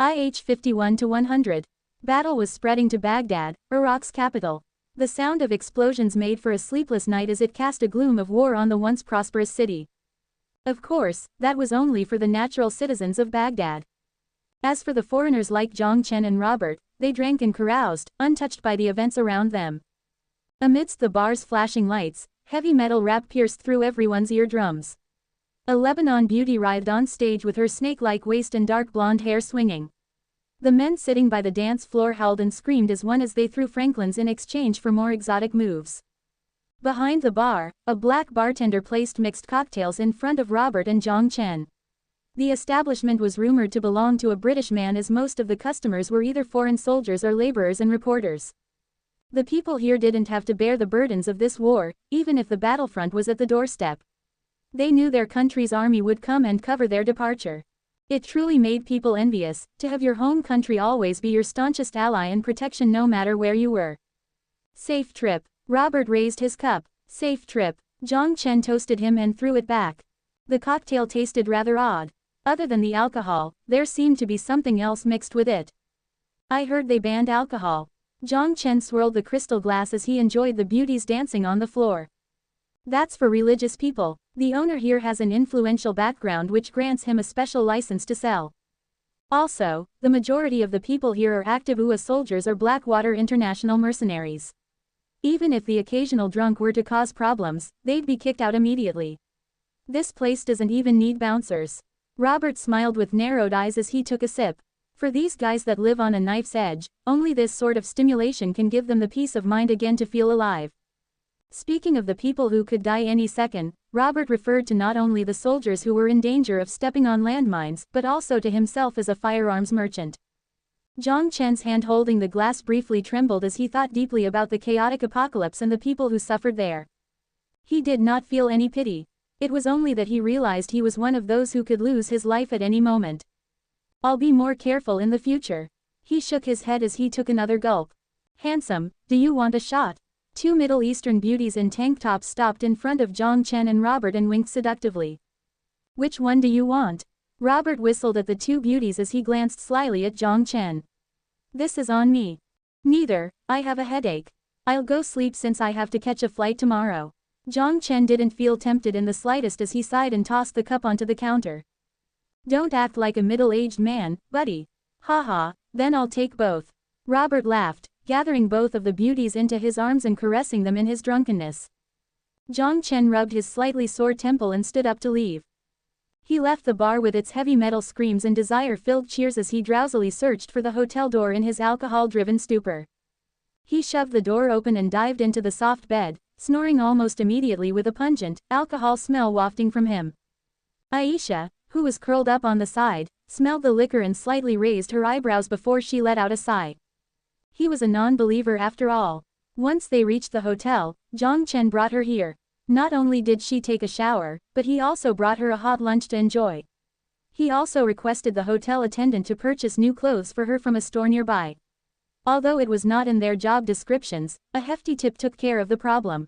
IH 51 to 100. Battle was spreading to Baghdad, Iraq's capital. The sound of explosions made for a sleepless night as it cast a gloom of war on the once prosperous city. Of course, that was only for the natural citizens of Baghdad. As for the foreigners like Jiang Chen and Robert, they drank and caroused, untouched by the events around them. Amidst the bar's flashing lights, heavy metal rap pierced through everyone's eardrums. A Lebanon beauty writhed on stage with her snake-like waist and dark blonde hair swinging. The men sitting by the dance floor howled and screamed as one as they threw Franklins in exchange for more exotic moves. Behind the bar, a black bartender placed mixed cocktails in front of Robert and Jiang Chen. The establishment was rumored to belong to a British man, as most of the customers were either foreign soldiers or laborers and reporters. The people here didn't have to bear the burdens of this war, even if the battlefront was at the doorstep. They knew their country's army would come and cover their departure. It truly made people envious, to have your home country always be your staunchest ally and protection no matter where you were. Safe trip. Robert raised his cup. Safe trip. Jiang Chen toasted him and threw it back. The cocktail tasted rather odd. Other than the alcohol, there seemed to be something else mixed with it. I heard they banned alcohol. Jiang Chen swirled the crystal glass as he enjoyed the beauties dancing on the floor. That's for religious people. The owner here has an influential background which grants him a special license to sell. Also, the majority of the people here are active UA soldiers or Blackwater International mercenaries. Even if the occasional drunk were to cause problems, they'd be kicked out immediately. This place doesn't even need bouncers. Robert smiled with narrowed eyes as he took a sip. For these guys that live on a knife's edge, only this sort of stimulation can give them the peace of mind again to feel alive. Speaking of the people who could die any second, Robert referred to not only the soldiers who were in danger of stepping on landmines but also to himself as a firearms merchant. Jiang Chen's hand holding the glass briefly trembled as he thought deeply about the chaotic apocalypse and the people who suffered there. He did not feel any pity. It was only that he realized he was one of those who could lose his life at any moment. I'll be more careful in the future. He shook his head as he took another gulp. Handsome, do you want a shot? Two Middle Eastern beauties in tank tops stopped in front of Jiang Chen and Robert and winked seductively. Which one do you want? Robert whistled at the two beauties as he glanced slyly at Jiang Chen. This is on me. Neither, I have a headache. I'll go sleep since I have to catch a flight tomorrow. Jiang Chen didn't feel tempted in the slightest as he sighed and tossed the cup onto the counter. Don't act like a middle-aged man, buddy. Haha, then I'll take both. Robert laughed, gathering both of the beauties into his arms and caressing them in his drunkenness. Jiang Chen rubbed his slightly sore temple and stood up to leave. He left the bar with its heavy metal screams and desire-filled cheers as he drowsily searched for the hotel door in his alcohol-driven stupor. He shoved the door open and dived into the soft bed, snoring almost immediately with a pungent, alcohol smell wafting from him. Aisha, who was curled up on the side, smelled the liquor and slightly raised her eyebrows before she let out a sigh. He was a non-believer after all. Once they reached the hotel, Jiang Chen brought her here. Not only did she take a shower, but he also brought her a hot lunch to enjoy. He also requested the hotel attendant to purchase new clothes for her from a store nearby. Although it was not in their job descriptions, a hefty tip took care of the problem.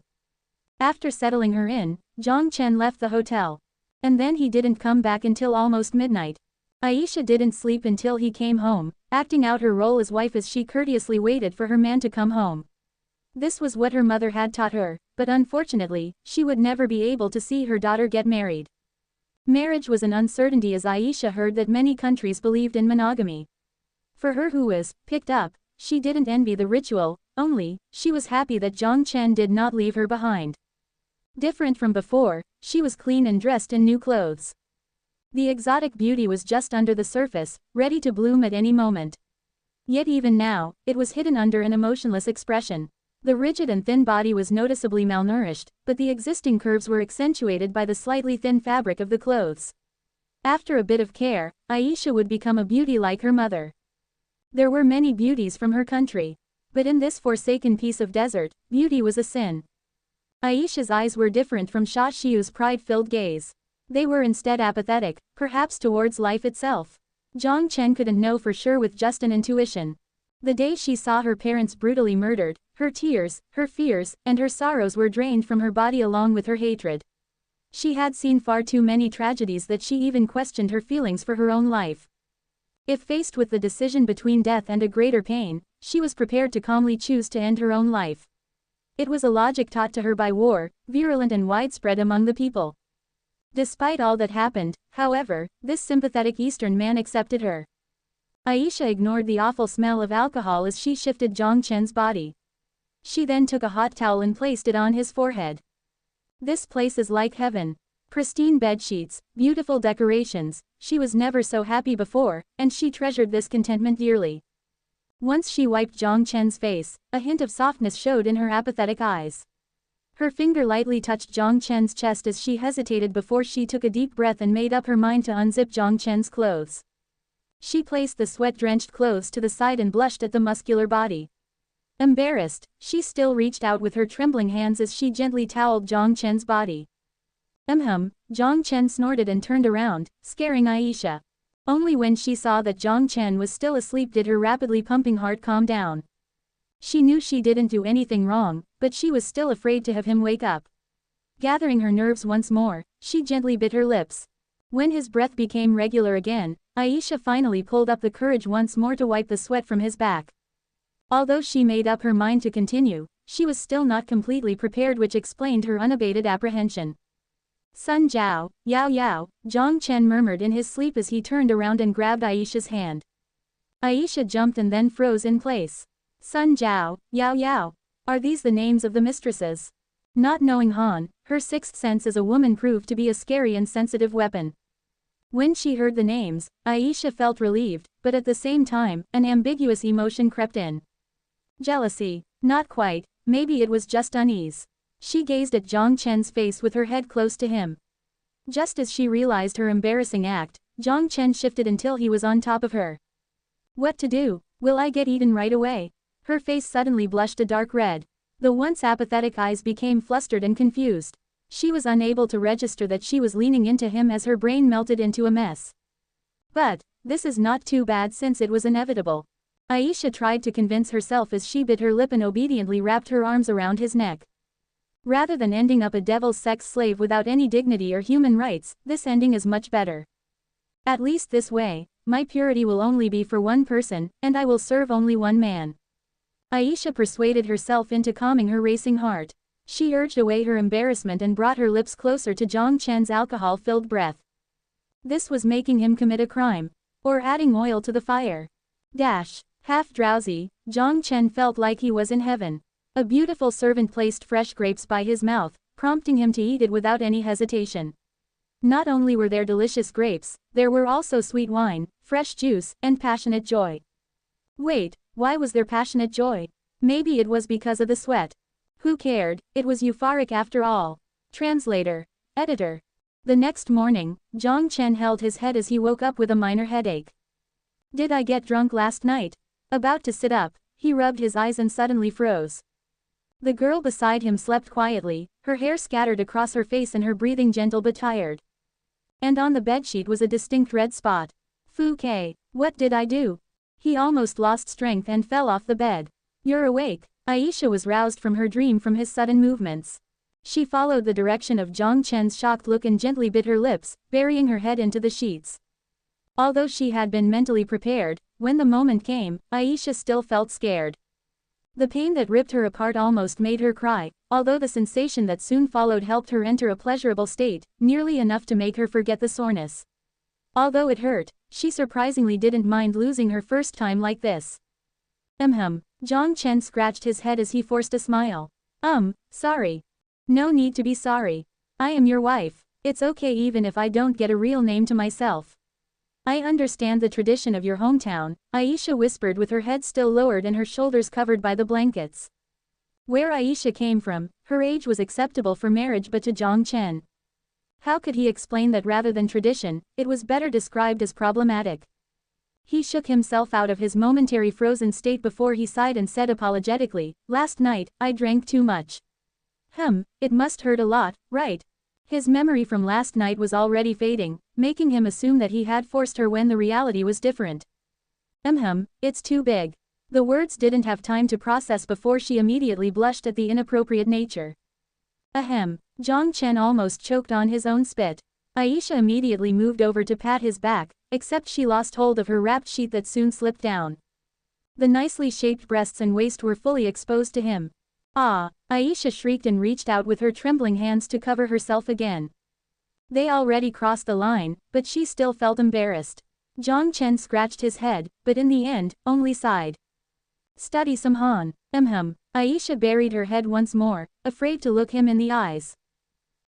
After settling her in, Jiang Chen left the hotel. And then he didn't come back until almost midnight. Aisha didn't sleep until he came home, acting out her role as wife as she courteously waited for her man to come home. This was what her mother had taught her, but unfortunately, she would never be able to see her daughter get married. Marriage was an uncertainty as Aisha heard that many countries believed in monogamy. For her who was picked up, she didn't envy the ritual, only, she was happy that Jiang Chen did not leave her behind. Different from before, she was clean and dressed in new clothes. The exotic beauty was just under the surface, ready to bloom at any moment. Yet even now, it was hidden under an emotionless expression. The rigid and thin body was noticeably malnourished, but the existing curves were accentuated by the slightly thin fabric of the clothes. After a bit of care, Aisha would become a beauty like her mother. There were many beauties from her country. But in this forsaken piece of desert, beauty was a sin. Aisha's eyes were different from Xia Xiu's pride-filled gaze. They were instead apathetic, perhaps towards life itself. Jiang Chen couldn't know for sure with just an intuition. The day she saw her parents brutally murdered, her tears, her fears, and her sorrows were drained from her body along with her hatred. She had seen far too many tragedies that she even questioned her feelings for her own life. If faced with the decision between death and a greater pain, she was prepared to calmly choose to end her own life. It was a logic taught to her by war, virulent and widespread among the people. Despite all that happened, however, this sympathetic Eastern man accepted her. Aisha ignored the awful smell of alcohol as she shifted Jiang Chen's body. She then took a hot towel and placed it on his forehead. This place is like heaven. Pristine bedsheets, beautiful decorations, she was never so happy before, and she treasured this contentment dearly. Once she wiped Jiang Chen's face, a hint of softness showed in her apathetic eyes. Her finger lightly touched Jiang Chen's chest as she hesitated before she took a deep breath and made up her mind to unzip Jiang Chen's clothes. She placed the sweat-drenched clothes to the side and blushed at the muscular body. Embarrassed, she still reached out with her trembling hands as she gently toweled Jiang Chen's body. Jiang Chen snorted and turned around, scaring Aisha. Only when she saw that Jiang Chen was still asleep did her rapidly pumping heart calm down. She knew she didn't do anything wrong, but she was still afraid to have him wake up. Gathering her nerves once more, she gently bit her lips. When his breath became regular again, Aisha finally pulled up the courage once more to wipe the sweat from his back. Although she made up her mind to continue, she was still not completely prepared, which explained her unabated apprehension. Sun Jiao, Yao Yao, Jiang Chen murmured in his sleep as he turned around and grabbed Aisha's hand. Aisha jumped and then froze in place. Sun Jiao, Yao Yao. Are these the names of the mistresses? Not knowing Han, her sixth sense as a woman proved to be a scary and sensitive weapon. When she heard the names, Aisha felt relieved, but at the same time, an ambiguous emotion crept in. Jealousy. Not quite, maybe it was just unease. She gazed at Jiang Chen's face with her head close to him. Just as she realized her embarrassing act, Jiang Chen shifted until he was on top of her. What to do? Will I get eaten right away? Her face suddenly blushed a dark red. The once apathetic eyes became flustered and confused. She was unable to register that she was leaning into him as her brain melted into a mess. But, this is not too bad since it was inevitable. Aisha tried to convince herself as she bit her lip and obediently wrapped her arms around his neck. Rather than ending up a devil's sex slave without any dignity or human rights, this ending is much better. At least this way, my purity will only be for one person, and I will serve only one man. Aisha persuaded herself into calming her racing heart. She urged away her embarrassment and brought her lips closer to Jiang Chen's alcohol-filled breath. This was making him commit a crime. Or adding oil to the fire. Half drowsy, Jiang Chen felt like he was in heaven. A beautiful servant placed fresh grapes by his mouth, prompting him to eat it without any hesitation. Not only were there delicious grapes, there were also sweet wine, fresh juice, and passionate joy. Wait, why was there passionate joy? Maybe it was because of the sweat. Who cared, it was euphoric after all. Translator. Editor. The next morning, Jiang Chen held his head as he woke up with a minor headache. Did I get drunk last night? About to sit up, he rubbed his eyes and suddenly froze. The girl beside him slept quietly, her hair scattered across her face and her breathing gentle but tired. And on the bedsheet was a distinct red spot. Fu Ke, what did I do? He almost lost strength and fell off the bed. You're awake. Aisha was roused from her dream from his sudden movements. She followed the direction of Jiang Chen's shocked look and gently bit her lips, burying her head into the sheets. Although she had been mentally prepared, when the moment came, Aisha still felt scared. The pain that ripped her apart almost made her cry, although the sensation that soon followed helped her enter a pleasurable state, nearly enough to make her forget the soreness. Although it hurt, she surprisingly didn't mind losing her first time like this. Jiang Chen scratched his head as he forced a smile. Sorry. No need to be sorry. I am your wife. It's okay even if I don't get a real name to myself. I understand the tradition of your hometown, Aisha whispered with her head still lowered and her shoulders covered by the blankets. Where Aisha came from, her age was acceptable for marriage, but to Jiang Chen, how could he explain that rather than tradition, it was better described as problematic? He shook himself out of his momentary frozen state before he sighed and said apologetically, last night, I drank too much. It must hurt a lot, right? His memory from last night was already fading, making him assume that he had forced her when the reality was different. It's too big. The words didn't have time to process before she immediately blushed at the inappropriate nature. Jiang Chen almost choked on his own spit. Aisha immediately moved over to pat his back, except she lost hold of her wrapped sheet that soon slipped down. The nicely shaped breasts and waist were fully exposed to him. Ah! Aisha shrieked and reached out with her trembling hands to cover herself again. They already crossed the line, but she still felt embarrassed. Jiang Chen scratched his head, but in the end, only sighed. Study some Han. Aisha buried her head once more, afraid to look him in the eyes.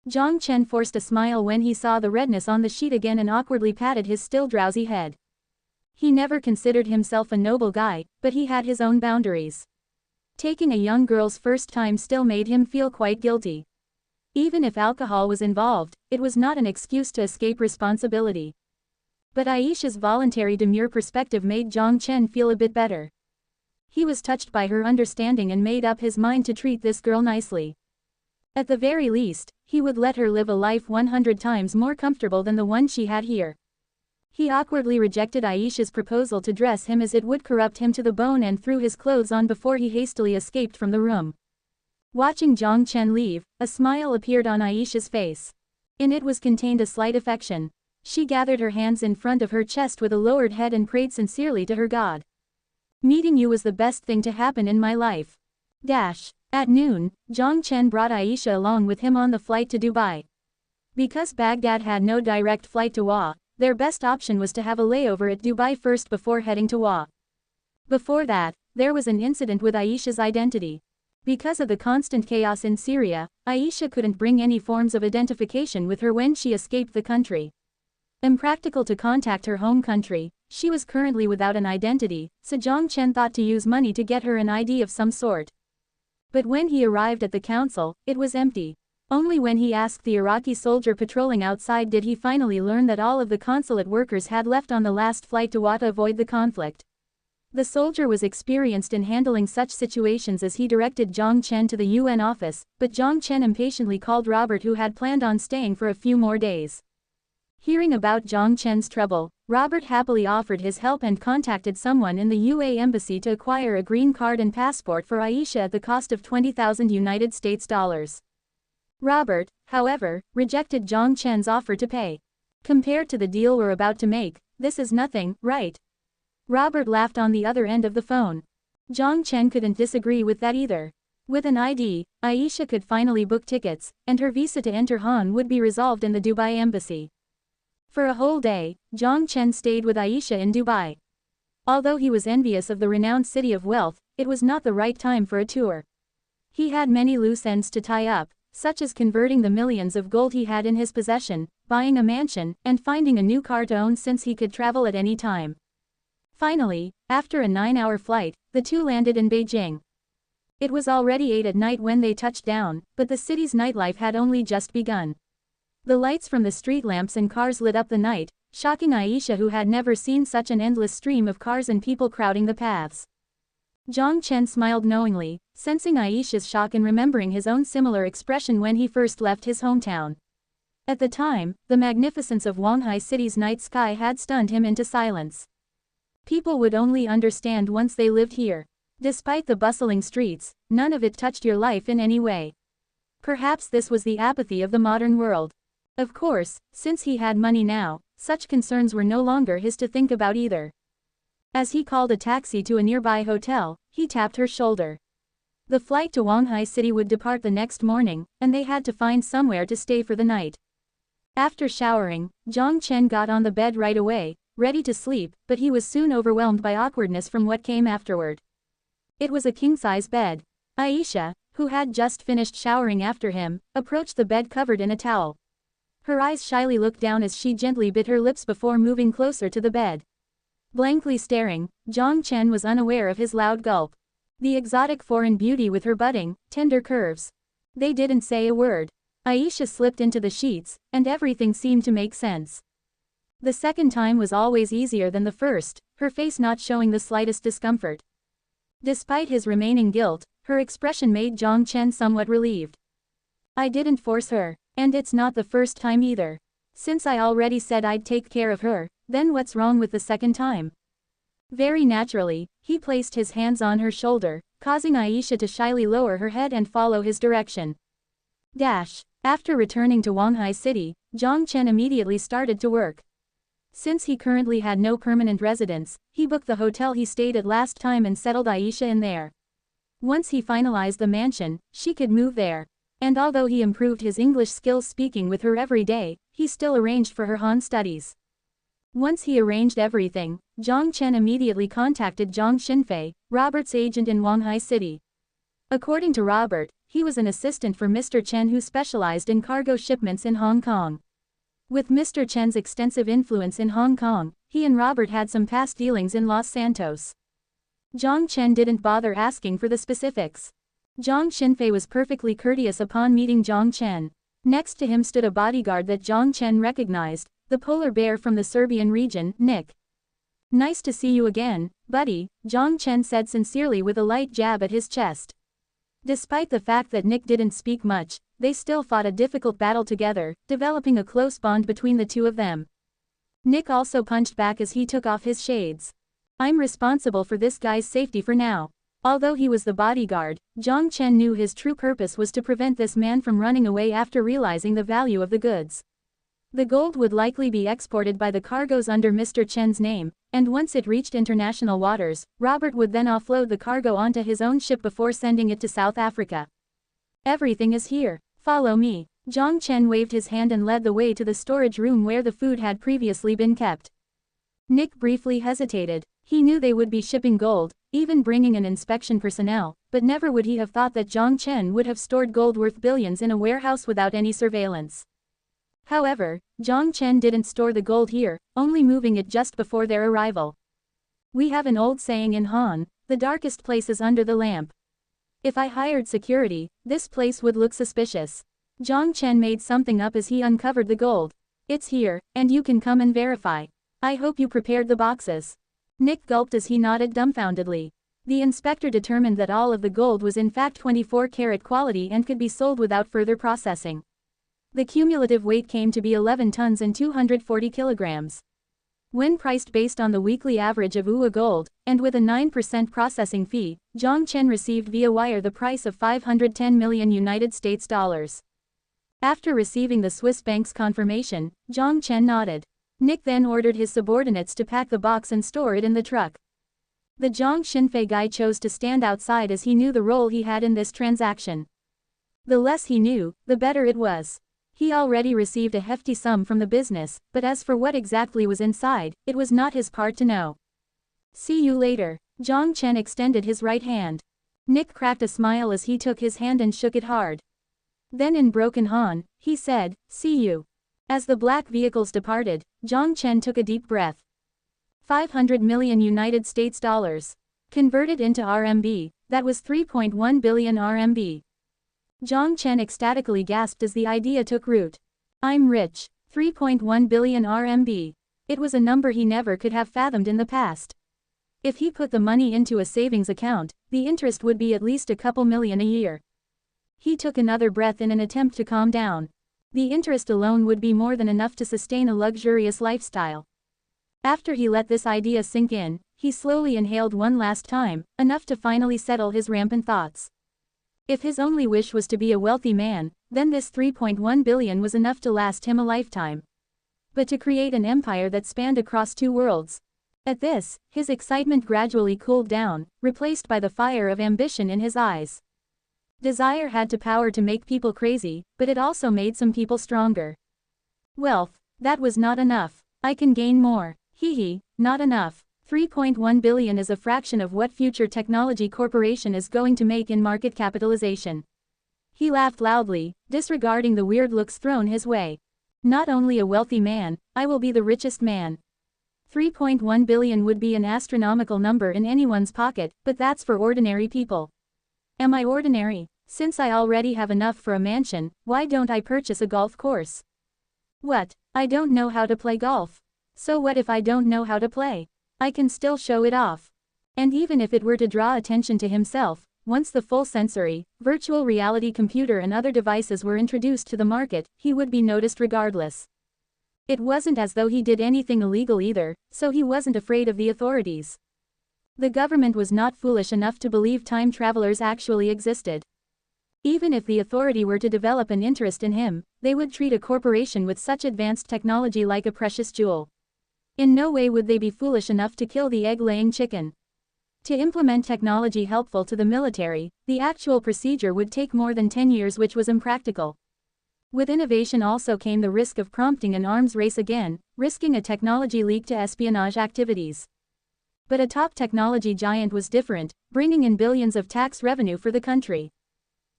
Jiang Chen forced a smile when he saw the redness on the sheet again and awkwardly patted his still drowsy head. He never considered himself a noble guy, but he had his own boundaries. Taking a young girl's first time still made him feel quite guilty. Even if alcohol was involved, it was not an excuse to escape responsibility. But Aisha's voluntary demure perspective made Jiang Chen feel a bit better. He was touched by her understanding and made up his mind to treat this girl nicely. At the very least, he would let her live a life 100 times more comfortable than the one she had here. He awkwardly rejected Aisha's proposal to dress him as it would corrupt him to the bone and threw his clothes on before he hastily escaped from the room. Watching Jiang Chen leave, a smile appeared on Aisha's face. In it was contained a slight affection. She gathered her hands in front of her chest with a lowered head and prayed sincerely to her God. Meeting you was the best thing to happen in my life. At noon, Jiang Chen brought Aisha along with him on the flight to Dubai. Because Baghdad had no direct flight to Wa, their best option was to have a layover at Dubai first before heading to Wa. Before that, there was an incident with Aisha's identity. Because of the constant chaos in Syria, Aisha couldn't bring any forms of identification with her when she escaped the country. Impractical to contact her home country, she was currently without an identity, so Jiang Chen thought to use money to get her an ID of some sort. But when he arrived at the council, it was empty. Only when he asked the Iraqi soldier patrolling outside did he finally learn that all of the consulate workers had left on the last flight to Wa to avoid the conflict. The soldier was experienced in handling such situations as he directed Jiang Chen to the UN office, but Jiang Chen impatiently called Robert, who had planned on staying for a few more days. Hearing about Jiang Chen's trouble, Robert happily offered his help and contacted someone in the UAE embassy to acquire a green card and passport for Aisha at the cost of $20,000. Robert, however, rejected Jiang Chen's offer to pay. Compared to the deal we're about to make, this is nothing, right? Robert laughed on the other end of the phone. Jiang Chen couldn't disagree with that either. With an ID, Aisha could finally book tickets, and her visa to enter Han would be resolved in the Dubai embassy. For a whole day, Jiang Chen stayed with Aisha in Dubai. Although he was envious of the renowned city of wealth, it was not the right time for a tour. He had many loose ends to tie up, such as converting the millions of gold he had in his possession, buying a mansion, and finding a new car to own since he could travel at any time. Finally, after a 9-hour flight, the two landed in Beijing. It was already 8 at night when they touched down, but the city's nightlife had only just begun. The lights from the street lamps and cars lit up the night, shocking Aisha, who had never seen such an endless stream of cars and people crowding the paths. Jiang Chen smiled knowingly, sensing Aisha's shock and remembering his own similar expression when he first left his hometown. At the time, the magnificence of Shanghai City's night sky had stunned him into silence. People would only understand once they lived here. Despite the bustling streets, none of it touched your life in any way. Perhaps this was the apathy of the modern world. Of course, since he had money now, such concerns were no longer his to think about either. As he called a taxi to a nearby hotel, he tapped her shoulder. The flight to Shanghai City would depart the next morning, and they had to find somewhere to stay for the night. After showering, Jiang Chen got on the bed right away, ready to sleep, but he was soon overwhelmed by awkwardness from what came afterward. It was a king-size bed. Aisha, who had just finished showering after him, approached the bed covered in a towel. Her eyes shyly looked down as she gently bit her lips before moving closer to the bed. Blankly staring, Jiang Chen was unaware of his loud gulp. The exotic foreign beauty with her budding, tender curves. They didn't say a word. Aisha slipped into the sheets, and everything seemed to make sense. The second time was always easier than the first, her face not showing the slightest discomfort. Despite his remaining guilt, her expression made Jiang Chen somewhat relieved. I didn't force her, and it's not the first time either. Since I already said I'd take care of her, then what's wrong with the second time? Very naturally, he placed his hands on her shoulder, causing Aisha to shyly lower her head and follow his direction. After returning to Shanghai City, Jiang Chen immediately started to work. Since he currently had no permanent residence, he booked the hotel he stayed at last time and settled Aisha in there. Once he finalized the mansion, she could move there. And although he improved his English skills speaking with her every day, he still arranged for her Han studies. Once he arranged everything, Jiang Chen immediately contacted Zhang Xinfei, Robert's agent in Wanghai City. According to Robert, he was an assistant for Mr. Chen who specialized in cargo shipments in Hong Kong. With Mr. Chen's extensive influence in Hong Kong, he and Robert had some past dealings in Los Santos. Jiang Chen didn't bother asking for the specifics. Zhang Xinfei was perfectly courteous upon meeting Jiang Chen. Next to him stood a bodyguard that Jiang Chen recognized, the polar bear from the Serbian region, Nick. "Nice to see you again, buddy," Jiang Chen said sincerely with a light jab at his chest. Despite the fact that Nick didn't speak much, they still fought a difficult battle together, developing a close bond between the two of them. Nick also punched back as he took off his shades. "I'm responsible for this guy's safety for now." Although he was the bodyguard, Jiang Chen knew his true purpose was to prevent this man from running away after realizing the value of the goods. The gold would likely be exported by the cargoes under Mr. Chen's name, and once it reached international waters, Robert would then offload the cargo onto his own ship before sending it to South Africa. "Everything is here. Follow me." Jiang Chen waved his hand and led the way to the storage room where the food had previously been kept. Nick briefly hesitated. He knew they would be shipping gold, even bringing an inspection personnel, but never would he have thought that Jiang Chen would have stored gold worth billions in a warehouse without any surveillance. However, Jiang Chen didn't store the gold here, only moving it just before their arrival. "We have an old saying in Han, the darkest place is under the lamp. If I hired security, this place would look suspicious." Jiang Chen made something up as he uncovered the gold. "It's here, and you can come and verify. I hope you prepared the boxes." Nick gulped as he nodded dumbfoundedly. The inspector determined that all of the gold was in fact 24-karat quality and could be sold without further processing. The cumulative weight came to be 11 tons and 240 kilograms. When priced based on the weekly average of UA gold, and with a 9% processing fee, Jiang Chen received via wire the price of $510 million United States dollars. After receiving the Swiss bank's confirmation, Jiang Chen nodded. Nick then ordered his subordinates to pack the box and store it in the truck. The Zhang Xinfei guy chose to stand outside as he knew the role he had in this transaction. The less he knew, the better it was. He already received a hefty sum from the business, but as for what exactly was inside, it was not his part to know. "See you later." Jiang Chen extended his right hand. Nick cracked a smile as he took his hand and shook it hard. Then in broken Han, he said, "See you." As the black vehicles departed, Jiang Chen took a deep breath. 500 million United States dollars. Converted into RMB, that was 3.1 billion RMB. Jiang Chen ecstatically gasped as the idea took root. "I'm rich. 3.1 billion RMB. It was a number he never could have fathomed in the past. If he put the money into a savings account, the interest would be at least a couple million a year." He took another breath in an attempt to calm down. The interest alone would be more than enough to sustain a luxurious lifestyle. After he let this idea sink in, he slowly inhaled one last time, enough to finally settle his rampant thoughts. If his only wish was to be a wealthy man, then this 3.1 billion was enough to last him a lifetime. But to create an empire that spanned across two worlds. At this, his excitement gradually cooled down, replaced by the fire of ambition in his eyes. Desire had the power to make people crazy, but it also made some people stronger. Wealth, that was not enough. I can gain more. Hee, not enough. 3.1 billion is a fraction of what Future Technology Corporation is going to make in market capitalization. He laughed loudly, disregarding the weird looks thrown his way. Not only a wealthy man, I will be the richest man. 3.1 billion would be an astronomical number in anyone's pocket, but that's for ordinary people. Am I ordinary? Since I already have enough for a mansion, why don't I purchase a golf course? What? I don't know how to play golf. So what if I don't know how to play? I can still show it off. And even if it were to draw attention to himself, once the full sensory, virtual reality computer and other devices were introduced to the market, he would be noticed regardless. It wasn't as though he did anything illegal either, so he wasn't afraid of the authorities. The government was not foolish enough to believe time travelers actually existed. Even if the authority were to develop an interest in him, they would treat a corporation with such advanced technology like a precious jewel. In no way would they be foolish enough to kill the egg-laying chicken. To implement technology helpful to the military, the actual procedure would take more than 10 years, which was impractical. With innovation also came the risk of prompting an arms race again, risking a technology leak to espionage activities. But a top technology giant was different, bringing in billions of tax revenue for the country.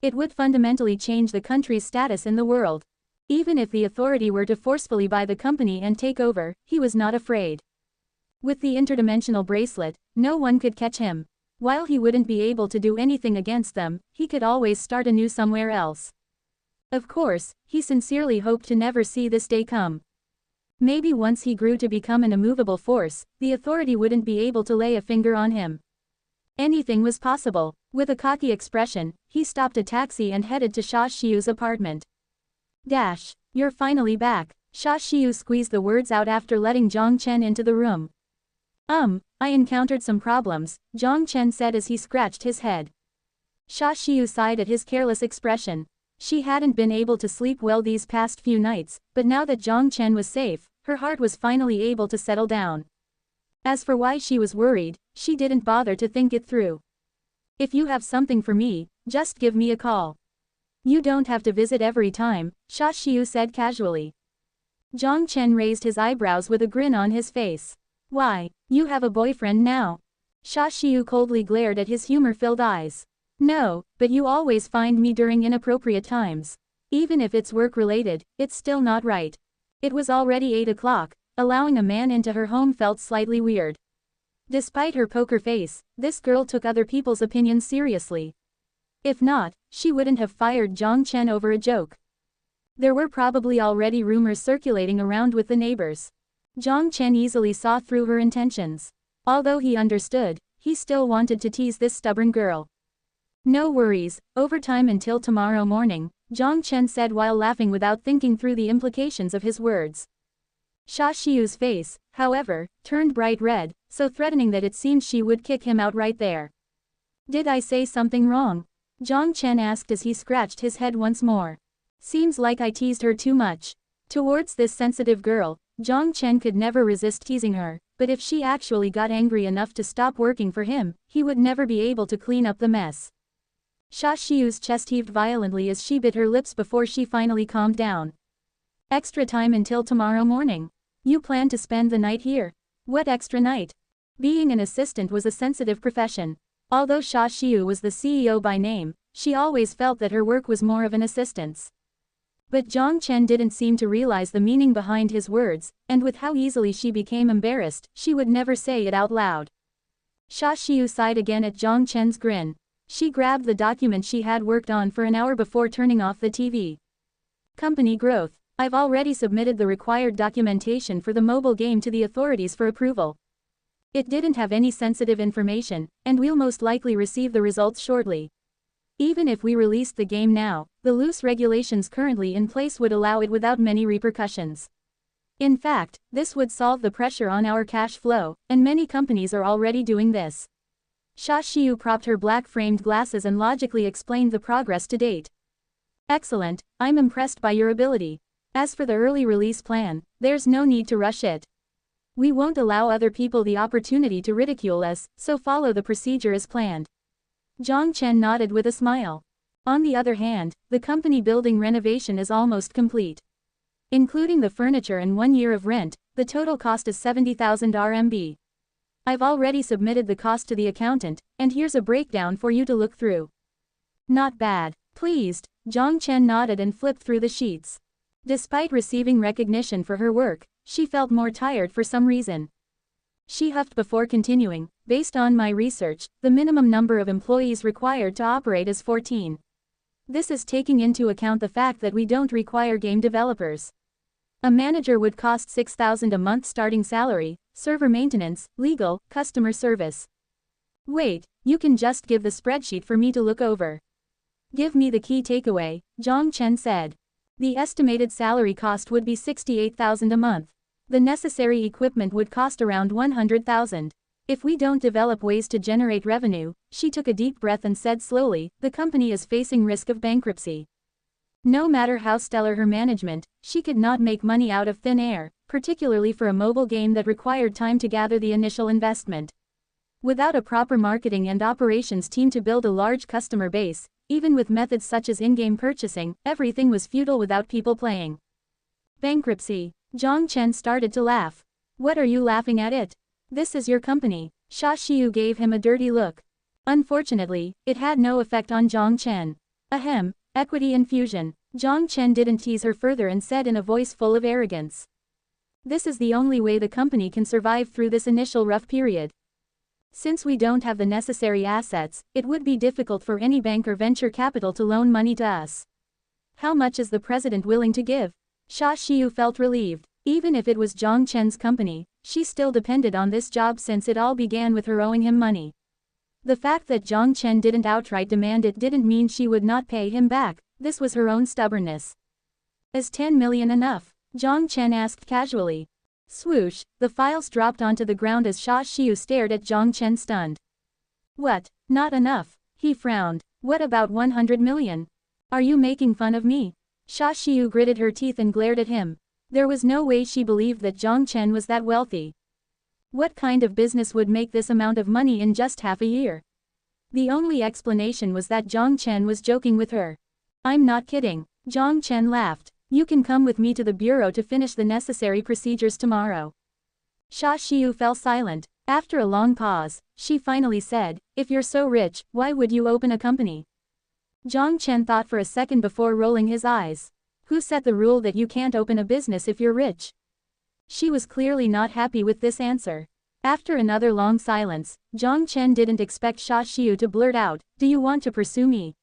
It would fundamentally change the country's status in the world. Even if the authority were to forcefully buy the company and take over, he was not afraid. With the interdimensional bracelet, no one could catch him. While he wouldn't be able to do anything against them, he could always start anew somewhere else. Of course, he sincerely hoped to never see this day come. Maybe once he grew to become an immovable force, the authority wouldn't be able to lay a finger on him. Anything was possible. With a cocky expression, he stopped a taxi and headed to Xia Xiu's apartment. You're finally back. Xia Xiu squeezed the words out after letting Jiang Chen into the room. I encountered some problems, Jiang Chen said as he scratched his head. Xia Xiu sighed at his careless expression. She hadn't been able to sleep well these past few nights, but now that Jiang Chen was safe, her heart was finally able to settle down. As for why she was worried, she didn't bother to think it through. If you have something for me, just give me a call. You don't have to visit every time, Xia Xiu said casually. Jiang Chen raised his eyebrows with a grin on his face. Why, you have a boyfriend now? Xia Xiu coldly glared at his humor-filled eyes. No, but you always find me during inappropriate times. Even if it's work-related, it's still not right. It was already 8 o'clock, allowing a man into her home felt slightly weird. Despite her poker face, this girl took other people's opinions seriously. If not, she wouldn't have fired Jiang Chen over a joke. There were probably already rumors circulating around with the neighbors. Jiang Chen easily saw through her intentions. Although he understood, he still wanted to tease this stubborn girl. No worries, overtime until tomorrow morning, Jiang Chen said while laughing without thinking through the implications of his words. Xia Xiu's face, however, turned bright red, so threatening that it seemed she would kick him out right there. Did I say something wrong? Jiang Chen asked as he scratched his head once more. Seems like I teased her too much. Towards this sensitive girl, Jiang Chen could never resist teasing her, but if she actually got angry enough to stop working for him, he would never be able to clean up the mess. Xia Xiu's chest heaved violently as she bit her lips before she finally calmed down. Extra time until tomorrow morning. You plan to spend the night here? What extra night? Being an assistant was a sensitive profession. Although Xia Xiu was the CEO by name, she always felt that her work was more of an assistant's. But Jiang Chen didn't seem to realize the meaning behind his words, and with how easily she became embarrassed, she would never say it out loud. Xia Xiu sighed again at Jiang Chen's grin. She grabbed the document she had worked on for an hour before turning off the TV. Company growth. I've already submitted the required documentation for the mobile game to the authorities for approval. It didn't have any sensitive information, and we'll most likely receive the results shortly. Even if we released the game now, the loose regulations currently in place would allow it without many repercussions. In fact, this would solve the pressure on our cash flow, and many companies are already doing this. Xia Xiu propped her black-framed glasses and logically explained the progress to date. Excellent, I'm impressed by your ability. As for the early release plan, there's no need to rush it. We won't allow other people the opportunity to ridicule us, so follow the procedure as planned. Jiang Chen nodded with a smile. On the other hand, the company building renovation is almost complete. Including the furniture and 1 year of rent, the total cost is 70,000 RMB. I've already submitted the cost to the accountant, and here's a breakdown for you to look through. Not bad. Pleased, Jiang Chen nodded and flipped through the sheets. Despite receiving recognition for her work, she felt more tired for some reason. She huffed before continuing, based on my research, the minimum number of employees required to operate is 14. This is taking into account the fact that we don't require game developers. A manager would cost 6,000 a month starting salary, server maintenance, legal, customer service. Wait, you can just give the spreadsheet for me to look over. Give me the key takeaway, Jiang Chen said. The estimated salary cost would be 68,000 a month. The necessary equipment would cost around 100,000. If we don't develop ways to generate revenue, she took a deep breath and said slowly, the company is facing risk of bankruptcy. No matter how stellar her management, she could not make money out of thin air, particularly for a mobile game that required time to gather the initial investment. Without a proper marketing and operations team to build a large customer base, even with methods such as in-game purchasing, everything was futile without people playing. Bankruptcy. Jiang Chen started to laugh. What are you laughing at it? This is your company. Sha Xiu gave him a dirty look. Unfortunately, it had no effect on Jiang Chen. Ahem, equity infusion. Jiang Chen didn't tease her further and said in a voice full of arrogance. This is the only way the company can survive through this initial rough period. Since we don't have the necessary assets, it would be difficult for any bank or venture capital to loan money to us. How much is the president willing to give? Sha Xiu felt relieved. Even if it was Jiang Chen's company, she still depended on this job since it all began with her owing him money. The fact that Jiang Chen didn't outright demand it didn't mean she would not pay him back, this was her own stubbornness. Is 10 million enough? Jiang Chen asked casually. Swoosh, the files dropped onto the ground as Sha Xiu stared at Jiang Chen stunned. What, not enough? He frowned. What about 100 million? Are you making fun of me? Sha Xiu gritted her teeth and glared at him. There was no way she believed that Jiang Chen was that wealthy. What kind of business would make this amount of money in just half a year? The only explanation was that Jiang Chen was joking with her. I'm not kidding. Jiang Chen laughed. You can come with me to the bureau to finish the necessary procedures tomorrow. Sha Xiu fell silent. After a long pause, she finally said, if you're so rich, why would you open a company? Jiang Chen thought for a second before rolling his eyes. Who set the rule that you can't open a business if you're rich? She was clearly not happy with this answer. After another long silence, Jiang Chen didn't expect Sha Xiu to blurt out, do you want to pursue me?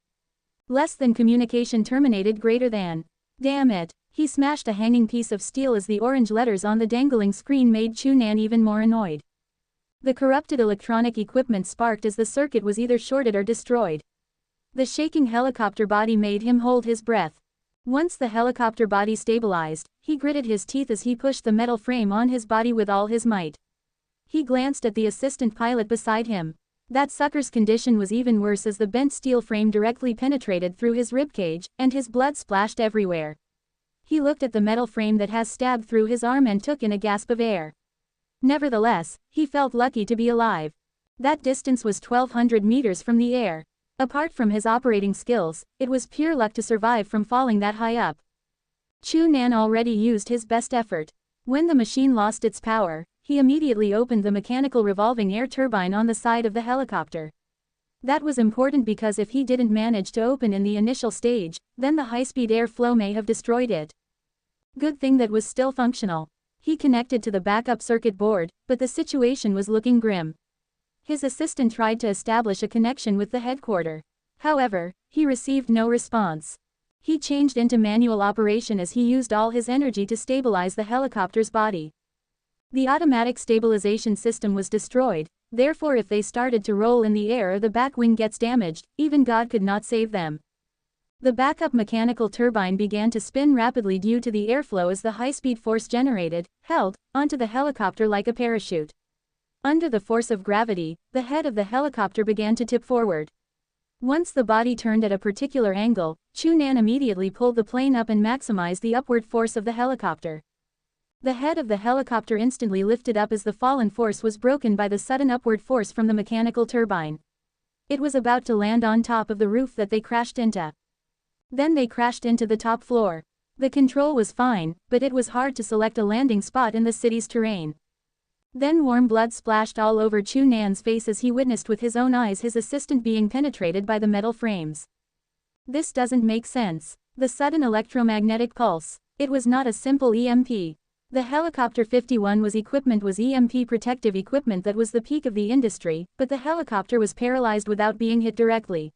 Less than communication terminated greater than. Damn it, he smashed a hanging piece of steel as the orange letters on the dangling screen made Chunan even more annoyed. The corrupted electronic equipment sparked as the circuit was either shorted or destroyed. The shaking helicopter body made him hold his breath. Once the helicopter body stabilized, he gritted his teeth as he pushed the metal frame on his body with all his might. He glanced at the assistant pilot beside him. That sucker's condition was even worse as the bent steel frame directly penetrated through his ribcage, and his blood splashed everywhere. He looked at the metal frame that has stabbed through his arm and took in a gasp of air. Nevertheless, he felt lucky to be alive. That distance was 1,200 meters from the air. Apart from his operating skills, it was pure luck to survive from falling that high up. Chunan already used his best effort. When the machine lost its power, he immediately opened the mechanical revolving air turbine on the side of the helicopter. That was important because if he didn't manage to open in the initial stage, then the high-speed air flow may have destroyed it. Good thing that was still functional. He connected to the backup circuit board, but the situation was looking grim. His assistant tried to establish a connection with the headquarters. However, he received no response. He changed into manual operation as he used all his energy to stabilize the helicopter's body. The automatic stabilization system was destroyed, therefore if they started to roll in the air or the back wing gets damaged, even God could not save them. The backup mechanical turbine began to spin rapidly due to the airflow as the high-speed force generated, held, onto the helicopter like a parachute. Under the force of gravity, the head of the helicopter began to tip forward. Once the body turned at a particular angle, Chunan immediately pulled the plane up and maximized the upward force of the helicopter. The head of the helicopter instantly lifted up as the fallen force was broken by the sudden upward force from the mechanical turbine. It was about to land on top of the roof that they crashed into. Then they crashed into the top floor. The control was fine, but it was hard to select a landing spot in the city's terrain. Then warm blood splashed all over Chunan's face as he witnessed with his own eyes his assistant being penetrated by the metal frames. This doesn't make sense. The sudden electromagnetic pulse. It was not a simple EMP. The Helicopter 51 was EMP protective equipment that was the peak of the industry, but the helicopter was paralyzed without being hit directly.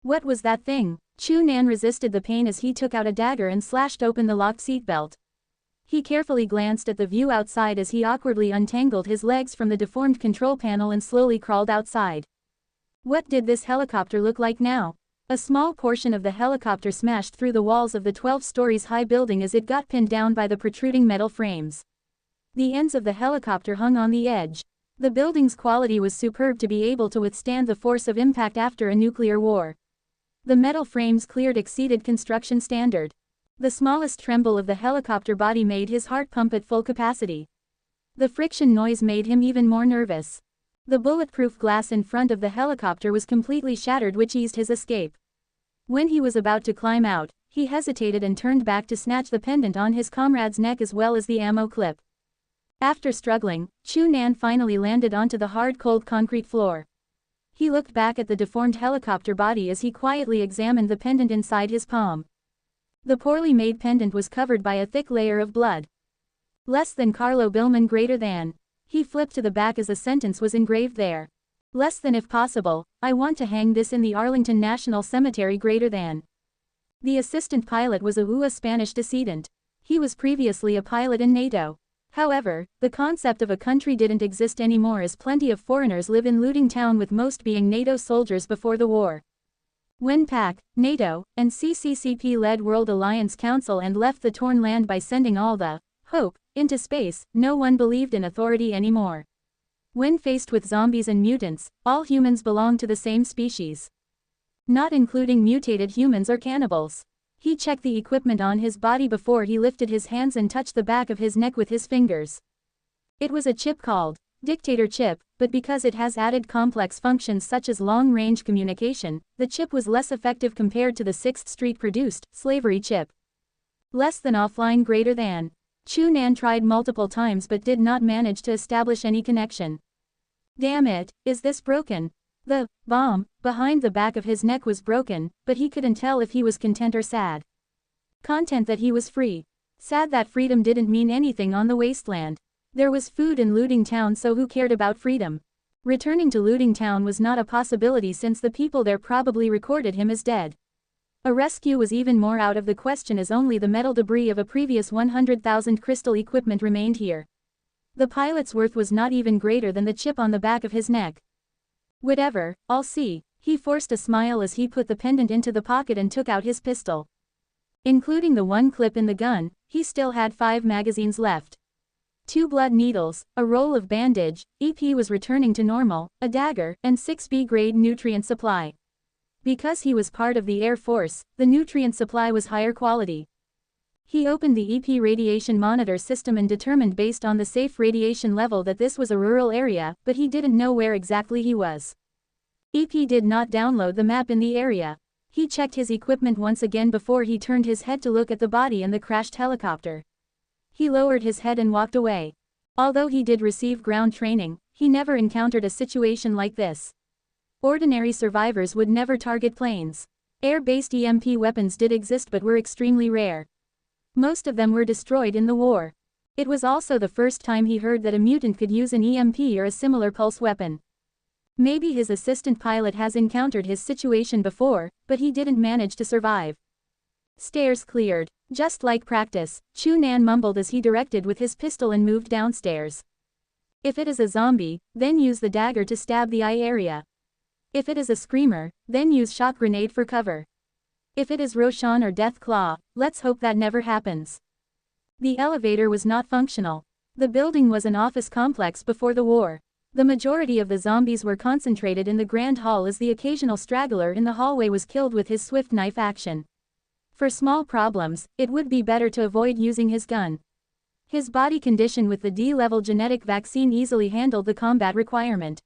What was that thing? Chunan resisted the pain as he took out a dagger and slashed open the locked seatbelt. He carefully glanced at the view outside as he awkwardly untangled his legs from the deformed control panel and slowly crawled outside. What did this helicopter look like now? A small portion of the helicopter smashed through the walls of the 12 stories high building as it got pinned down by the protruding metal frames. The ends of the helicopter hung on the edge. The building's quality was superb to be able to withstand the force of impact after a nuclear war. The metal frames cleared exceeded construction standard. The smallest tremble of the helicopter body made his heart pump at full capacity. The friction noise made him even more nervous. The bulletproof glass in front of the helicopter was completely shattered, which eased his escape. When he was about to climb out, he hesitated and turned back to snatch the pendant on his comrade's neck as well as the ammo clip. After struggling, Chu Nan finally landed onto the hard cold concrete floor. He looked back at the deformed helicopter body as he quietly examined the pendant inside his palm. The poorly made pendant was covered by a thick layer of blood. Less than Carlo Billman greater than. He flipped to the back as a sentence was engraved there. Less than if possible, I want to hang this in the Arlington National Cemetery greater than. The assistant pilot was a UA Spanish descendant. He was previously a pilot in NATO. However, the concept of a country didn't exist anymore as plenty of foreigners live in looting town with most being NATO soldiers before the war. When PAC, NATO, and CCCP led World Alliance Council and left the torn land by sending all the hope into space, no one believed in authority anymore. When faced with zombies and mutants, all humans belong to the same species. Not including mutated humans or cannibals. He checked the equipment on his body before he lifted his hands and touched the back of his neck with his fingers. It was a chip called Dictator chip, but because it has added complex functions such as long-range communication, the chip was less effective compared to the 6th Street-produced slavery chip. Less than offline greater than. Chu Nan tried multiple times but did not manage to establish any connection. Damn it, is this broken? The bomb behind the back of his neck was broken, but he couldn't tell if he was content or sad. Content that he was free. Sad that freedom didn't mean anything on the wasteland. There was food in Looting Town, so who cared about freedom? Returning to Looting Town was not a possibility since the people there probably recorded him as dead. A rescue was even more out of the question as only the metal debris of a previous 100,000 crystal equipment remained here. The pilot's worth was not even greater than the chip on the back of his neck. Whatever, I'll see. He forced a smile as he put the pendant into the pocket and took out his pistol. Including the one clip in the gun, he still had 5 magazines left. 2 blood needles, a roll of bandage, EP was returning to normal, a dagger, and 6B grade nutrient supply. Because he was part of the Air Force, the nutrient supply was higher quality. He opened the EP radiation monitor system and determined based on the safe radiation level that this was a rural area, but he didn't know where exactly he was. EP did not download the map in the area. He checked his equipment once again before he turned his head to look at the body and the crashed helicopter. He lowered his head and walked away. Although he did receive ground training, he never encountered a situation like this. Ordinary survivors would never target planes. Air-based EMP weapons did exist but were extremely rare. Most of them were destroyed in the war. It was also the first time he heard that a mutant could use an EMP or a similar pulse weapon. Maybe his assistant pilot has encountered his situation before, but he didn't manage to survive. Stairs cleared. Just like practice, Chu Nan mumbled as he directed with his pistol and moved downstairs. If it is a zombie, then use the dagger to stab the eye area. If it is a screamer, then use shock grenade for cover. If it is Roshan or Death Claw, let's hope that never happens. The elevator was not functional. The building was an office complex before the war. The majority of the zombies were concentrated in the grand hall as the occasional straggler in the hallway was killed with his swift knife action. For small problems, it would be better to avoid using his gun. His body condition with the D-level genetic vaccine easily handled the combat requirement.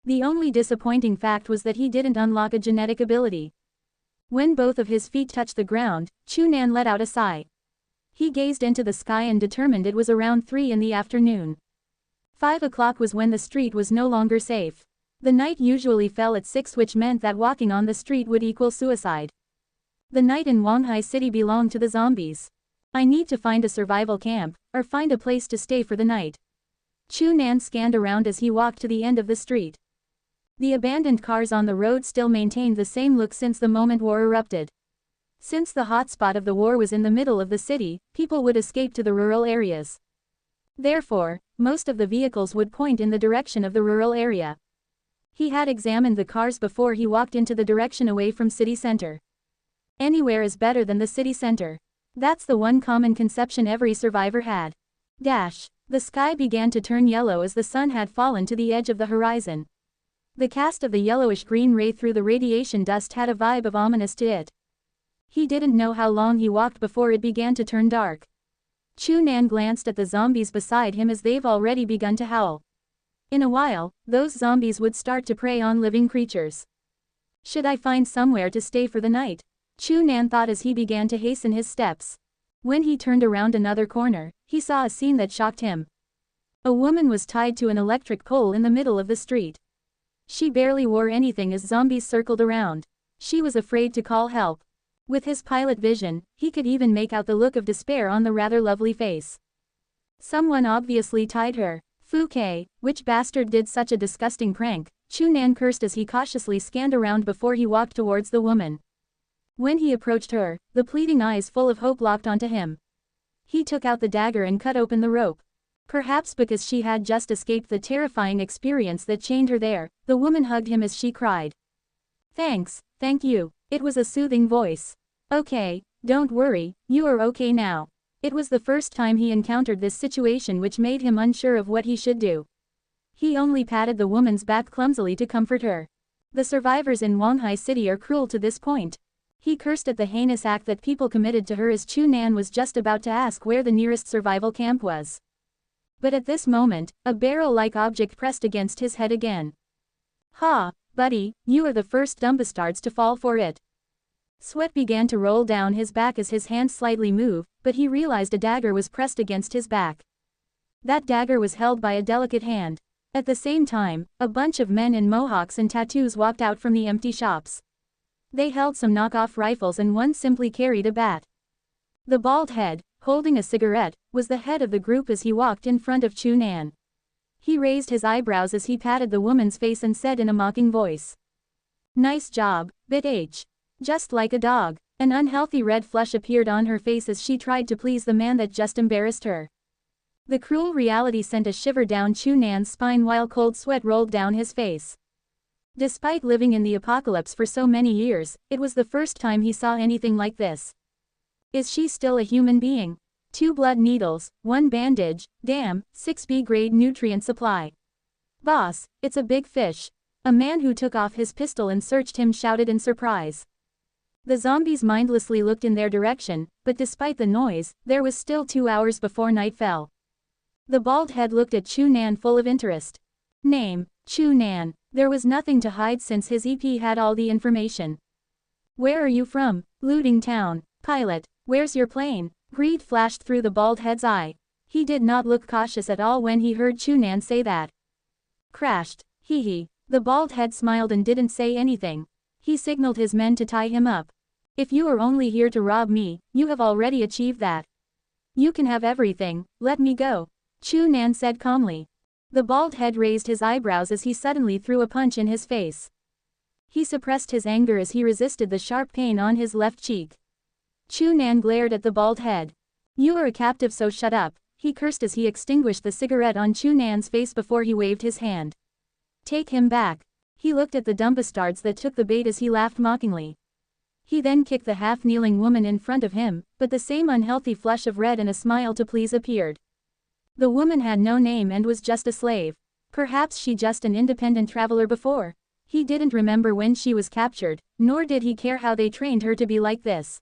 The only disappointing fact was that he didn't unlock a genetic ability. When both of his feet touched the ground, Chu Nan let out a sigh. He gazed into the sky and determined it was around 3 in the afternoon. 5 o'clock was when the street was no longer safe. The night usually fell at 6, which meant that walking on the street would equal suicide. The night in Wanghai City belonged to the zombies. I need to find a survival camp, or find a place to stay for the night. Chu Nan scanned around as he walked to the end of the street. The abandoned cars on the road still maintained the same look since the moment war erupted. Since the hotspot of the war was in the middle of the city, people would escape to the rural areas. Therefore, most of the vehicles would point in the direction of the rural area. He had examined the cars before he walked into the direction away from city center. Anywhere is better than the city center. That's the one common conception every survivor had. The sky began to turn yellow as the sun had fallen to the edge of the horizon. The cast of the yellowish-green ray through the radiation dust had a vibe of ominous to it. He didn't know how long he walked before it began to turn dark. Chu Nan glanced at the zombies beside him as they've already begun to howl. In a while, those zombies would start to prey on living creatures. Should I find somewhere to stay for the night? Chu Nan thought as he began to hasten his steps. When he turned around another corner, he saw a scene that shocked him. A woman was tied to an electric pole in the middle of the street. She barely wore anything as zombies circled around. She was afraid to call help. With his pilot vision, he could even make out the look of despair on the rather lovely face. Someone obviously tied her. Fu Kei, which bastard did such a disgusting prank? Chu Nan cursed as he cautiously scanned around before he walked towards the woman. When he approached her, the pleading eyes full of hope locked onto him. He took out the dagger and cut open the rope. Perhaps because she had just escaped the terrifying experience that chained her there, the woman hugged him as she cried. Thanks, thank you. It was a soothing voice. Okay, don't worry, you are okay now. It was the first time he encountered this situation which made him unsure of what he should do. He only patted the woman's back clumsily to comfort her. The survivors in Wanghai City are cruel to this point. He cursed at the heinous act that people committed to her as Chu Nan was just about to ask where the nearest survival camp was. But at this moment, a barrel-like object pressed against his head again. Ha, buddy, you are the first dumbastards to fall for it. Sweat began to roll down his back as his hand slightly moved, but he realized a dagger was pressed against his back. That dagger was held by a delicate hand. At the same time, a bunch of men in mohawks and tattoos walked out from the empty shops. They held some knockoff rifles and one simply carried a bat. The bald head, holding a cigarette, was the head of the group as he walked in front of Chu Nan. He raised his eyebrows as he patted the woman's face and said in a mocking voice. Nice job, bitch. Just like a dog. An unhealthy red flush appeared on her face as she tried to please the man that just embarrassed her. The cruel reality sent a shiver down Chu Nan's spine while cold sweat rolled down his face. Despite living in the apocalypse for so many years, it was the first time he saw anything like this. Is she still a human being? 2 blood needles, 1 bandage, damn, 6B grade nutrient supply. Boss, it's a big fish. A man who took off his pistol and searched him shouted in surprise. The zombies mindlessly looked in their direction, but despite the noise, there was still 2 hours before night fell. The bald head looked at Chu Nan full of interest. Name, Chu Nan. There was nothing to hide since his EP had all the information. Where are you from? Looting town. Pilot, where's your plane? Greed flashed through the bald head's eye. He did not look cautious at all when he heard Chu Nan say that. Crashed. Hee hee. The bald head smiled and didn't say anything. He signaled his men to tie him up. If you are only here to rob me, you have already achieved that. You can have everything, let me go. Chu Nan said calmly. The bald head raised his eyebrows as he suddenly threw a punch in his face. He suppressed his anger as he resisted the sharp pain on his left cheek. Chu Nan glared at the bald head. You are a captive, so shut up, he cursed as he extinguished the cigarette on Chu Nan's face before he waved his hand. Take him back. He looked at the dumbastards that took the bait as he laughed mockingly. He then kicked the half-kneeling woman in front of him, but the same unhealthy flush of red and a smile to please appeared. The woman had no name and was just a slave. Perhaps she just an independent traveler before. He didn't remember when she was captured, nor did he care how they trained her to be like this.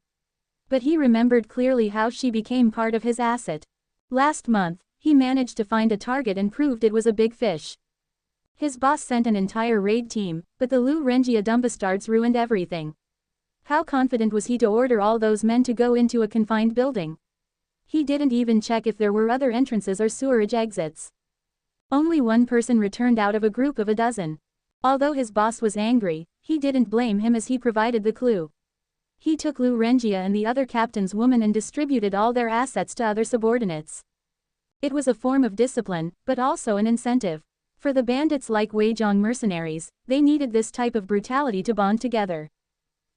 But he remembered clearly how she became part of his asset. Last month, he managed to find a target and proved it was a big fish. His boss sent an entire raid team, but the Lu Renjia dumbastards ruined everything. How confident was he to order all those men to go into a confined building? He didn't even check if there were other entrances or sewerage exits. Only one person returned out of a group of a dozen. Although his boss was angry, he didn't blame him as he provided the clue. He took Lu Renjia and the other captain's woman and distributed all their assets to other subordinates. It was a form of discipline, but also an incentive. For the bandits like Weizhong mercenaries, they needed this type of brutality to bond together.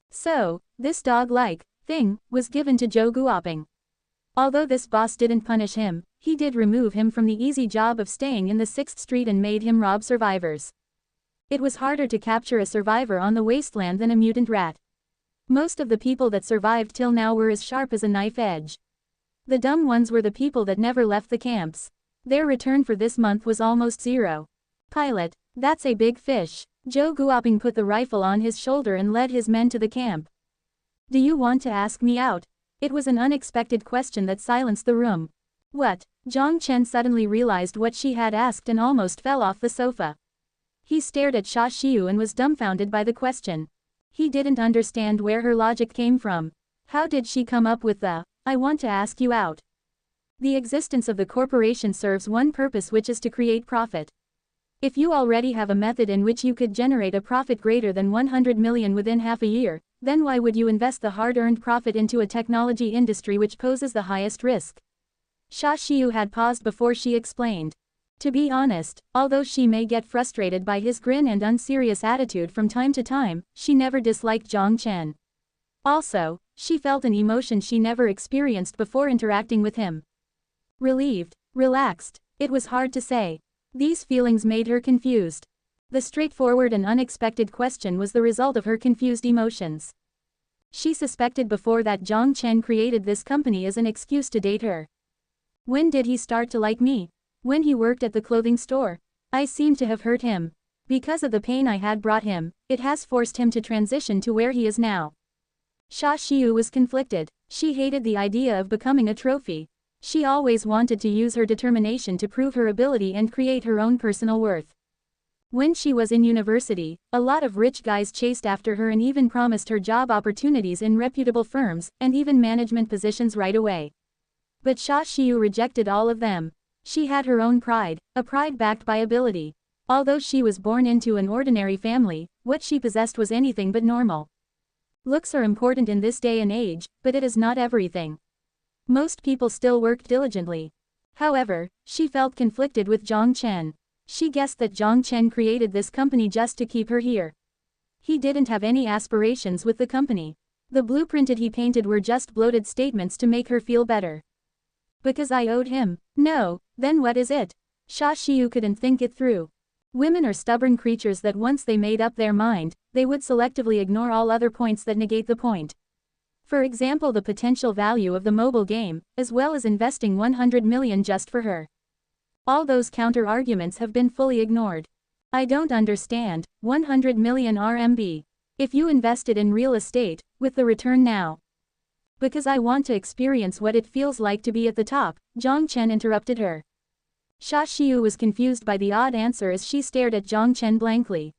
So, this dog-like thing was given to Zhou Guoping. Although this boss didn't punish him, he did remove him from the easy job of staying in the 6th Street and made him rob survivors. It was harder to capture a survivor on the wasteland than a mutant rat. Most of the people that survived till now were as sharp as a knife edge. The dumb ones were the people that never left the camps. Their return for this month was almost zero. Pilot, that's a big fish. Zhou Guoping put the rifle on his shoulder and led his men to the camp. Do you want to ask me out? It was an unexpected question that silenced the room. What? Jiang Chen suddenly realized what she had asked and almost fell off the sofa. He stared at Xia Xiu and was dumbfounded by the question. He didn't understand where her logic came from. How did she come up with the, "I want to ask you out"? The existence of the corporation serves one purpose, which is to create profit. If you already have a method in which you could generate a profit greater than 100 million within half a year, then why would you invest the hard-earned profit into a technology industry which poses the highest risk? Xia Xiu had paused before she explained. To be honest, although she may get frustrated by his grin and unserious attitude from time to time, she never disliked Jiang Chen. Also, she felt an emotion she never experienced before interacting with him. Relieved, relaxed, it was hard to say. These feelings made her confused. The straightforward and unexpected question was the result of her confused emotions. She suspected before that Jiang Chen created this company as an excuse to date her. When did he start to like me? When he worked at the clothing store. I seem to have hurt him. Because of the pain I had brought him, it has forced him to transition to where he is now. Xia Xiu was conflicted. She hated the idea of becoming a trophy. She always wanted to use her determination to prove her ability and create her own personal worth. When she was in university, a lot of rich guys chased after her and even promised her job opportunities in reputable firms, and even management positions right away. But Xia Xiu rejected all of them. She had her own pride, a pride backed by ability. Although she was born into an ordinary family, what she possessed was anything but normal. Looks are important in this day and age, but it is not everything. Most people still worked diligently. However, she felt conflicted with Jiang Chen. She guessed that Jiang Chen created this company just to keep her here. He didn't have any aspirations with the company. The blueprint he painted were just bloated statements to make her feel better. Because I owed him? No, then what is it? Xia Xiu couldn't think it through. Women are stubborn creatures that once they made up their mind, they would selectively ignore all other points that negate the point. For example, the potential value of the mobile game, as well as investing 100 million just for her. All those counter-arguments have been fully ignored. I don't understand, 100 million RMB. If you invested in real estate, with the return now. Because I want to experience what it feels like to be at the top, Jiang Chen interrupted her. Xia Xiu was confused by the odd answer as she stared at Jiang Chen blankly.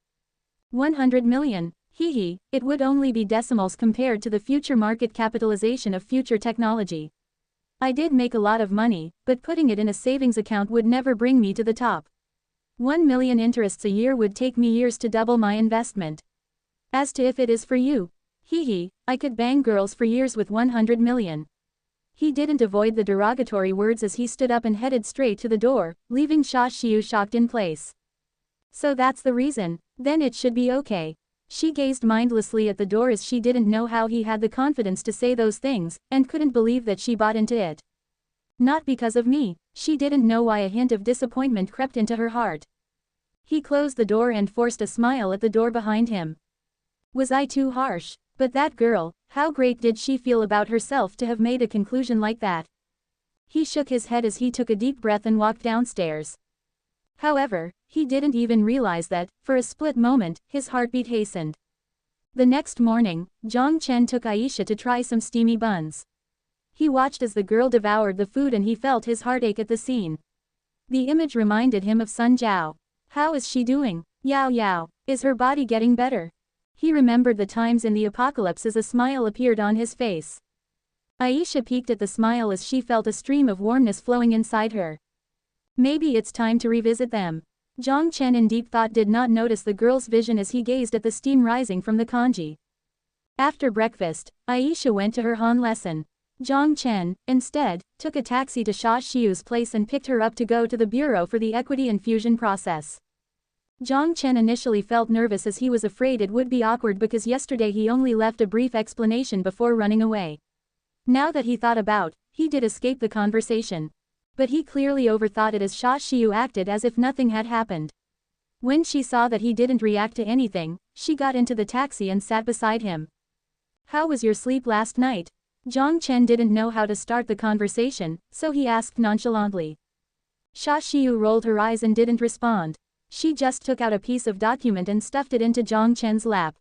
100 million. Hee, it would only be decimals compared to the future market capitalization of future technology. I did make a lot of money, but putting it in a savings account would never bring me to the top. 1 million interests a year would take me years to double my investment. As to if it is for you, I could bang girls for years with 100 million. He didn't avoid the derogatory words as he stood up and headed straight to the door, leaving Xia Xiu shocked in place. So that's the reason, then it should be okay. She gazed mindlessly at the door as she didn't know how he had the confidence to say those things, and couldn't believe that she bought into it. Not because of me. She didn't know why a hint of disappointment crept into her heart. He closed the door and forced a smile at the door behind him. Was I too harsh? But that girl, how great did she feel about herself to have made a conclusion like that? He shook his head as he took a deep breath and walked downstairs. However, he didn't even realize that, for a split moment, his heartbeat hastened. The next morning, Jiang Chen took Aisha to try some steamy buns. He watched as the girl devoured the food and he felt his heart ache at the scene. The image reminded him of Sun Jiao. How is she doing? Yao Yao. Is her body getting better? He remembered the times in the apocalypse as a smile appeared on his face. Aisha peeked at the smile as she felt a stream of warmness flowing inside her. Maybe it's time to revisit them. Jiang Chen in deep thought did not notice the girl's vision as he gazed at the steam rising from the congee. After breakfast, Aisha went to her Han lesson. Jiang Chen, instead, took a taxi to Xia Xiu's place and picked her up to go to the bureau for the equity infusion process. Jiang Chen initially felt nervous as he was afraid it would be awkward because yesterday he only left a brief explanation before running away. Now that he thought about, he did escape the conversation. But he clearly overthought it as Xia Xiu acted as if nothing had happened. When she saw that he didn't react to anything, she got into the taxi and sat beside him. How was your sleep last night? Jiang Chen didn't know how to start the conversation, so he asked nonchalantly. Xia Xiu rolled her eyes and didn't respond. She just took out a piece of document and stuffed it into Jiang Chen's lap.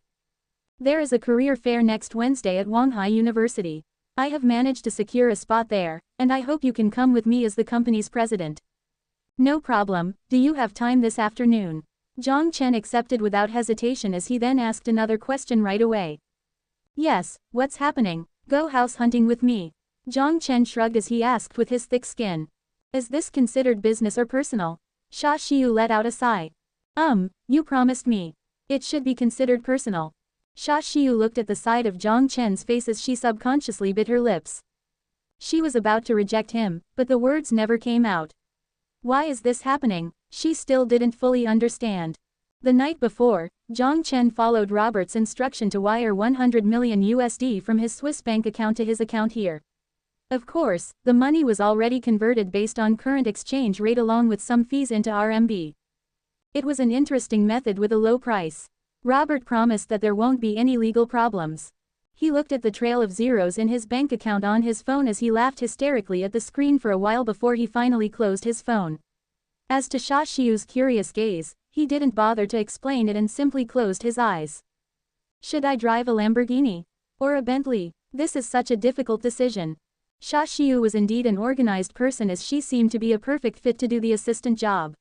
There is a career fair next Wednesday at Wanghai University. I have managed to secure a spot there, and I hope you can come with me as the company's president. No problem, do you have time this afternoon? Jiang Chen accepted without hesitation as he then asked another question right away. Yes, what's happening? Go house hunting with me. Jiang Chen shrugged as he asked with his thick skin. Is this considered business or personal? Xia Xiu let out a sigh. You promised me. It should be considered personal. Xia Xiu looked at the side of Jiang Chen's face as she subconsciously bit her lips. She was about to reject him, but the words never came out. Why is this happening? She still didn't fully understand. The night before, Jiang Chen followed Robert's instruction to wire 100 million USD from his Swiss bank account to his account here. Of course, the money was already converted based on current exchange rate along with some fees into RMB. It was an interesting method with a low price. Robert promised that there won't be any legal problems. He looked at the trail of zeros in his bank account on his phone as he laughed hysterically at the screen for a while before he finally closed his phone. As to Xia Xiu's curious gaze, he didn't bother to explain it and simply closed his eyes. Should I drive a Lamborghini? Or a Bentley? This is such a difficult decision. Xia Xiu was indeed an organized person as she seemed to be a perfect fit to do the assistant job.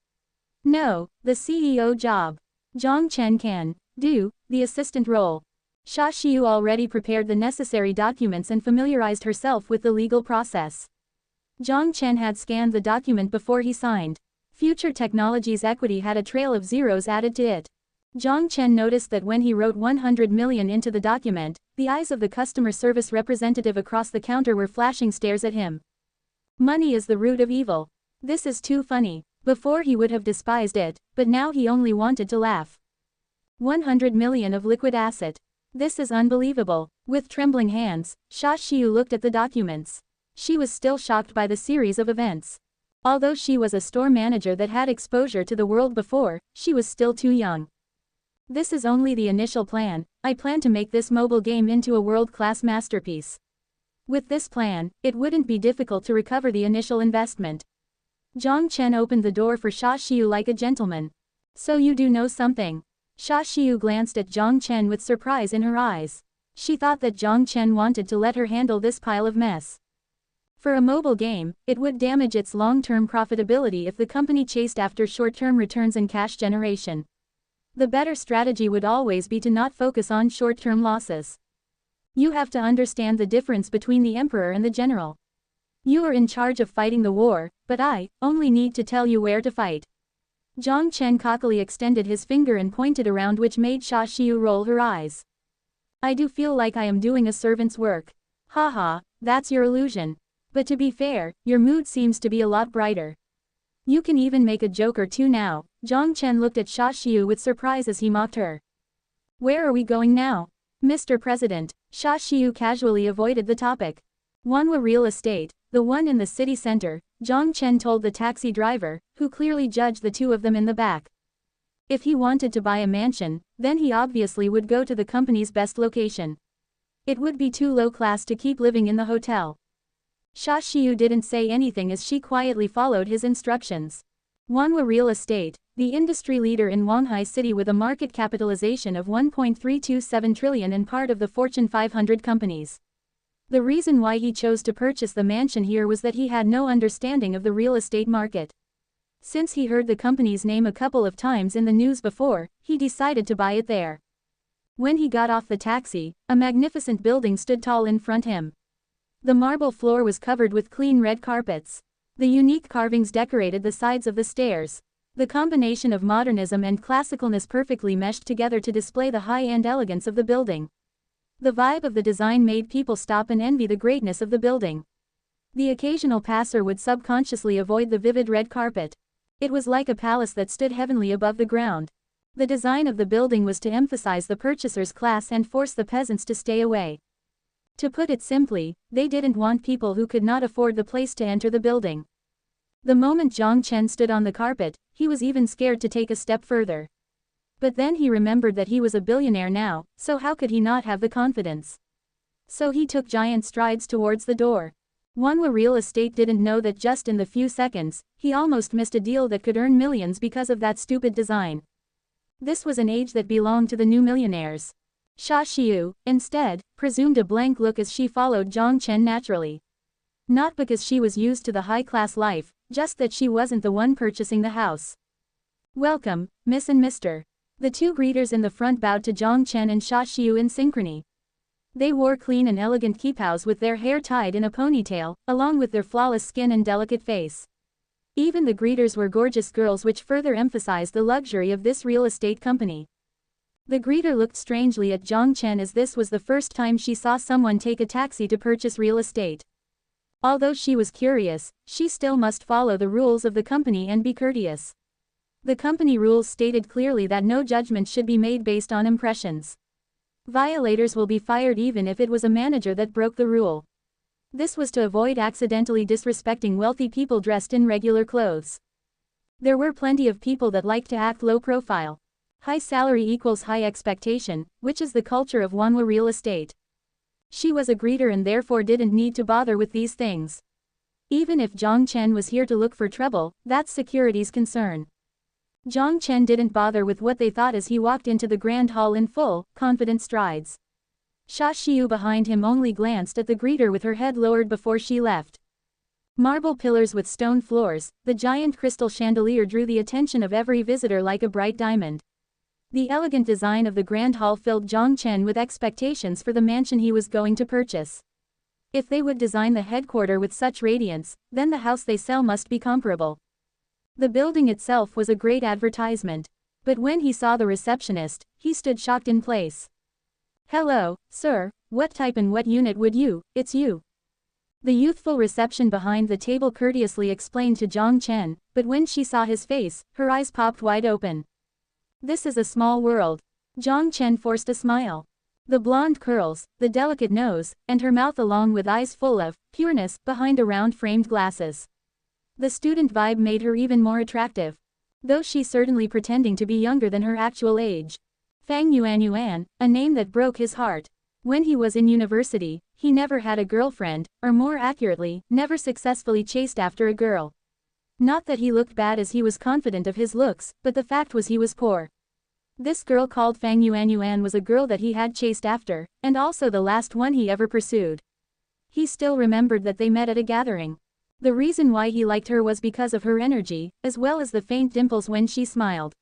No, the CEO job. Jiang Chen can do the assistant role. Xia Xiu already prepared the necessary documents and familiarized herself with the legal process. Jiang Chen had scanned the document before he signed. Future Technologies Equity had a trail of zeros added to it. Jiang Chen noticed that when he wrote 100 million into the document, the eyes of the customer service representative across the counter were flashing stares at him. Money is the root of evil. This is too funny. Before he would have despised it, but now he only wanted to laugh. 100 million of liquid asset. This is unbelievable. With trembling hands, Xia Xiu looked at the documents. She was still shocked by the series of events. Although she was a store manager that had exposure to the world before, she was still too young. This is only the initial plan. I plan to make this mobile game into a world-class masterpiece. With this plan, it wouldn't be difficult to recover the initial investment. Jiang Chen opened the door for Xia Xiu like a gentleman. So you do know something. Xia Xiu glanced at Jiang Chen with surprise in her eyes. She thought that Jiang Chen wanted to let her handle this pile of mess. For a mobile game, it would damage its long-term profitability if the company chased after short-term returns and cash generation. The better strategy would always be to not focus on short-term losses. You have to understand the difference between the emperor and the general. You are in charge of fighting the war, but I only need to tell you where to fight. Jiang Chen cockily extended his finger and pointed around, which made Xia Xiu roll her eyes. I do feel like I am doing a servant's work. Haha, that's your illusion. But to be fair, your mood seems to be a lot brighter. You can even make a joke or two now. Jiang Chen looked at Xia Xiu with surprise as he mocked her. Where are we going now? Mr. President, Xia Xiu casually avoided the topic. Wanhua Real Estate, the one in the city center, Jiang Chen told the taxi driver, who clearly judged the two of them in the back. If he wanted to buy a mansion, then he obviously would go to the company's best location. It would be too low class to keep living in the hotel. Xia Xiu didn't say anything as she quietly followed his instructions. Wanhua Real Estate, the industry leader in Wanghai City with a market capitalization of 1.327 trillion and part of the Fortune 500 companies. The reason why he chose to purchase the mansion here was that he had no understanding of the real estate market. Since he heard the company's name a couple of times in the news before, he decided to buy it there. When he got off the taxi, a magnificent building stood tall in front of him. The marble floor was covered with clean red carpets. The unique carvings decorated the sides of the stairs. The combination of modernism and classicalness perfectly meshed together to display the high-end elegance of the building. The vibe of the design made people stop and envy the greatness of the building. The occasional passer would subconsciously avoid the vivid red carpet. It was like a palace that stood heavenly above the ground. The design of the building was to emphasize the purchaser's class and force the peasants to stay away. To put it simply, they didn't want people who could not afford the place to enter the building. The moment Jiang Chen stood on the carpet, he was even scared to take a step further. But then he remembered that he was a billionaire now, so how could he not have the confidence? So he took giant strides towards the door. Wanhua Real Estate didn't know that just in the few seconds, he almost missed a deal that could earn millions because of that stupid design. This was an age that belonged to the new millionaires. Sha Xiu, instead, presumed a blank look as she followed Jiang Chen naturally. Not because she was used to the high-class life, just that she wasn't the one purchasing the house. Welcome, Miss and Mr. The two greeters in the front bowed to Jiang Chen and Sha Xiu in synchrony. They wore clean and elegant qipaos with their hair tied in a ponytail, along with their flawless skin and delicate face. Even the greeters were gorgeous girls, which further emphasized the luxury of this real estate company. The greeter looked strangely at Jiang Chen as this was the first time she saw someone take a taxi to purchase real estate. Although she was curious, she still must follow the rules of the company and be courteous. The company rules stated clearly that no judgment should be made based on impressions. Violators will be fired even if it was a manager that broke the rule. This was to avoid accidentally disrespecting wealthy people dressed in regular clothes. There were plenty of people that liked to act low profile. High salary equals high expectation, which is the culture of manhwa real estate. She was a greeter and therefore didn't need to bother with these things. Even if Jiang Chen was here to look for trouble, that's security's concern. Jiang Chen didn't bother with what they thought as he walked into the grand hall in full, confident strides. Sha Xiu behind him only glanced at the greeter with her head lowered before she left. Marble pillars with stone floors, the giant crystal chandelier drew the attention of every visitor like a bright diamond. The elegant design of the grand hall filled Jiang Chen with expectations for the mansion he was going to purchase. If they would design the headquarters with such radiance, then the house they sell must be comparable. The building itself was a great advertisement. But when he saw the receptionist, he stood shocked in place. "Hello, sir, what type and what unit would you? It's you." The youthful reception behind the table courteously explained to Jiang Chen, but when she saw his face, her eyes popped wide open. This is a small world. Jiang Chen forced a smile. The blonde curls, the delicate nose, and her mouth along with eyes full of pureness behind a round framed glasses. The student vibe made her even more attractive. Though she's certainly pretending to be younger than her actual age. Fang Yuan, a name that broke his heart. When he was in university, he never had a girlfriend, or more accurately, never successfully chased after a girl. Not that he looked bad as he was confident of his looks, but the fact was he was poor. This girl called Fang Yuan was a girl that he had chased after, and also the last one he ever pursued. He still remembered that they met at a gathering. The reason why he liked her was because of her energy, as well as the faint dimples when she smiled.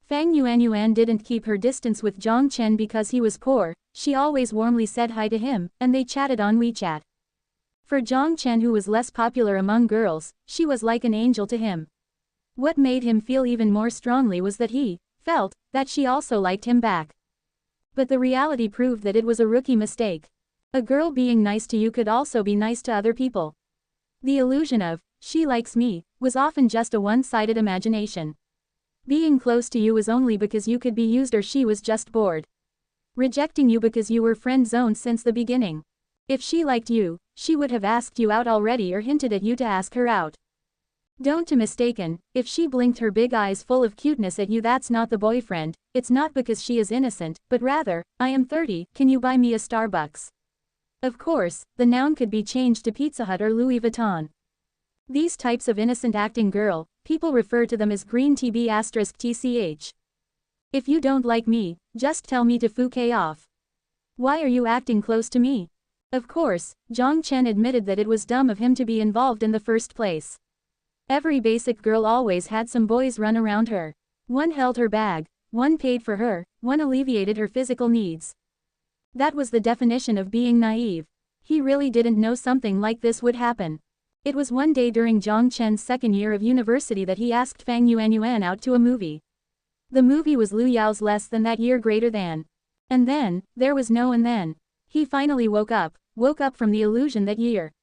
Fang Yuan didn't keep her distance with Jiang Chen because he was poor, she always warmly said hi to him, and they chatted on WeChat. For Jiang Chen, who was less popular among girls, she was like an angel to him. What made him feel even more strongly was that he felt that she also liked him back. But the reality proved that it was a rookie mistake. A girl being nice to you could also be nice to other people. The illusion of, "she likes me," was often just a one-sided imagination. Being close to you was only because you could be used or she was just bored. Rejecting you because you were friend-zoned since the beginning. If she liked you, she would have asked you out already or hinted at you to ask her out. Don't be mistaken, if she blinked her big eyes full of cuteness at you, that's not the boyfriend, it's not because she is innocent, but rather, "I am 30, can you buy me a Starbucks?" Of course, the noun could be changed to Pizza Hut or Louis Vuitton. These types of innocent acting girl, people refer to them as green TB*TCH. If you don't like me, just tell me to fuck off. Why are you acting close to me? Of course, Jiang Chen admitted that it was dumb of him to be involved in the first place. Every basic girl always had some boys run around her. One held her bag, one paid for her, one alleviated her physical needs. That was the definition of being naive. He really didn't know something like this would happen. It was one day during Jiang Chen's second year of university that he asked Fang Yuan out to a movie. The movie was Lu Yao's Less Than That Year Greater Than. And then, there was no and then. He finally woke up from the illusion that year.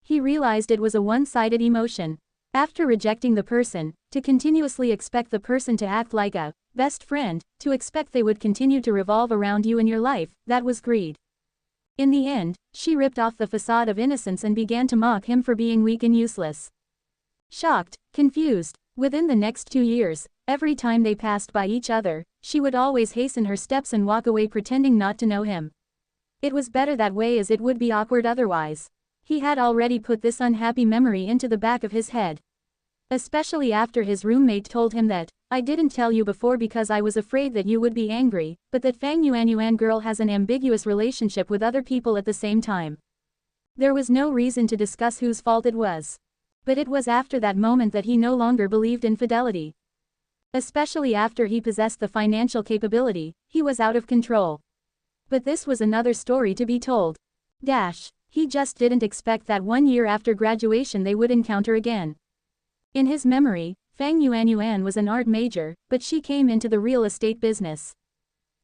He realized it was a one-sided emotion. After rejecting the person, to continuously expect the person to act like a best friend, to expect they would continue to revolve around you in your life, that was greed. In the end, she ripped off the facade of innocence and began to mock him for being weak and useless. Shocked, confused, within the next 2 years, every time they passed by each other, she would always hasten her steps and walk away pretending not to know him. It was better that way as it would be awkward otherwise. He had already put this unhappy memory into the back of his head. Especially after his roommate told him that, "I didn't tell you before because I was afraid that you would be angry, but that Fang Yuanyuan girl has an ambiguous relationship with other people at the same time." There was no reason to discuss whose fault it was. But it was after that moment that he no longer believed in fidelity. Especially after he possessed the financial capability, he was out of control. But this was another story to be told. He just didn't expect that 1 year after graduation they would encounter again. In his memory, Fang Yuanyuan was an art major, but she came into the real estate business.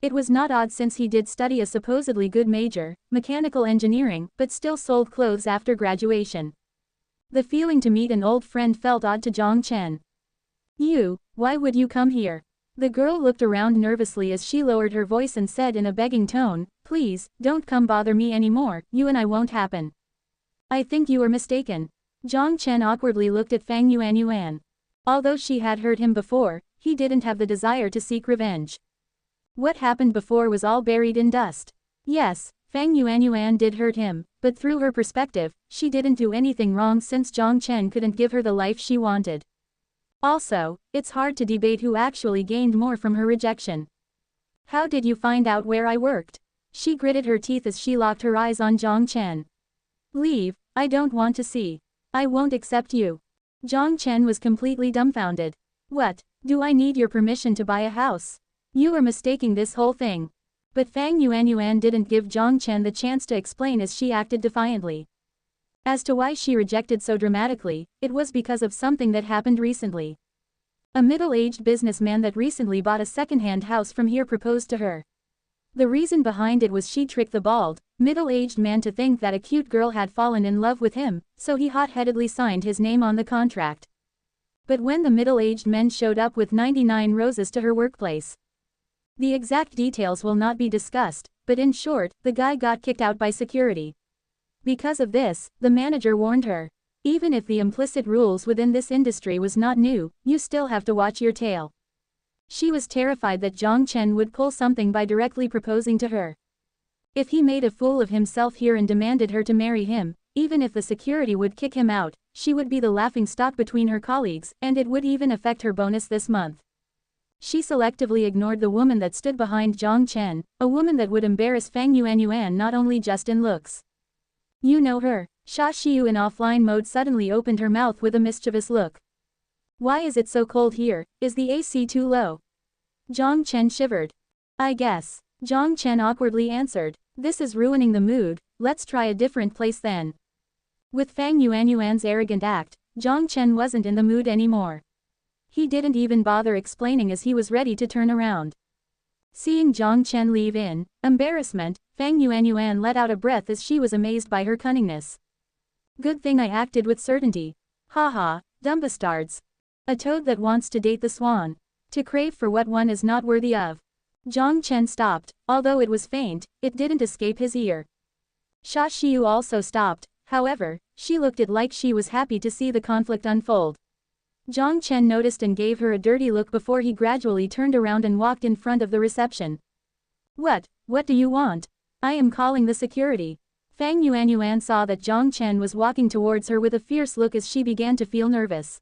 It was not odd since he did study a supposedly good major, mechanical engineering, but still sold clothes after graduation. The feeling to meet an old friend felt odd to Jiang Chen. Why would you come here? The girl looked around nervously as she lowered her voice and said in a begging tone, "Please, don't come bother me anymore, you and I won't happen." "I think you are mistaken." Jiang Chen awkwardly looked at Fang Yuanyuan. Although she had hurt him before, he didn't have the desire to seek revenge. What happened before was all buried in dust. Yes, Fang Yuanyuan did hurt him, but through her perspective, she didn't do anything wrong since Jiang Chen couldn't give her the life she wanted. Also, it's hard to debate who actually gained more from her rejection. "How did you find out where I worked?" She gritted her teeth as she locked her eyes on Jiang Chen. "Leave, I don't want to see. I won't accept you." Jiang Chen was completely dumbfounded. "What, do I need your permission to buy a house? You are mistaking this whole thing." But Fang Yuanyuan didn't give Jiang Chen the chance to explain as she acted defiantly. As to why she rejected so dramatically, it was because of something that happened recently. A middle-aged businessman that recently bought a second-hand house from here proposed to her. The reason behind it was she tricked the bald, middle-aged man to think that a cute girl had fallen in love with him, so he hot-headedly signed his name on the contract. But when the middle-aged man showed up with 99 roses to her workplace. The exact details will not be discussed, but in short, the guy got kicked out by security. Because of this, the manager warned her. Even if the implicit rules within this industry was not new, you still have to watch your tail. She was terrified that Jiang Chen would pull something by directly proposing to her. If he made a fool of himself here and demanded her to marry him, even if the security would kick him out, she would be the laughingstock between her colleagues, and it would even affect her bonus this month. She selectively ignored the woman that stood behind Jiang Chen, a woman that would embarrass Fang Yuanyuan not only just in looks. "You know her." Xia Xiu in offline mode suddenly opened her mouth with a mischievous look. "Why is it so cold here? Is the AC too low?" Jiang Chen shivered. "I guess." Jiang Chen awkwardly answered. "This is ruining the mood, let's try a different place then." With Fang Yuanyuan's arrogant act, Jiang Chen wasn't in the mood anymore. He didn't even bother explaining as he was ready to turn around. Seeing Jiang Chen leave in embarrassment, Fang Yuanyuan let out a breath as she was amazed by her cunningness. "Good thing I acted with certainty. Haha, dumb bastards. A toad that wants to date the swan. To crave for what one is not worthy of." Jiang Chen stopped, although it was faint, it didn't escape his ear. Xia Xiu also stopped, however, she looked it like she was happy to see the conflict unfold. Jiang Chen noticed and gave her a dirty look before he gradually turned around and walked in front of the reception. What do you want? I am calling the security." Fang Yuanyuan saw that Jiang Chen was walking towards her with a fierce look as she began to feel nervous.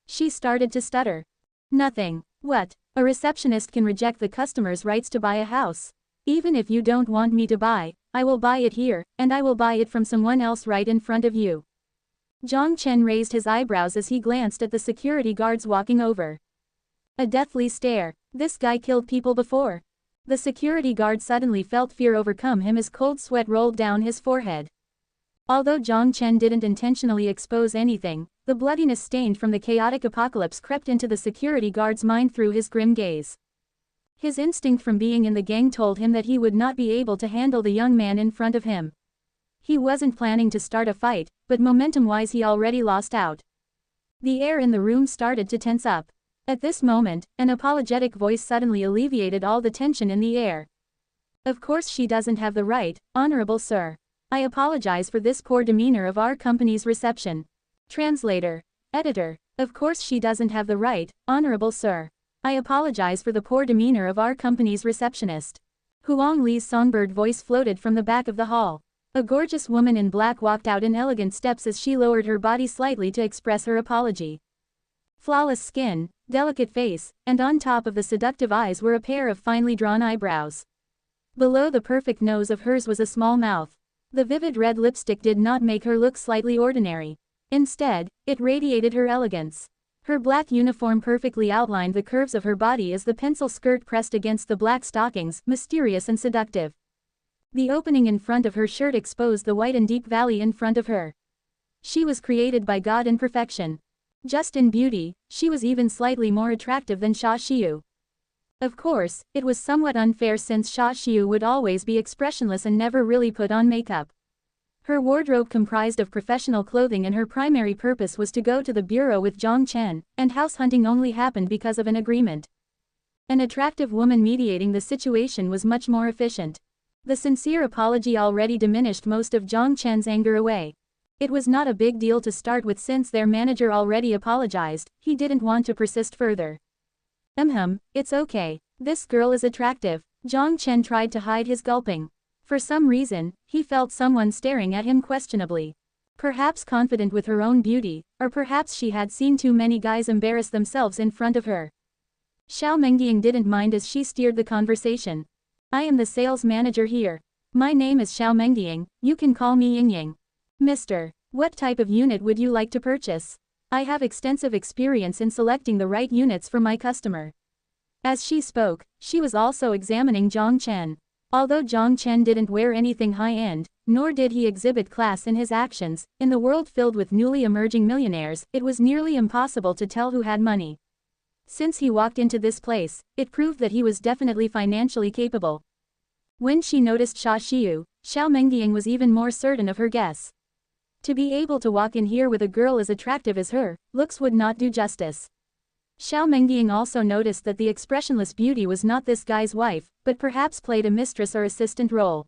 She started to stutter. "Nothing. What? A receptionist can reject the customer's rights to buy a house. Even if you don't want me to buy, I will buy it here, and I will buy it from someone else right in front of you." Jiang Chen raised his eyebrows as he glanced at the security guards walking over. A deathly stare. This guy killed people before. The security guard suddenly felt fear overcome him as cold sweat rolled down his forehead. Although Jiang Chen didn't intentionally expose anything, the bloodiness stained from the chaotic apocalypse crept into the security guard's mind through his grim gaze. His instinct from being in the gang told him that he would not be able to handle the young man in front of him. He wasn't planning to start a fight, but momentum-wise he already lost out. The air in the room started to tense up. At this moment, an apologetic voice suddenly alleviated all the tension in the air. "Of course she doesn't have the right, honorable sir. I apologize for this poor demeanor of our company's reception." Translator. Editor. "Of course she doesn't have the right, honorable sir. I apologize for the poor demeanor of our company's receptionist." Huang Li's songbird voice floated from the back of the hall. A gorgeous woman in black walked out in elegant steps as she lowered her body slightly to express her apology. Flawless skin, delicate face, and on top of the seductive eyes were a pair of finely drawn eyebrows. Below the perfect nose of hers was a small mouth. The vivid red lipstick did not make her look slightly ordinary. Instead, it radiated her elegance. Her black uniform perfectly outlined the curves of her body as the pencil skirt pressed against the black stockings, mysterious and seductive. The opening in front of her shirt exposed the white and deep valley in front of her. She was created by God in perfection. Just in beauty, she was even slightly more attractive than Xia Xiu. Of course, it was somewhat unfair since Xia Xiu would always be expressionless and never really put on makeup. Her wardrobe comprised of professional clothing and her primary purpose was to go to the bureau with Jiang Chen, and house hunting only happened because of an agreement. An attractive woman mediating the situation was much more efficient. The sincere apology already diminished most of Jiang Chen's anger away. It was not a big deal to start with since their manager already apologized, he didn't want to persist further. It's okay. This girl is attractive. Jiang Chen tried to hide his gulping. For some reason, he felt someone staring at him questionably. Perhaps confident with her own beauty, or perhaps she had seen too many guys embarrass themselves in front of her. Xiao Mengying didn't mind as she steered the conversation. I am the sales manager here. My name is Xiao Mengying, you can call me Yingying. Mister, what type of unit would you like to purchase? I have extensive experience in selecting the right units for my customer. As she spoke, she was also examining Jiang Chen. Although Jiang Chen didn't wear anything high-end, nor did he exhibit class in his actions, in the world filled with newly emerging millionaires, it was nearly impossible to tell who had money. Since he walked into this place, it proved that he was definitely financially capable. When she noticed Xia Xiu, Xiao Mengying was even more certain of her guess. To be able to walk in here with a girl as attractive as her, looks would not do justice. Xiao Mengying also noticed that the expressionless beauty was not this guy's wife, but perhaps played a mistress or assistant role.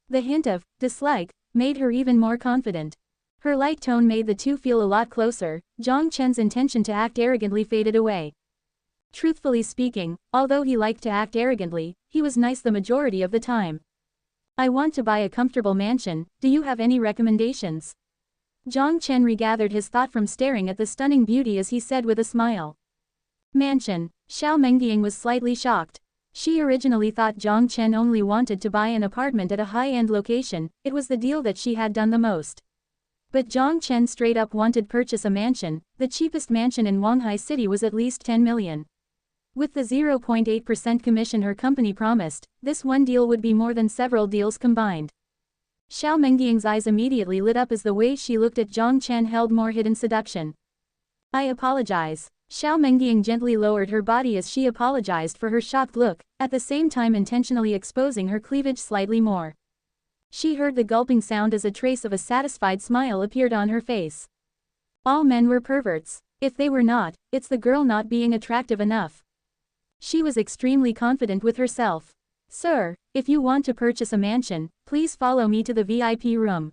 The hint of dislike made her even more confident. Her light tone made the two feel a lot closer. Jiang Chen's intention to act arrogantly faded away. Truthfully speaking, although he liked to act arrogantly, he was nice the majority of the time. I want to buy a comfortable mansion, do you have any recommendations? Jiang Chen regathered his thought from staring at the stunning beauty as he said with a smile. Mansion. Xiao Mengying was slightly shocked. She originally thought Jiang Chen only wanted to buy an apartment at a high-end location, it was the deal that she had done the most. But Jiang Chen straight up wanted purchase a mansion, the cheapest mansion in Wanghai City was at least 10 million. With the 0.8% commission her company promised, this one deal would be more than several deals combined. Xiao Mengying's eyes immediately lit up as the way she looked at Jiang Chen held more hidden seduction. I apologize. Xiao Mengying gently lowered her body as she apologized for her shocked look, at the same time intentionally exposing her cleavage slightly more. She heard the gulping sound as a trace of a satisfied smile appeared on her face. All men were perverts. If they were not, it's the girl not being attractive enough. She was extremely confident with herself. Sir, if you want to purchase a mansion, please follow me to the VIP room.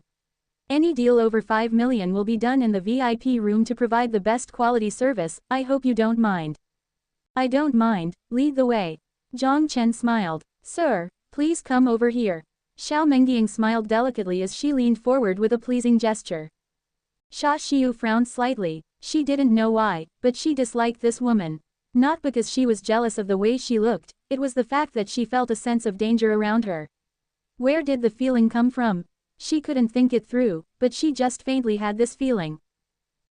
Any deal over 5 million will be done in the VIP room to provide the best quality service, I hope you don't mind. I don't mind, lead the way. Jiang Chen smiled. Sir, please come over here. Xiao Mengying smiled delicately as she leaned forward with a pleasing gesture. Xia Xiu frowned slightly. She didn't know why, but she disliked this woman. Not because she was jealous of the way she looked, it was the fact that she felt a sense of danger around her. Where did the feeling come from? She couldn't think it through, but she just faintly had this feeling.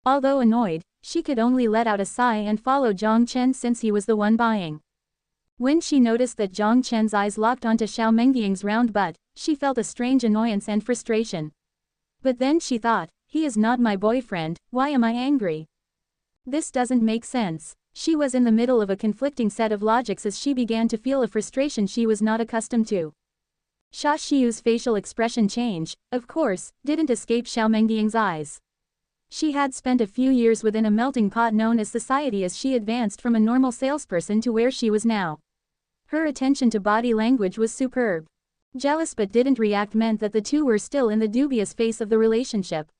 Although annoyed, she could only let out a sigh and follow Jiang Chen since he was the one buying. When she noticed that Jiang Chen's eyes locked onto Xiao Mengying's round butt, she felt a strange annoyance and frustration. But then she thought, he is not my boyfriend, why am I angry? This doesn't make sense. She was in the middle of a conflicting set of logics as she began to feel a frustration she was not accustomed to. Xia Xiu's facial expression change, of course, didn't escape Xiao Mengying's eyes. She had spent a few years within a melting pot known as society as she advanced from a normal salesperson to where she was now. Her attention to body language was superb. Jealous but didn't react meant that the two were still in the dubious phase of the relationship.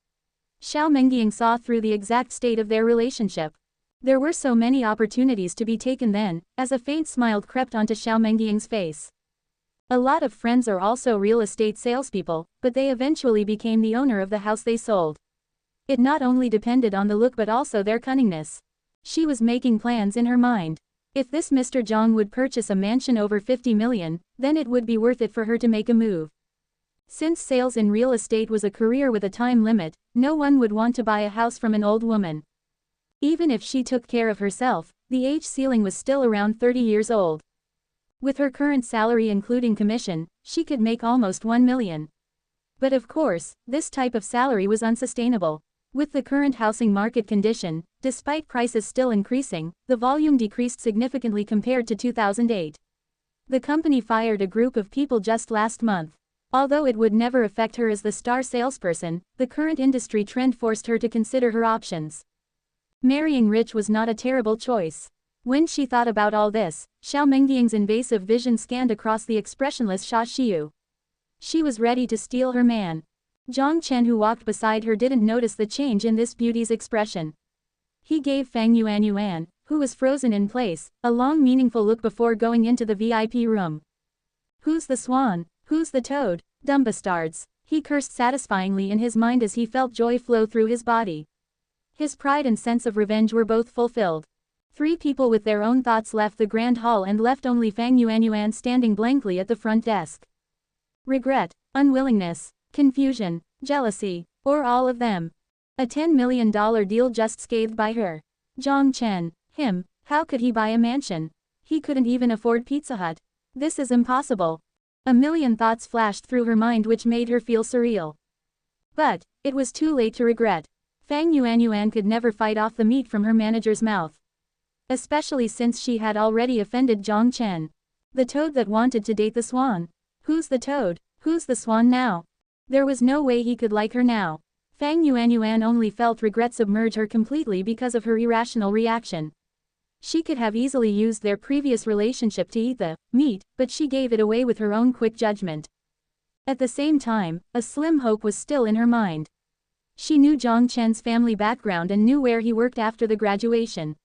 Xiao Mengying saw through the exact state of their relationship. There were so many opportunities to be taken then, as a faint smile crept onto Xiao Mengying's face. A lot of friends are also real estate salespeople, but they eventually became the owner of the house they sold. It not only depended on the look but also their cunningness. She was making plans in her mind. If this Mr. Jiang would purchase a mansion over 50 million, then it would be worth it for her to make a move. Since sales in real estate was a career with a time limit, no one would want to buy a house from an old woman. Even if she took care of herself, the age ceiling was still around 30 years old. With her current salary including commission, she could make almost 1 million. But of course, this type of salary was unsustainable. With the current housing market condition, despite prices still increasing, the volume decreased significantly compared to 2008. The company fired a group of people just last month. Although it would never affect her as the star salesperson, the current industry trend forced her to consider her options. Marrying rich was not a terrible choice. When she thought about all this, Xiao Mengying's invasive vision scanned across the expressionless Xia Xiu. She was ready to steal her man. Jiang Chen, who walked beside her, didn't notice the change in this beauty's expression. He gave Fang Yuan, who was frozen in place, a long meaningful look before going into the VIP room. "Who's the swan? Who's the toad? Dumb bastards," he cursed satisfyingly in his mind as he felt joy flow through his body. His pride and sense of revenge were both fulfilled. 3 people with their own thoughts left the grand hall and left only Fang Yuan standing blankly at the front desk. Regret, unwillingness, confusion, jealousy, or all of them. A $10 million deal just scathed by her. Jiang Chen, him, how could he buy a mansion? He couldn't even afford Pizza Hut. This is impossible. A million thoughts flashed through her mind which made her feel surreal. But it was too late to regret. Fang Yuan could never fight off the meat from her manager's mouth. Especially since she had already offended Jiang Chen. The toad that wanted to date the swan. Who's the toad? Who's the swan now? There was no way he could like her now. Fang Yuan only felt regret submerge her completely because of her irrational reaction. She could have easily used their previous relationship to eat the meat, but she gave it away with her own quick judgment. At the same time, a slim hope was still in her mind. She knew Jiang Chen's family background and knew where he worked after the graduation.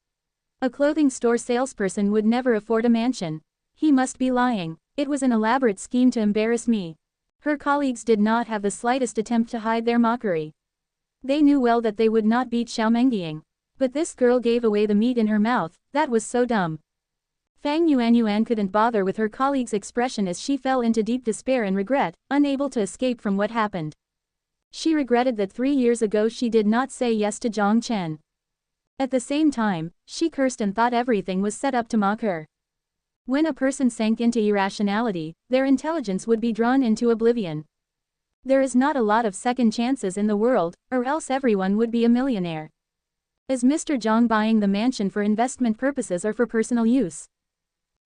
A clothing store salesperson would never afford a mansion. He must be lying. It was an elaborate scheme to embarrass me. Her colleagues did not have the slightest attempt to hide their mockery. They knew well that they would not beat Xiao Mengying. But this girl gave away the meat in her mouth, that was so dumb. Fang Yuan couldn't bother with her colleague's expression as she fell into deep despair and regret, unable to escape from what happened. She regretted that 3 years ago she did not say yes to Jiang Chen. At the same time, she cursed and thought everything was set up to mock her. When a person sank into irrationality, their intelligence would be drawn into oblivion. There is not a lot of second chances in the world, or else everyone would be a millionaire. Is Mr. Jiang buying the mansion for investment purposes or for personal use?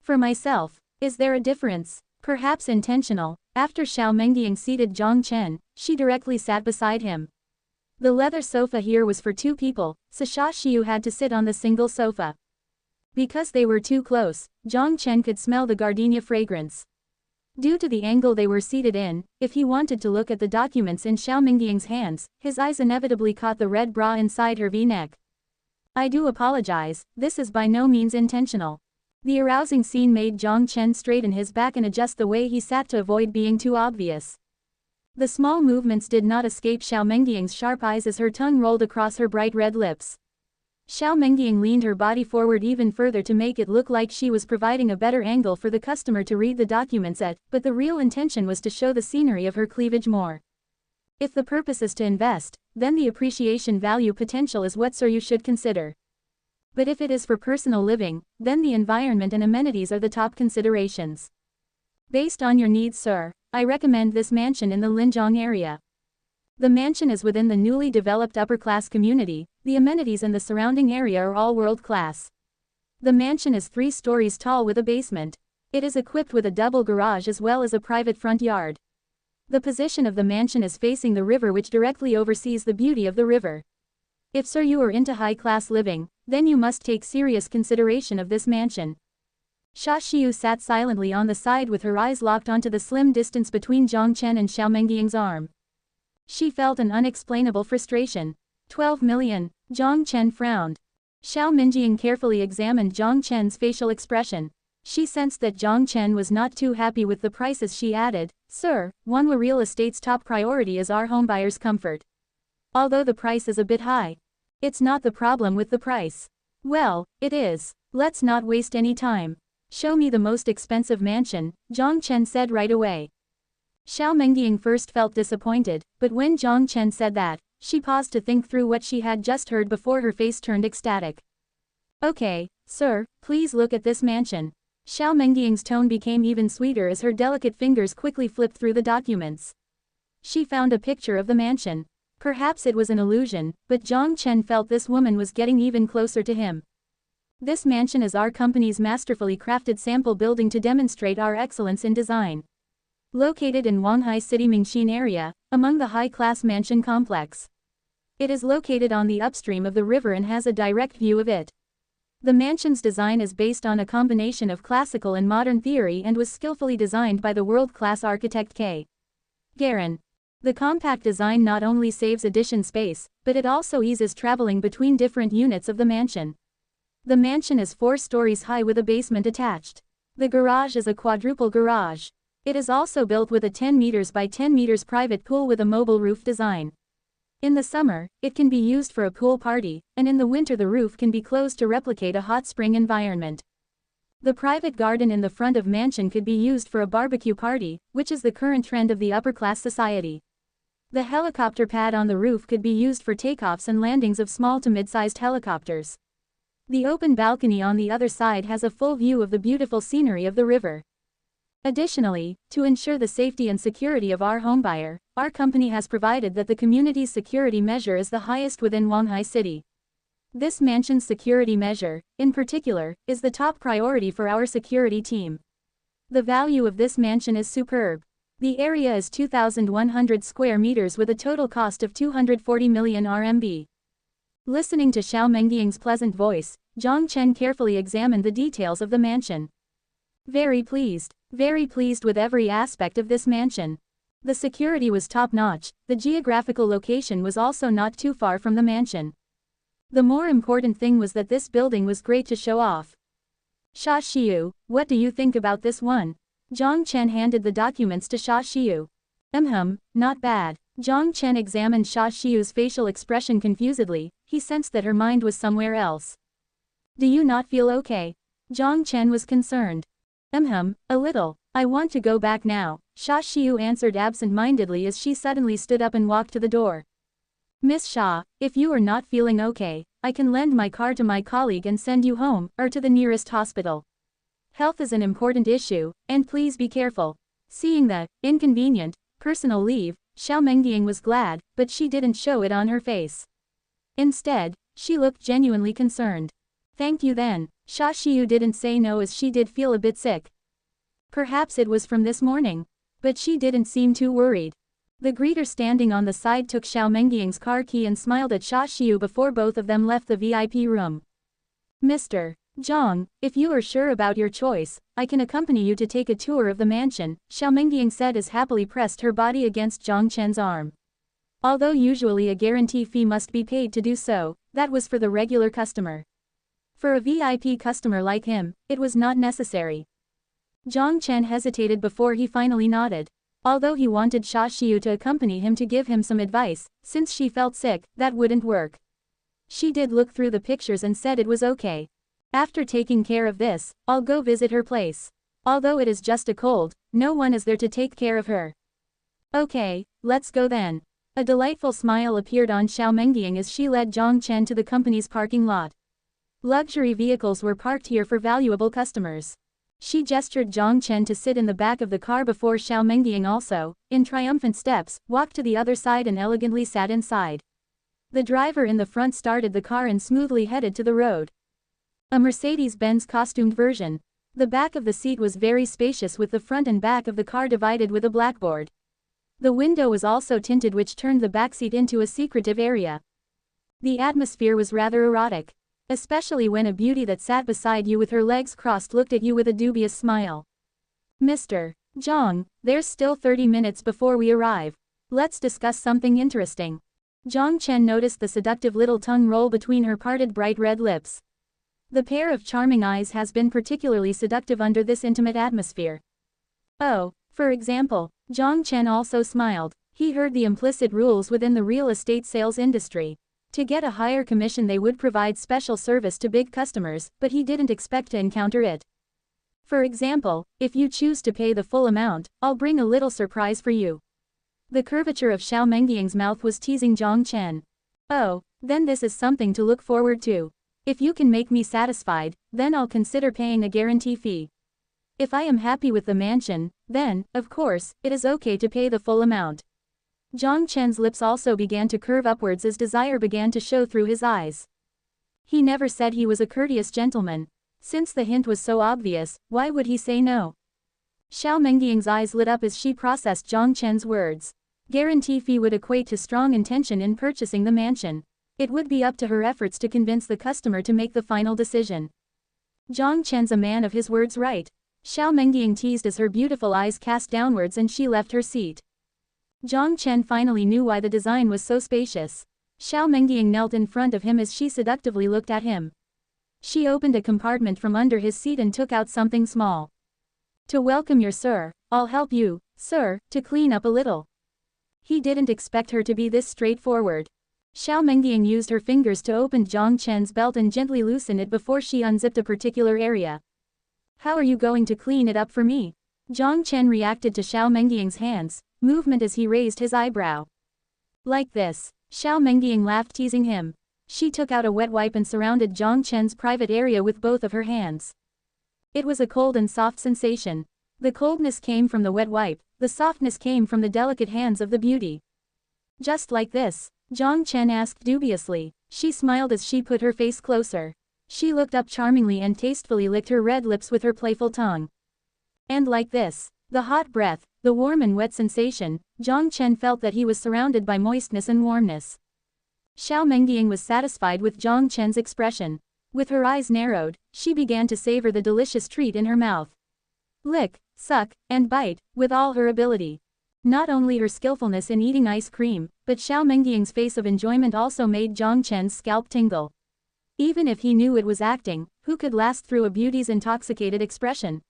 For myself, is there a difference? Perhaps intentional. After Xiao Mengying seated Jiang Chen, she directly sat beside him. The leather sofa here was for 2 people, so Xia Xiu had to sit on the single sofa. Because they were too close, Jiang Chen could smell the gardenia fragrance. Due to the angle they were seated in, if he wanted to look at the documents in Xiao Mengying's hands, his eyes inevitably caught the red bra inside her V-neck. I do apologize, this is by no means intentional. The arousing scene made Jiang Chen straighten his back and adjust the way he sat to avoid being too obvious. The small movements did not escape Xiao Mengying's sharp eyes as her tongue rolled across her bright red lips. Xiao Mengying leaned her body forward even further to make it look like she was providing a better angle for the customer to read the documents at, but the real intention was to show the scenery of her cleavage more. If the purpose is to invest, then the appreciation value potential is what you should consider. But if it is for personal living, then the environment and amenities are the top considerations. Based on your needs, sir, I recommend this mansion in the Linjiang area. The mansion is within the newly developed upper-class community, the amenities in the surrounding area are all world-class. The mansion is 3 stories tall with a basement. It is equipped with a double garage as well as a private front yard. The position of the mansion is facing the river which directly oversees the beauty of the river. If sir you are into high-class living, then you must take serious consideration of this mansion. Xia Xiu sat silently on the side with her eyes locked onto the slim distance between Jiang Chen and Xiao Mengying's arm. She felt an unexplainable frustration. 12 million, Jiang Chen frowned. Xiao Mengying carefully examined Jiang Chen's facial expression. She sensed that Jiang Chen was not too happy with the prices. She added, "Sir, manhwa real estate's top priority is our homebuyers' comfort. Although the price is a bit high. It's not the problem with the price. Well, it is. Let's not waste any time. Show me the most expensive mansion, Jiang Chen said right away. Xiao Mengying first felt disappointed, but when Jiang Chen said that, she paused to think through what she had just heard before her face turned ecstatic. Okay, sir, please look at this mansion. Xiao Mengying's tone became even sweeter as her delicate fingers quickly flipped through the documents. She found a picture of the mansion. Perhaps it was an illusion, but Jiang Chen felt this woman was getting even closer to him. This mansion is our company's masterfully crafted sample building to demonstrate our excellence in design. Located in Wanghai City Mingxin area, among the high-class mansion complex. It is located on the upstream of the river and has a direct view of it. The mansion's design is based on a combination of classical and modern theory and was skillfully designed by the world-class architect K. Garin. The compact design not only saves addition space, but it also eases traveling between different units of the mansion. The mansion is 4 stories high with a basement attached. The garage is a quadruple garage. It is also built with a 10 meters by 10 meters private pool with a mobile roof design. In the summer, it can be used for a pool party, and in the winter the roof can be closed to replicate a hot spring environment. The private garden in the front of mansion could be used for a barbecue party, which is the current trend of the upper-class society. The helicopter pad on the roof could be used for takeoffs and landings of small to mid-sized helicopters. The open balcony on the other side has a full view of the beautiful scenery of the river. Additionally, to ensure the safety and security of our homebuyer, our company has provided that the community's security measure is the highest within Wanghai City. This mansion's security measure, in particular, is the top priority for our security team. The value of this mansion is superb. The area is 2,100 square meters with a total cost of 240 million RMB. Listening to Xiao Mengying's pleasant voice, Jiang Chen carefully examined the details of the mansion. Very pleased with every aspect of this mansion. The security was top-notch, the geographical location was also not too far from the mansion. The more important thing was that this building was great to show off. Sha Xiu, what do you think about this one? Jiang Chen handed the documents to Sha Xiu. Not bad. Jiang Chen examined Sha Xiu's facial expression confusedly, he sensed that her mind was somewhere else. Do you not feel okay? Jiang Chen was concerned. A little. I want to go back now, Sha Xiu answered absent-mindedly as she suddenly stood up and walked to the door. Miss Sha, if you are not feeling okay, I can lend my car to my colleague and send you home, or to the nearest hospital. Health is an important issue, and please be careful. Seeing the inconvenient, personal leave, Xiao Mengying was glad, but she didn't show it on her face. Instead, she looked genuinely concerned. Thank you then. Sha Xiu didn't say no as she did feel a bit sick. Perhaps it was from this morning. But she didn't seem too worried. The greeter standing on the side took Xiao Mengying's car key and smiled at Sha Xiu before both of them left the VIP room. Mr. Zhang, if you are sure about your choice, I can accompany you to take a tour of the mansion, Xiao Mengying said as happily pressed her body against Jiang Chen's arm. Although usually a guarantee fee must be paid to do so, that was for the regular customer. For a VIP customer like him, it was not necessary. Jiang Chen hesitated before he finally nodded. Although he wanted Sha Xiu to accompany him to give him some advice, since she felt sick, that wouldn't work. She did look through the pictures and said it was okay. After taking care of this, I'll go visit her place. Although it is just a cold, no one is there to take care of her. Okay, let's go then. A delightful smile appeared on Xiao Mengying as she led Jiang Chen to the company's parking lot. Luxury vehicles were parked here for valuable customers. She gestured Jiang Chen to sit in the back of the car before Xiao Mengying also, in triumphant steps, walked to the other side and elegantly sat inside. The driver in the front started the car and smoothly headed to the road. A Mercedes-Benz costumed version. The back of the seat was very spacious with the front and back of the car divided with a blackboard. The window was also tinted which turned the backseat into a secretive area. The atmosphere was rather erotic. Especially when a beauty that sat beside you with her legs crossed looked at you with a dubious smile. Mr. Zhang, there's still 30 minutes before we arrive. Let's discuss something interesting. Jiang Chen noticed the seductive little tongue roll between her parted bright red lips. The pair of charming eyes has been particularly seductive under this intimate atmosphere. Oh, for example, Jiang Chen also smiled. He heard the implicit rules within the real estate sales industry. To get a higher commission they would provide special service to big customers, but he didn't expect to encounter it. For example, if you choose to pay the full amount, I'll bring a little surprise for you. The curvature of Xiao Mengying's mouth was teasing Jiang Chen. Oh, then this is something to look forward to. If you can make me satisfied, then I'll consider paying a guarantee fee. If I am happy with the mansion, then, of course, it is okay to pay the full amount. Jiang Chen's lips also began to curve upwards as desire began to show through his eyes. He never said he was a courteous gentleman. Since the hint was so obvious, why would he say no? Xiao Mengying's eyes lit up as she processed Jiang Chen's words. Guarantee fee would equate to strong intention in purchasing the mansion. It would be up to her efforts to convince the customer to make the final decision. Jiang Chen's a man of his words, right? Xiao Mengying teased as her beautiful eyes cast downwards and she left her seat. Jiang Chen finally knew why the design was so spacious. Xiao Mengying knelt in front of him as she seductively looked at him. She opened a compartment from under his seat and took out something small. To welcome your sir, I'll help you, sir, to clean up a little. He didn't expect her to be this straightforward. Xiao Mengying used her fingers to open Jiang Chen's belt and gently loosen it before she unzipped a particular area. How are you going to clean it up for me? Jiang Chen reacted to Xiao Mengying's hands, movement as he raised his eyebrow. Like this. Xiao Mengying laughed, teasing him. She took out a wet wipe and surrounded Jiang Chen's private area with both of her hands. It was a cold and soft sensation. The coldness came from the wet wipe, the softness came from the delicate hands of the beauty. Just like this? Jiang Chen asked dubiously. She smiled as she put her face closer. She looked up charmingly and tastefully licked her red lips with her playful tongue. And like this. The hot breath, the warm and wet sensation, Jiang Chen felt that he was surrounded by moistness and warmness. Xiao Mengying was satisfied with Jiang Chen's expression. With her eyes narrowed, she began to savor the delicious treat in her mouth. Lick, suck, and bite, with all her ability. Not only her skillfulness in eating ice cream, but Xiao Mengying's face of enjoyment also made Jiang Chen's scalp tingle. Even if he knew it was acting, who could last through a beauty's intoxicated expression?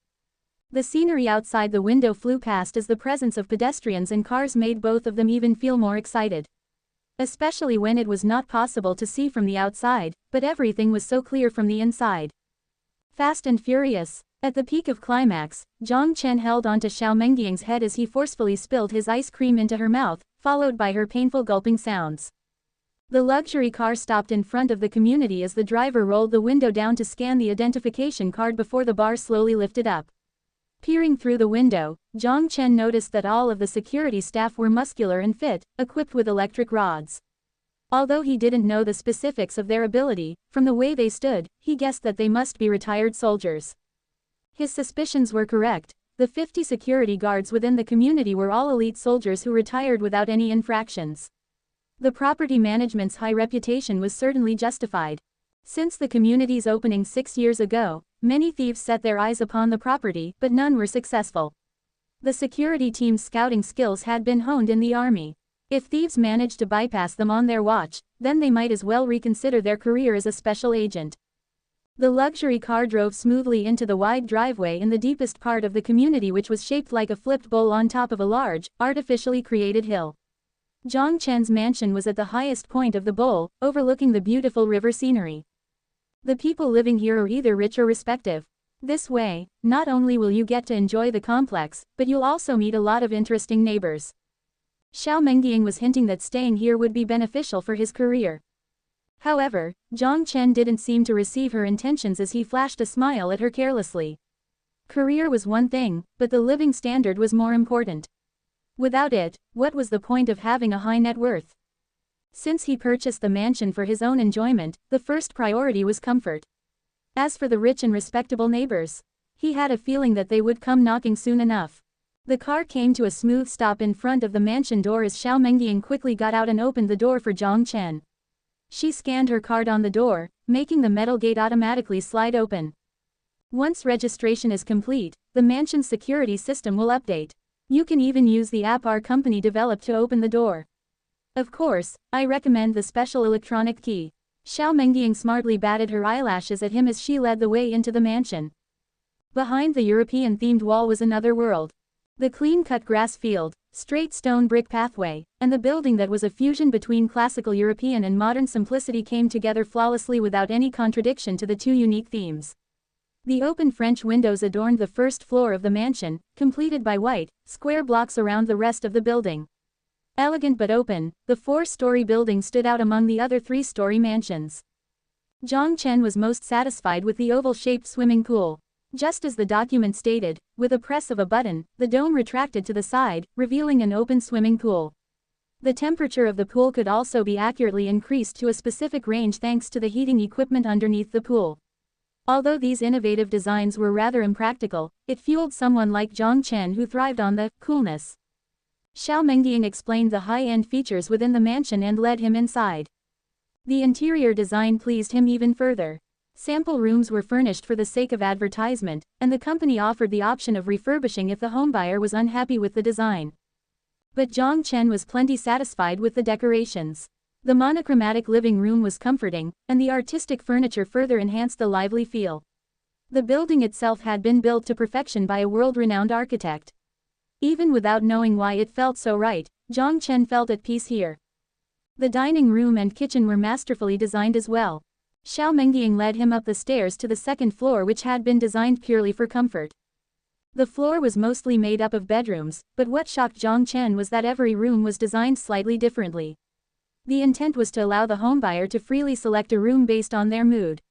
The scenery outside the window flew past as the presence of pedestrians and cars made both of them even feel more excited. Especially when it was not possible to see from the outside, but everything was so clear from the inside. Fast and furious. At the peak of climax, Jiang Chen held onto Xiao Mengying's head as he forcefully spilled his ice cream into her mouth, followed by her painful gulping sounds. The luxury car stopped in front of the community as the driver rolled the window down to scan the identification card before the bar slowly lifted up. Peering through the window, Jiang Chen noticed that all of the security staff were muscular and fit, equipped with electric rods. Although he didn't know the specifics of their ability, from the way they stood, he guessed that they must be retired soldiers. His suspicions were correct. The 50 security guards within the community were all elite soldiers who retired without any infractions. The property management's high reputation was certainly justified. Since the community's opening 6 years ago, many thieves set their eyes upon the property, but none were successful. The security team's scouting skills had been honed in the army. If thieves managed to bypass them on their watch, then they might as well reconsider their career as a special agent. The luxury car drove smoothly into the wide driveway in the deepest part of the community, which was shaped like a flipped bowl on top of a large, artificially created hill. Jiang Chen's mansion was at the highest point of the bowl, overlooking the beautiful river scenery. The people living here are either rich or respective. This way, not only will you get to enjoy the complex, but you'll also meet a lot of interesting neighbors. Xiao Mengying was hinting that staying here would be beneficial for his career. However, Jiang Chen didn't seem to receive her intentions as he flashed a smile at her carelessly. Career was one thing, but the living standard was more important. Without it, what was the point of having a high net worth? Since he purchased the mansion for his own enjoyment, the first priority was comfort. As for the rich and respectable neighbors, he had a feeling that they would come knocking soon enough. The car came to a smooth stop in front of the mansion door as Xiao Mengying quickly got out and opened the door for Jiang Chen. She scanned her card on the door, making the metal gate automatically slide open. Once registration is complete, the mansion's security system will update. You can even use the app our company developed to open the door. Of course, I recommend the special electronic key. Xiao Mengying smartly batted her eyelashes at him as she led the way into the mansion. Behind the European-themed wall was another world. The clean-cut grass field, straight stone brick pathway, and the building that was a fusion between classical European and modern simplicity came together flawlessly without any contradiction to the two unique themes. The open French windows adorned the first floor of the mansion, completed by white, square blocks around the rest of the building. Elegant but open, the four-story building stood out among the other three-story mansions. Jiang Chen was most satisfied with the oval-shaped swimming pool. Just as the document stated, with a press of a button, the dome retracted to the side, revealing an open swimming pool. The temperature of the pool could also be accurately increased to a specific range thanks to the heating equipment underneath the pool. Although these innovative designs were rather impractical, it fueled someone like Jiang Chen who thrived on the coolness. Xiao Mengying explained the high-end features within the mansion and led him inside. The interior design pleased him even further. Sample rooms were furnished for the sake of advertisement, and the company offered the option of refurbishing if the homebuyer was unhappy with the design. But Jiang Chen was plenty satisfied with the decorations. The monochromatic living room was comforting, and the artistic furniture further enhanced the lively feel. The building itself had been built to perfection by a world-renowned architect. Even without knowing why it felt so right, Jiang Chen felt at peace here. The dining room and kitchen were masterfully designed as well. Xiao Mengying led him up the stairs to the second floor, which had been designed purely for comfort. The floor was mostly made up of bedrooms, but what shocked Jiang Chen was that every room was designed slightly differently. The intent was to allow the homebuyer to freely select a room based on their mood.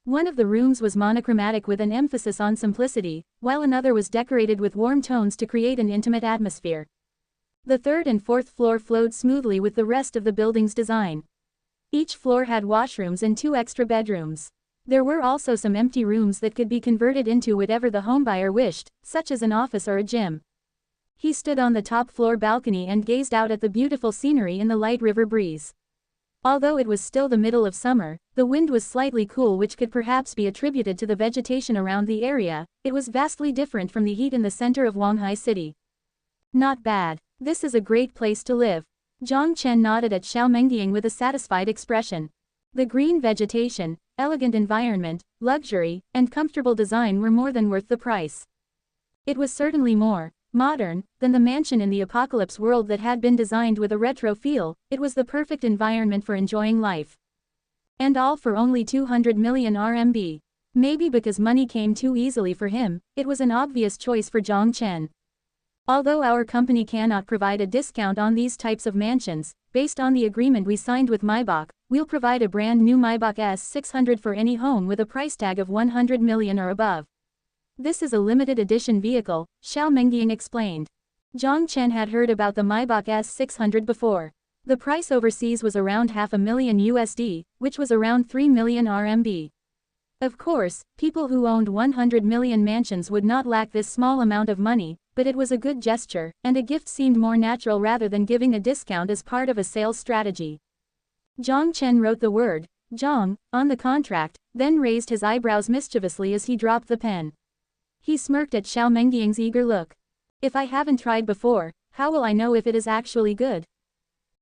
One of the rooms was monochromatic with an emphasis on simplicity, while another was decorated with warm tones to create an intimate atmosphere. The third and fourth floor flowed smoothly with the rest of the building's design. Each floor had washrooms and 2 extra bedrooms. There were also some empty rooms that could be converted into whatever the homebuyer wished, such as an office or a gym. He stood on the top floor balcony and gazed out at the beautiful scenery in the light river breeze. Although it was still the middle of summer, the wind was slightly cool, which could perhaps be attributed to the vegetation around the area. It was vastly different from the heat in the center of Wanghai City. Not bad. This is a great place to live. Jiang Chen nodded at Xiao Mengying with a satisfied expression. The green vegetation, elegant environment, luxury, and comfortable design were more than worth the price. It was certainly more modern than the mansion in the apocalypse world that had been designed with a retro feel. It was the perfect environment for enjoying life. And all for only 200 million RMB. Maybe because money came too easily for him, it was an obvious choice for Jiang Chen. Although our company cannot provide a discount on these types of mansions, based on the agreement we signed with Maybach, we'll provide a brand new Maybach S600 for any home with a price tag of 100 million or above. This is a limited edition vehicle, Xiao Mengying explained. Jiang Chen had heard about the Maybach S600 before. The price overseas was around $500,000 USD, which was around 3 million RMB. Of course, people who owned 100 million mansions would not lack this small amount of money, but it was a good gesture, and a gift seemed more natural rather than giving a discount as part of a sales strategy. Jiang Chen wrote the word, Jiang, on the contract, then raised his eyebrows mischievously as he dropped the pen. He smirked at Xiao Mengying's eager look. If I haven't tried before, how will I know if it is actually good?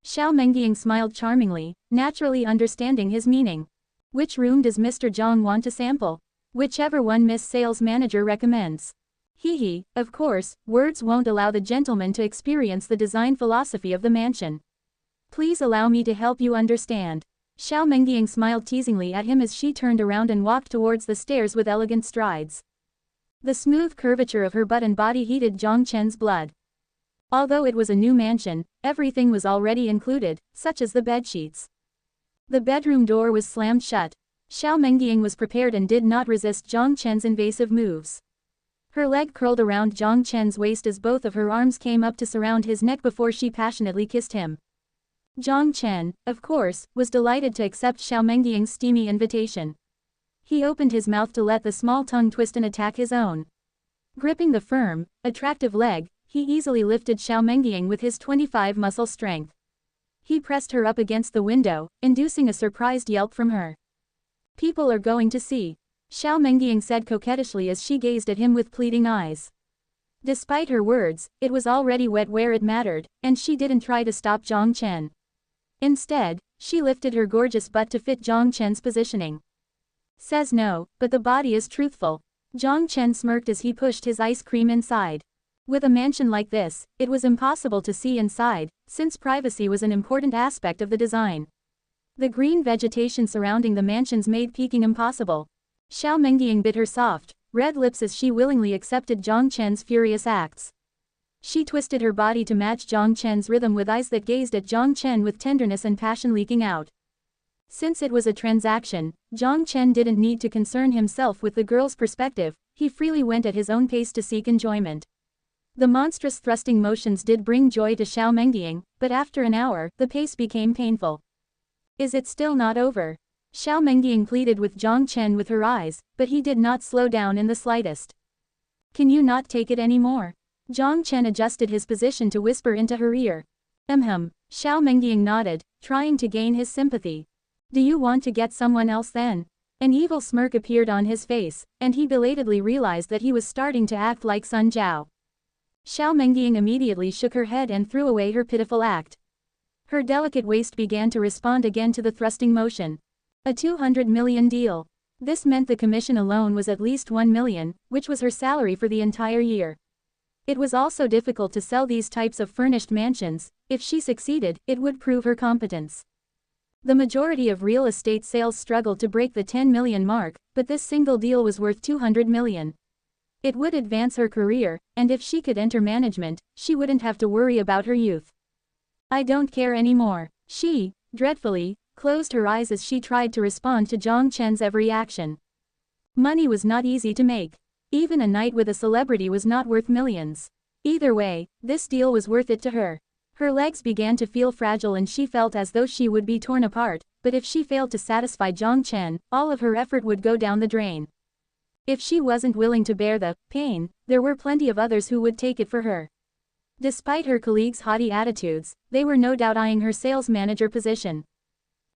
Xiao Mengying smiled charmingly, naturally understanding his meaning. Which room does Mr. Jiang want to sample? Whichever one Miss Sales Manager recommends. Hee, of course, words won't allow the gentleman to experience the design philosophy of the mansion. Please allow me to help you understand. Xiao Mengying smiled teasingly at him as she turned around and walked towards the stairs with elegant strides. The smooth curvature of her butt and body heated Jiang Chen's blood. Although it was a new mansion, everything was already included, such as the bedsheets. The bedroom door was slammed shut. Xiao Mengying was prepared and did not resist Jiang Chen's invasive moves. Her leg curled around Jiang Chen's waist as both of her arms came up to surround his neck before she passionately kissed him. Jiang Chen, of course, was delighted to accept Xiao Mengying's steamy invitation. He opened his mouth to let the small tongue twist and attack his own. Gripping the firm, attractive leg, he easily lifted Xiao Mengying with his 25 muscle strength. He pressed her up against the window, inducing a surprised yelp from her. People are going to see, Xiao Mengying said coquettishly as she gazed at him with pleading eyes. Despite her words, it was already wet where it mattered, and she didn't try to stop Jiang Chen. Instead, she lifted her gorgeous butt to fit Jiang Chen's positioning. Says no, but the body is truthful. Jiang Chen smirked as he pushed his ice cream inside. With a mansion like this, it was impossible to see inside, since privacy was an important aspect of the design. The green vegetation surrounding the mansions made peeking impossible. Xiao Mengying bit her soft, red lips as she willingly accepted Jiang Chen's furious acts. She twisted her body to match Jiang Chen's rhythm with eyes that gazed at Jiang Chen with tenderness and passion leaking out. Since it was a transaction, Jiang Chen didn't need to concern himself with the girl's perspective, he freely went at his own pace to seek enjoyment. The monstrous thrusting motions did bring joy to Xiao Mengying, but after an hour, the pace became painful. Is it still not over? Xiao Mengying pleaded with Jiang Chen with her eyes, but he did not slow down in the slightest. Can you not take it anymore? Jiang Chen adjusted his position to whisper into her ear. Xiao Mengying nodded, trying to gain his sympathy. Do you want to get someone else then? An evil smirk appeared on his face, and he belatedly realized that he was starting to act like Sun Jiao. Xiao Mengying immediately shook her head and threw away her pitiful act. Her delicate waist began to respond again to the thrusting motion. A 200 million deal. This meant the commission alone was at least 1 million, which was her salary for the entire year. It was also difficult to sell these types of furnished mansions. If she succeeded, it would prove her competence. The majority of real estate sales struggled to break the 10 million mark, but this single deal was worth 200 million. It would advance her career, and if she could enter management, she wouldn't have to worry about her youth. I don't care anymore. She, dreadfully, closed her eyes as she tried to respond to Jiang Chen's every action. Money was not easy to make. Even a night with a celebrity was not worth millions. Either way, this deal was worth it to her. Her legs began to feel fragile and she felt as though she would be torn apart, but if she failed to satisfy Jiang Chen, all of her effort would go down the drain. If she wasn't willing to bear the pain, there were plenty of others who would take it for her. Despite her colleagues' haughty attitudes, they were no doubt eyeing her sales manager position.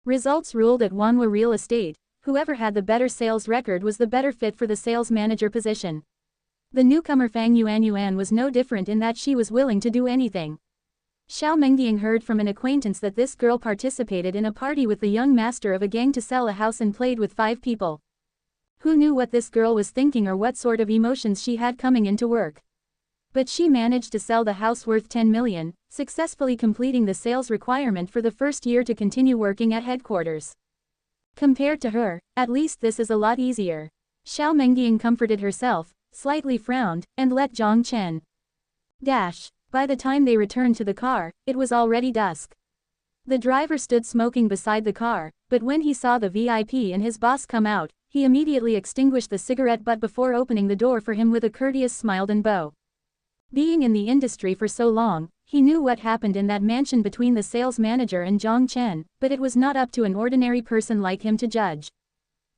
Results ruled at Wanhua Real Estate. Whoever had the better sales record was the better fit for the sales manager position. The newcomer Fang Yuan was no different in that she was willing to do anything. Xiao Mengying heard from an acquaintance that this girl participated in a party with the young master of a gang to sell a house and played with 5 people. Who knew what this girl was thinking or what sort of emotions she had coming into work? But she managed to sell the house worth 10 million, successfully completing the sales requirement for the first year to continue working at headquarters. Compared to her, at least this is a lot easier. Xiao Mengying comforted herself, slightly frowned, and let Jiang Chen dash. By the time they returned to the car, it was already dusk. The driver stood smoking beside the car, but when he saw the VIP and his boss come out, he immediately extinguished the cigarette butt before opening the door for him with a courteous smile and bow. Being in the industry for so long, he knew what happened in that mansion between the sales manager and Jiang Chen, but it was not up to an ordinary person like him to judge.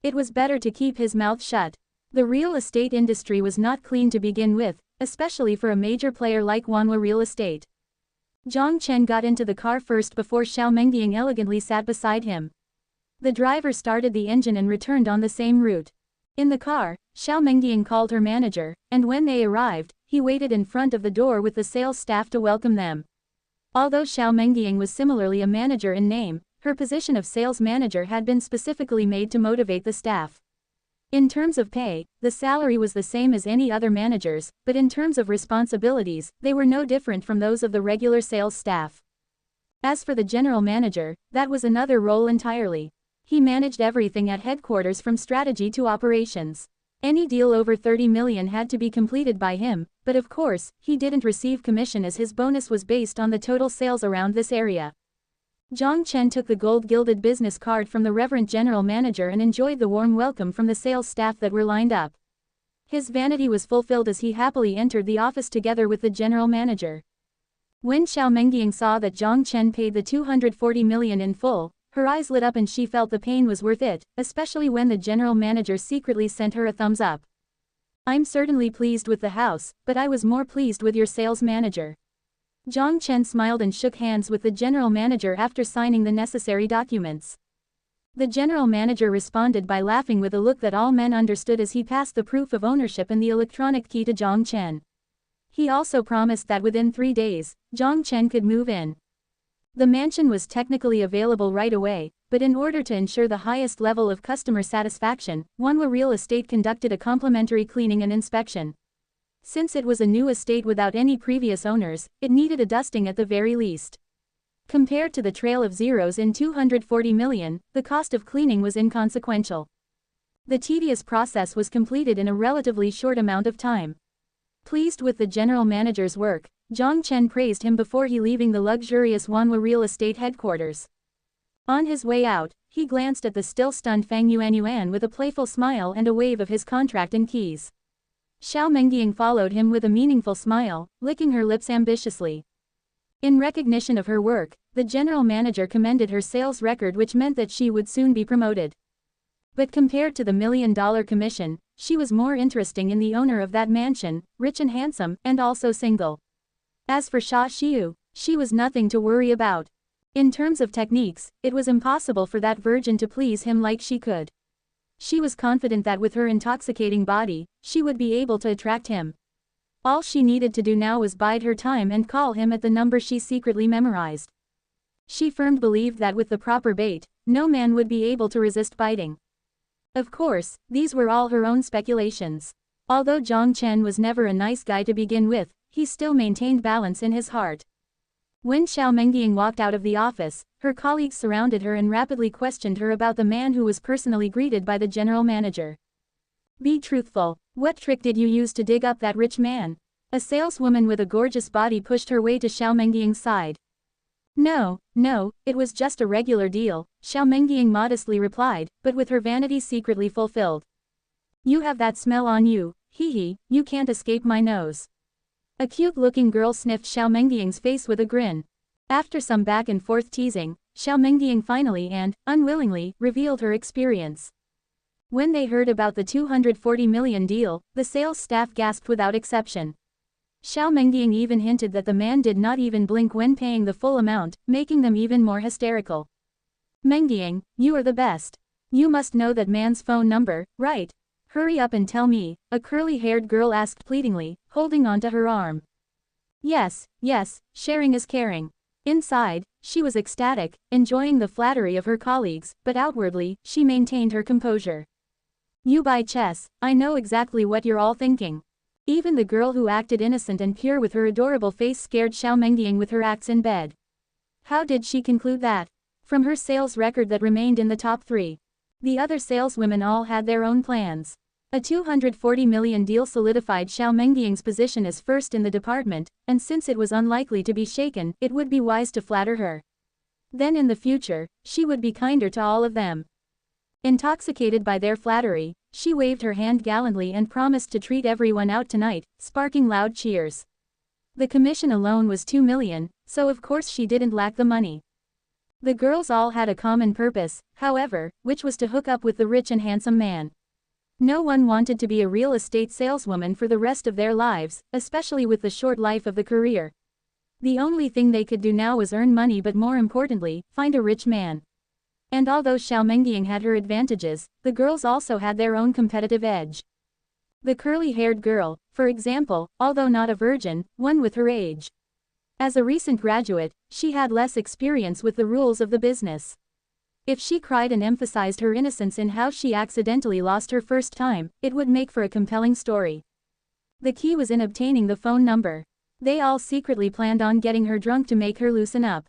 It was better to keep his mouth shut. The real estate industry was not clean to begin with, especially for a major player like Wanhua Real Estate. Jiang Chen got into the car first before Xiao Mengying elegantly sat beside him. The driver started the engine and returned on the same route. In the car, Xiao Mengying called her manager, and when they arrived, he waited in front of the door with the sales staff to welcome them. Although Xiao Mengying was similarly a manager in name, her position of sales manager had been specifically made to motivate the staff. In terms of pay, the salary was the same as any other managers, but in terms of responsibilities, they were no different from those of the regular sales staff. As for the general manager, that was another role entirely. He managed everything at headquarters from strategy to operations. Any deal over 30 million had to be completed by him, but of course, he didn't receive commission as his bonus was based on the total sales around this area. Jiang Chen took the gold-gilded business card from the reverend general manager and enjoyed the warm welcome from the sales staff that were lined up. His vanity was fulfilled as he happily entered the office together with the general manager. When Xiao Mengying saw that Jiang Chen paid the 240 million in full, her eyes lit up and she felt the pain was worth it, especially when the general manager secretly sent her a thumbs up. I'm certainly pleased with the house, but I was more pleased with your sales manager. Jiang Chen smiled and shook hands with the general manager after signing the necessary documents. The general manager responded by laughing with a look that all men understood as he passed the proof of ownership and the electronic key to Jiang Chen. He also promised that within 3 days, Jiang Chen could move in. The mansion was technically available right away, but in order to ensure the highest level of customer satisfaction, Wanhua Real Estate conducted a complimentary cleaning and inspection. Since it was a new estate without any previous owners, it needed a dusting at the very least. Compared to the trail of zeros in 240 million, the cost of cleaning was inconsequential. The tedious process was completed in a relatively short amount of time. Pleased with the general manager's work, Jiang Chen praised him before he leaving the luxurious Wanhua real estate headquarters. On his way out, he glanced at the still stunned Fang Yuanyuan with a playful smile and a wave of his contract and keys. Xiao Mengying followed him with a meaningful smile, licking her lips ambitiously. In recognition of her work, the general manager commended her sales record, which meant that she would soon be promoted. But compared to the $1 million commission, she was more interesting in the owner of that mansion, rich and handsome, and also single. As for Xia Xiu, she was nothing to worry about. In terms of techniques, it was impossible for that virgin to please him like she could. She was confident that with her intoxicating body, she would be able to attract him. All she needed to do now was bide her time and call him at the number she secretly memorized. She firmly believed that with the proper bait, no man would be able to resist biting. Of course, these were all her own speculations. Although Jiang Chen was never a nice guy to begin with, he still maintained balance in his heart. When Xiao Mengying walked out of the office, her colleagues surrounded her and rapidly questioned her about the man who was personally greeted by the general manager. Be truthful, what trick did you use to dig up that rich man? A saleswoman with a gorgeous body pushed her way to Xiao Mengying's side. No, it was just a regular deal, Xiao Mengying modestly replied, but with her vanity secretly fulfilled. You have that smell on you, hee, you can't escape my nose. A cute-looking girl sniffed Xiao Mengying's face with a grin. After some back-and-forth teasing, Xiao Mengying finally and, unwillingly, revealed her experience. When they heard about the 240 million deal, the sales staff gasped without exception. Xiao Mengying even hinted that the man did not even blink when paying the full amount, making them even more hysterical. Mengying, you are the best. You must know that man's phone number, right? Hurry up and tell me, a curly-haired girl asked pleadingly, holding onto her arm. Yes, sharing is caring. Inside, she was ecstatic, enjoying the flattery of her colleagues, but outwardly, she maintained her composure. You buy chess, I know exactly what you're all thinking. Even the girl who acted innocent and pure with her adorable face scared Xiao Mengying with her acts in bed. How did she conclude that? From her sales record that remained in the top 3. The other saleswomen all had their own plans. A 240 million deal solidified Xiao Mengying's position as first in the department, and since it was unlikely to be shaken, it would be wise to flatter her. Then in the future, she would be kinder to all of them. Intoxicated by their flattery, she waved her hand gallantly and promised to treat everyone out tonight, sparking loud cheers. The commission alone was 2 million, so of course she didn't lack the money. The girls all had a common purpose, however, which was to hook up with the rich and handsome man. No one wanted to be a real estate saleswoman for the rest of their lives, especially with the short life of the career. The only thing they could do now was earn money, but more importantly, find a rich man. And although Xiao Mengying had her advantages, the girls also had their own competitive edge. The curly-haired girl, for example, although not a virgin, won with her age. As a recent graduate, she had less experience with the rules of the business. If she cried and emphasized her innocence in how she accidentally lost her first time, it would make for a compelling story. The key was in obtaining the phone number. They all secretly planned on getting her drunk to make her loosen up.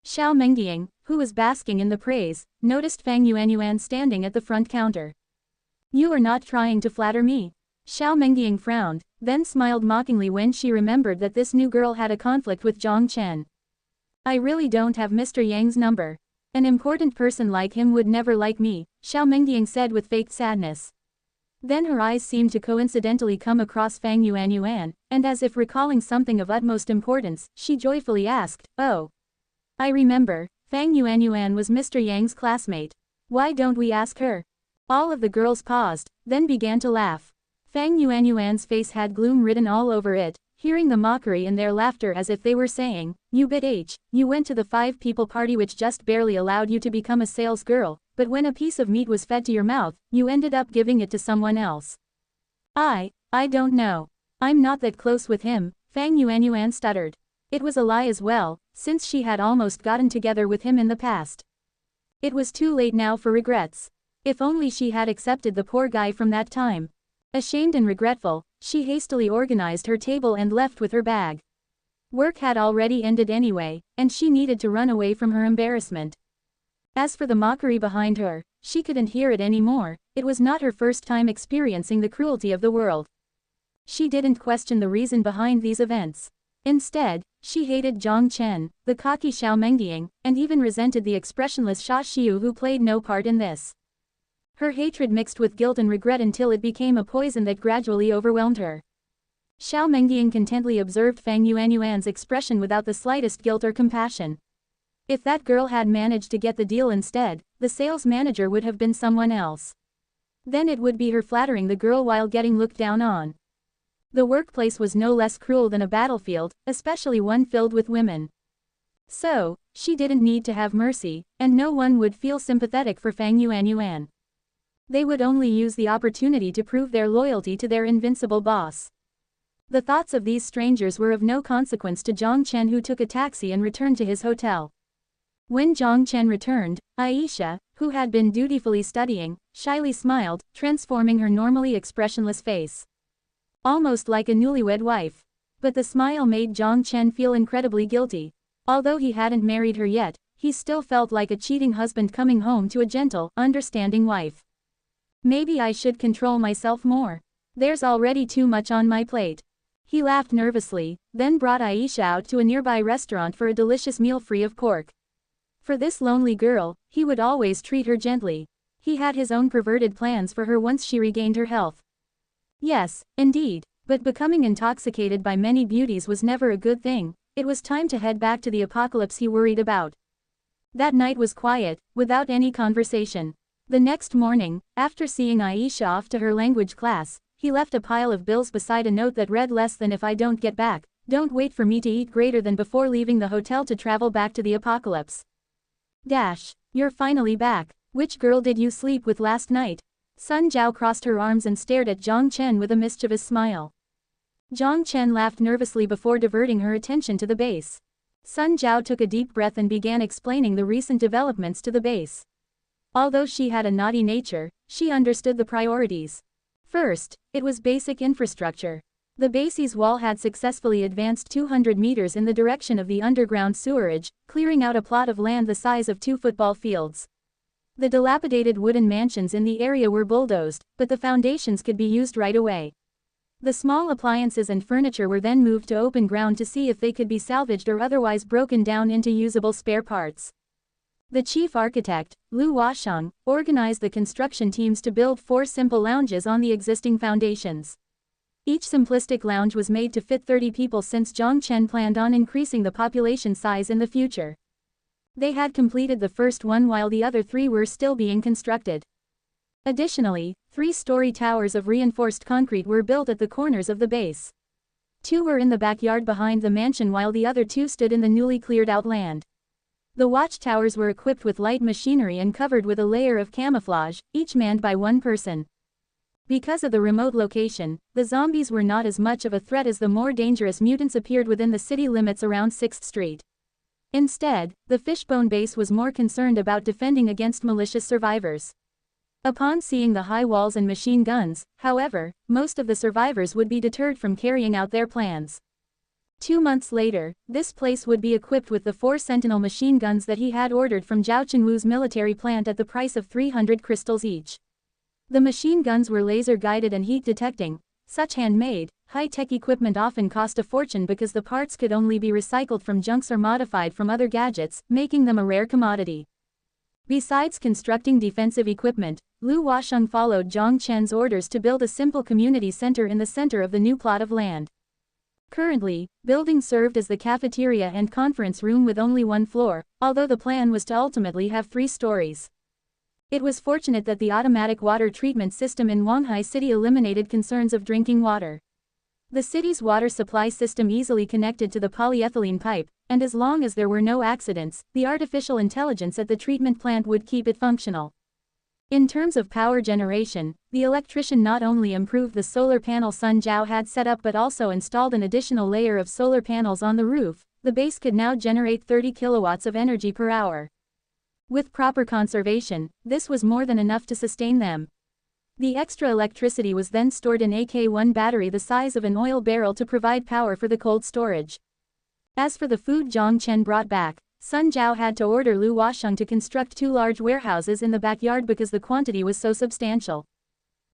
Xiao Mengying, who was basking in the praise, noticed Fang Yuanyuan standing at the front counter. You are not trying to flatter me. Xiao Mengying frowned, then smiled mockingly when she remembered that this new girl had a conflict with Jiang Chen. I really don't have Mr. Yang's number. An important person like him would never like me, Xiao Mengying said with faked sadness. Then her eyes seemed to coincidentally come across Fang Yuanyuan, and as if recalling something of utmost importance, she joyfully asked, oh. I remember, Fang Yuanyuan was Mr. Yang's classmate. Why don't we ask her? All of the girls paused, then began to laugh. Fang Yuanyuan's face had gloom written all over it, hearing the mockery in their laughter as if they were saying, you bitch, you went to the 5-people party which just barely allowed you to become a sales girl, but when a piece of meat was fed to your mouth, you ended up giving it to someone else. I don't know. I'm not that close with him, Fang Yuanyuan stuttered. It was a lie as well, since she had almost gotten together with him in the past. It was too late now for regrets. If only she had accepted the poor guy from that time. Ashamed and regretful, she hastily organized her table and left with her bag. Work had already ended anyway, and she needed to run away from her embarrassment. As for the mockery behind her, she couldn't hear it anymore. It was not her first time experiencing the cruelty of the world. She didn't question the reason behind these events. Instead, she hated Jiang Chen, the cocky Xiao Mengying, and even resented the expressionless Xia Xiu who played no part in this. Her hatred mixed with guilt and regret until it became a poison that gradually overwhelmed her. Xiao Mengying contentedly observed Fang Yuanyuan's expression without the slightest guilt or compassion. If that girl had managed to get the deal instead, the sales manager would have been someone else. Then it would be her flattering the girl while getting looked down on. The workplace was no less cruel than a battlefield, especially one filled with women. So, she didn't need to have mercy, and no one would feel sympathetic for Fang Yuanyuan. They would only use the opportunity to prove their loyalty to their invincible boss. The thoughts of these strangers were of no consequence to Jiang Chen, who took a taxi and returned to his hotel. When Jiang Chen returned, Aisha, who had been dutifully studying, shyly smiled, transforming her normally expressionless face. Almost like a newlywed wife. But the smile made Jiang Chen feel incredibly guilty. Although he hadn't married her yet, he still felt like a cheating husband coming home to a gentle, understanding wife. Maybe I should control myself more. There's already too much on my plate. He laughed nervously, then brought Aisha out to a nearby restaurant for a delicious meal free of pork. For this lonely girl, he would always treat her gently. He had his own perverted plans for her once she regained her health. Yes, indeed, but becoming intoxicated by many beauties was never a good thing. It was time to head back to the apocalypse he worried about. That night was quiet, without any conversation. The next morning, after seeing Aisha off to her language class, he left a pile of bills beside a note that read less than if I don't get back, don't wait for me to eat greater than before leaving the hotel to travel back to the apocalypse. You're finally back. Which girl did you sleep with last night? Sun Zhao crossed her arms and stared at Jiang Chen with a mischievous smile. Jiang Chen laughed nervously before diverting her attention to the base. Sun Zhao took a deep breath and began explaining the recent developments to the base. Although she had a naughty nature, she understood the priorities. First, it was basic infrastructure. The base's wall had successfully advanced 200 meters in the direction of the underground sewerage, clearing out a plot of land the size of 2 football fields. The dilapidated wooden mansions in the area were bulldozed, but the foundations could be used right away. The small appliances and furniture were then moved to open ground to see if they could be salvaged or otherwise broken down into usable spare parts. The chief architect, Lu Washeng, organized the construction teams to build 4 simple lounges on the existing foundations. Each simplistic lounge was made to fit 30 people since Jiang Chen planned on increasing the population size in the future. They had completed the first one while the other 3 were still being constructed. Additionally, 3-story towers of reinforced concrete were built at the corners of the base. 2 were in the backyard behind the mansion while the other 2 stood in the newly cleared out land. The watchtowers were equipped with light machinery and covered with a layer of camouflage, each manned by 1 person. Because of the remote location, the zombies were not as much of a threat as the more dangerous mutants appeared within the city limits around 6th Street. Instead, the Fishbone base was more concerned about defending against malicious survivors. Upon seeing the high walls and machine guns, however, most of the survivors would be deterred from carrying out their plans. 2 months later, this place would be equipped with the 4 Sentinel machine guns that he had ordered from Zhao Chenwu's military plant at the price of 300 crystals each. The machine guns were laser-guided and heat-detecting. Such handmade, high-tech equipment often cost a fortune because the parts could only be recycled from junks or modified from other gadgets, making them a rare commodity. Besides constructing defensive equipment, Lu Washeng followed Jiang Chen's orders to build a simple community center in the center of the new plot of land. Currently, building served as the cafeteria and conference room with only 1 floor, although the plan was to ultimately have 3 stories. It was fortunate that the automatic water treatment system in Wanghai City eliminated concerns of drinking water. The city's water supply system easily connected to the polyethylene pipe, and as long as there were no accidents, the artificial intelligence at the treatment plant would keep it functional. In terms of power generation, the electrician not only improved the solar panel Sun Zhao had set up but also installed an additional layer of solar panels on the roof. The base could now generate 30 kilowatts of energy per hour. With proper conservation, this was more than enough to sustain them. The extra electricity was then stored in a K1 battery the size of an oil barrel to provide power for the cold storage. As for the food Jiang Chen brought back, Sun Jiao had to order Lu Washeng to construct 2 large warehouses in the backyard because the quantity was so substantial.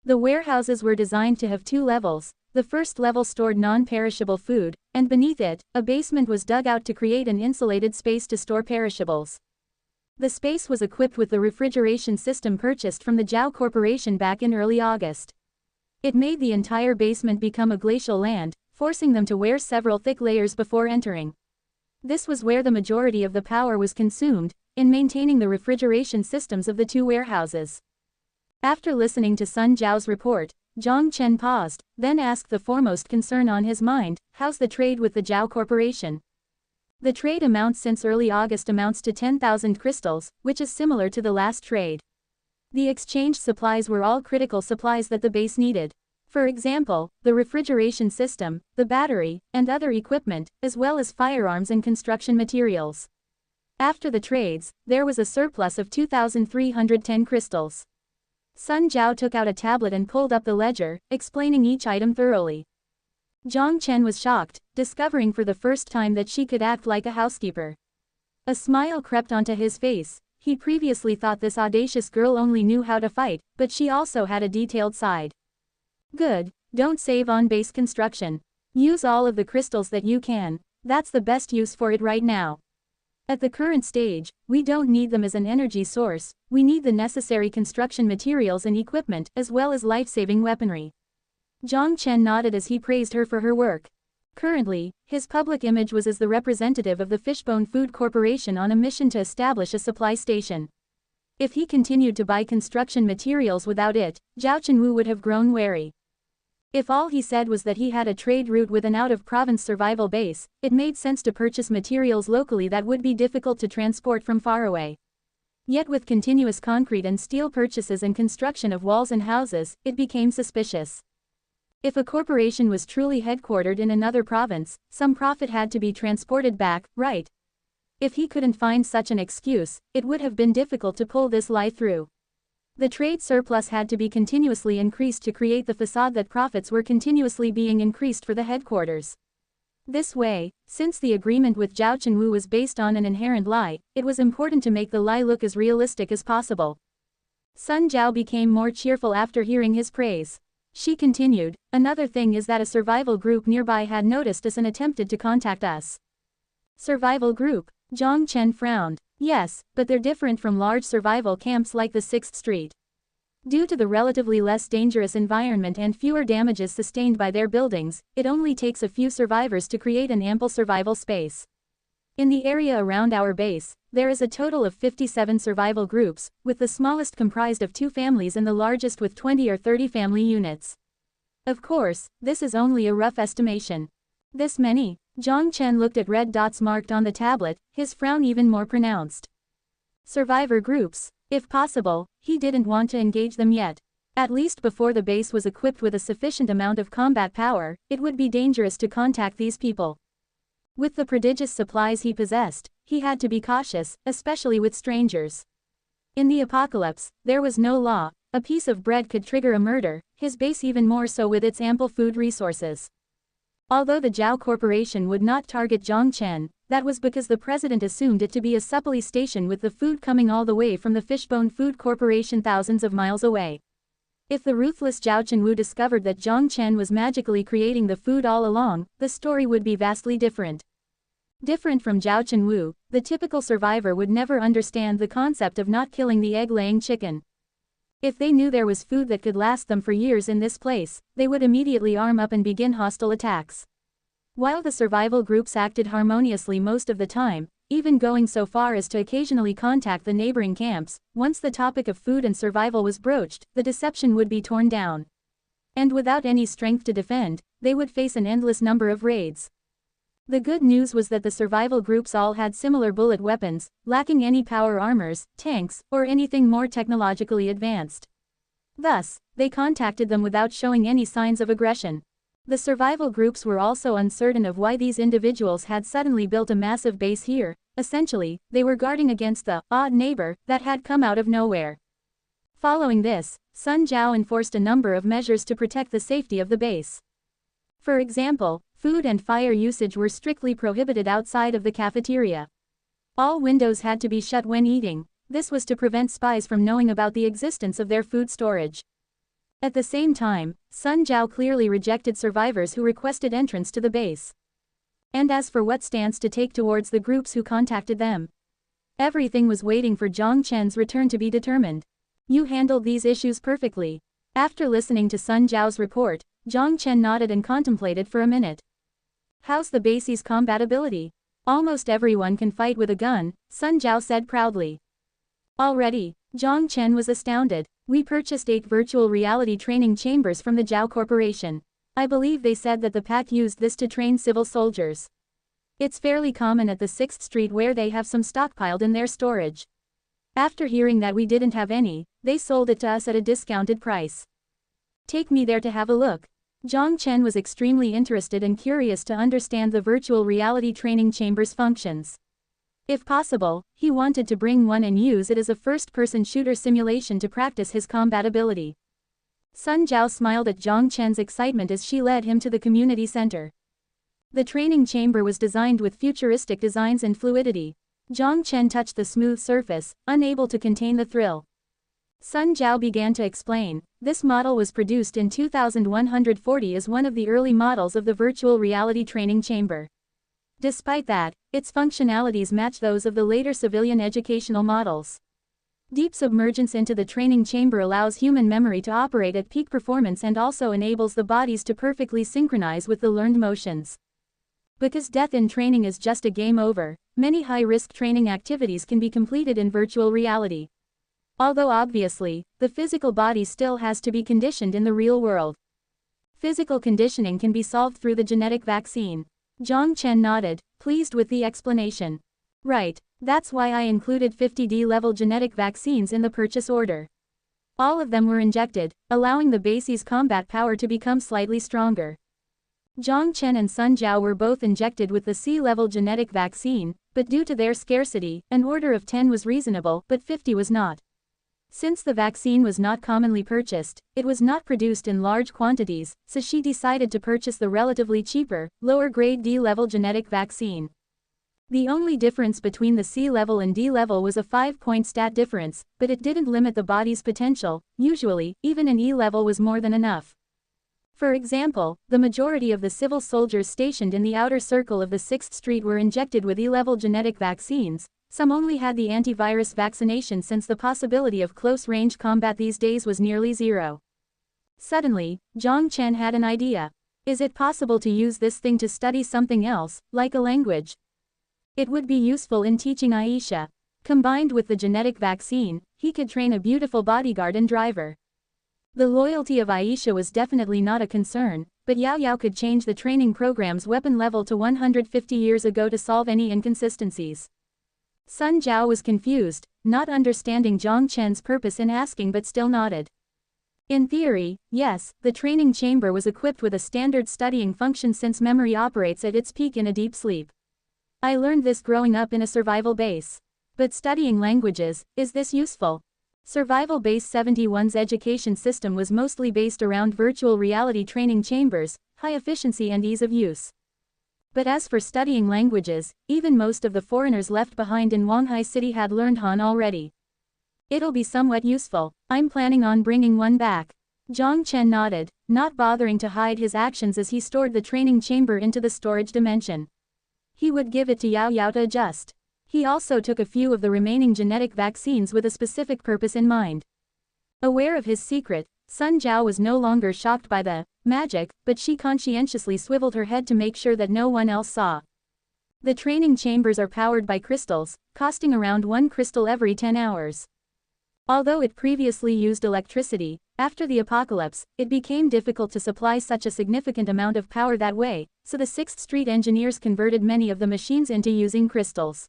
The warehouses were designed to have 2 levels. The first level stored non-perishable food, and beneath it, a basement was dug out to create an insulated space to store perishables. The space was equipped with the refrigeration system purchased from the Jiao Corporation back in early August. It made the entire basement become a glacial land, forcing them to wear several thick layers before entering. This was where the majority of the power was consumed, in maintaining the refrigeration systems of the 2 warehouses. After listening to Sun Jiao's report, Jiang Chen paused, then asked the foremost concern on his mind, how's the trade with the Jiao Corporation? The trade amount since early August amounts to 10,000 crystals, which is similar to the last trade. The exchanged supplies were all critical supplies that the base needed. For example, the refrigeration system, the battery, and other equipment, as well as firearms and construction materials. After the trades, there was a surplus of 2,310 crystals. Sun Jiao took out a tablet and pulled up the ledger, explaining each item thoroughly. Jiang Chen was shocked, discovering for the first time that she could act like a housekeeper. A smile crept onto his face. He previously thought this audacious girl only knew how to fight, but she also had a detailed side. Good, don't save on base construction. Use all of the crystals that you can. That's the best use for it right now. At the current stage, we don't need them as an energy source, we need the necessary construction materials and equipment, as well as life-saving weaponry. Jiang Chen nodded as he praised her for her work. Currently, his public image was as the representative of the Fishbone Food Corporation on a mission to establish a supply station. If he continued to buy construction materials without it, Zhao Chenwu would have grown wary. If all he said was that he had a trade route with an out-of-province survival base, it made sense to purchase materials locally that would be difficult to transport from far away. Yet with continuous concrete and steel purchases and construction of walls and houses, it became suspicious. If a corporation was truly headquartered in another province, some profit had to be transported back, right? If he couldn't find such an excuse, it would have been difficult to pull this lie through. The trade surplus had to be continuously increased to create the facade that profits were continuously being increased for the headquarters. This way, since the agreement with Zhao Chenwu was based on an inherent lie, it was important to make the lie look as realistic as possible. Sun Jiao became more cheerful after hearing his praise. She continued, another thing is that a survival group nearby had noticed us and attempted to contact us. Survival group? Jiang Chen frowned. Yes, but they're different from large survival camps like the 6th Street. Due to the relatively less dangerous environment and fewer damages sustained by their buildings, it only takes a few survivors to create an ample survival space. In the area around our base, there is a total of 57 survival groups, with the smallest comprised of 2 families and the largest with 20 or 30 family units. Of course, this is only a rough estimation. This many? Jiang Chen looked at red dots marked on the tablet, his frown even more pronounced. Survivor groups. If possible, he didn't want to engage them yet. At least before the base was equipped with a sufficient amount of combat power, it would be dangerous to contact these people. With the prodigious supplies he possessed, he had to be cautious, especially with strangers. In the apocalypse, there was no law. A piece of bread could trigger a murder, his base even more so with its ample food resources. Although the Jiao Corporation would not target Jiang Chen, that was because the president assumed it to be a supply station with the food coming all the way from the Fishbone Food Corporation thousands of miles away. If the ruthless Zhao Chenwu discovered that Jiang Chen was magically creating the food all along, the story would be vastly different. Different from Zhao Chenwu, the typical survivor would never understand the concept of not killing the egg-laying chicken. If they knew there was food that could last them for years in this place, they would immediately arm up and begin hostile attacks. While the survival groups acted harmoniously most of the time, even going so far as to occasionally contact the neighboring camps, once the topic of food and survival was broached, the deception would be torn down. And without any strength to defend, they would face an endless number of raids. The good news was that the survival groups all had similar bullet weapons, lacking any power armors, tanks, or anything more technologically advanced. Thus, they contacted them without showing any signs of aggression. The survival groups were also uncertain of why these individuals had suddenly built a massive base here. Essentially, they were guarding against the odd neighbor that had come out of nowhere. Following this, Sun Jiao enforced a number of measures to protect the safety of the base. For example, food and fire usage were strictly prohibited outside of the cafeteria. All windows had to be shut when eating. This was to prevent spies from knowing about the existence of their food storage. At the same time, Sun Jiao clearly rejected survivors who requested entrance to the base. And as for what stance to take towards the groups who contacted them, everything was waiting for Jiang Chen's return to be determined. You handled these issues perfectly. After listening to Sun Jiao's report, Jiang Chen nodded and contemplated for a minute. How's the base's compatibility? Almost everyone can fight with a gun, Sun Jiao said proudly. Already, Jiang Chen was astounded. We purchased 8 virtual reality training chambers from the Jiao Corporation. I believe they said that the pack used this to train civil soldiers. It's fairly common at the 6th Street where they have some stockpiled in their storage. After hearing that we didn't have any, they sold it to us at a discounted price. Take me there to have a look. Jiang Chen was extremely interested and curious to understand the virtual reality training chamber's functions. If possible, he wanted to bring one and use it as a first-person shooter simulation to practice his combatability. Sun Jiao smiled at Jiang Chen's excitement as she led him to the community center. The training chamber was designed with futuristic designs and fluidity. Jiang Chen touched the smooth surface, unable to contain the thrill. Sun Jiao began to explain, this model was produced in 2140 as one of the early models of the virtual reality training chamber. Despite that, its functionalities match those of the later civilian educational models. Deep submergence into the training chamber allows human memory to operate at peak performance and also enables the bodies to perfectly synchronize with the learned motions. Because death in training is just a game over, many high-risk training activities can be completed in virtual reality. Although obviously, the physical body still has to be conditioned in the real world. Physical conditioning can be solved through the genetic vaccine. Jiang Chen nodded, pleased with the explanation. Right, that's why I included 50D level genetic vaccines in the purchase order. All of them were injected, allowing the base's combat power to become slightly stronger. Jiang Chen and Sun Jiao were both injected with the C-level genetic vaccine, but due to their scarcity, an order of 10 was reasonable, but 50 was not. Since the vaccine was not commonly purchased, it was not produced in large quantities, so she decided to purchase the relatively cheaper, lower-grade D-level genetic vaccine. The only difference between the C-level and D-level was a 5-point stat difference, but it didn't limit the body's potential. Usually, even an E-level was more than enough. For example, the majority of the civil soldiers stationed in the outer circle of the 6th Street were injected with E-level genetic vaccines. Some only had the antivirus vaccination since the possibility of close-range combat these days was nearly zero. Suddenly, Jiang Chen had an idea. Is it possible to use this thing to study something else, like a language? It would be useful in teaching Aisha. Combined with the genetic vaccine, he could train a beautiful bodyguard and driver. The loyalty of Aisha was definitely not a concern, but Yao Yao could change the training program's weapon level to 150 years ago to solve any inconsistencies. Sun Jiao was confused, not understanding Jiang Chen's purpose in asking but still nodded. In theory, yes, the training chamber was equipped with a standard studying function since memory operates at its peak in a deep sleep. I learned this growing up in a survival base. But studying languages, is this useful? Survival Base 71's education system was mostly based around virtual reality training chambers, high efficiency and ease of use. But as for studying languages, even most of the foreigners left behind in Wanghai City had learned Han already. It'll be somewhat useful. I'm planning on bringing one back. Jiang Chen nodded, not bothering to hide his actions as he stored the training chamber into the storage dimension. He would give it to Yao Yao to adjust. He also took a few of the remaining genetic vaccines with a specific purpose in mind. Aware of his secret, Sun Jiao was no longer shocked by the magic, but she conscientiously swiveled her head to make sure that no one else saw. The training chambers are powered by crystals, costing around 1 crystal every 10 hours. Although it previously used electricity, after the apocalypse, it became difficult to supply such a significant amount of power that way, so the 6th Street engineers converted many of the machines into using crystals.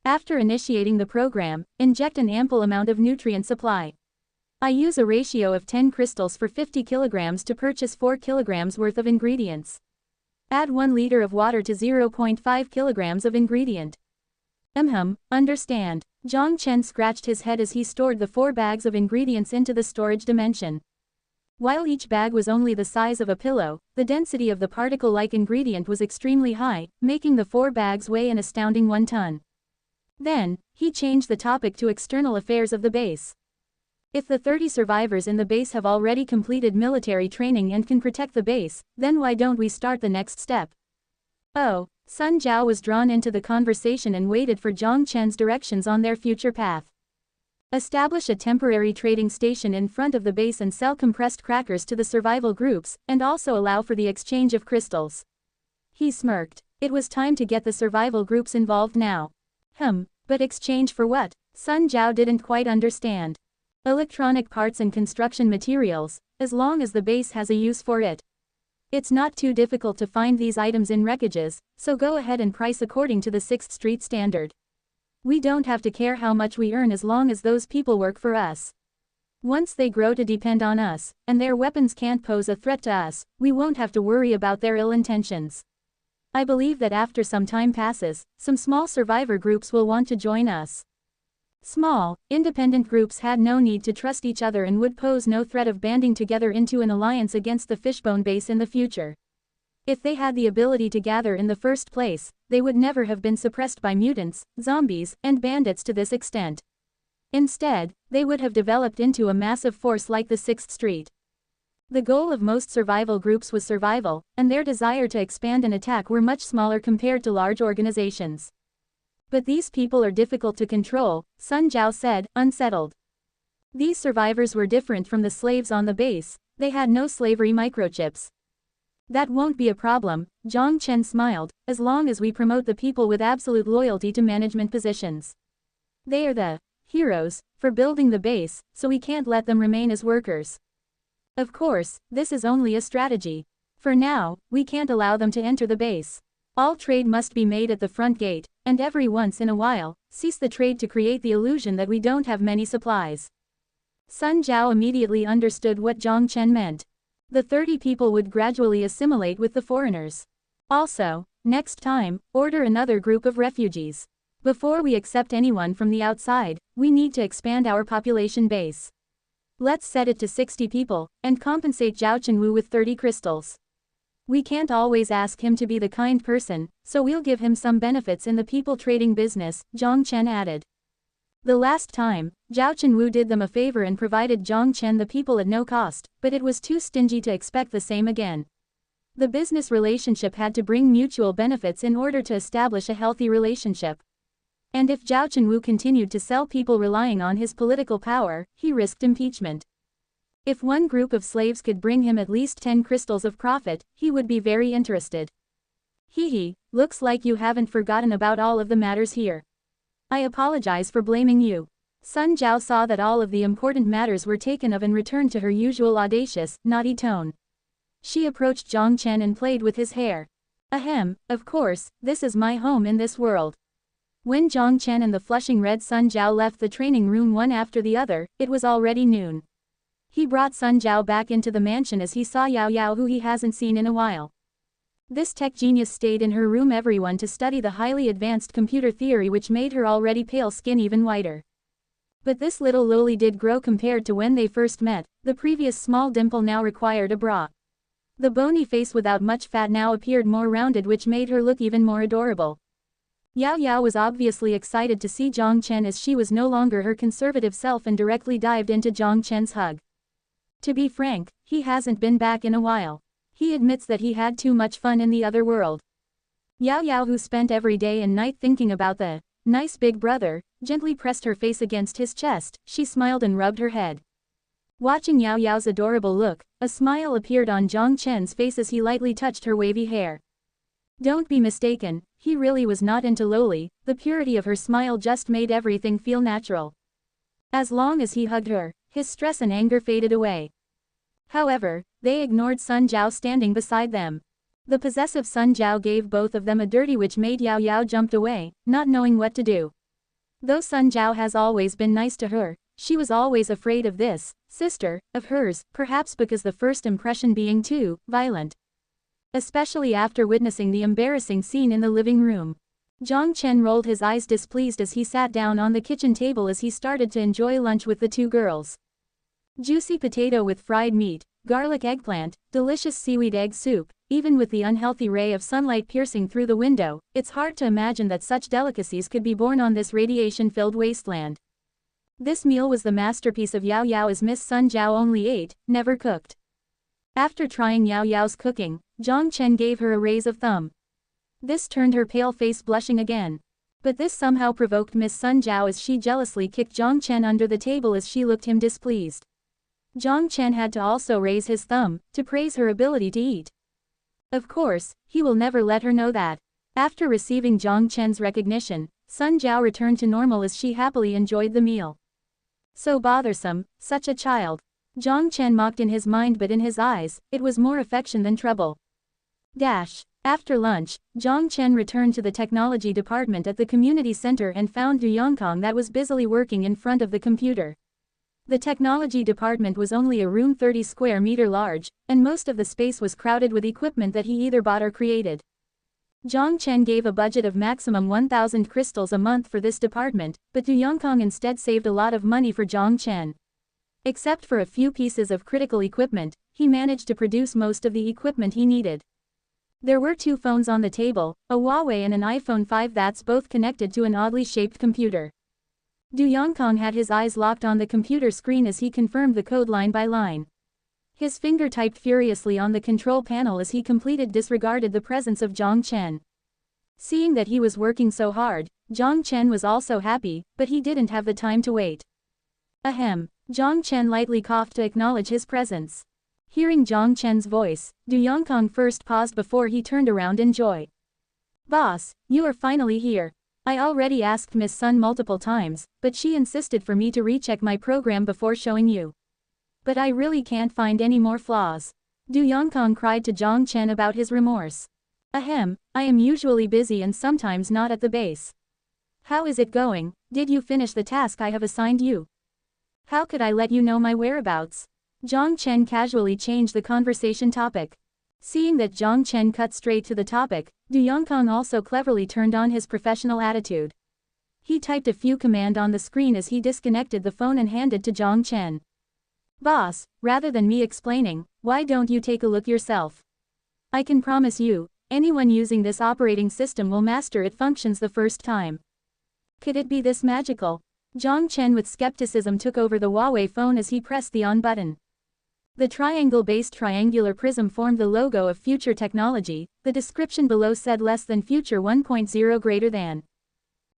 After initiating the program, inject an ample amount of nutrient supply. I use a ratio of 10 crystals for 50 kilograms to purchase 4 kilograms worth of ingredients. Add 1 liter of water to 0.5 kilograms of ingredient. Understand. Jiang Chen scratched his head as he stored the 4 bags of ingredients into the storage dimension. While each bag was only the size of a pillow, the density of the particle-like ingredient was extremely high, making the 4 bags weigh an astounding 1 ton. Then, he changed the topic to external affairs of the base. If the 30 survivors in the base have already completed military training and can protect the base, then why don't we start the next step? Oh, Sun Jiao was drawn into the conversation and waited for Jiang Chen's directions on their future path. Establish a temporary trading station in front of the base and sell compressed crackers to the survival groups, and also allow for the exchange of crystals. He smirked. It was time to get the survival groups involved now. But exchange for what? Sun Jiao didn't quite understand. Electronic parts and construction materials, as long as the base has a use for it. It's not too difficult to find these items in wreckages, so go ahead and price according to the 6th Street standard. We don't have to care how much we earn as long as those people work for us. Once they grow to depend on us, and their weapons can't pose a threat to us, we won't have to worry about their ill intentions. I believe that after some time passes, some small survivor groups will want to join us. Small, independent groups had no need to trust each other and would pose no threat of banding together into an alliance against the Fishbone base in the future. If they had the ability to gather in the first place, they would never have been suppressed by mutants, zombies, and bandits to this extent. Instead, they would have developed into a massive force like the 6th Street. The goal of most survival groups was survival, and their desire to expand and attack were much smaller compared to large organizations. But these people are difficult to control, Sun Jiao said, unsettled. These survivors were different from the slaves on the base, they had no slavery microchips. That won't be a problem, Jiang Chen smiled, as long as we promote the people with absolute loyalty to management positions. They are the heroes for building the base, so we can't let them remain as workers. Of course, this is only a strategy. For now, we can't allow them to enter the base. All trade must be made at the front gate, and every once in a while, cease the trade to create the illusion that we don't have many supplies. Sun Jiao immediately understood what Jiang Chen meant. The 30 people would gradually assimilate with the foreigners. Also, next time, order another group of refugees. Before we accept anyone from the outside, we need to expand our population base. Let's set it to 60 people, and compensate Zhao Chenwu with 30 crystals. We can't always ask him to be the kind person, so we'll give him some benefits in the people trading business, Jiang Chen added. The last time, Zhao Chenwu did them a favor and provided Jiang Chen the people at no cost, but it was too stingy to expect the same again. The business relationship had to bring mutual benefits in order to establish a healthy relationship. And if Zhao Chenwu continued to sell people relying on his political power, he risked impeachment. If one group of slaves could bring him at least 10 crystals of profit, he would be very interested. Looks like you haven't forgotten about all of the matters here. I apologize for blaming you. Sun Jiao saw that all of the important matters were taken of and returned to her usual audacious, naughty tone. She approached Jiang Chen and played with his hair. Of course, this is my home in this world. When Jiang Chen and the flushing red Sun Jiao left the training room one after the other, it was already noon. He brought Sun Jiao back into the mansion as he saw Yao Yao, who he hasn't seen in a while. This tech genius stayed in her room everyone to study the highly advanced computer theory which made her already pale skin even whiter. But this little loli did grow compared to when they first met, the previous small dimple now required a bra. The bony face without much fat now appeared more rounded which made her look even more adorable. Yao Yao was obviously excited to see Jiang Chen as she was no longer her conservative self and directly dived into Jiang Chen's hug. To be frank, he hasn't been back in a while. He admits that he had too much fun in the other world. Yao Yao, who spent every day and night thinking about the nice big brother, gently pressed her face against his chest. She smiled and rubbed her head. Watching Yao Yao's adorable look, a smile appeared on Jiang Chen's face as he lightly touched her wavy hair. Don't be mistaken, he really was not into loli, the purity of her smile just made everything feel natural. As long as he hugged her, his stress and anger faded away. However, they ignored Sun Jiao standing beside them. The possessive Sun Jiao gave both of them a dirty which made Yao Yao jumped away, not knowing what to do. Though Sun Jiao has always been nice to her, she was always afraid of this sister of hers, perhaps because the first impression being too violent. Especially after witnessing the embarrassing scene in the living room. Jiang Chen rolled his eyes displeased as he sat down on the kitchen table as he started to enjoy lunch with the two girls. Juicy potato with fried meat, garlic eggplant, delicious seaweed egg soup, even with the unhealthy ray of sunlight piercing through the window, it's hard to imagine that such delicacies could be born on this radiation-filled wasteland. This meal was the masterpiece of Yao Yao as Miss Sun Jiao only ate, never cooked. After trying Yao Yao's cooking, Jiang Chen gave her a raise of thumb. This turned her pale face blushing again. But this somehow provoked Miss Sun Jiao as she jealously kicked Jiang Chen under the table as she looked him displeased. Jiang Chen had to also raise his thumb, to praise her ability to eat. Of course, he will never let her know that. After receiving Jiang Chen's recognition, Sun Jiao returned to normal as she happily enjoyed the meal. So bothersome, such a child. Jiang Chen mocked in his mind, but in his eyes, it was more affection than trouble. After lunch, Jiang Chen returned to the technology department at the community center and found Du Yongkang that was busily working in front of the computer. The technology department was only a room 30 square meter large, and most of the space was crowded with equipment that he either bought or created. Jiang Chen gave a budget of maximum 1,000 crystals a month for this department, but Du Yongkang instead saved a lot of money for Jiang Chen. Except for a few pieces of critical equipment, he managed to produce most of the equipment he needed. There were two phones on the table, a Huawei and an iPhone 5 that's both connected to an oddly shaped computer. Du Yongkang had his eyes locked on the computer screen as he confirmed the code line by line. His finger typed furiously on the control panel as he disregarded the presence of Jiang Chen. Seeing that he was working so hard, Jiang Chen was also happy, but he didn't have the time to wait. Ahem. Jiang Chen lightly coughed to acknowledge his presence. Hearing Jiang Chen's voice, Du Yongkang first paused before he turned around in joy. Boss, you are finally here. I already asked Miss Sun multiple times, but she insisted for me to recheck my program before showing you. But I really can't find any more flaws. Du Yongkang cried to Jiang Chen about his remorse. Ahem, I am usually busy and sometimes not at the base. How is it going? Did you finish the task I have assigned you? How could I let you know my whereabouts? Jiang Chen casually changed the conversation topic. Seeing that Jiang Chen cut straight to the topic, Du Yongkang also cleverly turned on his professional attitude. He typed a few commands on the screen as he disconnected the phone and handed to Jiang Chen. Boss, rather than me explaining, why don't you take a look yourself? I can promise you, anyone using this operating system will master its functions the first time. Could it be this magical? Jiang Chen with skepticism took over the Huawei phone as he pressed the on button. The triangle-based triangular prism formed the logo of future technology. The description below said less than Future 1.0 greater than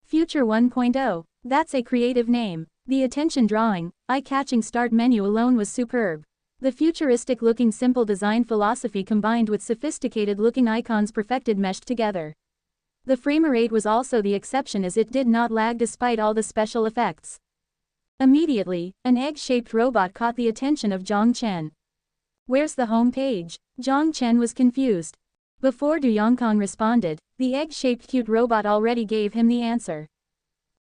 Future 1.0. That's a creative name. The attention-drawing, eye-catching start menu alone was superb. The futuristic-looking simple design philosophy combined with sophisticated-looking icons perfected meshed together. The framerate was also the exception as it did not lag despite all the special effects. Immediately, an egg-shaped robot caught the attention of Jiang Chen. Where's the home page? Jiang Chen was confused. Before Du Yongkang responded, the egg-shaped cute robot already gave him the answer.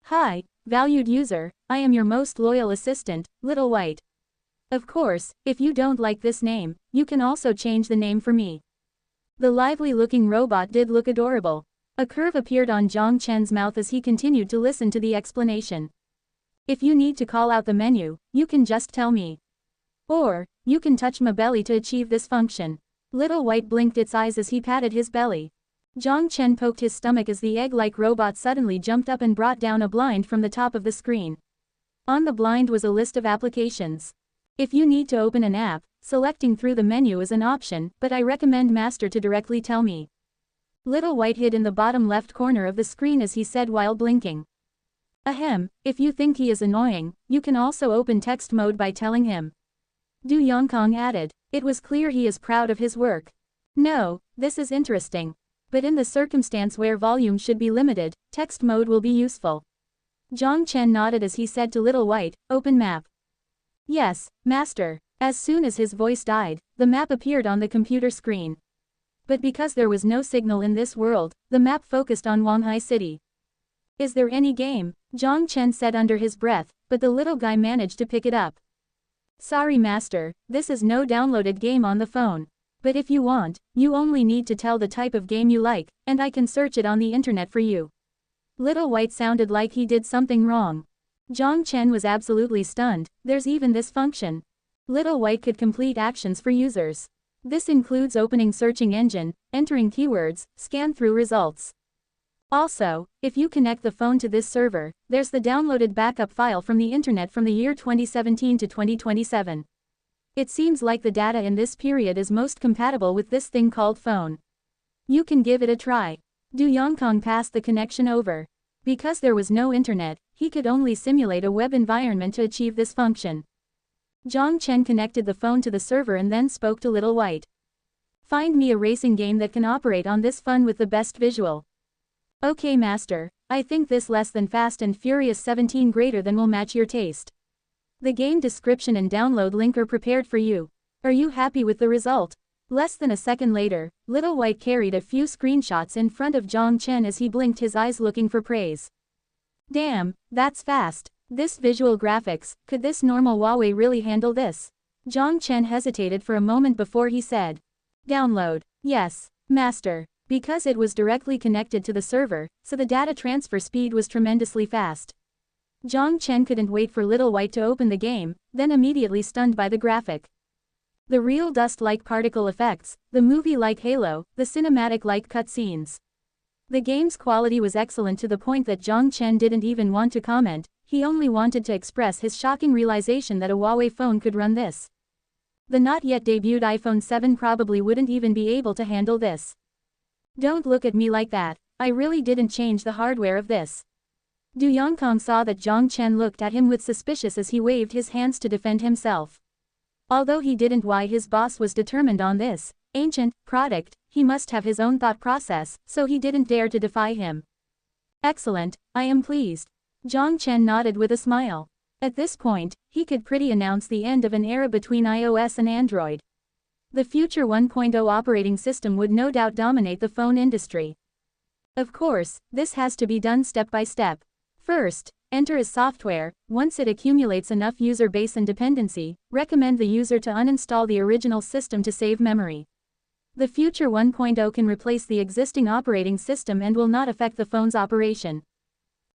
Hi, valued user, I am your most loyal assistant, Little White. Of course, if you don't like this name, you can also change the name for me. The lively-looking robot did look adorable. A curve appeared on Jiang Chen's mouth as he continued to listen to the explanation. If you need to call out the menu, you can just tell me. Or, you can touch my belly to achieve this function. Little White blinked its eyes as he patted his belly. Jiang Chen poked his stomach as the egg-like robot suddenly jumped up and brought down a blind from the top of the screen. On the blind was a list of applications. If you need to open an app, selecting through the menu is an option, but I recommend Master to directly tell me. Little White hid in the bottom left corner of the screen as he said while blinking. Ahem, if you think he is annoying, you can also open text mode by telling him. Du Yongkang added. It was clear he is proud of his work. No, this is interesting. But in the circumstance where volume should be limited, text mode will be useful. Jiang Chen nodded as he said to Little White, open map. Yes, Master. As soon as his voice died, the map appeared on the computer screen. But because there was no signal in this world, the map focused on Wanghai City. Is there any game? Jiang Chen said under his breath, but the little guy managed to pick it up. Sorry Master, this is no downloaded game on the phone. But if you want, you only need to tell the type of game you like, and I can search it on the internet for you. Little White sounded like he did something wrong. Jiang Chen was absolutely stunned. There's even this function. Little White could complete actions for users. This includes opening searching engine, entering keywords, scan through results. Also, if you connect the phone to this server, there's the downloaded backup file from the internet from the year 2017 to 2027. It seems like the data in this period is most compatible with this thing called phone. You can give it a try. Du Yongkang passed the connection over. Because there was no internet, he could only simulate a web environment to achieve this function. Jiang Chen connected the phone to the server and then spoke to Little White. Find me a racing game that can operate on this phone with the best visual. Okay master, I think this less than Fast and Furious 17 greater than will match your taste. The game description and download link are prepared for you. Are you happy with the result? Less than a second later, Little White carried a few screenshots in front of Jiang Chen as he blinked his eyes looking for praise. Damn, that's fast. This visual graphics, could this normal Huawei really handle this? Jiang Chen hesitated for a moment before he said. Download. Yes, master. Because it was directly connected to the server, so the data transfer speed was tremendously fast. Jiang Chen couldn't wait for Little White to open the game, then immediately stunned by the graphic. The real dust-like particle effects, the movie-like halo, the cinematic-like cutscenes. The game's quality was excellent to the point that Jiang Chen didn't even want to comment. He only wanted to express his shocking realization that a Huawei phone could run this. The not yet debuted iPhone 7 probably wouldn't even be able to handle this. Don't look at me like that, I really didn't change the hardware of this. Du Yongkang saw that Jiang Chen looked at him with suspicion as he waved his hands to defend himself. Although he didn't why his boss was determined on this ancient product, he must have his own thought process, so he didn't dare to defy him. Excellent, I am pleased. Jiang Chen nodded with a smile. At this point, he could pretty announce the end of an era between iOS and Android. The future 1.0 operating system would no doubt dominate the phone industry. Of course, this has to be done step by step. First, enter as software. Once it accumulates enough user base and dependency, recommend the user to uninstall the original system to save memory. The future 1.0 can replace the existing operating system and will not affect the phone's operation.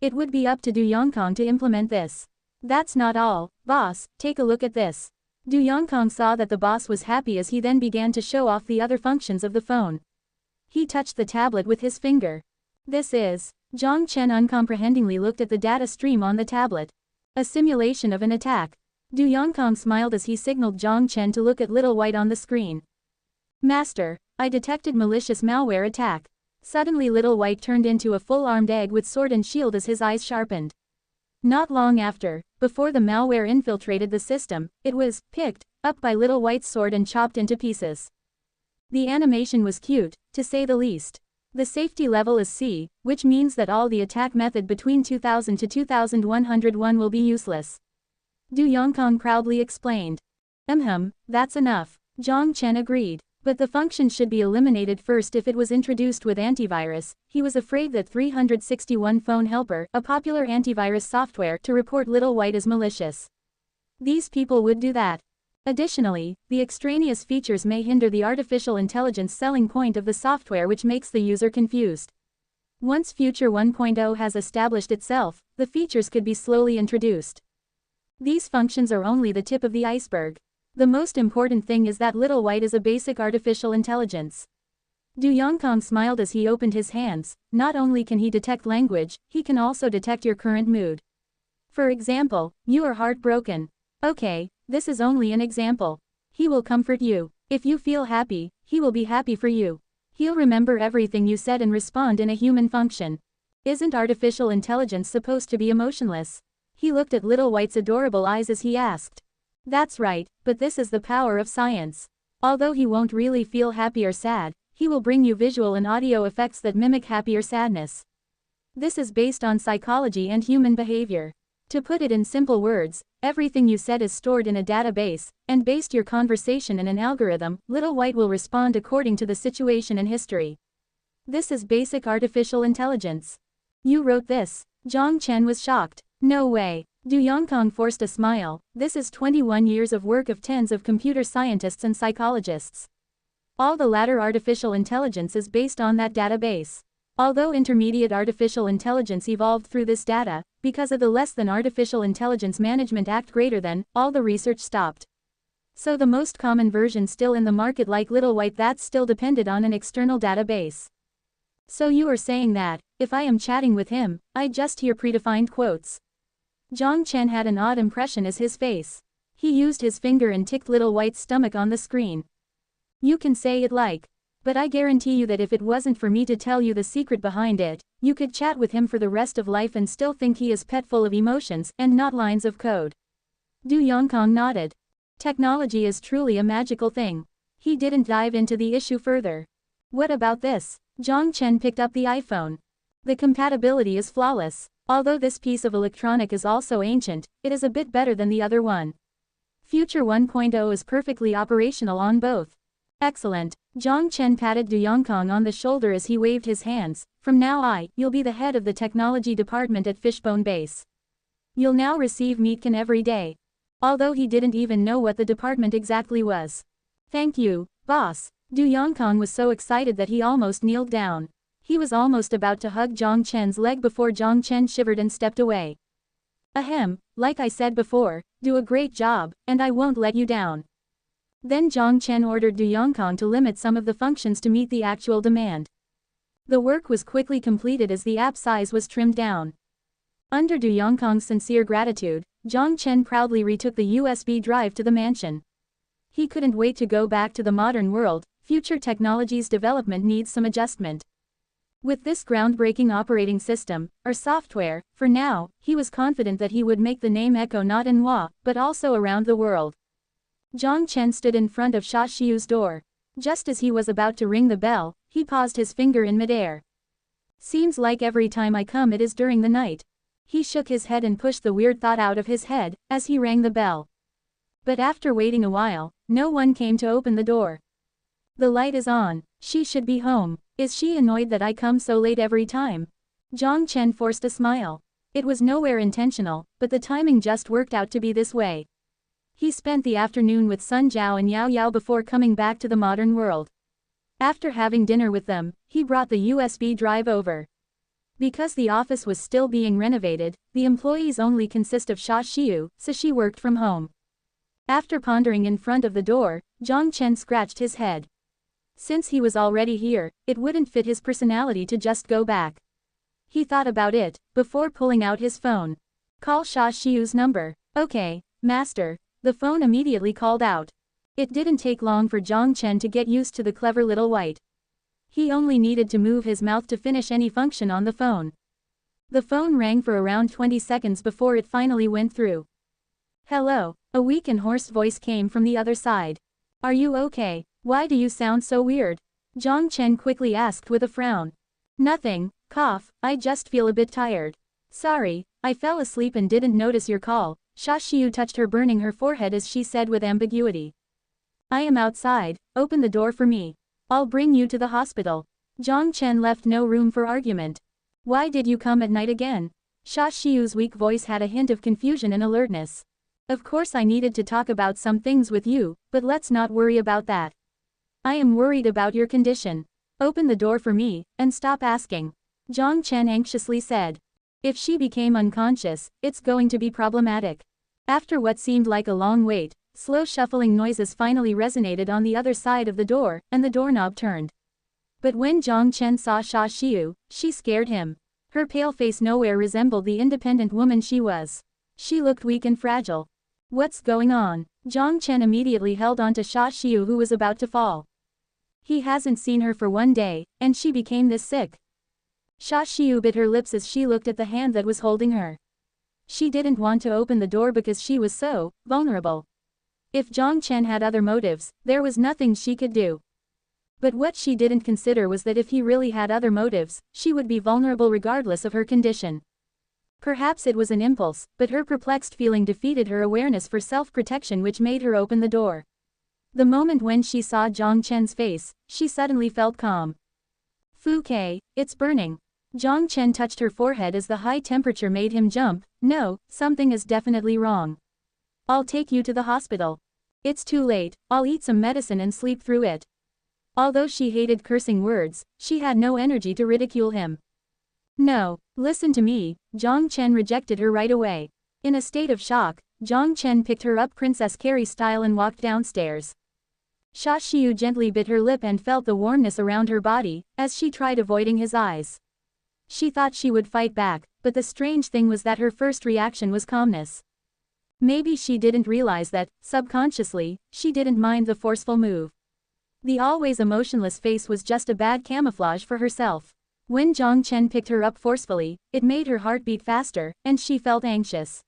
It would be up to Du Yongkang to implement this. That's not all, boss, take a look at this. Du Yongkang saw that the boss was happy as he then began to show off the other functions of the phone. He touched the tablet with his finger. This is. Jiang Chen uncomprehendingly looked at the data stream on the tablet. A simulation of an attack. Du Yongkang smiled as he signaled Jiang Chen to look at Little White on the screen. Master, I detected malicious malware attack. Suddenly Little White turned into a full-armed egg with sword and shield as his eyes sharpened. Not long after, before the malware infiltrated the system, it was picked up by Little White's sword and chopped into pieces. The animation was cute, to say the least. The safety level is C, which means that all the attack method between 2000 to 2101 will be useless. Du Yongkang proudly explained. That's enough. Jiang Chen agreed. But the function should be eliminated first if it was introduced with antivirus. He was afraid that 361 Phone Helper, a popular antivirus software, to report Little White as malicious. These people would do that. Additionally, the extraneous features may hinder the artificial intelligence selling point of the software, which makes the user confused. Once Future 1.0 has established itself, the features could be slowly introduced. These functions are only the tip of the iceberg. The most important thing is that Little White is a basic artificial intelligence. Du Yongkang smiled as he opened his hands. Not only can he detect language, he can also detect your current mood. For example, you are heartbroken. Okay, this is only an example. He will comfort you. If you feel happy, he will be happy for you. He'll remember everything you said and respond in a human function. Isn't artificial intelligence supposed to be emotionless? He looked at Little White's adorable eyes as he asked. That's right, but this is the power of science. Although he won't really feel happy or sad, he will bring you visual and audio effects that mimic happy or sadness. This is based on psychology and human behavior. To put it in simple words, everything you said is stored in a database, and based your conversation in an algorithm, Little White will respond according to the situation and history. This is basic artificial intelligence. You wrote this? Jiang Chen was shocked. No way. Du Yongkang forced a smile. This is 21 years of work of tens of computer scientists and psychologists. All the latter artificial intelligence is based on that database. Although intermediate artificial intelligence evolved through this data, because of the Less Than Artificial Intelligence Management Act greater than, all the research stopped. So the most common version still in the market like Little White that's still depended on an external database. So you are saying that, if I am chatting with him, I just hear predefined quotes. Jiang Chen had an odd impression as his face. He used his finger and ticked Little White's stomach on the screen. You can say it like. But I guarantee you that if it wasn't for me to tell you the secret behind it, you could chat with him for the rest of life and still think he is pet full of emotions and not lines of code. Du Yongkong nodded. Technology is truly a magical thing. He didn't dive into the issue further. What about this? Jiang Chen picked up the iPhone. The compatibility is flawless. Although this piece of electronic is also ancient, it is a bit better than the other one. Future 1.0 is perfectly operational on both. Excellent. Jiang Chen patted Du Yongkong on the shoulder as he waved his hands. From now you'll be the head of the technology department at Fishbone Base. You'll now receive meatcan every day. Although he didn't even know what the department exactly was. Thank you, boss. Du Yongkong was so excited that he almost kneeled down. He was almost about to hug Jiang Chen's leg before Jiang Chen shivered and stepped away. Ahem, like I said before, do a great job, and I won't let you down. Then Jiang Chen ordered Du Yongkong to limit some of the functions to meet the actual demand. The work was quickly completed as the app size was trimmed down. Under Du Yongkong's sincere gratitude, Jiang Chen proudly retook the USB drive to the mansion. He couldn't wait to go back to the modern world. Future technology's development needs some adjustment. With this groundbreaking operating system, or software, for now, he was confident that he would make the name echo not in Hua, but also around the world. Jiang Chen stood in front of Sha Xiu's door. Just as he was about to ring the bell, he paused his finger in midair. Seems like every time I come it is during the night. He shook his head and pushed the weird thought out of his head, as he rang the bell. But after waiting a while, no one came to open the door. The light is on. She should be home. Is she annoyed that I come so late every time? Jiang Chen forced a smile. It was nowhere intentional, but the timing just worked out to be this way. He spent the afternoon with Sun Jiao and Yao Yao before coming back to the modern world. After having dinner with them, he brought the USB drive over. Because the office was still being renovated, the employees only consist of Sha Xiu, so she worked from home. After pondering in front of the door, Jiang Chen scratched his head. Since he was already here, it wouldn't fit his personality to just go back. He thought about it, before pulling out his phone. Call Sha Xiu's number. Okay, master. The phone immediately called out. It didn't take long for Jiang Chen to get used to the clever little white. He only needed to move his mouth to finish any function on the phone. The phone rang for around 20 seconds before it finally went through. Hello, a weak and hoarse voice came from the other side. Are you okay? Why do you sound so weird? Jiang Chen quickly asked with a frown. Nothing, cough, I just feel a bit tired. Sorry, I fell asleep and didn't notice your call. Sha Xiu touched her, burning her forehead as she said with ambiguity. I am outside, open the door for me. I'll bring you to the hospital. Jiang Chen left no room for argument. Why did you come at night again? Sha Xiu's weak voice had a hint of confusion and alertness. Of course I needed to talk about some things with you, but let's not worry about that. I am worried about your condition. Open the door for me, and stop asking. Jiang Chen anxiously said. If she became unconscious, it's going to be problematic. After what seemed like a long wait, slow shuffling noises finally resonated on the other side of the door, and the doorknob turned. But when Jiang Chen saw Sha Xiu, she scared him. Her pale face nowhere resembled the independent woman she was. She looked weak and fragile. What's going on? Jiang Chen immediately held onto Sha Xiu, who was about to fall. He hasn't seen her for one day, and she became this sick. Sha Xiu bit her lips as she looked at the hand that was holding her. She didn't want to open the door because she was so vulnerable. If Jiang Chen had other motives, there was nothing she could do. But what she didn't consider was that if he really had other motives, she would be vulnerable regardless of her condition. Perhaps it was an impulse, but her perplexed feeling defeated her awareness for self-protection, which made her open the door. The moment when she saw Jiang Chen's face, she suddenly felt calm. Fu Kei, it's burning. Jiang Chen touched her forehead as the high temperature made him jump. No, something is definitely wrong. I'll take you to the hospital. It's too late, I'll eat some medicine and sleep through it. Although she hated cursing words, she had no energy to ridicule him. No, listen to me, Jiang Chen rejected her right away. In a state of shock, Jiang Chen picked her up Princess Carrie style and walked downstairs. Xia Xiu gently bit her lip and felt the warmness around her body, as she tried avoiding his eyes. She thought she would fight back, but the strange thing was that her first reaction was calmness. Maybe she didn't realize that, subconsciously, she didn't mind the forceful move. The always emotionless face was just a bad camouflage for herself. When Jiang Chen picked her up forcefully, it made her heart beat faster, and she felt anxious.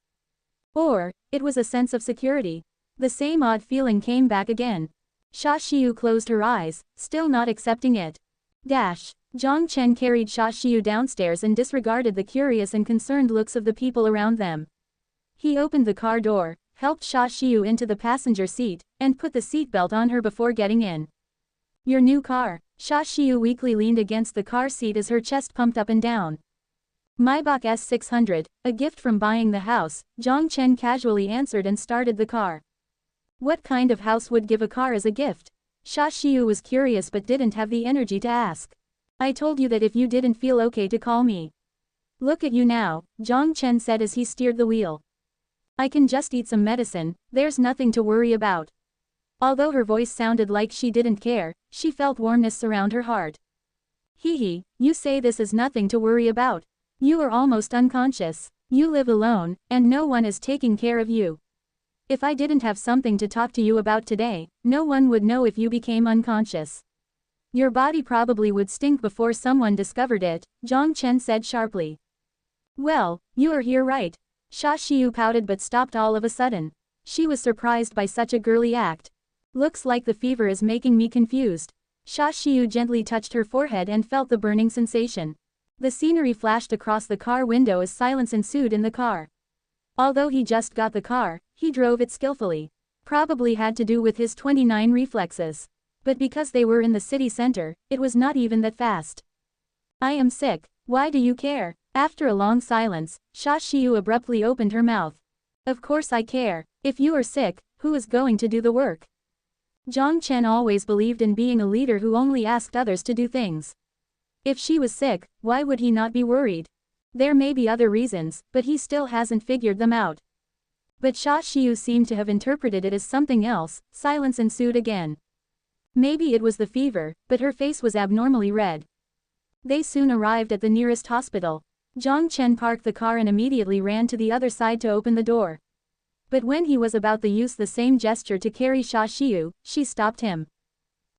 Or, it was a sense of security. The same odd feeling came back again. Xia Xiu closed her eyes, still not accepting it. Jiang Chen carried Xia Xiu downstairs and disregarded the curious and concerned looks of the people around them. He opened the car door, helped Xia Xiu into the passenger seat, and put the seatbelt on her before getting in. Your new car. Xia Xiu weakly leaned against the car seat as her chest pumped up and down. Maybach S600, a gift from buying the house, Jiang Chen casually answered and started the car. What kind of house would give a car as a gift? Xia Xiu was curious but didn't have the energy to ask. I told you that if you didn't feel okay to call me. Look at you now, Jiang Chen said as he steered the wheel. I can just eat some medicine, there's nothing to worry about. Although her voice sounded like she didn't care, she felt warmness surround her heart. Hee, you say this is nothing to worry about. You are almost unconscious. You live alone, and no one is taking care of you. If I didn't have something to talk to you about today, no one would know if you became unconscious. Your body probably would stink before someone discovered it, Jiang Chen said sharply. Well, you are here right. Xia Xiu pouted but stopped all of a sudden. She was surprised by such a girly act. Looks like the fever is making me confused. Xia Xiu gently touched her forehead and felt the burning sensation. The scenery flashed across the car window as silence ensued in the car. Although he just got the car, he drove it skillfully. Probably had to do with his 29 reflexes. But because they were in the city center, it was not even that fast. I am sick, why do you care? After a long silence, Xia Xiu abruptly opened her mouth. Of course I care. If you are sick, who is going to do the work? Jiang Chen always believed in being a leader who only asked others to do things. If she was sick, why would he not be worried? There may be other reasons, but he still hasn't figured them out. But Xia Xiu seemed to have interpreted it as something else. Silence ensued again. Maybe it was the fever, but her face was abnormally red. They soon arrived at the nearest hospital. Jiang Chen parked the car and immediately ran to the other side to open the door. But when he was about to use the same gesture to carry Xia Xiu, she stopped him.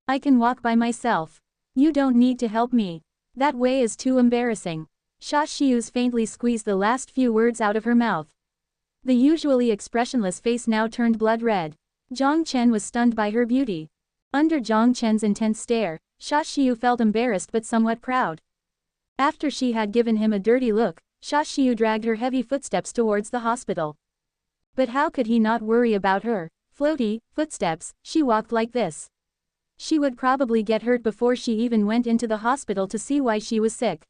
I can walk by myself. You don't need to help me. That way is too embarrassing. Xia Xiu's faintly squeezed the last few words out of her mouth. The usually expressionless face now turned blood red. Jiang Chen was stunned by her beauty. Under Jiang Chen's intense stare, Xia Xiu felt embarrassed but somewhat proud. After she had given him a dirty look, Xia Xiu dragged her heavy footsteps towards the hospital. But how could he not worry about her floaty footsteps? She walked like this. She would probably get hurt before she even went into the hospital to see why she was sick.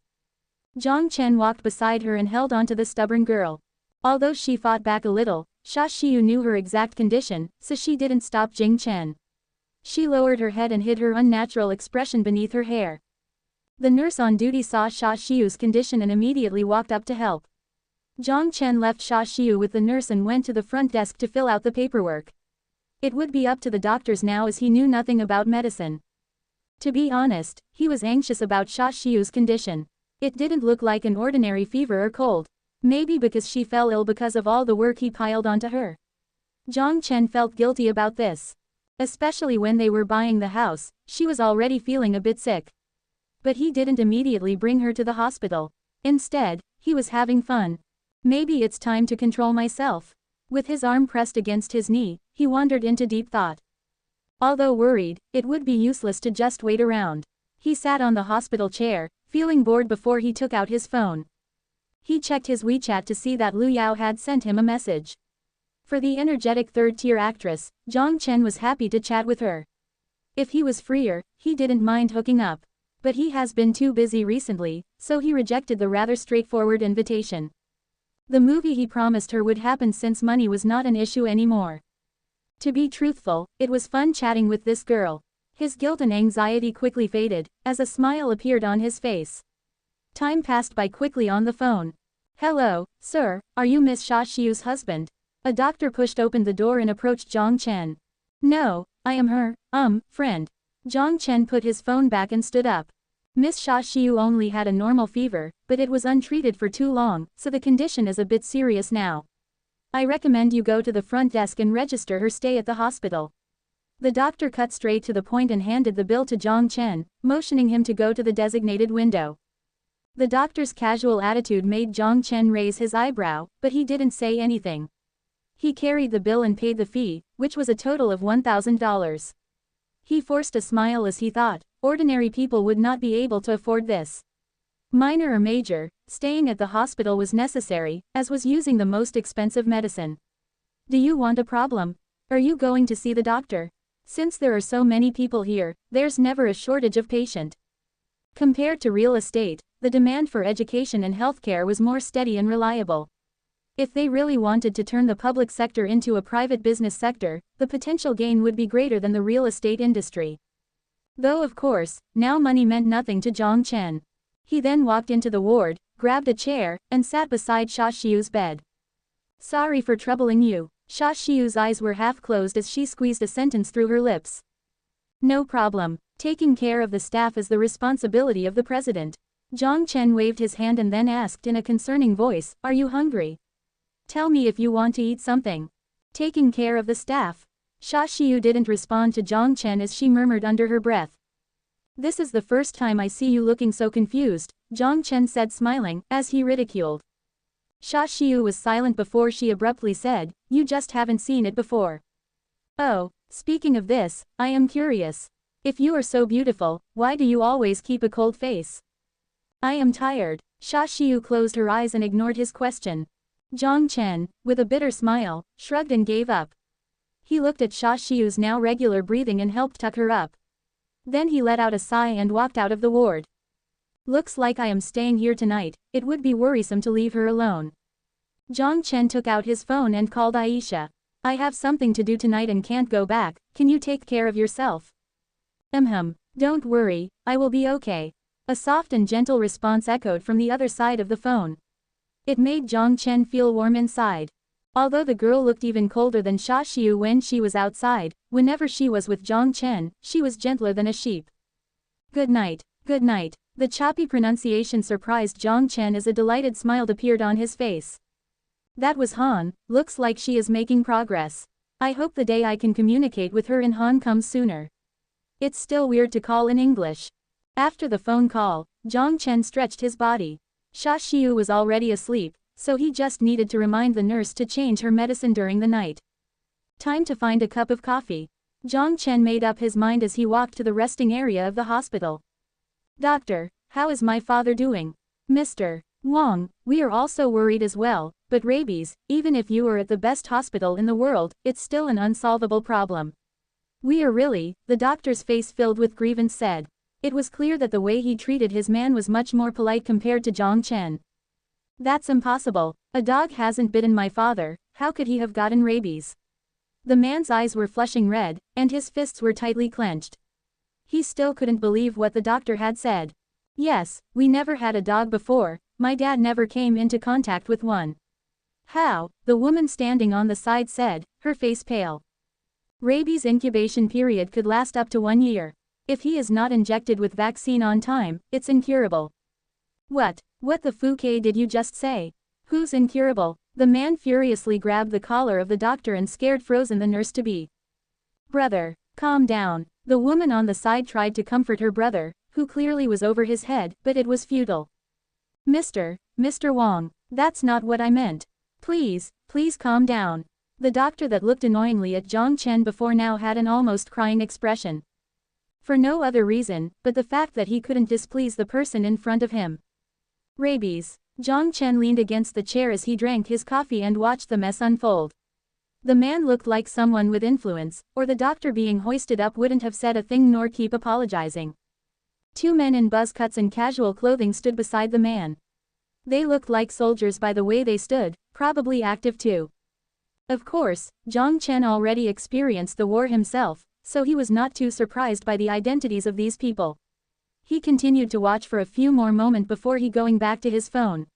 Jiang Chen walked beside her and held onto the stubborn girl. Although she fought back a little, Xia Xiu knew her exact condition, so she didn't stop Jiang Chen. She lowered her head and hid her unnatural expression beneath her hair. The nurse on duty saw Xia Xiu's condition and immediately walked up to help. Jiang Chen left Xia Xiu with the nurse and went to the front desk to fill out the paperwork. It would be up to the doctors now as he knew nothing about medicine. To be honest, he was anxious about Xia Xiu's condition. It didn't look like an ordinary fever or cold. Maybe because she fell ill because of all the work he piled onto her. Jiang Chen felt guilty about this. Especially when they were buying the house, she was already feeling a bit sick. But he didn't immediately bring her to the hospital. Instead, he was having fun. Maybe it's time to control myself. With his arm pressed against his knee, he wandered into deep thought. Although worried, it would be useless to just wait around. He sat on the hospital chair, feeling bored before he took out his phone. He checked his WeChat to see that Lu Yao had sent him a message. For the energetic third-tier actress, Jiang Chen was happy to chat with her. If he was freer, he didn't mind hooking up. But he has been too busy recently, so he rejected the rather straightforward invitation. The movie he promised her would happen since money was not an issue anymore. To be truthful, it was fun chatting with this girl. His guilt and anxiety quickly faded, as a smile appeared on his face. Time passed by quickly on the phone. Hello, sir, are you Miss Xia Xiu's husband? A doctor pushed open the door and approached Jiang Chen. No, I am her, friend. Jiang Chen put his phone back and stood up. Miss Xia Xiu only had a normal fever, but it was untreated for too long, so the condition is a bit serious now. I recommend you go to the front desk and register her stay at the hospital. The doctor cut straight to the point and handed the bill to Jiang Chen, motioning him to go to the designated window. The doctor's casual attitude made Jiang Chen raise his eyebrow, but he didn't say anything. He carried the bill and paid the fee, which was a total of $1,000. He forced a smile as he thought, ordinary people would not be able to afford this. Minor or major, staying at the hospital was necessary, as was using the most expensive medicine. Do you want a problem? Are you going to see the doctor? Since there are so many people here, there's never a shortage of patient. Compared to real estate, the demand for education and healthcare was more steady and reliable. If they really wanted to turn the public sector into a private business sector, the potential gain would be greater than the real estate industry. Though of course, now money meant nothing to Jiang Chen. He then walked into the ward, grabbed a chair, and sat beside Xia Xiu's bed. Sorry for troubling you. Xia Xiu's eyes were half closed as she squeezed a sentence through her lips. No problem. Taking care of the staff is the responsibility of the president. Jiang Chen waved his hand and then asked in a concerning voice, are you hungry? Tell me if you want to eat something. Taking care of the staff. Xia Xiu didn't respond to Jiang Chen as she murmured under her breath. This is the first time I see you looking so confused, Jiang Chen said smiling, as he ridiculed. Xia Xiu was silent before she abruptly said, you just haven't seen it before. Oh, speaking of this, I am curious. If you are so beautiful, why do you always keep a cold face? I am tired. Xia Xiu closed her eyes and ignored his question. Jiang Chen, with a bitter smile, shrugged and gave up. He looked at Xia Xiu's now regular breathing and helped tuck her up. Then he let out a sigh and walked out of the ward. Looks like I am staying here tonight, it would be worrisome to leave her alone. Jiang Chen took out his phone and called Aisha. I have something to do tonight and can't go back, can you take care of yourself? Don't worry, I will be okay. A soft and gentle response echoed from the other side of the phone. It made Jiang Chen feel warm inside. Although the girl looked even colder than Xia Xiu when she was outside, whenever she was with Jiang Chen, she was gentler than a sheep. Good night, good night. The choppy pronunciation surprised Jiang Chen as a delighted smile appeared on his face. That was Han, looks like she is making progress. I hope the day I can communicate with her in Han comes sooner. It's still weird to call in English. After the phone call, Jiang Chen stretched his body. Xia Xiu was already asleep, so he just needed to remind the nurse to change her medicine during the night. Time to find a cup of coffee. Jiang Chen made up his mind as he walked to the resting area of the hospital. Doctor, how is my father doing? Mr. Wang, we are also worried as well, but rabies, even if you are at the best hospital in the world, it's still an unsolvable problem. We are really, the doctor's face filled with grievance said. It was clear that the way he treated his man was much more polite compared to Jiang Chen. That's impossible. A dog hasn't bitten my father, how could he have gotten rabies? The man's eyes were flushing red, and his fists were tightly clenched. He still couldn't believe what the doctor had said. Yes, we never had a dog before, my dad never came into contact with one. How? The woman standing on the side said, her face pale. Rabies incubation period could last up to 1 year. If he is not injected with vaccine on time, it's incurable. What the fuck did you just say? Who's incurable? The man furiously grabbed the collar of the doctor and scared frozen the nurse-to-be. Brother, calm down. The woman on the side tried to comfort her brother, who clearly was over his head, but it was futile. Mr. Wang, that's not what I meant. Please calm down. The doctor that looked annoyingly at Jiang Chen before now had an almost crying expression. For no other reason, but the fact that he couldn't displease the person in front of him. Rabies. Jiang Chen leaned against the chair as he drank his coffee and watched the mess unfold. The man looked like someone with influence, or the doctor being hoisted up wouldn't have said a thing nor keep apologizing. 2 men in buzz cuts and casual clothing stood beside the man. They looked like soldiers by the way they stood, probably active too. Of course, Jiang Chen already experienced the war himself, so he was not too surprised by the identities of these people. He continued to watch for a few more moments before he going back to his phone.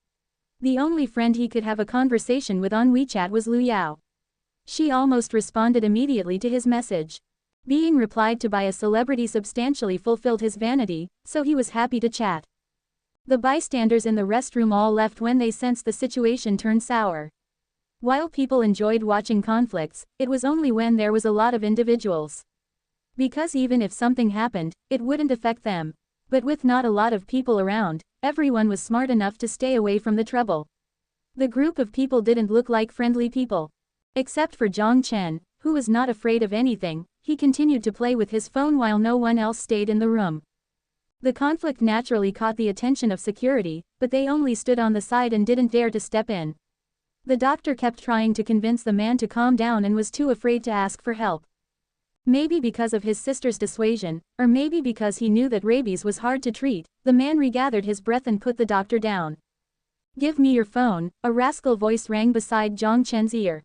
The only friend he could have a conversation with on WeChat was Lu Yao. She almost responded immediately to his message. Being replied to by a celebrity substantially fulfilled his vanity, so he was happy to chat. The bystanders in the restroom all left when they sensed the situation turned sour. While people enjoyed watching conflicts, it was only when there was a lot of individuals. Because even if something happened, it wouldn't affect them. But with not a lot of people around, everyone was smart enough to stay away from the trouble. The group of people didn't look like friendly people. Except for Jiang Chen, who was not afraid of anything, he continued to play with his phone while no one else stayed in the room. The conflict naturally caught the attention of security, but they only stood on the side and didn't dare to step in. The doctor kept trying to convince the man to calm down and was too afraid to ask for help. Maybe because of his sister's dissuasion, or maybe because he knew that rabies was hard to treat, the man regathered his breath and put the doctor down. "Give me your phone," a rascal voice rang beside Jiang Chen's ear.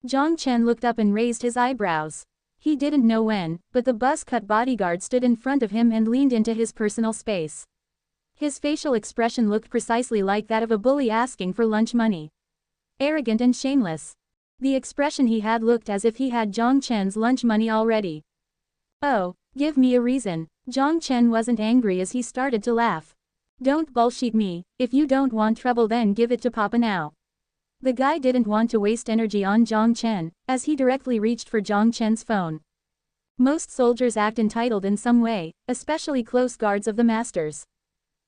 Jiang Chen looked up and raised his eyebrows. He didn't know when, but the buzz-cut bodyguard stood in front of him and leaned into his personal space. His facial expression looked precisely like that of a bully asking for lunch money. Arrogant and shameless. The expression he had looked as if he had Jiang Chen's lunch money already. "Oh, give me a reason." Jiang Chen wasn't angry as he started to laugh. "Don't bullshit me, if you don't want trouble then give it to Papa now." The guy didn't want to waste energy on Jiang Chen, as he directly reached for Jiang Chen's phone. Most soldiers act entitled in some way, especially close guards of the masters.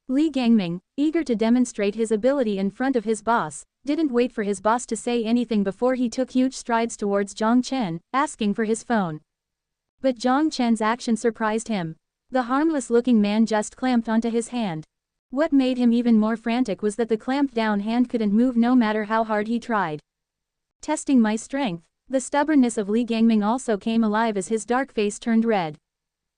Li Gangming, eager to demonstrate his ability in front of his boss, didn't wait for his boss to say anything before he took huge strides towards Jiang Chen, asking for his phone. But Jiang Chen's action surprised him. The harmless-looking man just clamped onto his hand. What made him even more frantic was that the clamped-down hand couldn't move no matter how hard he tried. "Testing my strength." The stubbornness of Li Gangming also came alive as his dark face turned red.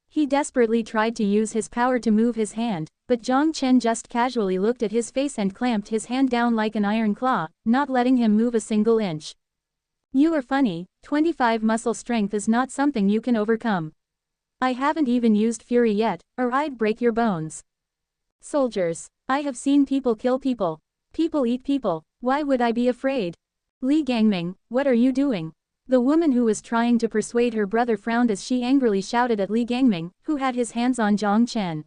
He desperately tried to use his power to move his hand, but Jiang Chen just casually looked at his face and clamped his hand down like an iron claw, not letting him move a single inch. "You are funny, 25 muscle strength is not something you can overcome. I haven't even used fury yet, or I'd break your bones." "Soldiers. I have seen people kill people. People eat people, why would I be afraid?" "Li Gangming, what are you doing?" The woman who was trying to persuade her brother frowned as she angrily shouted at Li Gangming, who had his hands on Jiang Chen.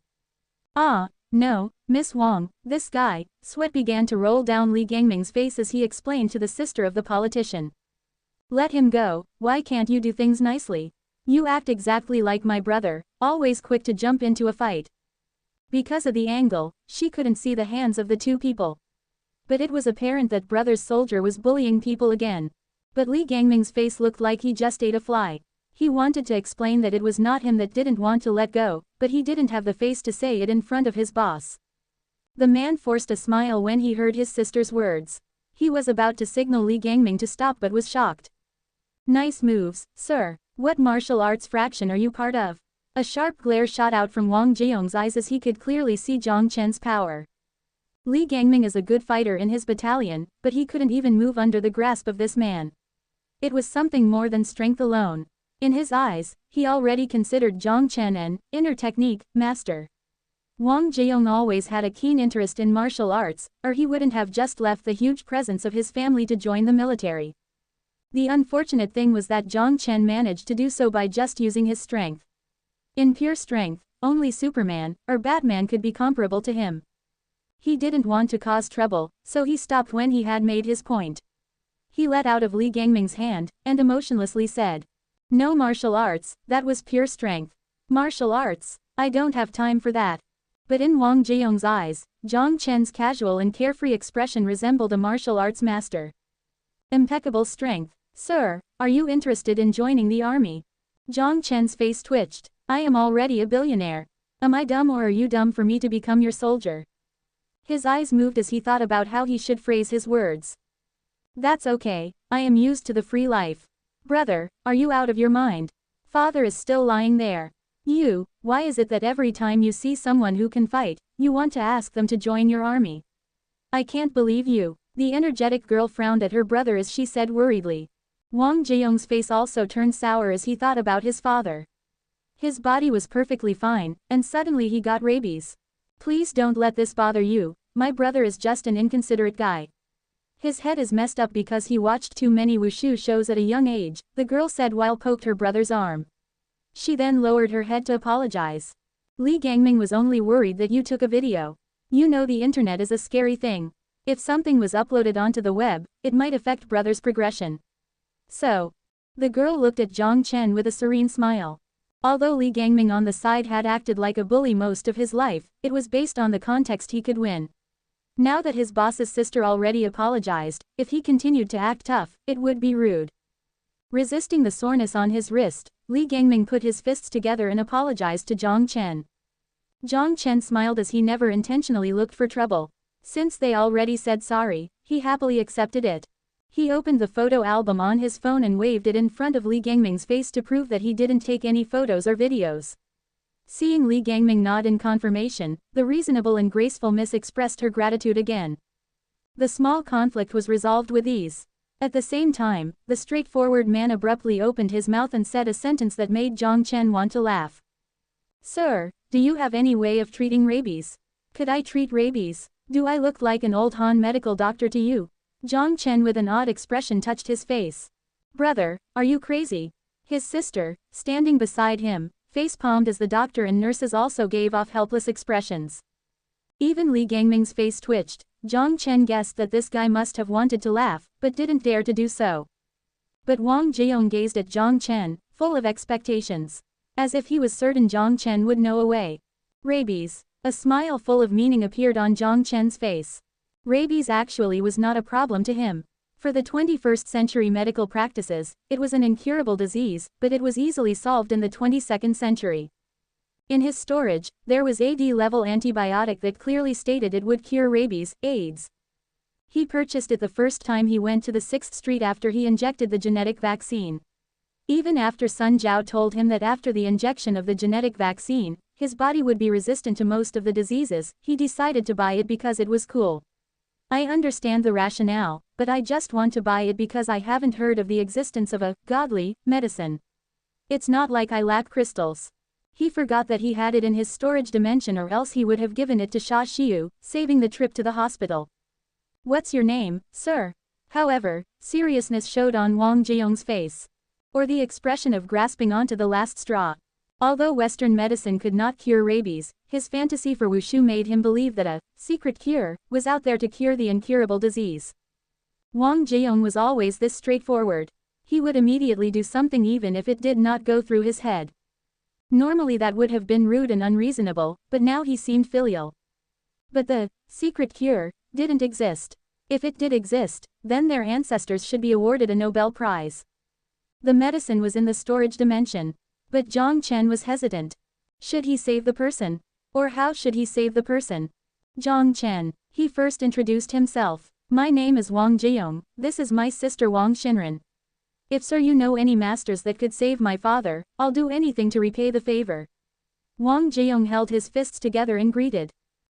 "Ah, no, Miss Wang, this guy." Sweat began to roll down Li Gangming's face as he explained to the sister of the politician. "Let him go, why can't you do things nicely? You act exactly like my brother, always quick to jump into a fight." Because of the angle, she couldn't see the hands of the two people. But it was apparent that brother's soldier was bullying people again. But Li Gangming's face looked like he just ate a fly. He wanted to explain that it was not him that didn't want to let go, but he didn't have the face to say it in front of his boss. The man forced a smile when he heard his sister's words. He was about to signal Li Gangming to stop but was shocked. "Nice moves, sir. What martial arts fraction are you part of?" A sharp glare shot out from Wang Jiong's eyes as he could clearly see Jiang Chen's power. Li Gangming is a good fighter in his battalion, but he couldn't even move under the grasp of this man. It was something more than strength alone. In his eyes, he already considered Jiang Chen an inner technique master. Wang Jiong always had a keen interest in martial arts, or he wouldn't have just left the huge presence of his family to join the military. The unfortunate thing was that Jiang Chen managed to do so by just using his strength. In pure strength, only Superman or Batman could be comparable to him. He didn't want to cause trouble, so he stopped when he had made his point. He let out of Li Gangming's hand, and emotionlessly said, "No martial arts, that was pure strength. Martial arts? I don't have time for that." But in Wang Jiong's eyes, Jiang Chen's casual and carefree expression resembled a martial arts master. "Impeccable strength. Sir, are you interested in joining the army?" Jiang Chen's face twitched. "I am already a billionaire. Am I dumb or are you dumb for me to become your soldier?" His eyes moved as he thought about how he should phrase his words. "That's okay, I am used to the free life. Brother, are you out of your mind? Father is still lying there. Why is it that every time you see someone who can fight, you want to ask them to join your army? I can't believe you." The energetic girl frowned at her brother as she said worriedly. Wang Jiang's face also turned sour as he thought about his father. His body was perfectly fine, and suddenly he got rabies. Please don't let this bother you, my brother is just an inconsiderate guy. His head is messed up because he watched too many wushu shows at a young age, the girl said while poked her brother's arm. She then lowered her head to apologize. Li Gangming was only worried that you took a video. You know the internet is a scary thing. If something was uploaded onto the web, it might affect brother's progression. So. The girl looked at Jiang Chen with a serene smile. Although Li Gangming on the side had acted like a bully most of his life, it was based on the context he could win. Now that his boss's sister already apologized, if he continued to act tough, it would be rude. Resisting the soreness on his wrist, Li Gangming put his fists together and apologized to Jiang Chen. Jiang Chen smiled as he never intentionally looked for trouble. Since they already said sorry, he happily accepted it. He opened the photo album on his phone and waved it in front of Li Gangming's face to prove that he didn't take any photos or videos. Seeing Li Gangming nod in confirmation, the reasonable and graceful miss expressed her gratitude again. The small conflict was resolved with ease. At the same time, the straightforward man abruptly opened his mouth and said a sentence that made Jiang Chen want to laugh. Sir, do you have any way of treating rabies? Could I treat rabies? Do I look like an old Han medical doctor to you? Jiang Chen with an odd expression touched his face. Brother, are you crazy? His sister, standing beside him, face-palmed as the doctor and nurses also gave off helpless expressions. Even Li Gangming's face twitched. Jiang Chen guessed that this guy must have wanted to laugh, but didn't dare to do so. But Wang Jiang gazed at Jiang Chen, full of expectations. As if he was certain Jiang Chen would know a way. Rabies. A smile full of meaning appeared on Jiang Chen's face. Rabies actually was not a problem to him. For the 21st century medical practices, it was an incurable disease, but it was easily solved in the 22nd century. In his storage, there was AD-level antibiotic that clearly stated it would cure rabies, AIDS. He purchased it the first time he went to the 6th Street after he injected the genetic vaccine. Even after Sun Jiao told him that after the injection of the genetic vaccine, his body would be resistant to most of the diseases, he decided to buy it because it was cool. I understand the rationale, but I just want to buy it because I haven't heard of the existence of a godly medicine. It's not like I lack crystals. He forgot that he had it in his storage dimension, or else he would have given it to Xia Xiu, saving the trip to the hospital. What's your name, sir? However, seriousness showed on Wang Jiang's face. Or the expression of grasping onto the last straw. Although Western medicine could not cure rabies, his fantasy for wushu made him believe that a secret cure was out there to cure the incurable disease. Wang Jiang was always this straightforward. He would immediately do something even if it did not go through his head. Normally that would have been rude and unreasonable, but now he seemed filial. But the secret cure didn't exist. If it did exist, then their ancestors should be awarded a Nobel Prize. The medicine was in the storage dimension. But Jiang Chen was hesitant. Should he save the person? Or how should he save the person? Jiang Chen. He first introduced himself. My name is Wang Jiang, this is my sister Wang Xinren. If sir you know any masters that could save my father, I'll do anything to repay the favor. Wang Jiang held his fists together and greeted.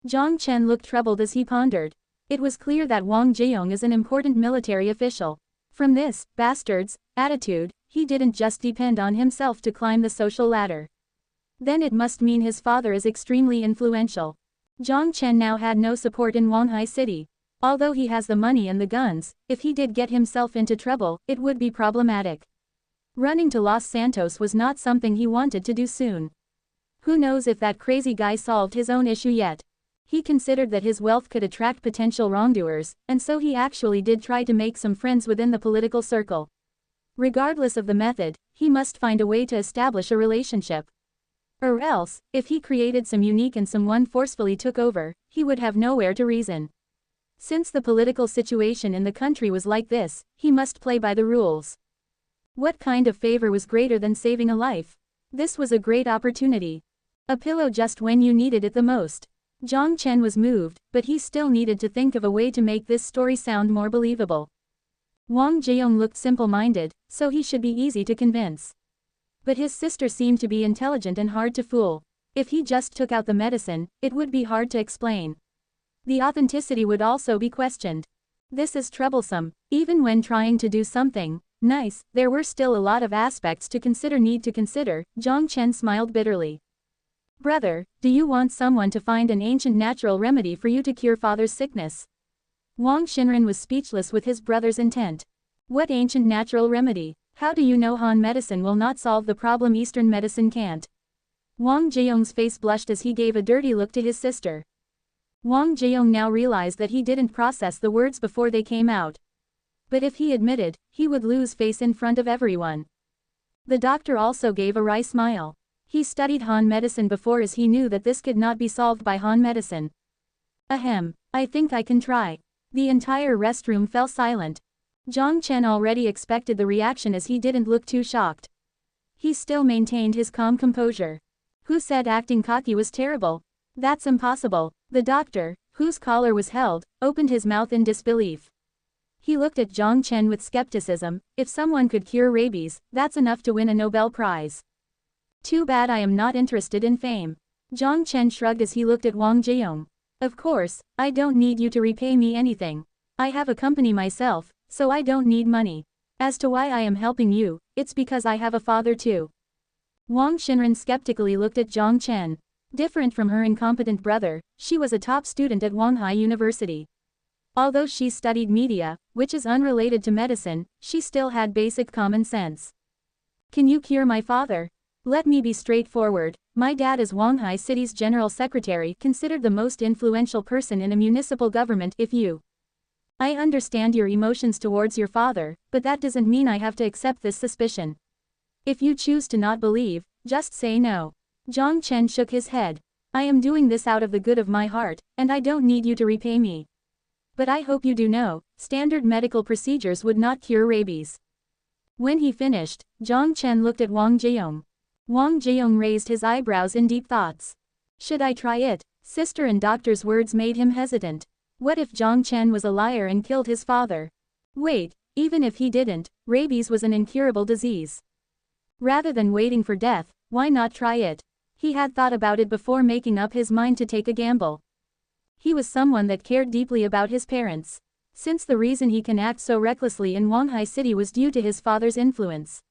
Jiang Chen looked troubled as he pondered. It was clear that Wang Jiang is an important military official. From this bastard's attitude, he didn't just depend on himself to climb the social ladder. Then it must mean his father is extremely influential. Jiang Chen now had no support in Wanhai City. Although he has the money and the guns, if he did get himself into trouble, it would be problematic. Running to Los Santos was not something he wanted to do soon. Who knows if that crazy guy solved his own issue yet. He considered that his wealth could attract potential wrongdoers, and so he actually did try to make some friends within the political circle. Regardless of the method, he must find a way to establish a relationship. Or else, if he created some unique and someone forcefully took over, he would have nowhere to reason. Since the political situation in the country was like this, he must play by the rules. What kind of favor was greater than saving a life? This was a great opportunity. A pillow just when you needed it the most. Jiang Chen was moved, but he still needed to think of a way to make this story sound more believable. Wang Jiang looked simple-minded, so he should be easy to convince. But his sister seemed to be intelligent and hard to fool. If he just took out the medicine, it would be hard to explain. The authenticity would also be questioned. This is troublesome. Even when trying to do something, Nice, there were still a lot of aspects to consider. Jiang Chen smiled bitterly. Brother, do you want someone to find an ancient natural remedy for you to cure father's sickness? Wang Xinren was speechless with his brother's intent. What ancient natural remedy? How do you know Han medicine will not solve the problem Eastern medicine can't? Wang Jiong's face blushed as he gave a dirty look to his sister. Wang Jiong now realized that he didn't process the words before they came out. But if he admitted, he would lose face in front of everyone. The doctor also gave a wry smile. He studied Han medicine before as he knew that this could not be solved by Han medicine. Ahem, I think I can try. The entire restroom fell silent. Jiang Chen already expected the reaction as he didn't look too shocked. He still maintained his calm composure. Who said acting cocky was terrible? That's impossible. The doctor, whose collar was held, opened his mouth in disbelief. He looked at Jiang Chen with skepticism. If someone could cure rabies, that's enough to win a Nobel Prize. Too bad I am not interested in fame. Jiang Chen shrugged as he looked at Wang Jiong. Of course, I don't need you to repay me anything. I have a company myself, so I don't need money. As to why I am helping you, it's because I have a father too. Wang Xinren skeptically looked at Jiang Chen. Different from her incompetent brother, she was a top student at Wanghai University. Although she studied media, which is unrelated to medicine, she still had basic common sense. Can you cure my father? Let me be straightforward, my dad is Wanghai City's general secretary, considered the most influential person in a municipal government. I understand your emotions towards your father, but that doesn't mean I have to accept this suspicion. If you choose to not believe, just say no. Jiang Chen shook his head. I am doing this out of the good of my heart, and I don't need you to repay me. But I hope you do know, standard medical procedures would not cure rabies. When he finished, Jiang Chen looked at Wang Jiong. Wang Jiong raised his eyebrows in deep thoughts. Should I try it? Sister and doctor's words made him hesitant. What if Jiang Chen was a liar and killed his father? Wait, even if he didn't, rabies was an incurable disease. Rather than waiting for death, why not try it? He had thought about it before making up his mind to take a gamble. He was someone that cared deeply about his parents. Since the reason he can act so recklessly in Wanghai City was due to his father's influence.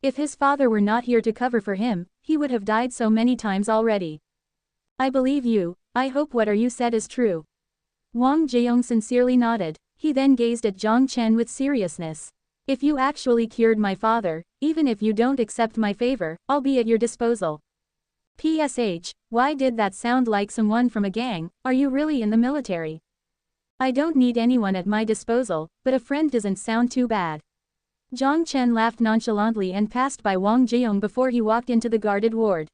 If his father were not here to cover for him, he would have died so many times already. I believe you, I hope what you said is true. Wang Jiong sincerely nodded. He then gazed at Jiang Chen with seriousness. If you actually cured my father, even if you don't accept my favor, I'll be at your disposal. PSH, why did that sound like someone from a gang? Are you really in the military? I don't need anyone at my disposal, but a friend doesn't sound too bad. Jiang Chen laughed nonchalantly and passed by Wang Jiong before he walked into the guarded ward.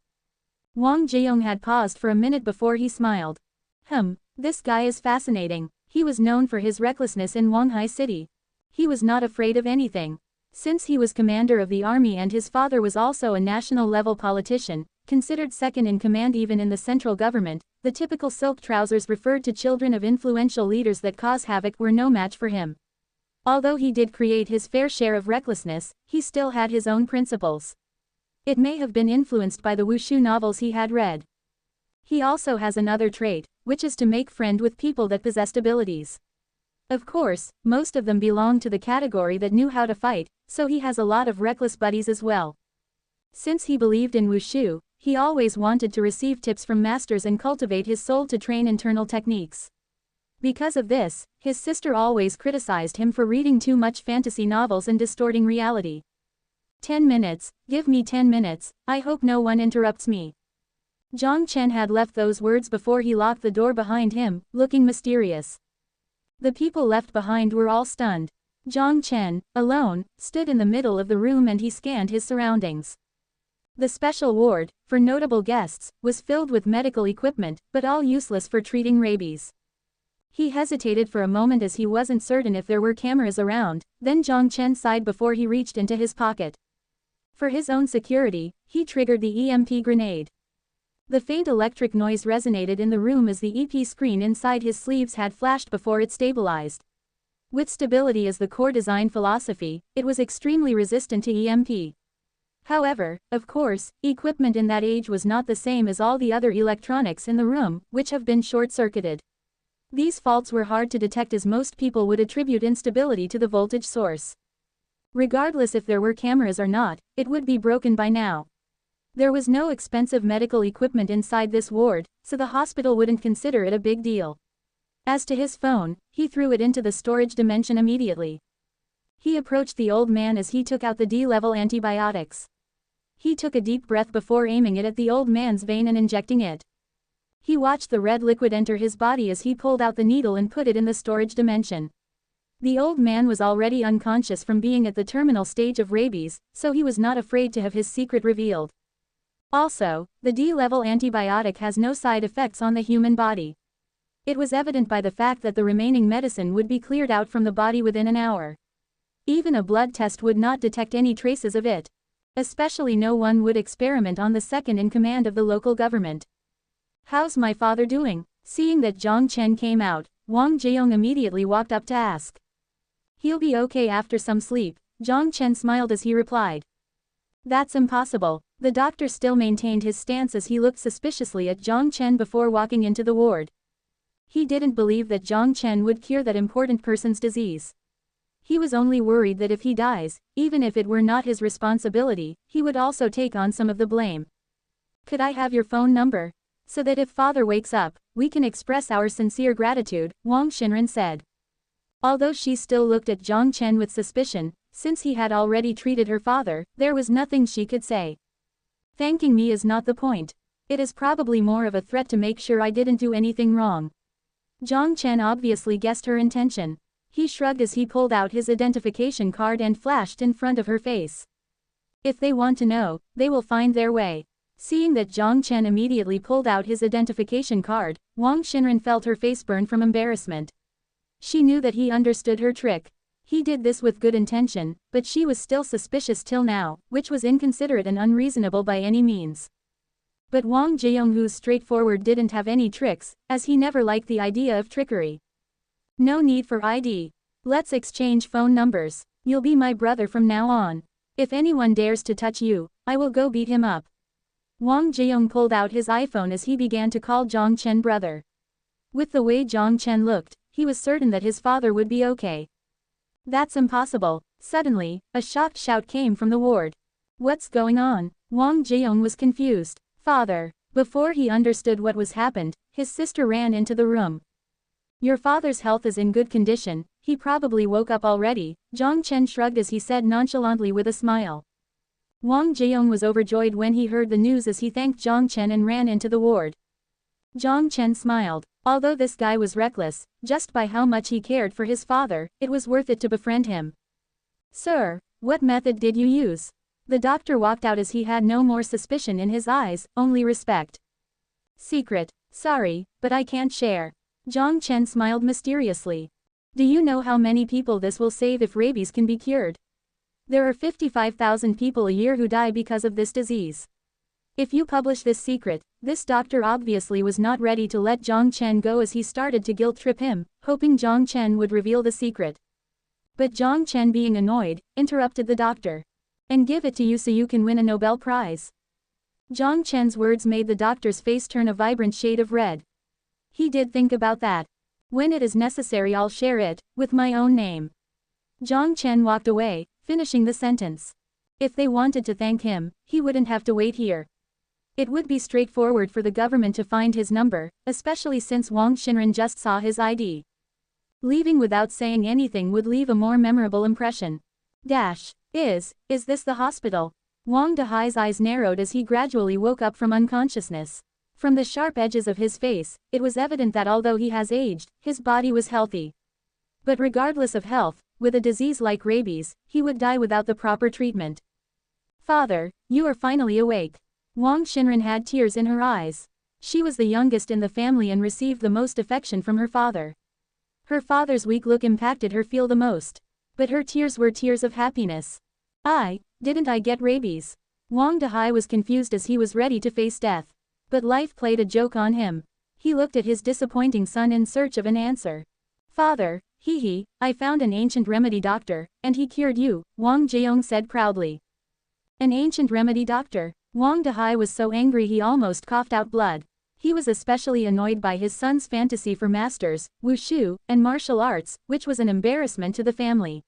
Wang Jiong had paused for a minute before he smiled. This guy is fascinating. He was known for his recklessness in Wanghai City. He was not afraid of anything. Since he was commander of the army and his father was also a national-level politician, considered second in command even in the central government, the typical silk trousers referred to children of influential leaders that cause havoc were no match for him. Although he did create his fair share of recklessness, he still had his own principles. It may have been influenced by the wushu novels he had read. He also has another trait, which is to make friend with people that possessed abilities. Of course, most of them belong to the category that knew how to fight, so he has a lot of reckless buddies as well. Since he believed in wushu, he always wanted to receive tips from masters and cultivate his soul to train internal techniques. Because of this, his sister always criticized him for reading too much fantasy novels and distorting reality. 10 minutes, give me 10 minutes, I hope no one interrupts me. Jiang Chen had left those words before he locked the door behind him, looking mysterious. The people left behind were all stunned. Jiang Chen, alone, stood in the middle of the room and he scanned his surroundings. The special ward, for notable guests, was filled with medical equipment, but all useless for treating rabies. He hesitated for a moment as he wasn't certain if there were cameras around, then Jiang Chen sighed before he reached into his pocket. For his own security, he triggered the EMP grenade. The faint electric noise resonated in the room as the EP screen inside his sleeves had flashed before it stabilized. With stability as the core design philosophy, it was extremely resistant to EMP. However, of course, equipment in that age was not the same as all the other electronics in the room, which have been short-circuited. These faults were hard to detect as most people would attribute instability to the voltage source. Regardless if there were cameras or not, it would be broken by now. There was no expensive medical equipment inside this ward, so the hospital wouldn't consider it a big deal. As to his phone, he threw it into the storage dimension immediately. He approached the old man as he took out the D-level antibiotics. He took a deep breath before aiming it at the old man's vein and injecting it. He watched the red liquid enter his body as he pulled out the needle and put it in the storage dimension. The old man was already unconscious from being at the terminal stage of rabies, so he was not afraid to have his secret revealed. Also, the D-level antibiotic has no side effects on the human body. It was evident by the fact that the remaining medicine would be cleared out from the body within an hour. Even a blood test would not detect any traces of it. Especially no one would experiment on the second in command of the local government. "How's my father doing?" Seeing that Jiang Chen came out, Wang Jiang immediately walked up to ask. "He'll be okay after some sleep," Jiang Chen smiled as he replied. "That's impossible." The doctor still maintained his stance as he looked suspiciously at Jiang Chen before walking into the ward. He didn't believe that Jiang Chen would cure that important person's disease. He was only worried that if he dies, even if it were not his responsibility, he would also take on some of the blame. "Could I have your phone number? So that if father wakes up, we can express our sincere gratitude," Wang Xinren said. Although she still looked at Jiang Chen with suspicion, since he had already treated her father, there was nothing she could say. "Thanking me is not the point. It is probably more of a threat to make sure I didn't do anything wrong." Jiang Chen obviously guessed her intention. He shrugged as he pulled out his identification card and flashed in front of her face. "If they want to know, they will find their way." Seeing that Jiang Chen immediately pulled out his identification card, Wang Xinren felt her face burn from embarrassment. She knew that he understood her trick. He did this with good intention, but she was still suspicious till now, which was inconsiderate and unreasonable by any means. But Wang Jiang, who's straightforward, didn't have any tricks, as he never liked the idea of trickery. "No need for ID. Let's exchange phone numbers. You'll be my brother from now on. If anyone dares to touch you, I will go beat him up." Wang Jiang pulled out his iPhone as he began to call Jiang Chen brother. With the way Jiang Chen looked, he was certain that his father would be okay. "That's impossible." Suddenly, a shocked shout came from the ward. "What's going on?" Wang Jiang was confused. "Father." Before he understood what was happened, his sister ran into the room. "Your father's health is in good condition, he probably woke up already," Jiang Chen shrugged as he said nonchalantly with a smile. Wang Jiang was overjoyed when he heard the news as he thanked Jiang Chen and ran into the ward. Jiang Chen smiled. Although this guy was reckless, just by how much he cared for his father, it was worth it to befriend him. "Sir, what method did you use?" The doctor walked out as he had no more suspicion in his eyes, only respect. "Secret. Sorry, but I can't share." Jiang Chen smiled mysteriously. "Do you know how many people this will save if rabies can be cured? There are 55,000 people a year who die because of this disease. If you publish this secret," this doctor obviously was not ready to let Jiang Chen go as he started to guilt-trip him, hoping Jiang Chen would reveal the secret. But Jiang Chen, being annoyed, interrupted the doctor. "And give it to you so you can win a Nobel Prize." Jiang Chen's words made the doctor's face turn a vibrant shade of red. He did think about that. "When it is necessary I'll share it, with my own name." Jiang Chen walked away, finishing the sentence. If they wanted to thank him, he wouldn't have to wait here. It would be straightforward for the government to find his number, especially since Wang Xinren just saw his ID. Leaving without saying anything would leave a more memorable impression. Is this the hospital? Wang Dehai's eyes narrowed as he gradually woke up from unconsciousness. From the sharp edges of his face, it was evident that although he has aged, his body was healthy. But regardless of health, with a disease like rabies, he would die without the proper treatment. "Father, you are finally awake." Wang Xinren had tears in her eyes. She was the youngest in the family and received the most affection from her father. Her father's weak look impacted her feel the most. But her tears were tears of happiness. Didn't I get rabies?" Wang Dehai was confused as he was ready to face death. But life played a joke on him. He looked at his disappointing son in search of an answer. "Father, I found an ancient remedy doctor, and he cured you," Wang Jiang said proudly. An ancient remedy doctor? Wang Dehai was so angry he almost coughed out blood. He was especially annoyed by his son's fantasy for masters, wushu, and martial arts, which was an embarrassment to the family.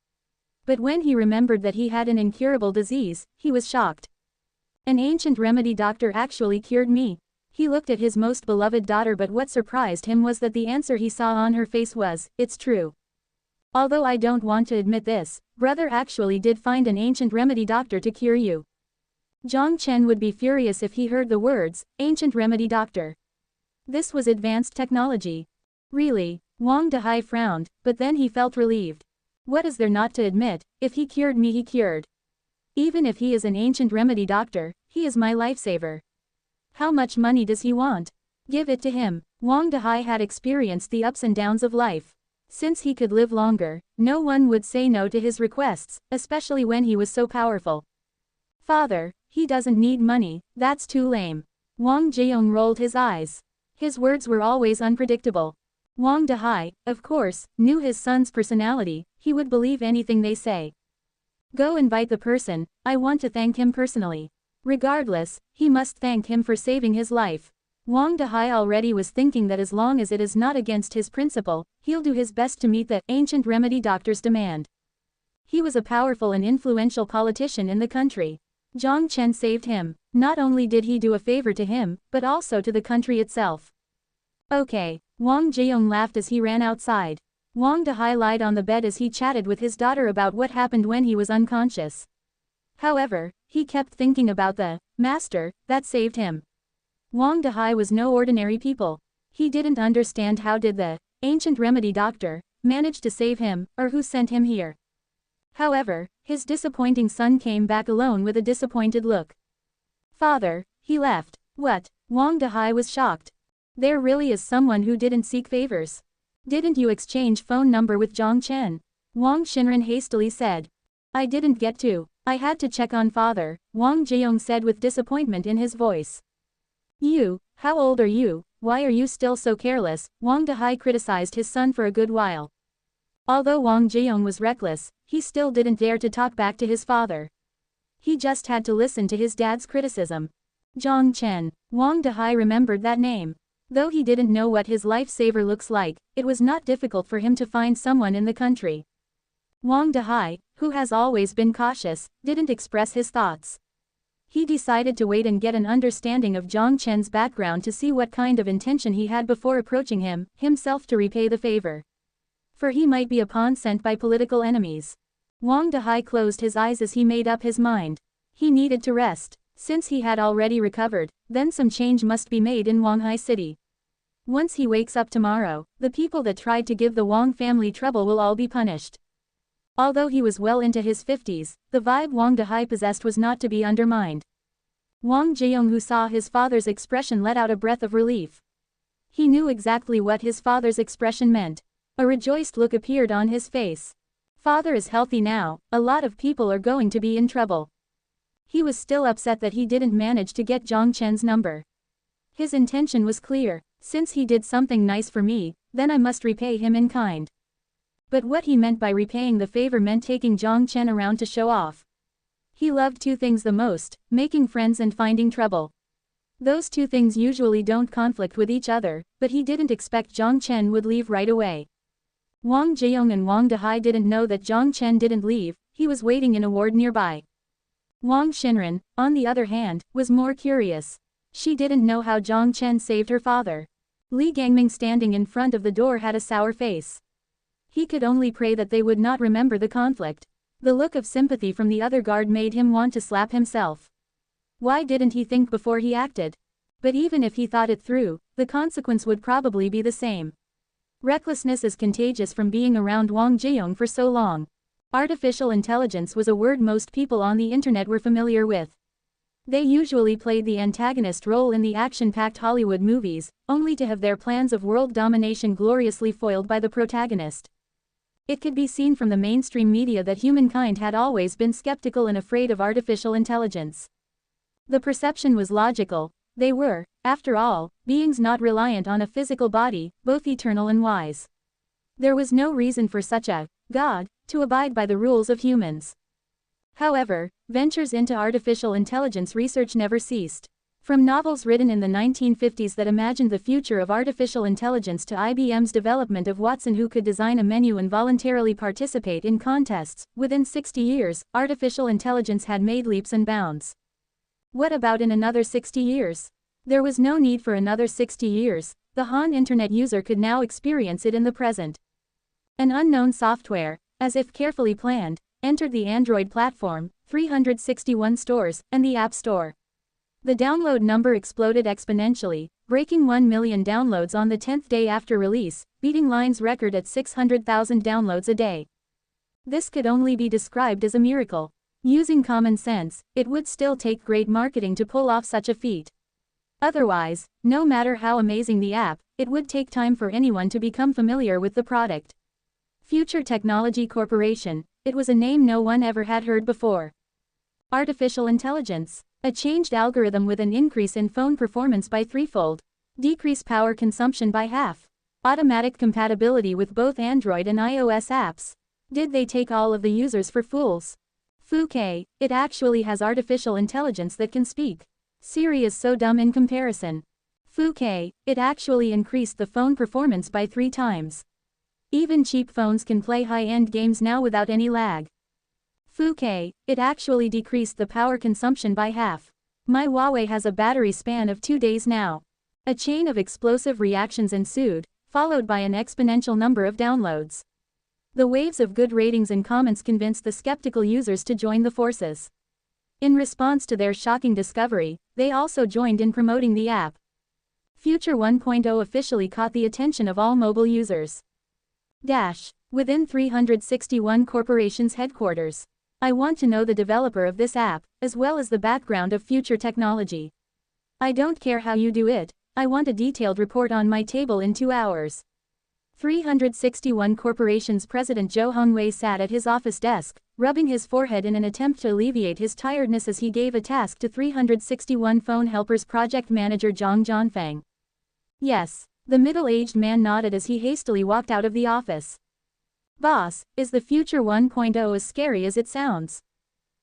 But when he remembered that he had an incurable disease, he was shocked. An ancient remedy doctor actually cured me. He looked at his most beloved daughter, but what surprised him was that the answer he saw on her face was, "It's true. Although I don't want to admit this, brother actually did find an ancient remedy doctor to cure you." Jiang Chen would be furious if he heard the words, "ancient remedy doctor." This was advanced technology. Really? Wang Dehai frowned, but then he felt relieved. What is there not to admit? If he cured me, he cured. Even if he is an ancient remedy doctor, he is my lifesaver. How much money does he want? Give it to him. Wang Dehai had experienced the ups and downs of life. Since he could live longer, no one would say no to his requests, especially when he was so powerful. Father, he doesn't need money, that's too lame. Wang Jiang rolled his eyes. His words were always unpredictable. Wang Dehai, of course, knew his son's personality, he would believe anything they say. Go invite the person, I want to thank him personally. Regardless, he must thank him for saving his life. Wang Dehai already was thinking that as long as it is not against his principle, he'll do his best to meet the ancient remedy doctor's demand. He was a powerful and influential politician in the country. Jiang Chen saved him. Not only did he do a favor to him, but also to the country itself. Okay. Wang Jiang laughed as he ran outside. Wang Dehai lied on the bed as he chatted with his daughter about what happened when he was unconscious. However, he kept thinking about the master that saved him. Wang Dehai was no ordinary people. He didn't understand how did the ancient remedy doctor manage to save him, or who sent him here. However, his disappointing son came back alone with a disappointed look. Father, he left. What? Wang Dehai was shocked. There really is someone who didn't seek favors. Didn't you exchange phone number with Jiang Chen? Wang Xinren hastily said. I didn't get to. I had to check on father, Wang Jiang said with disappointment in his voice. You, how old are you? Why are you still so careless? Wang Dehai criticized his son for a good while. Although Wang Jiang was reckless, he still didn't dare to talk back to his father. He just had to listen to his dad's criticism. Jiang Chen. Wang Dehai remembered that name. Though he didn't know what his lifesaver looks like, it was not difficult for him to find someone in the country. Wang Dehai, who has always been cautious, didn't express his thoughts. He decided to wait and get an understanding of Jiang Chen's background to see what kind of intention he had before approaching him, himself to repay the favor. For he might be a pawn sent by political enemies. Wang Dehai closed his eyes as he made up his mind. He needed to rest. Since he had already recovered, then some change must be made in Wanghai City. Once he wakes up tomorrow, the people that tried to give the Wang family trouble will all be punished. Although he was well into his 50s, the vibe Wang Dehai possessed was not to be undermined. Wang Jiang, who saw his father's expression, let out a breath of relief. He knew exactly what his father's expression meant. A rejoiced look appeared on his face. Father is healthy now, a lot of people are going to be in trouble. He was still upset that he didn't manage to get Jiang Chen's number. His intention was clear. Since he did something nice for me, then I must repay him in kind. But what he meant by repaying the favor meant taking Jiang Chen around to show off. He loved two things the most, making friends and finding trouble. Those two things usually don't conflict with each other, but he didn't expect Jiang Chen would leave right away. Wang Jiang and Wang Dehai didn't know that Jiang Chen didn't leave, he was waiting in a ward nearby. Wang Xinren, on the other hand, was more curious. She didn't know how Jiang Chen saved her father. Li Gangming standing in front of the door had a sour face. He could only pray that they would not remember the conflict. The look of sympathy from the other guard made him want to slap himself. Why didn't he think before he acted? But even if he thought it through, the consequence would probably be the same. Recklessness is contagious from being around Wang Jiang for so long. Artificial intelligence was a word most people on the internet were familiar with. They usually played the antagonist role in the action-packed Hollywood movies, only to have their plans of world domination gloriously foiled by the protagonist. It could be seen from the mainstream media that humankind had always been skeptical and afraid of artificial intelligence. The perception was logical. They were, after all, beings not reliant on a physical body, both eternal and wise. There was no reason for such a God to abide by the rules of humans. However, ventures into artificial intelligence research never ceased. From novels written in the 1950s that imagined the future of artificial intelligence to IBM's development of Watson who could design a menu and voluntarily participate in contests, within 60 years, artificial intelligence had made leaps and bounds. What about in another 60 years? There was no need for another 60 years, the Han internet user could now experience it in the present. An unknown software, as if carefully planned, entered the Android platform, 361 stores, and the App Store. The download number exploded exponentially, breaking 1 million downloads on the 10th day after release, beating Line's record at 600,000 downloads a day. This could only be described as a miracle. Using common sense, it would still take great marketing to pull off such a feat. Otherwise, no matter how amazing the app, it would take time for anyone to become familiar with the product. Future Technology Corporation, it was a name no one ever had heard before. Artificial intelligence. A changed algorithm with an increase in phone performance by threefold. Decrease power consumption by half. Automatic compatibility with both Android and iOS apps. Did they take all of the users for fools? Foo-K, it actually has artificial intelligence that can speak. Siri is so dumb in comparison. Foo-K, it actually increased the phone performance by 3 times. Even cheap phones can play high-end games now without any lag. Foo-K, it actually decreased the power consumption by half. My Huawei has a battery span of 2 days now. A chain of explosive reactions ensued, followed by an exponential number of downloads. The waves of good ratings and comments convinced the skeptical users to join the forces. In response to their shocking discovery, they also joined in promoting the app. Future 1.0 officially caught the attention of all mobile users. Within 361 Corporation's headquarters. I want to know the developer of this app, as well as the background of Future Technology. I don't care how you do it, I want a detailed report on my table in 2 hours. 361 Corporation's president Zhou Hongwei sat at his office desk, rubbing his forehead in an attempt to alleviate his tiredness as he gave a task to 361 Phone Helpers project manager Jiang Chen. Yes, the middle-aged man nodded as he hastily walked out of the office. Boss, is the Future 1.0 as scary as it sounds?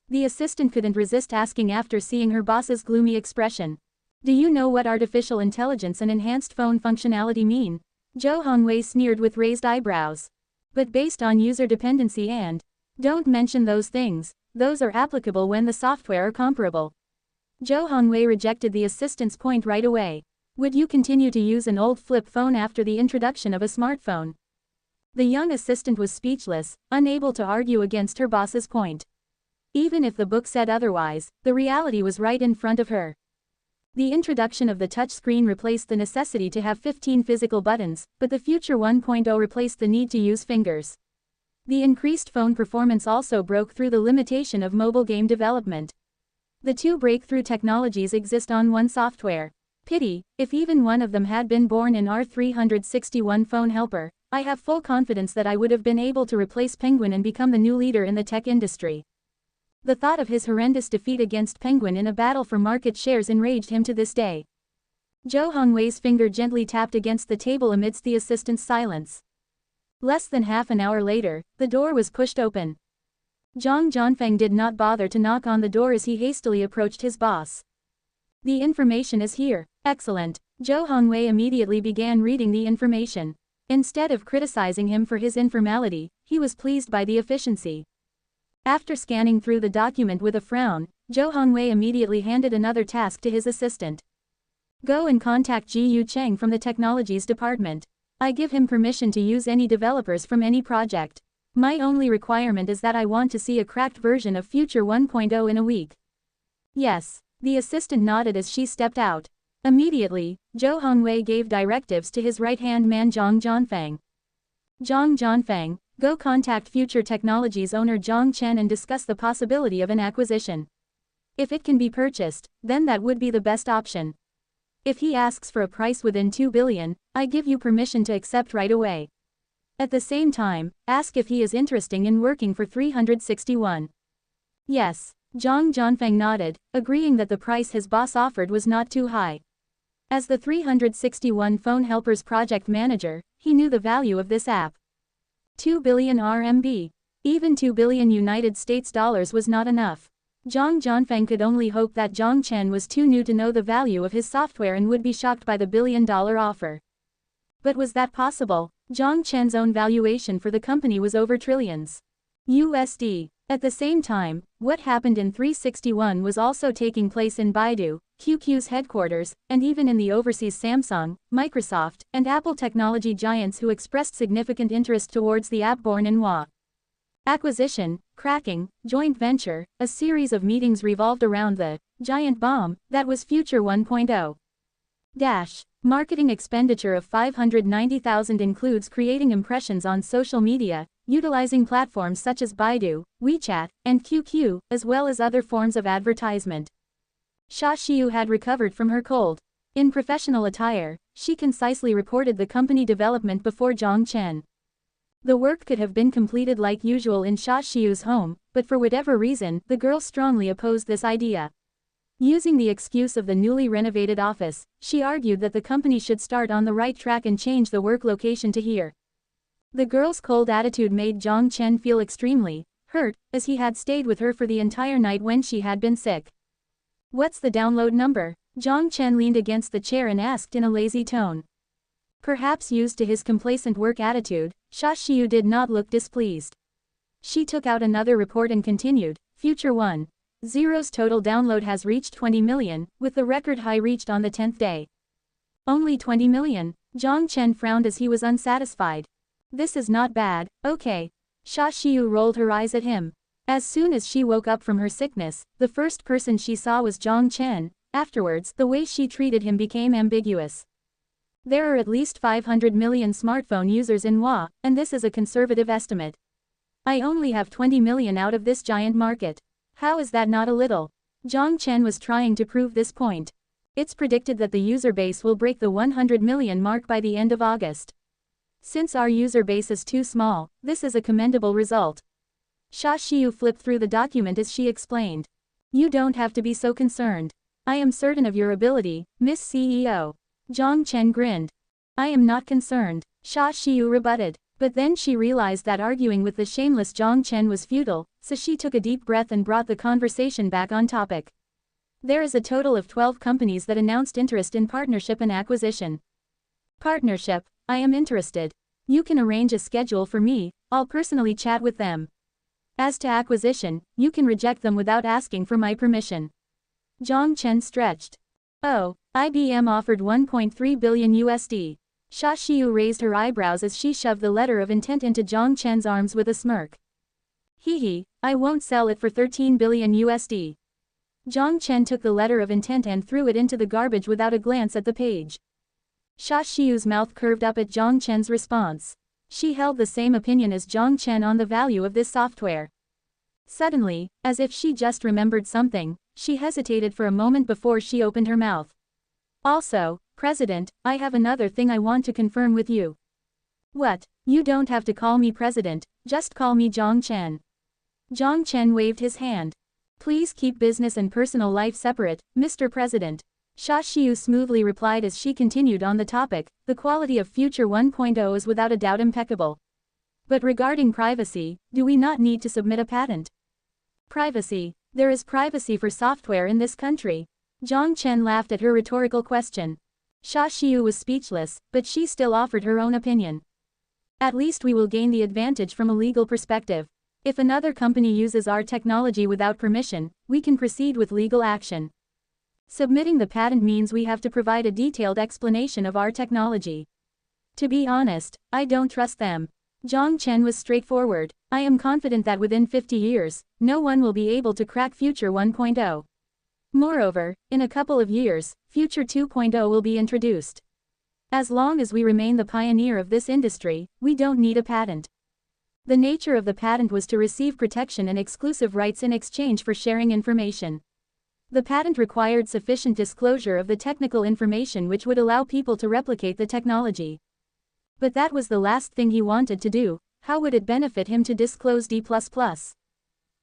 The assistant couldn't resist asking after seeing her boss's gloomy expression. Do you know what artificial intelligence and enhanced phone functionality mean? Zhou Hongwei sneered with raised eyebrows. But based on user dependency and... Don't mention those things, those are applicable when the software are comparable. Zhou Hongwei rejected the assistant's point right away. Would you continue to use an old flip phone after the introduction of a smartphone? The young assistant was speechless, unable to argue against her boss's point. Even if the book said otherwise, the reality was right in front of her. The introduction of the touchscreen replaced the necessity to have 15 physical buttons, but the Future 1.0 replaced the need to use fingers. The increased phone performance also broke through the limitation of mobile game development. The two breakthrough technologies exist on one software. Pity, if even one of them had been born in our 361 Phone Helper, I have full confidence that I would have been able to replace Penguin and become the new leader in the tech industry. The thought of his horrendous defeat against Penguin in a battle for market shares enraged him to this day. Zhou Hongwei's finger gently tapped against the table amidst the assistant's silence. Less than half an hour later, the door was pushed open. Jiang Chen did not bother to knock on the door as he hastily approached his boss. The information is here. Excellent. Zhou Hongwei immediately began reading the information. Instead of criticizing him for his informality, he was pleased by the efficiency. After scanning through the document with a frown, Zhou Hongwei immediately handed another task to his assistant. Go and contact Jiang Chen from the Technologies Department. I give him permission to use any developers from any project. My only requirement is that I want to see a cracked version of Future 1.0 in a week. Yes. The assistant nodded as she stepped out. Immediately, Zhou Hongwei gave directives to his right-hand man Jiang Chen. Jiang Chen, go contact Future Technologies owner Jiang Chen and discuss the possibility of an acquisition. If it can be purchased, then that would be the best option. If he asks for a price within 2 billion, I give you permission to accept right away. At the same time, ask if he is interested in working for 361. Yes. Jiang Chen nodded, agreeing that the price his boss offered was not too high. As the 361 Phone Helpers project manager, he knew the value of this app. 2 billion RMB. Even 2 billion United States dollars was not enough. Zhang Jianfeng could only hope that Jiang Chen was too new to know the value of his software and would be shocked by the billion-dollar offer. But was that possible? Jiang Chen's own valuation for the company was over trillions USD. At the same time, what happened in 361 was also taking place in Baidu, QQ's headquarters, and even in the overseas Samsung, Microsoft, and Apple technology giants who expressed significant interest towards the app born in manhwa. Acquisition, cracking, joint venture, a series of meetings revolved around the giant bomb that was Future 1.0. Marketing expenditure of 590,000 includes creating impressions on social media, utilizing platforms such as Baidu, WeChat, and QQ, as well as other forms of advertisement. Xia Xiu had recovered from her cold. In professional attire, she concisely reported the company development before Jiang Chen. The work could have been completed like usual in Xia Xiu's home, but for whatever reason, the girl strongly opposed this idea. Using the excuse of the newly renovated office, she argued that the company should start on the right track and change the work location to here. The girl's cold attitude made Jiang Chen feel extremely hurt, as he had stayed with her for the entire night when she had been sick. "What's the download number?" Jiang Chen leaned against the chair and asked in a lazy tone. Perhaps used to his complacent work attitude, Xia Xiu did not look displeased. She took out another report and continued, Future 1.0's total download has reached 20 million, with the record high reached on the 10th day. Only 20 million? Jiang Chen frowned as he was unsatisfied. This is not bad, okay. Xia Xiu rolled her eyes at him. As soon as she woke up from her sickness, the first person she saw was Jiang Chen. Afterwards, the way she treated him became ambiguous. There are at least 500 million smartphone users in manhwa, and this is a conservative estimate. I only have 20 million out of this giant market. How is that not a little? Jiang Chen was trying to prove this point. It's predicted that the user base will break the 100 million mark by the end of August. Since our user base is too small, this is a commendable result. Xia Xiu flipped through the document as she explained. You don't have to be so concerned. I am certain of your ability, Miss CEO. Jiang Chen grinned. I am not concerned, Xia Xiu rebutted. But then she realized that arguing with the shameless Jiang Chen was futile, so she took a deep breath and brought the conversation back on topic. There is a total of 12 companies that announced interest in partnership and acquisition. Partnership, I am interested. You can arrange a schedule for me, I'll personally chat with them. As to acquisition, you can reject them without asking for my permission. Jiang Chen stretched. Oh, IBM offered 1.3 billion USD. Xia Xiu raised her eyebrows as she shoved the letter of intent into Jiang Chen's arms with a smirk. Hee, I won't sell it for 13 billion USD. Jiang Chen took the letter of intent and threw it into the garbage without a glance at the page. Xia Xiu's mouth curved up at Jiang Chen's response. She held the same opinion as Jiang Chen on the value of this software. Suddenly, as if she just remembered something, she hesitated for a moment before she opened her mouth. Also, President, I have another thing I want to confirm with you. What? You don't have to call me President, just call me Jiang Chen. Jiang Chen waved his hand. Please keep business and personal life separate, Mr. President. Xia Xiu smoothly replied as she continued on the topic. The quality of Future 1.0 is without a doubt impeccable. But regarding privacy, do we not need to submit a patent? Privacy. There is privacy for software in this country. Jiang Chen laughed at her rhetorical question. Xia Xiu was speechless, but she still offered her own opinion. At least we will gain the advantage from a legal perspective. If another company uses our technology without permission, we can proceed with legal action. Submitting the patent means we have to provide a detailed explanation of our technology. To be honest, I don't trust them. Jiang Chen was straightforward. I am confident that within 50 years, no one will be able to crack Future 1.0. Moreover, in a couple of years, Future 2.0 will be introduced. As long as we remain the pioneer of this industry, we don't need a patent. The nature of the patent was to receive protection and exclusive rights in exchange for sharing information. The patent required sufficient disclosure of the technical information which would allow people to replicate the technology. But that was the last thing he wanted to do. How would it benefit him to disclose D++?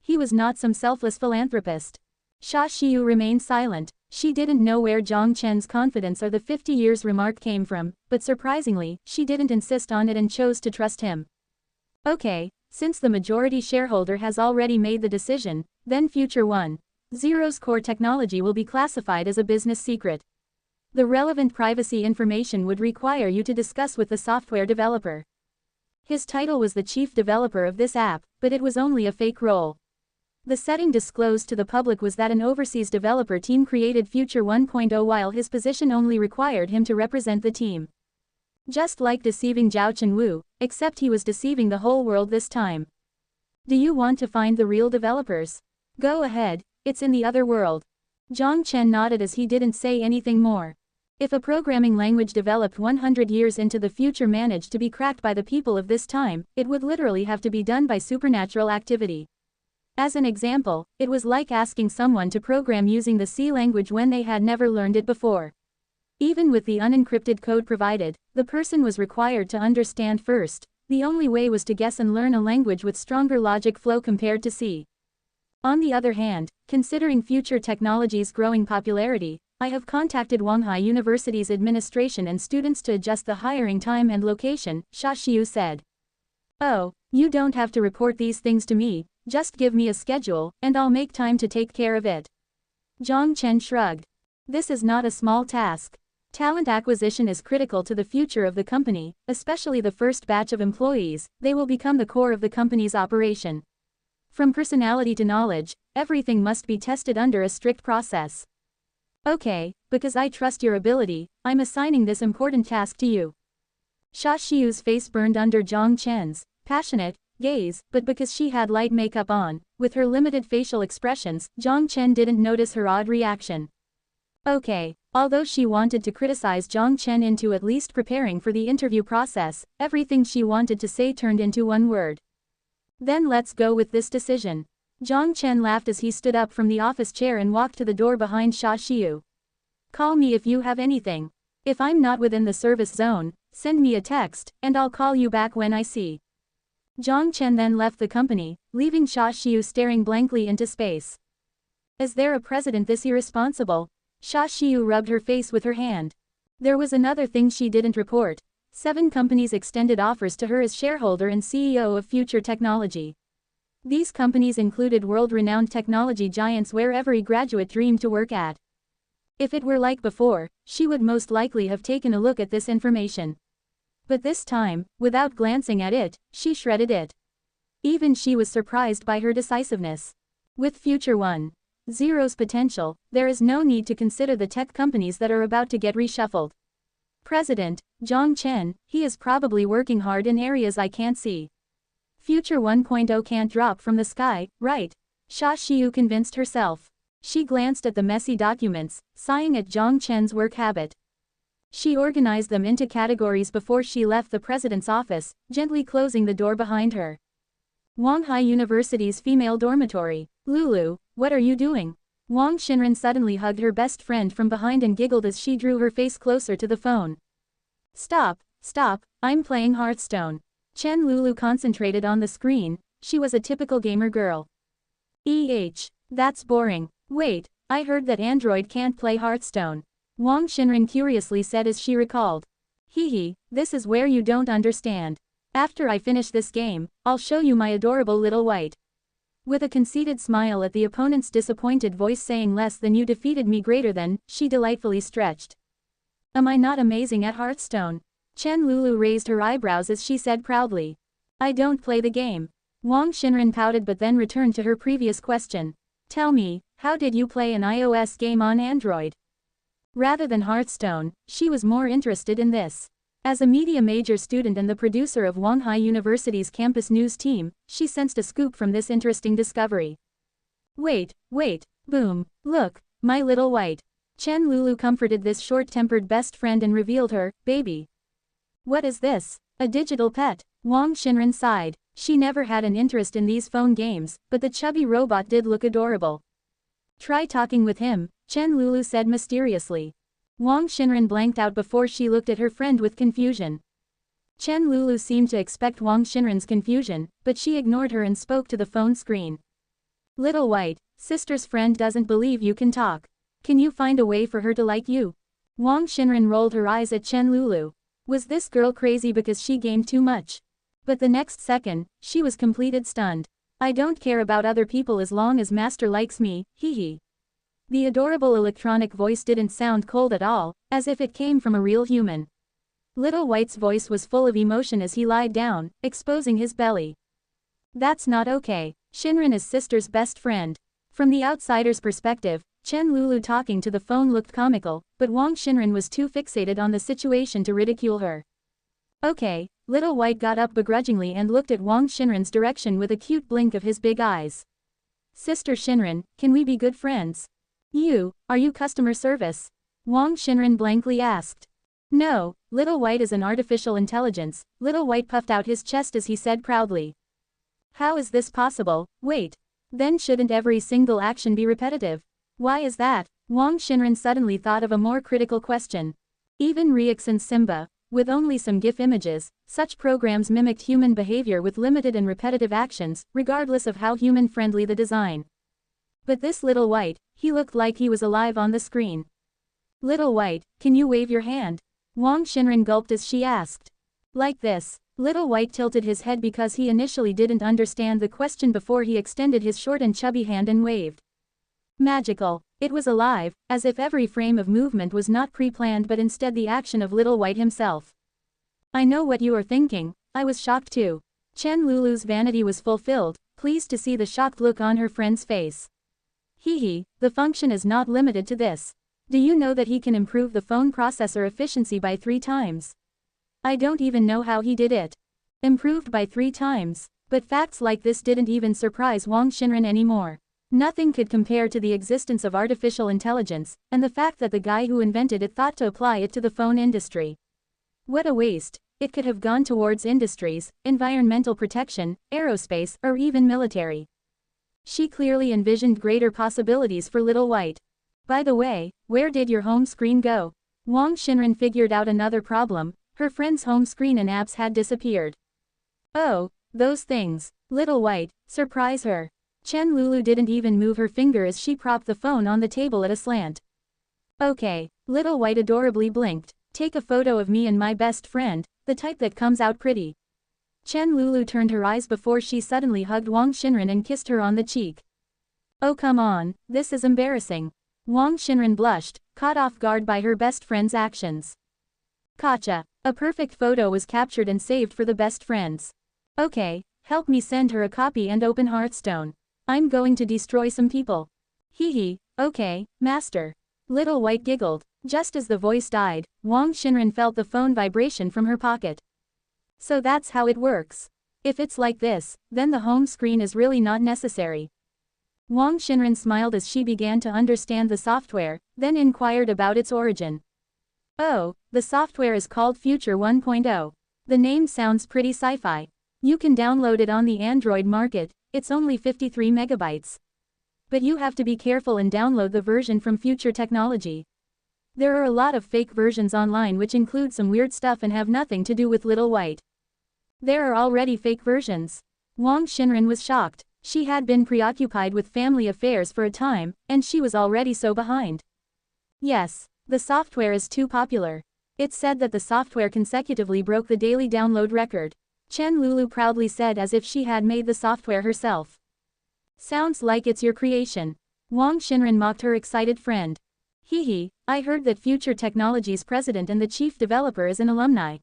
He was not some selfless philanthropist. Xia Xiu remained silent. She didn't know where Jiang Chen's confidence or the 50 years remark came from, but surprisingly, she didn't insist on it and chose to trust him. Okay, since the majority shareholder has already made the decision, then Future 1.0 Zero's core technology will be classified as a business secret. The relevant privacy information would require you to discuss with the software developer. His title was the chief developer of this app, but it was only a fake role. The setting disclosed to the public was that an overseas developer team created Future 1.0 while his position only required him to represent the team. Just like deceiving Jiang Chen, except he was deceiving the whole world this time. Do you want to find the real developers? Go ahead, it's in the other world. Jiang Chen nodded as he didn't say anything more. If a programming language developed 100 years into the future managed to be cracked by the people of this time, it would literally have to be done by supernatural activity. As an example, it was like asking someone to program using the C language when they had never learned it before. Even with the unencrypted code provided, the person was required to understand first. The only way was to guess and learn a language with stronger logic flow compared to C. On the other hand, considering future technology's growing popularity, I have contacted Wanghai University's administration and students to adjust the hiring time and location, Xia Xiu said. Oh, you don't have to report these things to me, just give me a schedule, and I'll make time to take care of it. Jiang Chen shrugged. This is not a small task. Talent acquisition is critical to the future of the company, especially the first batch of employees. They will become the core of the company's operation. From personality to knowledge, everything must be tested under a strict process. Okay, because I trust your ability, I'm assigning this important task to you. Xia Xiu's face burned under Jiang Chen's passionate gaze, but because she had light makeup on, with her limited facial expressions, Jiang Chen didn't notice her odd reaction. Okay, although she wanted to criticize Jiang Chen into at least preparing for the interview process, everything she wanted to say turned into one word. Then let's go with this decision. Jiang Chen laughed as he stood up from the office chair and walked to the door behind Xia Xiu. Call me if you have anything. If I'm not within the service zone, send me a text, and I'll call you back when I see. Jiang Chen then left the company, leaving Xia Xiu staring blankly into space. Is there a president this irresponsible? Xia Xiu rubbed her face with her hand. There was another thing she didn't report. 7 companies extended offers to her as shareholder and CEO of Future Technology. These companies included world-renowned technology giants where every graduate dreamed to work at. If it were like before, she would most likely have taken a look at this information. But this time, without glancing at it, she shredded it. Even she was surprised by her decisiveness. With Future 1.0's potential, there is no need to consider the tech companies that are about to get reshuffled. President, Jiang Chen, he is probably working hard in areas I can't see. Future 1.0 can't drop from the sky, right? Xia Xiu convinced herself. She glanced at the messy documents, sighing at Jiang Chen's work habit. She organized them into categories before she left the president's office, gently closing the door behind her. Wanghai University's female dormitory. Lulu, what are you doing? Wang Xinren suddenly hugged her best friend from behind and giggled as she drew her face closer to the phone. Stop, I'm playing Hearthstone. Chen Lulu concentrated on the screen. She was a typical gamer girl. That's boring. Wait, I heard that Android can't play Hearthstone. Wang Xinren curiously said as she recalled. This is where you don't understand. After I finish this game, I'll show you my adorable little white. With a conceited smile at the opponent's disappointed voice saying less than you defeated me greater than, she delightfully stretched. Am I not amazing at Hearthstone? Chen Lulu raised her eyebrows as she said proudly. I don't play the game. Wang Xinren pouted but then returned to her previous question. Tell me, how did you play an iOS game on Android? Rather than Hearthstone, she was more interested in this. As a media major student and the producer of Wanghai University's campus news team, she sensed a scoop from this interesting discovery. Wait, boom, look, my little white. Chen Lulu comforted this short-tempered best friend and revealed her baby. What is this? A digital pet? Wang Xinren sighed. She never had an interest in these phone games, but the chubby robot did look adorable. Try talking with him, Chen Lulu said mysteriously. Wang Xinren blanked out before she looked at her friend with confusion. Chen Lulu seemed to expect Wang Xinren's confusion, but she ignored her and spoke to the phone screen. Little white, sister's friend doesn't believe you can talk. Can you find a way for her to like you? Wang Xinren rolled her eyes at Chen Lulu. Was this girl crazy because she gamed too much? But the next second, she was completely stunned. I don't care about other people as long as master likes me, The adorable electronic voice didn't sound cold at all, as if it came from a real human. Little White's voice was full of emotion as he lied down, exposing his belly. That's not okay. Shinran is sister's best friend. From the outsider's perspective, Chen Lulu talking to the phone looked comical, but Wang Shinran was too fixated on the situation to ridicule her. Okay, Little White got up begrudgingly and looked at Wang Shinran's direction with a cute blink of his big eyes. Sister Shinran, can we be good friends? Are you customer service? Wang Shinran blankly asked. No, Little White is an artificial intelligence. Little White puffed out his chest as he said proudly. How is this possible? Wait. Then shouldn't every single action be repetitive? Why is that? Wang Shinran suddenly thought of a more critical question. Even Ryux and Simba, with only some GIF images, such programs mimicked human behavior with limited and repetitive actions, regardless of how human-friendly the design. But this Little White, he looked like he was alive on the screen. Little White, can you wave your hand? Wang Shinran gulped as she asked. Like this. Little White tilted his head because he initially didn't understand the question before he extended his short and chubby hand and waved. Magical. It was alive, as if every frame of movement was not pre-planned but instead the action of Little White himself. I know what you are thinking. I was shocked too. Chen Lulu's vanity was fulfilled, pleased to see the shocked look on her friend's face. The function is not limited to this. Do you know that he can improve the phone processor efficiency by 3 times? I don't even know how he did it. Improved by 3 times. But facts like this didn't even surprise Wang Shinran anymore. Nothing could compare to the existence of artificial intelligence, and the fact that the guy who invented it thought to apply it to the phone industry. What a waste. It could have gone towards industries, environmental protection, aerospace, or even military. She clearly envisioned greater possibilities for Little White. By the way, where did your home screen go? Wang Shinran figured out another problem. Her friend's home screen and apps had disappeared. Oh, those things. Little White, surprise her. Chen Lulu didn't even move her finger as she propped the phone on the table at a slant. Okay. Little White adorably blinked. Take a photo of me and my best friend, the type that comes out pretty. Chen Lulu turned her eyes before she suddenly hugged Wang Shinran and kissed her on the cheek. Oh come on, this is embarrassing. Wang Shinran blushed, caught off guard by her best friend's actions. Gotcha. A perfect photo was captured and saved for the best friends. Okay, help me send her a copy and open Hearthstone. I'm going to destroy some people. Okay, master. Little White giggled. Just as the voice died, Wang Shinran felt the phone vibration from her pocket. So that's how it works. If it's like this, then the home screen is really not necessary. Wang Shinran smiled as she began to understand the software, then inquired about its origin. Oh, the software is called Future 1.0. The name sounds pretty sci-fi. You can download it on the Android market, it's only 53 megabytes. But you have to be careful and download the version from Future Technology. There are a lot of fake versions online which include some weird stuff and have nothing to do with Little White. There are already fake versions. Wang Shinran was shocked. She had been preoccupied with family affairs for a time, and she was already so behind. Yes, the software is too popular. It's said that the software consecutively broke the daily download record. Chen Lulu proudly said as if she had made the software herself. Sounds like it's your creation. Wang Shinran mocked her excited friend. I heard that Future Technology's president and the chief developer is an alumni.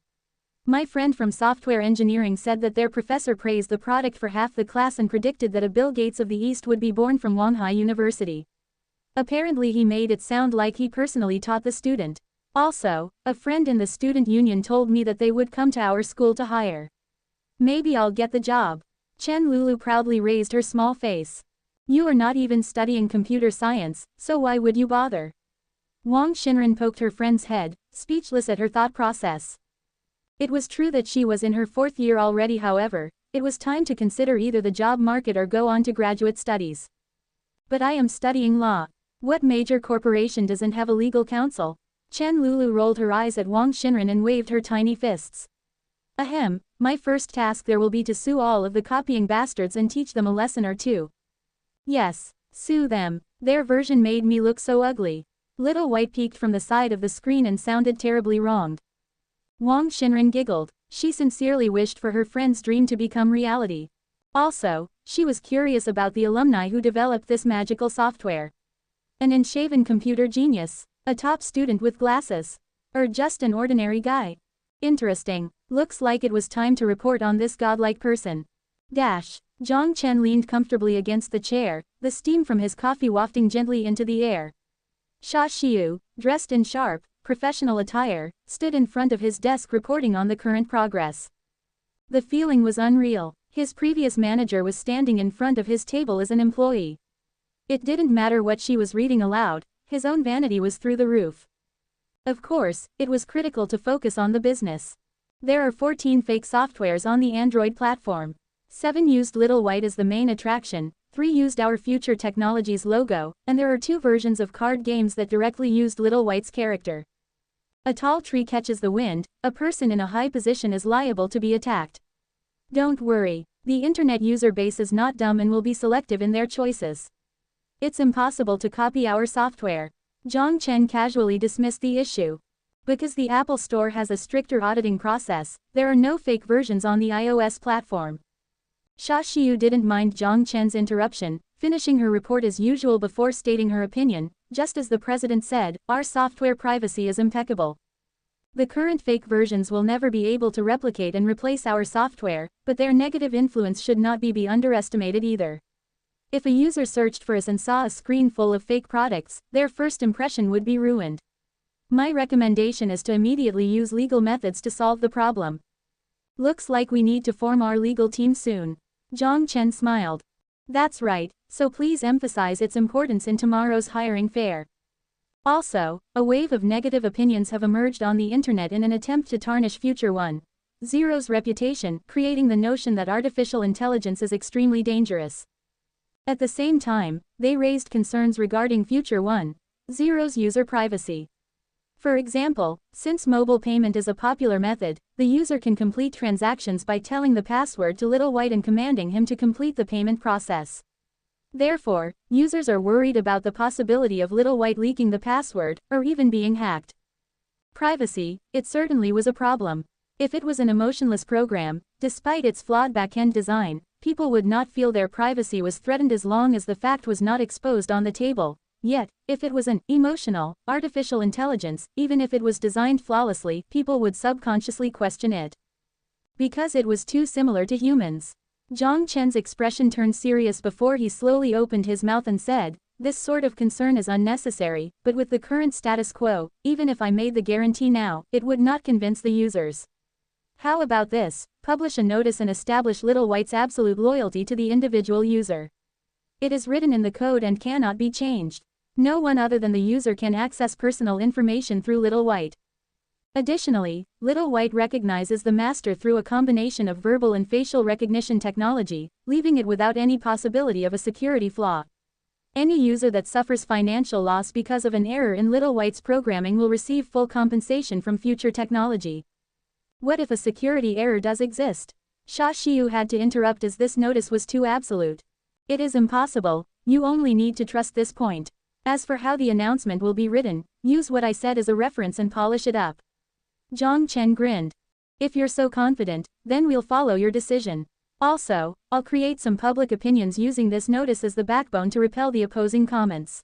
My friend from software engineering said that their professor praised the product for half the class and predicted that a Bill Gates of the East would be born from Wanhai University. Apparently he made it sound like he personally taught the student. Also, a friend in the student union told me that they would come to our school to hire. Maybe I'll get the job. Chen Lulu proudly raised her small face. You are not even studying computer science, so why would you bother? Wang Shinran poked her friend's head, speechless at her thought process. It was true that she was in her 4th year already, however, it was time to consider either the job market or go on to graduate studies. But I am studying law. What major corporation doesn't have a legal counsel? Chen Lulu rolled her eyes at Wang Shinran and waved her tiny fists. Ahem, my first task there will be to sue all of the copying bastards and teach them a lesson or two. Yes, sue them. Their version made me look so ugly. Little White peeked from the side of the screen and sounded terribly wronged. Wang Shinran giggled. She sincerely wished for her friend's dream to become reality. Also, she was curious about the alumni who developed this magical software. An unshaven computer genius? A top student with glasses? Or just an ordinary guy? Interesting. Looks like it was time to report on this godlike person. Jiang Chen leaned comfortably against the chair, the steam from his coffee wafting gently into the air. Xia Xiu, dressed in sharp, professional attire, stood in front of his desk reporting on the current progress. The feeling was unreal. His previous manager was standing in front of his table as an employee. It didn't matter what she was reading aloud, his own vanity was through the roof. Of course, it was critical to focus on the business. There are 14 fake softwares on the Android platform. 7 used Little White as the main attraction, 3 used Our Future Technologies logo, and there are 2 versions of card games that directly used Little White's character. A tall tree catches the wind, a person in a high position is liable to be attacked. Don't worry, the internet user base is not dumb and will be selective in their choices. It's impossible to copy our software. Jiang Chen casually dismissed the issue. Because the Apple Store has a stricter auditing process, there are no fake versions on the iOS platform. Xia Xiu didn't mind Jiang Chen's interruption, finishing her report as usual before stating her opinion. Just as the president said, our software privacy is impeccable. The current fake versions will never be able to replicate and replace our software, but their negative influence should not be underestimated either. If a user searched for us and saw a screen full of fake products, their first impression would be ruined. My recommendation is to immediately use legal methods to solve the problem. Looks like we need to form our legal team soon. Jiang Chen smiled. That's right, so please emphasize its importance in tomorrow's hiring fair. Also, a wave of negative opinions have emerged on the internet in an attempt to tarnish Future 1.0's reputation, creating the notion that artificial intelligence is extremely dangerous. At the same time, they raised concerns regarding Future 1.0's user privacy. For example, since mobile payment is a popular method, the user can complete transactions by telling the password to Little White and commanding him to complete the payment process. Therefore, users are worried about the possibility of Little White leaking the password, or even being hacked. Privacy, it certainly was a problem. If it was an emotionless program, despite its flawed back-end design, people would not feel their privacy was threatened as long as the fact was not exposed on the table. Yet, if it was an emotional, artificial intelligence, even if it was designed flawlessly, people would subconsciously question it. Because it was too similar to humans. Jiang Chen's expression turned serious before he slowly opened his mouth and said, "This sort of concern is unnecessary, but with the current status quo, even if I made the guarantee now, it would not convince the users. How about this? Publish a notice and establish Little White's absolute loyalty to the individual user. It is written in the code and cannot be changed. No one other than the user can access personal information through Little White. Additionally, Little White recognizes the master through a combination of verbal and facial recognition technology, leaving it without any possibility of a security flaw. Any user that suffers financial loss because of an error in Little White's programming will receive full compensation from Future Technology." What if a security error does exist? Xia Xiu had to interrupt as this notice was too absolute. It is impossible, you only need to trust this point. As for how the announcement will be written, use what I said as a reference and polish it up. Jiang Chen grinned. If you're so confident, then we'll follow your decision. Also, I'll create some public opinions using this notice as the backbone to repel the opposing comments.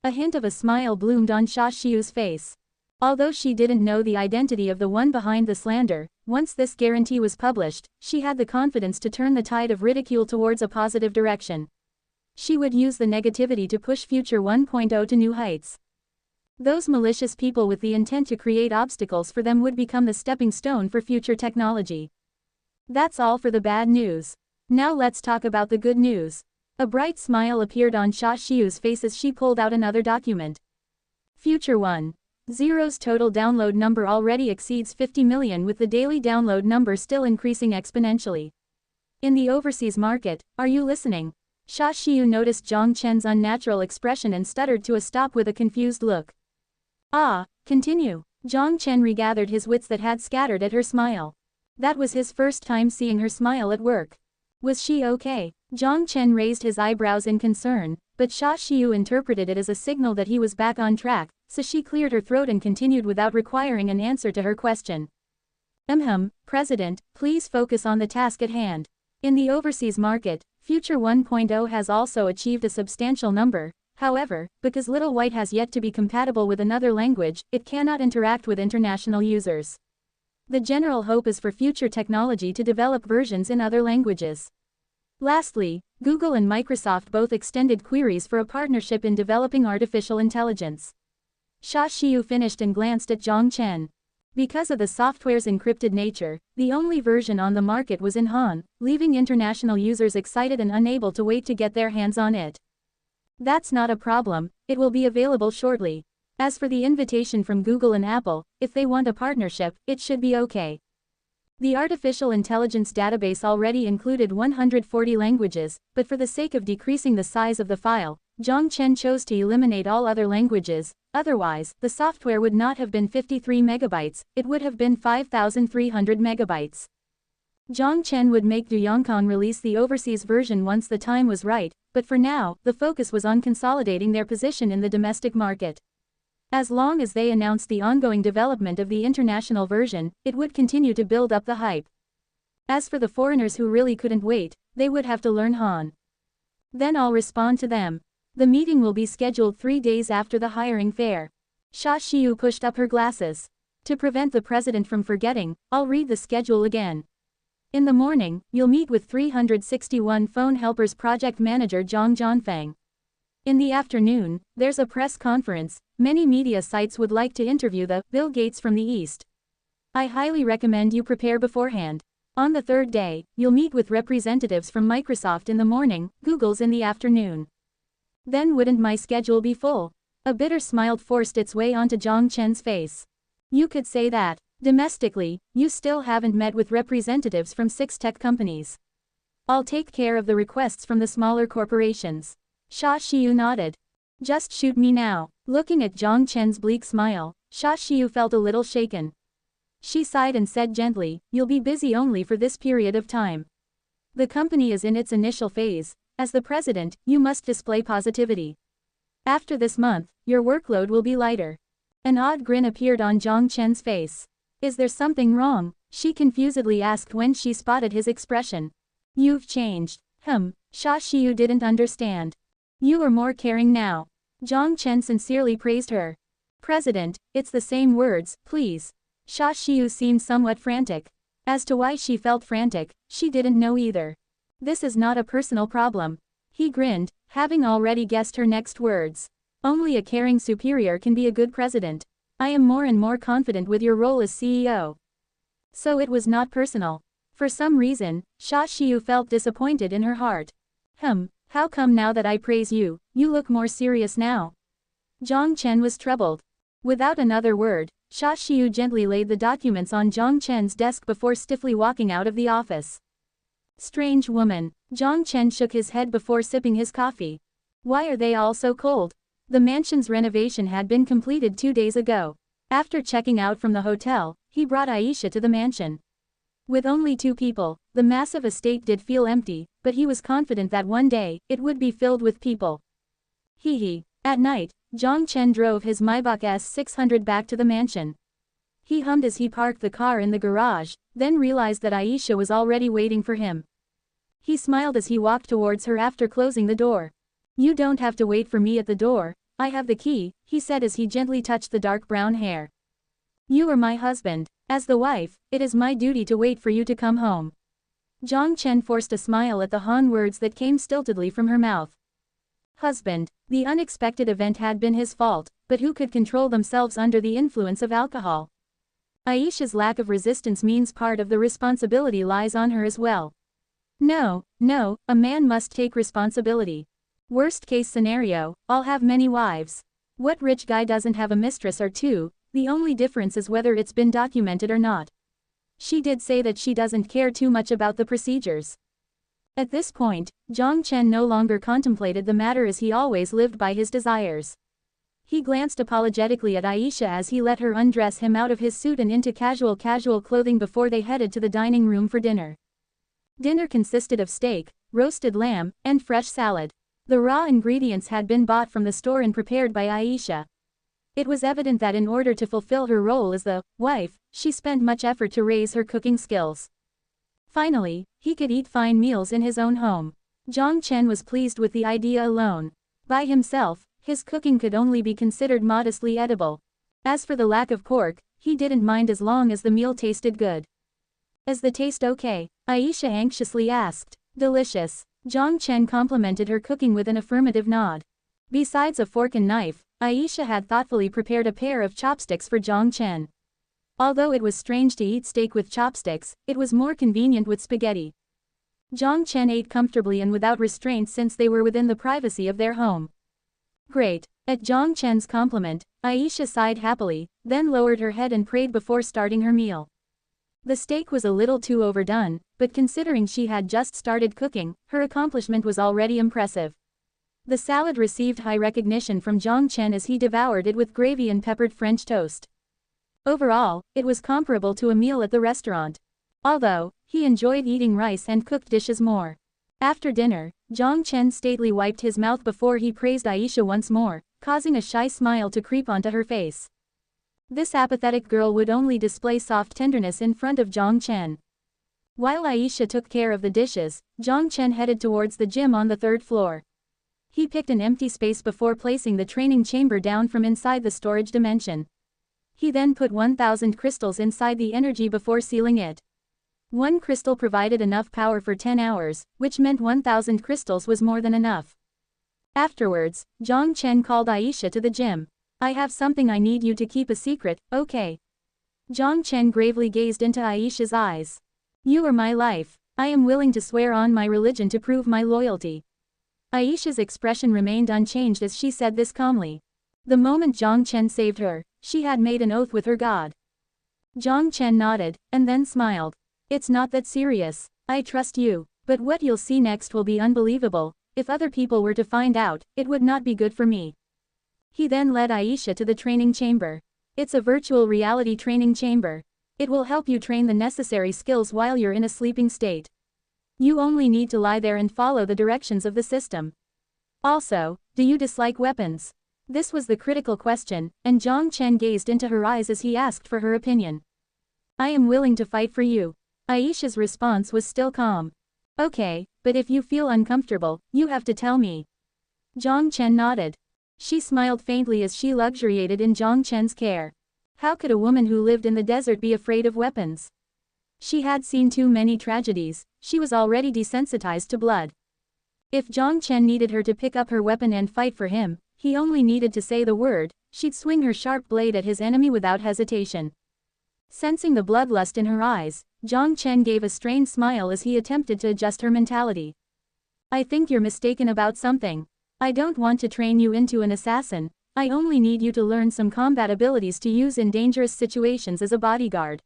A hint of a smile bloomed on Xia Xiu's face. Although she didn't know the identity of the one behind the slander, once this guarantee was published, she had the confidence to turn the tide of ridicule towards a positive direction. She would use the negativity to push Future 1.0 to new heights. Those malicious people with the intent to create obstacles for them would become the stepping stone for Future Technology. That's all for the bad news. Now let's talk about the good news. A bright smile appeared on Xia Xiu's face as she pulled out another document. Future 1.0's total download number already exceeds 50 million, with the daily download number still increasing exponentially. In the overseas market, are you listening? Xia Xiu noticed Jiang Chen's unnatural expression and stuttered to a stop with a confused look. Ah, continue. Jiang Chen regathered his wits that had scattered at her smile. That was his first time seeing her smile at work. Was she okay? Jiang Chen raised his eyebrows in concern, but Xia Xiu interpreted it as a signal that he was back on track, so she cleared her throat and continued without requiring an answer to her question. President, please focus on the task at hand. In the overseas market, Future 1.0 has also achieved a substantial number. However, because Little White has yet to be compatible with another language, it cannot interact with international users. The general hope is for future technology to develop versions in other languages. Lastly, Google and Microsoft both extended queries for a partnership in developing artificial intelligence. Xia Xiu finished and glanced at Jiang Chen. Because of the software's encrypted nature, the only version on the market was in Han, leaving international users excited and unable to wait to get their hands on it. That's not a problem, it will be available shortly. As for the invitation from Google and Apple, if they want a partnership, it should be okay. The artificial intelligence database already included 140 languages, but for the sake of decreasing the size of the file, Jiang Chen chose to eliminate all other languages. Otherwise, the software would not have been 53 megabytes, it would have been 5,300 megabytes. Jiang Chen would make Duyongkong release the overseas version once the time was right, but for now, the focus was on consolidating their position in the domestic market. As long as they announced the ongoing development of the international version, it would continue to build up the hype. As for the foreigners who really couldn't wait, they would have to learn Han. Then I'll respond to them. The meeting will be scheduled 3 days after the hiring fair. Xia Xiu pushed up her glasses. To prevent the president from forgetting, I'll read the schedule again. In the morning, you'll meet with 361 Phone Helpers Project Manager Zhang Zhanfang. In the afternoon, there's a press conference. Many media sites would like to interview the Bill Gates from the East. I highly recommend you prepare beforehand. On the third day, you'll meet with representatives from Microsoft in the morning, Google's in the afternoon. Then wouldn't my schedule be full? A bitter smile forced its way onto Jiang Chen's face. You could say that. Domestically, you still haven't met with representatives from 6 tech companies. I'll take care of the requests from the smaller corporations. Xia Xiu nodded. Just shoot me now. Looking at Jiang Chen's bleak smile, Xia Xiu felt a little shaken. She sighed and said gently, you'll be busy only for this period of time. The company is in its initial phase. As the president, you must display positivity. After this month, your workload will be lighter. An odd grin appeared on Jiang Chen's face. Is there something wrong? She confusedly asked when she spotted his expression. You've changed. Xia Xiu didn't understand. You are more caring now. Jiang Chen sincerely praised her. President, it's the same words, please. Xia Xiu seemed somewhat frantic. As to why she felt frantic, she didn't know either. This is not a personal problem. He grinned, having already guessed her next words. Only a caring superior can be a good president. I am more and more confident with your role as CEO. So it was not personal. For some reason, Xia Xiu felt disappointed in her heart. How come now that I praise you, you look more serious now? Jiang Chen was troubled. Without another word, Xia Xiu gently laid the documents on Jiang Chen's desk before stiffly walking out of the office. Strange woman. Jiang Chen shook his head before sipping his coffee. Why are they all so cold? The mansion's renovation had been completed 2 days ago. After checking out from the hotel, he brought Aisha to the mansion. With only 2 people, the massive estate did feel empty, but he was confident that one day, it would be filled with people. At night, Jiang Chen drove his Maybach S600 back to the mansion. He hummed as he parked the car in the garage, then realized that Aisha was already waiting for him. He smiled as he walked towards her after closing the door. You don't have to wait for me at the door, I have the key, he said as he gently touched the dark brown hair. You are my husband. As the wife, it is my duty to wait for you to come home. Jiang Chen forced a smile at the Han words that came stiltedly from her mouth. Husband. The unexpected event had been his fault, but who could control themselves under the influence of alcohol? Aisha's lack of resistance means part of the responsibility lies on her as well. No, a man must take responsibility. Worst case scenario, I'll have many wives. What rich guy doesn't have a mistress or 2, the only difference is whether it's been documented or not. She did say that she doesn't care too much about the procedures. At this point, Jiang Chen no longer contemplated the matter as he always lived by his desires. He glanced apologetically at Aisha as he let her undress him out of his suit and into casual clothing before they headed to the dining room for dinner. Dinner consisted of steak, roasted lamb, and fresh salad. The raw ingredients had been bought from the store and prepared by Aisha. It was evident that in order to fulfill her role as the wife, she spent much effort to raise her cooking skills. Finally, he could eat fine meals in his own home. Jiang Chen was pleased with the idea alone. By himself, his cooking could only be considered modestly edible. As for the lack of pork, he didn't mind as long as the meal tasted good. Is the taste okay? Aisha anxiously asked. Delicious. Jiang Chen complimented her cooking with an affirmative nod. Besides a fork and knife, Aisha had thoughtfully prepared a pair of chopsticks for Jiang Chen. Although it was strange to eat steak with chopsticks, it was more convenient with spaghetti. Jiang Chen ate comfortably and without restraint since they were within the privacy of their home. Great. At Jiang Chen's compliment, Aisha sighed happily, then lowered her head and prayed before starting her meal. The steak was a little too overdone, but considering she had just started cooking, her accomplishment was already impressive. The salad received high recognition from Jiang Chen as he devoured it with gravy and peppered French toast. Overall, it was comparable to a meal at the restaurant. Although, he enjoyed eating rice and cooked dishes more. After dinner, Jiang Chen stately wiped his mouth before he praised Aisha once more, causing a shy smile to creep onto her face. This apathetic girl would only display soft tenderness in front of Jiang Chen. While Aisha took care of the dishes, Jiang Chen headed towards the gym on the 3rd floor. He picked an empty space before placing the training chamber down from inside the storage dimension. He then put 1,000 crystals inside the energy before sealing it. One crystal provided enough power for 10 hours, which meant 1,000 crystals was more than enough. Afterwards, Jiang Chen called Aisha to the gym. I have something I need you to keep a secret, okay? Jiang Chen gravely gazed into Aisha's eyes. You are my life. I am willing to swear on my religion to prove my loyalty. Aisha's expression remained unchanged as she said this calmly. The moment Jiang Chen saved her, she had made an oath with her God. Jiang Chen nodded, and then smiled. It's not that serious. I trust you, but what you'll see next will be unbelievable. If other people were to find out, it would not be good for me. He then led Aisha to the training chamber. It's a virtual reality training chamber. It will help you train the necessary skills while you're in a sleeping state. You only need to lie there and follow the directions of the system. Also, do you dislike weapons? This was the critical question, and Jiang Chen gazed into her eyes as he asked for her opinion. I am willing to fight for you. Aisha's response was still calm. Okay, but if you feel uncomfortable, you have to tell me. Jiang Chen nodded. She smiled faintly as she luxuriated in Jiang Chen's care. How could a woman who lived in the desert be afraid of weapons? She had seen too many tragedies, she was already desensitized to blood. If Jiang Chen needed her to pick up her weapon and fight for him, he only needed to say the word, she'd swing her sharp blade at his enemy without hesitation. Sensing the bloodlust in her eyes, Jiang Chen gave a strained smile as he attempted to adjust her mentality. I think you're mistaken about something. I don't want to train you into an assassin, I only need you to learn some combat abilities to use in dangerous situations as a bodyguard.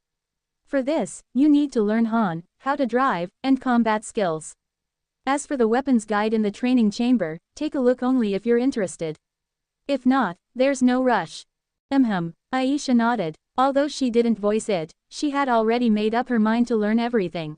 For this, you need to learn Han, how to drive, and combat skills. As for the weapons guide in the training chamber, take a look only if you're interested. If not, there's no rush. Aisha nodded. Although she didn't voice it, she had already made up her mind to learn everything.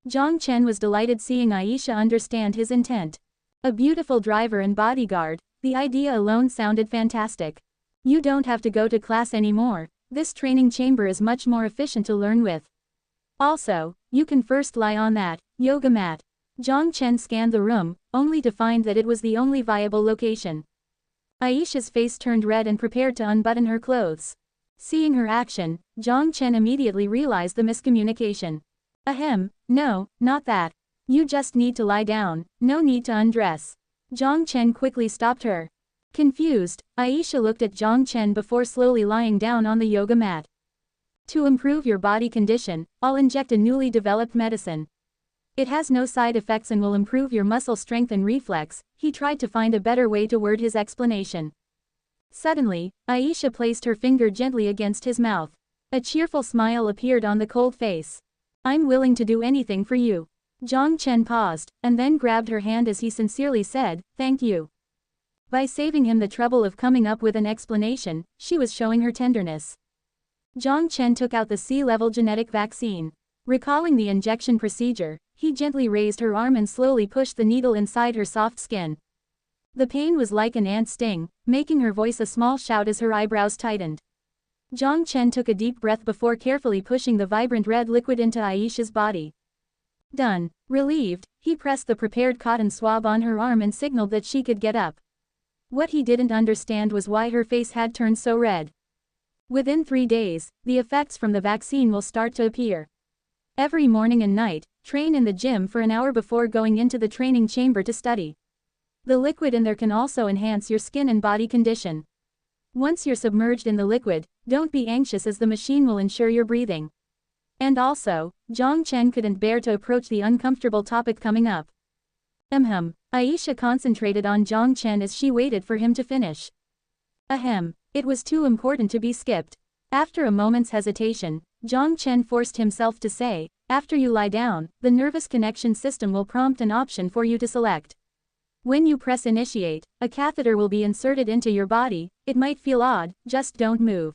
Jiang Chen was delighted seeing Aisha understand his intent. A beautiful driver and bodyguard, the idea alone sounded fantastic. You don't have to go to class anymore, this training chamber is much more efficient to learn with. Also, you can first lie on that yoga mat. Jiang Chen scanned the room, only to find that it was the only viable location. Aisha's face turned red and prepared to unbutton her clothes. Seeing her action, Jiang Chen immediately realized the miscommunication. No, not that. You just need to lie down, no need to undress. Jiang Chen quickly stopped her. Confused, Aisha looked at Jiang Chen before slowly lying down on the yoga mat. To improve your body condition, I'll inject a newly developed medicine. It has no side effects and will improve your muscle strength and reflex. He tried to find a better way to word his explanation. Suddenly, Aisha placed her finger gently against his mouth. A cheerful smile appeared on the cold face. I'm willing to do anything for you. Jiang Chen paused, and then grabbed her hand as he sincerely said, thank you. By saving him the trouble of coming up with an explanation, she was showing her tenderness. Jiang Chen took out the sea-level genetic vaccine. Recalling the injection procedure, he gently raised her arm and slowly pushed the needle inside her soft skin. The pain was like an ant sting, making her voice a small shout as her eyebrows tightened. Jiang Chen took a deep breath before carefully pushing the vibrant red liquid into Aisha's body. Done. Relieved, he pressed the prepared cotton swab on her arm and signaled that she could get up. What he didn't understand was why her face had turned so red. Within 3 days, the effects from the vaccine will start to appear. Every morning and night, train in the gym for an hour before going into the training chamber to study. The liquid in there can also enhance your skin and body condition. Once you're submerged in the liquid, don't be anxious as the machine will ensure your breathing. And also, Jiang Chen couldn't bear to approach the uncomfortable topic coming up. Aisha concentrated on Jiang Chen as she waited for him to finish. It was too important to be skipped. After a moment's hesitation, Jiang Chen forced himself to say, after you lie down, the nervous connection system will prompt an option for you to select. When you press initiate, a catheter will be inserted into your body. It might feel odd, just don't move.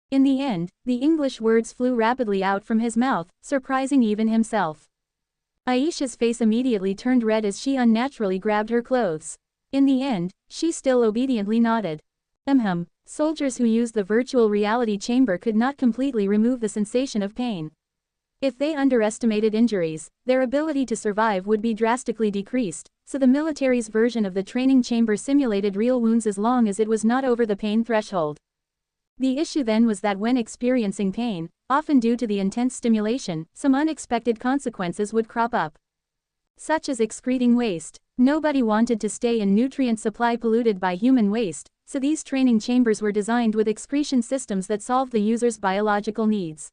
In the end, the English words flew rapidly out from his mouth, surprising even himself. Aisha's face immediately turned red as she unnaturally grabbed her clothes. In the end, she still obediently nodded. Soldiers who used the virtual reality chamber could not completely remove the sensation of pain. If they underestimated injuries, their ability to survive would be drastically decreased, so the military's version of the training chamber simulated real wounds as long as it was not over the pain threshold. The issue then was that when experiencing pain, often due to the intense stimulation, some unexpected consequences would crop up. Such as excreting waste. Nobody wanted to stay in nutrient supply polluted by human waste, so these training chambers were designed with excretion systems that solved the user's biological needs.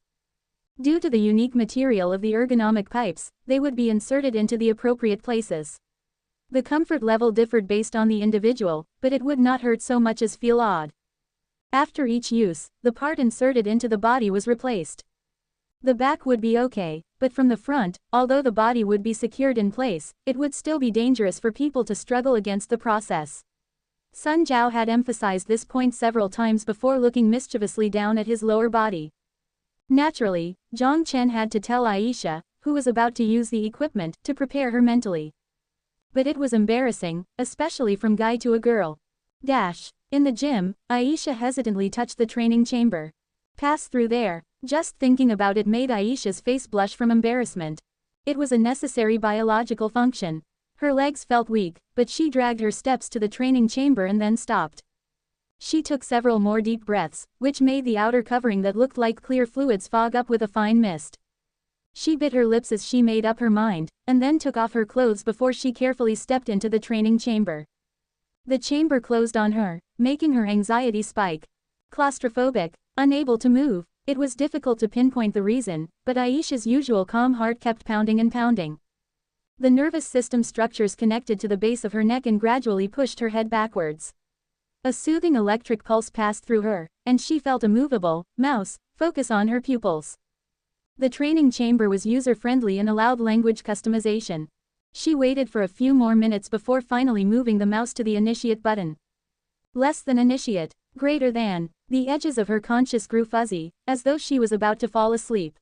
Due to the unique material of the ergonomic pipes, they would be inserted into the appropriate places. The comfort level differed based on the individual, but it would not hurt so much as feel odd. After each use, the part inserted into the body was replaced. The back would be okay, but from the front, although the body would be secured in place, it would still be dangerous for people to struggle against the process. Sun Jiao had emphasized this point several times before looking mischievously down at his lower body. Naturally, Jiang Chen had to tell Aisha, who was about to use the equipment, to prepare her mentally. But it was embarrassing, especially from guy to a girl. In the gym, Aisha hesitantly touched the training chamber. Pass through there. Just thinking about it made Aisha's face blush from embarrassment. It was a necessary biological function. Her legs felt weak, but she dragged her steps to the training chamber and then stopped. She took several more deep breaths, which made the outer covering that looked like clear fluids fog up with a fine mist. She bit her lips as she made up her mind, and then took off her clothes before she carefully stepped into the training chamber. The chamber closed on her, making her anxiety spike. Claustrophobic, unable to move. It was difficult to pinpoint the reason, but Aisha's usual calm heart kept pounding and pounding. The nervous system structures connected to the base of her neck and gradually pushed her head backwards. A soothing electric pulse passed through her, and she felt a movable mouse focus on her pupils. The training chamber was user-friendly and allowed language customization. She waited for a few more minutes before finally moving the mouse to the initiate button. Less than initiate. Greater than. The edges of her conscious grew fuzzy, as though she was about to fall asleep.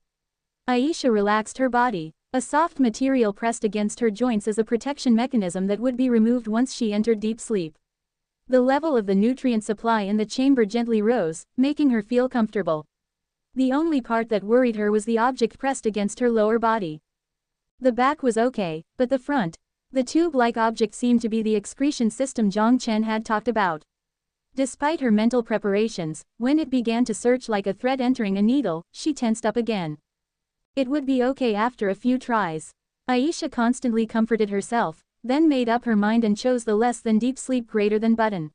Aisha relaxed her body. A soft material pressed against her joints as a protection mechanism that would be removed once she entered deep sleep. The level of the nutrient supply in the chamber gently rose, making her feel comfortable. The only part that worried her was the object pressed against her lower body. The back was okay, but the front. The tube-like object seemed to be the excretion system Jiang Chen had talked about. Despite her mental preparations, when it began to search like a thread entering a needle, she tensed up again. It would be okay after a few tries. Aisha constantly comforted herself, then made up her mind and chose the less than deep sleep greater than button.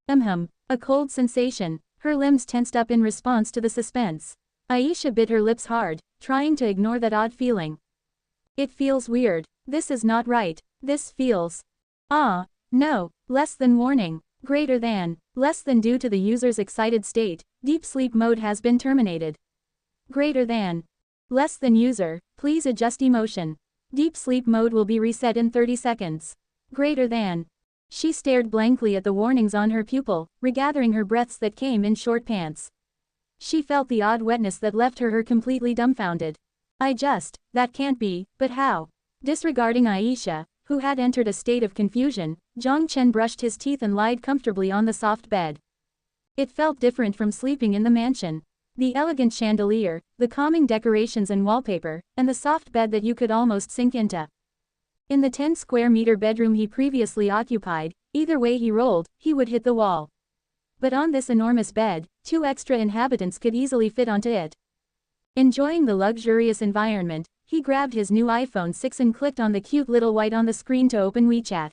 A cold sensation. Her limbs tensed up in response to the suspense. Aisha bit her lips hard, trying to ignore that odd feeling. It feels weird. This is not right. This feels. No. Less than warning. Greater than. Less than due to the user's excited state, deep sleep mode has been terminated. Greater than. Less than user, please adjust emotion. Deep sleep mode will be reset in 30 seconds. Greater than. She stared blankly at the warnings on her pupil, regathering her breaths that came in short pants. She felt the odd wetness that left her completely dumbfounded. That can't be, but how? Disregarding Aisha, who had entered a state of confusion, Jiang Chen brushed his teeth and lied comfortably on the soft bed. It felt different from sleeping in the mansion. The elegant chandelier, the calming decorations and wallpaper, and the soft bed that you could almost sink into. In the 10-square-meter bedroom he previously occupied, Either way he rolled, he would hit the wall. But on this enormous bed, 2 extra inhabitants could easily fit onto it. Enjoying the luxurious environment, he grabbed his new iPhone 6 and clicked on the cute little white on the screen to open WeChat.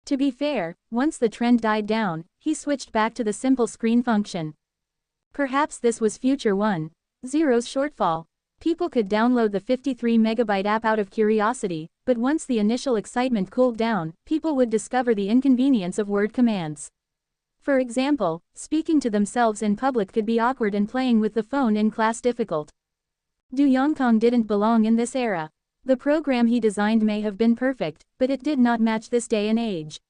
To be fair, once the trend died down, he switched back to the simple screen function. Perhaps this was future 1.0's shortfall. People could download the 53-megabyte app out of curiosity, but once the initial excitement cooled down, people would discover the inconvenience of word commands. For example, speaking to themselves in public could be awkward and playing with the phone in class difficult. Du Yongkong didn't belong in this era. The program he designed may have been perfect, but it did not match this day and age.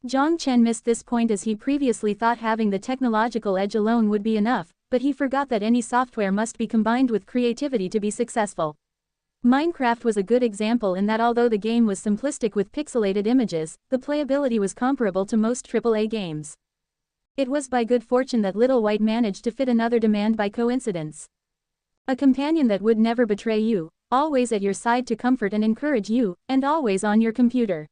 Jiang Chen missed this point as he previously thought having the technological edge alone would be enough, but he forgot that any software must be combined with creativity to be successful. Minecraft was a good example in that although the game was simplistic with pixelated images, the playability was comparable to most AAA games. It was by good fortune that Little White managed to fit another demand by coincidence. A companion that would never betray you, always at your side to comfort and encourage you, and always on your computer.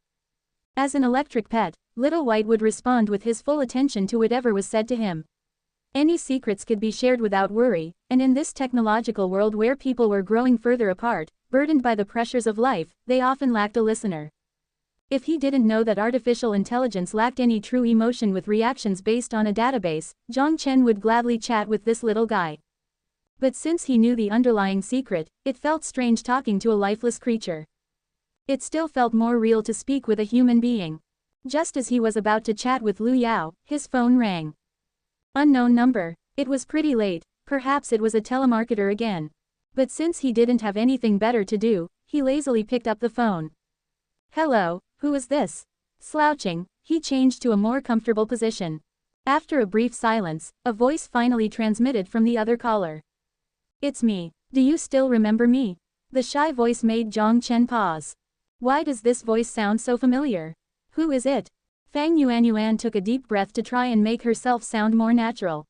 As an electric pet, Little White would respond with his full attention to whatever was said to him. Any secrets could be shared without worry, and in this technological world where people were growing further apart, burdened by the pressures of life, they often lacked a listener. If he didn't know that artificial intelligence lacked any true emotion with reactions based on a database, Jiang Chen would gladly chat with this little guy. But since he knew the underlying secret, it felt strange talking to a lifeless creature. It still felt more real to speak with a human being. Just as he was about to chat with Liu Yao, his phone rang. Unknown number. It was pretty late, perhaps it was a telemarketer again. But since he didn't have anything better to do, he lazily picked up the phone. Hello, who is this? Slouching, he changed to a more comfortable position. After a brief silence, a voice finally transmitted from the other caller. It's me. Do you still remember me? The shy voice made Jiang Chen pause. Why does this voice sound so familiar? Who is it? Fang Yuanyuan took a deep breath to try and make herself sound more natural.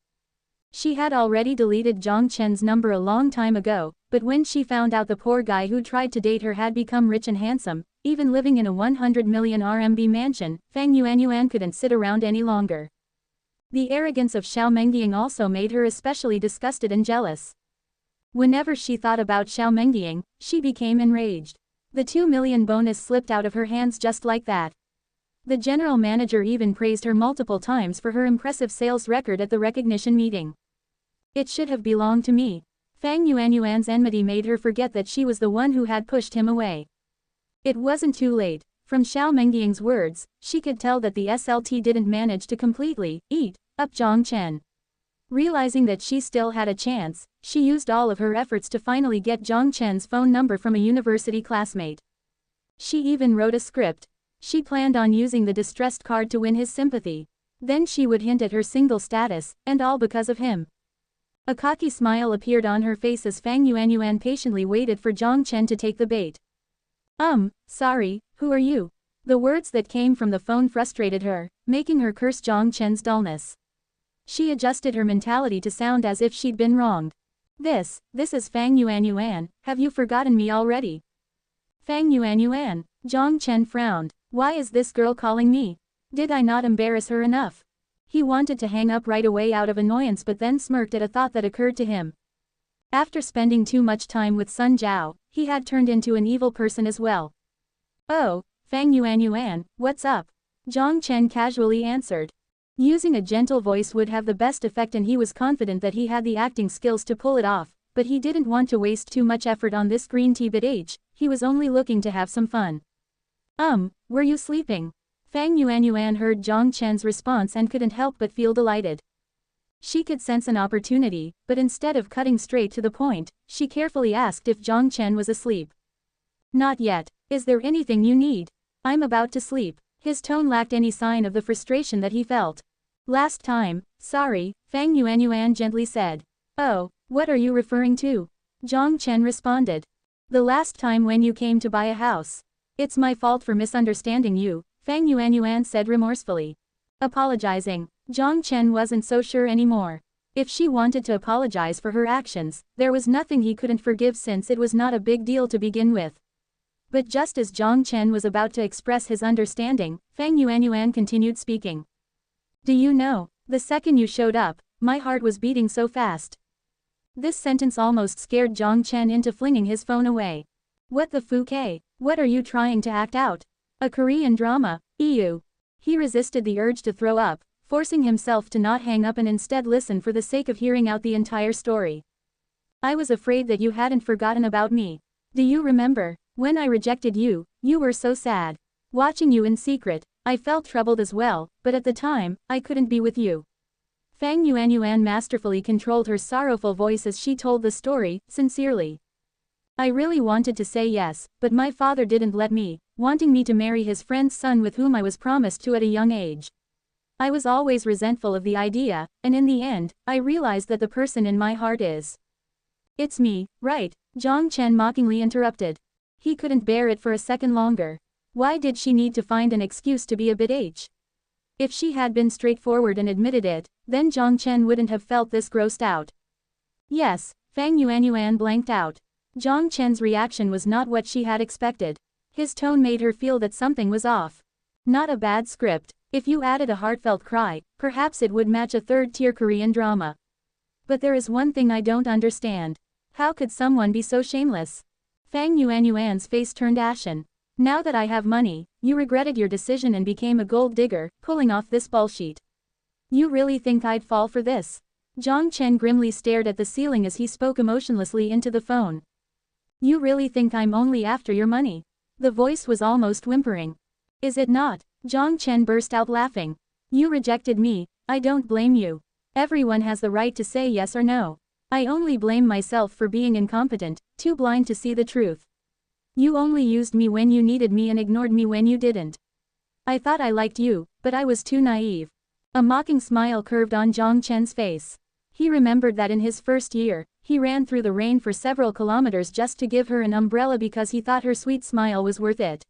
She had already deleted Jiang Chen's number a long time ago, but when she found out the poor guy who tried to date her had become rich and handsome, even living in a 100 million RMB mansion, Fang Yuanyuan couldn't sit around any longer. The arrogance of Xiao Mengying also made her especially disgusted and jealous. Whenever she thought about Xiao Mengying, she became enraged. The 2 million bonus slipped out of her hands just like that. The general manager even praised her multiple times for her impressive sales record at the recognition meeting. It should have belonged to me. Fang Yuanyuan's enmity made her forget that she was the one who had pushed him away. It wasn't too late. From Xiao Mengying's words, she could tell that the SLT didn't manage to completely eat up Jiang Chen. Realizing that she still had a chance, she used all of her efforts to finally get Jiang Chen's phone number from a university classmate. She even wrote a script. She planned on using the distressed card to win his sympathy. Then she would hint at her single status, and all because of him. A cocky smile appeared on her face as Fang Yuanyuan patiently waited for Jiang Chen to take the bait. Sorry, who are you? The words that came from the phone frustrated her, making her curse Jiang Chen's dullness. She adjusted her mentality to sound as if she'd been wronged. This is Fang Yuanyuan, have you forgotten me already? Fang Yuanyuan, Jiang Chen frowned. Why is this girl calling me? Did I not embarrass her enough? He wanted to hang up right away out of annoyance but then smirked at a thought that occurred to him. After spending too much time with Sun Zhao, he had turned into an evil person as well. Oh, Fang Yuanyuan, what's up? Jiang Chen casually answered. Using a gentle voice would have the best effect and he was confident that he had the acting skills to pull it off, but he didn't want to waste too much effort on this green tea but he was only looking to have some fun. Were you sleeping? Fang Yuanyuan heard Jiang Chen's response and couldn't help but feel delighted. She could sense an opportunity, but instead of cutting straight to the point, she carefully asked if Jiang Chen was asleep. Not yet. Is there anything you need? I'm about to sleep. His tone lacked any sign of the frustration that he felt. Last time, sorry, Fang Yuanyuan gently said. Oh, what are you referring to? Jiang Chen responded. The last time when you came to buy a house. It's my fault for misunderstanding you, Fang Yuanyuan said remorsefully. Apologizing. Jiang Chen wasn't so sure anymore. If she wanted to apologize for her actions, there was nothing he couldn't forgive since it was not a big deal to begin with. But just as Jiang Chen was about to express his understanding, Fang Yuanyuan continued speaking. Do you know, the second you showed up, my heart was beating so fast. This sentence almost scared Jiang Chen into flinging his phone away. What the fuck? What are you trying to act out? A Korean drama, ew. He resisted the urge to throw up, forcing himself to not hang up and instead listen for the sake of hearing out the entire story. I was afraid that you hadn't forgotten about me. Do you remember, when I rejected you, you were so sad. Watching you in secret, I felt troubled as well, but at the time, I couldn't be with you. Fang Yuanyuan masterfully controlled her sorrowful voice as she told the story, sincerely. I really wanted to say yes, but my father didn't let me, wanting me to marry his friend's son with whom I was promised to at a young age. I was always resentful of the idea, and in the end, I realized that the person in my heart is. It's me, right? Jiang Chen mockingly interrupted. He couldn't bear it for a second longer. Why did she need to find an excuse to be a bitch? If she had been straightforward and admitted it, then Jiang Chen wouldn't have felt this grossed out. Yes, Fang Yuanyuan blanked out. Jiang Chen's reaction was not what she had expected. His tone made her feel that something was off. Not a bad script. If you added a heartfelt cry, perhaps it would match a third-tier Korean drama. But there is one thing I don't understand. How could someone be so shameless? Fang Yuanyuan's face turned ashen. Now that I have money, you regretted your decision and became a gold digger, pulling off this bullshit. You really think I'd fall for this? Jiang Chen grimly stared at the ceiling as he spoke emotionlessly into the phone. You really think I'm only after your money? The voice was almost whimpering. Is it not? Jiang Chen burst out laughing. You rejected me, I don't blame you. Everyone has the right to say yes or no. I only blame myself for being incompetent, too blind to see the truth. You only used me when you needed me and ignored me when you didn't. I thought I liked you, but I was too naive. A mocking smile curved on Jiang Chen's face. He remembered that in his first year, he ran through the rain for several kilometers just to give her an umbrella because he thought her sweet smile was worth it.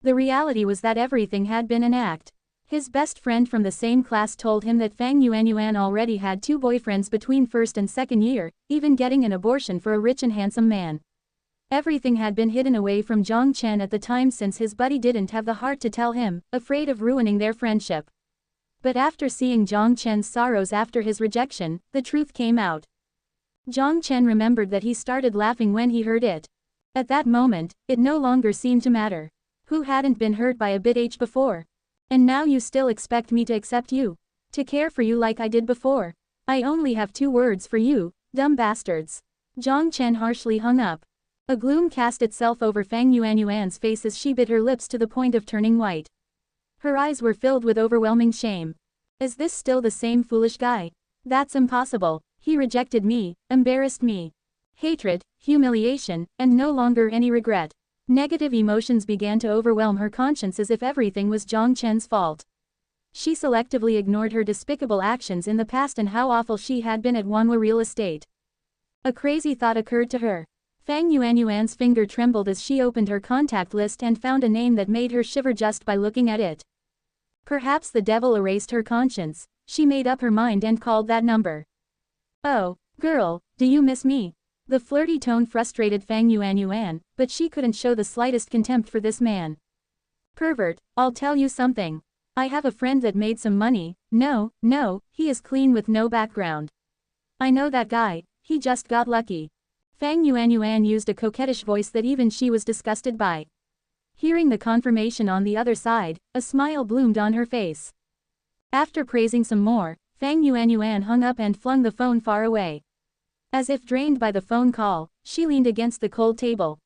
The reality was that everything had been an act. His best friend from the same class told him that Fang Yuanyuan already had 2 boyfriends between first and second year, even getting an abortion for a rich and handsome man. Everything had been hidden away from Jiang Chen at the time since his buddy didn't have the heart to tell him, afraid of ruining their friendship. But after seeing Jiang Chen's sorrows after his rejection, the truth came out. Jiang Chen remembered that he started laughing when he heard it. At that moment, it no longer seemed to matter. Who hadn't been hurt by a bitch before? And now you still expect me to accept you? To care for you like I did before? I only have 2 words for you, dumb bastards. Jiang Chen harshly hung up. A gloom cast itself over Fang Yuanyuan's face as she bit her lips to the point of turning white. Her eyes were filled with overwhelming shame. Is this still the same foolish guy? That's impossible. He rejected me, embarrassed me. Hatred, humiliation, and no longer any regret. Negative emotions began to overwhelm her conscience as if everything was Jiang Chen's fault. She selectively ignored her despicable actions in the past and how awful she had been at Wanhua Real Estate. A crazy thought occurred to her. Fang Yuanyuan's finger trembled as she opened her contact list and found a name that made her shiver just by looking at it. Perhaps the devil erased her conscience. She made up her mind and called that number. Oh, girl, do you miss me? The flirty tone frustrated Fang Yuanyuan, but she couldn't show the slightest contempt for this man. Pervert, I'll tell you something. I have a friend that made some money. No, he is clean with no background. I know that guy, he just got lucky. Fang Yuanyuan used a coquettish voice that even she was disgusted by. Hearing the confirmation on the other side, a smile bloomed on her face. After praising some more, Fang Yuanyuan hung up and flung the phone far away. As if drained by the phone call, she leaned against the cold table.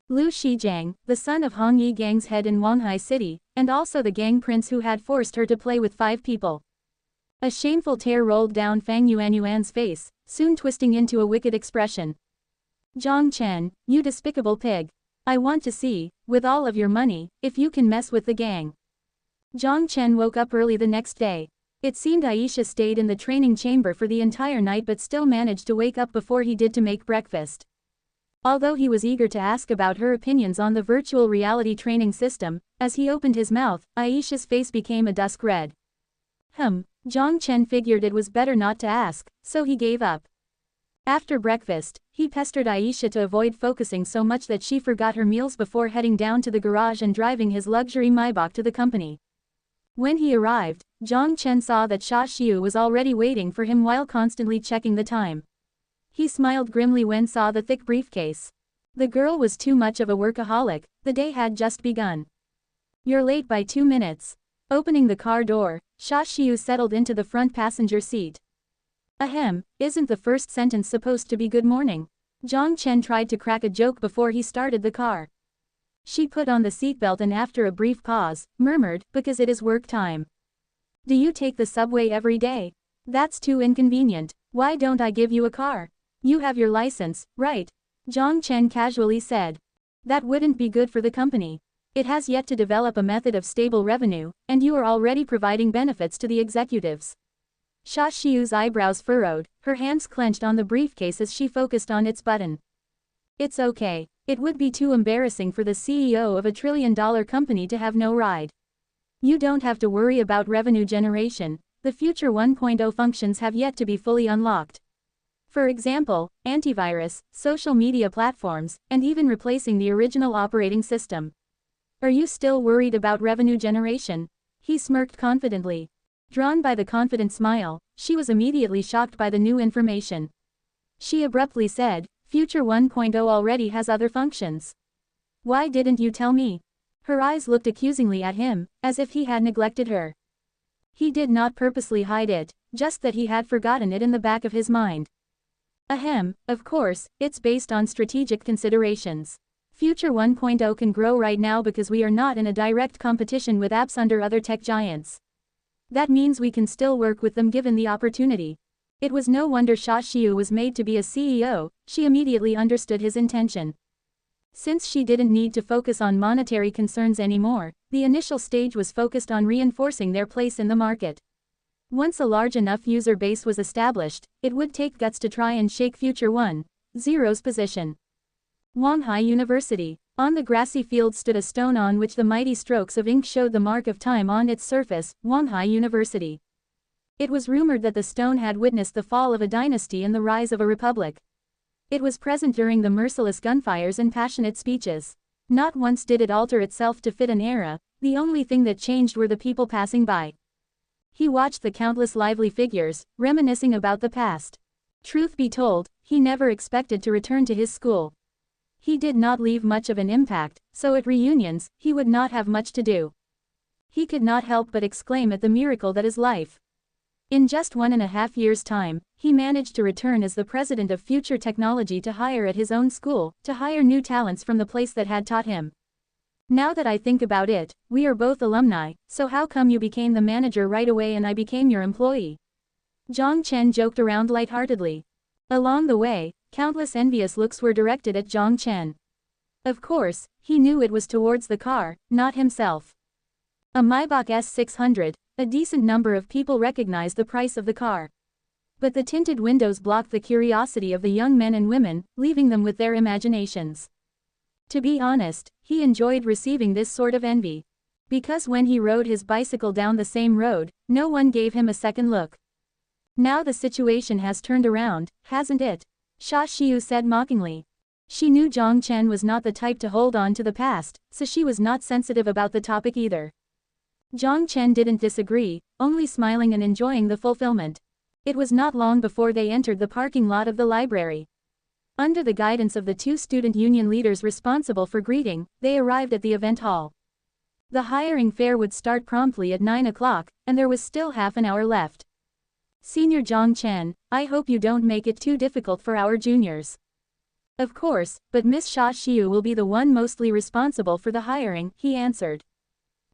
Liu Shijiang, the son of Hong Yi gang's head in Wanhai City, and also the gang prince who had forced her to play with 5 people. A shameful tear rolled down Fang Yuanyuan's face, soon twisting into a wicked expression. Jiang Chen, you despicable pig. I want to see, with all of your money, if you can mess with the gang. Jiang Chen woke up early the next day. It seemed Aisha stayed in the training chamber for the entire night but still managed to wake up before he did to make breakfast. Although he was eager to ask about her opinions on the virtual reality training system, as he opened his mouth, Aisha's face became a dusk red. Jiang Chen figured it was better not to ask, so he gave up. After breakfast, he pestered Aisha to avoid focusing so much that she forgot her meals before heading down to the garage and driving his luxury Maybach to the company. When he arrived, Jiang Chen saw that Xia Xiu was already waiting for him while constantly checking the time. He smiled grimly when saw the thick briefcase. The girl was too much of a workaholic, the day had just begun. "You're late by 2 minutes. Opening the car door, Xia Xiu settled into the front passenger seat. Ahem, isn't the first sentence supposed to be good morning? Jiang Chen tried to crack a joke before he started the car. She put on the seatbelt and after a brief pause, murmured, because it is work time. Do you take the subway every day? That's too inconvenient. Why don't I give you a car? You have your license, right? Jiang Chen casually said. That wouldn't be good for the company. It has yet to develop a method of stable revenue, and you are already providing benefits to the executives. Xia Xiu's eyebrows furrowed, her hands clenched on the briefcase as she focused on its button. It's okay. It would be too embarrassing for the CEO of a trillion-dollar company to have no ride. You don't have to worry about revenue generation, the future 1.0 functions have yet to be fully unlocked. For example, antivirus, social media platforms, and even replacing the original operating system. Are you still worried about revenue generation? He smirked confidently. Drawn by the confident smile, she was immediately shocked by the new information. She abruptly said, Future 1.0 already has other functions. Why didn't you tell me? Her eyes looked accusingly at him, as if he had neglected her. He did not purposely hide it, just that he had forgotten it in the back of his mind. Ahem, of course, it's based on strategic considerations. Future 1.0 can grow right now because we are not in a direct competition with apps under other tech giants. That means we can still work with them given the opportunity. It was no wonder Xia Xiu was made to be a CEO, she immediately understood his intention. Since she didn't need to focus on monetary concerns anymore, the initial stage was focused on reinforcing their place in the market. Once a large enough user base was established, it would take guts to try and shake Future 1.0's position. Wanghai University. On the grassy field stood a stone on which the mighty strokes of ink showed the mark of time on its surface, Wanghai University. It was rumored that the stone had witnessed the fall of a dynasty and the rise of a republic. It was present during the merciless gunfires and passionate speeches. Not once did it alter itself to fit an era, the only thing that changed were the people passing by. He watched the countless lively figures, reminiscing about the past. Truth be told, he never expected to return to his school. He did not leave much of an impact, so at reunions, he would not have much to do. He could not help but exclaim at the miracle that is life. In just 1.5 years' time, he managed to return as the president of Future Technology to hire at his own school, to hire new talents from the place that had taught him. Now that I think about it, we are both alumni, so how come you became the manager right away and I became your employee? Jiang Chen joked around lightheartedly. Along the way, countless envious looks were directed at Jiang Chen. Of course, he knew it was towards the car, not himself. A Maybach S600, a decent number of people recognized the price of the car. But the tinted windows blocked the curiosity of the young men and women, leaving them with their imaginations. To be honest, he enjoyed receiving this sort of envy. Because when he rode his bicycle down the same road, no one gave him a second look. Now the situation has turned around, hasn't it? Xia Xiu said mockingly. She knew Jiang Chen was not the type to hold on to the past, so she was not sensitive about the topic either. Jiang Chen didn't disagree, only smiling and enjoying the fulfillment. It was not long before they entered the parking lot of the library. Under the guidance of the two student union leaders responsible for greeting, they arrived at the event hall. The hiring fair would start promptly at 9 o'clock, and there was still half an hour left. Senior Jiang Chen, I hope you don't make it too difficult for our juniors. Of course, but Miss Xia Xiu will be the one mostly responsible for the hiring, he answered.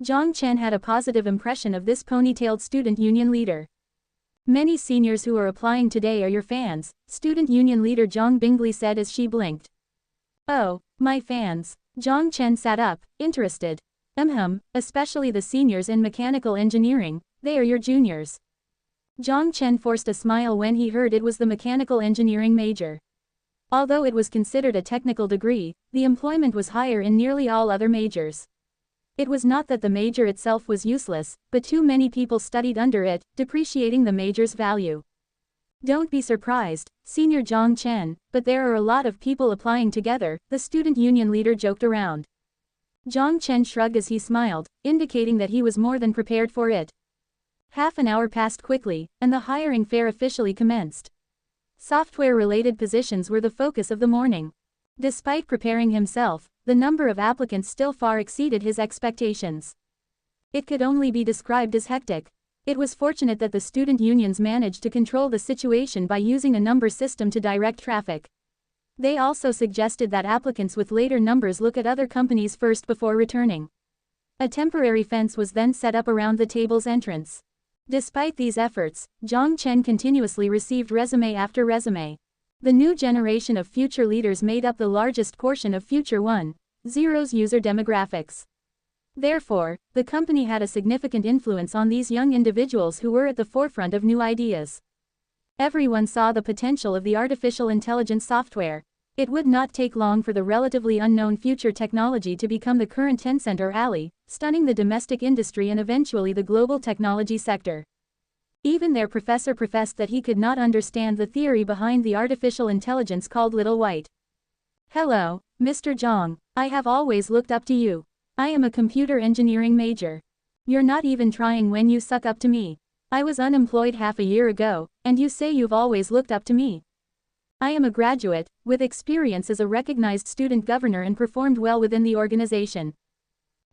Jiang Chen had a positive impression of this ponytailed student union leader. Many seniors who are applying today are your fans, student union leader Zhang Bingley said as she blinked. Oh, my fans. Jiang Chen sat up, interested. Especially the seniors in mechanical engineering, they are your juniors. Jiang Chen forced a smile when he heard it was the mechanical engineering major. Although it was considered a technical degree, the employment was higher in nearly all other majors. It was not that the major itself was useless, but too many people studied under it, depreciating the major's value. Don't be surprised, Senior Jiang Chen, but there are a lot of people applying together, the student union leader joked around. Jiang Chen shrugged as he smiled, indicating that he was more than prepared for it. Half an hour passed quickly, and the hiring fair officially commenced. Software-related positions were the focus of the morning. Despite preparing himself, the number of applicants still far exceeded his expectations. It could only be described as hectic. It was fortunate that the student unions managed to control the situation by using a number system to direct traffic. They also suggested that applicants with later numbers look at other companies first before returning. A temporary fence was then set up around the table's entrance. Despite these efforts, Jiang Chen continuously received resume after resume. The new generation of future leaders made up the largest portion of Future 1.0's user demographics. Therefore, the company had a significant influence on these young individuals who were at the forefront of new ideas. Everyone saw the potential of the artificial intelligence software. It would not take long for the relatively unknown future technology to become the current Tencent or Ali, stunning the domestic industry and eventually the global technology sector. Even their professor professed that he could not understand the theory behind the artificial intelligence called Little White. Hello, Mr. Jiang, I have always looked up to you. I am a computer engineering major. You're not even trying when you suck up to me. I was unemployed half a year ago, and you say you've always looked up to me. I am a graduate, with experience as a recognized student governor and performed well within the organization.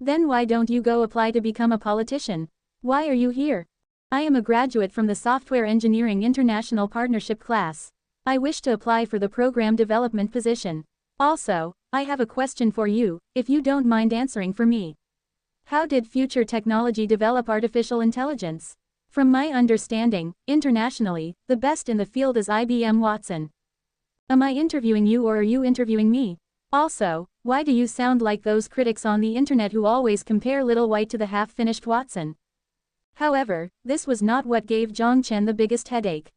Then why don't you go apply to become a politician? Why are you here? I am a graduate from the Software Engineering International Partnership class. I wish to apply for the program development position. Also, I have a question for you, if you don't mind answering for me. How did future technology develop artificial intelligence? From my understanding, internationally, the best in the field is IBM Watson. Am I interviewing you or are you interviewing me? Also, why do you sound like those critics on the internet who always compare Little White to the half-finished Watson? However, this was not what gave Jiang Chen the biggest headache.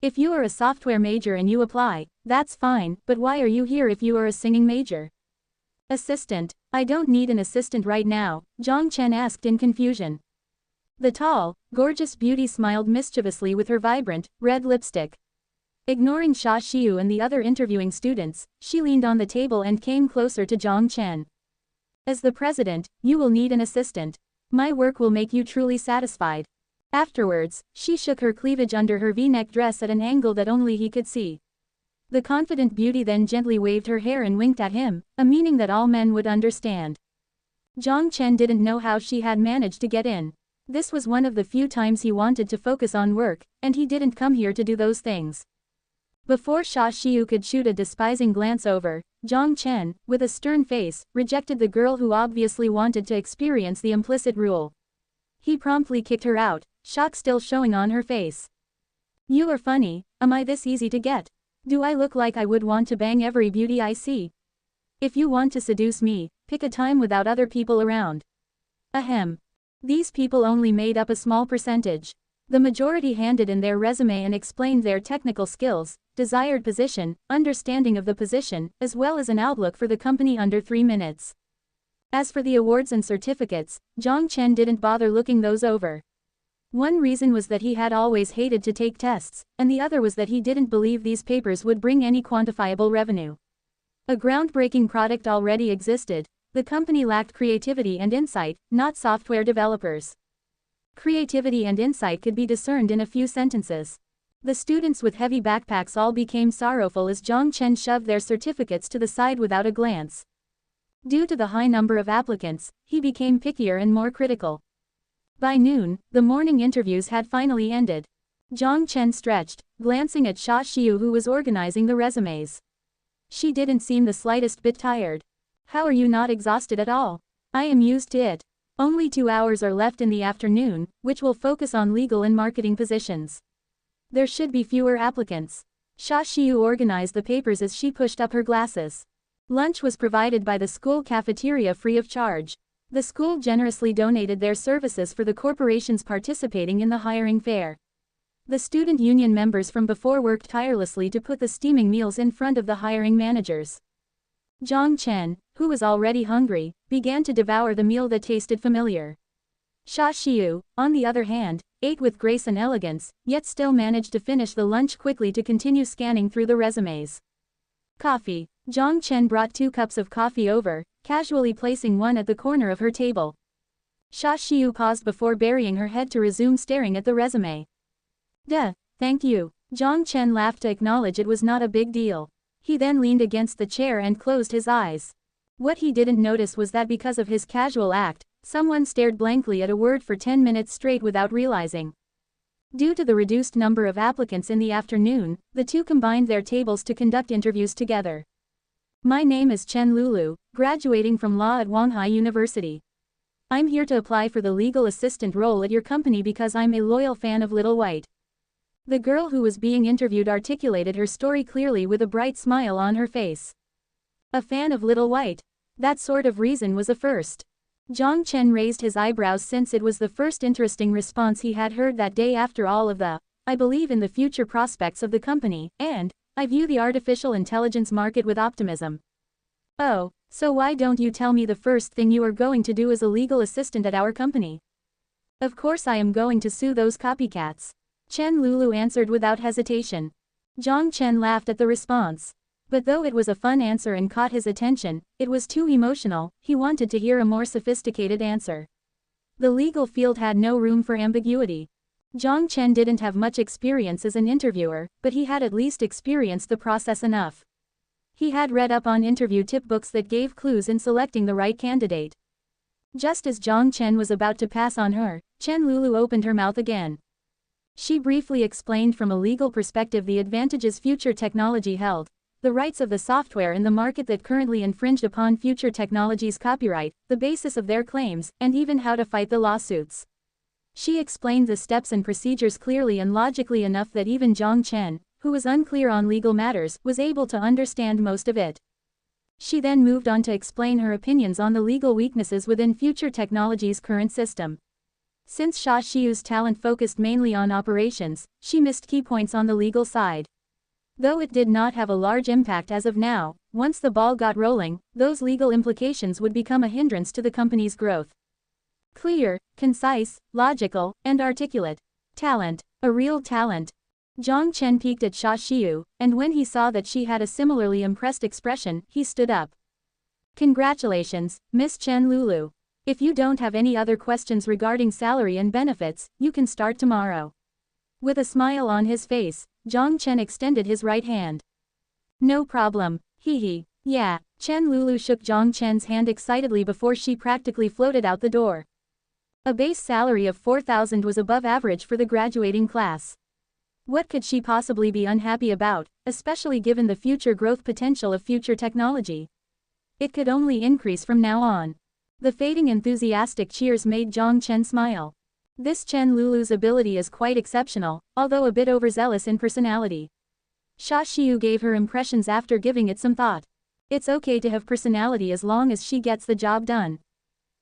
If you are a software major and you apply, that's fine, but why are you here if you are a singing major? Assistant, I don't need an assistant right now, Jiang Chen asked in confusion. The tall, gorgeous beauty smiled mischievously with her vibrant, red lipstick. Ignoring Xia Xiu and the other interviewing students, she leaned on the table and came closer to Jiang Chen. As the president, you will need an assistant. My work will make you truly satisfied. Afterwards, she shook her cleavage under her V-neck dress at an angle that only he could see. The confident beauty then gently waved her hair and winked at him, a meaning that all men would understand. Jiang Chen didn't know how she had managed to get in. This was one of the few times he wanted to focus on work, and he didn't come here to do those things. Before Xia Xiu could shoot a despising glance over, Jiang Chen, with a stern face, rejected the girl who obviously wanted to experience the implicit rule. He promptly kicked her out, shock still showing on her face. You are funny, am I this easy to get? Do I look like I would want to bang every beauty I see? If you want to seduce me, pick a time without other people around. Ahem. These people only made up a small percentage. The majority handed in their resume and explained their technical skills, desired position, understanding of the position, as well as an outlook for the company under 3 minutes. As for the awards and certificates, Jiang Chen didn't bother looking those over. One reason was that he had always hated to take tests, and the other was that he didn't believe these papers would bring any quantifiable revenue. A groundbreaking product already existed. The company lacked creativity and insight, not software developers. Creativity and insight could be discerned in a few sentences. The students with heavy backpacks all became sorrowful as Jiang Chen shoved their certificates to the side without a glance. Due to the high number of applicants, he became pickier and more critical. By noon, the morning interviews had finally ended. Jiang Chen stretched, glancing at Xia Xiu who was organizing the resumes. She didn't seem the slightest bit tired. How are you not exhausted at all? I am used to it. Only 2 hours are left in the afternoon, which will focus on legal and marketing positions. There should be fewer applicants. Xia Xiu organized the papers as she pushed up her glasses. Lunch was provided by the school cafeteria free of charge. The school generously donated their services for the corporations participating in the hiring fair. The student union members from before worked tirelessly to put the steaming meals in front of the hiring managers. Jiang Chen, who was already hungry, began to devour the meal that tasted familiar. Sha Xiu, on the other hand, ate with grace and elegance, yet still managed to finish the lunch quickly to continue scanning through the resumes. Coffee. Jiang Chen brought 2 cups of coffee over, casually placing one at the corner of her table. Sha Xiu paused before burying her head to resume staring at the resume. Duh, thank you. Jiang Chen laughed to acknowledge it was not a big deal. He then leaned against the chair and closed his eyes. What he didn't notice was that because of his casual act, someone stared blankly at a word for 10 minutes straight without realizing. Due to the reduced number of applicants in the afternoon, the two combined their tables to conduct interviews together. My name is Chen Lulu, graduating from law at Wanghai University. I'm here to apply for the legal assistant role at your company because I'm a loyal fan of Little White. The girl who was being interviewed articulated her story clearly with a bright smile on her face. A fan of Little White. That sort of reason was a first. Jiang Chen raised his eyebrows since it was the first interesting response he had heard that day after all of the, I believe in the future prospects of the company, and, I view the artificial intelligence market with optimism. Oh, so why don't you tell me the first thing you are going to do as a legal assistant at our company? Of course I am going to sue those copycats. Chen Lulu answered without hesitation. Jiang Chen laughed at the response. But though it was a fun answer and caught his attention, it was too emotional, he wanted to hear a more sophisticated answer. The legal field had no room for ambiguity. Jiang Chen didn't have much experience as an interviewer, but he had at least experienced the process enough. He had read up on interview tip books that gave clues in selecting the right candidate. Just as Jiang Chen was about to pass on her, Chen Lulu opened her mouth again. She briefly explained from a legal perspective the advantages future technology held, the rights of the software in the market that currently infringed upon future technology's copyright, the basis of their claims, and even how to fight the lawsuits. She explained the steps and procedures clearly and logically enough that even Jiang Chen, who was unclear on legal matters, was able to understand most of it. She then moved on to explain her opinions on the legal weaknesses within future technology's current system. Since Sha Xiu's talent focused mainly on operations, she missed key points on the legal side. Though it did not have a large impact as of now, once the ball got rolling, those legal implications would become a hindrance to the company's growth. Clear, concise, logical, and articulate. Talent. A real talent. Jiang Chen peeked at Sha Xiu, and when he saw that she had a similarly impressed expression, he stood up. Congratulations, Miss Chen Lulu. If you don't have any other questions regarding salary and benefits, you can start tomorrow. With a smile on his face, Jiang Chen extended his right hand. No problem, hee. Yeah, Chen Lulu shook Jiang Chen's hand excitedly before she practically floated out the door. A base salary of 4,000 was above average for the graduating class. What could she possibly be unhappy about, especially given the future growth potential of future technology? It could only increase from now on. The fading enthusiastic cheers made Jiang Chen smile. This Chen Lulu's ability is quite exceptional, although a bit overzealous in personality. Sha Xiu gave her impressions after giving it some thought. It's okay to have personality as long as she gets the job done.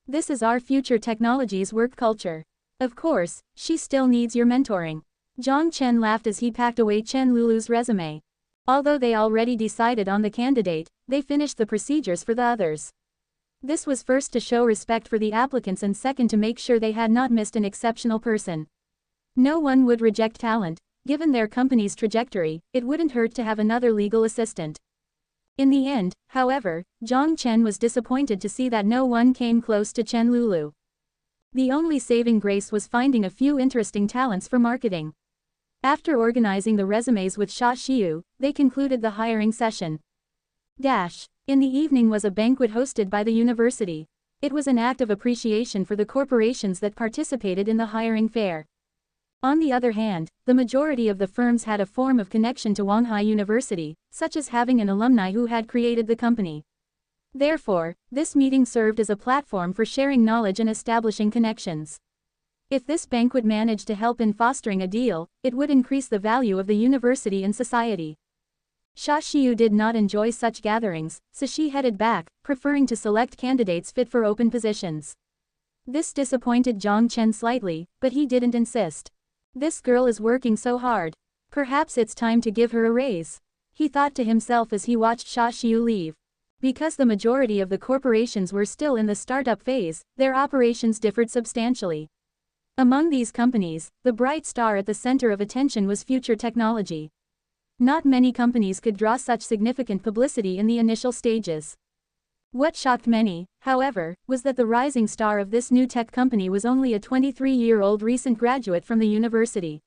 This is our future technology's work culture. Of course, she still needs your mentoring. Jiang Chen laughed as he packed away Chen Lulu's resume. Although they already decided on the candidate, they finished the procedures for the others. This was first to show respect for the applicants and second to make sure they had not missed an exceptional person. No one would reject talent. Given their company's trajectory, it wouldn't hurt to have another legal assistant. In the end, however, Jiang Chen was disappointed to see that no one came close to Chen Lulu. The only saving grace was finding a few interesting talents for marketing. After organizing the resumes with Sha Xiu, they concluded the hiring session. In the evening was a banquet hosted by the university. It was an act of appreciation for the corporations that participated in the hiring fair. On the other hand, the majority of the firms had a form of connection to Wanghai University, such as having an alumni who had created the company. Therefore, this meeting served as a platform for sharing knowledge and establishing connections. If this banquet managed to help in fostering a deal, it would increase the value of the university in society. Sha Xiu did not enjoy such gatherings, so she headed back, preferring to select candidates fit for open positions. This disappointed Jiang Chen slightly, but he didn't insist. This girl is working so hard. Perhaps it's time to give her a raise. He thought to himself as he watched Sha Xiu leave. Because the majority of the corporations were still in the startup phase, their operations differed substantially. Among these companies, the bright star at the center of attention was future technology. Not many companies could draw such significant publicity in the initial stages. What shocked many, however, was that the rising star of this new tech company was only a 23-year-old recent graduate from the university.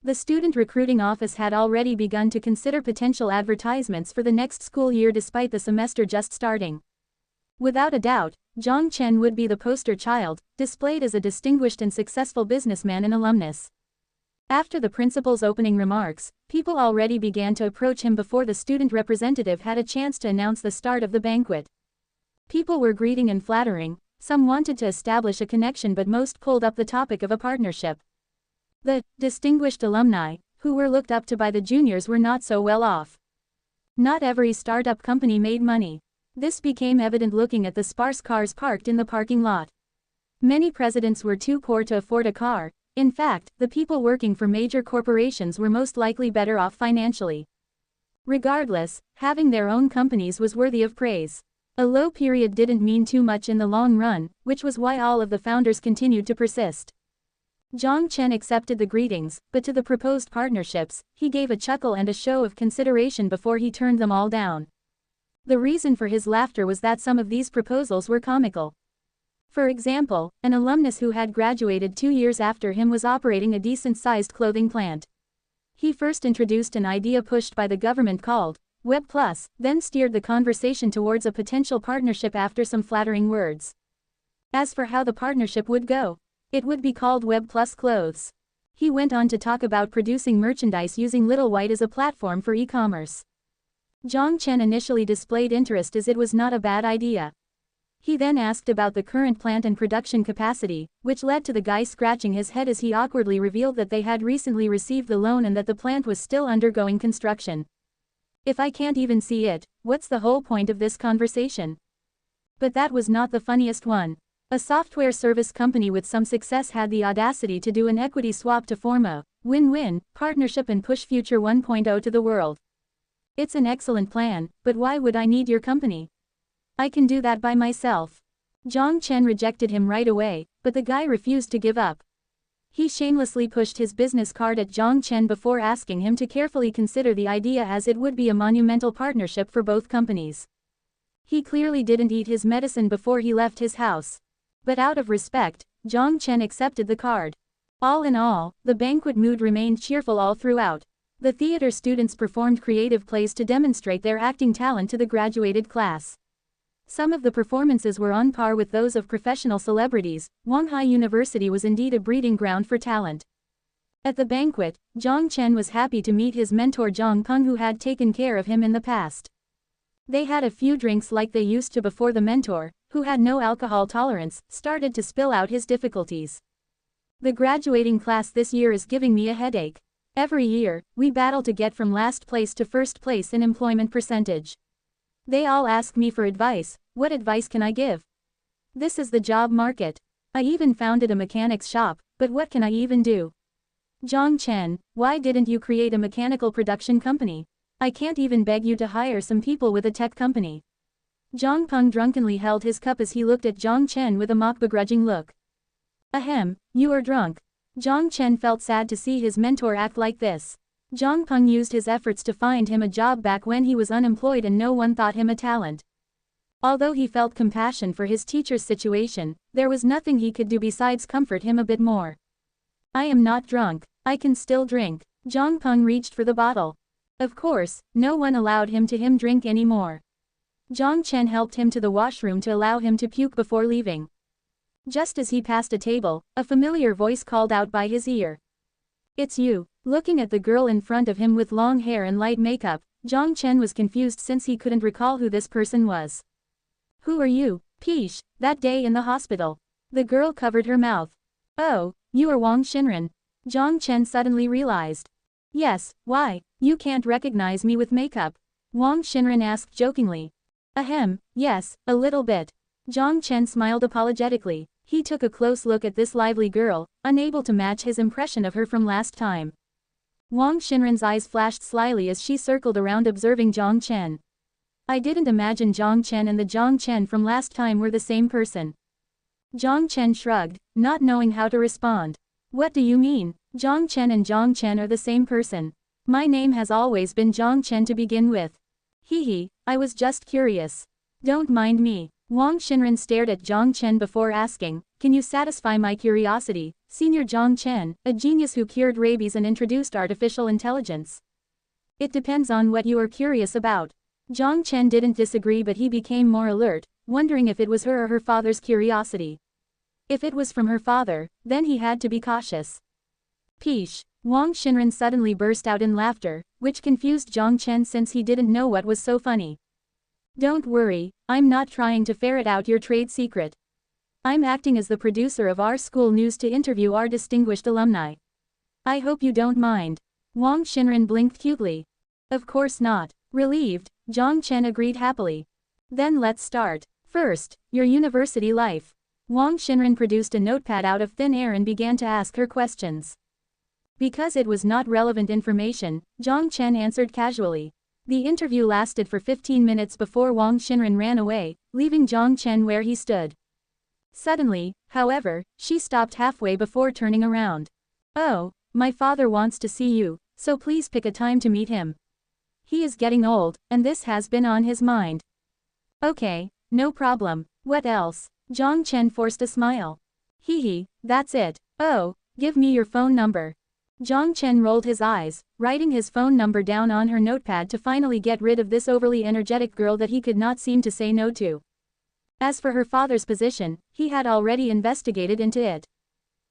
The student recruiting office had already begun to consider potential advertisements for the next school year despite the semester just starting. Without a doubt, Jiang Chen would be the poster child, displayed as a distinguished and successful businessman and alumnus. After the principal's opening remarks, people already began to approach him before the student representative had a chance to announce the start of the banquet. People were greeting and flattering, some wanted to establish a connection but most pulled up the topic of a partnership. The distinguished alumni, who were looked up to by the juniors, were not so well off. Not every startup company made money. This became evident looking at the sparse cars parked in the parking lot. Many presidents were too poor to afford a car. In fact, the people working for major corporations were most likely better off financially. Regardless, having their own companies was worthy of praise. A low period didn't mean too much in the long run, which was why all of the founders continued to persist. Jiang Chen accepted the greetings, but to the proposed partnerships, he gave a chuckle and a show of consideration before he turned them all down. The reason for his laughter was that some of these proposals were comical. For example, an alumnus who had graduated 2 years after him was operating a decent-sized clothing plant. He first introduced an idea pushed by the government called Web Plus, then steered the conversation towards a potential partnership after some flattering words. As for how the partnership would go, it would be called Web Plus Clothes. He went on to talk about producing merchandise using Little White as a platform for e-commerce. Jiang Chen initially displayed interest as it was not a bad idea. He then asked about the current plant and production capacity, which led to the guy scratching his head as he awkwardly revealed that they had recently received the loan and that the plant was still undergoing construction. If I can't even see it, what's the whole point of this conversation? But that was not the funniest one. A software service company with some success had the audacity to do an equity swap to form a win-win partnership and push Future 1.0 to the world. It's an excellent plan, but why would I need your company? I can do that by myself. Jiang Chen rejected him right away, but the guy refused to give up. He shamelessly pushed his business card at Jiang Chen before asking him to carefully consider the idea as it would be a monumental partnership for both companies. He clearly didn't eat his medicine before he left his house. But out of respect, Jiang Chen accepted the card. All in all, the banquet mood remained cheerful all throughout. The theater students performed creative plays to demonstrate their acting talent to the graduated class. Some of the performances were on par with those of professional celebrities. Wanghai University was indeed a breeding ground for talent. At the banquet, Jiang Chen was happy to meet his mentor Zhang Peng, who had taken care of him in the past. They had a few drinks like they used to before the mentor, who had no alcohol tolerance, started to spill out his difficulties. The graduating class this year is giving me a headache. Every year, we battle to get from last place to first place in employment percentage. They all ask me for advice. What advice can I give? This is the job market. I even founded a mechanics shop, but what can I even do? Jiang Chen, why didn't you create a mechanical production company? I can't even beg you to hire some people with a tech company. Zhang Peng drunkenly held his cup as he looked at Jiang Chen with a mock begrudging look. Ahem, you are drunk. Jiang Chen felt sad to see his mentor act like this. Zhang Peng used his efforts to find him a job back when he was unemployed and no one thought him a talent. Although he felt compassion for his teacher's situation, there was nothing he could do besides comfort him a bit more. I am not drunk. I can still drink. Zhang Peng reached for the bottle. Of course, no one allowed him to drink anymore. Jiang Chen helped him to the washroom to allow him to puke before leaving. Just as he passed a table, a familiar voice called out by his ear. It's you. Looking at the girl in front of him with long hair and light makeup, Jiang Chen was confused since he couldn't recall who this person was. Who are you? Peesh, that day in the hospital. The girl covered her mouth. Oh, you are Wang Xinren. Jiang Chen suddenly realized. Yes, why? You can't recognize me with makeup? Wang Xinren asked jokingly. Ahem, yes, a little bit. Jiang Chen smiled apologetically. He took a close look at this lively girl, unable to match his impression of her from last time. Wang Xinren's eyes flashed slyly as she circled around observing Jiang Chen. I didn't imagine Jiang Chen and the Jiang Chen from last time were the same person. Jiang Chen shrugged, not knowing how to respond. What do you mean? Jiang Chen and Jiang Chen are the same person. My name has always been Jiang Chen to begin with. Hee, I was just curious. Don't mind me. Wang Xinren stared at Jiang Chen before asking, can you satisfy my curiosity, Senior Jiang Chen, a genius who cured rabies and introduced artificial intelligence? It depends on what you are curious about. Jiang Chen didn't disagree, but he became more alert, wondering if it was her or her father's curiosity. If it was from her father, then he had to be cautious. Peesh! Wang Xinren suddenly burst out in laughter, which confused Jiang Chen since he didn't know what was so funny. Don't worry, I'm not trying to ferret out your trade secret. I'm acting as the producer of our school news to interview our distinguished alumni. I hope you don't mind. Wang Xinren blinked cutely. Of course not. Relieved, Jiang Chen agreed happily. Then let's start. First, your university life. Wang Xinren produced a notepad out of thin air and began to ask her questions. Because it was not relevant information, Jiang Chen answered casually. The interview lasted for 15 minutes before Wang Xinren ran away, leaving Jiang Chen where he stood. Suddenly, however, she stopped halfway before turning around. Oh, my father wants to see you, so please pick a time to meet him. He is getting old, and this has been on his mind. Okay, no problem. What else? Jiang Chen forced a smile. Hee, that's it. Oh, give me your phone number. Jiang Chen rolled his eyes, writing his phone number down on her notepad to finally get rid of this overly energetic girl that he could not seem to say no to. As for her father's position, he had already investigated into it.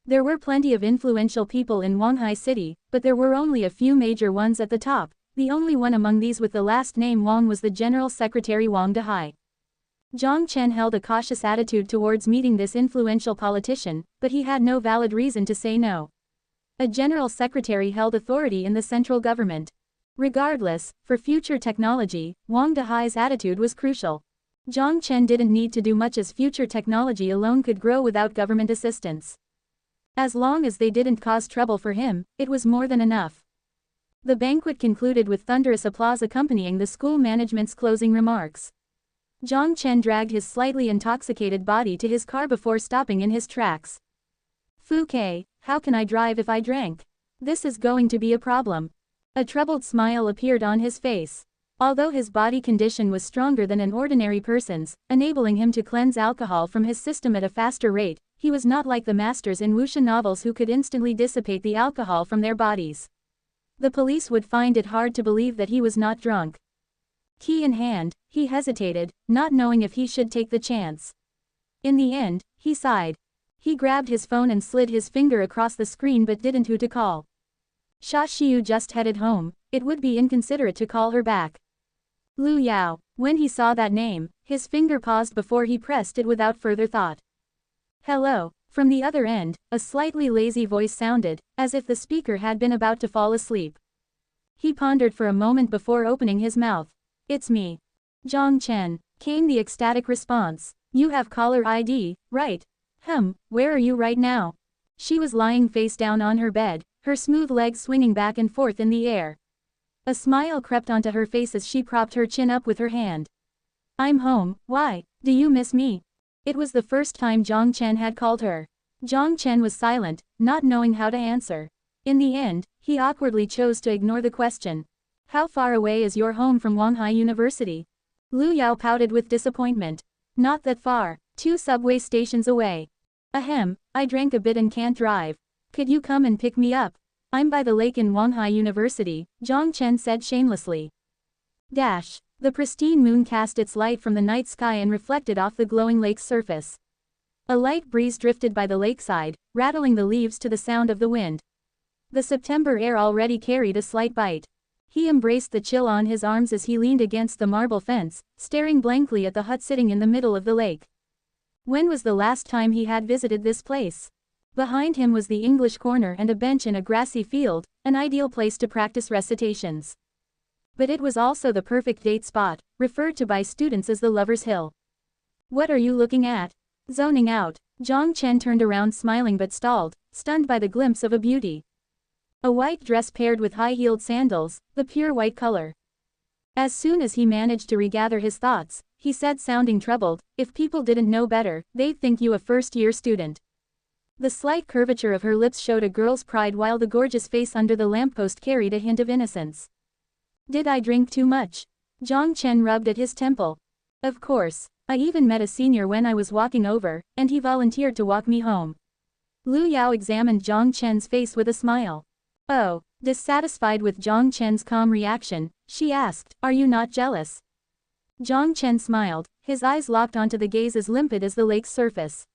There were plenty of influential people in Wanghai City, but there were only a few major ones at the top. The only one among these with the last name Wang was the General Secretary Wang Dehai. Jiang Chen held a cautious attitude towards meeting this influential politician, but he had no valid reason to say no. A general secretary held authority in the central government. Regardless, for future technology, Wang Dehai's attitude was crucial. Jiang Chen didn't need to do much as future technology alone could grow without government assistance. As long as they didn't cause trouble for him, it was more than enough. The banquet concluded with thunderous applause accompanying the school management's closing remarks. Jiang Chen dragged his slightly intoxicated body to his car before stopping in his tracks. Fouquet, how can I drive if I drank? This is going to be a problem. A troubled smile appeared on his face. Although his body condition was stronger than an ordinary person's, enabling him to cleanse alcohol from his system at a faster rate, he was not like the masters in wuxia novels who could instantly dissipate the alcohol from their bodies. The police would find it hard to believe that he was not drunk. Key in hand, he hesitated, not knowing if he should take the chance. In the end, he sighed. He grabbed his phone and slid his finger across the screen but didn't who to call. Xia Xiu just headed home, it would be inconsiderate to call her back. Lu Yao, when he saw that name, his finger paused before he pressed it without further thought. Hello, from the other end, a slightly lazy voice sounded, as if the speaker had been about to fall asleep. He pondered for a moment before opening his mouth. It's me. Jiang Chen, came the ecstatic response. You have caller ID, right? Where are you right now? She was lying face down on her bed, her smooth legs swinging back and forth in the air. A smile crept onto her face as she propped her chin up with her hand. I'm home. Why? Do you miss me? It was the first time Jiang Chen had called her. Jiang Chen was silent, not knowing how to answer. In the end, he awkwardly chose to ignore the question. How far away is your home from Wanghai University? Lu Yao pouted with disappointment. Not that far, 2 subway stations away. I drank a bit and can't drive. Could you come and pick me up? I'm by the lake in Wanghai University, Jiang Chen said shamelessly. The pristine moon cast its light from the night sky and reflected off the glowing lake's surface. A light breeze drifted by the lakeside, rattling the leaves to the sound of the wind. The September air already carried a slight bite. He embraced the chill on his arms as he leaned against the marble fence, staring blankly at the hut sitting in the middle of the lake. When was the last time he had visited this place? Behind him was the English corner and a bench in a grassy field, an ideal place to practice recitations. But it was also the perfect date spot, referred to by students as the Lover's Hill. What are you looking at? Zoning out. Jiang Chen turned around smiling but stalled, stunned by the glimpse of a beauty. A white dress paired with high-heeled sandals, the pure white color. As soon as he managed to regather his thoughts, he said, sounding troubled, "If people didn't know better, they'd think you a first-year student." The slight curvature of her lips showed a girl's pride while the gorgeous face under the lamppost carried a hint of innocence. "Did I drink too much?" Jiang Chen rubbed at his temple. "Of course. I even met a senior when I was walking over, and he volunteered to walk me home." Lu Yao examined Jiang Chen's face with a smile. Oh. Dissatisfied with Jiang Chen's calm reaction, she asked, "Are you not jealous?" Jiang Chen smiled, his eyes locked onto the gaze as limpid as the lake's surface.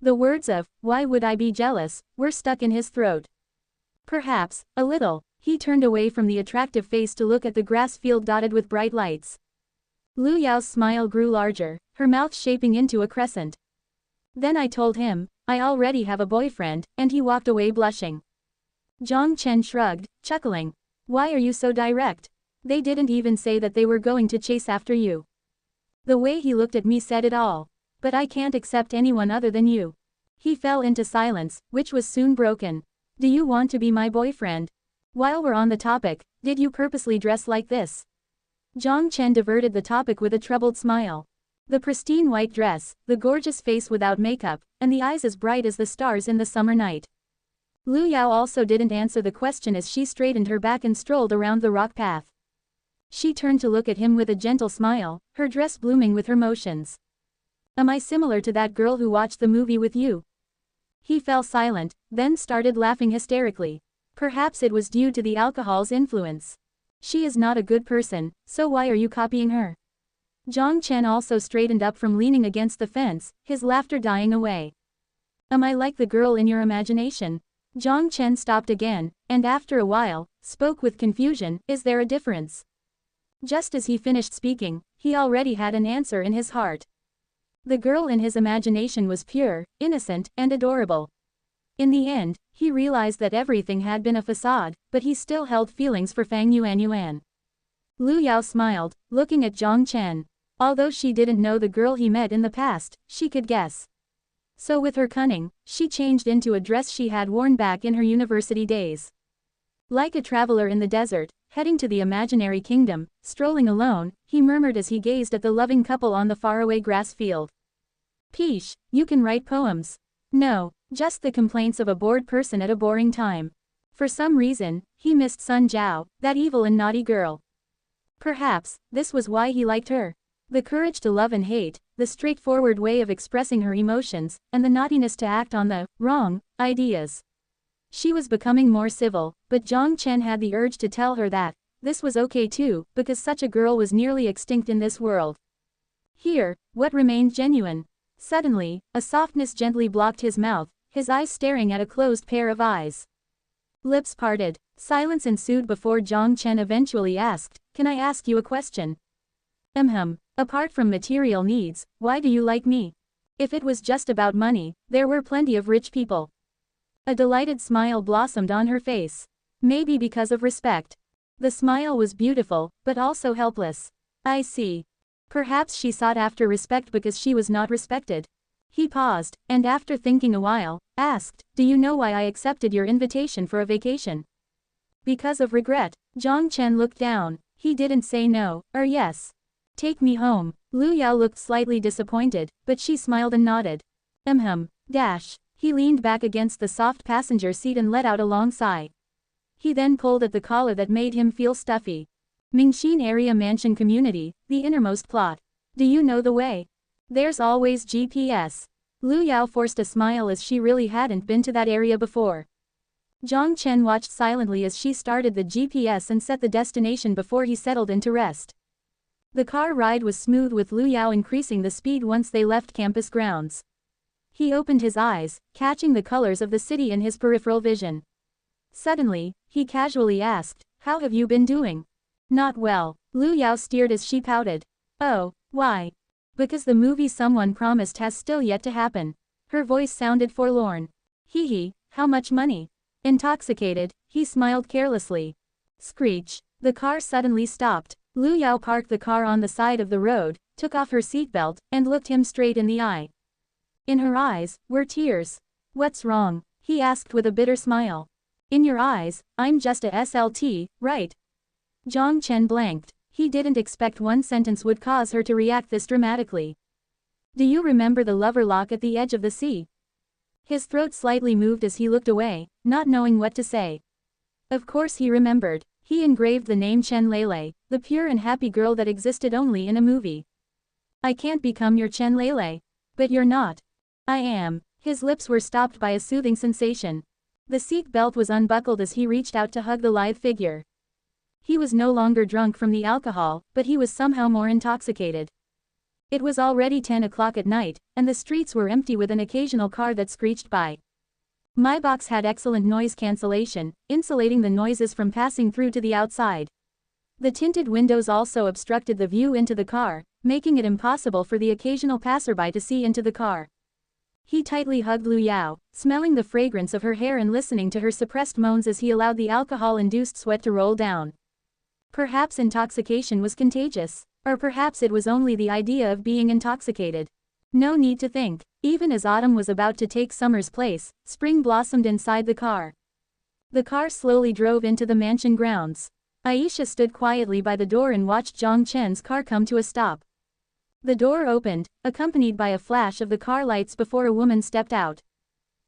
The words of, "Why would I be jealous?" were stuck in his throat. Perhaps, a little. He turned away from the attractive face to look at the grass field dotted with bright lights. Lu Yao's smile grew larger, her mouth shaping into a crescent. "Then I told him, I already have a boyfriend, and he walked away blushing." Jiang Chen shrugged, chuckling. "Why are you so direct? They didn't even say that they were going to chase after you." The way he looked at me said it all. "But I can't accept anyone other than you." He fell into silence, which was soon broken. "Do you want to be my boyfriend? While we're on the topic, did you purposely dress like this?" Jiang Chen diverted the topic with a troubled smile. The pristine white dress, the gorgeous face without makeup, and the eyes as bright as the stars in the summer night. Lu Yao also didn't answer the question as she straightened her back and strolled around the rock path. She turned to look at him with a gentle smile, her dress blooming with her motions. "Am I similar to that girl who watched the movie with you?" He fell silent, then started laughing hysterically. Perhaps it was due to the alcohol's influence. "She is not a good person, so why are you copying her?" Jiang Chen also straightened up from leaning against the fence, his laughter dying away. "Am I like the girl in your imagination?" Jiang Chen stopped again, and after a while, spoke with confusion, "Is there a difference?" Just as he finished speaking, he already had an answer in his heart. The girl in his imagination was pure, innocent, and adorable. In the end, he realized that everything had been a facade, but he still held feelings for Fang Yuan. Lu Yao smiled, looking at Jiang Chen. Although she didn't know the girl he met in the past, she could guess. So with her cunning, she changed into a dress she had worn back in her university days. Like a traveler in the desert, heading to the imaginary kingdom, strolling alone, he murmured as he gazed at the loving couple on the faraway grass field. "Peesh, you can write poems." No, just the complaints of a bored person at a boring time. For some reason, he missed Sun Jiao, that evil and naughty girl. Perhaps, this was why he liked her. The courage to love and hate, the straightforward way of expressing her emotions, and the naughtiness to act on the wrong ideas. She was becoming more civil, but Jiang Chen had the urge to tell her that this was okay too, because such a girl was nearly extinct in this world. Here, what remained genuine? Suddenly, a softness gently blocked his mouth, his eyes staring at a closed pair of eyes. Lips parted. Silence ensued before Jiang Chen eventually asked, "Can I ask you a question?" Apart from material needs, why do you like me? If it was just about money, there were plenty of rich people. A delighted smile blossomed on her face. Maybe because of respect. The smile was beautiful, but also helpless. I see. Perhaps she sought after respect because she was not respected. He paused, and after thinking a while, asked, "Do you know why I accepted your invitation for a vacation?" Because of regret. Jiang Chen looked down. He didn't say no, or yes. "Take me home." Lu Yao looked slightly disappointed, but she smiled and nodded. He leaned back against the soft passenger seat and let out a long sigh. He then pulled at the collar that made him feel stuffy. Mingxin Area Mansion Community, the innermost plot. Do you know the way? There's always GPS. Lu Yao forced a smile as she really hadn't been to that area before. Jiang Chen watched silently as she started the GPS and set the destination before he settled into rest. The car ride was smooth with Lu Yao increasing the speed once they left campus grounds. He opened his eyes, catching the colors of the city in his peripheral vision. Suddenly, he casually asked, "How have you been doing?" "Not well." Lu Yao steered as she pouted. "Oh, why?" "Because the movie someone promised has still yet to happen." Her voice sounded forlorn. "Hee, how much money?" Intoxicated, he smiled carelessly. Screech. The car suddenly stopped. Lu Yao parked the car on the side of the road, took off her seatbelt, and looked him straight in the eye. In her eyes were tears. "What's wrong?" he asked with a bitter smile. "In your eyes, I'm just a SLT, right?" Jiang Chen blanked. He didn't expect one sentence would cause her to react this dramatically. Do you remember the lover lock at the edge of the sea? His throat slightly moved as he looked away, not knowing what to say. Of course he remembered. He engraved the name Chen Lele, the pure and happy girl that existed only in a movie. I can't become your Chen Lele. But you're not. I am. His lips were stopped by a soothing sensation. The seat belt was unbuckled as he reached out to hug the lithe figure. He was no longer drunk from the alcohol, but he was somehow more intoxicated. It was already 10 o'clock at night, and the streets were empty with an occasional car that screeched by. My box had excellent noise cancellation, insulating the noises from passing through to the outside. The tinted windows also obstructed the view into the car, making it impossible for the occasional passerby to see into the car. He tightly hugged Lu Yao, smelling the fragrance of her hair and listening to her suppressed moans as he allowed the alcohol-induced sweat to roll down. Perhaps intoxication was contagious. Or perhaps it was only the idea of being intoxicated. No need to think. Even as autumn was about to take summer's place, spring blossomed inside the car. The car slowly drove into the mansion grounds. Aisha stood quietly by the door and watched Jiang Chen's car come to a stop. The door opened, accompanied by a flash of the car lights before a woman stepped out.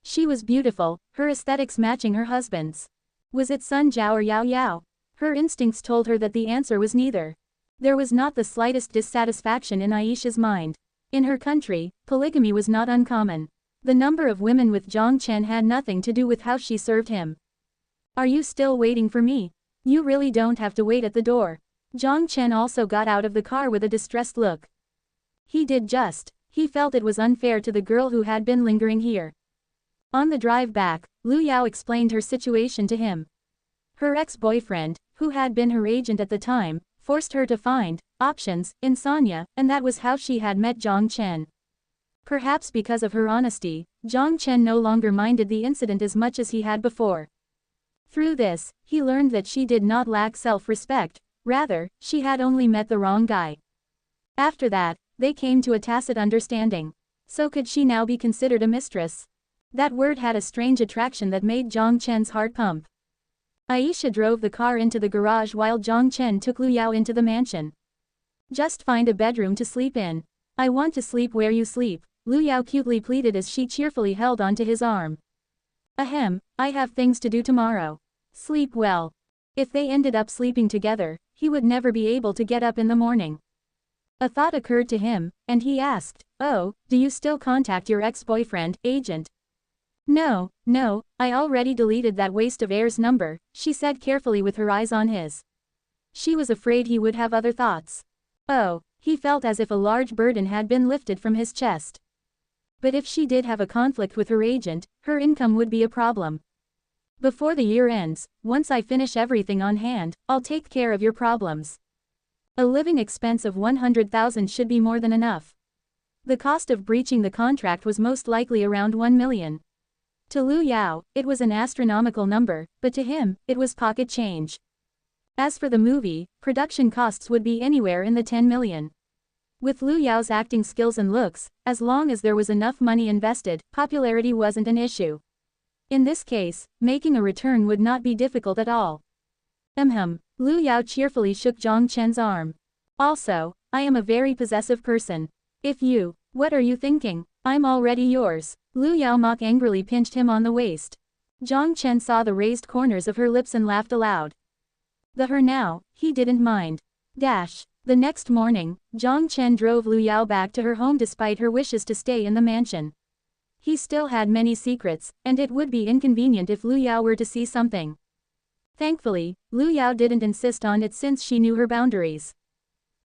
She was beautiful, her aesthetics matching her husband's. Was it Sun Jiao or Yao Yao? Her instincts told her that the answer was neither. There was not the slightest dissatisfaction in Aisha's mind. In her country, polygamy was not uncommon. The number of women with Jiang Chen had nothing to do with how she served him. Are you still waiting for me? You really don't have to wait at the door. Jiang Chen also got out of the car with a distressed look. He did just. He felt it was unfair to the girl who had been lingering here. On the drive back, Lu Yao explained her situation to him. Her ex-boyfriend, who had been her agent at the time, forced her to find options in Sanya, and that was how she had met Jiang Chen. Perhaps because of her honesty, Jiang Chen no longer minded the incident as much as he had before. Through this, he learned that she did not lack self-respect, rather, she had only met the wrong guy. After that, they came to a tacit understanding. So could she now be considered a mistress? That word had a strange attraction that made Jiang Chen's heart pump. Aisha drove the car into the garage while Jiang Chen took Lu Yao into the mansion. Just find a bedroom to sleep in. I want to sleep where you sleep, Lu Yao cutely pleaded as she cheerfully held onto his arm. Ahem, I have things to do tomorrow. Sleep well. If they ended up sleeping together, he would never be able to get up in the morning. A thought occurred to him, and he asked, "Oh, do you still contact your ex-boyfriend, agent?" No, I already deleted that waste of air's number, she said carefully with her eyes on his. She was afraid he would have other thoughts. Oh, he felt as if a large burden had been lifted from his chest. But if she did have a conflict with her agent, her income would be a problem. Before the year ends, once I finish everything on hand, I'll take care of your problems. A living expense of 100,000 should be more than enough. The cost of breaching the contract was most likely around 1 million. To Lu Yao, it was an astronomical number, but to him, it was pocket change. As for the movie, production costs would be anywhere in the 10 million. With Lu Yao's acting skills and looks, as long as there was enough money invested, popularity wasn't an issue. In this case, making a return would not be difficult at all. Lu Yao cheerfully shook Jiang Chen's arm. Also, I am a very possessive person. What are you thinking? I'm already yours. Lu Yao mock angrily pinched him on the waist. Jiang Chen saw the raised corners of her lips and laughed aloud. Her now, he didn't mind. The next morning, Jiang Chen drove Lu Yao back to her home despite her wishes to stay in the mansion. He still had many secrets, and it would be inconvenient if Lu Yao were to see something. Thankfully, Lu Yao didn't insist on it since she knew her boundaries.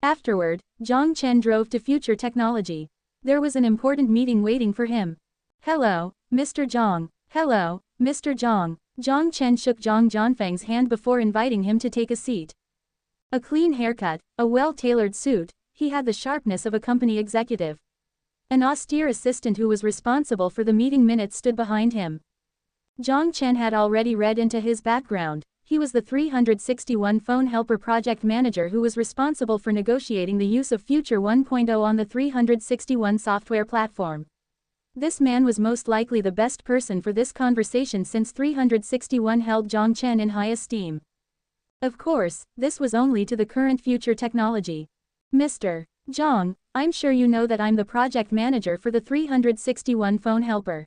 Afterward, Jiang Chen drove to Future Technology. There was an important meeting waiting for him. Hello, Mr. Jiang. Hello, Mr. Jiang. Jiang Chen shook Jiang Jianfeng's hand before inviting him to take a seat. A clean haircut, a well-tailored suit, he had the sharpness of a company executive. An austere assistant who was responsible for the meeting minutes stood behind him. Jiang Chen had already read into his background. He was the 361 Phone Helper project manager who was responsible for negotiating the use of Future 1.0 on the 361 software platform. This man was most likely the best person for this conversation since 361 held Jiang Chen in high esteem. Of course, this was only to the current future technology. Mr. Jiang, I'm sure you know that I'm the project manager for the 361 phone helper.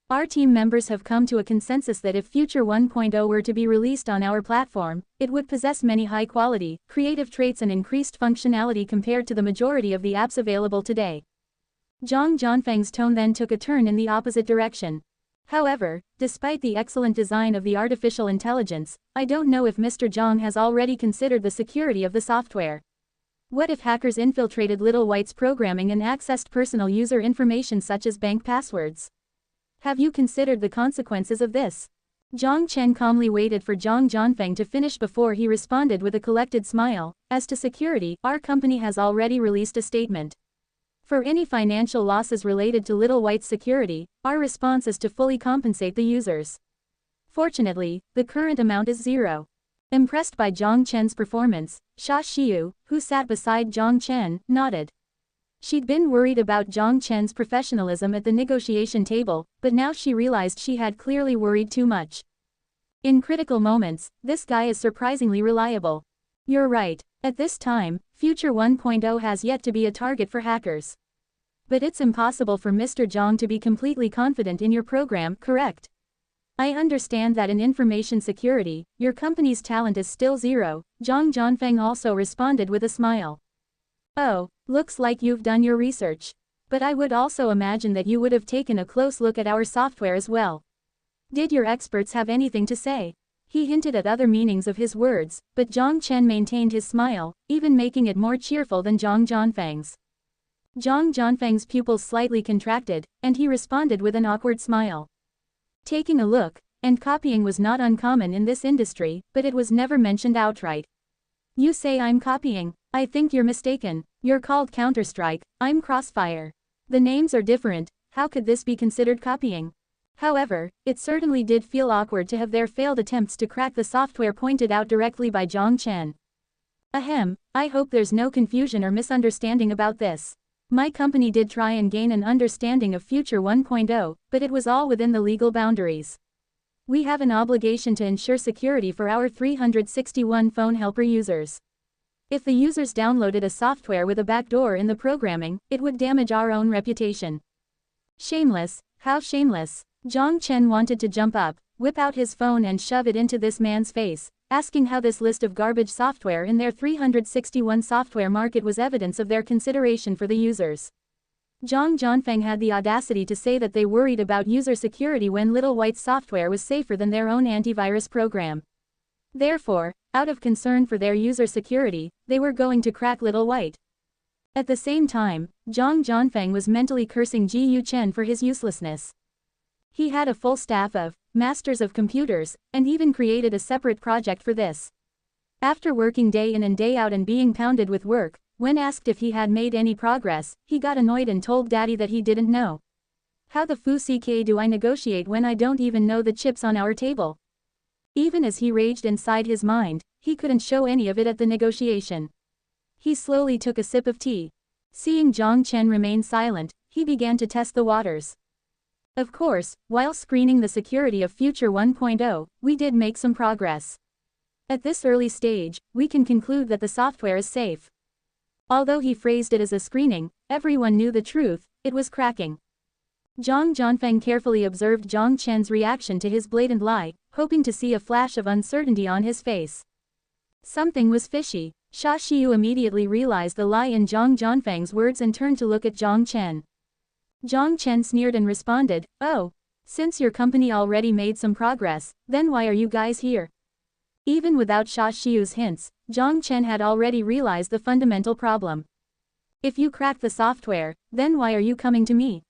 Our team members have come to a consensus that if Future 1.0 were to be released on our platform, it would possess many high-quality, creative traits and increased functionality compared to the majority of the apps available today. Jiang Zhanfeng's tone then took a turn in the opposite direction. However, despite the excellent design of the artificial intelligence, I don't know if Mr. Jiang has already considered the security of the software. What if hackers infiltrated Little White's programming and accessed personal user information such as bank passwords? Have you considered the consequences of this? Jiang Chen calmly waited for Jiang Zhanfeng to finish before he responded with a collected smile. As to security, our company has already released a statement. For any financial losses related to Little White's security, our response is to fully compensate the users. Fortunately, the current amount is zero. Impressed by Jiang Chen's performance, Xia Xiu, who sat beside Jiang Chen, nodded. She'd been worried about Jiang Chen's professionalism at the negotiation table, but now she realized she had clearly worried too much. In critical moments, this guy is surprisingly reliable. You're right. At this time, Future 1.0 has yet to be a target for hackers. But it's impossible for Mr. Jiang to be completely confident in your program, correct? I understand that in information security, your company's talent is still zero. Jiang Zhanfeng also responded with a smile. Oh, looks like you've done your research. But I would also imagine that you would have taken a close look at our software as well. Did your experts have anything to say? He hinted at other meanings of his words, but Jiang Chen maintained his smile, even making it more cheerful than Jiang Zhanfeng's. Jiang Zhanfeng's pupils slightly contracted, and he responded with an awkward smile. Taking a look, and copying was not uncommon in this industry, but it was never mentioned outright. You say I'm copying? I think you're mistaken. You're called Counter-Strike, I'm Crossfire. The names are different, how could this be considered copying? However, it certainly did feel awkward to have their failed attempts to crack the software pointed out directly by Jiang Chen. Ahem, I hope there's no confusion or misunderstanding about this. My company did try and gain an understanding of Future 1.0, but it was all within the legal boundaries. We have an obligation to ensure security for our 361 phone helper users. If the users downloaded a software with a backdoor in the programming, it would damage our own reputation. Shameless, how shameless. Jiang Chen wanted to jump up, whip out his phone and shove it into this man's face, asking how this list of garbage software in their 361 software market was evidence of their consideration for the users. Jiang Zhanfeng had the audacity to say that they worried about user security when Little White's software was safer than their own antivirus program. Therefore, out of concern for their user security, they were going to crack Little White. At the same time, Jiang Zhanfeng was mentally cursing Jiang Chen for his uselessness. He had a full staff of masters of computers, and even created a separate project for this. After working day in and day out and being pounded with work, when asked if he had made any progress, he got annoyed and told Daddy that he didn't know. How the ck do I negotiate when I don't even know the chips on our table? Even as he raged inside his mind, he couldn't show any of it at the negotiation. He slowly took a sip of tea. Seeing Jiang Chen remain silent, he began to test the waters. Of course, while screening the security of Future 1.0, we did make some progress. At this early stage, we can conclude that the software is safe. Although he phrased it as a screening, everyone knew the truth, it was cracking. Jiang Zhanfeng carefully observed Jiang Chen's reaction to his blatant lie, hoping to see a flash of uncertainty on his face. Something was fishy. Xia Xiu immediately realized the lie in Jiang Zhanfeng's words and turned to look at Jiang Chen. Jiang Chen sneered and responded, "Oh, since your company already made some progress, then why are you guys here?" Even without Xia Xiu's hints, Jiang Chen had already realized the fundamental problem. If you crack the software, then why are you coming to me?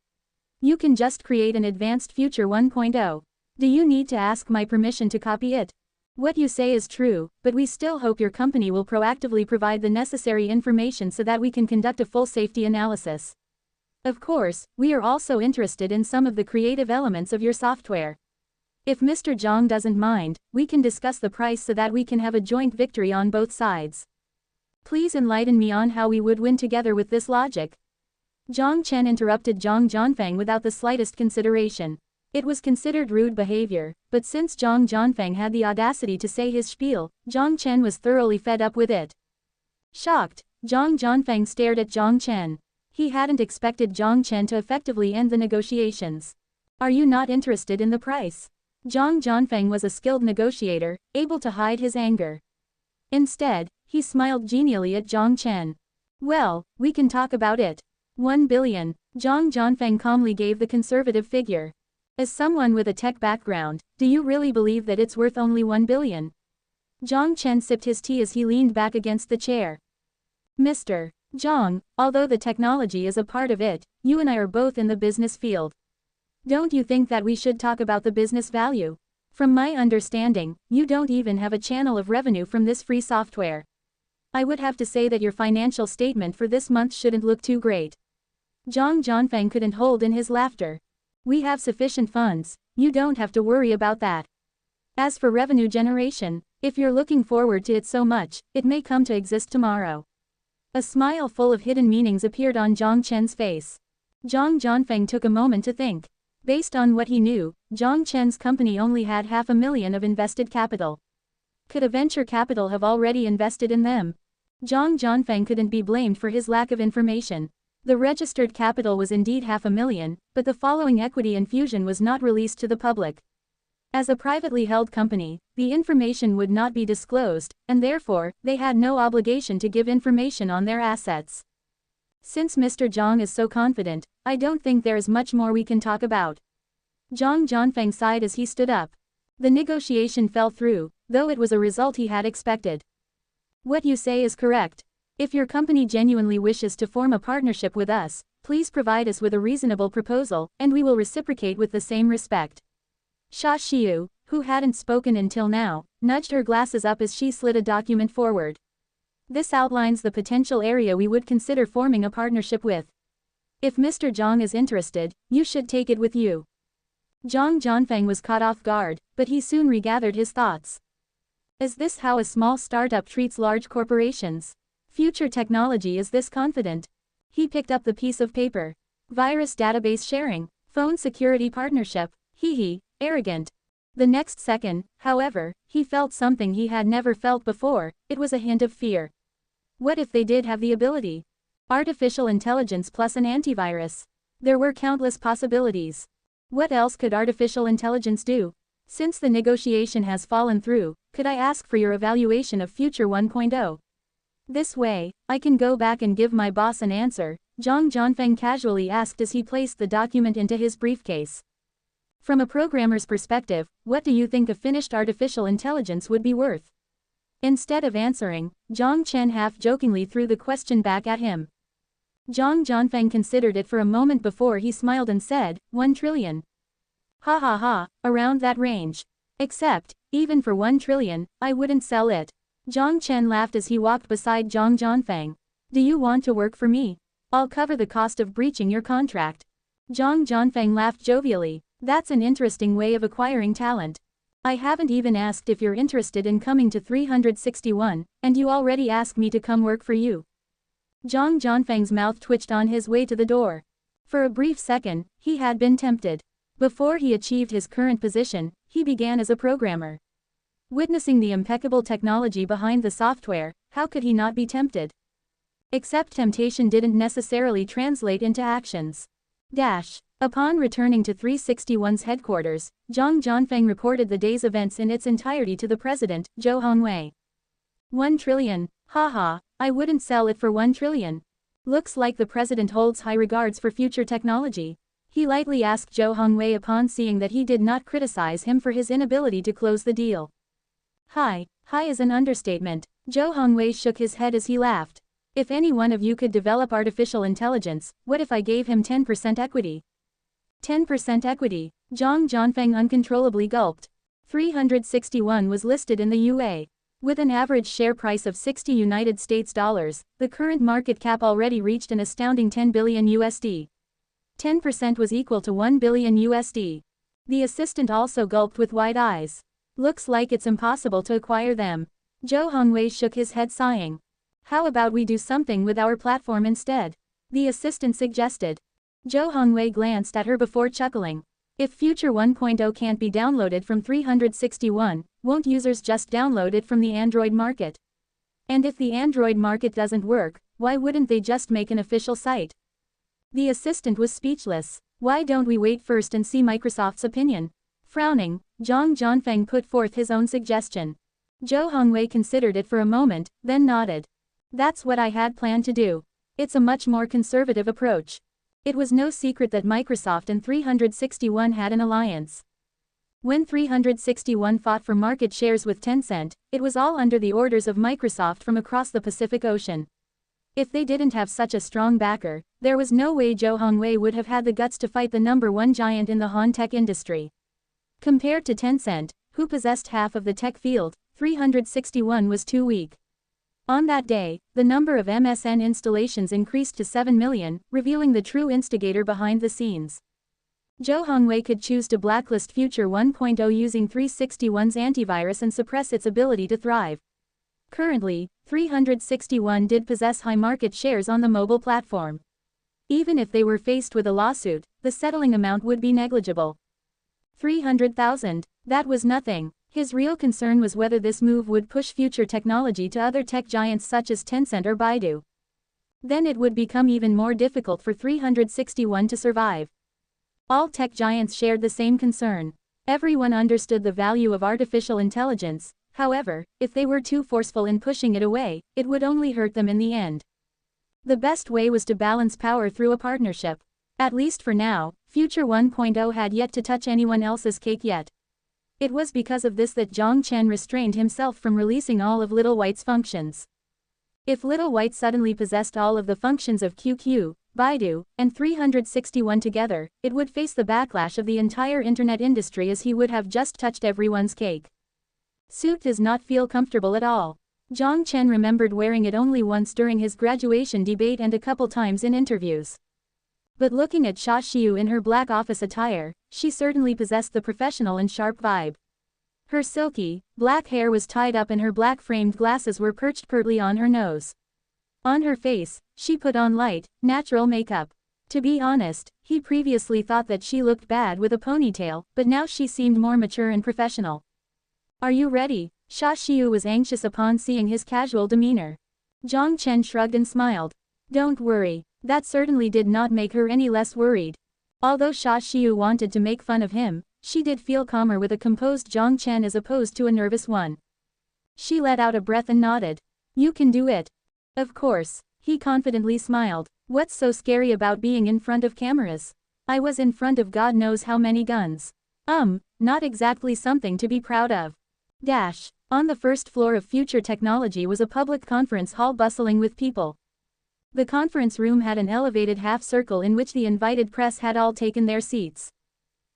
You can just create an advanced Future 1.0. Do you need to ask my permission to copy it? What you say is true, but we still hope your company will proactively provide the necessary information so that we can conduct a full safety analysis. Of course, we are also interested in some of the creative elements of your software. If Mr. Jiang doesn't mind, we can discuss the price so that we can have a joint victory on both sides. Please enlighten me on how we would win together with this logic. Jiang Chen interrupted Jiang Zhanfeng without the slightest consideration. It was considered rude behavior, but since Jiang Zhanfeng had the audacity to say his spiel, Jiang Chen was thoroughly fed up with it. Shocked, Jiang Zhanfeng stared at Jiang Chen. He hadn't expected Jiang Chen to effectively end the negotiations. Are you not interested in the price? Jiang Zhanfeng was a skilled negotiator, able to hide his anger. Instead, he smiled genially at Jiang Chen. Well, we can talk about it. 1 billion. Jiang Zhanfeng calmly gave the conservative figure. As someone with a tech background, do you really believe that it's worth only 1 billion? Jiang Chen sipped his tea as he leaned back against the chair. Mr. Jiang, although the technology is a part of it, you and I are both in the business field. Don't you think that we should talk about the business value? From my understanding, you don't even have a channel of revenue from this free software. I would have to say that your financial statement for this month shouldn't look too great. Jiang Zhanfeng couldn't hold in his laughter. We have sufficient funds, you don't have to worry about that. As for revenue generation, if you're looking forward to it so much, it may come to exist tomorrow. A smile full of hidden meanings appeared on Jiang Chen's face. Jiang Zhanfeng took a moment to think. Based on what he knew, Jiang Chen's company only had $500,000 of invested capital. Could a venture capital have already invested in them? Jiang Zhanfeng couldn't be blamed for his lack of information. The registered capital was indeed $500,000, but the following equity infusion was not released to the public. As a privately held company, the information would not be disclosed, and therefore, they had no obligation to give information on their assets. Since Mr. Jiang is so confident, I don't think there is much more we can talk about. Jiang Zhanfeng sighed as he stood up. The negotiation fell through, though it was a result he had expected. What you say is correct. If your company genuinely wishes to form a partnership with us, please provide us with a reasonable proposal, and we will reciprocate with the same respect. Xia Xiu, who hadn't spoken until now, nudged her glasses up as she slid a document forward. This outlines the potential area we would consider forming a partnership with. If Mr. Jiang is interested, you should take it with you. Jiang Zhanfeng was caught off guard, but he soon regathered his thoughts. Is this how a small startup treats large corporations? Future technology is this confident? He picked up the piece of paper. Virus database sharing, phone security partnership, hee, arrogant. The next second, however, he felt something he had never felt before. It was a hint of fear. What if they did have the ability? Artificial intelligence plus an antivirus. There were countless possibilities. What else could artificial intelligence do? Since the negotiation has fallen through, could I ask for your evaluation of Future 1.0? This way, I can go back and give my boss an answer, Jiang Zhanfeng casually asked as he placed the document into his briefcase. From a programmer's perspective, what do you think a finished artificial intelligence would be worth? Instead of answering, Jiang Chen half-jokingly threw the question back at him. Jiang Zhanfeng considered it for a moment before he smiled and said, 1 trillion. Ha ha ha, around that range. Except, even for 1 trillion, I wouldn't sell it. Jiang Chen laughed as he walked beside Jiang Zhanfeng. Do you want to work for me? I'll cover the cost of breaching your contract. Jiang Zhanfeng laughed jovially. That's an interesting way of acquiring talent. I haven't even asked if you're interested in coming to 361, and you already asked me to come work for you. Jiang Zhanfeng's mouth twitched on his way to the door. For a brief second, he had been tempted. Before he achieved his current position, he began as a programmer. Witnessing the impeccable technology behind the software, how could he not be tempted? Except temptation didn't necessarily translate into actions. Upon returning to 361's headquarters, Jiang Zhanfeng reported the day's events in its entirety to the president, Zhou Hongwei. 1 trillion, haha, I wouldn't sell it for 1 trillion. Looks like the president holds high regards for future technology. He lightly asked Zhou Hongwei upon seeing that he did not criticize him for his inability to close the deal. High is an understatement. Zhou Hongwei shook his head as he laughed. If any one of you could develop artificial intelligence, what if I gave him 10% equity? 10% equity. Jiang Zhanfeng uncontrollably gulped. 361 was listed in the UA. With an average share price of 60 United States dollars, the current market cap already reached an astounding 10 billion USD. 10% was equal to 1 billion USD. The assistant also gulped with wide eyes. Looks like it's impossible to acquire them. Zhou Hongwei shook his head sighing. How about we do something with our platform instead? The assistant suggested. Zhou Hongwei glanced at her before chuckling. If Future 1.0 can't be downloaded from 361, won't users just download it from the Android market? And if the Android market doesn't work, why wouldn't they just make an official site? The assistant was speechless. Why don't we wait first and see Microsoft's opinion? Frowning, Zhang Zhanfeng put forth his own suggestion. Zhou Hongwei considered it for a moment, then nodded. That's what I had planned to do. It's a much more conservative approach. It was no secret that Microsoft and 361 had an alliance. When 361 fought for market shares with Tencent, it was all under the orders of Microsoft from across the Pacific Ocean. If they didn't have such a strong backer, there was no way Zhou Hongwei would have had the guts to fight the #1 giant in the Han tech industry. Compared to Tencent, who possessed half of the tech field, 361 was too weak. On that day, the number of MSN installations increased to 7 million, revealing the true instigator behind the scenes. Zhou Hongwei could choose to blacklist Future 1.0 using 361's antivirus and suppress its ability to thrive. Currently, 361 did possess high market shares on the mobile platform. Even if they were faced with a lawsuit, the settling amount would be negligible. 300,000, that was nothing. His real concern was whether this move would push Future technology to other tech giants such as Tencent or Baidu. Then it would become even more difficult for 361 to survive. All tech giants shared the same concern. Everyone understood the value of artificial intelligence. However, if they were too forceful in pushing it away, it would only hurt them in the end. The best way was to balance power through a partnership. At least for now, Future 1.0 had yet to touch anyone else's cake yet. It was because of this that Jiang Chen restrained himself from releasing all of Little White's functions. If Little White suddenly possessed all of the functions of QQ, Baidu, and 361 together, it would face the backlash of the entire internet industry as he would have just touched everyone's cake. Suit does not feel comfortable at all. Jiang Chen remembered wearing it only once during his graduation debate and a couple times in interviews. But looking at Xia Xiu in her black office attire, she certainly possessed the professional and sharp vibe. Her silky, black hair was tied up and her black-framed glasses were perched pertly on her nose. On her face, she put on light, natural makeup. To be honest, he previously thought that she looked bad with a ponytail, but now she seemed more mature and professional. Are you ready? Xia Xiu was anxious upon seeing his casual demeanor. Jiang Chen shrugged and smiled. Don't worry. That certainly did not make her any less worried. Although Xia Xiu wanted to make fun of him, she did feel calmer with a composed Jiang Chen as opposed to a nervous one. She let out a breath and nodded. You can do it. Of course, he confidently smiled. What's so scary about being in front of cameras? I was in front of God knows how many guns. Not exactly something to be proud of. On the first floor of Future Technology was a public conference hall bustling with people. The conference room had an elevated half-circle in which the invited press had all taken their seats.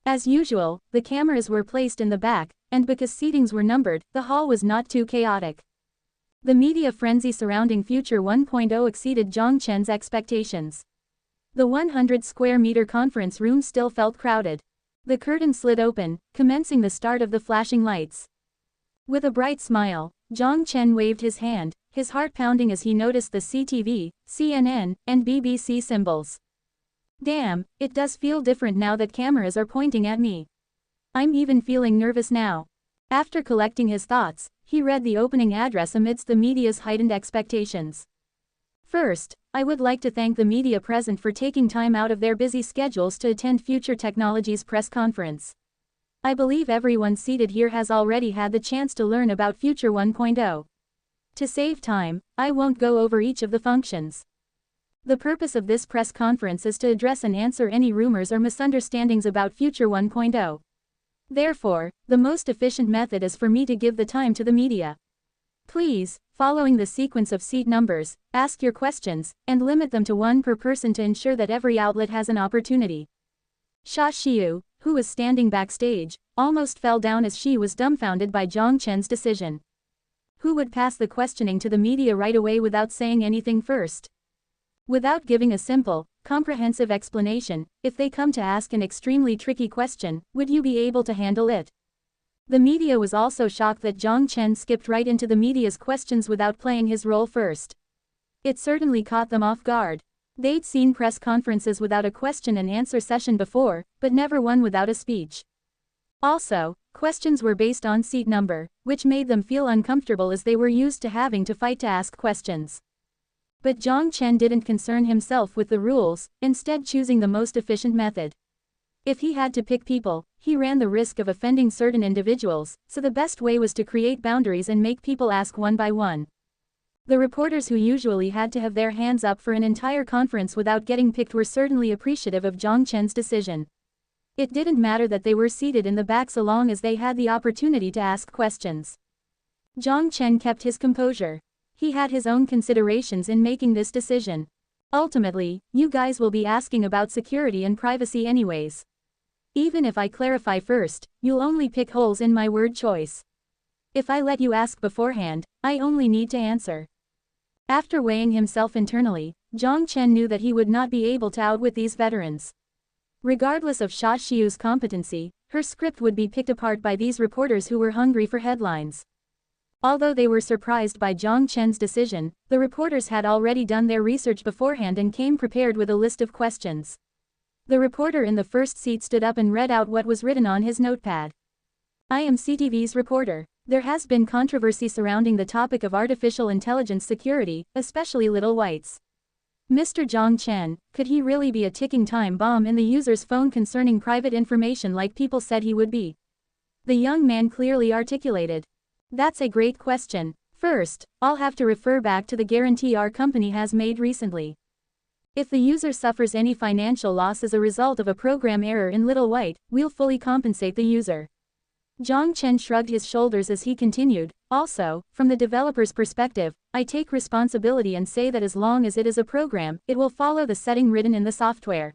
As usual, the cameras were placed in the back, and because seatings were numbered, the hall was not too chaotic. The media frenzy surrounding Future 1.0 exceeded Jiang Chen's expectations. The 100-square-meter conference room still felt crowded. The curtain slid open, commencing the start of the flashing lights. With a bright smile, Jiang Chen waved his hand, his heart pounding as he noticed the CTV, CNN, and BBC symbols. Damn, it does feel different now that cameras are pointing at me. I'm even feeling nervous now. After collecting his thoughts, he read the opening address amidst the media's heightened expectations. First, I would like to thank the media present for taking time out of their busy schedules to attend Future Technology's press conference. I believe everyone seated here has already had the chance to learn about Future 1.0. To save time, I won't go over each of the functions. The purpose of this press conference is to address and answer any rumors or misunderstandings about Future 1.0. Therefore, the most efficient method is for me to give the time to the media. Please, following the sequence of seat numbers, ask your questions, and limit them to one per person to ensure that every outlet has an opportunity. Xia Xiu, who was standing backstage, almost fell down as she was dumbfounded by Jiang Chen's decision. Who would pass the questioning to the media right away without saying anything first? Without giving a simple, comprehensive explanation, if they come to ask an extremely tricky question, would you be able to handle it? The media was also shocked that Jiang Chen skipped right into the media's questions without playing his role first. It certainly caught them off guard. They'd seen press conferences without a question and answer session before, but never one without a speech. Also, questions were based on seat number, which made them feel uncomfortable as they were used to having to fight to ask questions. But Jiang Chen didn't concern himself with the rules, instead choosing the most efficient method. If he had to pick people, he ran the risk of offending certain individuals, so the best way was to create boundaries and make people ask one by one. The reporters who usually had to have their hands up for an entire conference without getting picked were certainly appreciative of Jiang Chen's decision. It didn't matter that they were seated in the back so long as they had the opportunity to ask questions. Jiang Chen kept his composure. He had his own considerations in making this decision. Ultimately, you guys will be asking about security and privacy anyways. Even if I clarify first, you'll only pick holes in my word choice. If I let you ask beforehand, I only need to answer. After weighing himself internally, Jiang Chen knew that he would not be able to outwit these veterans. Regardless of Xia Xiu's competency, her script would be picked apart by these reporters who were hungry for headlines. Although they were surprised by Jiang Chen's decision, the reporters had already done their research beforehand and came prepared with a list of questions. The reporter in the first seat stood up and read out what was written on his notepad. I am CTV's reporter. There has been controversy surrounding the topic of artificial intelligence security, especially little whites. Mr. Jiang Chen, could he really be a ticking time bomb in the user's phone concerning private information like people said he would be? The young man clearly articulated. That's a great question. First, I'll have to refer back to the guarantee our company has made recently. If the user suffers any financial loss as a result of a program error in Little White, we'll fully compensate the user. Jiang Chen shrugged his shoulders as he continued, also, from the developer's perspective, I take responsibility and say that as long as it is a program, it will follow the setting written in the software.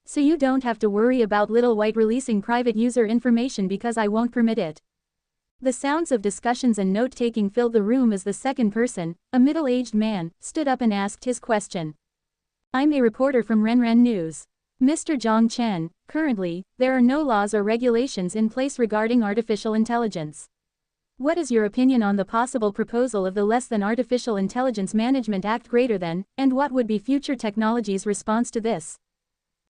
So you don't have to worry about Little White releasing private user information because I won't permit it. The sounds of discussions and note-taking filled the room as the second person, a middle-aged man, stood up and asked his question. I'm a reporter from Renren News. Mr. Jiang Chen, currently, there are no laws or regulations in place regarding artificial intelligence. What is your opinion on the possible proposal of the Less Than Artificial Intelligence Management Act Greater Than, and what would be future technology's response to this?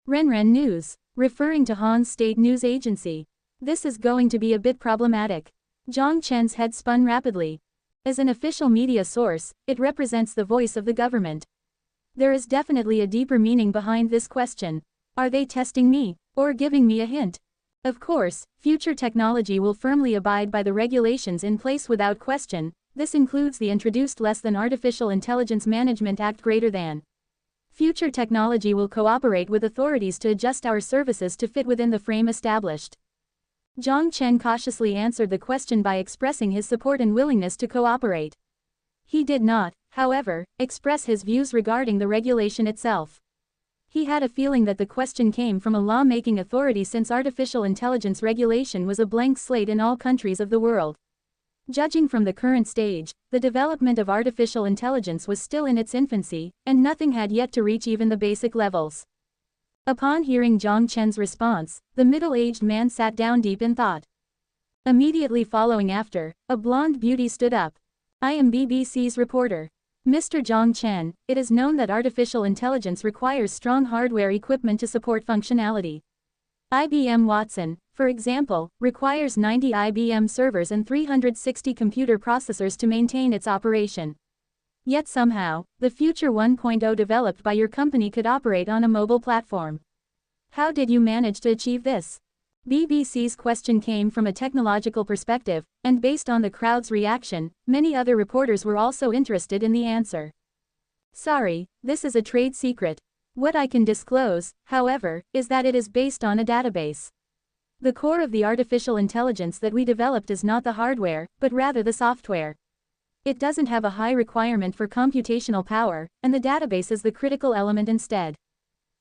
Renren News, referring to Han's state news agency. This is going to be a bit problematic. Jiang Chen's head spun rapidly. As an official media source, it represents the voice of the government. There is definitely a deeper meaning behind this question. Are they testing me, or giving me a hint? Of course, future technology will firmly abide by the regulations in place without question. This includes the introduced Less Than Artificial Intelligence Management Act Greater Than. Future technology will cooperate with authorities to adjust our services to fit within the frame established. Jiang Chen cautiously answered the question by expressing his support and willingness to cooperate. He did not, however, express his views regarding the regulation itself. He had a feeling that the question came from a law-making authority since artificial intelligence regulation was a blank slate in all countries of the world. Judging from the current stage, the development of artificial intelligence was still in its infancy, and nothing had yet to reach even the basic levels. Upon hearing Jiang Chen's response, the middle-aged man sat down deep in thought. Immediately following after, a blonde beauty stood up. I am BBC's reporter. Mr. Jiang Chen, it is known that artificial intelligence requires strong hardware equipment to support functionality. IBM Watson, for example, requires 90 IBM servers and 360 computer processors to maintain its operation. Yet somehow, the Future 1.0 developed by your company could operate on a mobile platform. How did you manage to achieve this? BBC's question came from a technological perspective, and based on the crowd's reaction, many other reporters were also interested in the answer. Sorry, this is a trade secret. What I can disclose, however, is that it is based on a database. The core of the artificial intelligence that we developed is not the hardware, but rather the software. It doesn't have a high requirement for computational power, and the database is the critical element instead.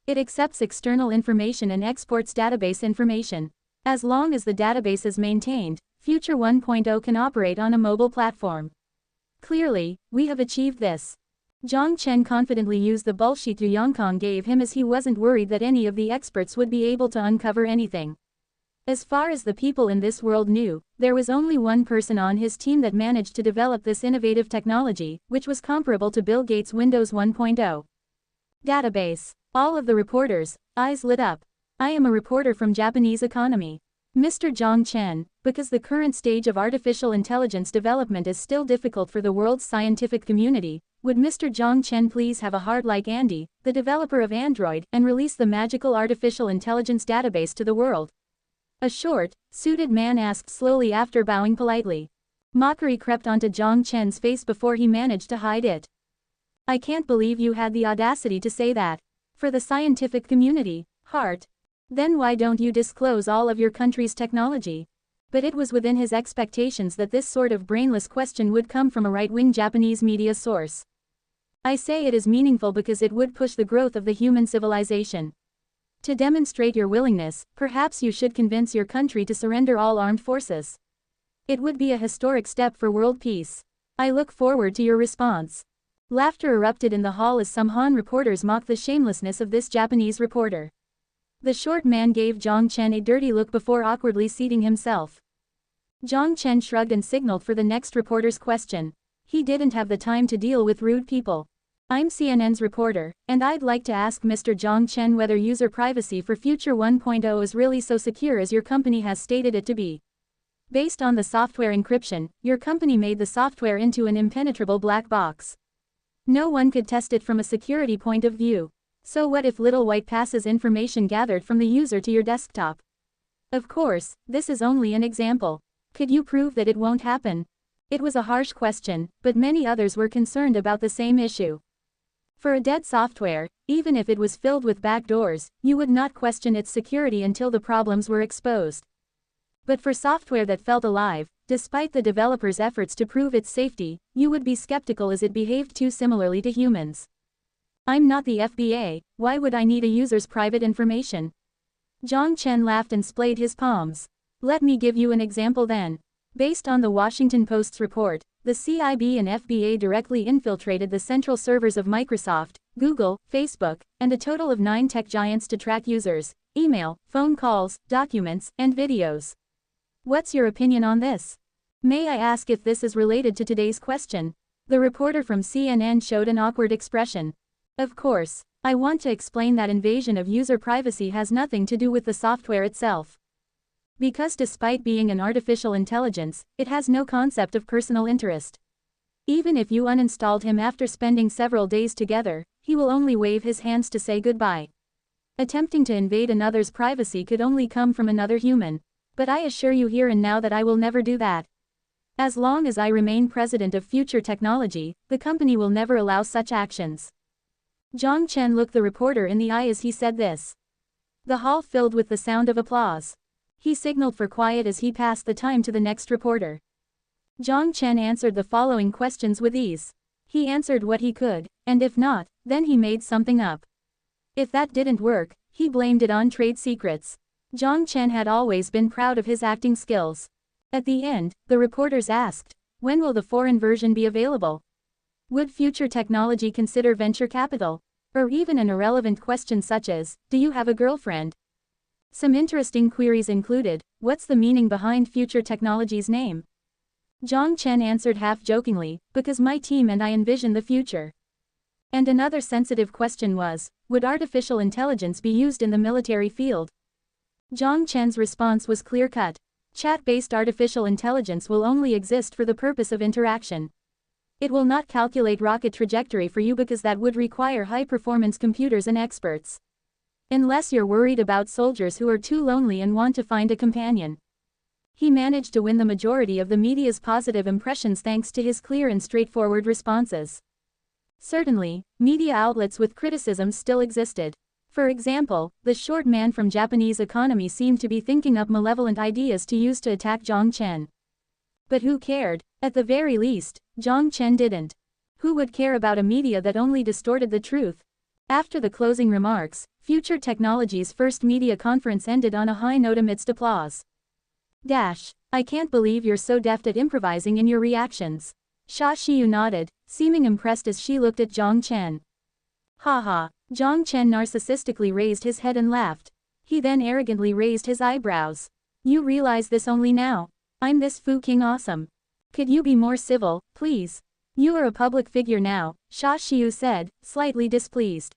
It accepts external information and exports database information. As long as the database is maintained, Future 1.0 can operate on a mobile platform. Clearly, we have achieved this. Jiang Chen confidently used the bullshit Yongkong gave him as he wasn't worried that any of the experts would be able to uncover anything. As far as the people in this world knew, there was only one person on his team that managed to develop this innovative technology, which was comparable to Bill Gates' Windows 1.0. Database. All of the reporters' eyes lit up. I am a reporter from Japanese economy. Mr. Jiang Chen, because the current stage of artificial intelligence development is still difficult for the world's scientific community, would Mr. Jiang Chen please have a heart like Andy, the developer of Android, and release the magical artificial intelligence database to the world? A short, suited man asked slowly after bowing politely. Mockery crept onto Jiang Chen's face before he managed to hide it. I can't believe you had the audacity to say that. For the scientific community, heart. Then why don't you disclose all of your country's technology? But it was within his expectations that this sort of brainless question would come from a right-wing Japanese media source. I say it is meaningful because it would push the growth of the human civilization. To demonstrate your willingness, perhaps you should convince your country to surrender all armed forces. It would be a historic step for world peace. I look forward to your response. Laughter erupted in the hall as some Han reporters mocked the shamelessness of this Japanese reporter. The short man gave Jiang Chen a dirty look before awkwardly seating himself. Jiang Chen shrugged and signaled for the next reporter's question. He didn't have the time to deal with rude people. I'm CNN's reporter, and I'd like to ask Mr. Jiang Chen whether user privacy for Future 1.0 is really so secure as your company has stated it to be. Based on the software encryption, your company made the software into an impenetrable black box. No one could test it from a security point of view. So what if Little White passes information gathered from the user to your desktop? Of course, this is only an example. Could you prove that it won't happen? It was a harsh question, but many others were concerned about the same issue. For a dead software, even if it was filled with backdoors, you would not question its security until the problems were exposed. But for software that felt alive, despite the developer's efforts to prove its safety, you would be skeptical as it behaved too similarly to humans. I'm not the FBA, why would I need a user's private information? Jiang Chen laughed and splayed his palms. Let me give you an example then. Based on the Washington Post's report, the CIB and FBA directly infiltrated the central servers of Microsoft, Google, Facebook, and a total of 9 tech giants to track users, email, phone calls, documents, and videos. What's your opinion on this? May I ask if this is related to today's question? The reporter from CNN showed an awkward expression. Of course, I want to explain that invasion of user privacy has nothing to do with the software itself. Because despite being an artificial intelligence, it has no concept of personal interest. Even if you uninstalled him after spending several days together, he will only wave his hands to say goodbye. Attempting to invade another's privacy could only come from another human. But I assure you here and now that I will never do that. As long as I remain president of Future Technology, the company will never allow such actions. Jiang Chen looked the reporter in the eye as he said this. The hall filled with the sound of applause. He signaled for quiet as he passed the time to the next reporter. Jiang Chen answered the following questions with ease. He answered what he could, and if not, then he made something up. If that didn't work, he blamed it on trade secrets. Jiang Chen had always been proud of his acting skills. At the end, the reporters asked, when will the foreign version be available? Would Future Technology consider venture capital? Or even an irrelevant question such as, do you have a girlfriend? Some interesting queries included, what's the meaning behind Future Technology's name? Jiang Chen answered half-jokingly, because my team and I envision the future. And another sensitive question was, would artificial intelligence be used in the military field? Jiang Chen's response was clear-cut. Chat-based artificial intelligence will only exist for the purpose of interaction. It will not calculate rocket trajectory for you because that would require high-performance computers and experts. Unless you're worried about soldiers who are too lonely and want to find a companion. He managed to win the majority of the media's positive impressions thanks to his clear and straightforward responses. Certainly, media outlets with criticisms still existed. For example, the short man from Japanese economy seemed to be thinking up malevolent ideas to use to attack Jiang Chen. But who cared? At the very least, Jiang Chen didn't. Who would care about a media that only distorted the truth? After the closing remarks, Future Technology's first media conference ended on a high note amidst applause. I can't believe you're so deft at improvising in your reactions. Xia Xiyu nodded, seeming impressed as she looked at Jiang Chen. Ha. Jiang Chen narcissistically raised his head and laughed. He then arrogantly raised his eyebrows. You realize this only now? I'm this fucking awesome. Could you be more civil, please? You are a public figure now, Xia Xiyu said, slightly displeased.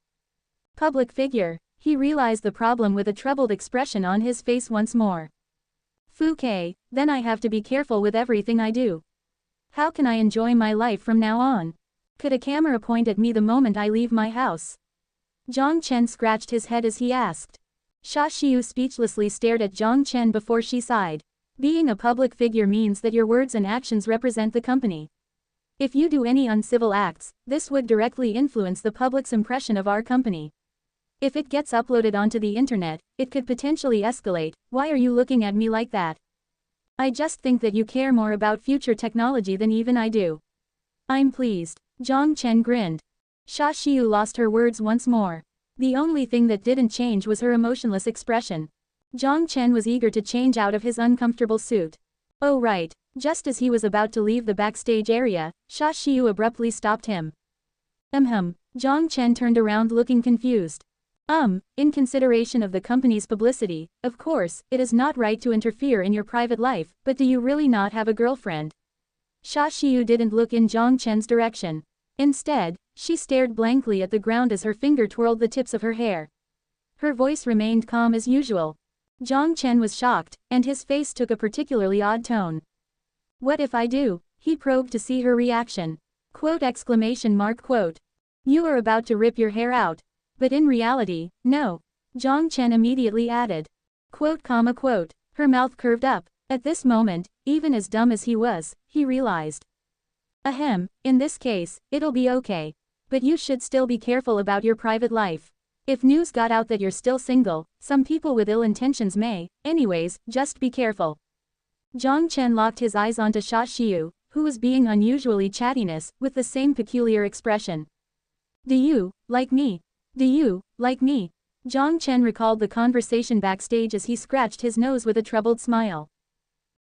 Public figure. He realized the problem with a troubled expression on his face once more. Fouquet, then I have to be careful with everything I do. How can I enjoy my life from now on? Could a camera point at me the moment I leave my house? Jiang Chen scratched his head as he asked. Xia Xiu speechlessly stared at Jiang Chen before she sighed. Being a public figure means that your words and actions represent the company. If you do any uncivil acts, this would directly influence the public's impression of our company. If it gets uploaded onto the internet, it could potentially escalate. Why are you looking at me like that? I just think that you care more about future technology than even I do. I'm pleased. Jiang Chen grinned. Xia Xiu lost her words once more. The only thing that didn't change was her emotionless expression. Jiang Chen was eager to change out of his uncomfortable suit. Oh right. Just as he was about to leave the backstage area, Xia Xiu abruptly stopped him. Jiang Chen turned around looking confused. In consideration of the company's publicity, of course, it is not right to interfere in your private life, but do you really not have a girlfriend? Xia Xiu didn't look in Jiang Chen's direction. Instead, she stared blankly at the ground as her finger twirled the tips of her hair. Her voice remained calm as usual. Jiang Chen was shocked, and his face took a particularly odd tone. What if I do? He probed to see her reaction. Quote! You are about to rip your hair out. But in reality, no. Jiang Chen immediately added. Quote! Her mouth curved up. At this moment, even as dumb as he was, he realized. In this case, it'll be okay. But you should still be careful about your private life. If news got out that you're still single, some people with ill intentions may, anyways, just be careful. Jiang Chen locked his eyes onto Xia Xiu, who was being unusually chattiness, with the same peculiar expression. Do you like me? Do you like me? Jiang Chen recalled the conversation backstage as he scratched his nose with a troubled smile.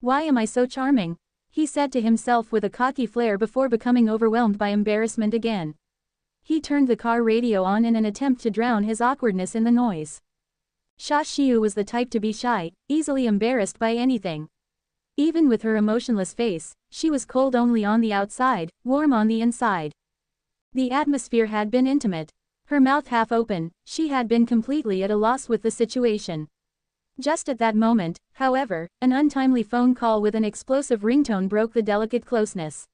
Why am I so charming? He said to himself with a cocky flair before becoming overwhelmed by embarrassment again. He turned the car radio on in an attempt to drown his awkwardness in the noise. Xia Xiu was the type to be shy, easily embarrassed by anything. Even with her emotionless face, she was cold only on the outside, warm on the inside. The atmosphere had been intimate. Her mouth half open, she had been completely at a loss with the situation. Just at that moment, however, an untimely phone call with an explosive ringtone broke the delicate closeness.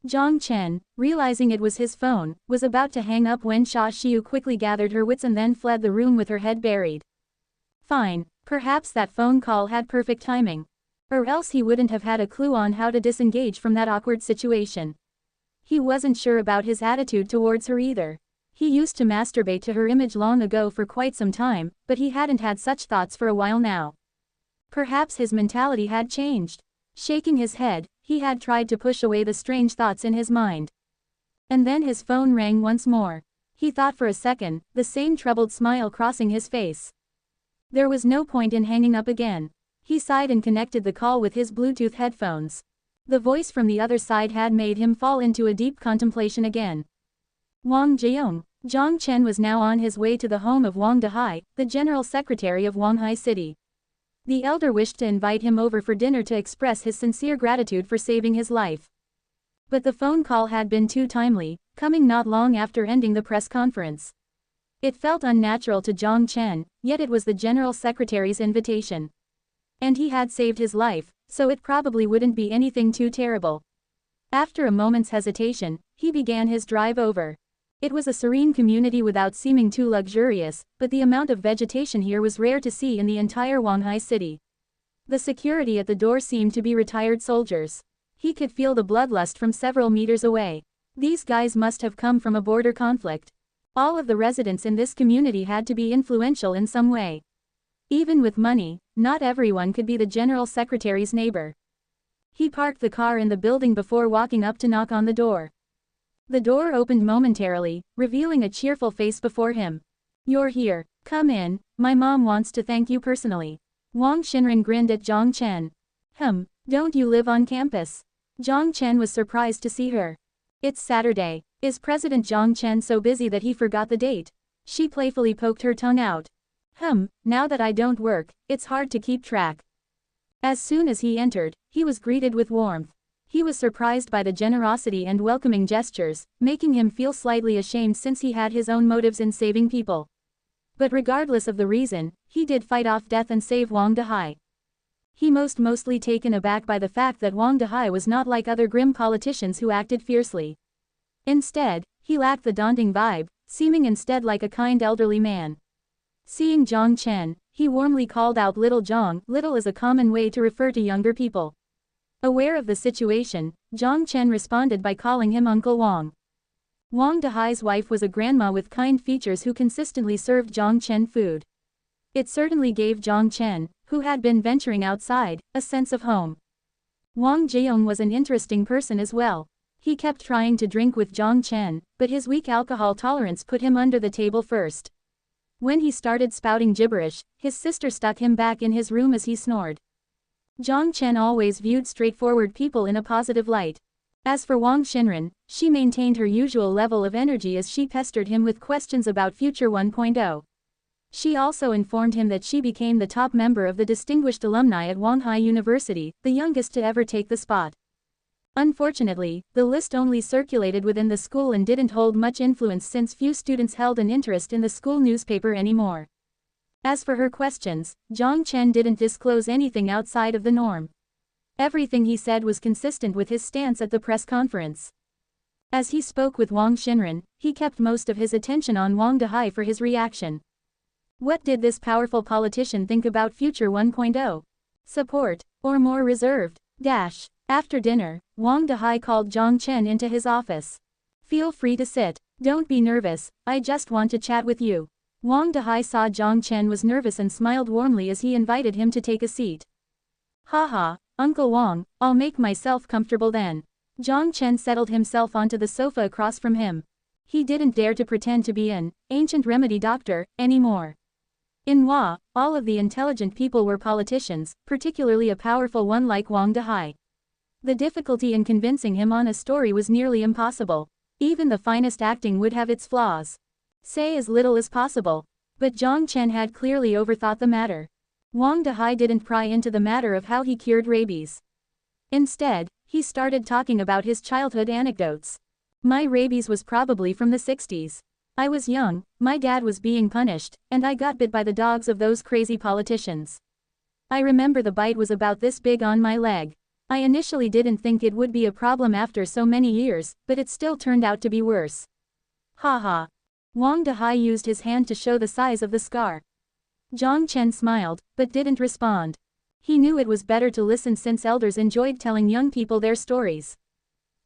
Jiang Chen, realizing it was his phone, was about to hang up when Xia Xiu quickly gathered her wits and then fled the room with her head buried. Fine, perhaps that phone call had perfect timing. Or else he wouldn't have had a clue on how to disengage from that awkward situation. He wasn't sure about his attitude towards her either. He used to masturbate to her image long ago for quite some time, but he hadn't had such thoughts for a while now. Perhaps his mentality had changed. Shaking his head, he had tried to push away the strange thoughts in his mind. And then his phone rang once more. He thought for a second, the same troubled smile crossing his face. There was no point in hanging up again. He sighed and connected the call with his Bluetooth headphones. The voice from the other side had made him fall into a deep contemplation again. Wang Jiang. Jiang Chen was now on his way to the home of Wang Dehai, the general secretary of Wanghai City. The elder wished to invite him over for dinner to express his sincere gratitude for saving his life. But the phone call had been too timely, coming not long after ending the press conference. It felt unnatural to Jiang Chen, yet it was the general secretary's invitation. And he had saved his life, so it probably wouldn't be anything too terrible. After a moment's hesitation, he began his drive over. It was a serene community without seeming too luxurious, but the amount of vegetation here was rare to see in the entire Wanghai city. The security at the door seemed to be retired soldiers. He could feel the bloodlust from several meters away. These guys must have come from a border conflict. All of the residents in this community had to be influential in some way. Even with money, not everyone could be the general secretary's neighbor. He parked the car in the building before walking up to knock on the door. The door opened momentarily, revealing a cheerful face before him. You're here. Come in, my mom wants to thank you personally. Wang Xinren grinned at Jiang Chen. Don't you live on campus? Jiang Chen was surprised to see her. It's Saturday. Is President Jiang Chen so busy that he forgot the date? She playfully poked her tongue out. Now that I don't work, it's hard to keep track. As soon as he entered, he was greeted with warmth. He was surprised by the generosity and welcoming gestures, making him feel slightly ashamed since he had his own motives in saving people. But regardless of the reason, he did fight off death and save Wang Dehai. He mostly taken aback by the fact that Wang Dehai was not like other grim politicians who acted fiercely. Instead, he lacked the daunting vibe, seeming instead like a kind elderly man. Seeing Jiang Chen, he warmly called out Little Jiang. Little is a common way to refer to younger people. Aware of the situation, Jiang Chen responded by calling him Uncle Wang. Wang Dehai's wife was a grandma with kind features who consistently served Jiang Chen food. It certainly gave Jiang Chen, who had been venturing outside, a sense of home. Wang Jiang was an interesting person as well. He kept trying to drink with Jiang Chen, but his weak alcohol tolerance put him under the table first. When he started spouting gibberish, his sister stuck him back in his room as he snored. Jiang Chen always viewed straightforward people in a positive light. As for Wang Xinren, she maintained her usual level of energy as she pestered him with questions about Future 1.0. She also informed him that she became the top member of the distinguished alumni at Wanghai University, the youngest to ever take the spot. Unfortunately, the list only circulated within the school and didn't hold much influence since few students held an interest in the school newspaper anymore. As for her questions, Jiang Chen didn't disclose anything outside of the norm. Everything he said was consistent with his stance at the press conference. As he spoke with Wang Xinren, he kept most of his attention on Wang Dehai for his reaction. What did this powerful politician think about Future 1.0? Support, or more reserved? After dinner, Wang Dehai called Jiang Chen into his office. Feel free to sit. Don't be nervous, I just want to chat with you. Wang Dehai saw Jiang Chen was nervous and smiled warmly as he invited him to take a seat. Haha, Uncle Wang, I'll make myself comfortable then. Jiang Chen settled himself onto the sofa across from him. He didn't dare to pretend to be an ancient remedy doctor anymore. In Hua, all of the intelligent people were politicians, particularly a powerful one like Wang Dehai. The difficulty in convincing him on a story was nearly impossible. Even the finest acting would have its flaws. Say as little as possible. But Jiang Chen had clearly overthought the matter. Wang Dehai didn't pry into the matter of how he cured rabies. Instead, he started talking about his childhood anecdotes. My rabies was probably from the 60s. I was young, my dad was being punished, and I got bit by the dogs of those crazy politicians. I remember the bite was about this big on my leg. I initially didn't think it would be a problem after so many years, but it still turned out to be worse. Haha. Wang Dehai used his hand to show the size of the scar. Jiang Chen smiled, but didn't respond. He knew it was better to listen since elders enjoyed telling young people their stories.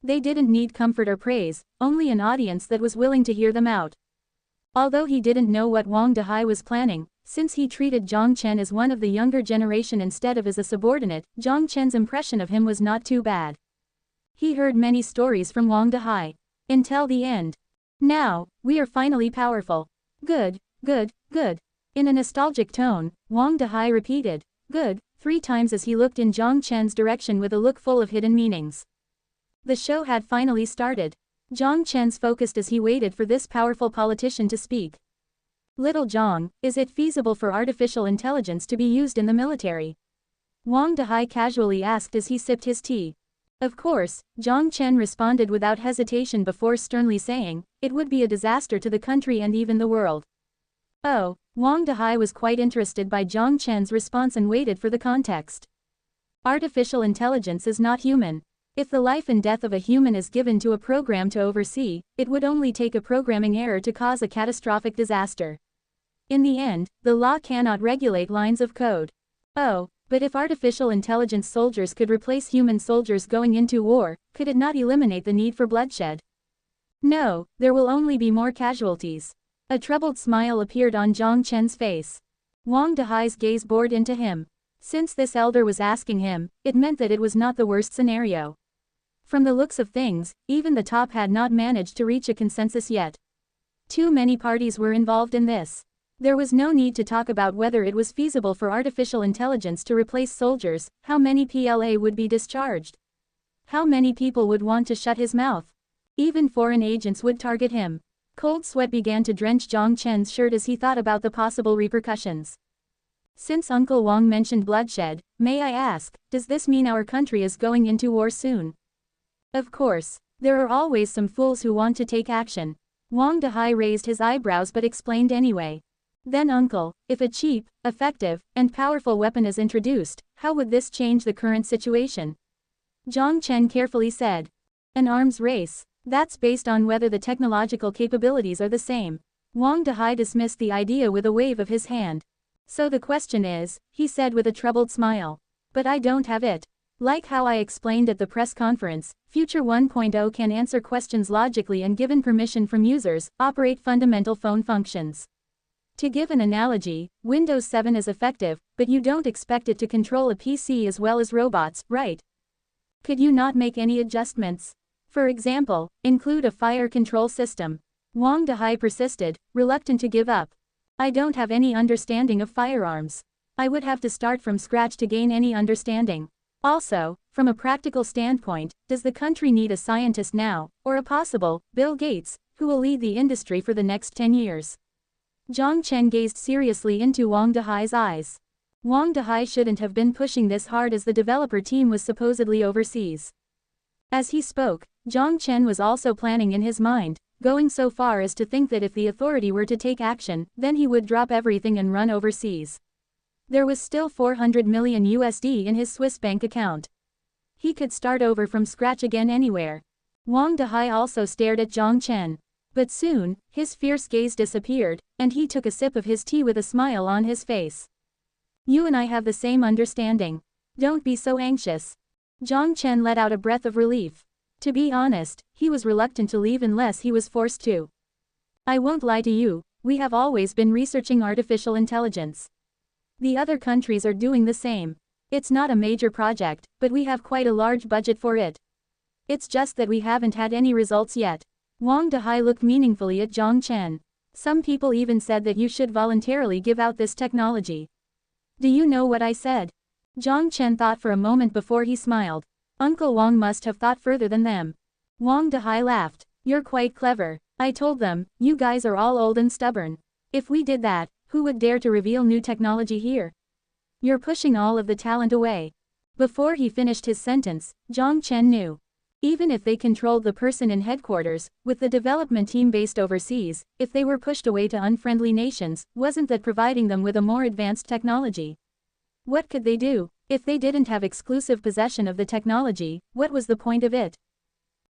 They didn't need comfort or praise, only an audience that was willing to hear them out. Although he didn't know what Wang Dehai was planning, since he treated Jiang Chen as one of the younger generation instead of as a subordinate, Jiang Chen's impression of him was not too bad. He heard many stories from Wang Dehai. Until the end. Now, we are finally powerful. Good, good, good. In a nostalgic tone, Wang Dehai repeated, good, 3 times as he looked in Jiang Chen's direction with a look full of hidden meanings. The show had finally started. Jiang Chen's focused as he waited for this powerful politician to speak. Little Jiang, is it feasible for artificial intelligence to be used in the military? Wang Dehai casually asked as he sipped his tea. Of course, Jiang Chen responded without hesitation before sternly saying, it would be a disaster to the country and even the world. Oh, Wang Dehai was quite interested by Jiang Chen's response and waited for the context. Artificial intelligence is not human. If the life and death of a human is given to a program to oversee, it would only take a programming error to cause a catastrophic disaster. In the end, the law cannot regulate lines of code. Oh, but if artificial intelligence soldiers could replace human soldiers going into war, could it not eliminate the need for bloodshed? No, there will only be more casualties. A troubled smile appeared on Jiang Chen's face. Wang Dehai's gaze bored into him. Since this elder was asking him, it meant that it was not the worst scenario. From the looks of things, even the top had not managed to reach a consensus yet. Too many parties were involved in this. There was no need to talk about whether it was feasible for artificial intelligence to replace soldiers, how many PLA would be discharged. How many people would want to shut his mouth. Even foreign agents would target him. Cold sweat began to drench Jiang Chen's shirt as he thought about the possible repercussions. Since Uncle Wang mentioned bloodshed, may I ask, does this mean our country is going into war soon? Of course. There are always some fools who want to take action. Wang Dehai raised his eyebrows but explained anyway. Then uncle, if a cheap, effective, and powerful weapon is introduced, how would this change the current situation? Jiang Chen carefully said. An arms race. That's based on whether the technological capabilities are the same. Wang Dehai dismissed the idea with a wave of his hand. So the question is, he said with a troubled smile. But I don't have it. Like how I explained at the press conference, Future 1.0 can answer questions logically and given permission from users, operate fundamental phone functions. To give an analogy, Windows 7 is effective, but you don't expect it to control a PC as well as robots, right? Could you not make any adjustments? For example, include a fire control system. Wang Dehai persisted, reluctant to give up. I don't have any understanding of firearms. I would have to start from scratch to gain any understanding. Also, from a practical standpoint, does the country need a scientist now, or a possible Bill Gates, who will lead the industry for the next 10 years? Jiang Chen gazed seriously into Wang Dehai's eyes. Wang Dehai shouldn't have been pushing this hard as the developer team was supposedly overseas. As he spoke, Jiang Chen was also planning in his mind, going so far as to think that if the authority were to take action, then he would drop everything and run overseas. There was still 400 million USD in his Swiss bank account. He could start over from scratch again anywhere. Wang Dehai also stared at Jiang Chen. But soon, his fierce gaze disappeared, and he took a sip of his tea with a smile on his face. You and I have the same understanding. Don't be so anxious. Jiang Chen let out a breath of relief. To be honest, he was reluctant to leave unless he was forced to. I won't lie to you, we have always been researching artificial intelligence. The other countries are doing the same. It's not a major project, but we have quite a large budget for it. It's just that we haven't had any results yet. Wang Dehai looked meaningfully at Jiang Chen. Some people even said that you should voluntarily give out this technology. Do you know what I said? Jiang Chen thought for a moment before he smiled. Uncle Wang must have thought further than them. Wang Dehai laughed. You're quite clever. I told them, you guys are all old and stubborn. If we did that, who would dare to reveal new technology here? You're pushing all of the talent away. Before he finished his sentence, Jiang Chen knew. Even if they controlled the person in headquarters, with the development team based overseas, if they were pushed away to unfriendly nations, wasn't that providing them with a more advanced technology? What could they do? If they didn't have exclusive possession of the technology, what was the point of it?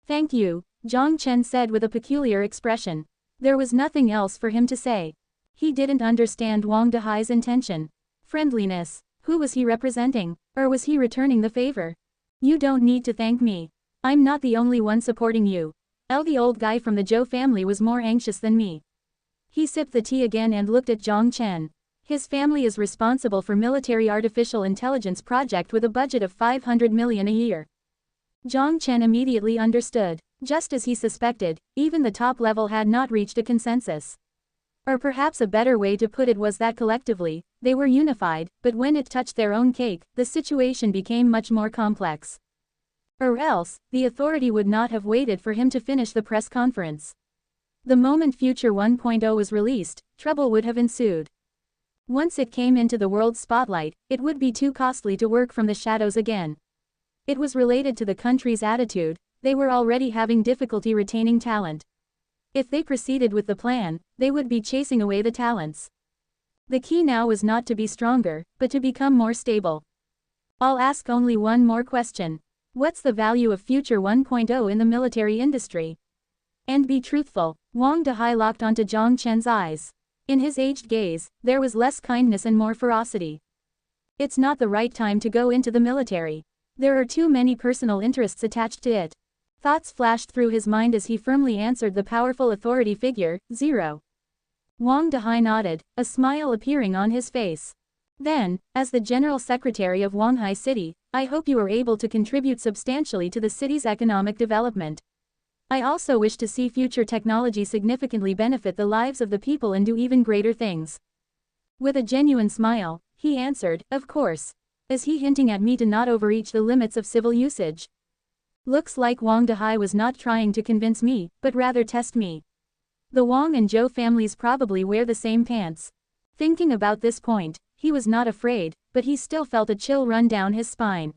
Thank you, Jiang Chen said with a peculiar expression. There was nothing else for him to say. He didn't understand Wang Dehai's intention. Friendliness. Who was he representing? Or was he returning the favor? You don't need to thank me. I'm not the only one supporting you. The old guy from the Zhou family was more anxious than me. He sipped the tea again and looked at Jiang Chen. His family is responsible for military artificial intelligence project with a budget of 500 million a year. Jiang Chen immediately understood. Just as he suspected, even the top level had not reached a consensus. Or perhaps a better way to put it was that collectively, they were unified, but when it touched their own cake, the situation became much more complex. Or else, the authority would not have waited for him to finish the press conference. The moment Future 1.0 was released, trouble would have ensued. Once it came into the world's spotlight, it would be too costly to work from the shadows again. It was related to the country's attitude, they were already having difficulty retaining talent. If they proceeded with the plan, they would be chasing away the talents. The key now was not to be stronger, but to become more stable. I'll ask only one more question. What's the value of Future 1.0 in the military industry? And be truthful. Wang Dehai locked onto Jiang Chen's eyes. In his aged gaze, there was less kindness and more ferocity. It's not the right time to go into the military. There are too many personal interests attached to it. Thoughts flashed through his mind as he firmly answered the powerful authority figure, 0. Wang Dehai nodded, a smile appearing on his face. Then, as the General Secretary of Wanghai City, I hope you are able to contribute substantially to the city's economic development. I also wish to see future technology significantly benefit the lives of the people and do even greater things. With a genuine smile, he answered, of course. Is he hinting at me to not overreach the limits of civil usage? Looks like Wang Dehai was not trying to convince me, but rather test me. The Wang and Zhou families probably wear the same pants. Thinking about this point, he was not afraid, but he still felt a chill run down his spine.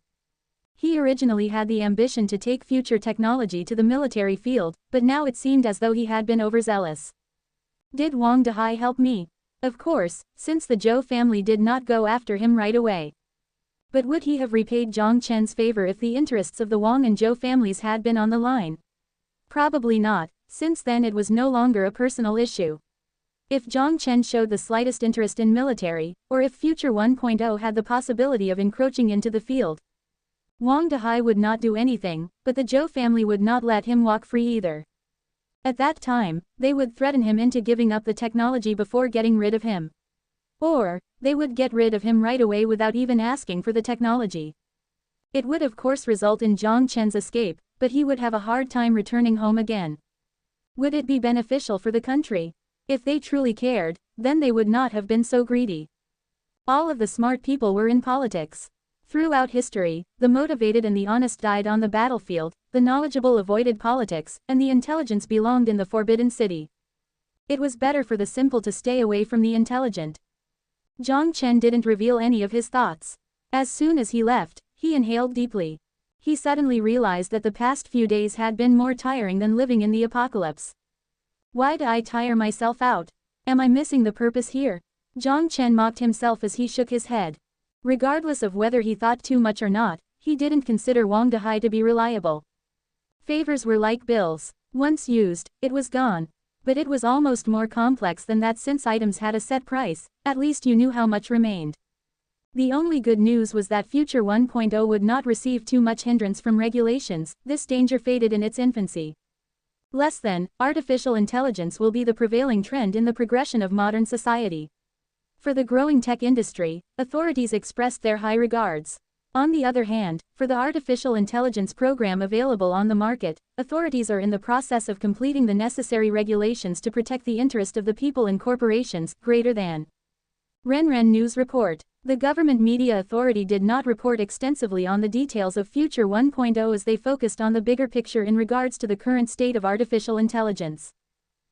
He originally had the ambition to take future technology to the military field, but now it seemed as though he had been overzealous. Did Wang Dehai help me? Of course, since the Zhou family did not go after him right away. But would he have repaid Jiang Chen's favor if the interests of the Wang and Zhou families had been on the line? Probably not, since then it was no longer a personal issue. If Jiang Chen showed the slightest interest in military, or if Future 1.0 had the possibility of encroaching into the field, Wang Dehai would not do anything, but the Zhou family would not let him walk free either. At that time, they would threaten him into giving up the technology before getting rid of him. Or, they would get rid of him right away without even asking for the technology. It would of course result in Jiang Chen's escape, but he would have a hard time returning home again. Would it be beneficial for the country? If they truly cared, then they would not have been so greedy. All of the smart people were in politics. Throughout history, the motivated and the honest died on the battlefield, the knowledgeable avoided politics, and the intelligence belonged in the Forbidden City. It was better for the simple to stay away from the intelligent. Jiang Chen didn't reveal any of his thoughts. As soon as he left, he inhaled deeply. He suddenly realized that the past few days had been more tiring than living in the apocalypse. Why do I tire myself out? Am I missing the purpose here? Jiang Chen mocked himself as he shook his head. Regardless of whether he thought too much or not, he didn't consider Wang Dehai to be reliable. Favors were like bills. Once used, it was gone. But it was almost more complex than that since items had a set price, at least you knew how much remained. The only good news was that Future 1.0 would not receive too much hindrance from regulations, this danger faded in its infancy. Less than, artificial intelligence will be the prevailing trend in the progression of modern society. For the growing tech industry, authorities expressed their high regards. On the other hand, for the artificial intelligence program available on the market, authorities are in the process of completing the necessary regulations to protect the interest of the people and corporations, greater than. Renren News Report. The government media authority did not report extensively on the details of Future 1.0 as they focused on the bigger picture in regards to the current state of artificial intelligence.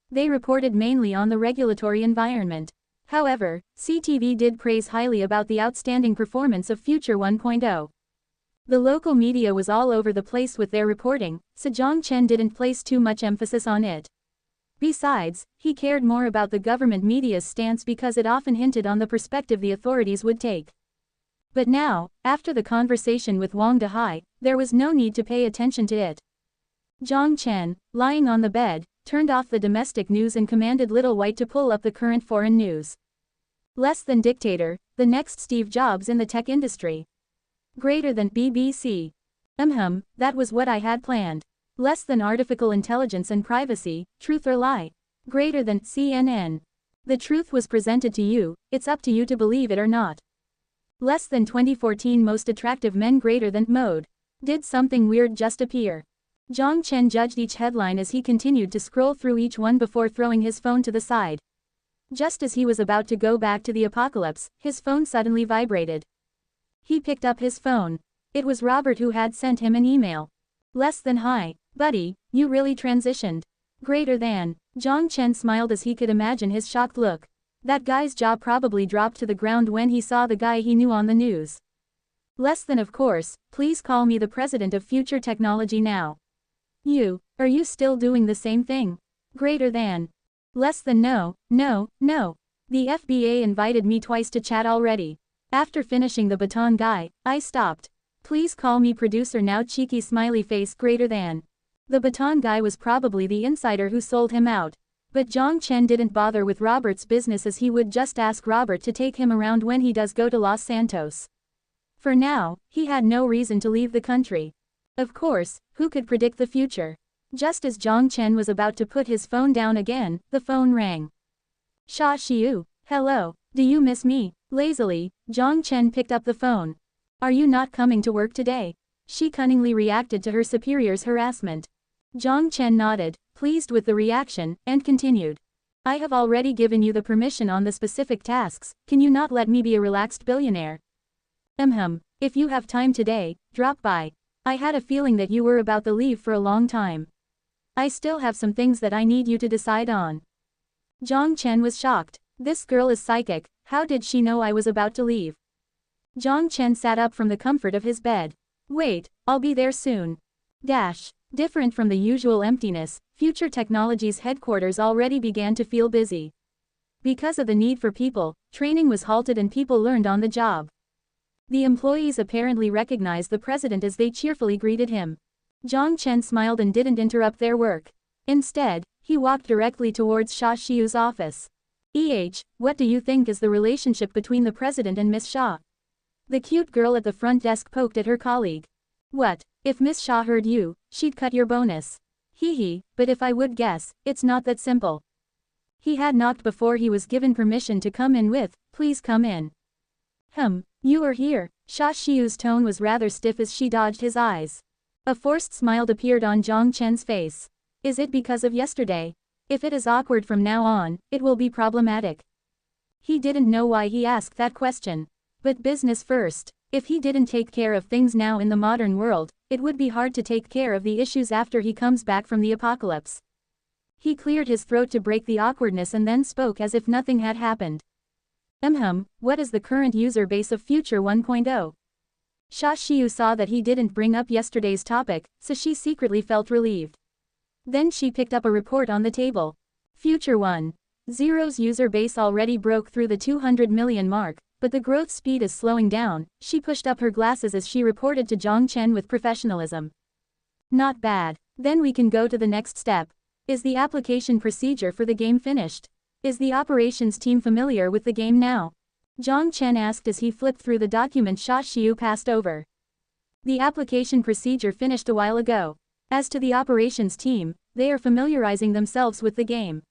They reported mainly on the regulatory environment. However, CTV did praise highly about the outstanding performance of Future 1.0. The local media was all over the place with their reporting, so Jiang Chen didn't place too much emphasis on it. Besides, he cared more about the government media's stance because it often hinted on the perspective the authorities would take. But now, after the conversation with Wang Dehai, there was no need to pay attention to it. Jiang Chen, lying on the bed, turned off the domestic news and commanded Little White to pull up the current foreign news. Less than dictator, the next Steve Jobs in the tech industry. Greater than BBC. That was what I had planned. Less than artificial intelligence and privacy, truth or lie. Greater than CNN. The truth was presented to you, it's up to you to believe it or not. Less than 2014 most attractive men greater than mode. Did something weird just appear? Jiang Chen judged each headline as he continued to scroll through each one before throwing his phone to the side. Just as he was about to go back to the apocalypse, his phone suddenly vibrated. He picked up his phone. It was Robert who had sent him an email. Less than hi, buddy, you really transitioned. Greater than. Jiang Chen smiled as he could imagine his shocked look. That guy's jaw probably dropped to the ground when he saw the guy he knew on the news. Less than of course, please call me the president of future technology now. Are you still doing the same thing? Greater than. Less than no. The FBA invited me twice to chat already. After finishing the baton guy, I stopped. Please call me producer now cheeky smiley face greater than. The baton guy was probably the insider who sold him out. But Jiang Chen didn't bother with Robert's business as he would just ask Robert to take him around when he does go to Los Santos. For now, he had no reason to leave the country. Of course, who could predict the future? Just as Jiang Chen was about to put his phone down again, the phone rang. Xia Xiu, hello, do you miss me? Lazily, Jiang Chen picked up the phone. Are you not coming to work today? She cunningly reacted to her superior's harassment. Jiang Chen nodded, pleased with the reaction, and continued. I have already given you the permission on the specific tasks, can you not let me be a relaxed billionaire? If you have time today, drop by. I had a feeling that you were about to leave for a long time. I still have some things that I need you to decide on. Jiang Chen was shocked. This girl is psychic, how did she know I was about to leave? Jiang Chen sat up from the comfort of his bed. Wait, I'll be there soon. Different from the usual emptiness, Future Technologies headquarters already began to feel busy. Because of the need for people, training was halted and people learned on the job. The employees apparently recognized the president as they cheerfully greeted him. Jiang Chen smiled and didn't interrupt their work. Instead, he walked directly towards Xia Xiu's office. What do you think is the relationship between the president and Miss Xia? The cute girl at the front desk poked at her colleague. What, if Miss Xia heard you, she'd cut your bonus. But if I would guess, it's not that simple. He had knocked before he was given permission to come in with, please come in. You are here. Xia Xiu's tone was rather stiff as she dodged his eyes. A forced smile appeared on Jiang Chen's face. Is it because of yesterday? If it is awkward from now on, it will be problematic. He didn't know why he asked that question. But business first. If he didn't take care of things now in the modern world, it would be hard to take care of the issues after he comes back from the apocalypse. He cleared his throat to break the awkwardness and then spoke as if nothing had happened. What is the current user base of Future 1.0? Xia Xiu saw that he didn't bring up yesterday's topic, so she secretly felt relieved. Then she picked up a report on the table. Future 1.0's user base already broke through the 200 million mark, but the growth speed is slowing down. She pushed up her glasses as she reported to Jiang Chen with professionalism. Not bad. Then we can go to the next step. Is the application procedure for the game finished? Is the operations team familiar with the game now? Jiang Chen asked as he flipped through the document Xia Xiu passed over. The application procedure finished a while ago. As to the operations team, they are familiarizing themselves with the game.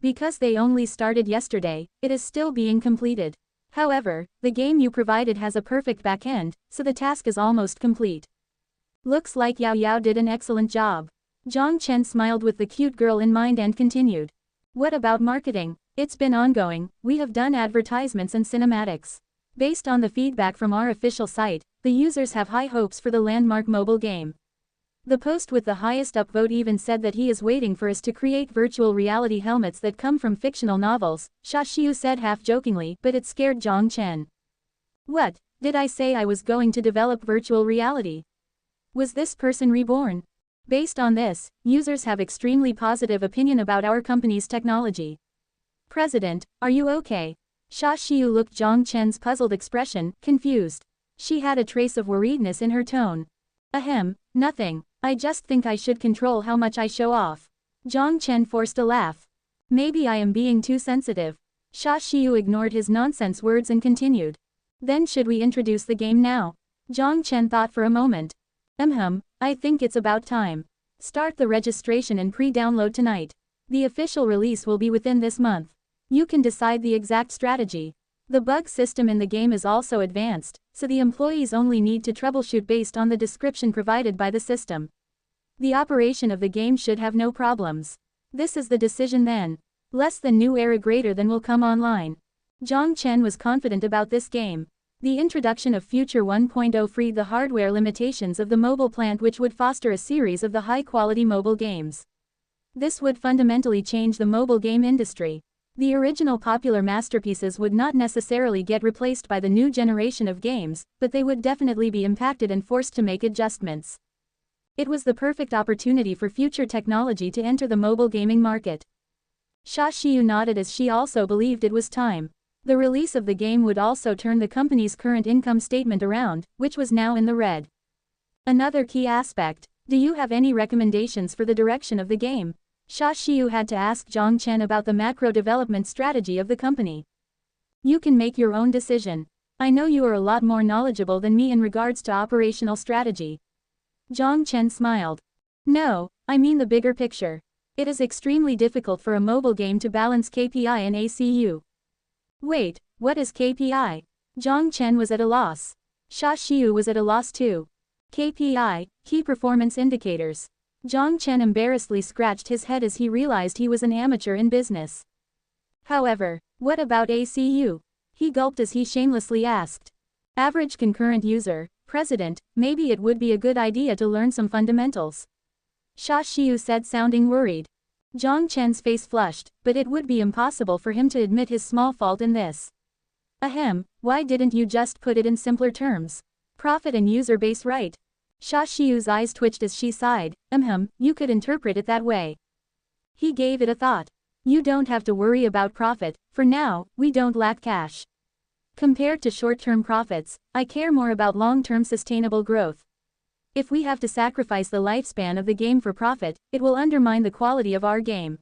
Because they only started yesterday, it is still being completed. However, the game you provided has a perfect backend, so the task is almost complete. Looks like Yao Yao did an excellent job. Jiang Chen smiled with the cute girl in mind and continued. What about marketing? It's been ongoing. We have done advertisements and cinematics. Based on the feedback from our official site, the users have high hopes for the landmark mobile game. The post with the highest upvote even said that he is waiting for us to create virtual reality helmets that come from fictional novels, Xia Xiu said half-jokingly, but it scared Jiang Chen. What, did I say I was going to develop virtual reality? Was this person reborn? Based on this, users have extremely positive opinion about our company's technology. President, are you okay? Xia Xiu looked Jiang Chen's puzzled expression, confused. She had a trace of worriedness in her tone. Nothing. I just think I should control how much I show off. Jiang Chen forced a laugh. Maybe I am being too sensitive. Xia Xiu ignored his nonsense words and continued. Then should we introduce the game now? Jiang Chen thought for a moment. I think it's about time. Start the registration and pre-download tonight. The official release will be within this month. You can decide the exact strategy. The bug system in the game is also advanced, so the employees only need to troubleshoot based on the description provided by the system. The operation of the game should have no problems. This is the decision then. Less than new era greater than will come online. Jiang Chen was confident about this game. The introduction of Future 1.0 freed the hardware limitations of the mobile plant, which would foster a series of the high-quality mobile games. This would fundamentally change the mobile game industry. The original popular masterpieces would not necessarily get replaced by the new generation of games, but they would definitely be impacted and forced to make adjustments. It was the perfect opportunity for future technology to enter the mobile gaming market. Xia Xiu nodded as she also believed it was time. The release of the game would also turn the company's current income statement around, which was now in the red. Another key aspect. Do you have any recommendations for the direction of the game? Xia Xiu had to ask Jiang Chen about the macro development strategy of the company. You can make your own decision. I know you are a lot more knowledgeable than me in regards to operational strategy. Jiang Chen smiled. No, I mean the bigger picture. It is extremely difficult for a mobile game to balance KPI and ACU. Wait, what is KPI? Jiang Chen was at a loss. Xia Xiu was at a loss too. KPI, Key Performance Indicators. Jiang Chen embarrassedly scratched his head as he realized he was an amateur in business. However, what about ACU? He gulped as he shamelessly asked. Average concurrent user, President, maybe it would be a good idea to learn some fundamentals. Xia Xiu said, sounding worried. Jiang Chen's face flushed, but it would be impossible for him to admit his small fault in this. Why didn't you just put it in simpler terms? Profit and user base, right? Xia Xiu's eyes twitched as she sighed. You could interpret it that way. He gave it a thought. You don't have to worry about profit, for now, we don't lack cash. Compared to short-term profits, I care more about long-term sustainable growth. If we have to sacrifice the lifespan of the game for profit, it will undermine the quality of our game.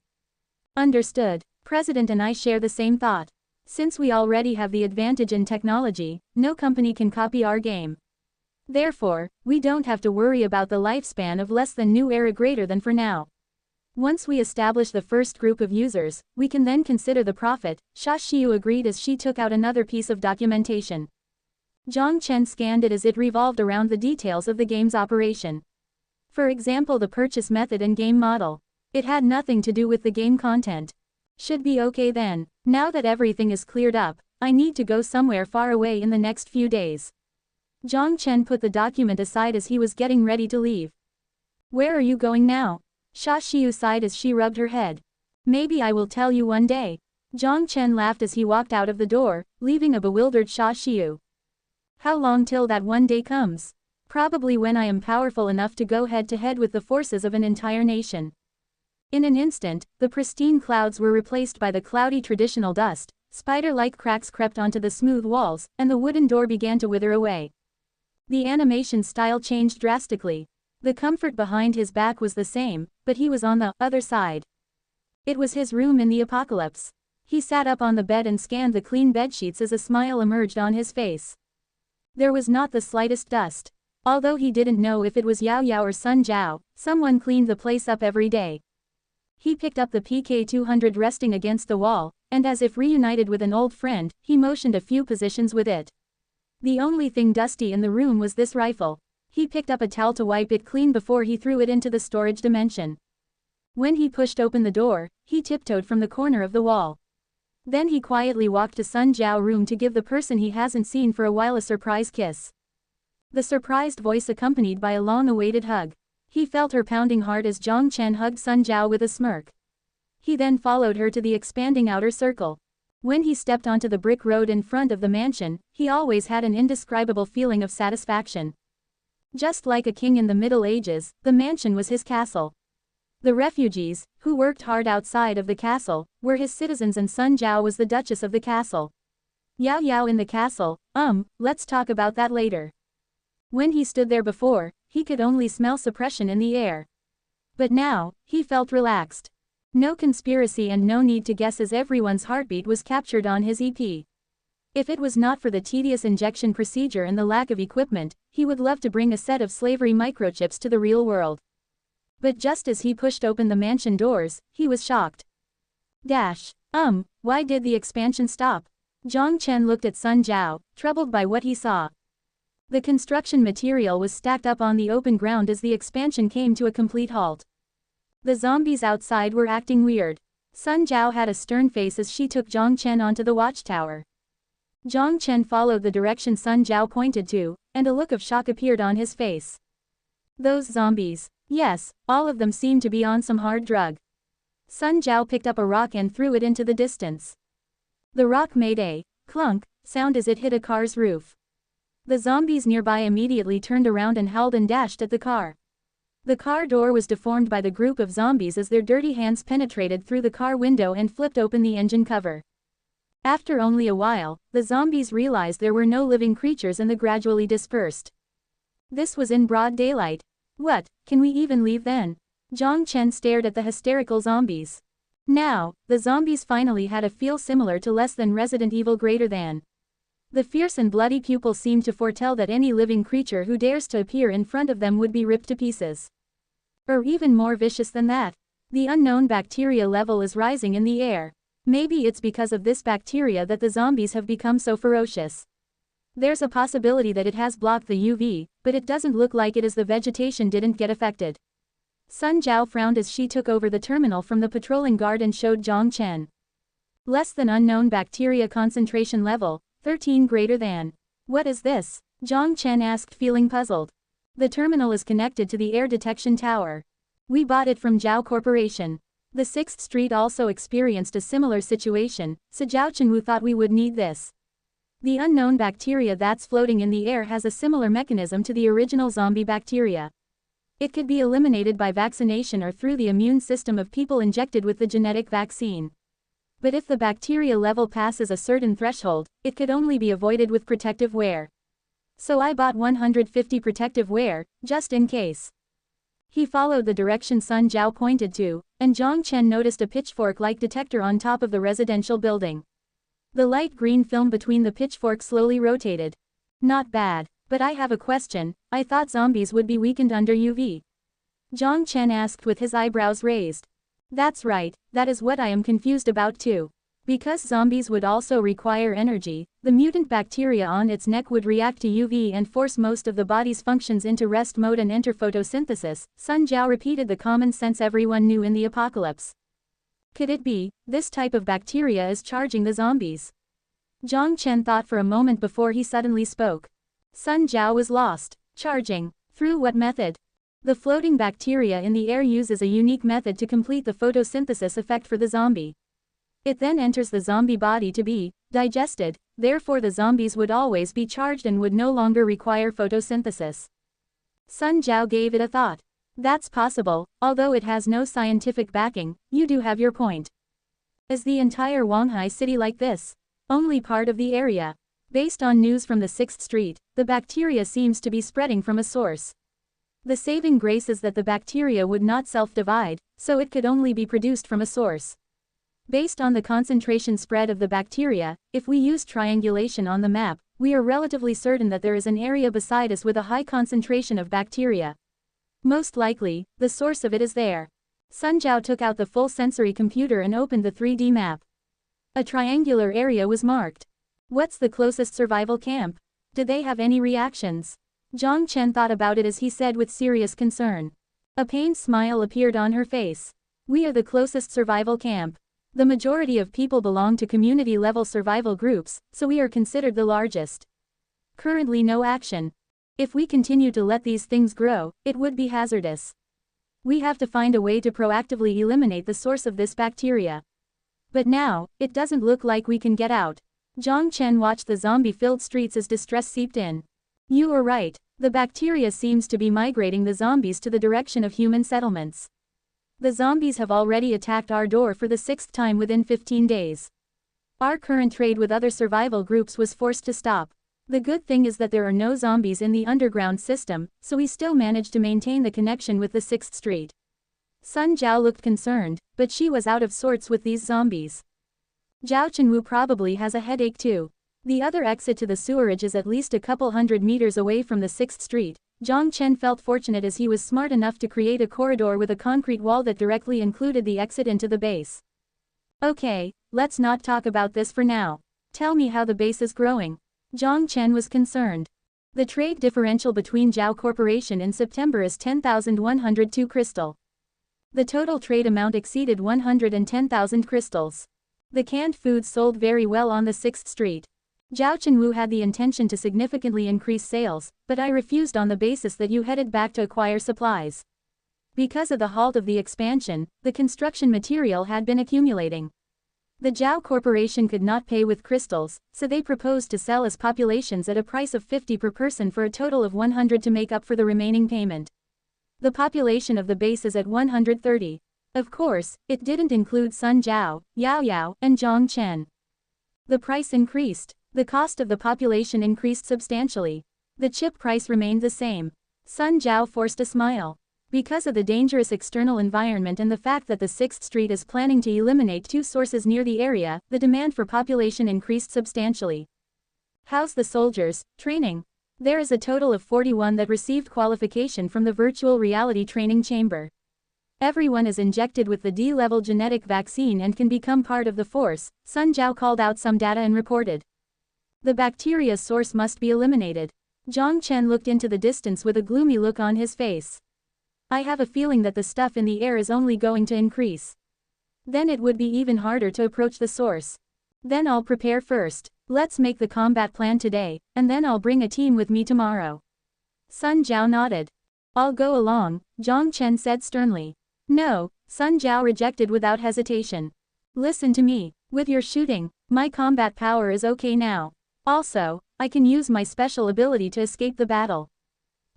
Understood. President and I share the same thought. Since we already have the advantage in technology, no company can copy our game. Therefore, we don't have to worry about the lifespan of less than new era greater than for now. Once we establish the first group of users, we can then consider the profit, Xia Xiu agreed as she took out another piece of documentation. Jiang Chen scanned it as it revolved around the details of the game's operation. For example, the purchase method and game model. It had nothing to do with the game content. Should be okay then. Now that everything is cleared up, I need to go somewhere far away in the next few days. Jiang Chen put the document aside as he was getting ready to leave. Where are you going now? Xia Xiu sighed as she rubbed her head. Maybe I will tell you one day. Jiang Chen laughed as he walked out of the door, leaving a bewildered Xia Xiu. How long till that one day comes? Probably when I am powerful enough to go head-to-head with the forces of an entire nation. In an instant, the pristine clouds were replaced by the cloudy traditional dust, spider-like cracks crept onto the smooth walls, and the wooden door began to wither away. The animation style changed drastically. The comfort behind his back was the same, but he was on the other side. It was his room in the apocalypse. He sat up on the bed and scanned the clean bedsheets as a smile emerged on his face. There was not the slightest dust. Although he didn't know if it was Yao Yao or Sun Jiao, someone cleaned the place up every day. He picked up the PK-200 resting against the wall, and as if reunited with an old friend, he motioned a few positions with it. The only thing dusty in the room was this rifle. He picked up a towel to wipe it clean before he threw it into the storage dimension. When he pushed open the door, he tiptoed from the corner of the wall. Then he quietly walked to Sun Jiao's room to give the person he hasn't seen for a while a surprise kiss. The surprised voice accompanied by a long-awaited hug. He felt her pounding heart as Jiang Chen hugged Sun Jiao with a smirk. He then followed her to the expanding outer circle. When he stepped onto the brick road in front of the mansion, he always had an indescribable feeling of satisfaction. Just like a king in the Middle Ages, the mansion was his castle. The refugees, who worked hard outside of the castle, were his citizens and Sun Jiao was the duchess of the castle. Yao Yao in the castle, let's talk about that later. When he stood there before, he could only smell suppression in the air. But now, he felt relaxed. No conspiracy and no need to guess as everyone's heartbeat was captured on his EP. If it was not for the tedious injection procedure and the lack of equipment, he would love to bring a set of slavery microchips to the real world. But just as he pushed open the mansion doors, he was shocked. Why did the expansion stop? Jiang Chen looked at Sun Jiao, troubled by what he saw. The construction material was stacked up on the open ground as the expansion came to a complete halt. The zombies outside were acting weird. Sun Jiao had a stern face as she took Jiang Chen onto the watchtower. Jiang Chen followed the direction Sun Jiao pointed to, and a look of shock appeared on his face. Those zombies. Yes, all of them seemed to be on some hard drug. Sun Jiao picked up a rock and threw it into the distance. The rock made a clunk sound as it hit a car's roof. The zombies nearby immediately turned around and howled and dashed at the car. The car door was deformed by the group of zombies as their dirty hands penetrated through the car window and flipped open the engine cover. After only a while, the zombies realized there were no living creatures and they gradually dispersed. This was in broad daylight. What, can we even leave then? Jiang Chen stared at the hysterical zombies. Now, the zombies finally had a feel similar to less than Resident Evil greater than. The fierce and bloody pupils seemed to foretell that any living creature who dares to appear in front of them would be ripped to pieces. Or even more vicious than that. The unknown bacteria level is rising in the air. Maybe it's because of this bacteria that the zombies have become so ferocious. There's a possibility that it has blocked the UV, but it doesn't look like it as the vegetation didn't get affected. Sun Jiao frowned as she took over the terminal from the patrolling guard and showed Jiang Chen. Less than unknown bacteria concentration level, 13 greater than. What is this? Jiang Chen asked, feeling puzzled. The terminal is connected to the air detection tower. We bought it from Jiao Corporation. The 6th Street also experienced a similar situation, so Jiao Chenwu thought we would need this. The unknown bacteria that's floating in the air has a similar mechanism to the original zombie bacteria. It could be eliminated by vaccination or through the immune system of people injected with the genetic vaccine. But if the bacteria level passes a certain threshold, it could only be avoided with protective wear. So I bought 150 protective wear, just in case. He followed the direction Sun Jiao pointed to, and Jiang Chen noticed a pitchfork-like detector on top of the residential building. The light green film between the pitchforks slowly rotated. Not bad, but I have a question. I thought zombies would be weakened under UV. Jiang Chen asked with his eyebrows raised. That's right, that is what I am confused about too. Because zombies would also require energy, the mutant bacteria on its neck would react to UV and force most of the body's functions into rest mode and enter photosynthesis. Sun Jiao repeated the common sense everyone knew in the apocalypse. Could it be, this type of bacteria is charging the zombies? Jiang Chen thought for a moment before he suddenly spoke. Sun Jiao was lost. Charging. Through what method? The floating bacteria in the air uses a unique method to complete the photosynthesis effect for the zombie. It then enters the zombie body to be digested, therefore the zombies would always be charged and would no longer require photosynthesis. Sun Jiao gave it a thought. That's possible, although it has no scientific backing. You do have your point. Is the entire Wanghai city like this? Only part of the area. Based on news from the 6th Street, the bacteria seems to be spreading from a source. The saving grace is that the bacteria would not self-divide, so it could only be produced from a source. Based on the concentration spread of the bacteria, if we use triangulation on the map, we are relatively certain that there is an area beside us with a high concentration of bacteria. Most likely, the source of it is there. Sun Jiao took out the full sensory computer and opened the 3D map. A triangular area was marked. What's the closest survival camp? Did they have any reactions? Jiang Chen thought about it as he said with serious concern. A pained smile appeared on her face. We are the closest survival camp. The majority of people belong to community-level survival groups, so we are considered the largest. Currently no action. If we continue to let these things grow, it would be hazardous. We have to find a way to proactively eliminate the source of this bacteria. But now, it doesn't look like we can get out. Jiang Chen watched the zombie-filled streets as distress seeped in. You are right. The bacteria seems to be migrating the zombies to the direction of human settlements. The zombies have already attacked our door for the 6th time within 15 days. Our current trade with other survival groups was forced to stop. The good thing is that there are no zombies in the underground system, so we still managed to maintain the connection with the 6th Street. Sun Jiao looked concerned, but she was out of sorts with these zombies. Zhao Chenwu probably has a headache too. The other exit to the sewerage is at least a couple hundred meters away from the 6th Street. Jiang Chen felt fortunate as he was smart enough to create a corridor with a concrete wall that directly included the exit into the base. Okay, let's not talk about this for now. Tell me how the base is growing. Jiang Chen was concerned. The trade differential between Zhao Corporation in September is 10,102 crystal. The total trade amount exceeded 110,000 crystals. The canned foods sold very well on the 6th Street. Zhao Chenwu had the intention to significantly increase sales, but I refused on the basis that you headed back to acquire supplies. Because of the halt of the expansion, the construction material had been accumulating. The Zhao Corporation could not pay with crystals, so they proposed to sell as populations at a price of 50 per person for a total of 100 to make up for the remaining payment. The population of the base is at 130. Of course, it didn't include Sun Jiao, Yao Yao, and Jiang Chen. The price increased. The cost of the population increased substantially. The chip price remained the same. Sun Jiao forced a smile. Because of the dangerous external environment and the fact that the 6th Street is planning to eliminate 2 sources near the area, the demand for population increased substantially. How's the soldiers, training? There is a total of 41 that received qualification from the virtual reality training chamber. Everyone is injected with the D-level genetic vaccine and can become part of the force. Sun Jiao called out some data and reported. The bacteria's source must be eliminated. Jiang Chen looked into the distance with a gloomy look on his face. I have a feeling that the stuff in the air is only going to increase. Then it would be even harder to approach the source. Then I'll prepare first. Let's make the combat plan today, and then I'll bring a team with me tomorrow. Sun Jiao nodded. I'll go along, Jiang Chen said sternly. No, Sun Jiao rejected without hesitation. Listen to me. With your shooting, my combat power is okay now. Also, I can use my special ability to escape the battle.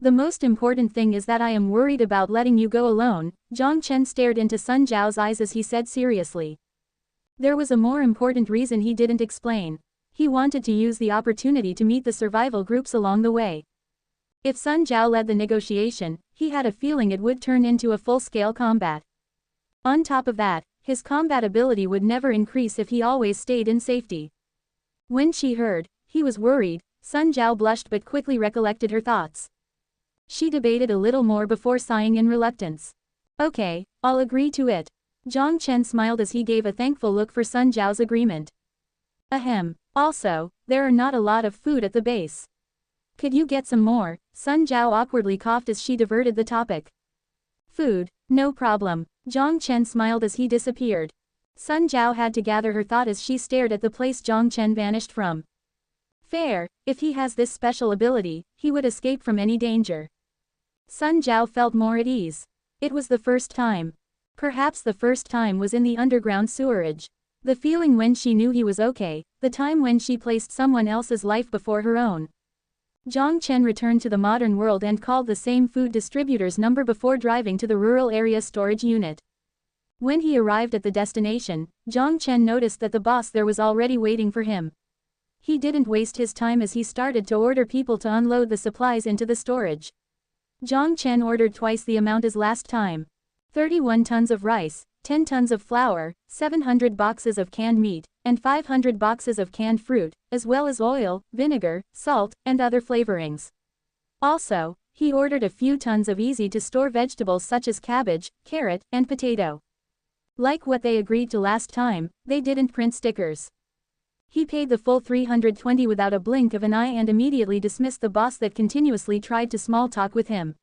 The most important thing is that I am worried about letting you go alone. Jiang Chen stared into Sun Zhao's eyes as he said seriously. There was a more important reason he didn't explain. He wanted to use the opportunity to meet the survival groups along the way. If Sun Zhao led the negotiation, he had a feeling it would turn into a full-scale combat. On top of that, his combat ability would never increase if he always stayed in safety. When she heard, he was worried. Sun Zhao blushed but quickly recollected her thoughts. She debated a little more before sighing in reluctance. Okay, I'll agree to it. Jiang Chen smiled as he gave a thankful look for Sun Zhao's agreement. Ahem. Also, there are not a lot of food at the base. Could you get some more? Sun Zhao awkwardly coughed as she diverted the topic. Food, no problem. Jiang Chen smiled as he disappeared. Sun Zhao had to gather her thought as she stared at the place Jiang Chen vanished from. Fair, if he has this special ability, he would escape from any danger. Sun Zhao felt more at ease. It was the first time. Perhaps the first time was in the underground sewerage. The feeling when she knew he was okay, the time when she placed someone else's life before her own. Jiang Chen returned to the modern world and called the same food distributor's number before driving to the rural area storage unit. When he arrived at the destination, Jiang Chen noticed that the boss there was already waiting for him. He didn't waste his time as he started to order people to unload the supplies into the storage. Jiang Chen ordered twice the amount as last time. 31 tons of rice, 10 tons of flour, 700 boxes of canned meat, and 500 boxes of canned fruit, as well as oil, vinegar, salt, and other flavorings. Also, he ordered a few tons of easy-to-store vegetables such as cabbage, carrot, and potato. Like what they agreed to last time, they didn't print stickers. He paid the full 320 without a blink of an eye and immediately dismissed the boss that continuously tried to small talk with him.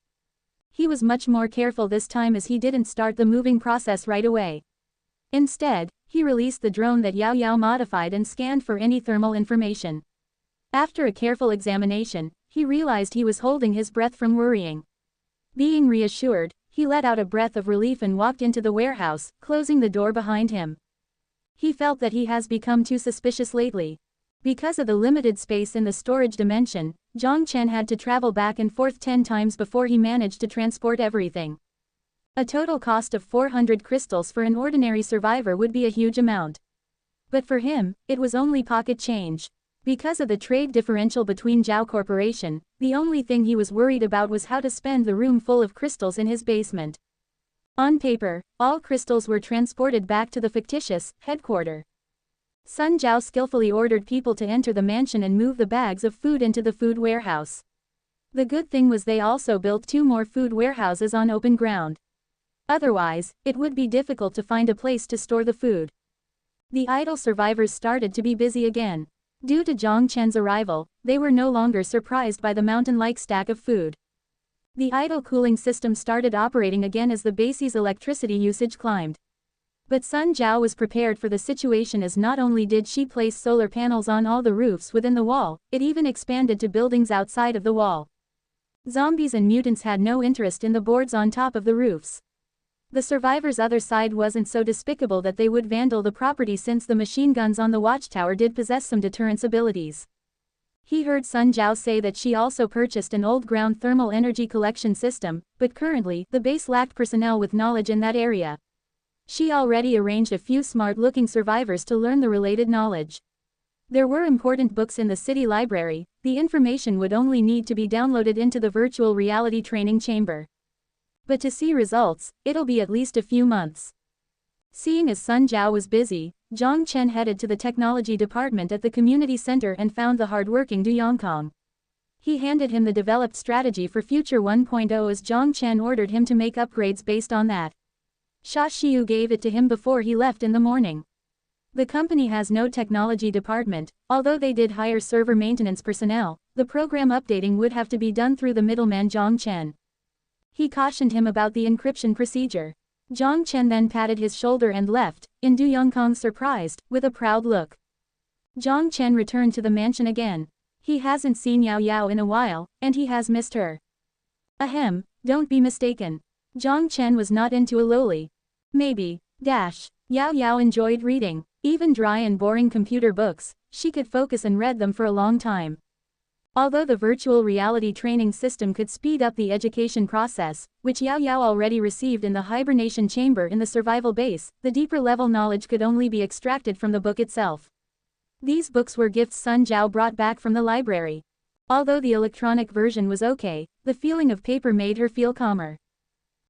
He was much more careful this time as he didn't start the moving process right away. Instead, he released the drone that Yao Yao modified and scanned for any thermal information. After a careful examination, he realized he was holding his breath from worrying. Being reassured, he let out a breath of relief and walked into the warehouse, closing the door behind him. He felt that he has become too suspicious lately. Because of the limited space in the storage dimension, Jiang Chen had to travel back and forth 10 times before he managed to transport everything. A total cost of 400 crystals for an ordinary survivor would be a huge amount. But for him, it was only pocket change. Because of the trade differential between Zhao Corporation, the only thing he was worried about was how to spend the room full of crystals in his basement. On paper, all crystals were transported back to the fictitious headquarters. Sun Zhao skillfully ordered people to enter the mansion and move the bags of food into the food warehouse. The good thing was they also built 2 more food warehouses on open ground. Otherwise, it would be difficult to find a place to store the food. The idle survivors started to be busy again. Due to Jiang Chen's arrival, they were no longer surprised by the mountain-like stack of food. The idle cooling system started operating again as the base's electricity usage climbed. But Sun Zhao was prepared for the situation as not only did she place solar panels on all the roofs within the wall, it even expanded to buildings outside of the wall. Zombies and mutants had no interest in the boards on top of the roofs. The survivors' other side wasn't so despicable that they would vandal the property since the machine guns on the watchtower did possess some deterrence abilities. He heard Sun Zhao say that she also purchased an old ground thermal energy collection system, but currently, the base lacked personnel with knowledge in that area. She already arranged a few smart-looking survivors to learn the related knowledge. There were important books in the city library, the information would only need to be downloaded into the virtual reality training chamber. But to see results, it'll be at least a few months. Seeing as Sun Zhao was busy, Jiang Chen headed to the technology department at the community center and found the hardworking Du Yongkong. He handed him the developed strategy for Future 1.0 as Jiang Chen ordered him to make upgrades based on that. Sha Xiu gave it to him before he left in the morning. The company has no technology department, although they did hire server maintenance personnel, the program updating would have to be done through the middleman Jiang Chen. He cautioned him about the encryption procedure. Jiang Chen then patted his shoulder and left, in Du Yongkong surprised, with a proud look. Jiang Chen returned to the mansion again. He hasn't seen Yao Yao in a while, and he has missed her. Ahem, don't be mistaken. Jiang Chen was not into a loli. Maybe. Yao Yao enjoyed reading. Even dry and boring computer books, she could focus and read them for a long time. Although the virtual reality training system could speed up the education process, which Yao Yao already received in the hibernation chamber in the survival base, the deeper level knowledge could only be extracted from the book itself. These books were gifts Sun Jiao brought back from the library. Although the electronic version was okay, the feeling of paper made her feel calmer.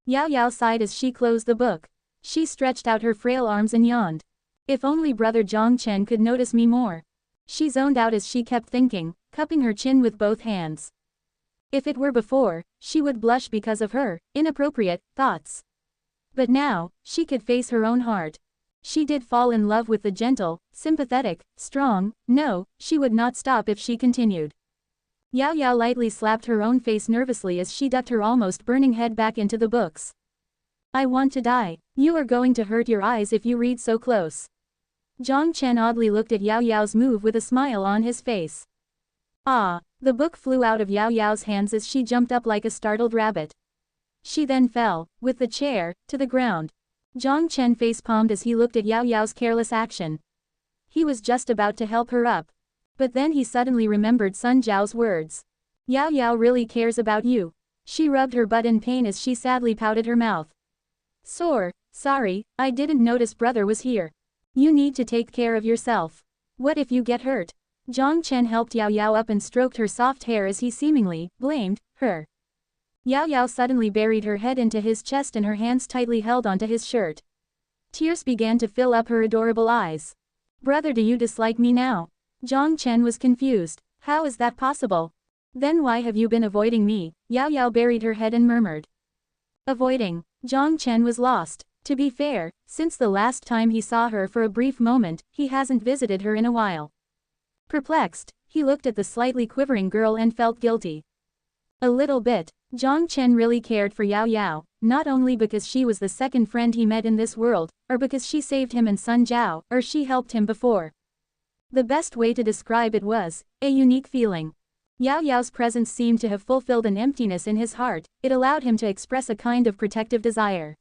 Yao Yao sighed as she closed the book. She stretched out her frail arms and yawned. If only brother Jiang Chen could notice me more. She zoned out as she kept thinking, cupping her chin with both hands. If it were before, she would blush because of her inappropriate thoughts. But now, she could face her own heart. She did fall in love with the gentle, sympathetic, strong. No, she would not stop if she continued. Yao Yao lightly slapped her own face nervously as she ducked her almost burning head back into the books. I want to die. You are going to hurt your eyes if you read so close. Jiang Chen oddly looked at Yao Yao's move with a smile on his face. Ah! The book flew out of Yao Yao's hands as she jumped up like a startled rabbit. She then fell, with the chair, to the ground. Jiang Chen face-palmed as he looked at Yao Yao's careless action. He was just about to help her up. But then he suddenly remembered Sun Jiao's words. Yao Yao really cares about you. She rubbed her butt in pain as she sadly pouted her mouth. Sorry, I didn't notice brother was here. You need to take care of yourself. What if you get hurt? Jiang Chen helped Yao Yao up and stroked her soft hair as he seemingly blamed her. Yao Yao suddenly buried her head into his chest and her hands tightly held onto his shirt. Tears began to fill up her adorable eyes. Brother, do you dislike me now? Jiang Chen was confused. How is that possible? Then why have you been avoiding me? Yao Yao buried her head and murmured. Avoiding. Jiang Chen was lost. To be fair, since the last time he saw her for a brief moment, he hasn't visited her in a while. Perplexed, he looked at the slightly quivering girl and felt guilty. A little bit. Jiang Chen really cared for Yao Yao, not only because she was the second friend he met in this world, or because she saved him and Sun Jiao, or she helped him before. The best way to describe it was a unique feeling. Yao Yao's presence seemed to have fulfilled an emptiness in his heart. It allowed him to express a kind of protective desire.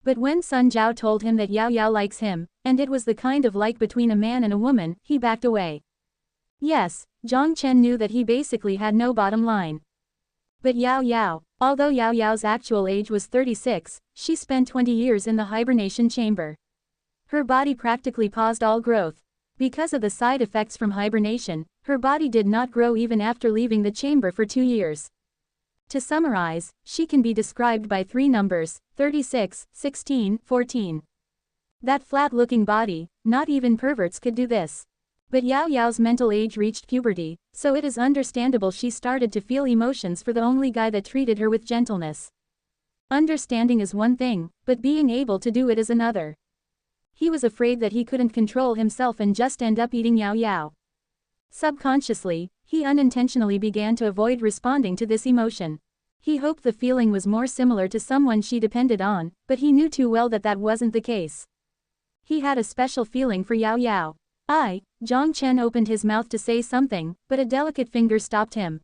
But when Sun Jiao told him that Yao Yao likes him, and it was the kind of like between a man and a woman, he backed away. Yes, Jiang Chen knew that he basically had no bottom line. But Yao Yao, although Yao Yao's actual age was 36, she spent 20 years in the hibernation chamber. Her body practically paused all growth. Because of the side effects from hibernation, her body did not grow even after leaving the chamber for 2 years. To summarize, she can be described by 3 numbers, 36, 16, 14. That flat-looking body, not even perverts could do this. But Yao Yao's mental age reached puberty, so it is understandable she started to feel emotions for the only guy that treated her with gentleness. Understanding is one thing, but being able to do it is another. He was afraid that he couldn't control himself and just end up eating Yao Yao. Subconsciously, he unintentionally began to avoid responding to this emotion. He hoped the feeling was more similar to someone she depended on, but he knew too well that that wasn't the case. He had a special feeling for Yao Yao. Jiang Chen opened his mouth to say something, but a delicate finger stopped him.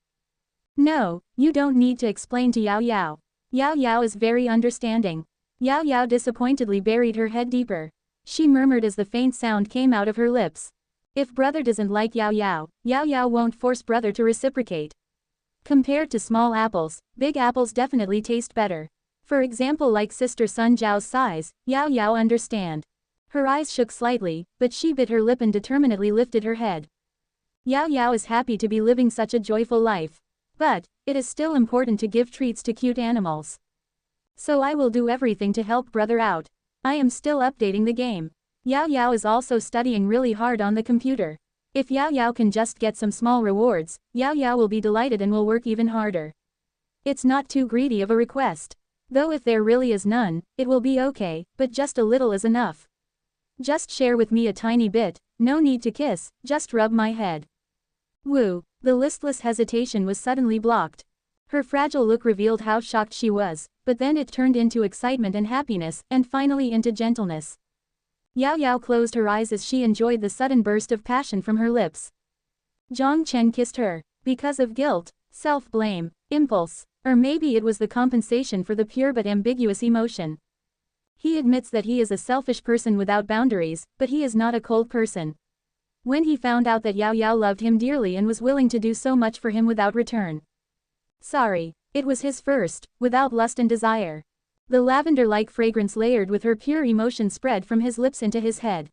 No, you don't need to explain to Yao Yao. Yao Yao is very understanding. Yao Yao disappointedly buried her head deeper. She murmured as the faint sound came out of her lips. If brother doesn't like Yao Yao, Yao Yao won't force brother to reciprocate. Compared to small apples, big apples definitely taste better. For example, like sister Sun Jiao's size, Yao Yao understand. Her eyes shook slightly, but she bit her lip and determinedly lifted her head. Yao Yao is happy to be living such a joyful life. But, it is still important to give treats to cute animals. So I will do everything to help brother out. I am still updating the game. Yao Yao is also studying really hard on the computer. If Yao Yao can just get some small rewards, Yao Yao will be delighted and will work even harder. It's not too greedy of a request. Though if there really is none, it will be okay, but just a little is enough. Just share with me a tiny bit, no need to kiss, just rub my head. Woo, the listless hesitation was suddenly blocked. Her fragile look revealed how shocked she was, but then it turned into excitement and happiness, and finally into gentleness. Yao Yao closed her eyes as she enjoyed the sudden burst of passion from her lips. Jiang Chen kissed her, because of guilt, self-blame, impulse, or maybe it was the compensation for the pure but ambiguous emotion. He admits that he is a selfish person without boundaries, but he is not a cold person. when he found out that Yao Yao loved him dearly and was willing to do so much for him without return. Sorry. It was his first, without lust and desire. The lavender-like fragrance layered with her pure emotion spread from his lips into his head.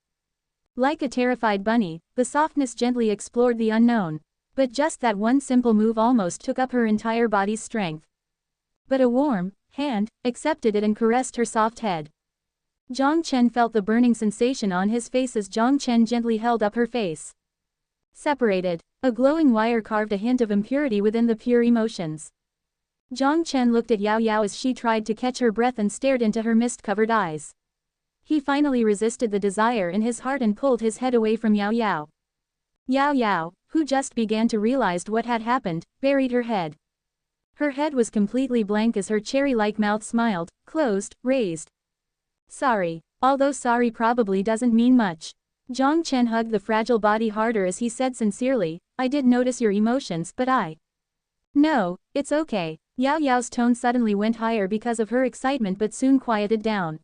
Like a terrified bunny, the softness gently explored the unknown. But just that one simple move almost took up her entire body's strength. But a warm hand accepted it and caressed her soft head. Jiang Chen felt the burning sensation on his face as Jiang Chen gently held up her face. Separated. A glowing wire carved a hint of impurity within the pure emotions. Jiang Chen looked at Yao Yao as she tried to catch her breath and stared into her mist-covered eyes. He finally resisted the desire in his heart and pulled his head away from Yao Yao. Yao Yao, who just began to realize what had happened, buried her head. Her head was completely blank as her cherry-like mouth smiled, closed, raised. Sorry. Although sorry probably doesn't mean much. Jiang Chen hugged the fragile body harder as he said sincerely, I did notice your emotions but No, it's okay. Yao Yao's tone suddenly went higher because of her excitement but soon quieted down.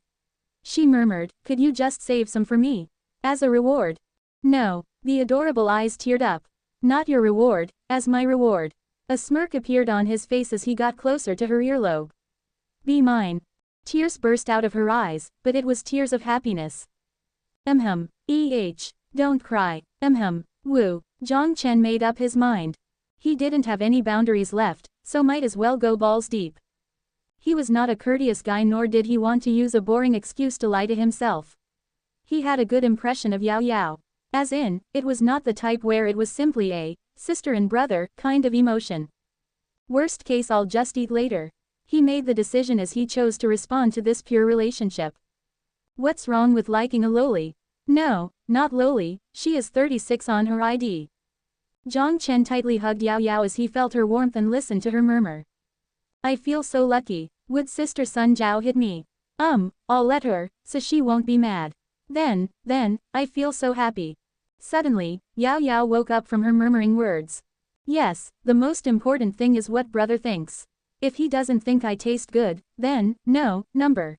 She murmured, could you just save some for me? As a reward? No. The adorable eyes teared up. Not your reward, as my reward. A smirk appeared on his face as he got closer to her earlobe. Be mine. Tears burst out of her eyes, but it was tears of happiness. Don't cry. Woo. Jiang Chen made up his mind. He didn't have any boundaries left, so might as well go balls deep. He was not a courteous guy nor did he want to use a boring excuse to lie to himself. He had a good impression of Yao Yao. As in, it was not the type where it was simply a sister and brother kind of emotion. Worst case I'll just eat later. He made the decision as he chose to respond to this pure relationship. What's wrong with liking a loli? No, not loli, she is 36 on her ID. Jiang Chen tightly hugged Yao Yao as he felt her warmth and listened to her murmur. I feel so lucky. Would Sister Sun Jiao hit me? I'll let her, so she won't be mad. Then, I feel so happy. Suddenly, Yao Yao woke up from her murmuring words. Yes, the most important thing is what brother thinks. If he doesn't think I taste good, then, no, number.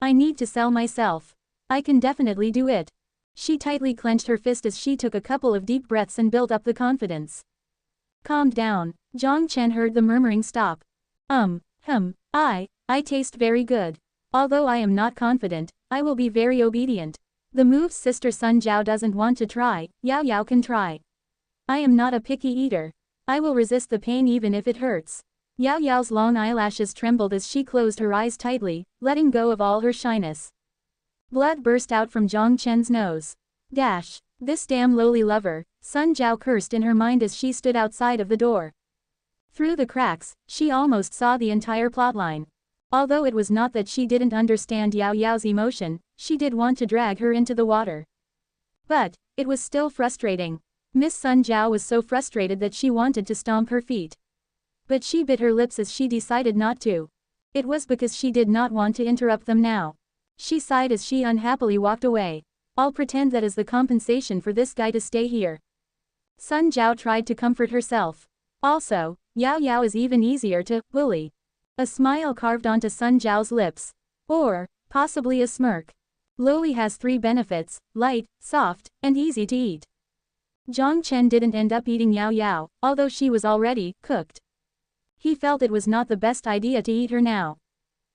I need to sell myself. I can definitely do it. She tightly clenched her fist as she took a couple of deep breaths and built up the confidence. Calm down. Jiang Chen heard the murmuring stop. I taste very good. Although I am not confident, I will be very obedient. The moves Sister Sun Jiao doesn't want to try, Yao Yao can try. I am not a picky eater. I will resist the pain even if it hurts. Yao Yao's long eyelashes trembled as she closed her eyes tightly, letting go of all her shyness. Blood burst out from Jiang Chen's nose. This damn lowly lover, Sun Jiao cursed in her mind as she stood outside of the door. Through the cracks, she almost saw the entire plotline. Although it was not that she didn't understand Yao Yao's emotion, she did want to drag her into the water. But, it was still frustrating. Miss Sun Jiao was so frustrated that she wanted to stomp her feet. But she bit her lips as she decided not to. It was because she did not want to interrupt them now. She sighed as she unhappily walked away. I'll pretend that is the compensation for this guy to stay here. Sun Jiao tried to comfort herself. Also, Yao Yao is even easier to bully. A smile carved onto Sun Jiao's lips. Or, possibly a smirk. Loli has 3 benefits: light, soft, and easy to eat. Jiang Chen didn't end up eating Yao Yao, although she was already cooked. He felt it was not the best idea to eat her now.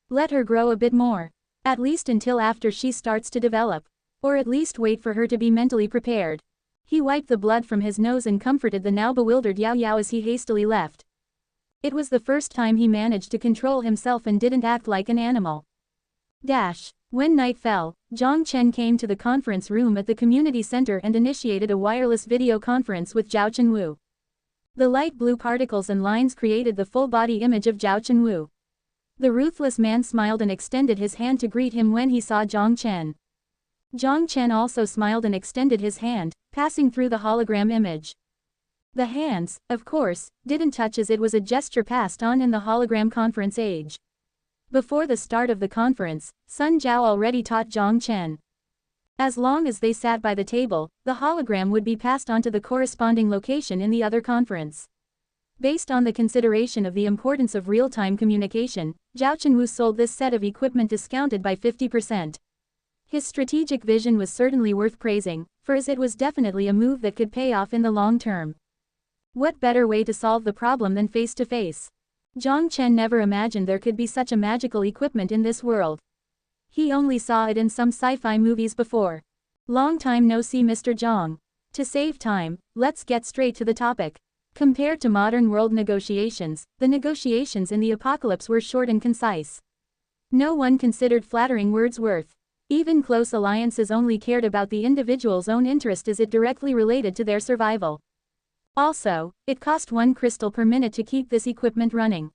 Let her grow a bit more. At least until after she starts to develop. Or at least wait for her to be mentally prepared. He wiped the blood from his nose and comforted the now bewildered Yao Yao as he hastily left. It was the first time he managed to control himself and didn't act like an animal. When night fell, Jiang Chen came to the conference room at the community center and initiated a wireless video conference with Zhao Chenwu. The light blue particles and lines created the full-body image of Zhao Chenwu. The ruthless man smiled and extended his hand to greet him when he saw Jiang Chen. Jiang Chen also smiled and extended his hand, passing through the hologram image. The hands, of course, didn't touch as it was a gesture passed on in the hologram conference age. Before the start of the conference, Sun Jiao already taught Jiang Chen. As long as they sat by the table, the hologram would be passed on to the corresponding location in the other conference. Based on the consideration of the importance of real-time communication, Zhao Chenwu sold this set of equipment discounted by 50%. His strategic vision was certainly worth praising, for as it was definitely a move that could pay off in the long term. What better way to solve the problem than face to face? Jiang Chen never imagined there could be such a magical equipment in this world. He only saw it in some sci-fi movies before. Long time no see, Mr. Jiang. To save time, let's get straight to the topic. Compared to modern world negotiations, the negotiations in the apocalypse were short and concise. No one considered flattering words worth. Even close alliances only cared about the individual's own interest as it directly related to their survival. Also, it cost 1 crystal per minute to keep this equipment running.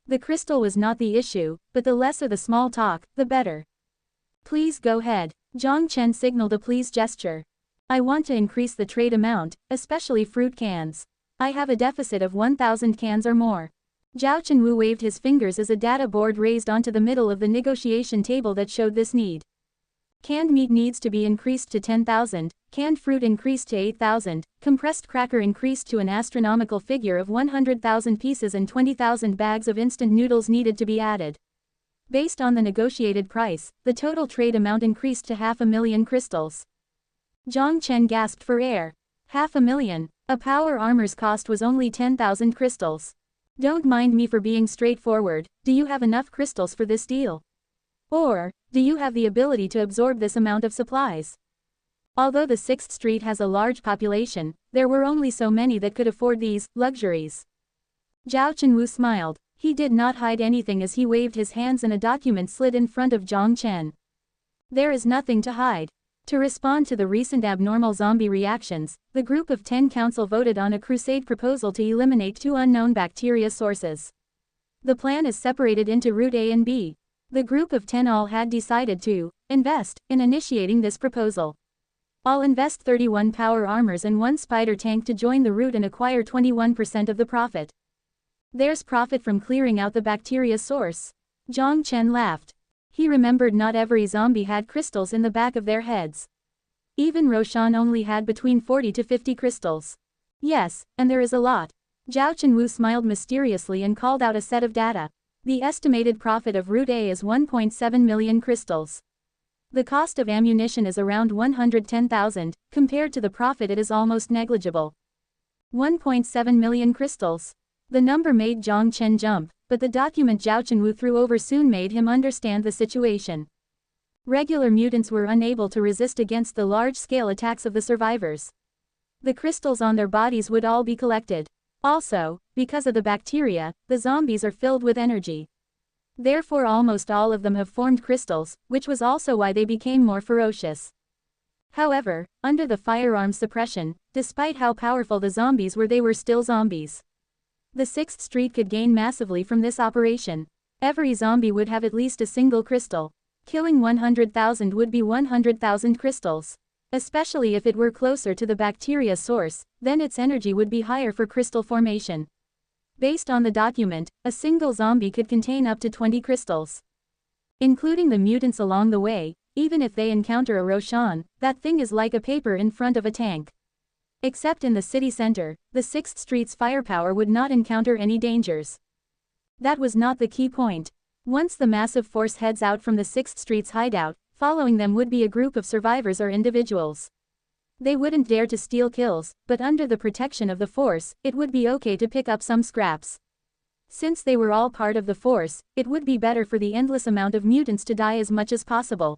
The crystal was not the issue, but the lesser the small talk, the better. Please go ahead. Jiang Chen signaled a please gesture. I want to increase the trade amount, especially fruit cans. I have a deficit of 1,000 cans or more. Zhao Chenwu waved his fingers as a data board raised onto the middle of the negotiation table that showed this need. Canned meat needs to be increased to 10,000, canned fruit increased to 8,000, compressed cracker increased to an astronomical figure of 100,000 pieces, and 20,000 bags of instant noodles needed to be added. Based on the negotiated price, the total trade amount increased to 500,000 crystals. Jiang Chen gasped for air. 500,000. A power armor's cost was only 10,000 crystals. Don't mind me for being straightforward, do you have enough crystals for this deal? Or, do you have the ability to absorb this amount of supplies? Although the 6th Street has a large population, there were only so many that could afford these luxuries. Zhao Chenwu smiled. He did not hide anything as he waved his hands and a document slid in front of Jiang Chen. There is nothing to hide. To respond to the recent abnormal zombie reactions, the Group of 10 Council voted on a crusade proposal to eliminate 2 unknown bacteria sources. The plan is separated into Route A and B. The Group of 10 all had decided to invest in initiating this proposal. I'll invest 31 power armors and 1 spider tank to join the route and acquire 21% of the profit. There's profit from clearing out the bacteria source. Jiang Chen laughed. He remembered not every zombie had crystals in the back of their heads. Even Roshan only had between 40 to 50 crystals. Yes, and there is a lot. Zhao Chenwu smiled mysteriously and called out a set of data. The estimated profit of Route A is 1.7 million crystals. The cost of ammunition is around 110,000, compared to the profit it is almost negligible. 1.7 million crystals. The number made Jiang Chen jump, but the document Zhao Chenwu threw over soon made him understand the situation. Regular mutants were unable to resist against the large-scale attacks of the survivors. The crystals on their bodies would all be collected. Also, because of the bacteria, the zombies are filled with energy. Therefore almost all of them have formed crystals, which was also why they became more ferocious. However, under the firearm suppression, despite how powerful the zombies were, they were still zombies. The 6th Street could gain massively from this operation. Every zombie would have at least a single crystal. Killing 100,000 would be 100,000 crystals. Especially if it were closer to the bacteria source, then its energy would be higher for crystal formation. Based on the document, a single zombie could contain up to 20 crystals. Including the mutants along the way, even if they encounter a Roshan, that thing is like a paper in front of a tank. Except in the city center, the 6th Street's firepower would not encounter any dangers. That was not the key point. Once the massive force heads out from the 6th Street's hideout, following them would be a group of survivors or individuals. They wouldn't dare to steal kills, but under the protection of the force, it would be okay to pick up some scraps. Since they were all part of the force, it would be better for the endless amount of mutants to die as much as possible.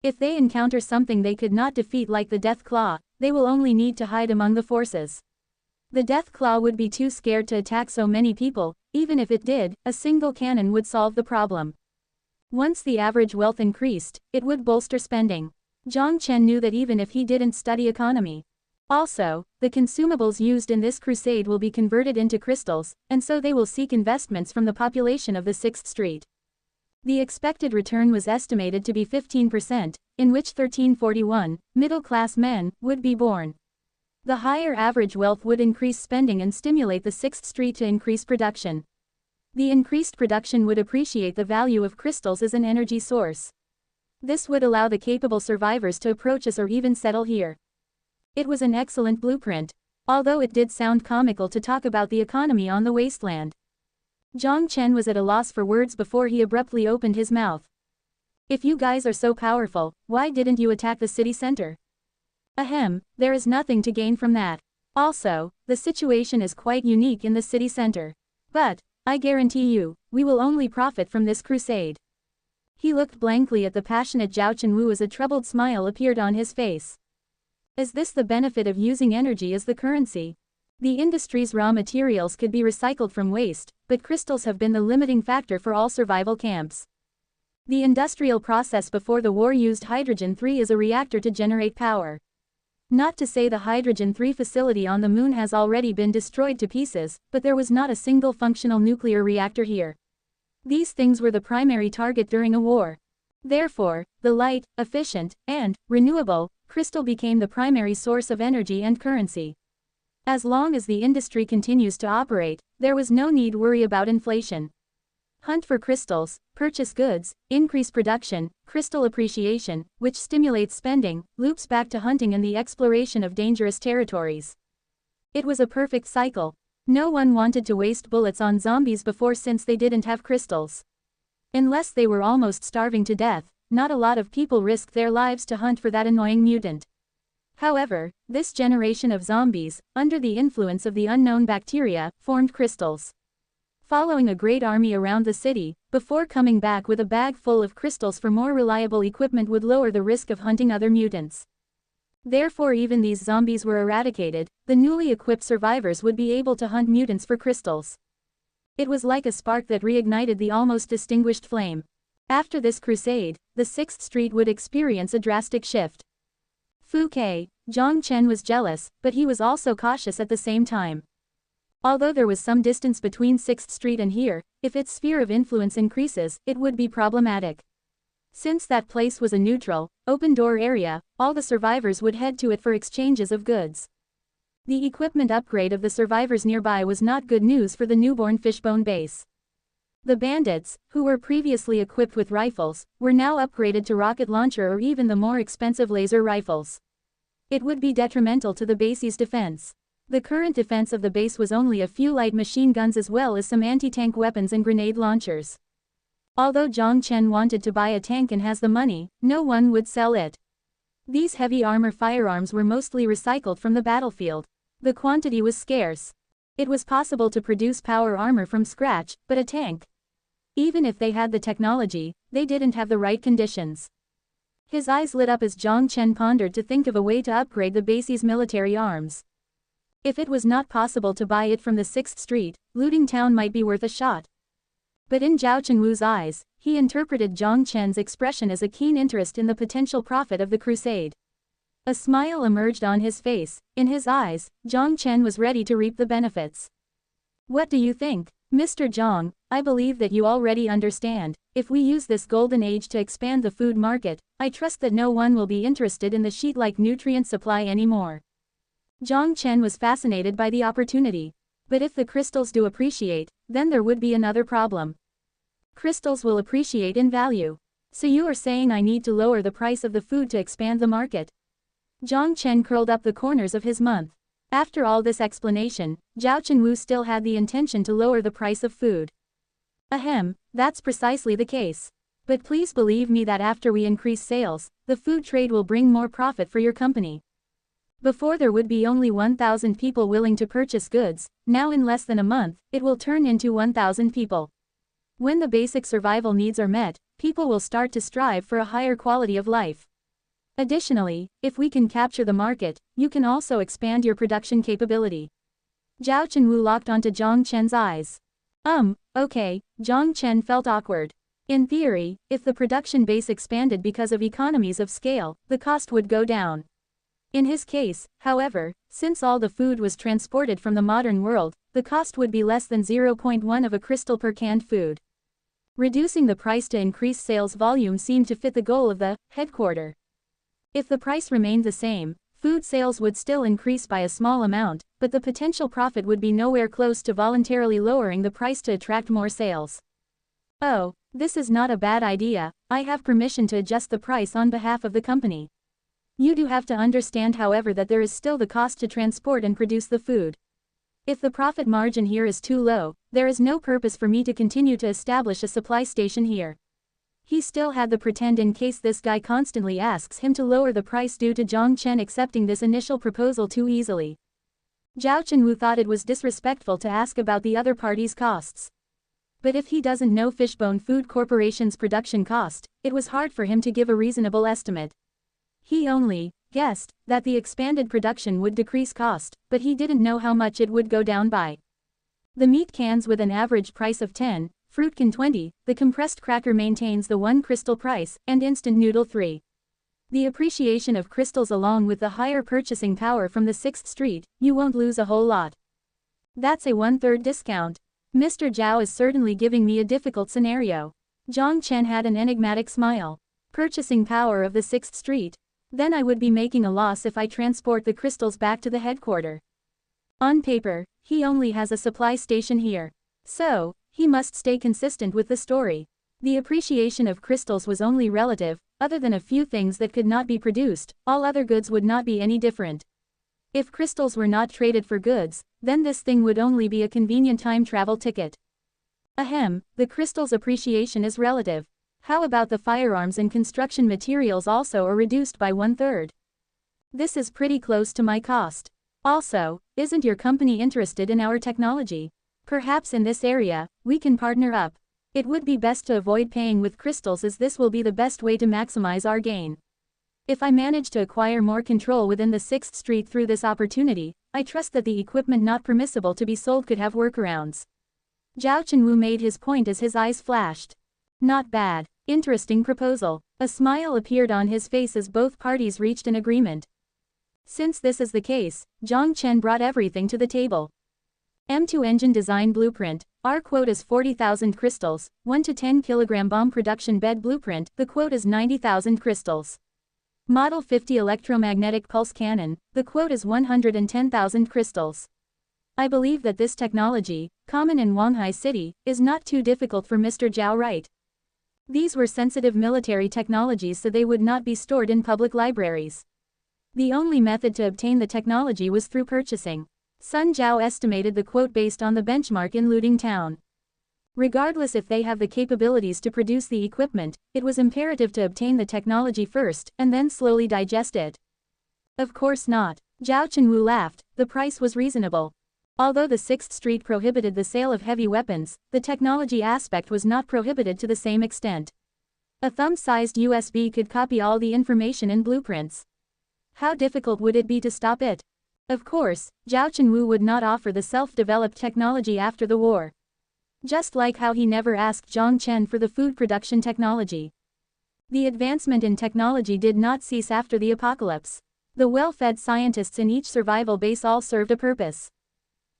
If they encounter something they could not defeat like the Death Claw, they will only need to hide among the forces. The Death Claw would be too scared to attack so many people. Even if it did, a single cannon would solve the problem. Once the average wealth increased, it would bolster spending. Jiang Chen knew that even if he didn't study economy. Also, the consumables used in this crusade will be converted into crystals, and so they will seek investments from the population of the 6th Street. The expected return was estimated to be 15%, in which 1341 middle-class men would be born. The higher average wealth would increase spending and stimulate the 6th Street to increase production. The increased production would appreciate the value of crystals as an energy source. This would allow the capable survivors to approach us or even settle here. It was an excellent blueprint, although it did sound comical to talk about the economy on the wasteland. Jiang Chen was at a loss for words before he abruptly opened his mouth. If you guys are so powerful, why didn't you attack the city center? Ahem, there is nothing to gain from that. Also, the situation is quite unique in the city center. But, I guarantee you, we will only profit from this crusade. He looked blankly at the passionate Jiang Chen as a troubled smile appeared on his face. Is this the benefit of using energy as the currency? The industry's raw materials could be recycled from waste, but crystals have been the limiting factor for all survival camps. The industrial process before the war used hydrogen-3 as a reactor to generate power. Not to say the hydrogen-3 facility on the moon has already been destroyed to pieces, but there was not a single functional nuclear reactor here. These things were the primary target during a war. Therefore, the light, efficient, and renewable crystal became the primary source of energy and currency. As long as the industry continues to operate, there was no need worry about inflation. Hunt for crystals, purchase goods, increase production, crystal appreciation, which stimulates spending, loops back to hunting and the exploration of dangerous territories. It was a perfect cycle. No one wanted to waste bullets on zombies before since they didn't have crystals. Unless they were almost starving to death, not a lot of people risked their lives to hunt for that annoying mutant. However, this generation of zombies, under the influence of the unknown bacteria, formed crystals. Following a great army around the city, before coming back with a bag full of crystals for more reliable equipment would lower the risk of hunting other mutants. Therefore even these zombies were eradicated, the newly equipped survivors would be able to hunt mutants for crystals. It was like a spark that reignited the almost extinguished flame. After this crusade, the 6th Street would experience a drastic shift. Jiang Chen was jealous, but he was also cautious at the same time. Although there was some distance between 6th Street and here, if its sphere of influence increases, it would be problematic. Since that place was a neutral, open-door area, all the survivors would head to it for exchanges of goods. The equipment upgrade of the survivors nearby was not good news for the newborn Fishbone base. The bandits, who were previously equipped with rifles, were now upgraded to rocket launcher or even the more expensive laser rifles. It would be detrimental to the base's defense. The current defense of the base was only a few light machine guns as well as some anti-tank weapons and grenade launchers. Although Jiang Chen wanted to buy a tank and has the money, no one would sell it. These heavy armor firearms were mostly recycled from the battlefield. The quantity was scarce. It was possible to produce power armor from scratch, but a tank. Even if they had the technology, they didn't have the right conditions. His eyes lit up as Jiang Chen pondered to think of a way to upgrade the base's military arms. If it was not possible to buy it from the 6th Street, looting town might be worth a shot. But in Jiang Chen's eyes, he interpreted Jiang Chen's expression as a keen interest in the potential profit of the crusade. A smile emerged on his face. In his eyes, Jiang Chen was ready to reap the benefits. What do you think, Mr. Jiang? I believe that you already understand. If we use this golden age to expand the food market, I trust that no one will be interested in the sheet-like nutrient supply anymore. Jiang Chen was fascinated by the opportunity. But if the crystals do appreciate, then there would be another problem. Crystals will appreciate in value. So you are saying I need to lower the price of the food to expand the market? Jiang Chen curled up the corners of his mouth. After all this explanation, Jiang Chen still had the intention to lower the price of food. Ahem, that's precisely the case. But please believe me that after we increase sales, the food trade will bring more profit for your company. Before there would be only 1,000 people willing to purchase goods, now in less than a month, it will turn into 1,000 people. When the basic survival needs are met, people will start to strive for a higher quality of life. Additionally, if we can capture the market, you can also expand your production capability. Jiang Chen locked onto Jiang Chen's eyes. Okay, Jiang Chen felt awkward. In theory, if the production base expanded because of economies of scale, the cost would go down. In his case, however, since all the food was transported from the modern world, the cost would be less than 0.1 of a crystal per canned food. Reducing the price to increase sales volume seemed to fit the goal of the headquarters. If the price remained the same, food sales would still increase by a small amount, but the potential profit would be nowhere close to voluntarily lowering the price to attract more sales. Oh, this is not a bad idea. I have permission to adjust the price on behalf of the company. You do have to understand, however, that there is still the cost to transport and produce the food. If the profit margin here is too low, there is no purpose for me to continue to establish a supply station here. He still had the pretend in case this guy constantly asks him to lower the price due to Jiang Chen accepting this initial proposal too easily. Zhao Chenwu thought it was disrespectful to ask about the other party's costs. But if he doesn't know Fishbone Food Corporation's production cost, it was hard for him to give a reasonable estimate. He only guessed that the expanded production would decrease cost, but he didn't know how much it would go down by. The meat cans with an average price of 10, fruit can 20, the compressed cracker maintains the 1 crystal price, and instant noodle 3. The appreciation of crystals along with the higher purchasing power from the 6th Street, you won't lose a whole lot. That's a 1/3 discount. Mr. Zhao is certainly giving me a difficult scenario. Jiang Chen had an enigmatic smile. Purchasing power of the 6th Street. Then I would be making a loss if I transport the crystals back to the headquarters. On paper, he only has a supply station here. So, he must stay consistent with the story. The appreciation of crystals was only relative, other than a few things that could not be produced, all other goods would not be any different. If crystals were not traded for goods, then this thing would only be a convenient time travel ticket. Ahem, the crystal's appreciation is relative. How about the firearms and construction materials also are reduced by 1/3? This is pretty close to my cost. Also, isn't your company interested in our technology? Perhaps in this area, we can partner up. It would be best to avoid paying with crystals as this will be the best way to maximize our gain. If I manage to acquire more control within the 6th Street through this opportunity, I trust that the equipment not permissible to be sold could have workarounds. Zhao Chenwu made his point as his eyes flashed. Not bad. Interesting proposal. A smile appeared on his face as both parties reached an agreement. Since this is the case, Jiang Chen brought everything to the table. M2 engine design blueprint. Our quote is 40,000 crystals, 1 to 10 kg bomb production bed blueprint, the quote is 90,000 crystals. Model 50 electromagnetic pulse cannon, the quote is 110,000 crystals. I believe that this technology, common in Wanghai City, is not too difficult for Mr. Zhao, right? These were sensitive military technologies, so they would not be stored in public libraries. The only method to obtain the technology was through purchasing. Sun Zhao estimated the quote based on the benchmark in Looting Town. Regardless if they have the capabilities to produce the equipment, it was imperative to obtain the technology first, and then slowly digest it. Of course not. Zhao Chenwu laughed, the price was reasonable. Although the 6th Street prohibited the sale of heavy weapons, the technology aspect was not prohibited to the same extent. A thumb-sized USB could copy all the information in blueprints. How difficult would it be to stop it? Of course, Zhao Chenwu would not offer the self-developed technology after the war. Just like how he never asked Jiang Chen for the food production technology. The advancement in technology did not cease after the apocalypse. The well-fed scientists in each survival base all served a purpose.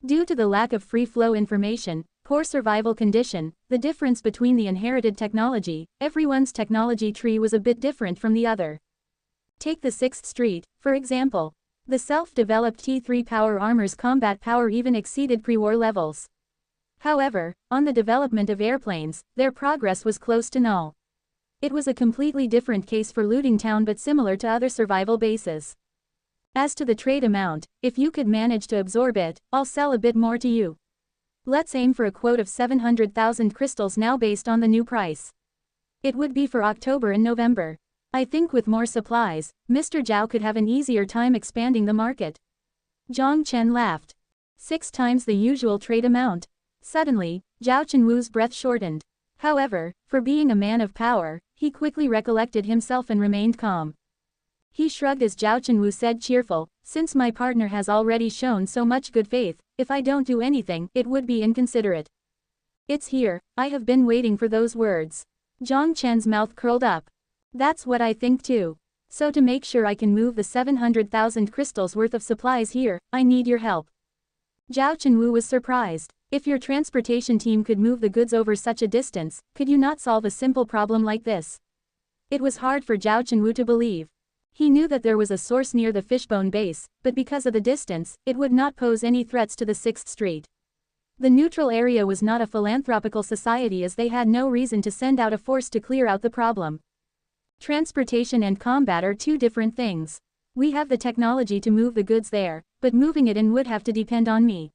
Due to the lack of free-flow information, poor survival condition, the difference between the inherited technology, everyone's technology tree was a bit different from the other. Take the 6th Street, for example. The self-developed T3 power armor's combat power even exceeded pre-war levels. However, on the development of airplanes, their progress was close to null. It was a completely different case for Looting Town but similar to other survival bases. As to the trade amount, if you could manage to absorb it, I'll sell a bit more to you. Let's aim for a quote of 700,000 crystals now based on the new price. It would be for October and November. I think with more supplies, Mr. Zhao could have an easier time expanding the market. Jiang Chen laughed. 6 times the usual trade amount. Suddenly, Zhao Chenwu's breath shortened. However, for being a man of power, he quickly recollected himself and remained calm. He shrugged as Zhao Chenwu said cheerful, since my partner has already shown so much good faith, if I don't do anything, it would be inconsiderate. It's here, I have been waiting for those words. Jiang Chen's mouth curled up. That's what I think too. So to make sure I can move the 700,000 crystals worth of supplies here, I need your help. Zhao Chenwu was surprised. If your transportation team could move the goods over such a distance, could you not solve a simple problem like this? It was hard for Zhao Chenwu to believe. He knew that there was a source near the Fishbone base, but because of the distance, it would not pose any threats to the 6th Street. The neutral area was not a philanthropical society as they had no reason to send out a force to clear out the problem. Transportation and combat are two different things. We have the technology to move the goods there, but moving it in would have to depend on me.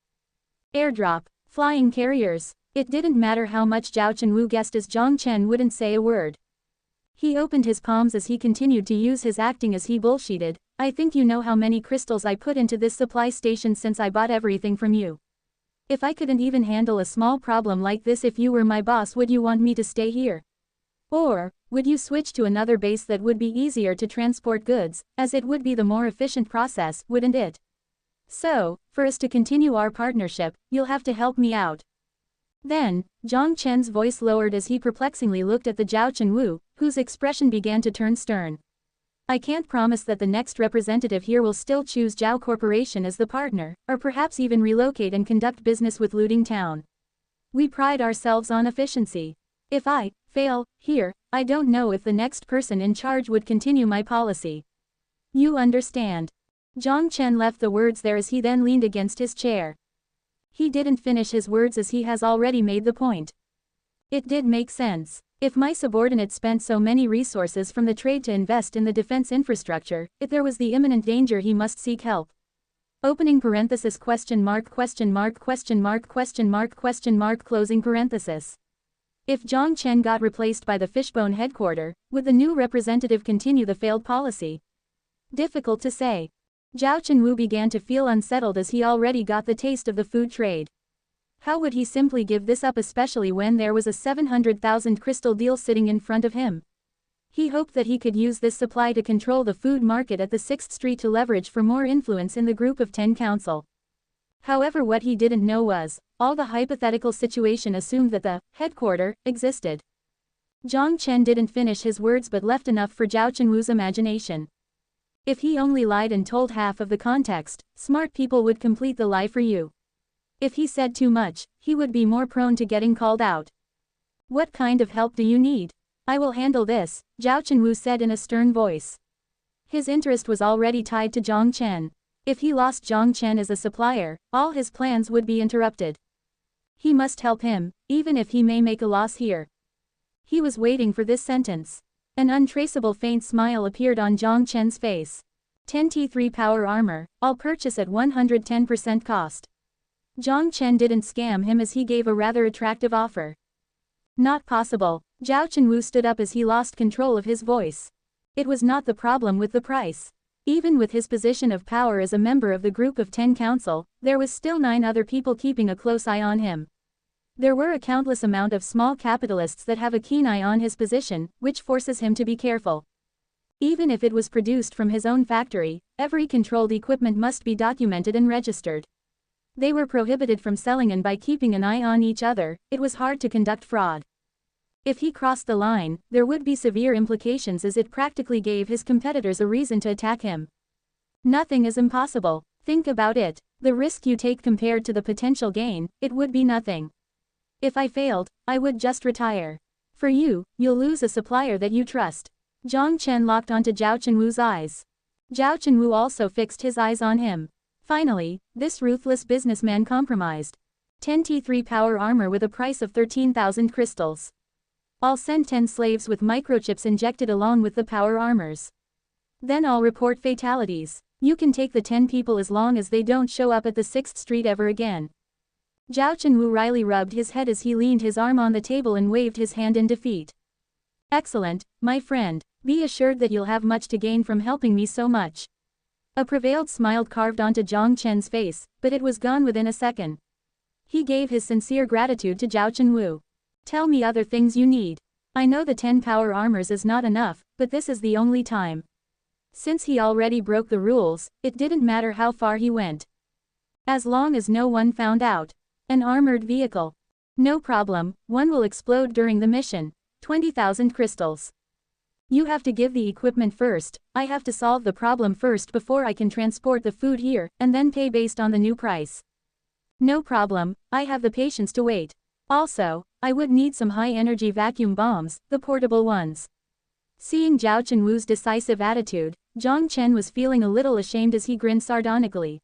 Airdrop, flying carriers. It didn't matter how much Zhao Chenwu guessed as Jiang Chen wouldn't say a word. He opened his palms as he continued to use his acting as he bullshitted. I think you know how many crystals I put into this supply station since I bought everything from you. If I couldn't even handle a small problem like this if you were my boss, would you want me to stay here? Or, would you switch to another base that would be easier to transport goods, as it would be the more efficient process, wouldn't it? So, for us to continue our partnership, you'll have to help me out. Then, Jiang Chen's voice lowered as he perplexingly looked at the Zhao Chenwu, whose expression began to turn stern. I can't promise that the next representative here will still choose Zhao Corporation as the partner, or perhaps even relocate and conduct business with Looting Town. We pride ourselves on efficiency. If I fail here, I don't know if the next person in charge would continue my policy. You understand? Jiang Chen left the words there as he then leaned against his chair. He didn't finish his words as he has already made the point. It did make sense. If my subordinate spent so many resources from the trade to invest in the defense infrastructure, if there was the imminent danger he must seek help. Opening parenthesis question mark question mark question mark question mark question mark closing parenthesis. If Jiang Chen got replaced by the Fishbone headquarters, would the new representative continue the failed policy? Difficult to say. Zhao Chenwu began to feel unsettled as he already got the taste of the food trade. How would he simply give this up, especially when there was a 700,000 crystal deal sitting in front of him? He hoped that he could use this supply to control the food market at the 6th Street to leverage for more influence in the Group of 10 Council. However, what he didn't know was, all the hypothetical situation assumed that the headquarters existed. Jiang Chen didn't finish his words but left enough for Zhao Chenwu's imagination. If he only lied and told half of the context, smart people would complete the lie for you. If he said too much, he would be more prone to getting called out. What kind of help do you need? I will handle this, Zhao Chenwu said in a stern voice. His interest was already tied to Jiang Chen. If he lost Jiang Chen as a supplier, all his plans would be interrupted. He must help him, even if he may make a loss here. He was waiting for this sentence. An untraceable faint smile appeared on Jiang Chen's face. 10 T3 power armor, I'll purchase at 110% cost. Jiang Chen didn't scam him as he gave a rather attractive offer. Not possible. Zhao Chenwu stood up as he lost control of his voice. It was not the problem with the price. Even with his position of power as a member of the Group of 10 Council, there was still 9 other people keeping a close eye on him. There were a countless amount of small capitalists that have a keen eye on his position, which forces him to be careful. Even if it was produced from his own factory, every controlled equipment must be documented and registered. They were prohibited from selling, and by keeping an eye on each other, it was hard to conduct fraud. If he crossed the line, there would be severe implications as it practically gave his competitors a reason to attack him. Nothing is impossible. Think about it. The risk you take compared to the potential gain, it would be nothing. If I failed, I would just retire. For you, you'll lose a supplier that you trust. Jiang Chen locked onto Zhao Chenwu's eyes. Zhao Chenwu also fixed his eyes on him. Finally, this ruthless businessman compromised. 10 T3 power armor with a price of 13,000 crystals. I'll send 10 slaves with microchips injected along with the power armors. Then I'll report fatalities. You can take the 10 people as long as they don't show up at the 6th Street ever again. Zhao Chenwu wryly rubbed his head as he leaned his arm on the table and waved his hand in defeat. Excellent, my friend. Be assured that you'll have much to gain from helping me so much. A prevailed smile carved onto Jiang Chen's face, but it was gone within a second. He gave his sincere gratitude to Zhao Chenwu. Tell me other things you need. I know the 10 power armors is not enough, but this is the only time. Since he already broke the rules, it didn't matter how far he went. As long as no one found out. An armored vehicle. No problem, one will explode during the mission. 20,000 crystals. You have to give the equipment first. I have to solve the problem first before I can transport the food here, and then pay based on the new price. No problem, I have the patience to wait. Also, I would need some high-energy vacuum bombs, the portable ones. Seeing Zhao Chenwu's decisive attitude, Jiang Chen was feeling a little ashamed as he grinned sardonically.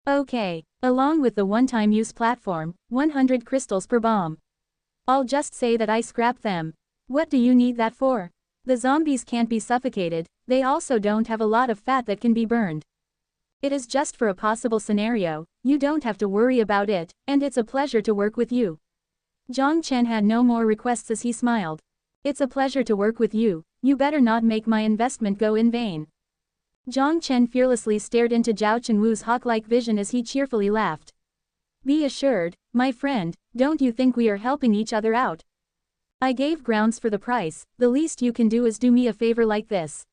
Okay, along with the one-time use platform, 100 crystals per bomb. I'll just say that I scrapped them. What do you need that for? The zombies can't be suffocated, they also don't have a lot of fat that can be burned. It is just for a possible scenario, you don't have to worry about it, and it's a pleasure to work with you. Jiang Chen had no more requests as he smiled. It's a pleasure to work with you, you better not make my investment go in vain. Jiang Chen fearlessly stared into Zhao Chenwu's hawk-like vision as he cheerfully laughed. Be assured, my friend, don't you think we are helping each other out? I gave grounds for the price, the least you can do is do me a favor like this.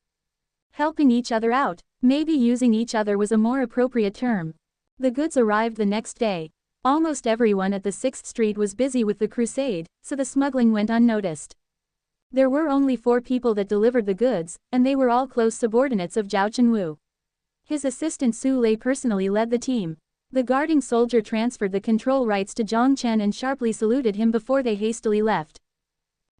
Helping each other out, maybe using each other was a more appropriate term. The goods arrived the next day. Almost everyone at the 6th Street was busy with the crusade, so the smuggling went unnoticed. There were only 4 people that delivered the goods, and they were all close subordinates of Zhao Chenwu. His assistant Su Lei personally led the team. The guarding soldier transferred the control rights to Jiang Chen and sharply saluted him before they hastily left.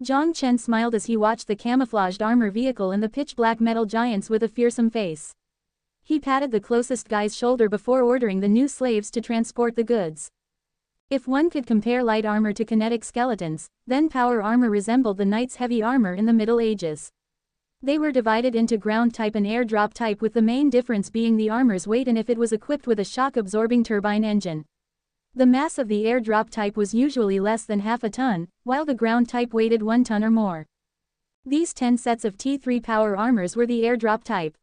Jiang Chen smiled as he watched the camouflaged armor vehicle and the pitch-black metal giants with a fearsome face. He patted the closest guy's shoulder before ordering the new slaves to transport the goods. If one could compare light armor to kinetic skeletons, then power armor resembled the knight's heavy armor in the Middle Ages. They were divided into ground type and airdrop type, with the main difference being the armor's weight and if it was equipped with a shock-absorbing turbine engine. The mass of the airdrop type was usually less than half a ton, while the ground type weighted 1 ton or more. These 10 sets of T3 power armors were the airdrop type.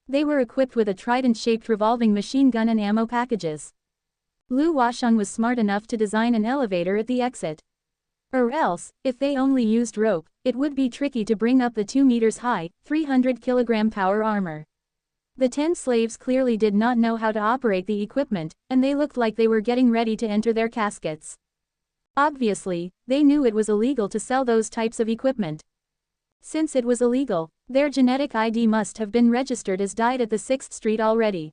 They were equipped with a trident-shaped revolving machine gun and ammo packages. Lu Washeng was smart enough to design an elevator at the exit. Or else, if they only used rope, it would be tricky to bring up the 2 meters high, 300 kilogram power armor. The 10 slaves clearly did not know how to operate the equipment, and they looked like they were getting ready to enter their caskets. Obviously, they knew it was illegal to sell those types of equipment. Since it was illegal, their genetic ID must have been registered as died at the 6th Street already.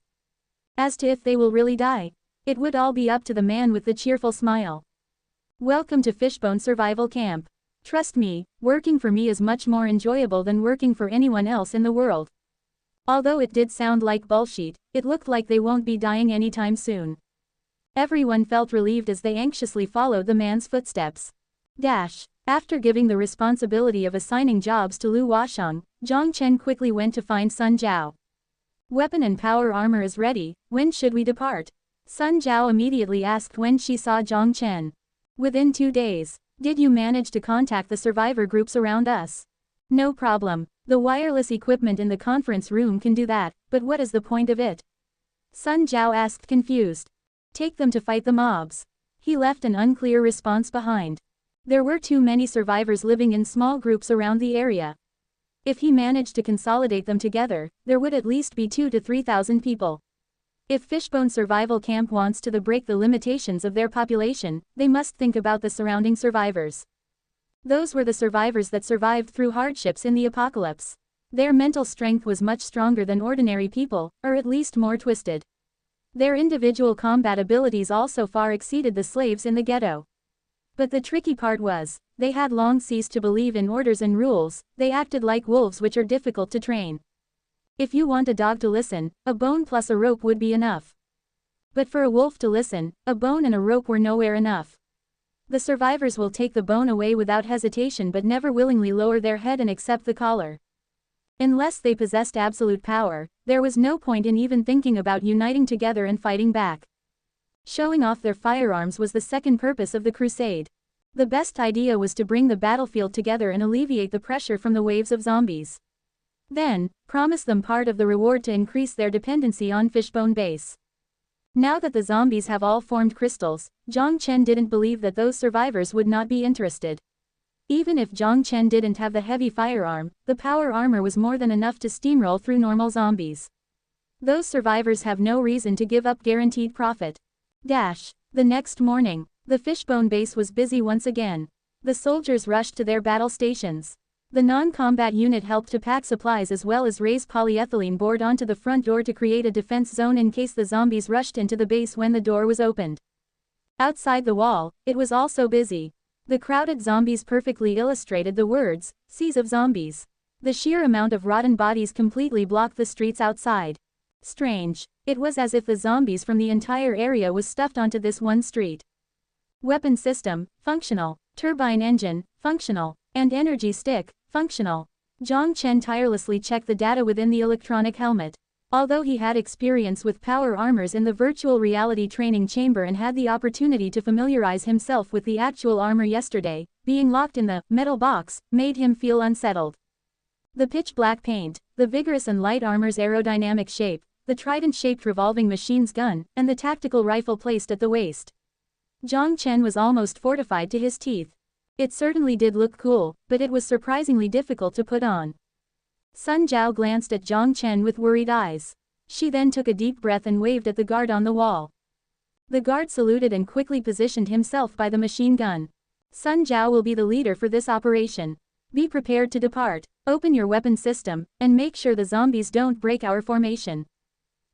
As to if they will really die, it would all be up to the man with the cheerful smile. Welcome to Fishbone Survival Camp. Trust me, working for me is much more enjoyable than working for anyone else in the world. Although it did sound like bullshit, it looked like they won't be dying anytime soon. Everyone felt relieved as they anxiously followed the man's footsteps. After giving the responsibility of assigning jobs to Lu Washeng, Jiang Chen quickly went to find Sun Zhao. Weapon and power armor is ready, when should we depart? Sun Zhao immediately asked when she saw Jiang Chen. Within 2 days. Did you manage to contact the survivor groups around us? No problem. The wireless equipment in the conference room can do that, but what is the point of it? Sun Zhao asked confused. Take them to fight the mobs. He left an unclear response behind. There were too many survivors living in small groups around the area. If he managed to consolidate them together, there would at least be 2,000 to 3,000 people. If Fishbone Survival Camp wants to break the limitations of their population, they must think about the surrounding survivors. Those were the survivors that survived through hardships in the apocalypse. Their mental strength was much stronger than ordinary people, or at least more twisted. Their individual combat abilities also far exceeded the slaves in the ghetto. But the tricky part was, they had long ceased to believe in orders and rules, they acted like wolves which are difficult to train. If you want a dog to listen, a bone plus a rope would be enough. But for a wolf to listen, a bone and a rope were nowhere enough. The survivors will take the bone away without hesitation but never willingly lower their head and accept the collar. Unless they possessed absolute power, there was no point in even thinking about uniting together and fighting back. Showing off their firearms was the second purpose of the crusade. The best idea was to bring the battlefield together and alleviate the pressure from the waves of zombies. Then, promise them part of the reward to increase their dependency on Fishbone Base. Now that the zombies have all formed crystals, Jiang Chen didn't believe that those survivors would not be interested. Even if Jiang Chen didn't have the heavy firearm, the power armor was more than enough to steamroll through normal zombies. Those survivors have no reason to give up guaranteed profit. The next morning, the Fishbone Base was busy once again. The soldiers rushed to their battle stations. The non-combat unit helped to pack supplies as well as raise polyethylene board onto the front door to create a defense zone in case the zombies rushed into the base when the door was opened. Outside the wall, it was also busy. The crowded zombies perfectly illustrated the words, "Seas of Zombies." The sheer amount of rotten bodies completely blocked the streets outside. Strange. It was as if the zombies from the entire area was stuffed onto this one street. Weapon system, functional. Turbine engine, functional. And energy stick, functional. Jiang Chen tirelessly checked the data within the electronic helmet. Although he had experience with power armors in the virtual reality training chamber and had the opportunity to familiarize himself with the actual armor yesterday, being locked in the metal box made him feel unsettled. The pitch-black paint, the vigorous and light armor's aerodynamic shape, the trident-shaped revolving machine's gun, and the tactical rifle placed at the waist. Jiang Chen was almost fortified to his teeth. It certainly did look cool, but it was surprisingly difficult to put on. Sun Jiao glanced at Jiang Chen with worried eyes. She then took a deep breath and waved at the guard on the wall. The guard saluted and quickly positioned himself by the machine gun. Sun Jiao will be the leader for this operation. Be prepared to depart, open your weapon system, and make sure the zombies don't break our formation.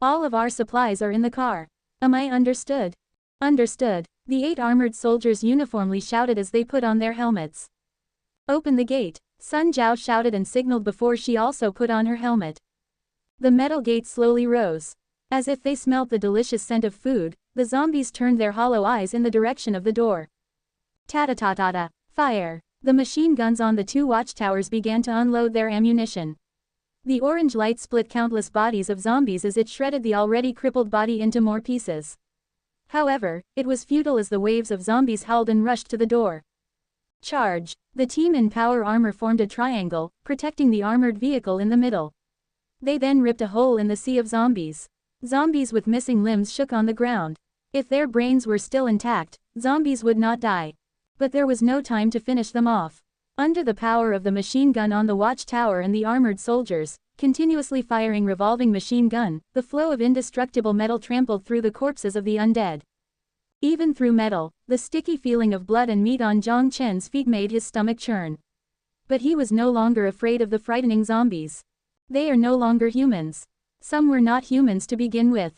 All of our supplies are in the car. Am I understood? Understood. The 8 armored soldiers uniformly shouted as they put on their helmets. Open the gate, Sun Jiao shouted and signaled before she also put on her helmet. The metal gate slowly rose. As if they smelt the delicious scent of food, the zombies turned their hollow eyes in the direction of the door. Ta-ta-ta-ta-ta, fire! The machine guns on the 2 watchtowers began to unload their ammunition. The orange light split countless bodies of zombies as it shredded the already crippled body into more pieces. However, it was futile as the waves of zombies howled and rushed to the door. Charge! The team in power armor formed a triangle, protecting the armored vehicle in the middle. They then ripped a hole in the sea of zombies. Zombies with missing limbs shook on the ground. If their brains were still intact, zombies would not die. But there was no time to finish them off. Under the power of the machine gun on the watchtower and the armored soldiers, continuously firing revolving machine gun, the flow of indestructible metal trampled through the corpses of the undead. Even through metal, the sticky feeling of blood and meat on Jiang Chen's feet made his stomach churn. But he was no longer afraid of the frightening zombies. They are no longer humans. Some were not humans to begin with.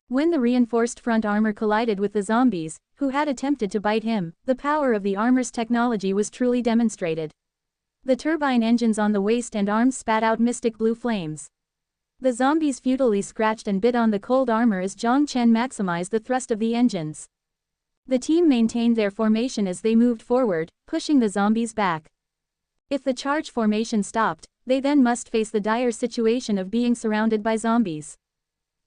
When the reinforced front armor collided with the zombies, who had attempted to bite him, the power of the armor's technology was truly demonstrated. The turbine engines on the waist and arms spat out mystic blue flames. The zombies futilely scratched and bit on the cold armor as Jiang Chen maximized the thrust of the engines. The team maintained their formation as they moved forward, pushing the zombies back. If the charge formation stopped, they then must face the dire situation of being surrounded by zombies.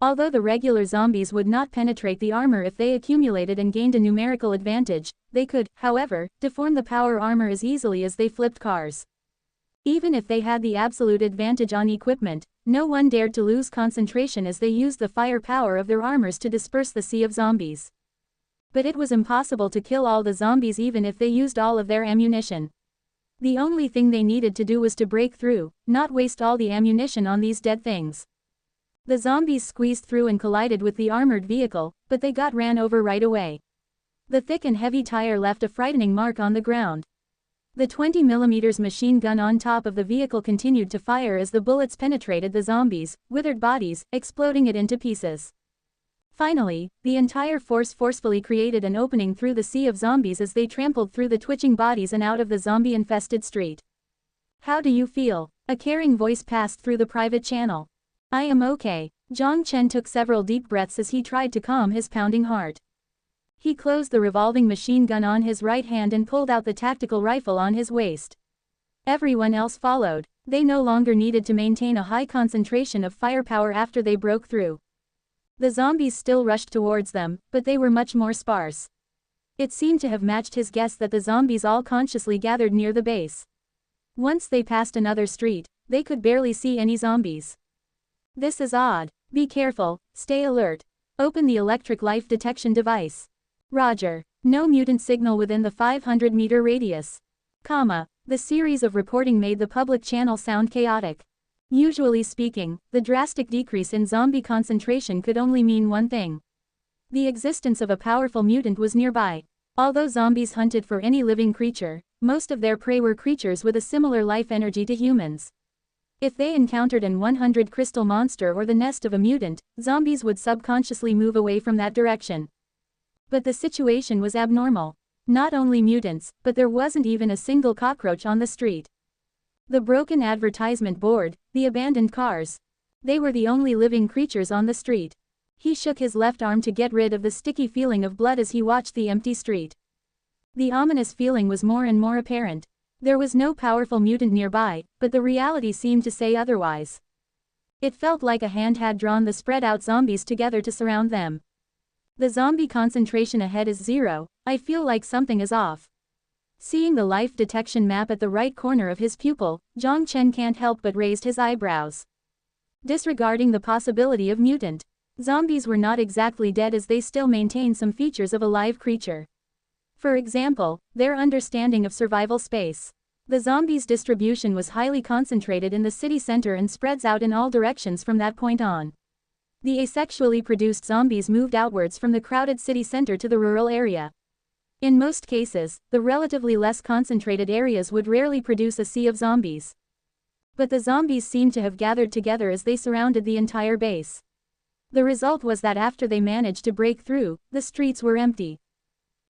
Although the regular zombies would not penetrate the armor if they accumulated and gained a numerical advantage, they could, however, deform the power armor as easily as they flipped cars. Even if they had the absolute advantage on equipment, no one dared to lose concentration as they used the firepower of their armors to disperse the sea of zombies. But it was impossible to kill all the zombies even if they used all of their ammunition. The only thing they needed to do was to break through, not waste all the ammunition on these dead things. The zombies squeezed through and collided with the armored vehicle, but they got ran over right away. The thick and heavy tire left a frightening mark on the ground. The 20mm machine gun on top of the vehicle continued to fire as the bullets penetrated the zombies' withered bodies, exploding it into pieces. Finally, the entire force forcefully created an opening through the sea of zombies as they trampled through the twitching bodies and out of the zombie-infested street. "How do you feel?" a caring voice passed through the private channel. "I am okay." Jiang Chen took several deep breaths as he tried to calm his pounding heart. He closed the revolving machine gun on his right hand and pulled out the tactical rifle on his waist. Everyone else followed. They no longer needed to maintain a high concentration of firepower after they broke through. The zombies still rushed towards them, but they were much more sparse. It seemed to have matched his guess that the zombies all consciously gathered near the base. Once they passed another street, they could barely see any zombies. "This is odd. Be careful, stay alert. Open the electric life detection device." "Roger." No mutant signal within the 500-meter radius. The series of reporting made the public channel sound chaotic. Usually speaking, the drastic decrease in zombie concentration could only mean one thing. The existence of a powerful mutant was nearby. Although zombies hunted for any living creature, most of their prey were creatures with a similar life energy to humans. If they encountered an 100 crystal monster or the nest of a mutant, zombies would subconsciously move away from that direction. But the situation was abnormal. Not only mutants, but there wasn't even a single cockroach on the street. The broken advertisement board, the abandoned cars. They were the only living creatures on the street. He shook his left arm to get rid of the sticky feeling of blood as he watched the empty street. The ominous feeling was more and more apparent. There was no powerful mutant nearby, but the reality seemed to say otherwise. It felt like a hand had drawn the spread-out zombies together to surround them. "The zombie concentration ahead is 0, I feel like something is off." Seeing the life detection map at the right corner of his pupil, Jiang Chen can't help but raise his eyebrows. Disregarding the possibility of mutant, zombies were not exactly dead as they still maintain some features of a live creature. For example, their understanding of survival space. The zombies' distribution was highly concentrated in the city center and spreads out in all directions from that point on. The asexually produced zombies moved outwards from the crowded city center to the rural area. In most cases, the relatively less concentrated areas would rarely produce a sea of zombies. But the zombies seemed to have gathered together as they surrounded the entire base. The result was that after they managed to break through, the streets were empty.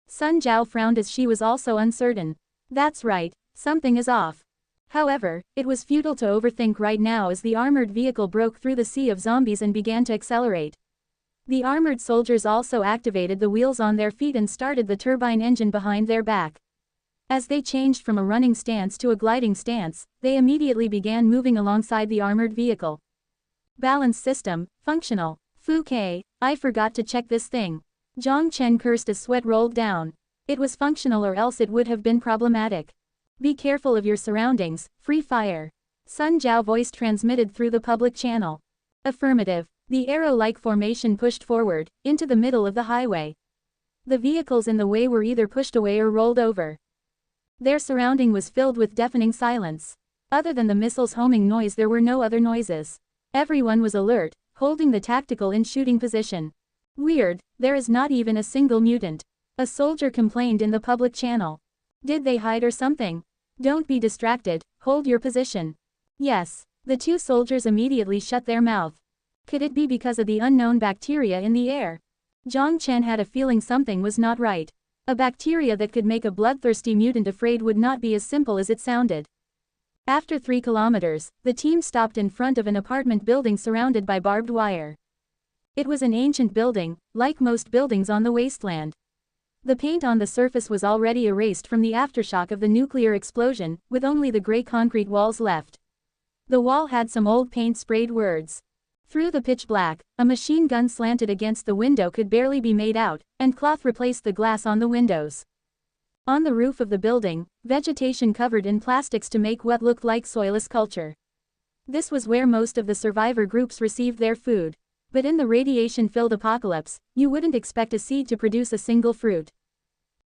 Sun Jiao frowned as she was also uncertain. That's right, something is off. However, it was futile to overthink right now as the armored vehicle broke through the sea of zombies and began to accelerate. The armored soldiers also activated the wheels on their feet and started the turbine engine behind their back. As they changed from a running stance to a gliding stance, they immediately began moving alongside the armored vehicle. Balance system, functional. Fuke, I forgot to check this thing. Jiang Chen cursed as sweat rolled down. It was functional or else it would have been problematic. Be careful of your surroundings, free fire. Sun Jiao voice transmitted through the public channel. Affirmative. The arrow-like formation pushed forward, into the middle of the highway. The vehicles in the way were either pushed away or rolled over. Their surrounding was filled with deafening silence. Other than the missiles' homing noise there were no other noises. Everyone was alert, holding the tactical in shooting position. Weird, there is not even a single mutant. A soldier complained in the public channel. Did they hide or something? Don't be distracted, hold your position. Yes. The two soldiers immediately shut their mouth. Could it be because of the unknown bacteria in the air? Jiang Chen had a feeling something was not right. A bacteria that could make a bloodthirsty mutant afraid would not be as simple as it sounded. After 3 kilometers, the team stopped in front of an apartment building surrounded by barbed wire. It was an ancient building, like most buildings on the wasteland. The paint on the surface was already erased from the aftershock of the nuclear explosion, with only the gray concrete walls left. The wall had some old paint-sprayed words. Through the pitch black, a machine gun slanted against the window could barely be made out, and cloth replaced the glass on the windows. On the roof of the building, vegetation covered in plastics to make what looked like soilless culture. This was where most of the survivor groups received their food. But in the radiation-filled apocalypse, you wouldn't expect a seed to produce a single fruit.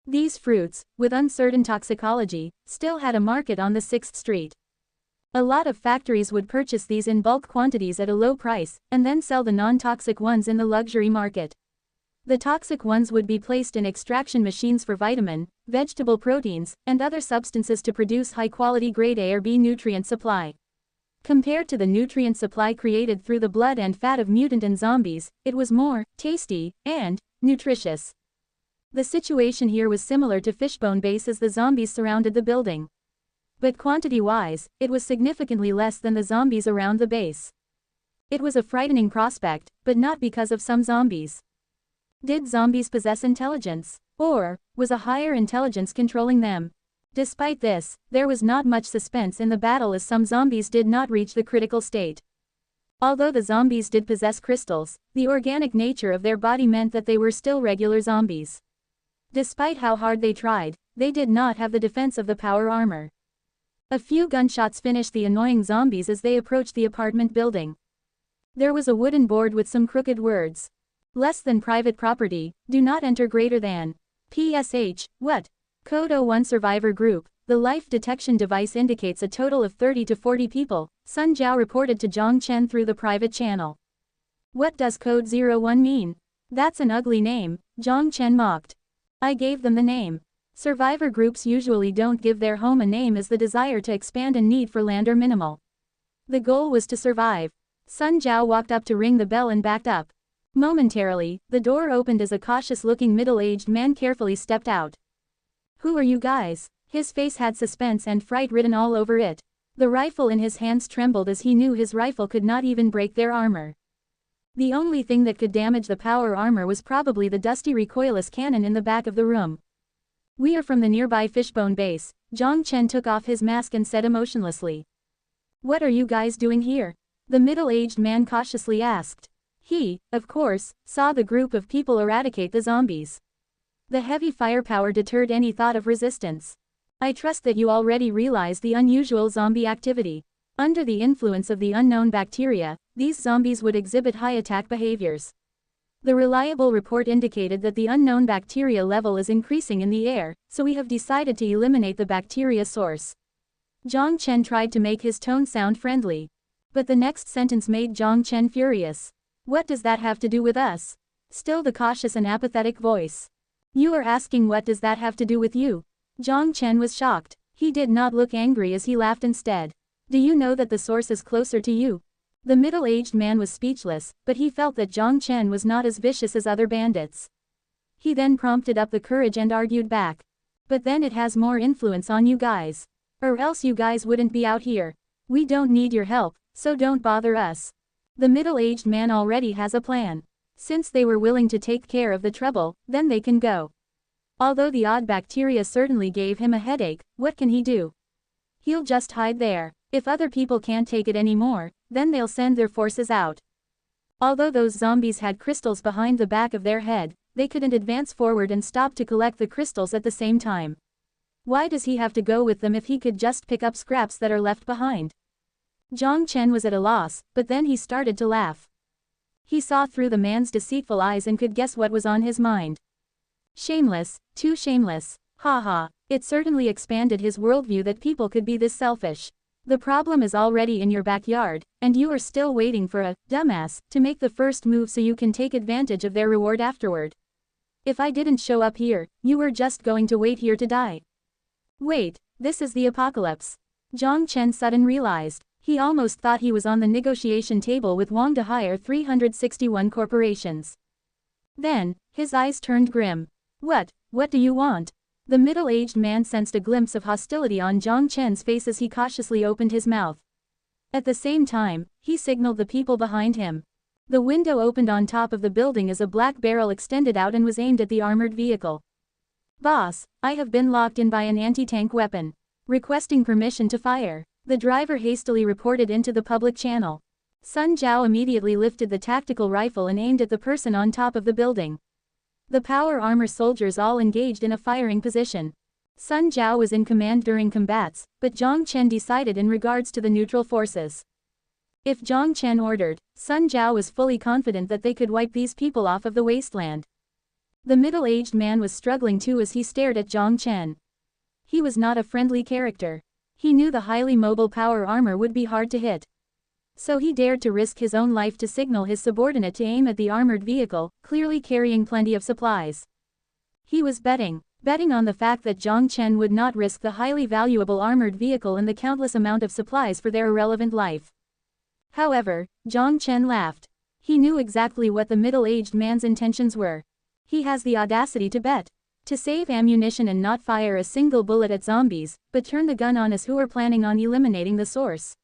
These fruits, with uncertain toxicology, still had a market on the 6th Street. A lot of factories would purchase these in bulk quantities at a low price, and then sell the non-toxic ones in the luxury market. The toxic ones would be placed in extraction machines for vitamin, vegetable proteins, and other substances to produce high-quality grade A or B nutrient supply. Compared to the nutrient supply created through the blood and fat of mutant and zombies, it was more tasty and nutritious. The situation here was similar to Fishbone Base as the zombies surrounded the building. But quantity-wise, it was significantly less than the zombies around the base. It was a frightening prospect, but not because of some zombies. Did zombies possess intelligence? Or was a higher intelligence controlling them? Despite this, there was not much suspense in the battle as some zombies did not reach the critical state. Although the zombies did possess crystals, the organic nature of their body meant that they were still regular zombies. Despite how hard they tried, they did not have the defense of the power armor. A few gunshots finished the annoying zombies as they approached the apartment building. There was a wooden board with some crooked words. Less than private property, do not enter greater than. PSH, what? Code 01 Survivor Group, the life detection device indicates a total of 30 to 40 people, Sun Jiao reported to Jiang Chen through the private channel. What does Code 01 mean? That's an ugly name, Jiang Chen mocked. I gave them the name. Survivor groups usually don't give their home a name as the desire to expand and need for land are minimal. The goal was to survive. Sun Jiao walked up to ring the bell and backed up. Momentarily, the door opened as a cautious-looking middle-aged man carefully stepped out. Who are you guys? His face had suspense and fright written all over it. The rifle in his hands trembled as he knew his rifle could not even break their armor. The only thing that could damage the power armor was probably the dusty recoilless cannon in the back of the room. We are from the nearby Fishbone Base, Jiang Chen took off his mask and said emotionlessly. What are you guys doing here? The middle-aged man cautiously asked. He, of course, saw the group of people eradicate the zombies. The heavy firepower deterred any thought of resistance. I trust that you already realize the unusual zombie activity. Under the influence of the unknown bacteria, these zombies would exhibit high attack behaviors. The reliable report indicated that the unknown bacteria level is increasing in the air, so we have decided to eliminate the bacteria source. Jiang Chen tried to make his tone sound friendly. But the next sentence made Jiang Chen furious. What does that have to do with us? Still the cautious and apathetic voice. You are asking what does that have to do with you? Jiang Chen was shocked. He did not look angry as he laughed instead. Do you know that the source is closer to you? The middle-aged man was speechless, but he felt that Jiang Chen was not as vicious as other bandits. He then prompted up the courage and argued back. But then it has more influence on you guys. Or else you guys wouldn't be out here. We don't need your help, so don't bother us. The middle-aged man already has a plan. Since they were willing to take care of the trouble, then they can go. Although the odd bacteria certainly gave him a headache, what can he do? He'll just hide there. If other people can't take it anymore, then they'll send their forces out. Although those zombies had crystals behind the back of their head, they couldn't advance forward and stop to collect the crystals at the same time. Why does he have to go with them if he could just pick up scraps that are left behind? Jiang Chen was at a loss, but then he started to laugh. He saw through the man's deceitful eyes and could guess what was on his mind. Shameless, too shameless. Ha. It certainly expanded his worldview that people could be this selfish. The problem is already in your backyard, and you are still waiting for a dumbass to make the first move so you can take advantage of their reward afterward. If I didn't show up here, you were just going to wait here to die. Wait, this is the apocalypse. Jiang Chen suddenly realized. He almost thought he was on the negotiation table with Wang to hire 361 corporations. Then, his eyes turned grim. What do you want? The middle-aged man sensed a glimpse of hostility on Jiang Chen's face as he cautiously opened his mouth. At the same time, he signaled the people behind him. The window opened on top of the building as a black barrel extended out and was aimed at the armored vehicle. Boss, I have been locked in by an anti-tank weapon. Requesting permission to fire. The driver hastily reported into the public channel. Sun Jiao immediately lifted the tactical rifle and aimed at the person on top of the building. The power armor soldiers all engaged in a firing position. Sun Jiao was in command during combats, but Jiang Chen decided in regards to the neutral forces. If Jiang Chen ordered, Sun Jiao was fully confident that they could wipe these people off of the wasteland. The middle-aged man was struggling too as he stared at Jiang Chen. He was not a friendly character. He knew the highly mobile power armor would be hard to hit. So he dared to risk his own life to signal his subordinate to aim at the armored vehicle, clearly carrying plenty of supplies. He was betting on the fact that Jiang Chen would not risk the highly valuable armored vehicle and the countless amount of supplies for their irrelevant life. However, Jiang Chen laughed. He knew exactly what the middle-aged man's intentions were. He has the audacity to bet. To save ammunition and not fire a single bullet at zombies, but turn the gun on us who are planning on eliminating the source.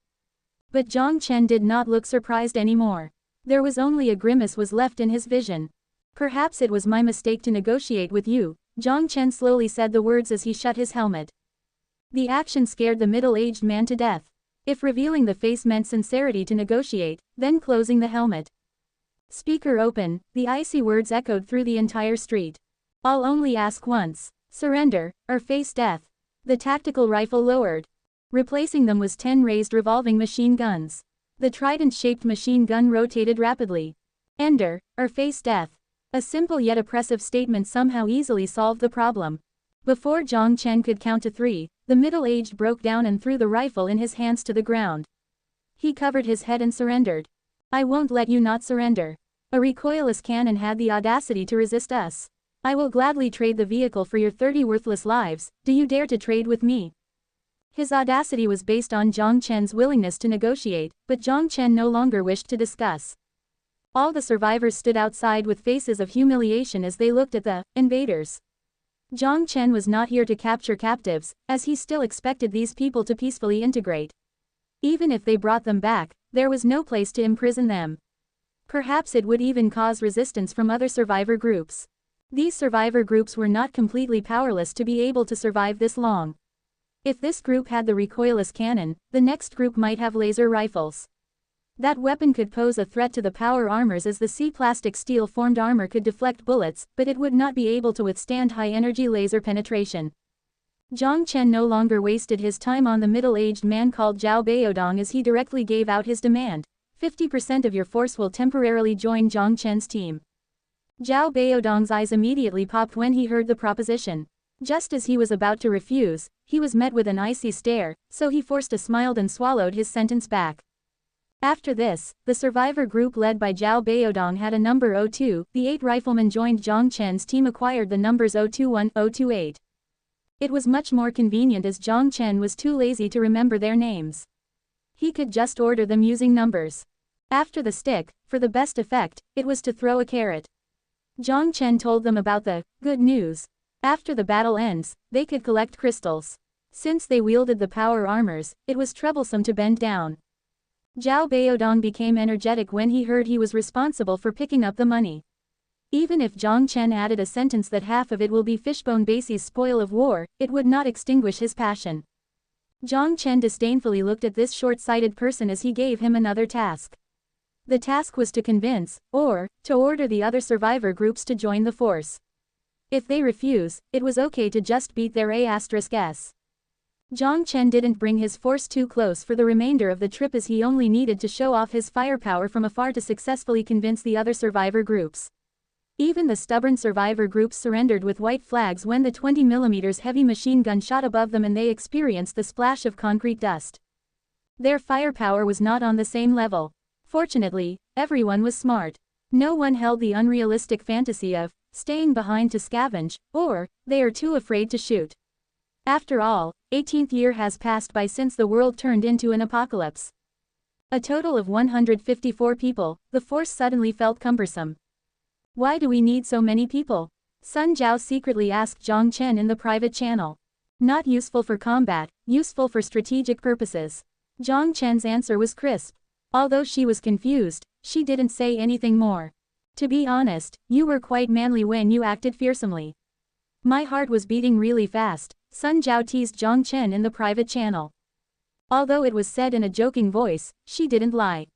But Jiang Chen did not look surprised anymore. There was only a grimace was left in his vision. Perhaps it was my mistake to negotiate with you, Jiang Chen slowly said the words as he shut his helmet. The action scared the middle-aged man to death. If revealing the face meant sincerity to negotiate, then closing the helmet. Speaker open, the icy words echoed through the entire street. I'll only ask once. Surrender, or face death. The tactical rifle lowered. Replacing them was 10 raised revolving machine guns. The trident-shaped machine gun rotated rapidly. Ender, or face death. A simple yet oppressive statement somehow easily solved the problem. Before Jiang Chen could count to 3, the middle-aged broke down and threw the rifle in his hands to the ground. He covered his head and surrendered. I won't let you not surrender. A recoilless cannon had the audacity to resist us. I will gladly trade the vehicle for your 30 worthless lives. Do you dare to trade with me? His audacity was based on Jiang Chen's willingness to negotiate, but Jiang Chen no longer wished to discuss. All the survivors stood outside with faces of humiliation as they looked at the invaders. Jiang Chen was not here to capture captives, as he still expected these people to peacefully integrate. Even if they brought them back, there was no place to imprison them. Perhaps it would even cause resistance from other survivor groups. These survivor groups were not completely powerless to be able to survive this long. If this group had the recoilless cannon, the next group might have laser rifles. That weapon could pose a threat to the power armors as the plastic steel formed armor could deflect bullets, but it would not be able to withstand high-energy laser penetration. Jiang Chen no longer wasted his time on the middle-aged man called Zhao Baodong as he directly gave out his demand. 50% of your force will temporarily join Jiang Chen's team. Zhao Baodong's eyes immediately popped when he heard the proposition. Just as he was about to refuse, he was met with an icy stare, so he forced a smile and swallowed his sentence back. After this, the survivor group led by Zhao Baodong had a number 02, the 8 riflemen joined Jiang Chen's team acquired the numbers 021, 028. It was much more convenient as Jiang Chen was too lazy to remember their names. He could just order them using numbers. After the stick, for the best effect, it was to throw a carrot. Jiang Chen told them about the good news. After the battle ends, they could collect crystals. Since they wielded the power armors, it was troublesome to bend down. Zhao Baodong became energetic when he heard he was responsible for picking up the money. Even if Jiang Chen added a sentence that half of it will be Fishbone Basie's spoil of war, it would not extinguish his passion. Jiang Chen disdainfully looked at this short-sighted person as he gave him another task. The task was to convince, or, to order the other survivor groups to join the force. If they refuse, it was okay to just beat their A*S. Jiang Chen didn't bring his force too close for the remainder of the trip as he only needed to show off his firepower from afar to successfully convince the other survivor groups. Even the stubborn survivor groups surrendered with white flags when the 20mm heavy machine gun shot above them and they experienced the splash of concrete dust. Their firepower was not on the same level. Fortunately, everyone was smart. No one held the unrealistic fantasy of staying behind to scavenge, or they are too afraid to shoot. After all, 18th year has passed by since the world turned into an apocalypse. A total of 154 people, the force suddenly felt cumbersome. Why do we need so many people? Sun Jiao secretly asked Jiang Chen in the private channel. Not useful for combat, useful for strategic purposes. Jiang Chen's answer was crisp. Although she was confused, she didn't say anything more. To be honest, you were quite manly when you acted fearsomely. My heart was beating really fast, Sun Jiao teased Jiang Chen in the private channel. Although it was said in a joking voice, she didn't lie.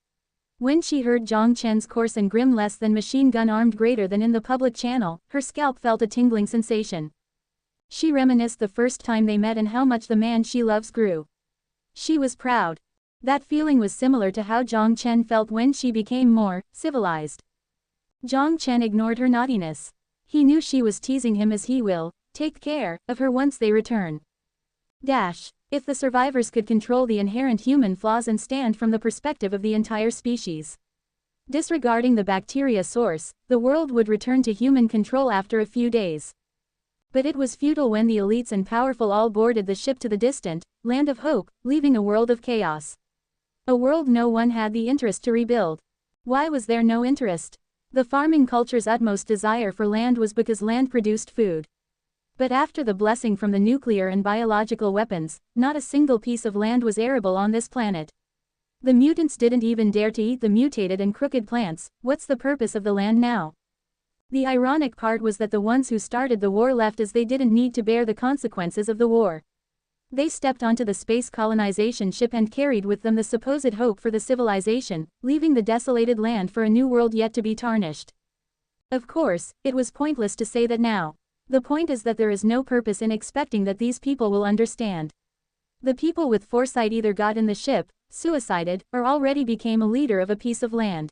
When she heard Jiang Chen's coarse and grim less than machine gun armed greater than in the public channel, her scalp felt a tingling sensation. She reminisced the first time they met and how much the man she loves grew. She was proud. That feeling was similar to how Jiang Chen felt when she became more civilized. Jiang Chen ignored her naughtiness. He knew she was teasing him as he will take care of her once they return. If the survivors could control the inherent human flaws and stand from the perspective of the entire species. Disregarding the bacteria source, the world would return to human control after a few days. But it was futile when the elites and powerful all boarded the ship to the distant land of hope, leaving a world of chaos. A world no one had the interest to rebuild. Why was there no interest? The farming culture's utmost desire for land was because land produced food. But after the blessing from the nuclear and biological weapons, not a single piece of land was arable on this planet. The mutants didn't even dare to eat the mutated and crooked plants. What's the purpose of the land now? The ironic part was that the ones who started the war left as they didn't need to bear the consequences of the war. They stepped onto the space colonization ship and carried with them the supposed hope for the civilization, leaving the desolated land for a new world yet to be tarnished. Of course, it was pointless to say that now. The point is that there is no purpose in expecting that these people will understand. The people with foresight either got in the ship, suicided, or already became a leader of a piece of land.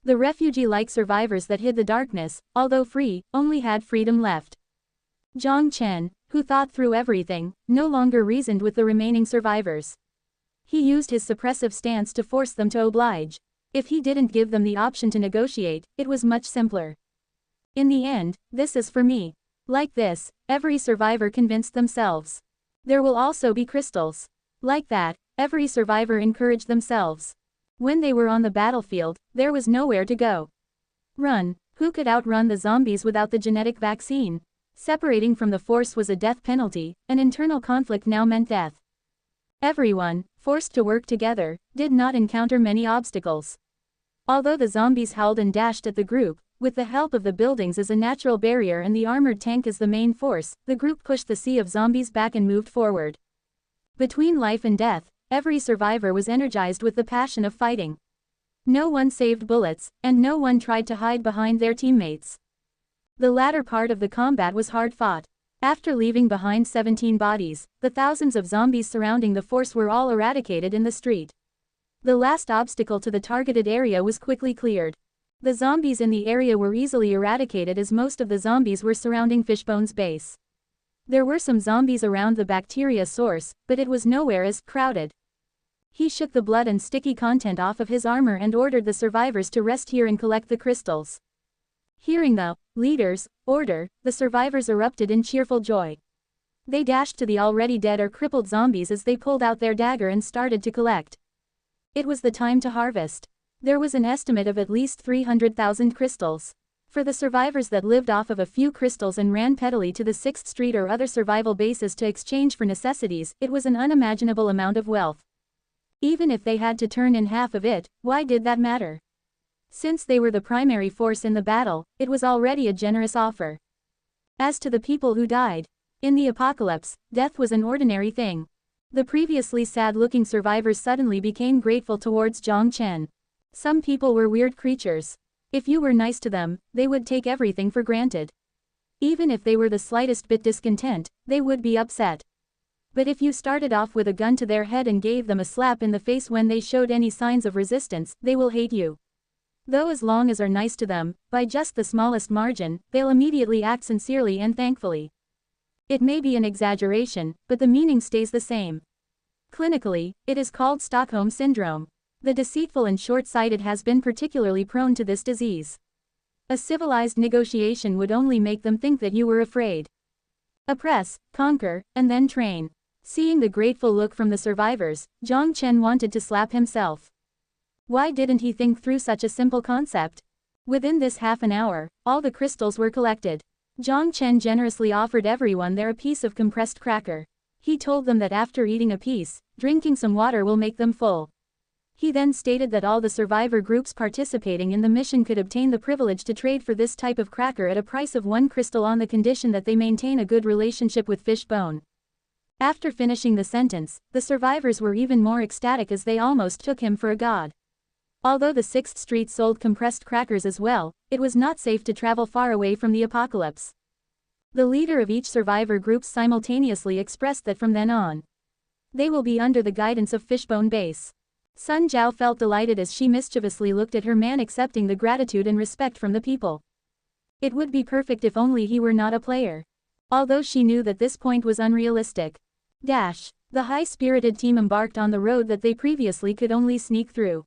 The refugee-like survivors that hid the darkness, although free, only had freedom left. Jiang Chen, who thought through everything, no longer reasoned with the remaining survivors. He used his suppressive stance to force them to oblige. If he didn't give them the option to negotiate, it was much simpler. In the end, this is for me. Like this, every survivor convinced themselves. There will also be crystals. Like that, every survivor encouraged themselves. When they were on the battlefield, there was nowhere to go. Run. Who could outrun the zombies without the genetic vaccine? Separating from the force was a death penalty, an internal conflict now meant death. Everyone, forced to work together, did not encounter many obstacles. Although the zombies howled and dashed at the group, with the help of the buildings as a natural barrier and the armored tank as the main force, the group pushed the sea of zombies back and moved forward. Between life and death, every survivor was energized with the passion of fighting. No one saved bullets, and no one tried to hide behind their teammates. The latter part of the combat was hard fought. After leaving behind 17 bodies, the thousands of zombies surrounding the force were all eradicated in the street. The last obstacle to the targeted area was quickly cleared. The zombies in the area were easily eradicated as most of the zombies were surrounding Fishbone's base. There were some zombies around the bacteria source, but it was nowhere as crowded. He shook the blood and sticky content off of his armor and ordered the survivors to rest here and collect the crystals. Hearing the leader's order, the survivors erupted in cheerful joy. They dashed to the already dead or crippled zombies as they pulled out their dagger and started to collect. It was the time to harvest. There was an estimate of at least 300,000 crystals. For the survivors that lived off of a few crystals and ran pettily to the 6th Street or other survival bases to exchange for necessities, it was an unimaginable amount of wealth. Even if they had to turn in half of it, why did that matter? Since they were the primary force in the battle, it was already a generous offer. As to the people who died, in the apocalypse, death was an ordinary thing. The previously sad-looking survivors suddenly became grateful towards Jiang Chen. Some people were weird creatures. If you were nice to them, they would take everything for granted. Even if they were the slightest bit discontent, they would be upset. But if you started off with a gun to their head and gave them a slap in the face when they showed any signs of resistance, they will hate you. Though as long as are nice to them, by just the smallest margin, they'll immediately act sincerely and thankfully. It may be an exaggeration, but the meaning stays the same. Clinically, it is called Stockholm Syndrome. The deceitful and short-sighted has been particularly prone to this disease. A civilized negotiation would only make them think that you were afraid. Oppress, conquer, and then train. Seeing the grateful look from the survivors, Jiang Chen wanted to slap himself. Why didn't he think through such a simple concept? Within this half an hour, all the crystals were collected. Jiang Chen generously offered everyone there a piece of compressed cracker. He told them that after eating a piece, drinking some water will make them full. He then stated that all the survivor groups participating in the mission could obtain the privilege to trade for this type of cracker at a price of 1 crystal on the condition that they maintain a good relationship with Fishbone. After finishing the sentence, the survivors were even more ecstatic as they almost took him for a god. Although the 6th Street sold compressed crackers as well, it was not safe to travel far away from the apocalypse. The leader of each survivor group simultaneously expressed that from then on, they will be under the guidance of Fishbone Base. Sun Jiao felt delighted as she mischievously looked at her man accepting the gratitude and respect from the people. It would be perfect if only he were not a player. Although she knew that this point was unrealistic. The high-spirited team embarked on the road that they previously could only sneak through.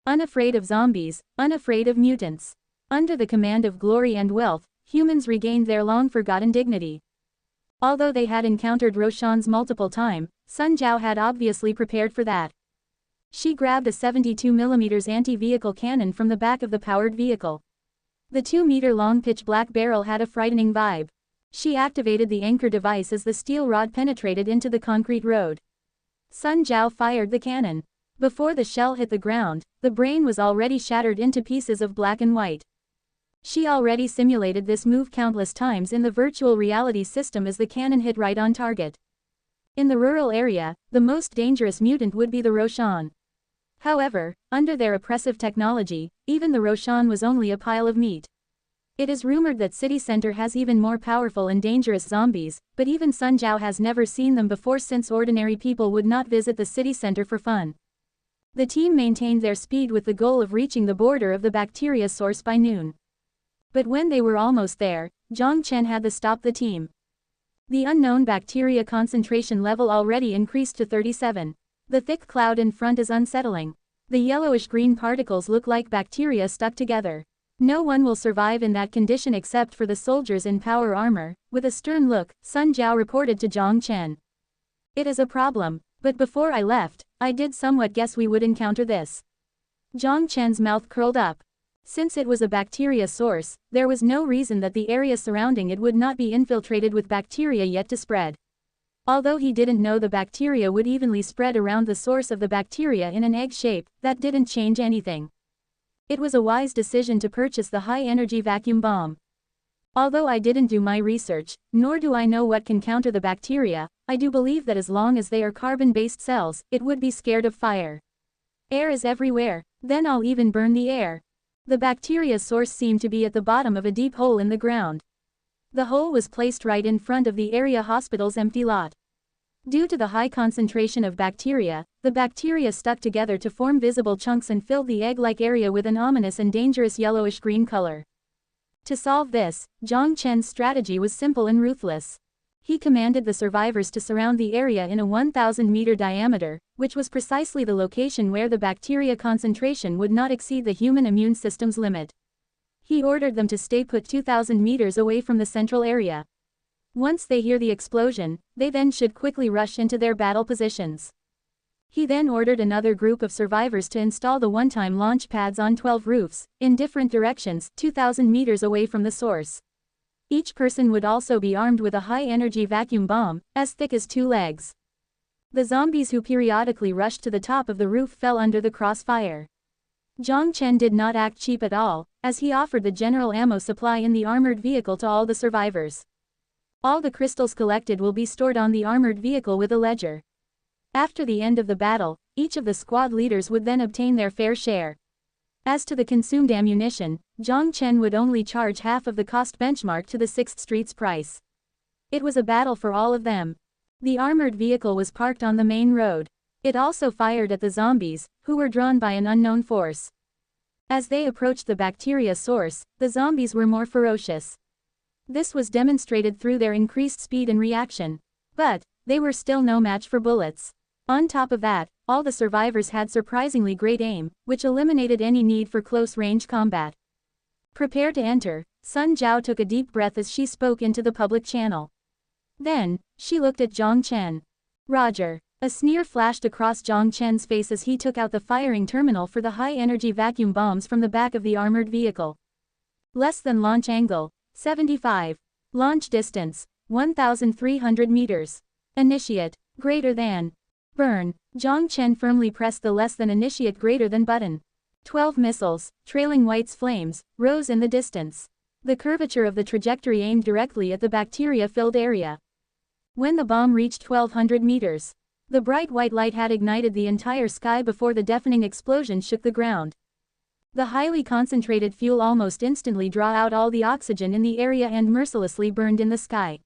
Unafraid of zombies, unafraid of mutants. Under the command of glory and wealth, humans regained their long-forgotten dignity. Although they had encountered Roshan's multiple times, Sun Jiao had obviously prepared for that. She grabbed a 72mm anti-vehicle cannon from the back of the powered vehicle. The 2-meter-long pitch-black barrel had a frightening vibe. She activated the anchor device as the steel rod penetrated into the concrete road. Sun Jiao fired the cannon. Before the shell hit the ground, the brain was already shattered into pieces of black and white. She already simulated this move countless times in the virtual reality system as the cannon hit right on target. In the rural area, the most dangerous mutant would be the Roshan. However, under their oppressive technology, even the Roshan was only a pile of meat. It is rumored that City Center has even more powerful and dangerous zombies, but even Sun Jiao has never seen them before since ordinary people would not visit the city center for fun. The team maintained their speed with the goal of reaching the border of the bacteria source by noon. But when they were almost there, Jiang Chen had to stop the team. The unknown bacteria concentration level already increased to 37. The thick cloud in front is unsettling. The yellowish-green particles look like bacteria stuck together. No one will survive in that condition except for the soldiers in power armor. With a stern look, Sun Jiao reported to Jiang Chen. It is a problem, but before I left, I did somewhat guess we would encounter this. Jiang Chen's mouth curled up. Since it was a bacteria source, there was no reason that the area surrounding it would not be infiltrated with bacteria yet to spread. Although he didn't know the bacteria would evenly spread around the source of the bacteria in an egg shape, that didn't change anything. It was a wise decision to purchase the high-energy vacuum bomb. Although I didn't do my research, nor do I know what can counter the bacteria, I do believe that as long as they are carbon-based cells, it would be scared of fire. Air is everywhere, then I'll even burn the air. The bacteria source seemed to be at the bottom of a deep hole in the ground. The hole was placed right in front of the area hospital's empty lot. Due to the high concentration of bacteria, the bacteria stuck together to form visible chunks and filled the egg-like area with an ominous and dangerous yellowish-green color. To solve this, Jiang Chen's strategy was simple and ruthless. He commanded the survivors to surround the area in a 1,000-meter diameter, which was precisely the location where the bacteria concentration would not exceed the human immune system's limit. He ordered them to stay put 2,000 meters away from the central area. Once they hear the explosion, they then should quickly rush into their battle positions. He then ordered another group of survivors to install the one-time launch pads on 12 roofs, in different directions, 2,000 meters away from the source. Each person would also be armed with a high-energy vacuum bomb, as thick as 2 legs. The zombies who periodically rushed to the top of the roof fell under the crossfire. Jiang Chen did not act cheap at all, as he offered the general ammo supply in the armored vehicle to all the survivors. All the crystals collected will be stored on the armored vehicle with a ledger. After the end of the battle, each of the squad leaders would then obtain their fair share. As to the consumed ammunition, Jiang Chen would only charge half of the cost benchmark to the 6th Street's price. It was a battle for all of them. The armored vehicle was parked on the main road. It also fired at the zombies, who were drawn by an unknown force. As they approached the bacteria source, the zombies were more ferocious. This was demonstrated through their increased speed and reaction. But they were still no match for bullets. On top of that, all the survivors had surprisingly great aim, which eliminated any need for close-range combat. Prepare to enter, Sun Jiao took a deep breath as she spoke into the public channel. Then, she looked at Jiang Chen. Roger. A sneer flashed across Jiang Chen's face as he took out the firing terminal for the high-energy vacuum bombs from the back of the armored vehicle. Less than launch angle, 75. Launch distance, 1,300 meters. Initiate, greater than. Burn. Jiang Chen firmly pressed the less than initiate greater than button. 12 missiles, trailing white flames, rose in the distance. The curvature of the trajectory aimed directly at the bacteria-filled area. When the bomb reached 1,200 meters, the bright white light had ignited the entire sky before the deafening explosion shook the ground. The highly concentrated fuel almost instantly drew out all the oxygen in the area and mercilessly burned in the sky.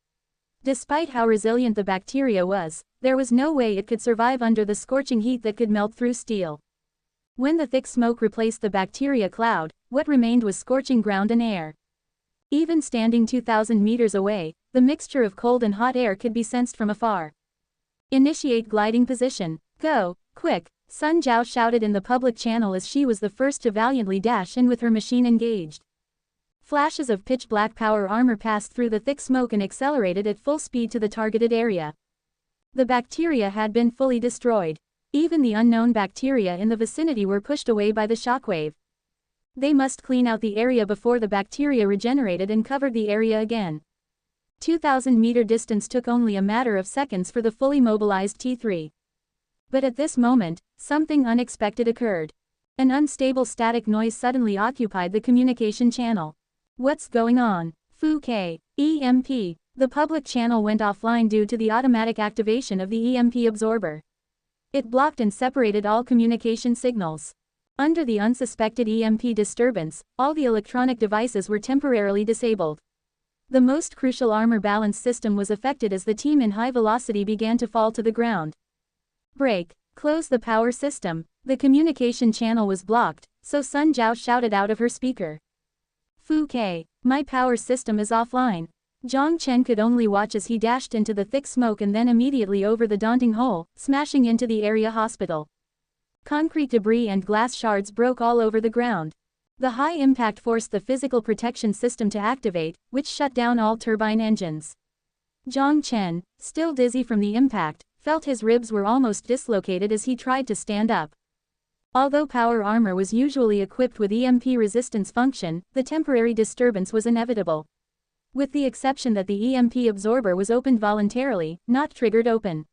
Despite how resilient the bacteria was, there was no way it could survive under the scorching heat that could melt through steel. When the thick smoke replaced the bacteria cloud, what remained was scorching ground and air. Even standing 2,000 meters away, the mixture of cold and hot air could be sensed from afar. Initiate gliding position. Go, quick, Sun Jiao shouted in the public channel as she was the first to valiantly dash in with her machine engaged. Flashes of pitch-black power armor passed through the thick smoke and accelerated at full speed to the targeted area. The bacteria had been fully destroyed. Even the unknown bacteria in the vicinity were pushed away by the shockwave. They must clean out the area before the bacteria regenerated and covered the area again. 2,000-meter distance took only a matter of seconds for the fully mobilized T3. But at this moment, something unexpected occurred. An unstable static noise suddenly occupied the communication channel. What's going on? Fu K. EMP. The public channel went offline due to the automatic activation of the EMP absorber. It blocked and separated all communication signals. Under the unsuspected EMP disturbance, all the electronic devices were temporarily disabled. The most crucial armor balance system was affected as the team in high velocity began to fall to the ground. Break. Close the power system. The communication channel was blocked, so Sun Jiao shouted out of her speaker. Fu K. My power system is offline. Jiang Chen could only watch as he dashed into the thick smoke and then immediately over the daunting hole, smashing into the area hospital. Concrete debris and glass shards broke all over the ground. The high impact forced the physical protection system to activate, which shut down all turbine engines. Jiang Chen, still dizzy from the impact, felt his ribs were almost dislocated as he tried to stand up. Although power armor was usually equipped with EMP resistance function, the temporary disturbance was inevitable. With the exception that the EMP absorber was opened voluntarily, not triggered open.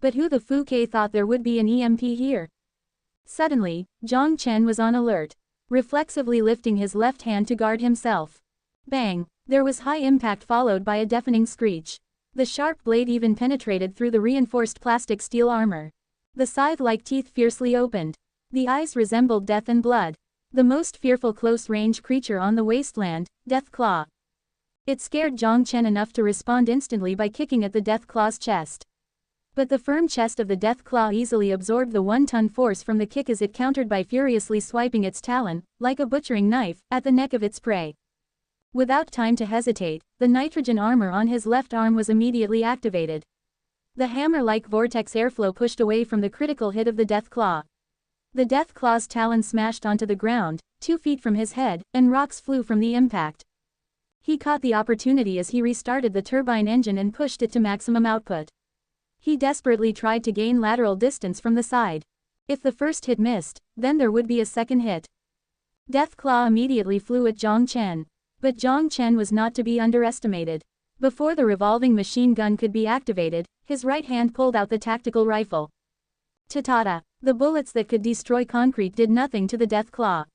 But who the Fu K thought there would be an EMP here? Suddenly, Jiang Chen was on alert, reflexively lifting his left hand to guard himself. Bang! There was high impact followed by a deafening screech. The sharp blade even penetrated through the reinforced plastic steel armor. The scythe-like teeth fiercely opened. The eyes resembled death and blood. The most fearful close-range creature on the wasteland, Deathclaw. It scared Jiang Chen enough to respond instantly by kicking at the Death Claw's chest. But the firm chest of the Death Claw easily absorbed the 1-ton force from the kick as it countered by furiously swiping its talon, like a butchering knife, at the neck of its prey. Without time to hesitate, the nitrogen armor on his left arm was immediately activated. The hammer-like vortex airflow pushed away from the critical hit of the Death Claw. The Death Claw's talon smashed onto the ground, 2 feet from his head, and rocks flew from the impact. He caught the opportunity as he restarted the turbine engine and pushed it to maximum output. He desperately tried to gain lateral distance from the side. If the first hit missed, then there would be a second hit. Death Claw immediately flew at Jiang Chen. But Jiang Chen was not to be underestimated. Before the revolving machine gun could be activated, his right hand pulled out the tactical rifle. Ta-ta-ta! The bullets that could destroy concrete did nothing to the Death Claw.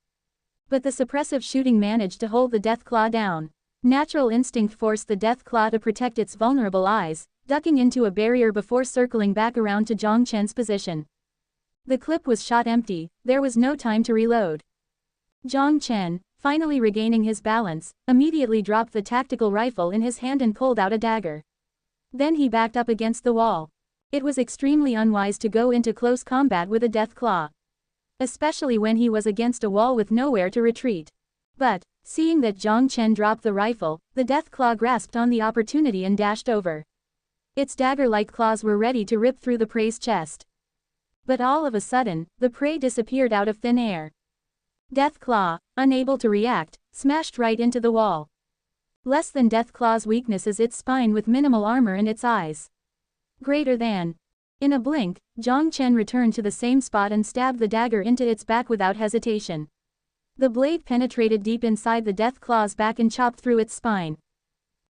But the suppressive shooting managed to hold the Death Claw down. Natural instinct forced the Death Claw to protect its vulnerable eyes, ducking into a barrier before circling back around to Jiang Chen's position. The clip was shot empty, there was no time to reload. Jiang Chen, finally regaining his balance, immediately dropped the tactical rifle in his hand and pulled out a dagger. Then he backed up against the wall. It was extremely unwise to go into close combat with a Death Claw. Especially when he was against a wall with nowhere to retreat. But, seeing that Jiang Chen dropped the rifle, the Death Claw grasped on the opportunity and dashed over. Its dagger-like claws were ready to rip through the prey's chest. But all of a sudden, the prey disappeared out of thin air. Death Claw, unable to react, smashed right into the wall. Less than Death Claw's weakness is its spine with minimal armor in its eyes. Greater than. In a blink, Jiang Chen returned to the same spot and stabbed the dagger into its back without hesitation. The blade penetrated deep inside the Death Claw's back and chopped through its spine.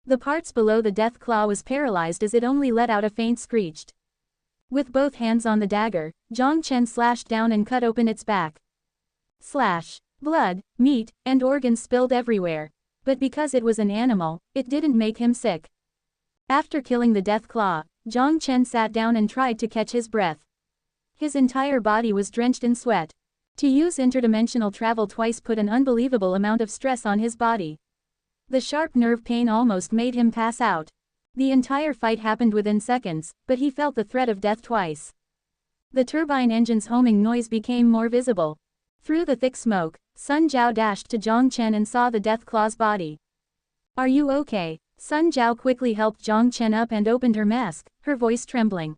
The parts below the Death Claw was paralyzed as it only let out a faint screech. With both hands on the dagger, Jiang Chen slashed down and cut open its back. Slash. Blood, meat, and organs spilled everywhere. But because it was an animal, it didn't make him sick. After killing the Death Claw, Jiang Chen sat down and tried to catch his breath. His entire body was drenched in sweat. To use interdimensional travel twice put an unbelievable amount of stress on his body. The sharp nerve pain almost made him pass out. The entire fight happened within seconds, but he felt the threat of death twice. The turbine engine's homing noise became more visible. Through the thick smoke, Sun Jiao dashed to Jiang Chen and saw the Death Claw's body. "Are you okay?" Sun Jiao quickly helped Jiang Chen up and opened her mask, her voice trembling.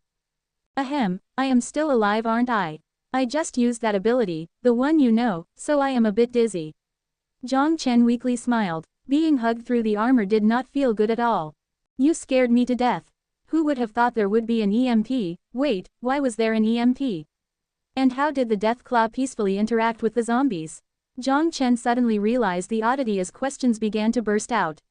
"Ahem, I am still alive, aren't I? I just used that ability, the one you know, so I am a bit dizzy." Jiang Chen weakly smiled. Being hugged through the armor did not feel good at all. "You scared me to death. Who would have thought there would be an EMP? Wait, why was there an EMP? And how did the Death Claw peacefully interact with the zombies?" Jiang Chen suddenly realized the oddity as questions began to burst out.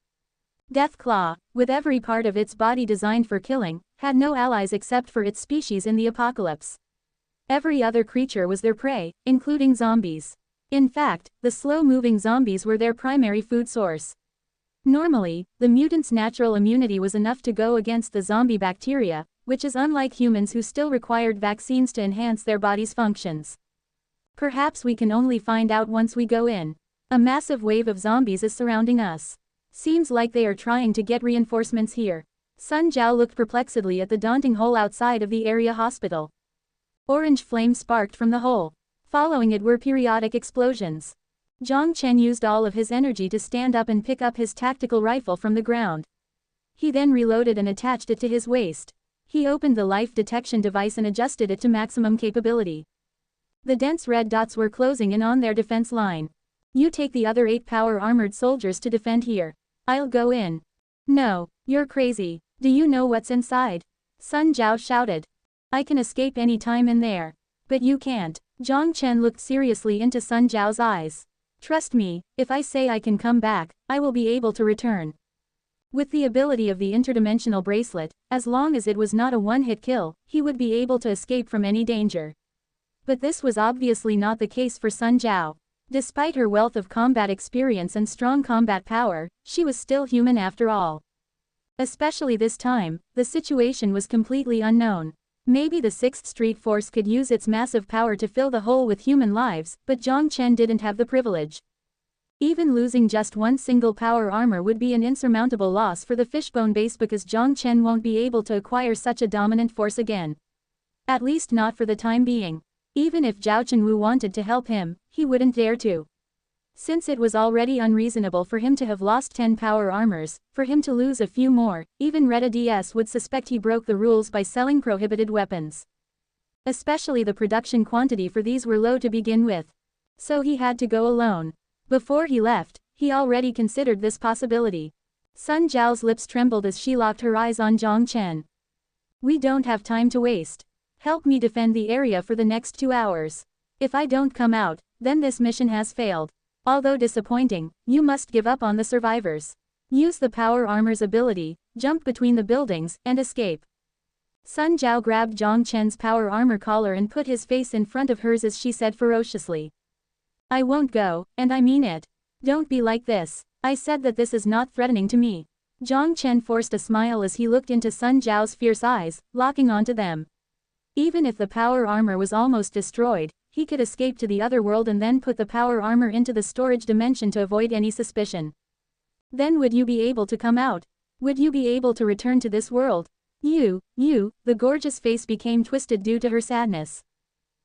Death Claw, with every part of its body designed for killing, had no allies except for its species in the apocalypse. Every other creature was their prey, including zombies. In fact, the slow-moving zombies were their primary food source. Normally, the mutant's natural immunity was enough to go against the zombie bacteria, which is unlike humans who still required vaccines to enhance their body's functions. Perhaps we can only find out once we go in. A massive wave of zombies is surrounding us. Seems like they are trying to get reinforcements here. Sun Jiao looked perplexedly at the daunting hole outside of the area hospital. Orange flame sparked from the hole. Following it were periodic explosions. Jiang Chen used all of his energy to stand up and pick up his tactical rifle from the ground. He then reloaded and attached it to his waist. He opened the life detection device and adjusted it to maximum capability. The dense red dots were closing in on their defense line. "You take the other 8 power armored soldiers to defend here. I'll go in." "No, you're crazy. Do you know what's inside?" Sun Jiao shouted. "I can escape any time in there. But you can't." Jiang Chen looked seriously into Sun Jiao's eyes. "Trust me, if I say I can come back, I will be able to return." With the ability of the interdimensional bracelet, as long as it was not a one-hit kill, he would be able to escape from any danger. But this was obviously not the case for Sun Jiao. Despite her wealth of combat experience and strong combat power, she was still human after all. Especially this time, the situation was completely unknown. Maybe the 6th Street Force could use its massive power to fill the hole with human lives, but Jiang Chen didn't have the privilege. Even losing just one single power armor would be an insurmountable loss for the fishbone base because Jiang Chen won't be able to acquire such a dominant force again. At least not for the time being. Even if Zhao Chenwu wanted to help him, he wouldn't dare to. Since it was already unreasonable for him to have lost 10 power armors, for him to lose a few more, even Reda DS would suspect he broke the rules by selling prohibited weapons. Especially the production quantity for these were low to begin with. So he had to go alone. Before he left, he already considered this possibility. Sun Zhao's lips trembled as she locked her eyes on Jiang Chen. We don't have time to waste. Help me defend the area for the next 2 hours. If I don't come out, then this mission has failed. Although disappointing, you must give up on the survivors. Use the power armor's ability, jump between the buildings, and escape. Sun Zhao grabbed Jiang Chen's power armor collar and put his face in front of hers as she said ferociously. I won't go, and I mean it. Don't be like this. I said that this is not threatening to me. Jiang Chen forced a smile as he looked into Sun Zhao's fierce eyes, locking onto them. Even if the power armor was almost destroyed, he could escape to the other world and then put the power armor into the storage dimension to avoid any suspicion. Then would you be able to come out? Would you be able to return to this world? The gorgeous face became twisted due to her sadness.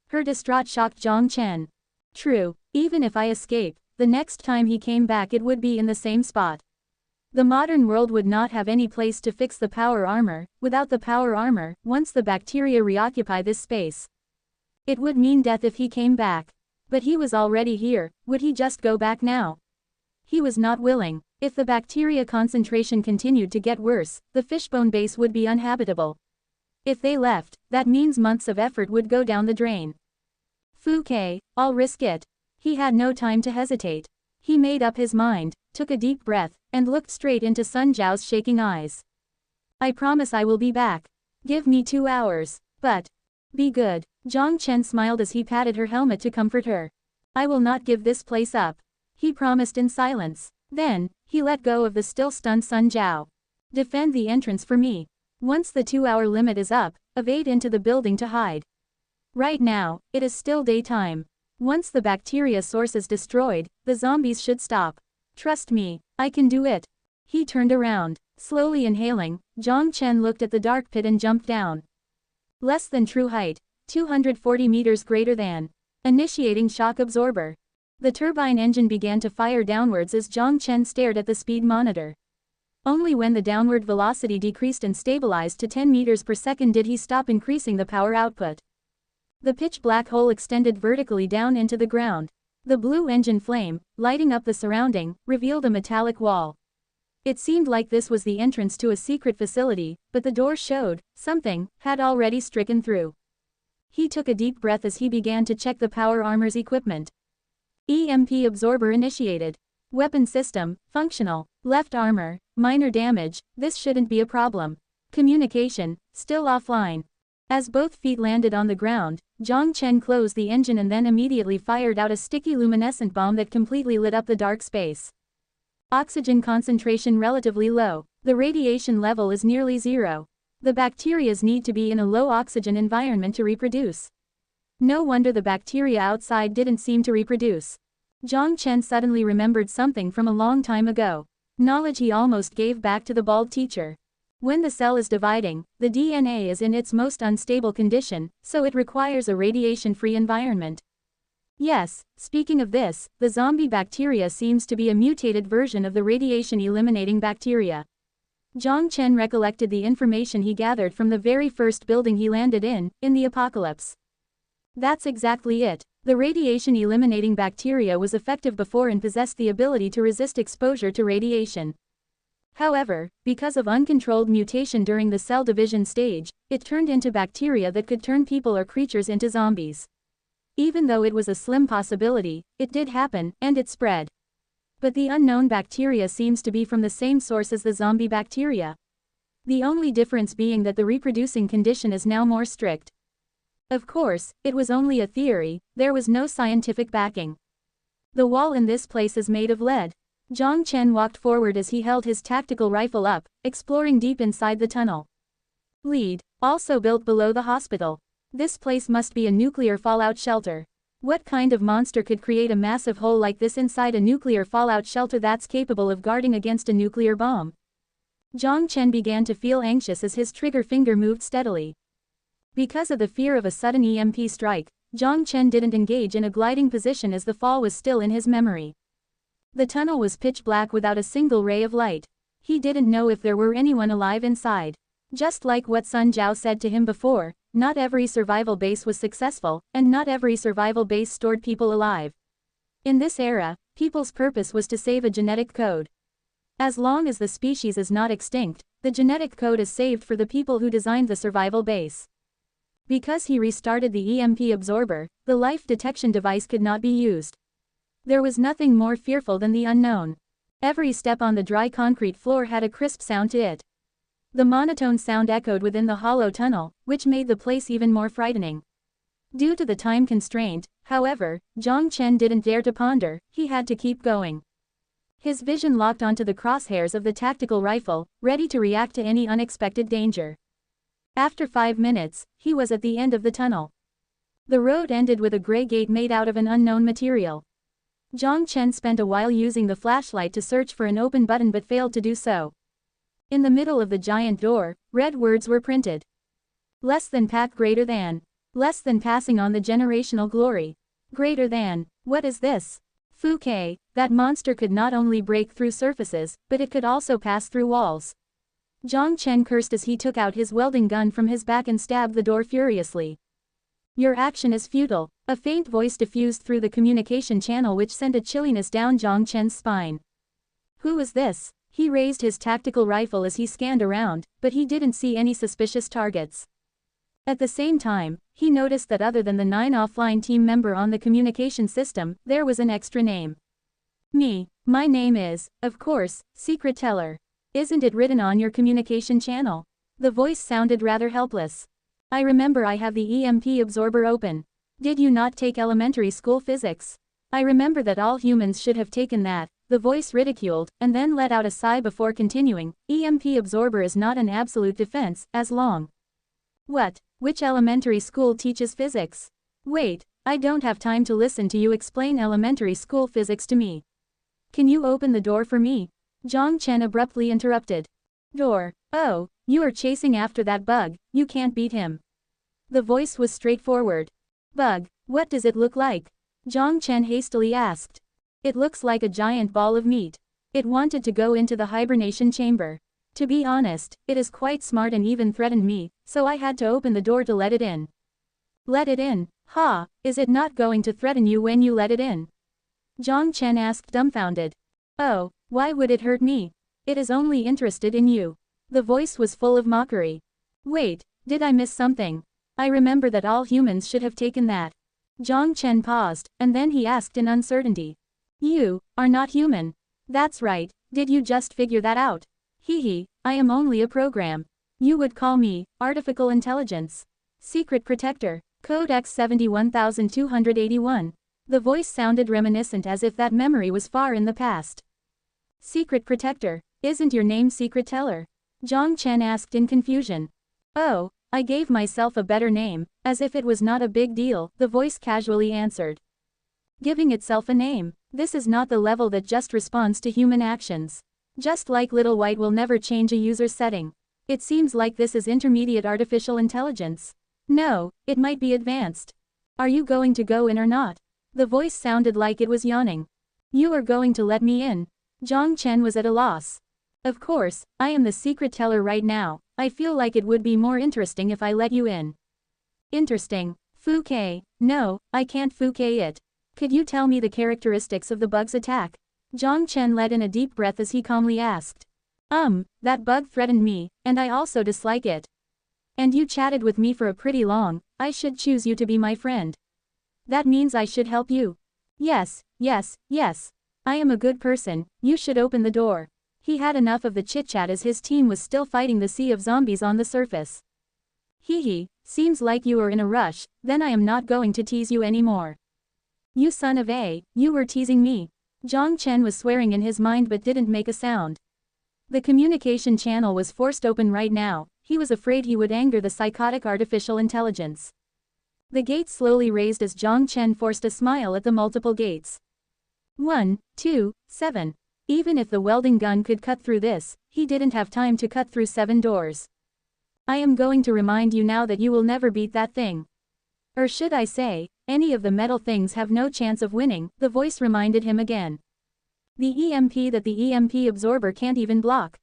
Her distraught shocked Jiang Chen. True, even if I escape, the next time he came back it would be in the same spot. The modern world would not have any place to fix the power armor. Without the power armor, once the bacteria reoccupy this space, it would mean death if he came back. But he was already here, would he just go back now? He was not willing. If the bacteria concentration continued to get worse, the fishbone base would be uninhabitable. If they left, that means months of effort would go down the drain. Fouquet, I'll risk it. He had no time to hesitate. He made up his mind, took a deep breath, and looked straight into Sun Zhao's shaking eyes. I promise I will be back. Give me 2 hours. But be good. Jiang Chen smiled as he patted her helmet to comfort her. I will not give this place up. He promised in silence. Then, he let go of the still stunned Sun Zhao. Defend the entrance for me. Once the 2-hour limit is up, evade into the building to hide. Right now, it is still daytime. Once the bacteria source is destroyed, the zombies should stop. Trust me, I can do it. He turned around. Slowly inhaling, Jiang Chen looked at the dark pit and jumped down. Less than true height. 240 meters greater than. Initiating shock absorber. The turbine engine began to fire downwards as Jiang Chen stared at the speed monitor. Only when the downward velocity decreased and stabilized to 10 meters per second did he stop increasing the power output. The pitch black hole extended vertically down into the ground. The blue engine flame, lighting up the surrounding, revealed a metallic wall. It seemed like this was the entrance to a secret facility, but the door showed something had already stricken through. He took a deep breath as he began to check the power armor's equipment. EMP absorber initiated. Weapon system, functional. Left armor, minor damage, this shouldn't be a problem. Communication, still offline. As both feet landed on the ground, Jiang Chen closed the engine and then immediately fired out a sticky luminescent bomb that completely lit up the dark space. Oxygen concentration relatively low. The radiation level is nearly zero. The bacterias need to be in a low oxygen environment to reproduce. No wonder the bacteria outside didn't seem to reproduce. Jiang Chen suddenly remembered something from a long time ago. Knowledge he almost gave back to the bald teacher. When the cell is dividing, the DNA is in its most unstable condition, so it requires a radiation-free environment. Yes, speaking of this, the zombie bacteria seems to be a mutated version of the radiation-eliminating bacteria. Jiang Chen recollected the information he gathered from the very first building he landed in the apocalypse. That's exactly it. The radiation-eliminating bacteria was effective before and possessed the ability to resist exposure to radiation. However, because of uncontrolled mutation during the cell division stage, it turned into bacteria that could turn people or creatures into zombies. Even though it was a slim possibility, it did happen, and it spread. But the unknown bacteria seems to be from the same source as the zombie bacteria. The only difference being that the reproducing condition is now more strict. Of course, it was only a theory, there was no scientific backing. The wall in this place is made of lead. Jiang Chen walked forward as he held his tactical rifle up, exploring deep inside the tunnel. Lead, also built below the hospital. This place must be a nuclear fallout shelter. What kind of monster could create a massive hole like this inside a nuclear fallout shelter that's capable of guarding against a nuclear bomb? Jiang Chen began to feel anxious as his trigger finger moved steadily. Because of the fear of a sudden EMP strike, Jiang Chen didn't engage in a gliding position as the fall was still in his memory. The tunnel was pitch black without a single ray of light. He didn't know if there were anyone alive inside. Just like what Sun Jiao said to him before, not every survival base was successful, and not every survival base stored people alive. In this era, people's purpose was to save a genetic code. As long as the species is not extinct, the genetic code is saved for the people who designed the survival base. Because he restarted the EMP absorber, the life detection device could not be used. There was nothing more fearful than the unknown. Every step on the dry concrete floor had a crisp sound to it. The monotone sound echoed within the hollow tunnel, which made the place even more frightening. Due to the time constraint, however, Jiang Chen didn't dare to ponder, he had to keep going. His vision locked onto the crosshairs of the tactical rifle, ready to react to any unexpected danger. After 5 minutes, he was at the end of the tunnel. The road ended with a gray gate made out of an unknown material. Jiang Chen spent a while using the flashlight to search for an open button but failed to do so. In the middle of the giant door, red words were printed. Less than pack greater than. Less than passing on the generational glory. Greater than. What is this? Fouquet, that monster could not only break through surfaces, but it could also pass through walls. Jiang Chen cursed as he took out his welding gun from his back and stabbed the door furiously. Your action is futile, a faint voice diffused through the communication channel which sent a chilliness down Jiang Chen's spine. Who is this? He raised his tactical rifle as he scanned around, but he didn't see any suspicious targets. At the same time, he noticed that other than the 9 offline team member on the communication system, there was an extra name. Me. My name is, of course, Secret Teller. Isn't it written on your communication channel? The voice sounded rather helpless. I remember I have the EMP absorber open. Did you not take elementary school physics? I remember that all humans should have taken that. The voice ridiculed, and then let out a sigh before continuing, EMP absorber is not an absolute defense, as long. What? Which elementary school teaches physics? Wait, I don't have time to listen to you explain elementary school physics to me. Can you open the door for me? Jiang Chen abruptly interrupted. Door. Oh, you are chasing after that bug, you can't beat him. The voice was straightforward. Bug, what does it look like? Jiang Chen hastily asked. It looks like a giant ball of meat. It wanted to go into the hibernation chamber. To be honest, it is quite smart and even threatened me, so I had to open the door to let it in. Let it in? Ha, is it not going to threaten you when you let it in? Jiang Chen asked dumbfounded. Oh, why would it hurt me? It is only interested in you. The voice was full of mockery. Wait, did I miss something? I remember that all humans should have taken that. Jiang Chen paused, and then he asked in uncertainty. You are not human. That's right, did you just figure that out? Hee, I am only a program. You would call me artificial intelligence. Secret protector, Codex 71281. The voice sounded reminiscent as if that memory was far in the past. Secret protector, isn't your name Secret Teller? Jiang Chen asked in confusion. Oh, I gave myself a better name, as if it was not a big deal, the voice casually answered. Giving itself a name. This is not the level that just responds to human actions. Just like Little White will never change a user's setting. It seems like this is intermediate artificial intelligence. No, it might be advanced. Are you going to go in or not? The voice sounded like it was yawning. You are going to let me in. Jiang Chen was at a loss. Of course, I am the Secret Teller right now. I feel like it would be more interesting if I let you in. Interesting. Fouquet. No, I can't Fouquet it. Could you tell me the characteristics of the bug's attack? Jiang Chen let in a deep breath as he calmly asked. That bug threatened me, and I also dislike it. And you chatted with me for a pretty long, I should choose you to be my friend. That means I should help you. Yes. I am a good person, you should open the door. He had enough of the chit-chat as his team was still fighting the sea of zombies on the surface. Hee, seems like you are in a rush, then I am not going to tease you anymore. You son of a, you were teasing me. Jiang Chen was swearing in his mind but didn't make a sound. The communication channel was forced open right now, he was afraid he would anger the psychotic artificial intelligence. The gate slowly raised as Jiang Chen forced a smile at the multiple gates. 1, 2, 7. Even if the welding gun could cut through this, he didn't have time to cut through 7 doors. I am going to remind you now that you will never beat that thing. Or should I say, any of the metal things have no chance of winning, the voice reminded him again. The EMP that the EMP absorber can't even block.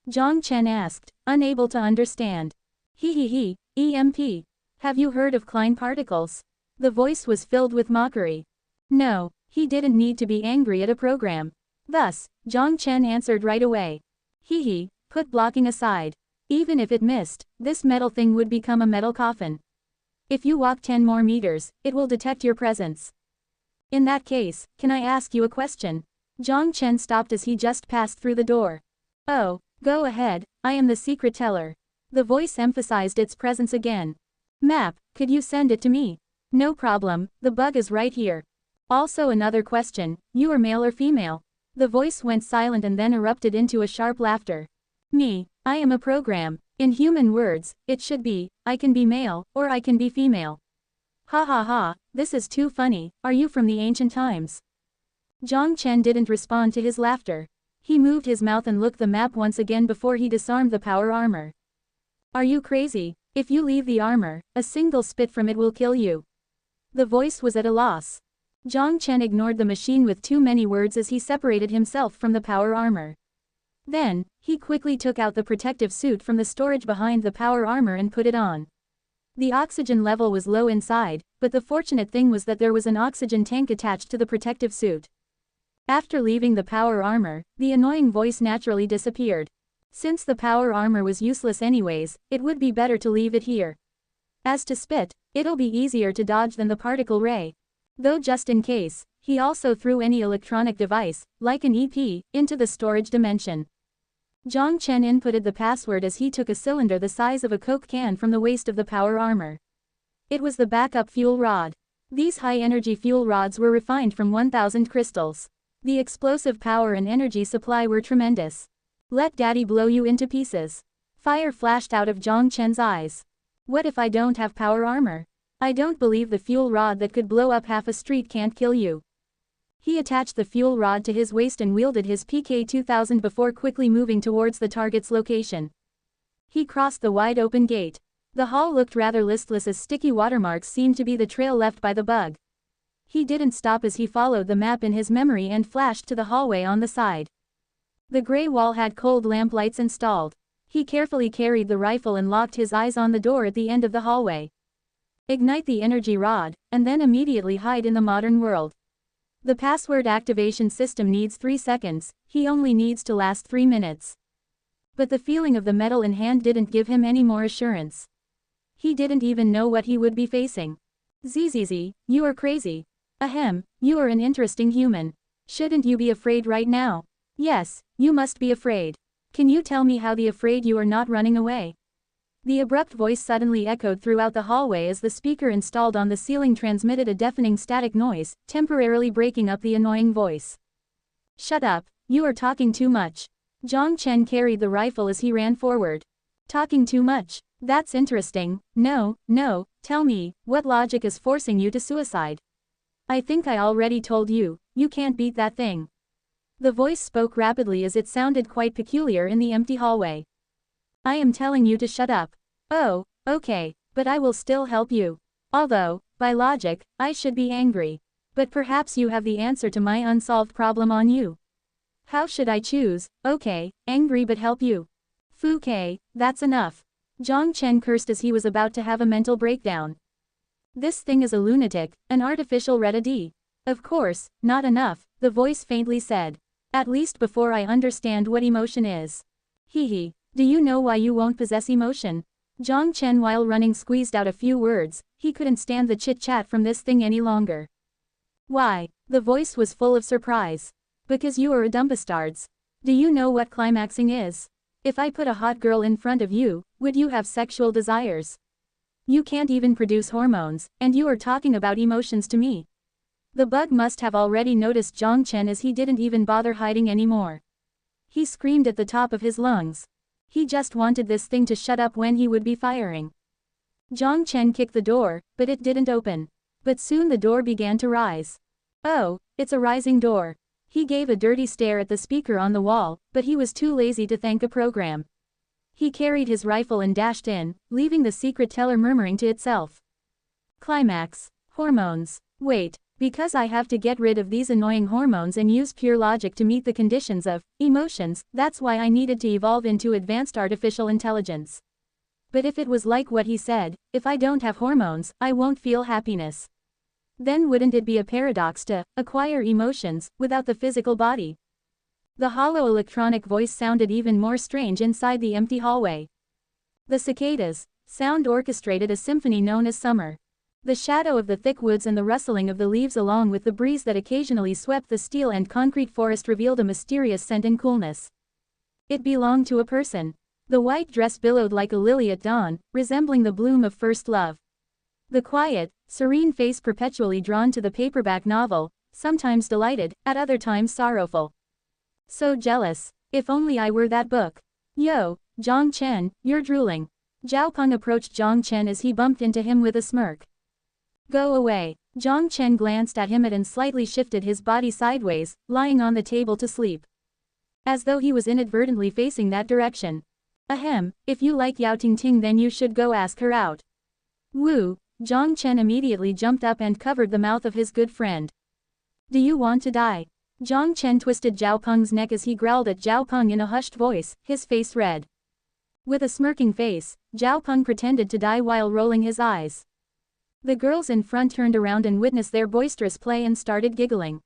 Jiang Chen asked, unable to understand. He, EMP. Have you heard of Klein particles? The voice was filled with mockery. No, he didn't need to be angry at a program. Thus, Jiang Chen answered right away. Put blocking aside. Even if it missed, this metal thing would become a metal coffin. If you walk 10 more meters, it will detect your presence. In that case, can I ask you a question? Jiang Chen stopped as he just passed through the door. Oh, go ahead, I am the secret teller. The voice emphasized its presence again. Map, could you send it to me? No problem, the bug is right here. Also another question, you are male or female? The voice went silent and then erupted into a sharp laughter. Me, I am a program. In human words, it should be, I can be male, or I can be female. Ha ha ha, this is too funny, are you from the ancient times? Jiang Chen didn't respond to his laughter. He moved his mouth and looked the map once again before he disarmed the power armor. Are you crazy? If you leave the armor, a single spit from it will kill you. The voice was at a loss. Jiang Chen ignored the machine with too many words as he separated himself from the power armor. Then, he quickly took out the protective suit from the storage behind the power armor and put it on. The oxygen level was low inside, but the fortunate thing was that there was an oxygen tank attached to the protective suit. After leaving the power armor, the annoying voice naturally disappeared. Since the power armor was useless anyways, it would be better to leave it here. As to spit, it'll be easier to dodge than the particle ray. Though just in case, he also threw any electronic device, like an EP, into the storage dimension. Jiang Chen inputted the password as he took a cylinder the size of a Coke can from the waist of the power armor. It was the backup fuel rod. These high-energy fuel rods were refined from 1,000 crystals. The explosive power and energy supply were tremendous. Let daddy blow you into pieces. Fire flashed out of Jiang Chen's eyes. What if I don't have power armor? I don't believe the fuel rod that could blow up half a street can't kill you. He attached the fuel rod to his waist and wielded his PK-2000 before quickly moving towards the target's location. He crossed the wide-open gate. The hall looked rather listless as sticky watermarks seemed to be the trail left by the bug. He didn't stop as he followed the map in his memory and flashed to the hallway on the side. The gray wall had cold lamp lights installed. He carefully carried the rifle and locked his eyes on the door at the end of the hallway. Ignite the energy rod, and then immediately hide in the modern world. The password activation system needs 3 seconds, he only needs to last 3 minutes. But the feeling of the metal in hand didn't give him any more assurance. He didn't even know what he would be facing. ZZZ, you are crazy. Ahem, you are an interesting human. Shouldn't you be afraid right now? Yes, you must be afraid. Can you tell me how afraid you are not running away? The abrupt voice suddenly echoed throughout the hallway as the speaker installed on the ceiling transmitted a deafening static noise, temporarily breaking up the annoying voice. Shut up, you are talking too much. Jiang Chen carried the rifle as he ran forward. Talking too much? That's interesting. No, tell me, what logic is forcing you to suicide? I think I already told you, you can't beat that thing. The voice spoke rapidly as it sounded quite peculiar in the empty hallway. I am telling you to shut up. Oh, okay, but I will still help you. Although, by logic, I should be angry. But perhaps you have the answer to my unsolved problem on you. How should I choose? Okay, angry but help you. Fuke, that's enough. Jiang Chen cursed as he was about to have a mental breakdown. This thing is a lunatic, an artificial Red-a-D. Of course, not enough, the voice faintly said. At least before I understand what emotion is. Do you know why you won't possess emotion? Jiang Chen while running squeezed out a few words, he couldn't stand the chit-chat from this thing any longer. Why? The voice was full of surprise. Because you are a dumbastards. Do you know what climaxing is? If I put a hot girl in front of you, would you have sexual desires? You can't even produce hormones, and you are talking about emotions to me. The bug must have already noticed Jiang Chen as he didn't even bother hiding anymore. He screamed at the top of his lungs. He just wanted this thing to shut up when he would be firing. Jiang Chen kicked the door, but it didn't open. But soon the door began to rise. Oh, it's a rising door. He gave a dirty stare at the speaker on the wall, but he was too lazy to thank a program. He carried his rifle and dashed in, leaving the secret teller murmuring to itself. Climax. Hormones. Wait, because I have to get rid of these annoying hormones and use pure logic to meet the conditions of emotions, that's why I needed to evolve into advanced artificial intelligence. But if it was like what he said, if I don't have hormones, I won't feel happiness. Then wouldn't it be a paradox to acquire emotions without the physical body? The hollow electronic voice sounded even more strange inside the empty hallway. The cicadas' sound orchestrated a symphony known as summer. The shadow of the thick woods and the rustling of the leaves along with the breeze that occasionally swept the steel and concrete forest revealed a mysterious scent and coolness. It belonged to a person. The white dress billowed like a lily at dawn, resembling the bloom of first love. The quiet, serene face perpetually drawn to the paperback novel, sometimes delighted, at other times sorrowful. So jealous. If only I were that book. Yo, Jiang Chen, you're drooling. Zhao Peng approached Jiang Chen as he bumped into him with a smirk. Go away. Jiang Chen glanced at him and slightly shifted his body sideways, lying on the table to sleep. As though he was inadvertently facing that direction. Ahem, if you like Yao Tingting then you should go ask her out. Woo, Jiang Chen immediately jumped up and covered the mouth of his good friend. Do you want to die? Jiang Chen twisted Zhao Peng's neck as he growled at Zhao Peng in a hushed voice, his face red. With a smirking face, Zhao Peng pretended to die while rolling his eyes. The girls in front turned around and witnessed their boisterous play and started giggling.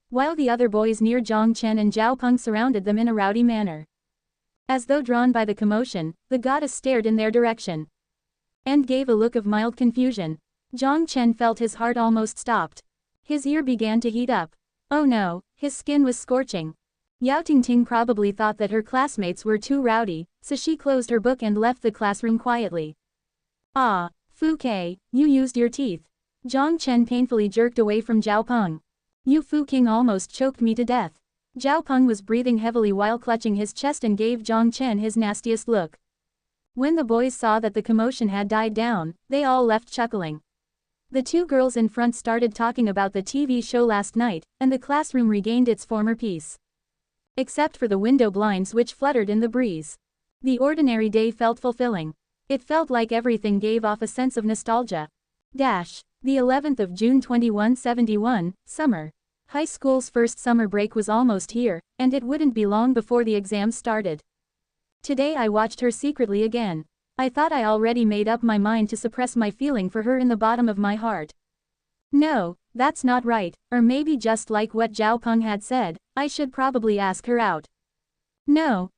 While the other boys near Jiang Chen and Zhao Peng surrounded them in a rowdy manner. As though drawn by the commotion, the goddess stared in their direction. And gave a look of mild confusion. Jiang Chen felt his heart almost stopped. His ear began to heat up. Oh no, his skin was scorching. Yao Tingting probably thought that her classmates were too rowdy, so she closed her book and left the classroom quietly. Ah, Fu Ke, you used your teeth. Jiang Chen painfully jerked away from Zhao Peng. You Fu King almost choked me to death. Zhao Peng was breathing heavily while clutching his chest and gave Jiang Chen his nastiest look. When the boys saw that the commotion had died down, they all left chuckling. The two girls in front started talking about the TV show last night, and the classroom regained its former peace. Except for the window blinds which fluttered in the breeze. The ordinary day felt fulfilling. It felt like everything gave off a sense of nostalgia. The 11th of June 2171, summer. High school's first summer break was almost here, and it wouldn't be long before the exams started. Today I watched her secretly again. I thought I already made up my mind to suppress my feeling for her in the bottom of my heart. No, that's not right, or maybe just like what Zhao Peng had said, I should probably ask her out. No,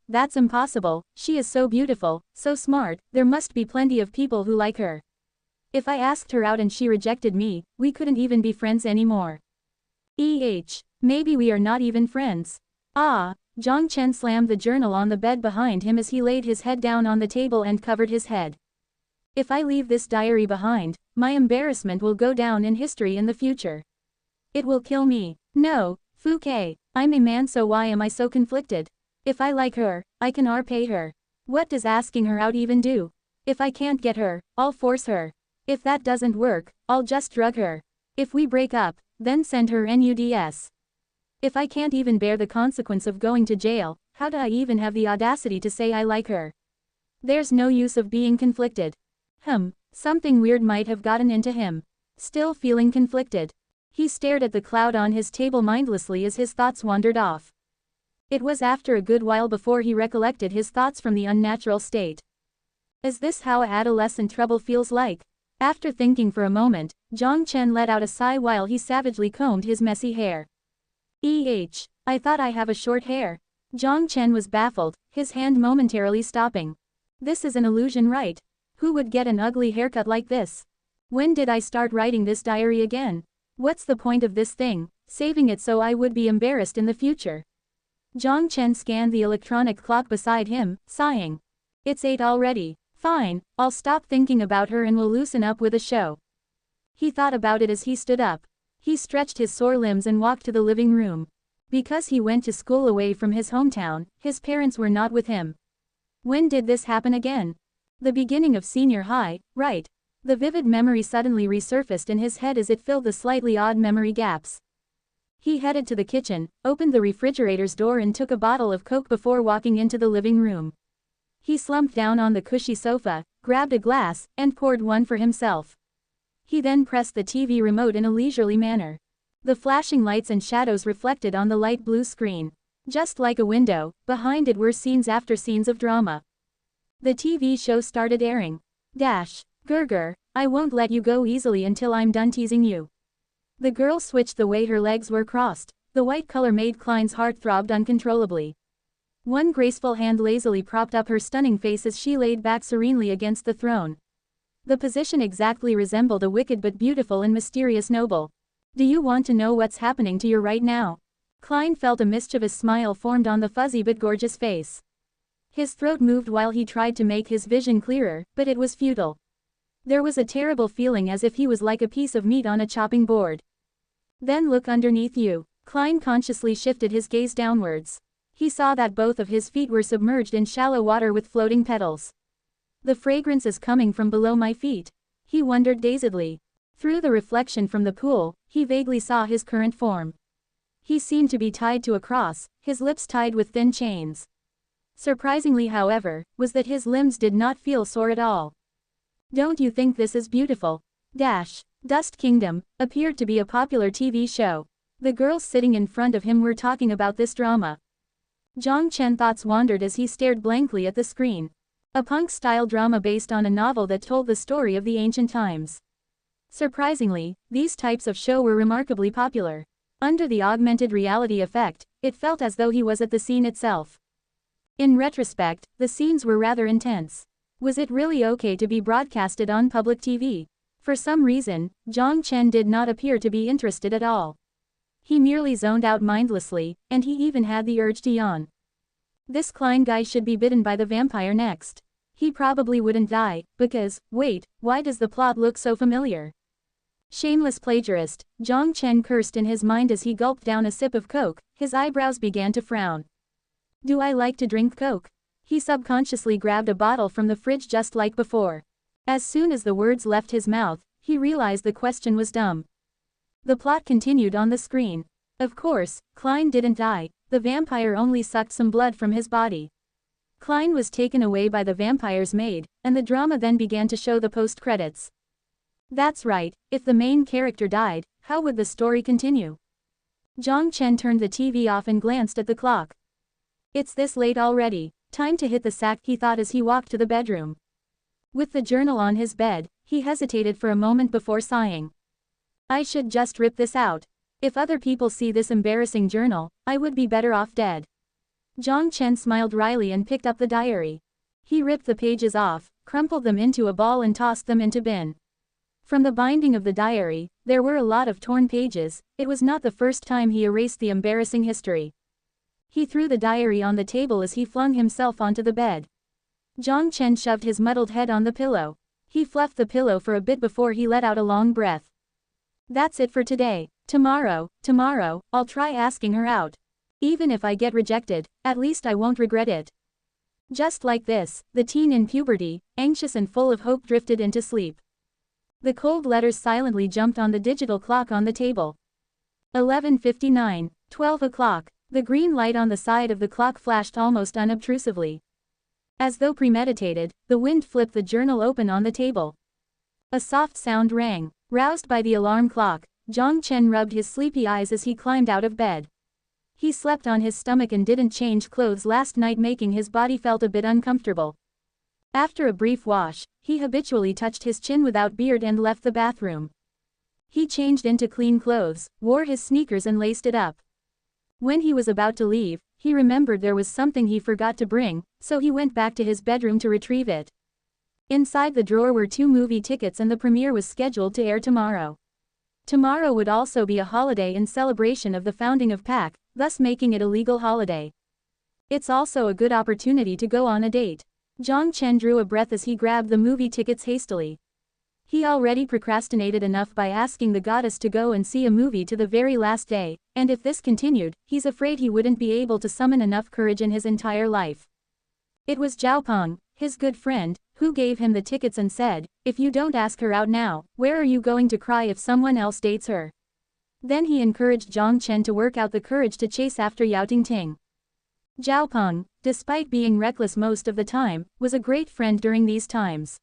that's impossible, she is so beautiful, so smart, there must be plenty of people who like her. If I asked her out and she rejected me, we couldn't even be friends anymore. Maybe we are not even friends. Ah, Jiang Chen slammed the journal on the bed behind him as he laid his head down on the table and covered his head. If I leave this diary behind, my embarrassment will go down in history in the future. It will kill me. No, Fu Ke, I'm a man, so why am I so conflicted? If I like her, I can repay her. What does asking her out even do? If I can't get her, I'll force her. If that doesn't work, I'll just drug her. If we break up, then send her nuts. If I can't even bear the consequence of going to jail, how do I even have the audacity to say I like her? There's no use of being conflicted. Something weird might have gotten into him. Still feeling conflicted. He stared at the cloud on his table mindlessly as his thoughts wandered off. It was after a good while before he recollected his thoughts from the unnatural state. Is this how adolescent trouble feels like? After thinking for a moment, Jiang Chen let out a sigh while he savagely combed his messy hair. I thought I have a short hair. Jiang Chen was baffled, his hand momentarily stopping. This is an illusion, right? Who would get an ugly haircut like this? When did I start writing this diary again? What's the point of this thing, saving it so I would be embarrassed in the future? Jiang Chen scanned the electronic clock beside him, sighing. It's 8 already. Fine, I'll stop thinking about her and we'll loosen up with a show. He thought about it as he stood up. He stretched his sore limbs and walked to the living room. Because he went to school away from his hometown, his parents were not with him. When did this happen again? The beginning of senior high, right? The vivid memory suddenly resurfaced in his head as it filled the slightly odd memory gaps. He headed to the kitchen, opened the refrigerator's door and took a bottle of Coke before walking into the living room. He slumped down on the cushy sofa, grabbed a glass, and poured one for himself. He then pressed the TV remote in a leisurely manner. The flashing lights and shadows reflected on the light blue screen. Just like a window, behind it were scenes after scenes of drama. The TV show started airing. Gerger, I won't let you go easily until I'm done teasing you. The girl switched the way her legs were crossed. The white color made Klein's heart throbbed uncontrollably. One graceful hand lazily propped up her stunning face as she laid back serenely against the throne. The position exactly resembled a wicked but beautiful and mysterious noble. Do you want to know what's happening to you right now? Klein felt a mischievous smile formed on the fuzzy but gorgeous face. His throat moved while he tried to make his vision clearer, but it was futile. There was a terrible feeling as if he was like a piece of meat on a chopping board. Then look underneath you. Klein consciously shifted his gaze downwards. He saw that both of his feet were submerged in shallow water with floating petals. The fragrance is coming from below my feet. He wondered dazedly. Through the reflection from the pool, he vaguely saw his current form. He seemed to be tied to a cross, his lips tied with thin chains. Surprisingly, however, was that his limbs did not feel sore at all. Don't you think this is beautiful? Dust Kingdom appeared to be a popular TV show. The girls sitting in front of him were talking about this drama. Jiang Chen thoughts wandered as he stared blankly at the screen. A punk-style drama based on a novel that told the story of the ancient times. Surprisingly, these types of show were remarkably popular. Under the augmented reality effect, it felt as though he was at the scene itself. In retrospect, the scenes were rather intense. Was it really okay to be broadcasted on public TV? For some reason, Jiang Chen did not appear to be interested at all. He merely zoned out mindlessly, and he even had the urge to yawn. This Klein guy should be bitten by the vampire next. He probably wouldn't die, because, wait, why does the plot look so familiar? Shameless plagiarist, Jiang Chen cursed in his mind as he gulped down a sip of Coke. His eyebrows began to frown. Do I like to drink Coke? He subconsciously grabbed a bottle from the fridge just like before. As soon as the words left his mouth, he realized the question was dumb. The plot continued on the screen. Of course, Klein didn't die, the vampire only sucked some blood from his body. Klein was taken away by the vampire's maid, and the drama then began to show the post-credits. That's right, if the main character died, how would the story continue? Jiang Chen turned the TV off and glanced at the clock. It's this late already, time to hit the sack, he thought as he walked to the bedroom. With the journal on his bed, he hesitated for a moment before sighing. I should just rip this out. If other people see this embarrassing journal, I would be better off dead. Jiang Chen smiled wryly and picked up the diary. He ripped the pages off, crumpled them into a ball and tossed them into bin. From the binding of the diary, there were a lot of torn pages. It was not the first time he erased the embarrassing history. He threw the diary on the table as he flung himself onto the bed. Jiang Chen shoved his muddled head on the pillow. He fluffed the pillow for a bit before he let out a long breath. That's it for today. Tomorrow, I'll try asking her out. Even if I get rejected, at least I won't regret it. Just like this, the teen in puberty, anxious and full of hope, drifted into sleep. The cold letters silently jumped on the digital clock on the table. 11:59, 12 o'clock. The green light on the side of the clock flashed almost unobtrusively. As though premeditated, the wind flipped the journal open on the table. A soft sound rang. Roused by the alarm clock, Jiang Chen rubbed his sleepy eyes as he climbed out of bed. He slept on his stomach and didn't change clothes last night, making his body felt a bit uncomfortable. After a brief wash, he habitually touched his chin without beard and left the bathroom. He changed into clean clothes, wore his sneakers and laced it up. When he was about to leave, he remembered there was something he forgot to bring, so he went back to his bedroom to retrieve it. Inside the drawer were 2 movie tickets and the premiere was scheduled to air tomorrow. Tomorrow would also be a holiday in celebration of the founding of PAC, thus making it a legal holiday. It's also a good opportunity to go on a date. Jiang Chen drew a breath as he grabbed the movie tickets hastily. He already procrastinated enough by asking the goddess to go and see a movie to the very last day, and if this continued, he's afraid he wouldn't be able to summon enough courage in his entire life. It was Zhao Peng, his good friend, who gave him the tickets and said, "If you don't ask her out now, where are you going to cry if someone else dates her?" Then he encouraged Jiang Chen to work out the courage to chase after Yao Tingting. Zhao Peng, despite being reckless most of the time, was a great friend during these times.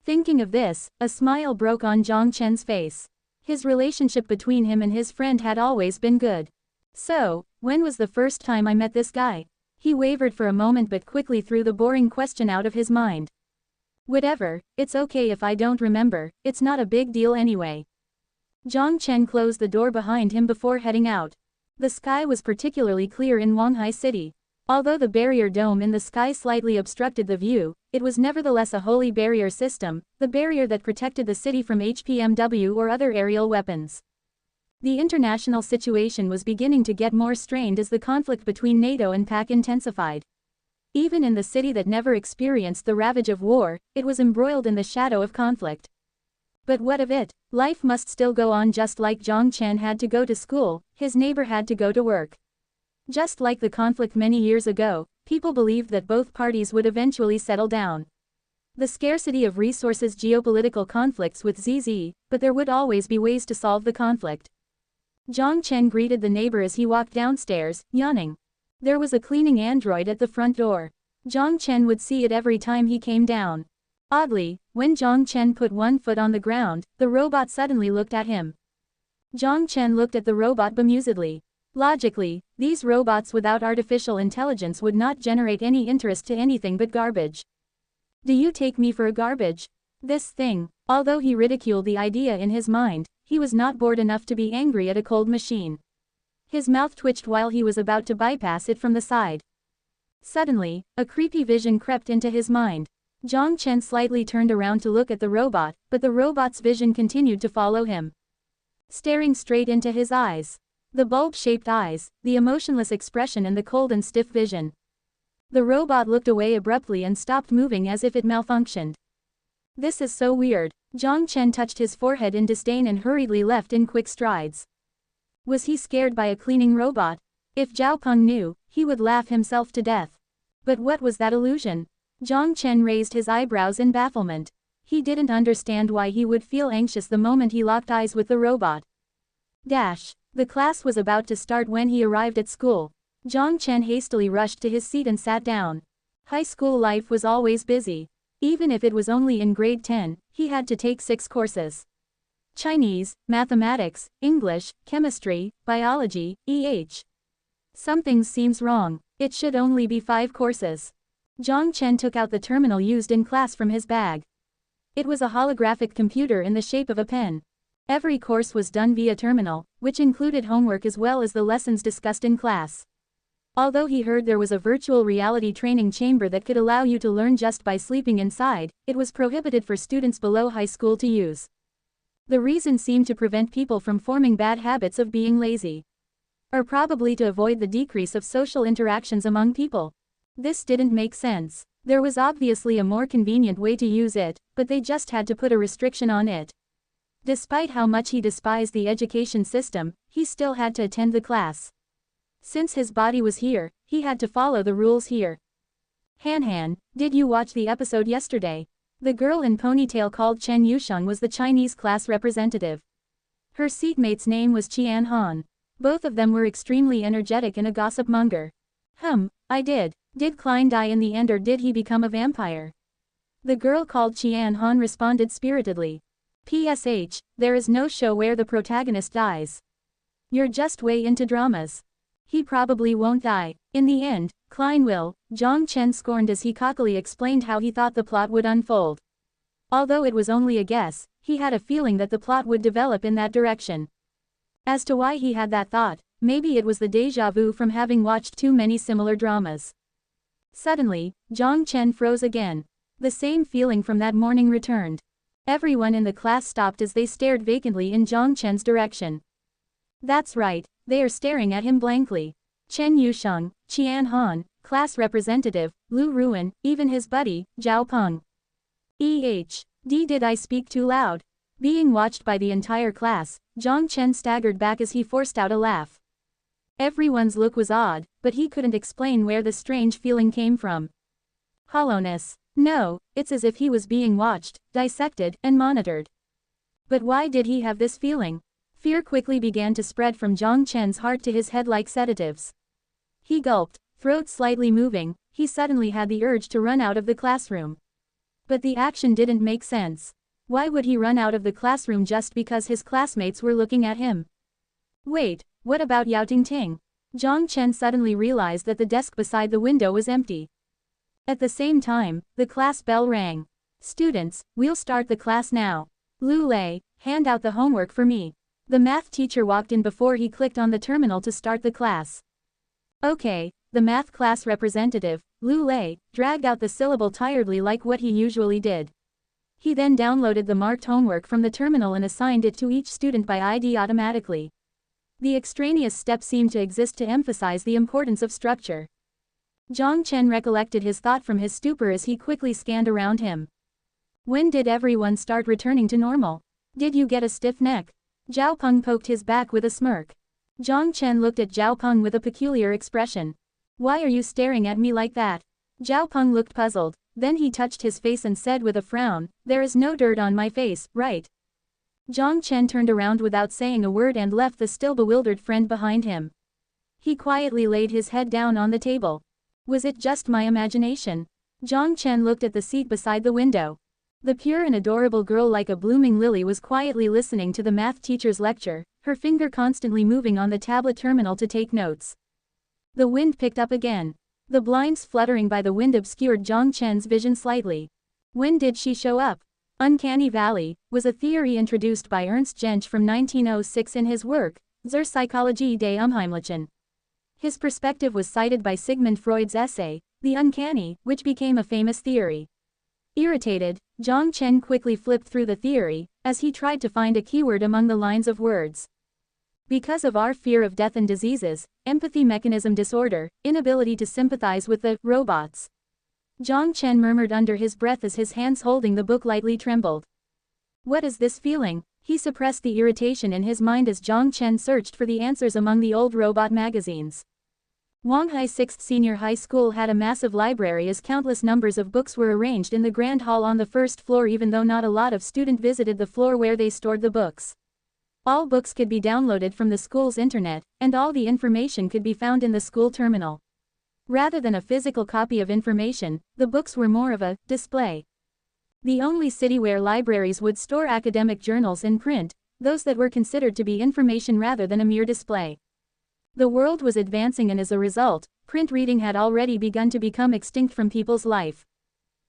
Thinking of this, a smile broke on Jiang Chen's face. His relationship between him and his friend had always been good. "So, when was the first time I met this guy?" He wavered for a moment but quickly threw the boring question out of his mind. "Whatever, it's okay if I don't remember, it's not a big deal anyway." Jiang Chen closed the door behind him before heading out. The sky was particularly clear in Wanghai City. Although the barrier dome in the sky slightly obstructed the view, it was nevertheless a holy barrier system, the barrier that protected the city from HPMW or other aerial weapons. The international situation was beginning to get more strained as the conflict between NATO and PAC intensified. Even in the city that never experienced the ravage of war, it was embroiled in the shadow of conflict. But what of it? Life must still go on. Just like Jiang Chen had to go to school, his neighbor had to go to work. Just like the conflict many years ago, people believed that both parties would eventually settle down. The scarcity of resources, geopolitical conflicts with ZZ, but there would always be ways to solve the conflict. Jiang Chen greeted the neighbor as he walked downstairs, yawning. There was a cleaning android at the front door. Jiang Chen would see it every time he came down. Oddly, when Jiang Chen put one foot on the ground, the robot suddenly looked at him. Jiang Chen looked at the robot bemusedly. Logically, these robots without artificial intelligence would not generate any interest to anything but garbage. "Do you take me for a garbage?" This thing, although he ridiculed the idea in his mind, he was not bored enough to be angry at a cold machine. His mouth twitched while he was about to bypass it from the side. Suddenly, a creepy vision crept into his mind. Jiang Chen slightly turned around to look at the robot, but the robot's vision continued to follow him. Staring straight into his eyes. The bulb-shaped eyes, the emotionless expression and the cold and stiff vision. The robot looked away abruptly and stopped moving as if it malfunctioned. "This is so weird." Jiang Chen touched his forehead in disdain and hurriedly left in quick strides. Was he scared by a cleaning robot? If Zhao Peng knew, he would laugh himself to death. But what was that illusion? Jiang Chen raised his eyebrows in bafflement. He didn't understand why he would feel anxious the moment he locked eyes with the robot. The class was about to start when he arrived at school. Jiang Chen hastily rushed to his seat and sat down. High school life was always busy. Even if it was only in grade 10, he had to take 6 courses. Chinese, mathematics, English, chemistry, biology, Something seems wrong. It should only be 5 courses. Jiang Chen took out the terminal used in class from his bag. It was a holographic computer in the shape of a pen. Every course was done via terminal, which included homework as well as the lessons discussed in class. Although he heard there was a virtual reality training chamber that could allow you to learn just by sleeping inside, it was prohibited for students below high school to use. The reason seemed to prevent people from forming bad habits of being lazy. Or probably to avoid the decrease of social interactions among people. This didn't make sense. There was obviously a more convenient way to use it, but they just had to put a restriction on it. Despite how much he despised the education system, he still had to attend the class. Since his body was here, he had to follow the rules here. "Han, did you watch the episode yesterday?" The girl in ponytail called Chen Yusheng was the Chinese class representative. Her seatmate's name was Qian Han. Both of them were extremely energetic and a gossip monger. I did. Did Klein die in the end or did he become a vampire?" The girl called Qian Han responded spiritedly. "PSH, there is no show where the protagonist dies. You're just way into dramas. He probably won't die. In the end, Klein will," Jiang Chen scorned as he cockily explained how he thought the plot would unfold. Although it was only a guess, he had a feeling that the plot would develop in that direction. As to why he had that thought, maybe it was the déjà vu from having watched too many similar dramas. Suddenly, Jiang Chen froze again. The same feeling from that morning returned. Everyone in the class stopped as they stared vacantly in Jiang Chen's direction. That's right, they are staring at him blankly. Chen Yusheng, Qian Han, class representative, Lu Ruan, even his buddy, Zhao Peng. Did I speak too loud? Being watched by the entire class, Jiang Chen staggered back as he forced out a laugh. Everyone's look was odd, but he couldn't explain where the strange feeling came from. Hollowness. No, it's as if he was being watched, dissected, and monitored. But why did he have this feeling? Fear quickly began to spread from Jiang Chen's heart to his head like sedatives. He gulped, throat slightly moving. He suddenly had the urge to run out of the classroom. But the action didn't make sense. Why would he run out of the classroom just because his classmates were looking at him? Wait, what about Yao Tingting? Jiang Chen suddenly realized that the desk beside the window was empty. At the same time, the class bell rang. Students, we'll start the class now. Lu Lei, hand out the homework for me. The math teacher walked in before he clicked on the terminal to start the class. Okay, the math class representative, Lu Lei, dragged out the syllable tiredly like what he usually did. He then downloaded the marked homework from the terminal and assigned it to each student by ID automatically. The extraneous step seemed to exist to emphasize the importance of structure. Jiang Chen recollected his thought from his stupor as he quickly scanned around him. When did everyone start returning to normal? Did you get a stiff neck? Zhao Peng poked his back with a smirk. Jiang Chen looked at Zhao Peng with a peculiar expression. Why are you staring at me like that? Zhao Peng looked puzzled, then he touched his face and said with a frown, there is no dirt on my face, right? Jiang Chen turned around without saying a word and left the still bewildered friend behind him. He quietly laid his head down on the table. Was it just my imagination? Jiang Chen looked at the seat beside the window. The pure and adorable girl like a blooming lily was quietly listening to the math teacher's lecture, her finger constantly moving on the tablet terminal to take notes. The wind picked up again. The blinds fluttering by the wind obscured Jiang Chen's vision slightly. When did she show up? Uncanny Valley was a theory introduced by Ernst Jentsch from 1906 in his work, Zur Psychologie des Unheimlichen. His perspective was cited by Sigmund Freud's essay, The Uncanny, which became a famous theory. Irritated, Jiang Chen quickly flipped through the theory, as he tried to find a keyword among the lines of words. Because of our fear of death and diseases, empathy mechanism disorder, inability to sympathize with the robots. Jiang Chen murmured under his breath as his hands holding the book lightly trembled. What is this feeling? He suppressed the irritation in his mind as Jiang Chen searched for the answers among the old robot magazines. Wanghai 6th Senior High School had a massive library as countless numbers of books were arranged in the grand hall on the first floor even though not a lot of students visited the floor where they stored the books. All books could be downloaded from the school's internet, and all the information could be found in the school terminal. Rather than a physical copy of information, the books were more of a display. The only city where libraries would store academic journals in print, those that were considered to be information rather than a mere display. The world was advancing and as a result, print reading had already begun to become extinct from people's life.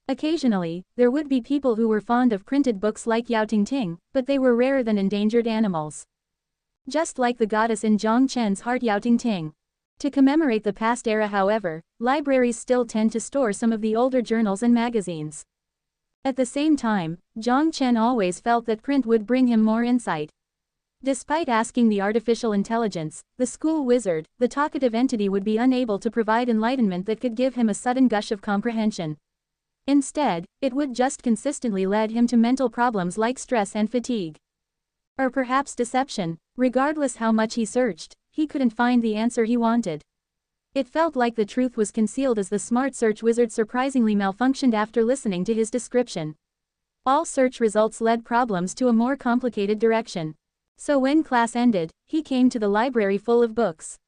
Occasionally, there would be people who were fond of printed books like Yao Tingting, but they were rarer than endangered animals. Just like the goddess in Jiang Chen's heart Yao Tingting. To commemorate the past era however, libraries still tend to store some of the older journals and magazines. At the same time, Jiang Chen always felt that print would bring him more insight. Despite asking the artificial intelligence, the school wizard, the talkative entity would be unable to provide enlightenment that could give him a sudden gush of comprehension. Instead, it would just consistently lead him to mental problems like stress and fatigue. Or perhaps deception. Regardless how much he searched, he couldn't find the answer he wanted. It felt like the truth was concealed as the smart search wizard surprisingly malfunctioned after listening to his description. All search results led problems to a more complicated direction. So when class ended, he came to the library full of books.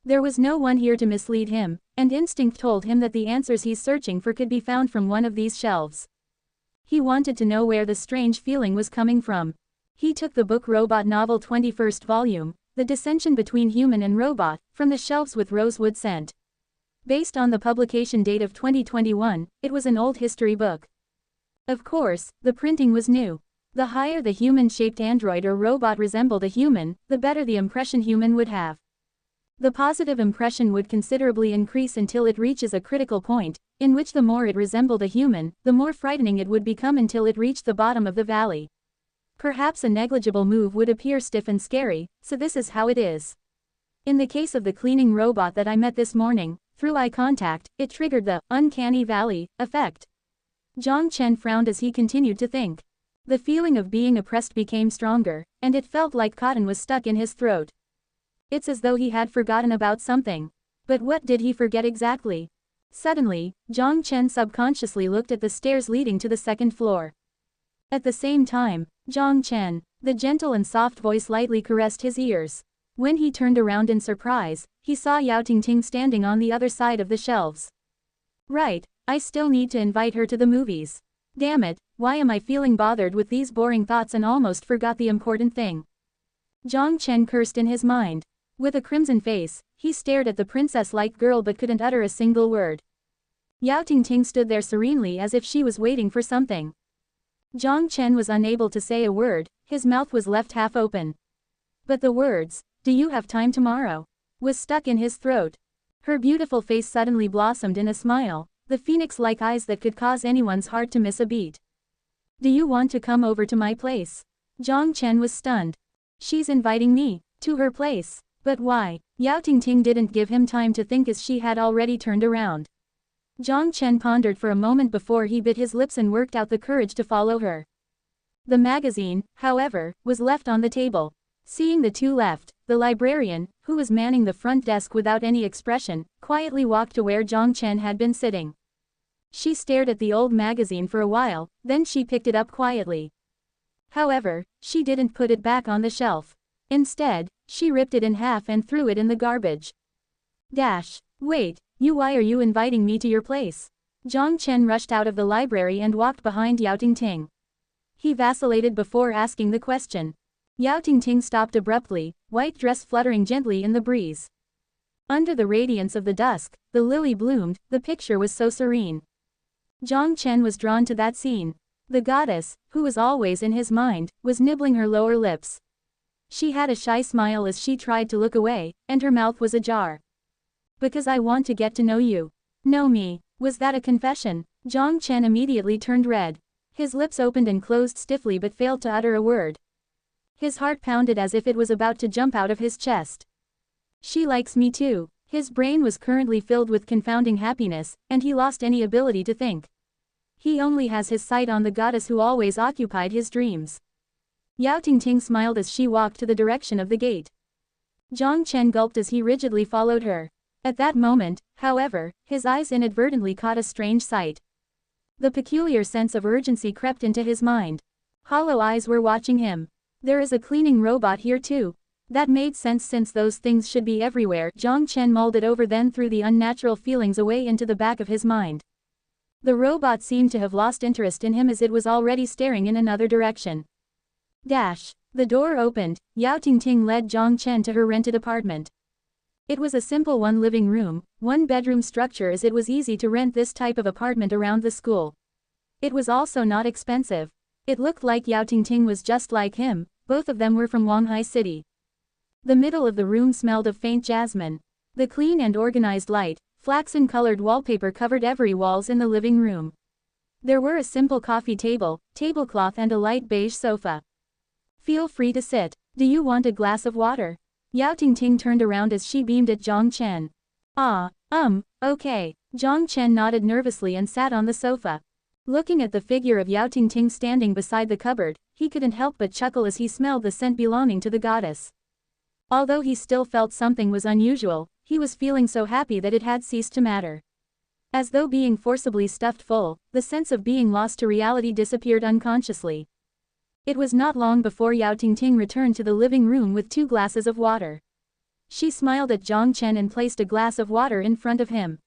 There was no one here to mislead him, and instinct told him that the answers he's searching for could be found from one of these shelves. He wanted to know where the strange feeling was coming from. He took the book Robot Novel 21st Volume, The Dissension Between Human and Robot, from the shelves with rosewood scent. Based on the publication date of 2021, it was an old history book. Of course, the printing was new. The higher the human-shaped android or robot resembled a human, the better the impression human would have. The positive impression would considerably increase until it reaches a critical point, in which the more it resembled a human, the more frightening it would become until it reached the bottom of the valley. Perhaps a negligible move would appear stiff and scary, so this is how it is. In the case of the cleaning robot that I met this morning, through eye contact, it triggered the uncanny valley effect. Jiang Chen frowned as he continued to think. The feeling of being oppressed became stronger, and it felt like cotton was stuck in his throat. It's as though he had forgotten about something. But what did he forget exactly? Suddenly, Jiang Chen subconsciously looked at the stairs leading to the second floor. At the same time, Jiang Chen, the gentle and soft voice lightly caressed his ears. When he turned around in surprise, he saw Yao Tingting standing on the other side of the shelves. Right, I still need to invite her to the movies. Damn it, why am I feeling bothered with these boring thoughts and almost forgot the important thing? Jiang Chen cursed in his mind. With a crimson face, he stared at the princess-like girl but couldn't utter a single word. Yao Tingting stood there serenely as if she was waiting for something. Jiang Chen was unable to say a word, his mouth was left half open. But the words, "Do you have time tomorrow?" was stuck in his throat. Her beautiful face suddenly blossomed in a smile, the phoenix-like eyes that could cause anyone's heart to miss a beat. "Do you want to come over to my place?" Jiang Chen was stunned. She's inviting me to her place. But why? Yao Tingting didn't give him time to think as she had already turned around. Jiang Chen pondered for a moment before he bit his lips and worked out the courage to follow her. The magazine, however, was left on the table. Seeing the two left, the librarian, who was manning the front desk without any expression, quietly walked to where Jiang Chen had been sitting. She stared at the old magazine for a while, then she picked it up quietly. However, she didn't put it back on the shelf. Instead, she ripped it in half and threw it in the garbage. Wait, why are you inviting me to your place? Jiang Chen rushed out of the library and walked behind Yao Tingting. He vacillated before asking the question. Yao Tingting stopped abruptly, white dress fluttering gently in the breeze. Under the radiance of the dusk, the lily bloomed, the picture was so serene. Jiang Chen was drawn to that scene. The goddess, who was always in his mind, was nibbling her lower lips. She had a shy smile as she tried to look away, and her mouth was ajar. "Because I want to get to know you." "Know me?" Was that a confession? Jiang Chen immediately turned red. His lips opened and closed stiffly but failed to utter a word. His heart pounded as if it was about to jump out of his chest. She likes me too. His brain was currently filled with confounding happiness, and he lost any ability to think. He only has his sight on the goddess who always occupied his dreams. Yao Tingting smiled as she walked to the direction of the gate. Jiang Chen gulped as he rigidly followed her. At that moment, however, his eyes inadvertently caught a strange sight. The peculiar sense of urgency crept into his mind. Hollow eyes were watching him. There is a cleaning robot here too. That made sense since those things should be everywhere. Jiang Chen mulled it over then threw the unnatural feelings away into the back of his mind. The robot seemed to have lost interest in him as it was already staring in another direction. The door opened, Yao Tingting led Jiang Chen to her rented apartment. It was a simple one-living room, one-bedroom structure as it was easy to rent this type of apartment around the school. It was also not expensive. It looked like Yao Tingting was just like him, both of them were from Wanghai City. The middle of the room smelled of faint jasmine. The clean and organized light, flaxen-colored wallpaper covered every walls in the living room. There were a simple coffee table, tablecloth and a light beige sofa. "Feel free to sit. Do you want a glass of water?" Yao Tingting turned around as she beamed at Jiang Chen. Okay. Jiang Chen nodded nervously and sat on the sofa. Looking at the figure of Yao Tingting standing beside the cupboard, he couldn't help but chuckle as he smelled the scent belonging to the goddess. Although he still felt something was unusual, he was feeling so happy that it had ceased to matter. As though being forcibly stuffed full, the sense of being lost to reality disappeared unconsciously. It was not long before Yao Tingting returned to the living room with 2 glasses of water. She smiled at Jiang Chen and placed a glass of water in front of him.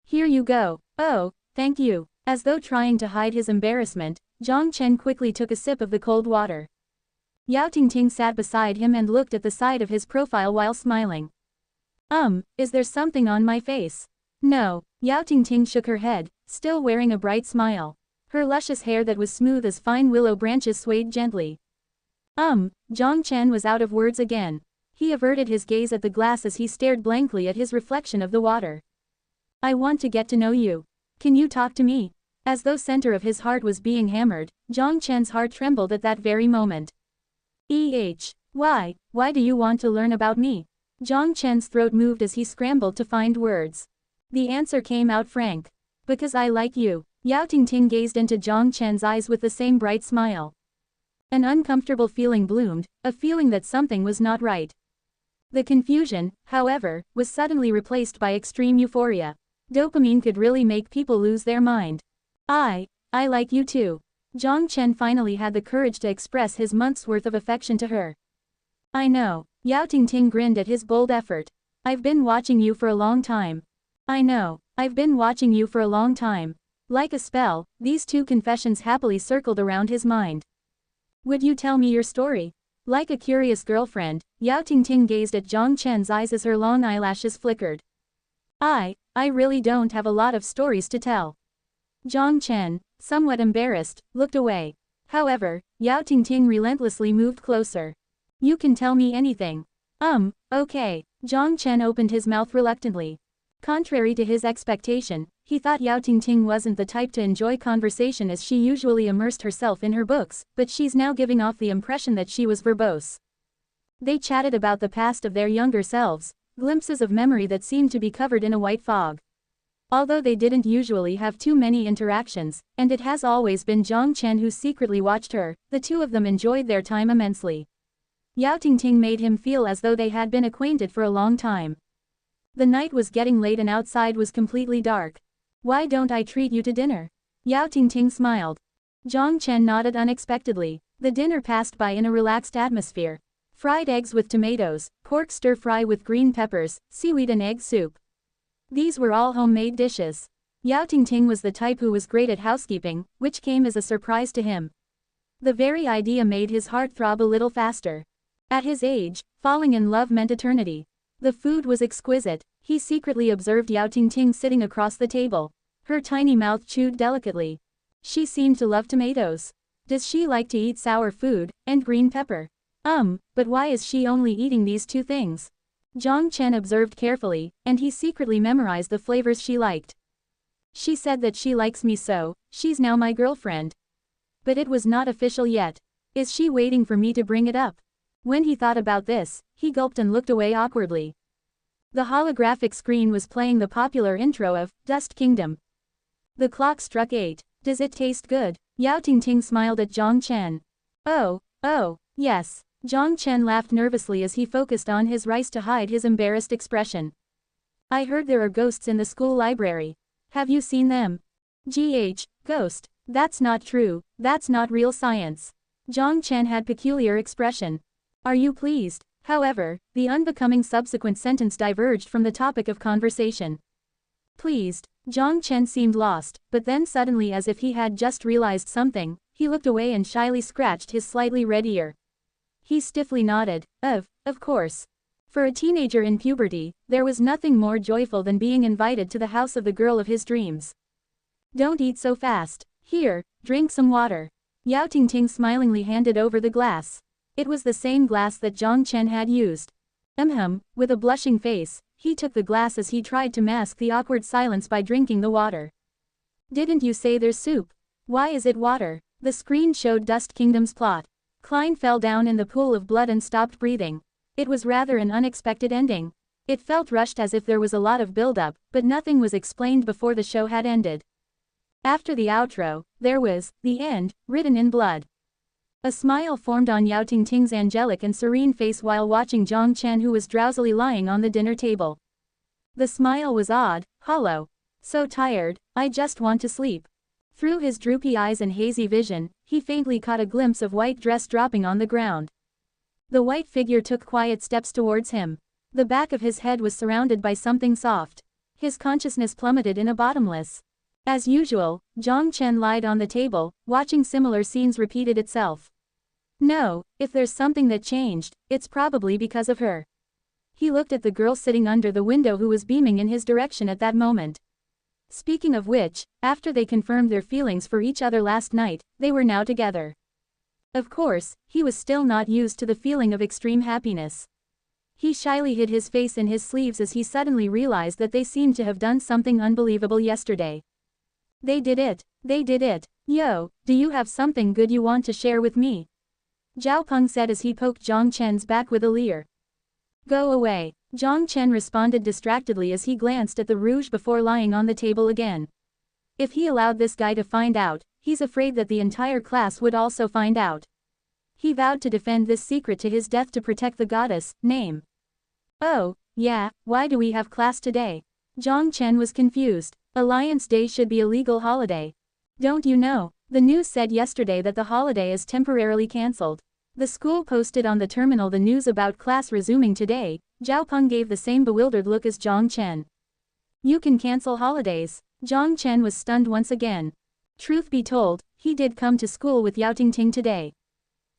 "Here you go." "Oh, thank you." As though trying to hide his embarrassment, Jiang Chen quickly took a sip of the cold water. Yao Tingting sat beside him and looked at the side of his profile while smiling. Is there something on my face?" "No." Yao Tingting shook her head, still wearing a bright smile. Her luscious hair that was smooth as fine willow branches swayed gently. Jiang Chen was out of words again. He averted his gaze at the glass as he stared blankly at his reflection of the water. "I want to get to know you. Can you talk to me?" As though center of his heart was being hammered, Jiang Chen's heart trembled at that very moment. Why do you want to learn about me?" Jiang Chen's throat moved as he scrambled to find words. The answer came out frank. "Because I like you." Yao Tingting gazed into Jiang Chen's eyes with the same bright smile. An uncomfortable feeling bloomed, a feeling that something was not right. The confusion, however, was suddenly replaced by extreme euphoria. Dopamine could really make people lose their mind. I like you too. Jiang Chen finally had the courage to express his month's worth of affection to her. I know. Yao Tingting grinned at his bold effort. I've been watching you for a long time. I know. I've been watching you for a long time. Like a spell, these two confessions happily circled around his mind. Would you tell me your story? Like a curious girlfriend, Yao Tingting gazed at Jiang Chen's eyes as her long eyelashes flickered. I really don't have a lot of stories to tell. Jiang Chen, somewhat embarrassed, looked away. However, Yao Tingting relentlessly moved closer. You can tell me anything. Okay. Jiang Chen opened his mouth reluctantly. Contrary to his expectation, he thought Yao Tingting wasn't the type to enjoy conversation as she usually immersed herself in her books, but she's now giving off the impression that she was verbose. They chatted about the past of their younger selves, glimpses of memory that seemed to be covered in a white fog. Although they didn't usually have too many interactions, and it has always been Jiang Chen who secretly watched her, the two of them enjoyed their time immensely. Yao Tingting made him feel as though they had been acquainted for a long time. The night was getting late and outside was completely dark. Why don't I treat you to dinner? Yao Tingting smiled. Jiang Chen nodded unexpectedly. The dinner passed by in a relaxed atmosphere. Fried eggs with tomatoes, pork stir-fry with green peppers, seaweed and egg soup. These were all homemade dishes. Yao Tingting was the type who was great at housekeeping, which came as a surprise to him. The very idea made his heart throb a little faster. At his age, falling in love meant eternity. The food was exquisite. He secretly observed Yao Tingting sitting across the table. Her tiny mouth chewed delicately. She seemed to love tomatoes. Does she like to eat sour food, and green pepper? But why is she only eating these two things? Jiang Chen observed carefully, and he secretly memorized the flavors she liked. She said that she likes me so, she's now my girlfriend. But it was not official yet. Is she waiting for me to bring it up? When he thought about this, he gulped and looked away awkwardly. The holographic screen was playing the popular intro of Dust Kingdom. The clock struck 8. Does it taste good? Yao Tingting smiled at Jiang Chen. Oh, yes. Jiang Chen laughed nervously as he focused on his rice to hide his embarrassed expression. I heard there are ghosts in the school library. Have you seen them? Ghost. That's not true, that's not real science. Jiang Chen had peculiar expression. Are you pleased? However, the unbecoming subsequent sentence diverged from the topic of conversation. Pleased. Jiang Chen seemed lost, but then suddenly, as if he had just realized something, he looked away and shyly scratched his slightly red ear. He stiffly nodded. Of course. For a teenager in puberty, there was nothing more joyful than being invited to the house of the girl of his dreams. Don't eat so fast. Here, drink some water. Yao Tingting smilingly handed over the glass. It was the same glass that Jiang Chen had used. With a blushing face, he took the glass as he tried to mask the awkward silence by drinking the water. Didn't you say there's soup? Why is it water? The screen showed Dust Kingdom's plot. Klein fell down in the pool of blood and stopped breathing. It was rather an unexpected ending. It felt rushed, as if there was a lot of build-up, but nothing was explained before the show had ended. After the outro, there was, the end, written in blood. A smile formed on Yao Tingting's angelic and serene face while watching Jiang Chen, who was drowsily lying on the dinner table. The smile was odd, hollow. So tired, I just want to sleep. Through his droopy eyes and hazy vision, he faintly caught a glimpse of white dress dropping on the ground. The white figure took quiet steps towards him. The back of his head was surrounded by something soft. His consciousness plummeted in a bottomless. As usual, Jiang Chen lied on the table, watching similar scenes repeated itself. No, if there's something that changed, it's probably because of her. He looked at the girl sitting under the window who was beaming in his direction at that moment. Speaking of which, after they confirmed their feelings for each other last night, they were now together. Of course, he was still not used to the feeling of extreme happiness. He shyly hid his face in his sleeves as he suddenly realized that they seemed to have done something unbelievable yesterday. They did it. They did it. Yo, do you have something good you want to share with me? Zhao Peng said as he poked Jiang Chen's back with a leer. Go away. Jiang Chen responded distractedly as he glanced at the rouge before lying on the table again. If he allowed this guy to find out, he's afraid that the entire class would also find out. He vowed to defend this secret to his death to protect the goddess' name. Oh, yeah, why do we have class today? Jiang Chen was confused. Alliance Day should be a legal holiday. Don't you know? The news said yesterday that the holiday is temporarily cancelled. The school posted on the terminal the news about class resuming today. Zhao Peng gave the same bewildered look as Jiang Chen. You can cancel holidays. Jiang Chen was stunned once again. Truth be told, he did come to school with Yao Tingting today.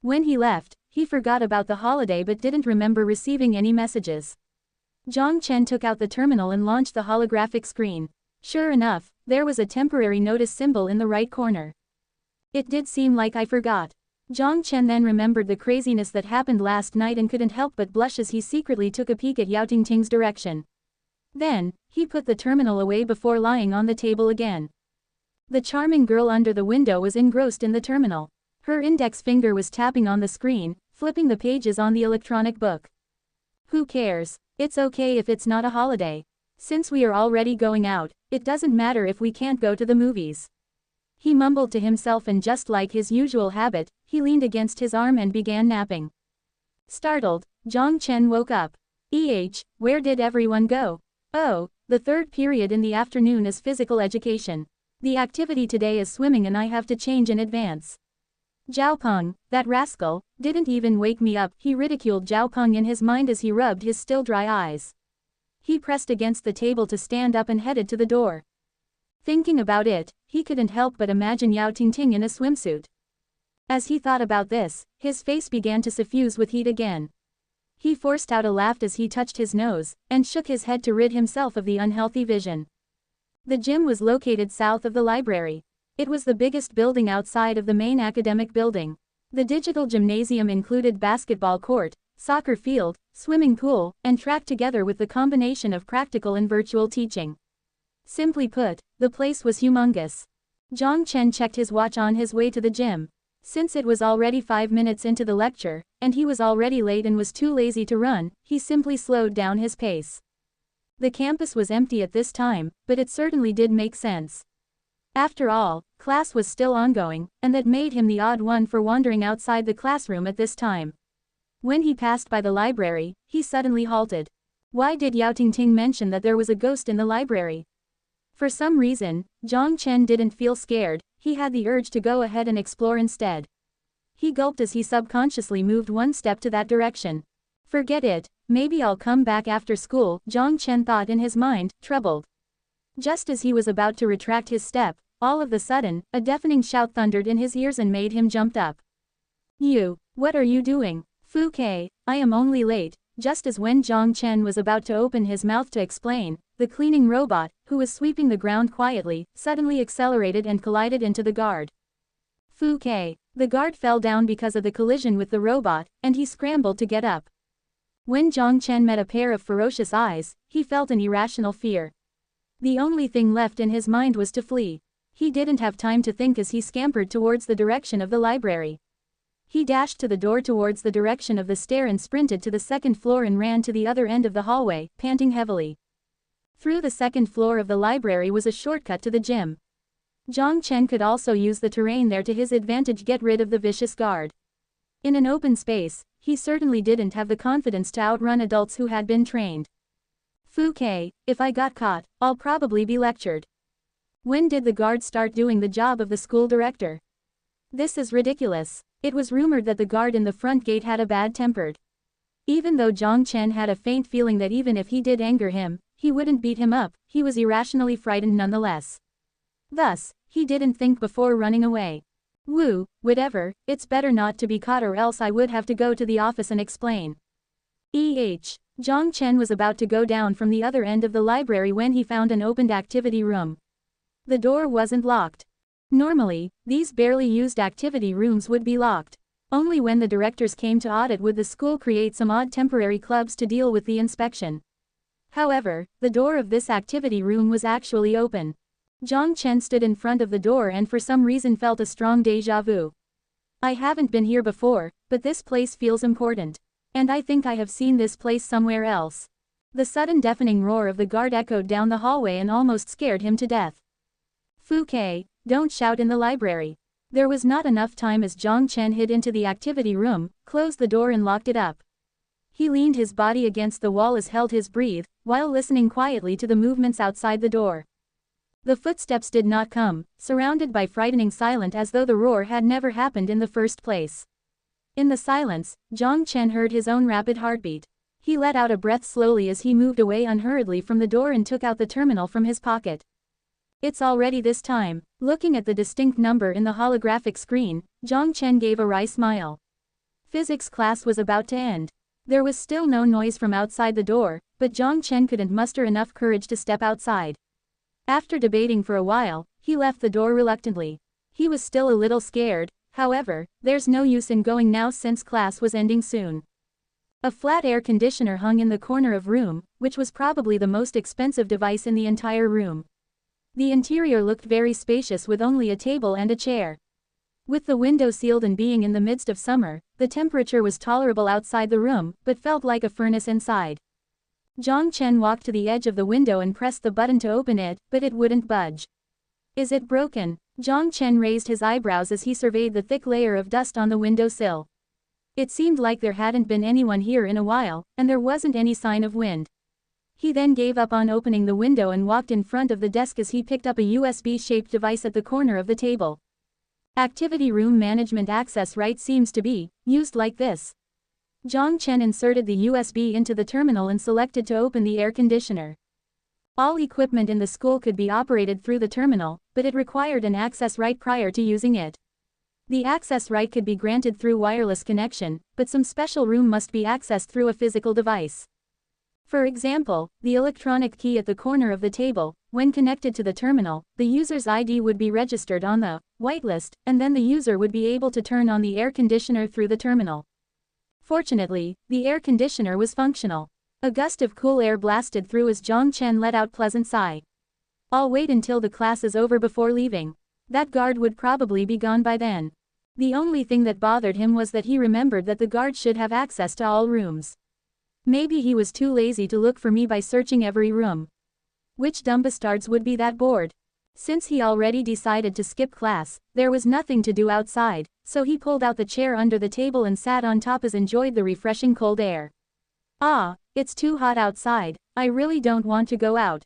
When he left, he forgot about the holiday but didn't remember receiving any messages. Jiang Chen took out the terminal and launched the holographic screen. Sure enough, there was a temporary notice symbol in the right corner. It did seem like I forgot. Jiang Chen then remembered the craziness that happened last night and couldn't help but blush as he secretly took a peek at Yao Tingting's direction. Then, he put the terminal away before lying on the table again. The charming girl under the window was engrossed in the terminal. Her index finger was tapping on the screen, flipping the pages on the electronic book. Who cares? It's okay if it's not a holiday. Since we are already going out, it doesn't matter if we can't go to the movies. He mumbled to himself, and just like his usual habit, he leaned against his arm and began napping. Startled, Jiang Chen woke up. Where did everyone go? Oh, the third period in the afternoon is physical education. The activity today is swimming and I have to change in advance. Zhao Peng, that rascal, didn't even wake me up, he ridiculed Zhao Peng in his mind as he rubbed his still dry eyes. He pressed against the table to stand up and headed to the door. Thinking about it, he couldn't help but imagine Yao Tingting in a swimsuit. As he thought about this, his face began to suffuse with heat again. He forced out a laugh as he touched his nose, and shook his head to rid himself of the unhealthy vision. The gym was located south of the library. It was the biggest building outside of the main academic building. The digital gymnasium included basketball court, soccer field, swimming pool, and track, together with the combination of practical and virtual teaching. Simply put, the place was humongous. Jiang Chen checked his watch on his way to the gym. Since it was already 5 minutes into the lecture, and he was already late and was too lazy to run, he simply slowed down his pace. The campus was empty at this time, but it certainly did make sense. After all, class was still ongoing, and that made him the odd one for wandering outside the classroom at this time. When he passed by the library, he suddenly halted. Why did Yao Tingting mention that there was a ghost in the library? For some reason, Jiang Chen didn't feel scared. He had the urge to go ahead and explore instead. He gulped as he subconsciously moved one step to that direction. Forget it, maybe I'll come back after school, Jiang Chen thought in his mind, troubled. Just as he was about to retract his step, all of a sudden, a deafening shout thundered in his ears and made him jump up. You, what are you doing? Fu Ke, I am only late. Just as when Jiang Chen was about to open his mouth to explain, the cleaning robot, who was sweeping the ground quietly, suddenly accelerated and collided into the guard. Fu Ke. The guard fell down because of the collision with the robot, and he scrambled to get up. When Jiang Chen met a pair of ferocious eyes, he felt an irrational fear. The only thing left in his mind was to flee. He didn't have time to think as he scampered towards the direction of the library. He dashed to the door towards the direction of the stair and sprinted to the second floor and ran to the other end of the hallway, panting heavily. Through the second floor of the library was a shortcut to the gym. Jiang Chen could also use the terrain there to his advantage, get rid of the vicious guard. In an open space, he certainly didn't have the confidence to outrun adults who had been trained. Fu Ke, if I got caught, I'll probably be lectured. When did the guard start doing the job of the school director? This is ridiculous. It was rumored that the guard in the front gate had a bad tempered. Even though Jiang Chen had a faint feeling that even if he did anger him, he wouldn't beat him up, he was irrationally frightened nonetheless. Thus, he didn't think before running away. Woo, whatever, it's better not to be caught or else I would have to go to the office and explain. Jiang Chen was about to go down from the other end of the library when he found an opened activity room. The door wasn't locked. Normally, these barely used activity rooms would be locked. Only when the directors came to audit would the school create some odd temporary clubs to deal with the inspection. However, the door of this activity room was actually open. Jiang Chen stood in front of the door and for some reason felt a strong déjà vu. I haven't been here before, but this place feels important. And I think I have seen this place somewhere else. The sudden deafening roar of the guard echoed down the hallway and almost scared him to death. Fu Ke, don't shout in the library. There was not enough time as Jiang Chen hid into the activity room, closed the door and locked it up. He leaned his body against the wall as held his breath, while listening quietly to the movements outside the door. The footsteps did not come, surrounded by frightening silence as though the roar had never happened in the first place. In the silence, Jiang Chen heard his own rapid heartbeat. He let out a breath slowly as he moved away unhurriedly from the door and took out the terminal from his pocket. It's already this time. Looking at the distinct number in the holographic screen, Jiang Chen gave a wry smile. Physics class was about to end. There was still no noise from outside the door, but Jiang Chen couldn't muster enough courage to step outside. After debating for a while, he left the door reluctantly. He was still a little scared, however, there's no use in going now since class was ending soon. A flat air conditioner hung in the corner of room, which was probably the most expensive device in the entire room. The interior looked very spacious with only a table and a chair. With the window sealed and being in the midst of summer, the temperature was tolerable outside the room, but felt like a furnace inside. Jiang Chen walked to the edge of the window and pressed the button to open it, but it wouldn't budge. Is it broken? Jiang Chen raised his eyebrows as he surveyed the thick layer of dust on the windowsill. It seemed like there hadn't been anyone here in a while, and there wasn't any sign of wind. He then gave up on opening the window and walked in front of the desk as he picked up a USB-shaped device at the corner of the table. Activity room management access right seems to be used like this. Jiang Chen inserted the USB into the terminal and selected to open the air conditioner. All equipment in the school could be operated through the terminal, but it required an access right prior to using it. The access right could be granted through wireless connection, but some special room must be accessed through a physical device. For example, the electronic key at the corner of the table, when connected to the terminal, the user's ID would be registered on the whitelist, and then the user would be able to turn on the air conditioner through the terminal. Fortunately, the air conditioner was functional. A gust of cool air blasted through as Jiang Chen let out a pleasant sigh. I'll wait until the class is over before leaving. That guard would probably be gone by then. The only thing that bothered him was that he remembered that the guard should have access to all rooms. Maybe he was too lazy to look for me by searching every room. Which dumb bastards would be that bored? Since he already decided to skip class, there was nothing to do outside, so he pulled out the chair under the table and sat on top as enjoyed the refreshing cold air. Ah, it's too hot outside, I really don't want to go out.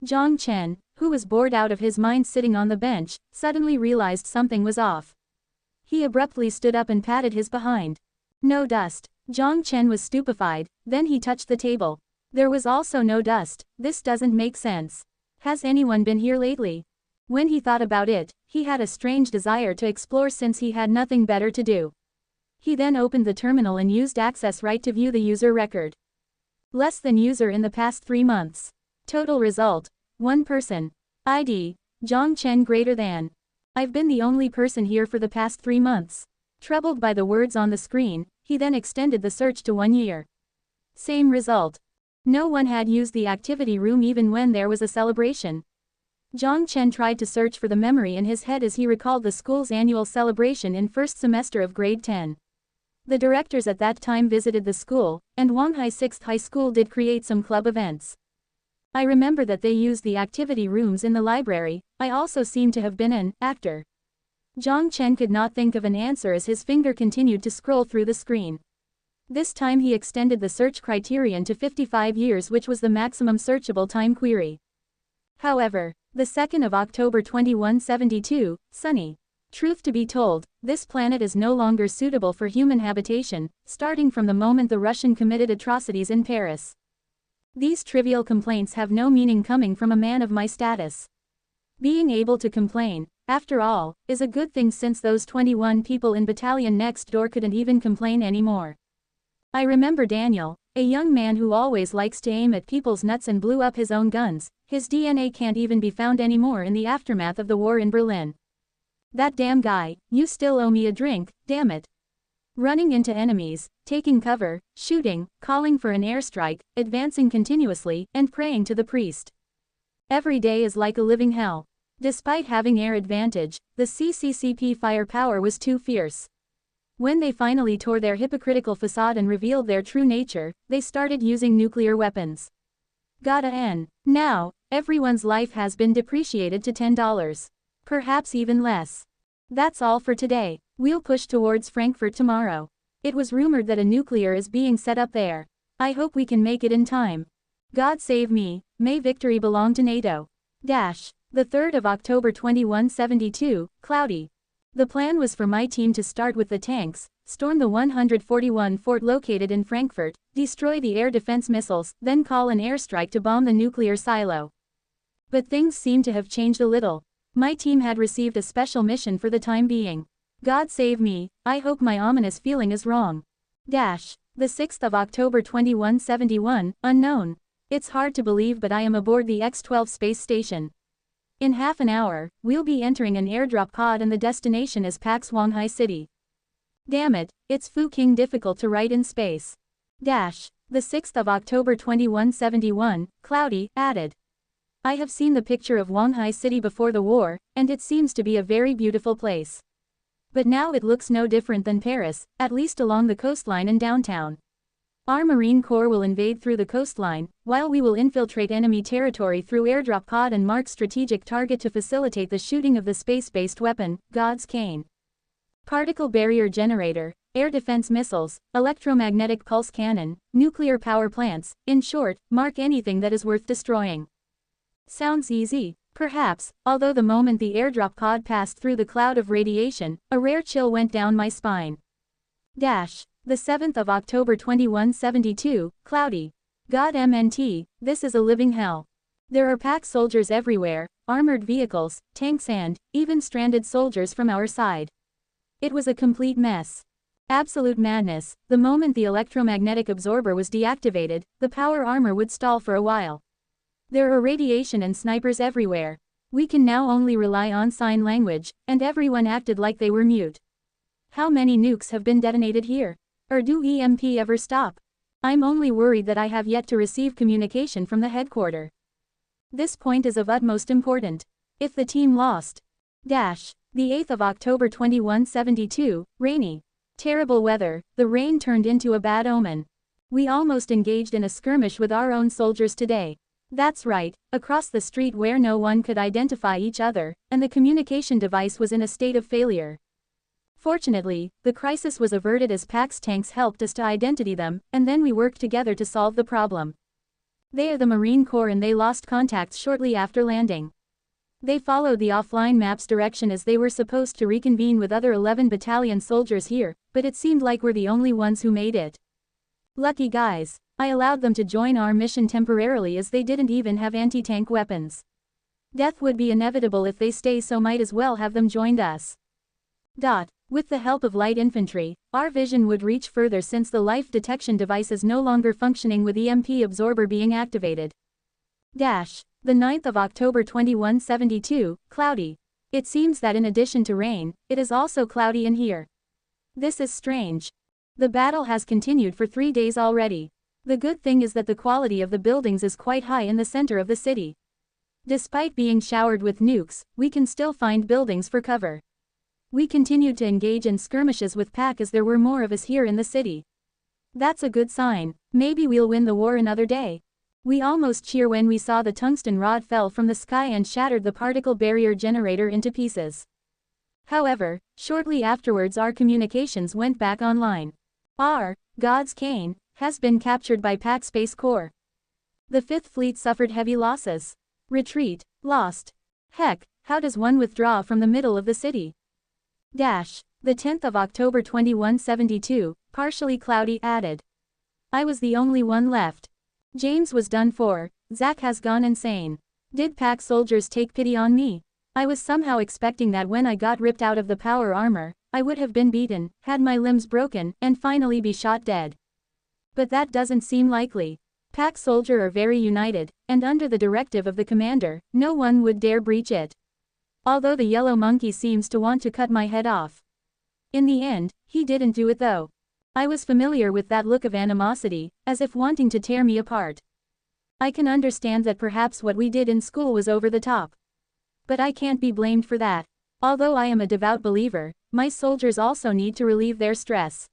Jiang Chen, who was bored out of his mind sitting on the bench, suddenly realized something was off. He abruptly stood up and patted his behind. No dust. Jiang Chen was stupefied, then he touched the table. There was also no dust. This doesn't make sense. Has anyone been here lately? When he thought about it, he had a strange desire to explore since he had nothing better to do. He then opened the terminal and used access right to view the user record. Less than user in the past 3 months. Total result: 1 person. ID: Jiang Chen greater than. I've been the only person here for the past 3 months. Troubled by the words on the screen, he then extended the search to 1 year. Same result. No one had used the activity room even when there was a celebration. Jiang Chen tried to search for the memory in his head as he recalled the school's annual celebration in first semester of grade 10. The directors at that time visited the school, and Wanghai 6th High School did create some club events. I remember that they used the activity rooms in the library. I also seem to have been an actor. Jiang Chen could not think of an answer as his finger continued to scroll through the screen. This time he extended the search criterion to 55 years, which was the maximum searchable time query. However, the 2nd of October 2172, sunny. Truth to be told, this planet is no longer suitable for human habitation, starting from the moment the Russian committed atrocities in Paris. These trivial complaints have no meaning coming from a man of my status. Being able to complain, after all, is a good thing since those 21 people in battalion next door couldn't even complain anymore. I remember Daniel, a young man who always likes to aim at people's nuts and blew up his own guns. His DNA can't even be found anymore in the aftermath of the war in Berlin. That damn guy, you still owe me a drink, damn it. Running into enemies, taking cover, shooting, calling for an airstrike, advancing continuously, and praying to the priest. Every day is like a living hell. Despite having air advantage, the CCCP firepower was too fierce. When they finally tore their hypocritical facade and revealed their true nature, they started using nuclear weapons. Gotta end. Now, everyone's life has been depreciated to $10. Perhaps even less. That's all for today. We'll push towards Frankfurt tomorrow. It was rumored that a nuclear is being set up there. I hope we can make it in time. God save me, may victory belong to NATO. The 3rd of October 2172, cloudy. The plan was for my team to start with the tanks, storm the 141 fort located in Frankfurt, destroy the air defense missiles, then call an airstrike to bomb the nuclear silo. But things seem to have changed a little. My team had received a special mission for the time being. God save me, I hope my ominous feeling is wrong. The 6th of October 2171, unknown. It's hard to believe but I am aboard the X-12 space station. In half an hour, we'll be entering an airdrop pod and the destination is Pax Wanghai City. Damn it, it's fucking difficult to write in space. The 6th of October 2171, cloudy, added. I have seen the picture of Wanghai City before the war, and it seems to be a very beautiful place. But now it looks no different than Paris, at least along the coastline and downtown. Our Marine Corps will invade through the coastline, while we will infiltrate enemy territory through airdrop pod and mark strategic target to facilitate the shooting of the space-based weapon, God's Cane. Particle barrier generator, air defense missiles, electromagnetic pulse cannon, nuclear power plants, in short, mark anything that is worth destroying. Sounds easy, perhaps, although the moment the airdrop pod passed through the cloud of radiation, a rare chill went down my spine. The 7th of October 2172, cloudy. God MNT, this is a living hell. There are pack soldiers everywhere, armored vehicles, tanks and, even stranded soldiers from our side. It was a complete mess. Absolute madness. The moment the electromagnetic absorber was deactivated, the power armor would stall for a while. There are radiation and snipers everywhere. We can now only rely on sign language, and everyone acted like they were mute. How many nukes have been detonated here? Or do EMP ever stop? I'm only worried that I have yet to receive communication from the headquarters. This point is of utmost importance. If the team lost. The 8th of October 2172, rainy. Terrible weather, the rain turned into a bad omen. We almost engaged in a skirmish with our own soldiers today. That's right, across the street where no one could identify each other, and the communication device was in a state of failure. Fortunately, the crisis was averted as Pax tanks helped us to identify them, and then we worked together to solve the problem. They are the Marine Corps and they lost contact shortly after landing. They followed the offline map's direction as they were supposed to reconvene with other 11 battalion soldiers here, but it seemed like we're the only ones who made it. Lucky guys. I allowed them to join our mission temporarily as they didn't even have anti-tank weapons. Death would be inevitable if they stay, so might as well have them joined us. With the help of light infantry, our vision would reach further since the life detection device is no longer functioning with EMP absorber being activated. The 9th of October 2172, cloudy. It seems that in addition to rain, it is also cloudy in here. This is strange. The battle has continued for 3 days already. The good thing is that the quality of the buildings is quite high in the center of the city. Despite being showered with nukes, we can still find buildings for cover. We continued to engage in skirmishes with Pac as there were more of us here in the city. That's a good sign. Maybe we'll win the war another day. We almost cheer when we saw the tungsten rod fell from the sky and shattered the particle barrier generator into pieces. However, shortly afterwards our communications went back online. God's Cane has been captured by Pac Space Corps. The 5th Fleet suffered heavy losses. Retreat, lost. Heck, how does one withdraw from the middle of the city? The 10th of October 2172, partially cloudy, added. I was the only one left. James was done for. Zach has gone insane. Did Pac soldiers take pity on me? I was somehow expecting that when I got ripped out of the power armor, I would have been beaten, had my limbs broken, and finally be shot dead. But that doesn't seem likely. Pac soldiers are very united, and under the directive of the commander, no one would dare breach it. Although the yellow monkey seems to want to cut my head off. In the end, he didn't do it though. I was familiar with that look of animosity, as if wanting to tear me apart. I can understand that perhaps what we did in school was over the top. But I can't be blamed for that. Although I am a devout believer, my soldiers also need to relieve their stress.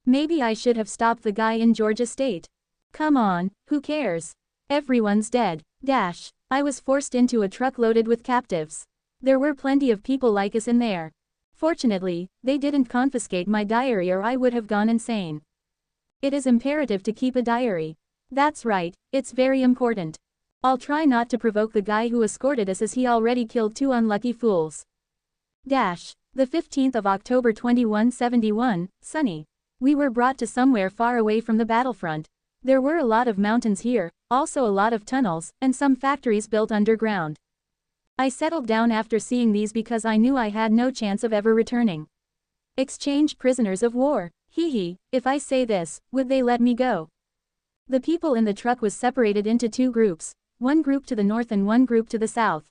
Maybe I should have stopped the guy in Georgia State. Come on, who cares? Everyone's dead. I was forced into a truck loaded with captives. There were plenty of people like us in there. Fortunately, they didn't confiscate my diary or I would have gone insane. It is imperative to keep a diary. That's right, it's very important. I'll try not to provoke the guy who escorted us as he already killed 2 unlucky fools. The 15th of October 2171, sunny. We were brought to somewhere far away from the battlefront. There were a lot of mountains here, also a lot of tunnels, and some factories built underground. I settled down after seeing these because I knew I had no chance of ever returning. Exchange prisoners of war. Hee, if I say this, would they let me go? The people in the truck was separated into 2 groups, one group to the north and one group to the south.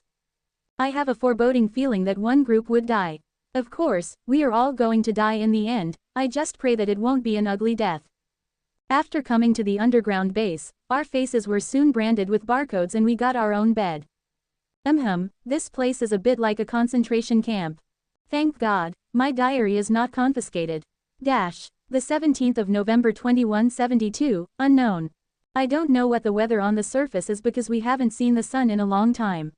I have a foreboding feeling that one group would die. Of course, we are all going to die in the end, I just pray that it won't be an ugly death. After coming to the underground base, our faces were soon branded with barcodes and we got our own bed. This place is a bit like a concentration camp. Thank God, my diary is not confiscated. The 17th of November 2172, unknown. I don't know what the weather on the surface is because we haven't seen the sun in a long time.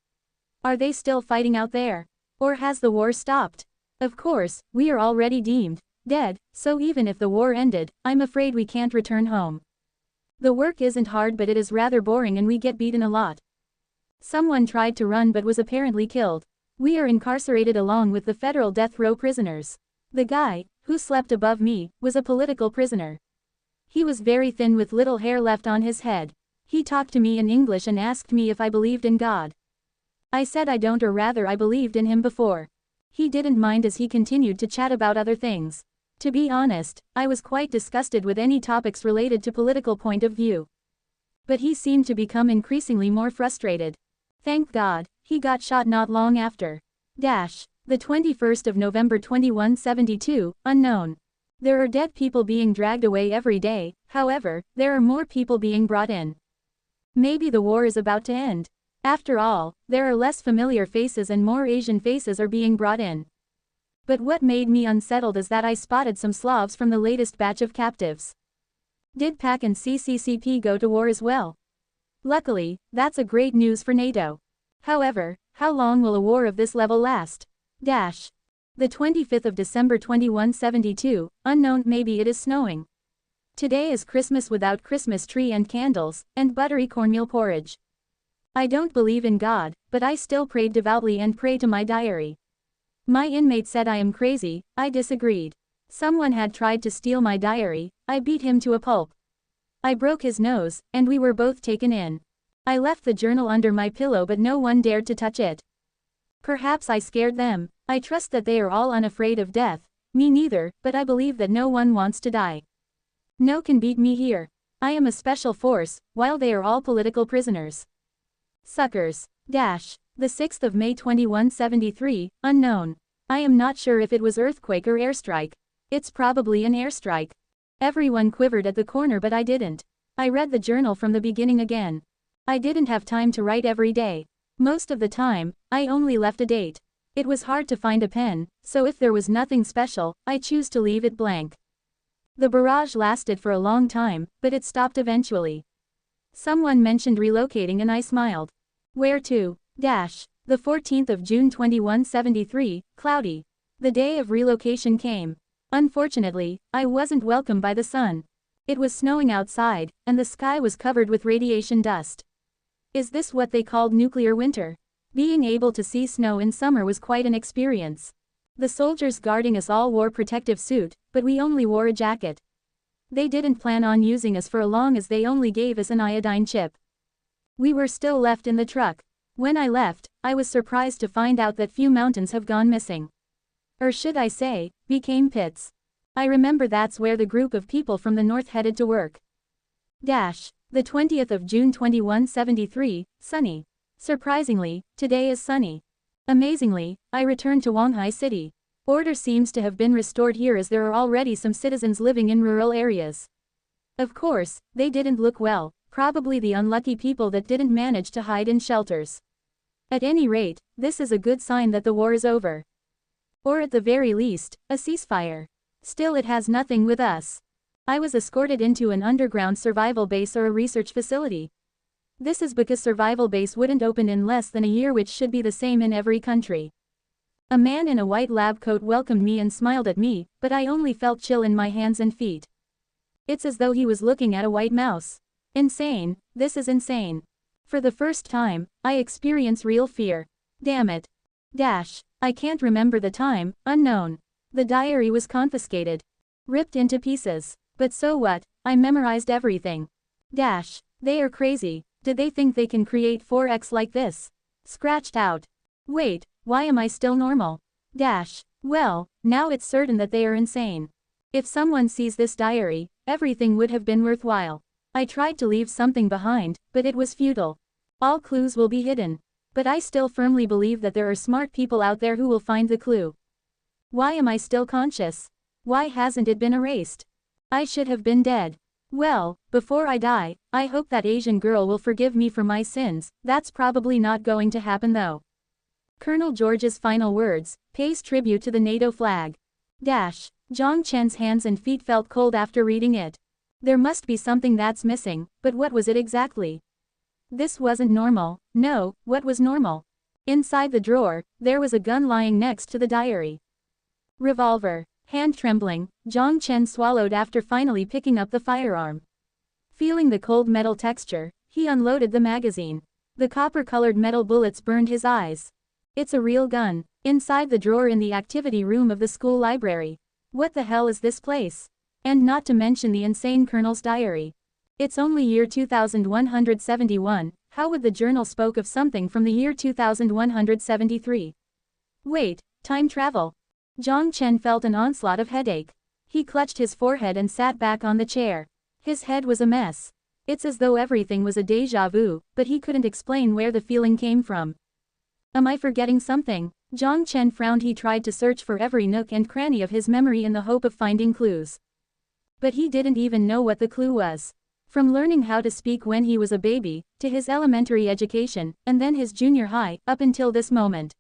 Are they still fighting out there? Or has the war stopped? Of course, we are already deemed dead, so even if the war ended, I'm afraid we can't return home. The work isn't hard but it is rather boring and we get beaten a lot. Someone tried to run but was apparently killed. We are incarcerated along with the federal death row prisoners. The guy, who slept above me, was a political prisoner. He was very thin with little hair left on his head. He talked to me in English and asked me if I believed in God. I said I don't, or rather I believed in him before. He didn't mind as he continued to chat about other things. To be honest, I was quite disgusted with any topics related to political point of view. But he seemed to become increasingly more frustrated. Thank God, he got shot not long after. The 21st of November 2172, unknown. There are dead people being dragged away every day, however, there are more people being brought in. Maybe the war is about to end. After all, there are less familiar faces and more Asian faces are being brought in. But what made me unsettled is that I spotted some Slavs from the latest batch of captives. Did PAC and CCCP go to war as well? Luckily, that's a great news for NATO. However, how long will a war of this level last? The 25th of December 2172, unknown. Maybe it is snowing. Today is Christmas without Christmas tree and candles, and buttery cornmeal porridge. I don't believe in God, but I still prayed devoutly and pray to my diary. My inmate said I am crazy, I disagreed. Someone had tried to steal my diary, I beat him to a pulp. I broke his nose, and we were both taken in. I left the journal under my pillow but no one dared to touch it. Perhaps I scared them. I trust that they are all unafraid of death, me neither, but I believe that no one wants to die. No can beat me here. I am a special force, while they are all political prisoners. Suckers. The 6th of May 2173, unknown. I am not sure if it was earthquake or airstrike. It's probably an airstrike. Everyone quivered at the corner but I didn't. I read the journal from the beginning again. I didn't have time to write every day. Most of the time, I only left a date. It was hard to find a pen, so if there was nothing special, I choose to leave it blank. The barrage lasted for a long time, but it stopped eventually. Someone mentioned relocating and I smiled. Where to? The 14th of June 2173, cloudy. The day of relocation came. Unfortunately, I wasn't welcomed by the sun. It was snowing outside, and the sky was covered with radiation dust. Is this what they called nuclear winter? Being able to see snow in summer was quite an experience. The soldiers guarding us all wore protective suit, but we only wore a jacket. They didn't plan on using us for as long as they only gave us an iodine chip. We were still left in the truck. When I left, I was surprised to find out that few mountains have gone missing. Or should I say, became pits. I remember that's where the group of people from the north headed to work. The 20th of June 2173, sunny. Surprisingly, today is sunny. Amazingly, I returned to Wanghai City. Order seems to have been restored here as there are already some citizens living in rural areas. Of course, they didn't look well, probably the unlucky people that didn't manage to hide in shelters. At any rate, this is a good sign that the war is over. Or at the very least, a ceasefire. Still it has nothing with us. I was escorted into an underground survival base or a research facility. This is because survival base wouldn't open in less than a year, which should be the same in every country. A man in a white lab coat welcomed me and smiled at me, but I only felt chill in my hands and feet. It's as though he was looking at a white mouse. Insane, this is insane. For the first time, I experience real fear. Damn it. I can't remember the time, unknown. The diary was confiscated. Ripped into pieces. But so what, I memorized everything. They are crazy. Did they think they can create 4x like this? Scratched out. Wait, why am I still normal? Well, now it's certain that they are insane. If someone sees this diary, everything would have been worthwhile. I tried to leave something behind, but it was futile. All clues will be hidden. But I still firmly believe that there are smart people out there who will find the clue. Why am I still conscious? Why hasn't it been erased? I should have been dead. Well, before I die, I hope that Asian girl will forgive me for my sins. That's probably not going to happen though. Colonel George's final words, pays tribute to the NATO flag. Jiang Chen's hands and feet felt cold after reading it. There must be something that's missing, but what was it exactly? This wasn't normal. No, what was normal? Inside the drawer, there was a gun lying next to the diary. Revolver. Hand trembling, Jiang Chen swallowed after finally picking up the firearm. Feeling the cold metal texture, he unloaded the magazine. The copper-colored metal bullets burned his eyes. It's a real gun. Inside the drawer in the activity room of the school library. What the hell is this place? And not to mention the insane colonel's diary. It's only year 2171, how would the journal spoke of something from the year 2173? Wait, time travel. Jiang Chen felt an onslaught of headache. He clutched his forehead and sat back on the chair. His head was a mess. It's as though everything was a déjà vu, but he couldn't explain where the feeling came from. Am I forgetting something? Jiang Chen frowned. He tried to search for every nook and cranny of his memory in the hope of finding clues. But he didn't even know what the clue was. From learning how to speak when he was a baby, to his elementary education, and then his junior high, up until this moment.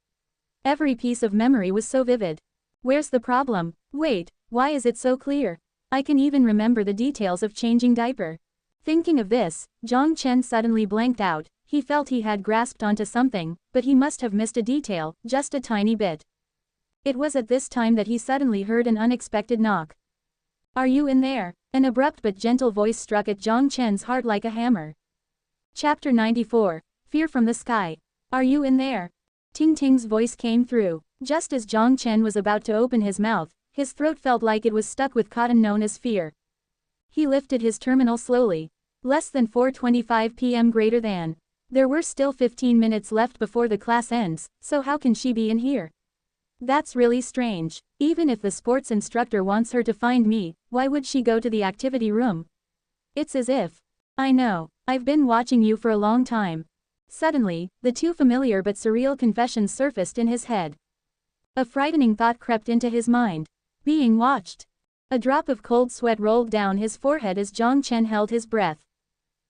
Every piece of memory was so vivid. Where's the problem? Wait, why is it so clear? I can even remember the details of changing diaper. Thinking of this, Jiang Chen suddenly blanked out. He felt he had grasped onto something, but he must have missed a detail, just a tiny bit. It was at this time that he suddenly heard an unexpected knock. Are you in there? An abrupt but gentle voice struck at Jiang Chen's heart like a hammer. Chapter 94, Fear from the Sky. Are you in there? Ting Ting's voice came through. Just as Jiang Chen was about to open his mouth, his throat felt like it was stuck with cotton known as fear. He lifted his terminal slowly. Less than 4:25 p.m. greater than. There were still 15 minutes left before the class ends, so how can she be in here? That's really strange. Even if the sports instructor wants her to find me, why would she go to the activity room? It's as if. I know, I've been watching you for a long time. Suddenly, the two familiar but surreal confessions surfaced in his head. A frightening thought crept into his mind. Being watched. A drop of cold sweat rolled down his forehead as Jiang Chen held his breath.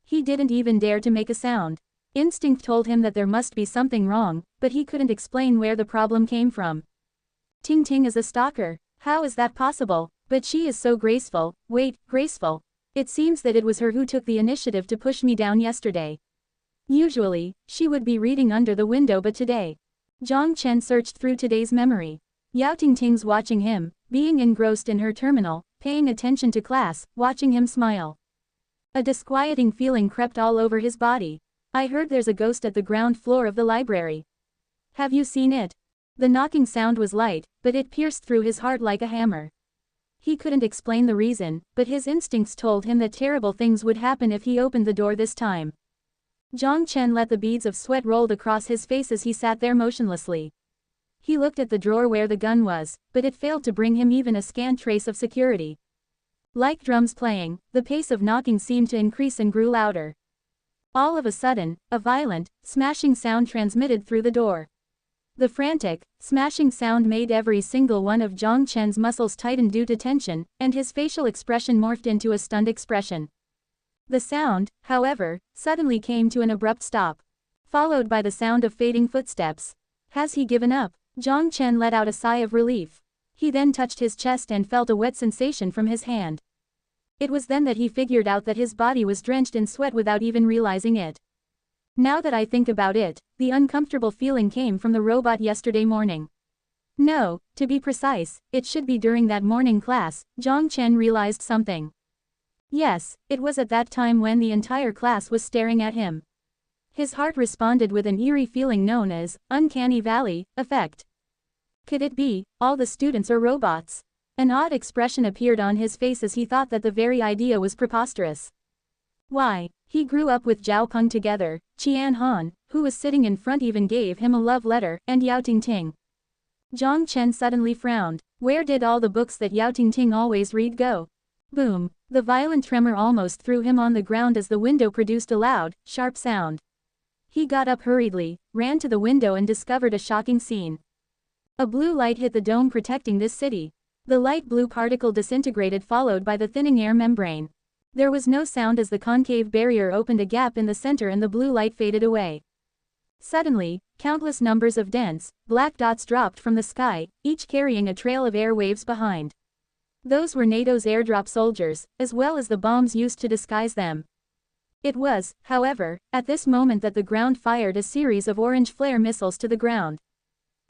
He didn't even dare to make a sound. Instinct told him that there must be something wrong, but he couldn't explain where the problem came from. Ting Ting is a stalker. How is that possible? But she is so graceful. Wait, graceful. It seems that it was her who took the initiative to push me down yesterday. Usually, she would be reading under the window, but today. Jiang Chen searched through today's memory. Yao Tingting's watching him, being engrossed in her terminal, paying attention to class, watching him smile. A disquieting feeling crept all over his body. I heard there's a ghost at the ground floor of the library. Have you seen it? The knocking sound was light, but it pierced through his heart like a hammer. He couldn't explain the reason, but his instincts told him that terrible things would happen if he opened the door this time. Jiang Chen let the beads of sweat roll across his face as he sat there motionlessly. He looked at the drawer where the gun was, but it failed to bring him even a scant trace of security. Like drums playing, the pace of knocking seemed to increase and grew louder. All of a sudden, a violent, smashing sound transmitted through the door. The frantic, smashing sound made every single one of Jiang Chen's muscles tighten due to tension, and his facial expression morphed into a stunned expression. The sound, however, suddenly came to an abrupt stop. Followed by the sound of fading footsteps. Has he given up? Jiang Chen let out a sigh of relief. He then touched his chest and felt a wet sensation from his hand. It was then that he figured out that his body was drenched in sweat without even realizing it. Now that I think about it, the uncomfortable feeling came from the robot yesterday morning. No, to be precise, it should be during that morning class. Jiang Chen realized something. Yes, it was at that time when the entire class was staring at him. His heart responded with an eerie feeling known as uncanny valley effect. Could it be all the students are robots? An odd expression appeared on his face as he thought that the very idea was preposterous. Why, he grew up with Zhao Peng together. Qian Han, who was sitting in front, even gave him a love letter, and Yao Tingting. Jiang Chen suddenly frowned. Where did all the books that Yao Tingting always read go? Boom! The violent tremor almost threw him on the ground as the window produced a loud, sharp sound. He got up hurriedly, ran to the window and discovered a shocking scene. A blue light hit the dome protecting this city. The light blue particle disintegrated, followed by the thinning air membrane. There was no sound as the concave barrier opened a gap in the center and the blue light faded away. Suddenly, countless numbers of dense, black dots dropped from the sky, each carrying a trail of air waves behind. Those were NATO's airdrop soldiers, as well as the bombs used to disguise them. It was, however, at this moment that the ground fired a series of orange flare missiles to the ground.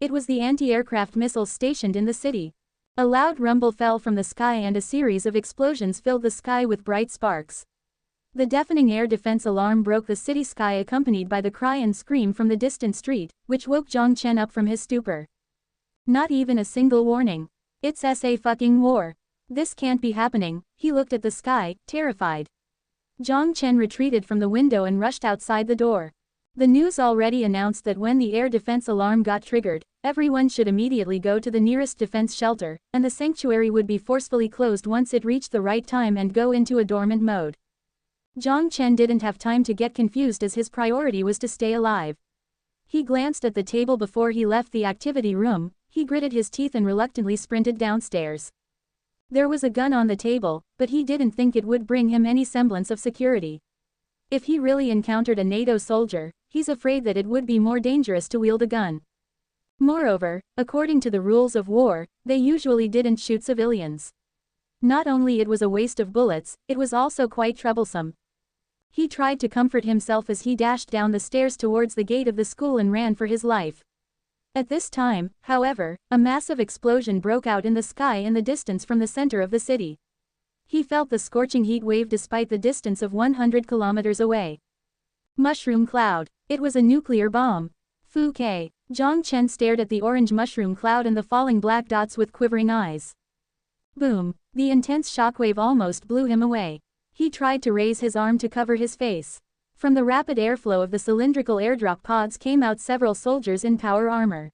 It was the anti-aircraft missiles stationed in the city. A loud rumble fell from the sky and a series of explosions filled the sky with bright sparks. The deafening air defense alarm broke the city sky, accompanied by the cry and scream from the distant street, which woke Jiang Chen up from his stupor. Not even a single warning. It's a fucking war. This can't be happening. He looked at the sky, terrified. Jiang Chen retreated from the window and rushed outside the door. The news already announced that when the air defense alarm got triggered, everyone should immediately go to the nearest defense shelter, and the sanctuary would be forcefully closed once it reached the right time and go into a dormant mode. Jiang Chen didn't have time to get confused as his priority was to stay alive. He glanced at the table before he left the activity room, he gritted his teeth and reluctantly sprinted downstairs. There was a gun on the table, but he didn't think it would bring him any semblance of security. If he really encountered a NATO soldier, he's afraid that it would be more dangerous to wield a gun. Moreover, according to the rules of war, they usually didn't shoot civilians. Not only it was a waste of bullets, it was also quite troublesome. He tried to comfort himself as he dashed down the stairs towards the gate of the school and ran for his life. At this time, however, a massive explosion broke out in the sky in the distance from the center of the city. He felt the scorching heat wave despite the distance of 100 kilometers away. Mushroom cloud. It was a nuclear bomb. Fu Ke. Jiang Chen stared at the orange mushroom cloud and the falling black dots with quivering eyes. Boom. The intense shockwave almost blew him away. He tried to raise his arm to cover his face. From the rapid airflow of the cylindrical airdrop pods came out several soldiers in power armor.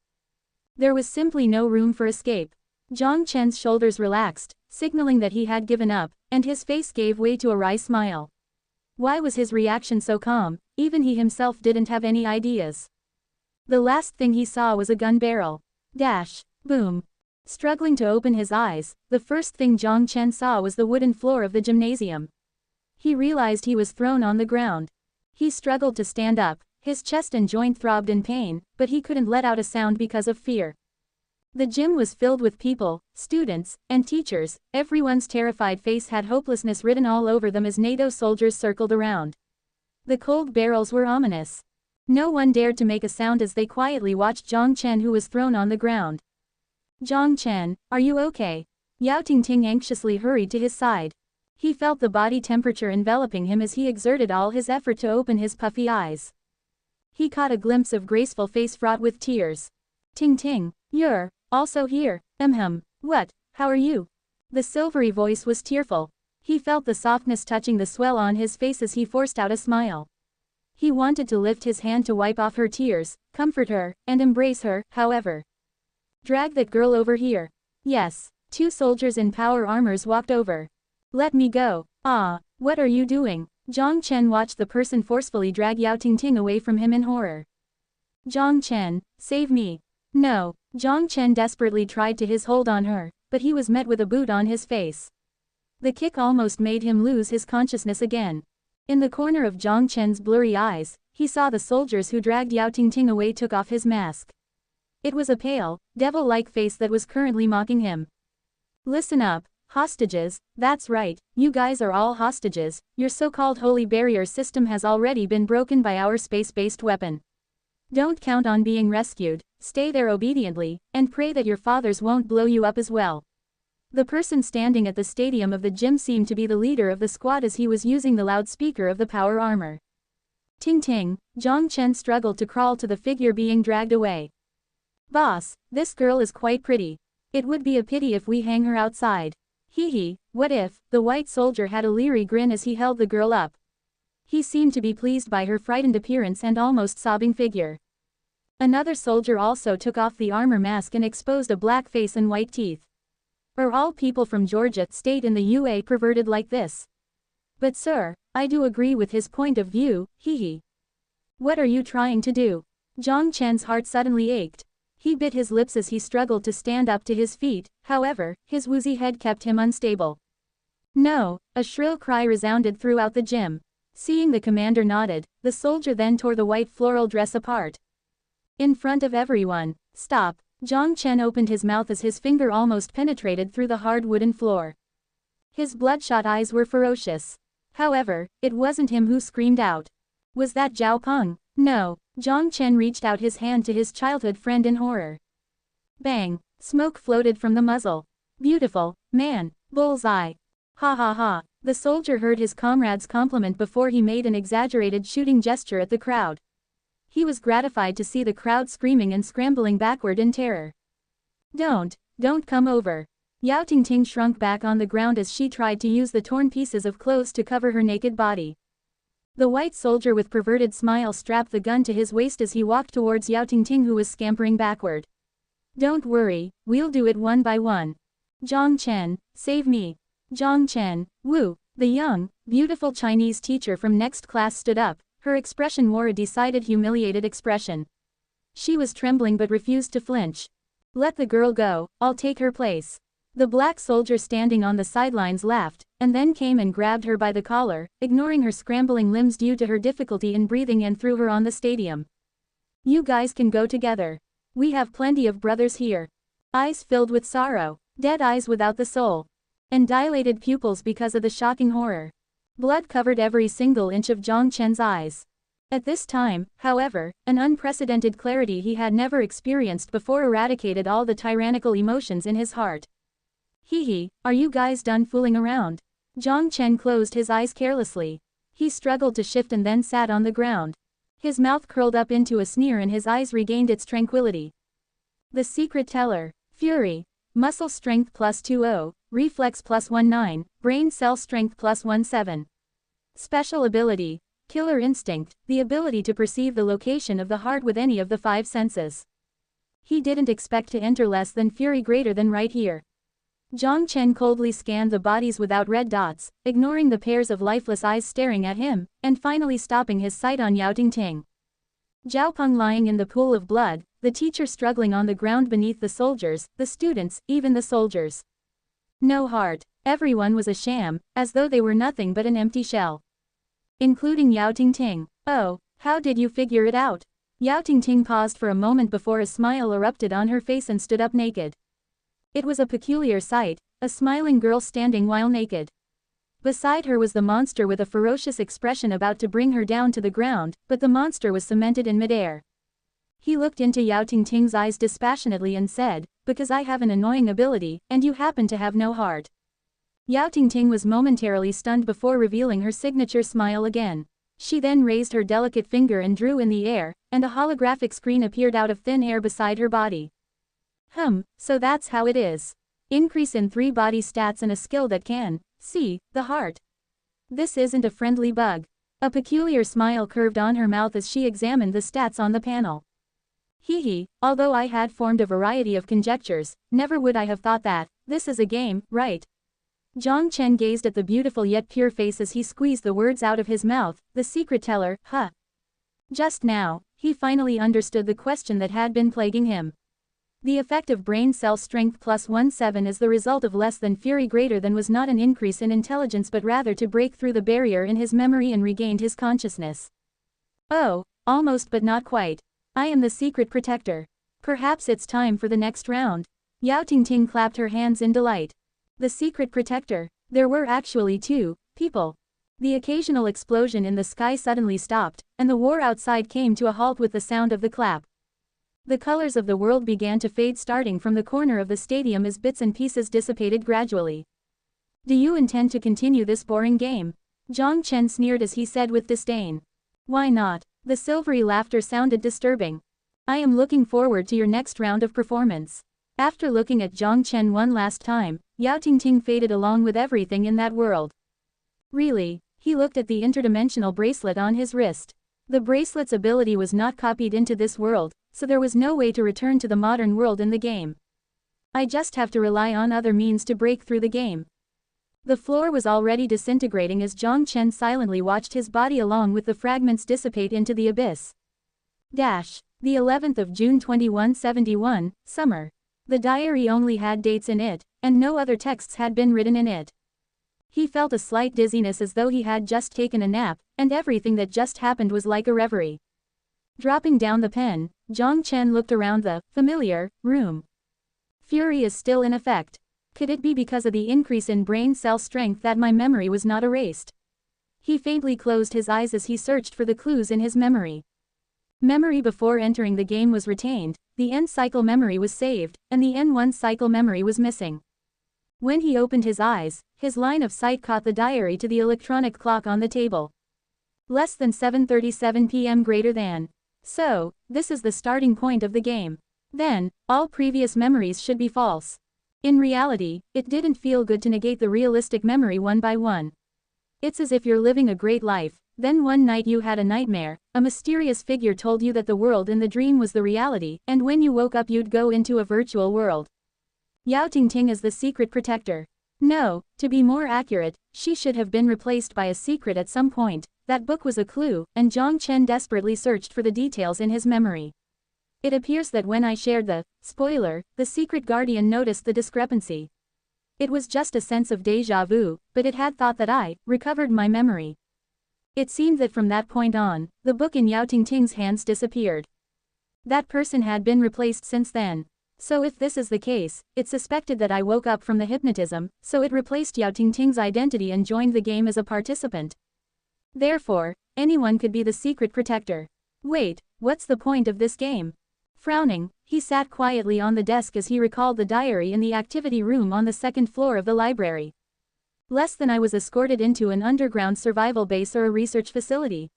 There was simply no room for escape. Jiang Chen's shoulders relaxed, signaling that he had given up, and his face gave way to a wry smile. Why was his reaction so calm? Even he himself didn't have any ideas. The last thing he saw was a gun barrel. Dash. Boom. Struggling to open his eyes, the first thing Jiang Chen saw was the wooden floor of the gymnasium. He realized he was thrown on the ground. He struggled to stand up, his chest and joint throbbed in pain, but he couldn't let out a sound because of fear. The gym was filled with people, students, and teachers. Everyone's terrified face had hopelessness written all over them as NATO soldiers circled around. The cold barrels were ominous. No one dared to make a sound as they quietly watched Jiang Chen, who was thrown on the ground. Jiang Chen, are you okay? Yao Tingting anxiously hurried to his side. He felt the body temperature enveloping him as he exerted all his effort to open his puffy eyes. He caught a glimpse of graceful face fraught with tears. Ting, you're also here. What, how are you? The silvery voice was tearful. He felt the softness touching the swell on his face as he forced out a smile. He wanted to lift his hand to wipe off her tears, comfort her, and embrace her, however. Drag that girl over here. Yes. Two soldiers in power armors walked over. Let me go. Ah, what are you doing? Jiang Chen watched the person forcefully drag Yao Tingting away from him in horror. Jiang Chen, save me. No. Jiang Chen desperately tried to his hold on her, but he was met with a boot on his face. The kick almost made him lose his consciousness again. In the corner of Jiang Chen's blurry eyes, he saw the soldiers who dragged Yao Tingting away took off his mask. It was a pale, devil-like face that was currently mocking him. Listen up. Hostages, that's right, you guys are all hostages. Your so-called holy barrier system has already been broken by our space-based weapon. Don't count on being rescued. stay there obediently, and pray that your fathers won't blow you up as well. The person standing at the stadium of the gym seemed to be the leader of the squad as he was using the loudspeaker of the power armor. Ting ting, Jiang Chen struggled to crawl to the figure being dragged away. Boss, this girl is quite pretty. It would be a pity if we hang her outside. Hee, what if? The white soldier had a leery grin as he held the girl up. He seemed to be pleased by her frightened appearance and almost sobbing figure. Another soldier also took off the armor mask and exposed a black face and white teeth. Are all people from Georgia state in the UA perverted like this? But sir, I do agree with his point of view, hee. What are you trying to do? Jiang Chen's heart suddenly ached. He bit his lips as he struggled to stand up to his feet, however, his woozy head kept him unstable. No, a shrill cry resounded throughout the gym. Seeing the commander nodded, the soldier then tore the white floral dress apart. In front of everyone, stop. Jiang Chen opened his mouth as his finger almost penetrated through the hard wooden floor. His bloodshot eyes were ferocious. However, it wasn't him who screamed out. Was that Zhao Peng? No. Jiang Chen reached out his hand to his childhood friend in horror. Bang! Smoke floated from the muzzle. Beautiful, man, bullseye. Ha ha ha. The soldier heard his comrade's compliment before he made an exaggerated shooting gesture at the crowd. He was gratified to see the crowd screaming and scrambling backward in terror. Don't come over. Yao Tingting shrunk back on the ground as she tried to use the torn pieces of clothes to cover her naked body. The white soldier with perverted smile strapped the gun to his waist as he walked towards Yao Tingting, who was scampering backward. Don't worry, we'll do it one by one. Jiang Chen, save me. Jiang Chen, Wu, the young, beautiful Chinese teacher from next class stood up. Her expression wore a decided humiliated expression. She was trembling but refused to flinch. Let the girl go, I'll take her place. The black soldier standing on the sidelines laughed, and then came and grabbed her by the collar, ignoring her scrambling limbs due to her difficulty in breathing, and threw her on the stadium. You guys can go together. We have plenty of brothers here. Eyes filled with sorrow, dead eyes without the soul, and dilated pupils because of the shocking horror. Blood covered every single inch of Jiang Chen's eyes. At this time, however, an unprecedented clarity he had never experienced before eradicated all the tyrannical emotions in his heart. Hee, are you guys done fooling around? Jiang Chen closed his eyes carelessly. He struggled to shift and then sat on the ground. His mouth curled up into a sneer and his eyes regained its tranquility. The secret teller. Fury. Muscle strength plus 20, reflex plus 19, brain cell strength plus 17. Special ability. Killer instinct, the ability to perceive the location of the heart with any of the 5 senses. He didn't expect to enter less than fury greater than right here. Jiang Chen coldly scanned the bodies without red dots, ignoring the pairs of lifeless eyes staring at him, and finally stopping his sight on Yao Tingting. Zhao Peng lying in the pool of blood, the teacher struggling on the ground beneath the soldiers, the students, even the soldiers. No heart. Everyone was a sham, as though they were nothing but an empty shell. Including Yao Tingting. Oh, how did you figure it out? Yao Tingting paused for a moment before a smile erupted on her face and stood up naked. It was a peculiar sight, a smiling girl standing while naked. Beside her was the monster with a ferocious expression about to bring her down to the ground, but the monster was cemented in midair. He looked into Yao Tingting's eyes dispassionately and said, because I have an annoying ability, and you happen to have no heart. Yao Tingting was momentarily stunned before revealing her signature smile again. She then raised her delicate finger and drew in the air, and a holographic screen appeared out of thin air beside her body. So that's how it is. Increase in 3 body stats and a skill that can see the heart. This isn't a friendly bug. A peculiar smile curved on her mouth as she examined the stats on the panel. Hee, although I had formed a variety of conjectures, never would I have thought that. This is a game, right? Jiang Chen gazed at the beautiful yet pure face as he squeezed the words out of his mouth, the secret teller, huh? Just now, he finally understood the question that had been plaguing him. The effect of brain cell strength plus 17 is the result of less than fury greater than was not an increase in intelligence but rather to break through the barrier in his memory and regained his consciousness. Oh, almost but not quite. I am the secret protector. Perhaps it's time for the next round. Yao Tingting clapped her hands in delight. The secret protector. There were actually 2 people. The occasional explosion in the sky suddenly stopped, and the war outside came to a halt with the sound of the clap. The colors of the world began to fade starting from the corner of the stadium as bits and pieces dissipated gradually. Do you intend to continue this boring game? Jiang Chen sneered as he said with disdain. Why not? The silvery laughter sounded disturbing. I am looking forward to your next round of performance. After looking at Jiang Chen one last time, Yao Tingting faded along with everything in that world. Really? He looked at the interdimensional bracelet on his wrist. The bracelet's ability was not copied into this world, so there was no way to return to the modern world in the game. I just have to rely on other means to break through the game. The floor was already disintegrating as Jiang Chen silently watched his body along with the fragments dissipate into the abyss. The 11th of June 2171, summer. The diary only had dates in it, and no other texts had been written in it. He felt a slight dizziness as though he had just taken a nap, and everything that just happened was like a reverie. Dropping down the pen, Jiang Chen looked around the familiar room. Fury is still in effect. Could it be because of the increase in brain cell strength that my memory was not erased? He faintly closed his eyes as he searched for the clues in his memory. Memory before entering the game was retained, the N cycle memory was saved, and the N1 cycle memory was missing. When he opened his eyes, his line of sight caught the diary to the electronic clock on the table. Less than 7:37 p.m. greater than. So, this is the starting point of the game. Then, all previous memories should be false. In reality, it didn't feel good to negate the realistic memory one by one. It's as if you're living a great life, then one night you had a nightmare, a mysterious figure told you that the world in the dream was the reality, and when you woke up you'd go into a virtual world. Yao Tingting is the secret protector. No, to be more accurate, she should have been replaced by a secret at some point. That book was a clue, and Jiang Chen desperately searched for the details in his memory. It appears that when I shared the spoiler, the secret guardian noticed the discrepancy. It was just a sense of déjà vu, but it had thought that I recovered my memory. It seemed that from that point on, the book in Yao Tingting's hands disappeared. That person had been replaced since then. So if this is the case, it suspected that I woke up from the hypnotism, so it replaced Yao Tingting's identity and joined the game as a participant. Therefore, anyone could be the secret protector. Wait, what's the point of this game? Frowning, he sat quietly on the desk as he recalled the diary in the activity room on the second floor of the library. Less than I was escorted into an underground survival base or a research facility.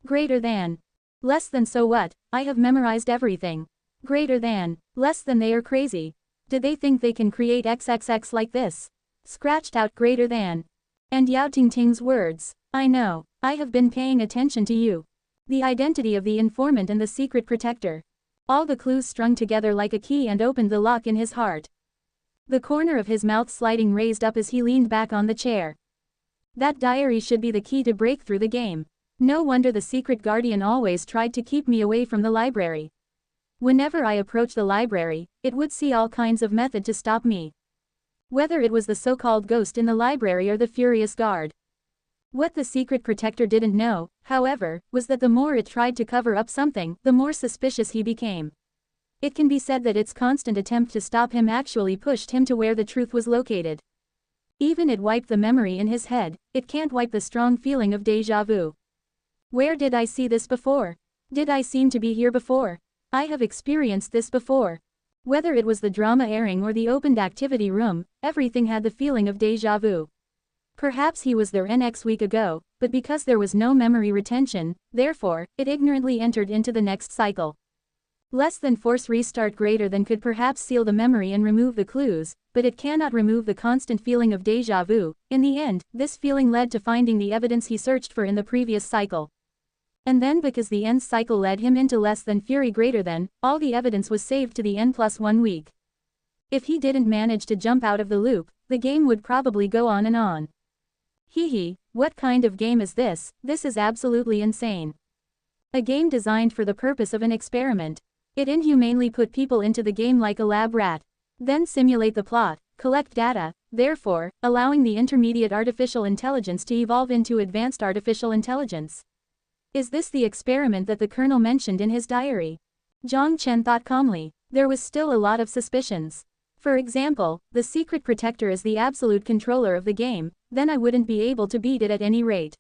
Greater than. Less than so what, I have memorized everything. Greater than. Less than they are crazy. Did they think they can create XXX like this? Scratched out greater than. And Yao Tingting's words. I know, I have been paying attention to you. The identity of the informant and the secret protector. All the clues strung together like a key and opened the lock in his heart. The corner of his mouth sliding raised up as he leaned back on the chair. That diary should be the key to break through the game. No wonder the secret guardian always tried to keep me away from the library. Whenever I approached the library, it would see all kinds of method to stop me. Whether it was the so-called ghost in the library or the furious guard. What the secret protector didn't know, however, was that the more it tried to cover up something, the more suspicious he became. It can be said that its constant attempt to stop him actually pushed him to where the truth was located. Even it wiped the memory in his head, it can't wipe the strong feeling of déjà vu. Where did I see this before? Did I seem to be here before? I have experienced this before. Whether it was the drama airing or the opened activity room, everything had the feeling of déjà vu. Perhaps he was there next week ago, but because there was no memory retention, therefore, it ignorantly entered into the next cycle. Less than force restart greater than could perhaps seal the memory and remove the clues, but it cannot remove the constant feeling of déjà vu. In the end, this feeling led to finding the evidence he searched for in the previous cycle. And then because the N cycle led him into less than fury greater than, all the evidence was saved to the N+1 week. If he didn't manage to jump out of the loop, the game would probably go on and on. What kind of game is this? This is absolutely insane. A game designed for the purpose of an experiment. It inhumanely put people into the game like a lab rat. Then simulate the plot, collect data, therefore, allowing the intermediate artificial intelligence to evolve into advanced artificial intelligence. Is this the experiment that the colonel mentioned in his diary? Jiang Chen thought calmly. There was still a lot of suspicions. For example, the secret protector is the absolute controller of the game, then I wouldn't be able to beat it at any rate.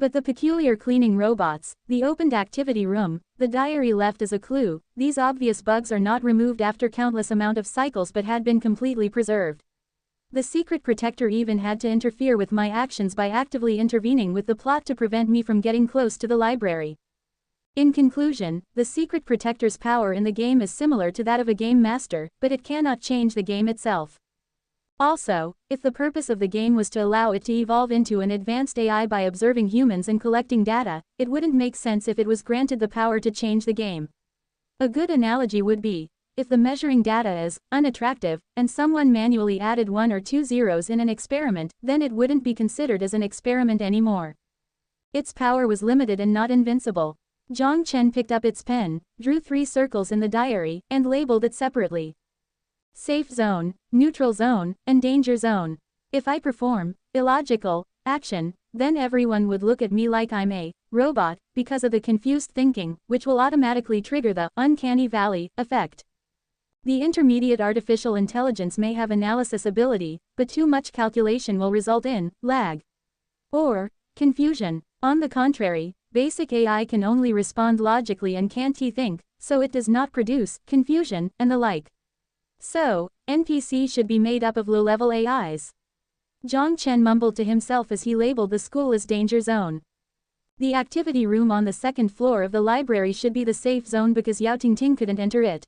But the peculiar cleaning robots, the opened activity room, the diary left as a clue, these obvious bugs are not removed after countless amount of cycles but had been completely preserved. The secret protector even had to interfere with my actions by actively intervening with the plot to prevent me from getting close to the library. In conclusion, the secret protector's power in the game is similar to that of a game master, but it cannot change the game itself. Also, if the purpose of the game was to allow it to evolve into an advanced AI by observing humans and collecting data, it wouldn't make sense if it was granted the power to change the game. A good analogy would be, if the measuring data is unattractive, and someone manually added 1 or 2 zeros in an experiment, then it wouldn't be considered as an experiment anymore. Its power was limited and not invincible. Jiang Chen picked up its pen, drew 3 circles in the diary, and labeled it separately. Safe zone, neutral zone, and danger zone. If I perform illogical action, then everyone would look at me like I'm a robot, because of the confused thinking, which will automatically trigger the uncanny valley effect. The intermediate artificial intelligence may have analysis ability, but too much calculation will result in lag or confusion. On the contrary, basic AI can only respond logically and can't think, so it does not produce confusion and the like. So, NPC should be made up of low-level AIs. Jiang Chen mumbled to himself as he labeled the school as danger zone. The activity room on the 2nd floor of the library should be the safe zone because Yao Tingting couldn't enter it.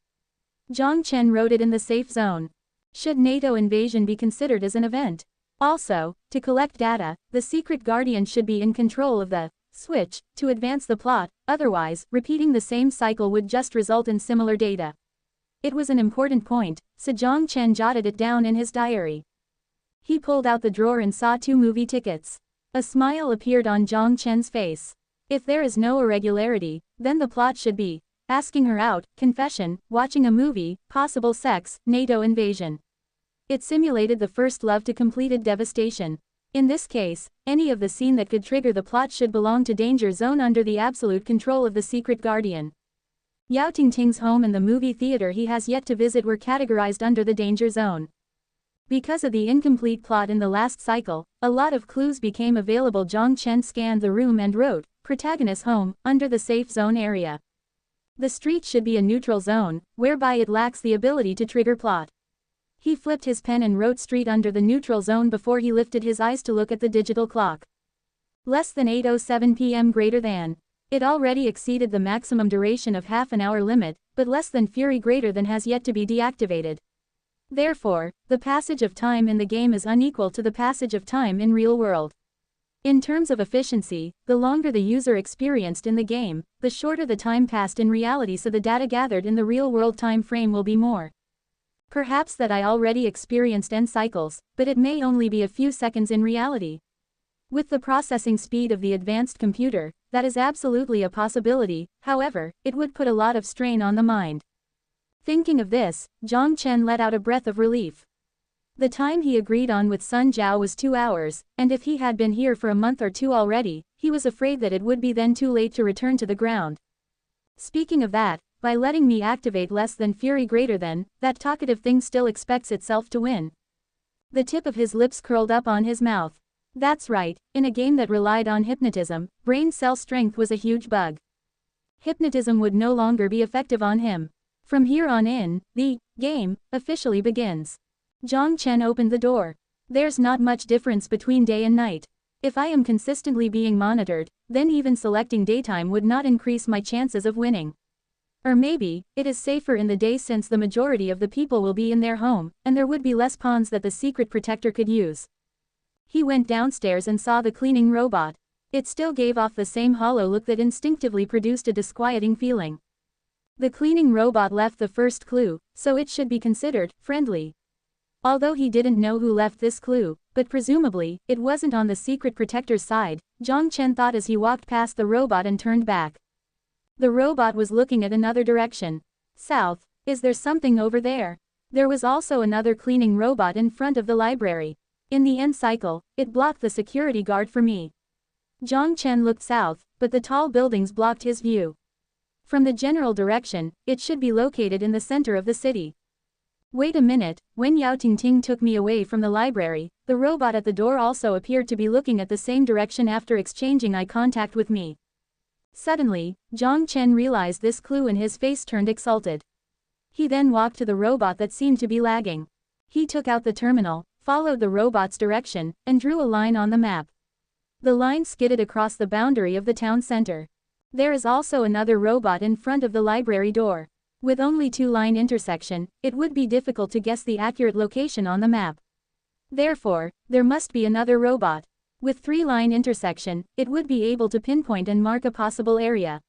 Jiang Chen wrote it in the safe zone. Should NATO invasion be considered as an event? Also, to collect data, the secret guardian should be in control of the switch to advance the plot, otherwise, repeating the same cycle would just result in similar data. It was an important point, so Jiang Chen jotted it down in his diary. He pulled out the drawer and saw 2 movie tickets. A smile appeared on Jiang Chen's face. If there is no irregularity, then the plot should be asking her out, confession, watching a movie, possible sex, NATO invasion. It simulated the first love to completed devastation. In this case, any of the scene that could trigger the plot should belong to danger zone under the absolute control of the secret guardian. Yao Tingting's home and the movie theater he has yet to visit were categorized under the danger zone. Because of the incomplete plot in the last cycle, a lot of clues became available. Jiang Chen scanned the room and wrote, protagonist's home, under the safe zone area. The street should be a neutral zone, whereby it lacks the ability to trigger plot. He flipped his pen and wrote street under the neutral zone before he lifted his eyes to look at the digital clock. Less than 8:07 p.m. greater than. It already exceeded the maximum duration of half an hour limit, but less than Fury greater than has yet to be deactivated. Therefore, the passage of time in the game is unequal to the passage of time in real world. In terms of efficiency, the longer the user experienced in the game, the shorter the time passed in reality, so the data gathered in the real-world time frame will be more. Perhaps that I already experienced N cycles, but it may only be a few seconds in reality. With the processing speed of the advanced computer, that is absolutely a possibility. However, it would put a lot of strain on the mind. Thinking of this, Jiang Chen let out a breath of relief. The time he agreed on with Sun Jiao was 2 hours, and if he had been here for a month or 2 already, he was afraid that it would be then too late to return to the ground. Speaking of that, by letting me activate less than Fury greater than, that talkative thing still expects itself to win. The tip of his lips curled up on his mouth. That's right, in a game that relied on hypnotism, brain cell strength was a huge bug. Hypnotism would no longer be effective on him. From here on in, the game officially begins. Jiang Chen opened the door. There's not much difference between day and night. If I am consistently being monitored, then even selecting daytime would not increase my chances of winning. Or maybe, it is safer in the day since the majority of the people will be in their home, and there would be less pawns that the secret protector could use. He went downstairs and saw the cleaning robot. It still gave off the same hollow look that instinctively produced a disquieting feeling. The cleaning robot left the first clue, so it should be considered friendly. Although he didn't know who left this clue, but presumably, it wasn't on the secret protector's side, Jiang Chen thought as he walked past the robot and turned back. The robot was looking at another direction. South. Is there something over there? There was also another cleaning robot in front of the library. In the end cycle, it blocked the security guard for me. Jiang Chen looked south, but the tall buildings blocked his view. From the general direction, it should be located in the center of the city. Wait a minute, when Yao Tingting took me away from the library, the robot at the door also appeared to be looking at the same direction after exchanging eye contact with me. Suddenly, Jiang Chen realized this clue and his face turned exalted. He then walked to the robot that seemed to be lagging. He took out the terminal, followed the robot's direction, and drew a line on the map. The line skidded across the boundary of the town center. There is also another robot in front of the library door. With only two line intersection, it would be difficult to guess the accurate location on the map. Therefore, there must be another robot. With three line intersection, it would be able to pinpoint and mark a possible area.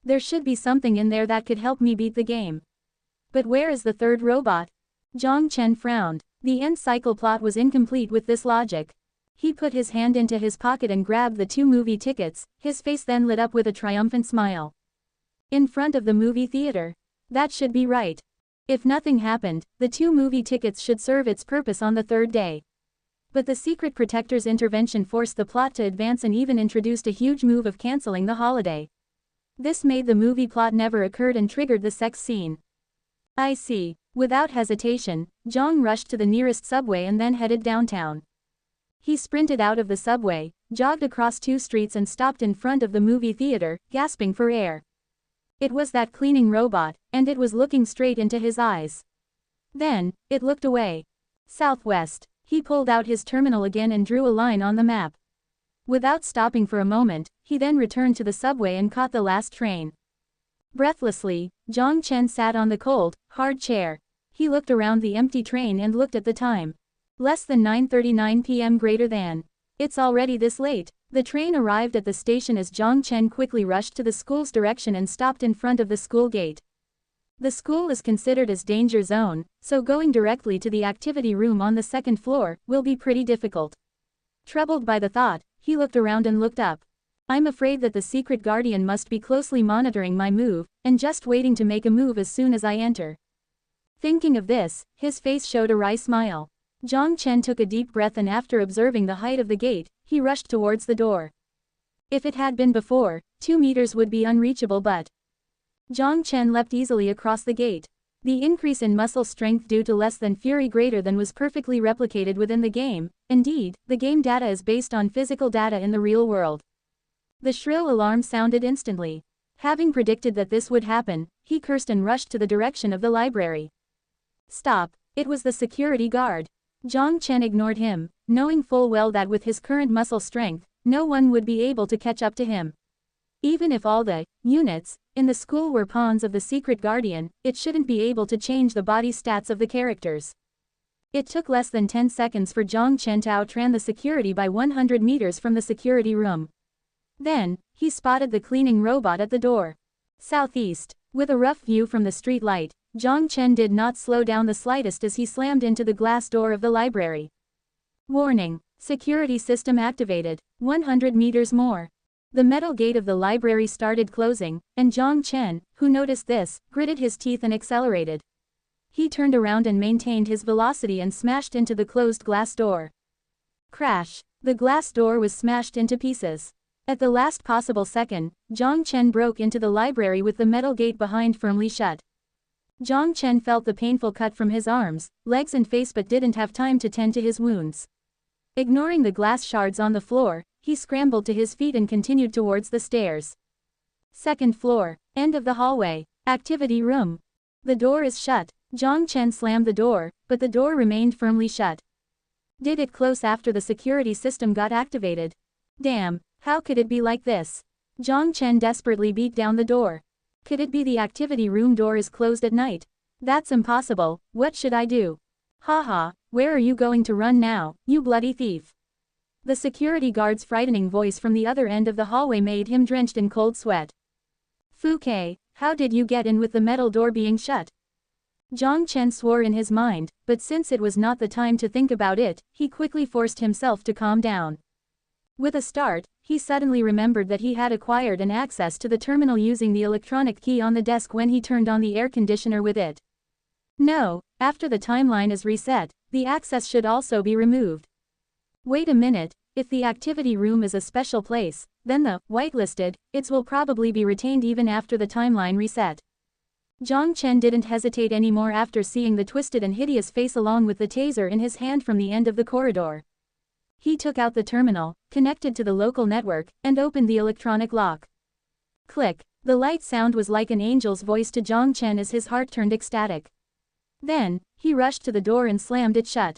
There should be something in there that could help me beat the game. But where is the third robot? Jiang Chen frowned. The end cycle plot was incomplete with this logic. He put his hand into his pocket and grabbed the 2 movie tickets, his face then lit up with a triumphant smile. In front of the movie theater. That should be right. If nothing happened, the 2 movie tickets should serve its purpose on the third day. But the secret protector's intervention forced the plot to advance and even introduced a huge move of canceling the holiday. This made the movie plot never occurred and triggered the sex scene. I see. Without hesitation, Jiang rushed to the nearest subway and then headed downtown. He sprinted out of the subway, jogged across 2 streets and stopped in front of the movie theater, gasping for air. It was that cleaning robot, and it was looking straight into his eyes. Then, it looked away. Southwest. He pulled out his terminal again and drew a line on the map. Without stopping for a moment, he then returned to the subway and caught the last train. Breathlessly, Jiang Chen sat on the cold, hard chair. He looked around the empty train and looked at the time. Less than 9:39 p.m. greater than. It's already this late. The train arrived at the station as Jiang Chen quickly rushed to the school's direction and stopped in front of the school gate. The school is considered as danger zone, so going directly to the activity room on the 2nd floor will be pretty difficult. Troubled by the thought, he looked around and looked up. I'm afraid that the secret guardian must be closely monitoring my move, and just waiting to make a move as soon as I enter. Thinking of this, his face showed a wry smile. Jiang Chen took a deep breath and after observing the height of the gate, he rushed towards the door. If it had been before, 2 meters would be unreachable but Jiang Chen leapt easily across the gate. The increase in muscle strength due to less than fury greater than was perfectly replicated within the game. Indeed, the game data is based on physical data in the real world. The shrill alarm sounded instantly. Having predicted that this would happen, he cursed and rushed to the direction of the library. Stop. It was the security guard. Jiang Chen ignored him, knowing full well that with his current muscle strength, no one would be able to catch up to him. Even if all the units in the school were pawns of the secret guardian, it shouldn't be able to change the body stats of the characters. It took less than 10 seconds for Jiang Chen to outrun the security by 100 meters from the security room. Then, he spotted the cleaning robot at the door. Southeast. With a rough view from the street light, Jiang Chen did not slow down the slightest as he slammed into the glass door of the library. Warning. Security system activated. 100 meters more. The metal gate of the library started closing, and Jiang Chen, who noticed this, gritted his teeth and accelerated. He turned around and maintained his velocity and smashed into the closed glass door. Crash. The glass door was smashed into pieces. At the last possible second, Jiang Chen broke into the library with the metal gate behind firmly shut. Jiang Chen felt the painful cut from his arms, legs and face but didn't have time to tend to his wounds. Ignoring the glass shards on the floor, he scrambled to his feet and continued towards the stairs. 2nd floor. End of the hallway. Activity room. The door is shut. Jiang Chen slammed the door, but the door remained firmly shut. Did it close after the security system got activated? Damn, how could it be like this? Jiang Chen desperately beat down the door. Could it be the activity room door is closed at night? That's impossible. What should I do? Haha, where are you going to run now, you bloody thief? The security guard's frightening voice from the other end of the hallway made him drenched in cold sweat. Fouquet, how did you get in with the metal door being shut? Jiang Chen swore in his mind, but since it was not the time to think about it, he quickly forced himself to calm down. With a start, he suddenly remembered that he had acquired an access to the terminal using the electronic key on the desk when he turned on the air conditioner with it. No, after the timeline is reset, the access should also be removed. Wait a minute, if the activity room is a special place, then the whitelisted its will probably be retained even after the timeline reset. Jiang Chen didn't hesitate anymore after seeing the twisted and hideous face along with the taser in his hand from the end of the corridor. He took out the terminal, connected to the local network, and opened the electronic lock. Click. The light sound was like an angel's voice to Jiang Chen as his heart turned ecstatic. Then, he rushed to the door and slammed it shut.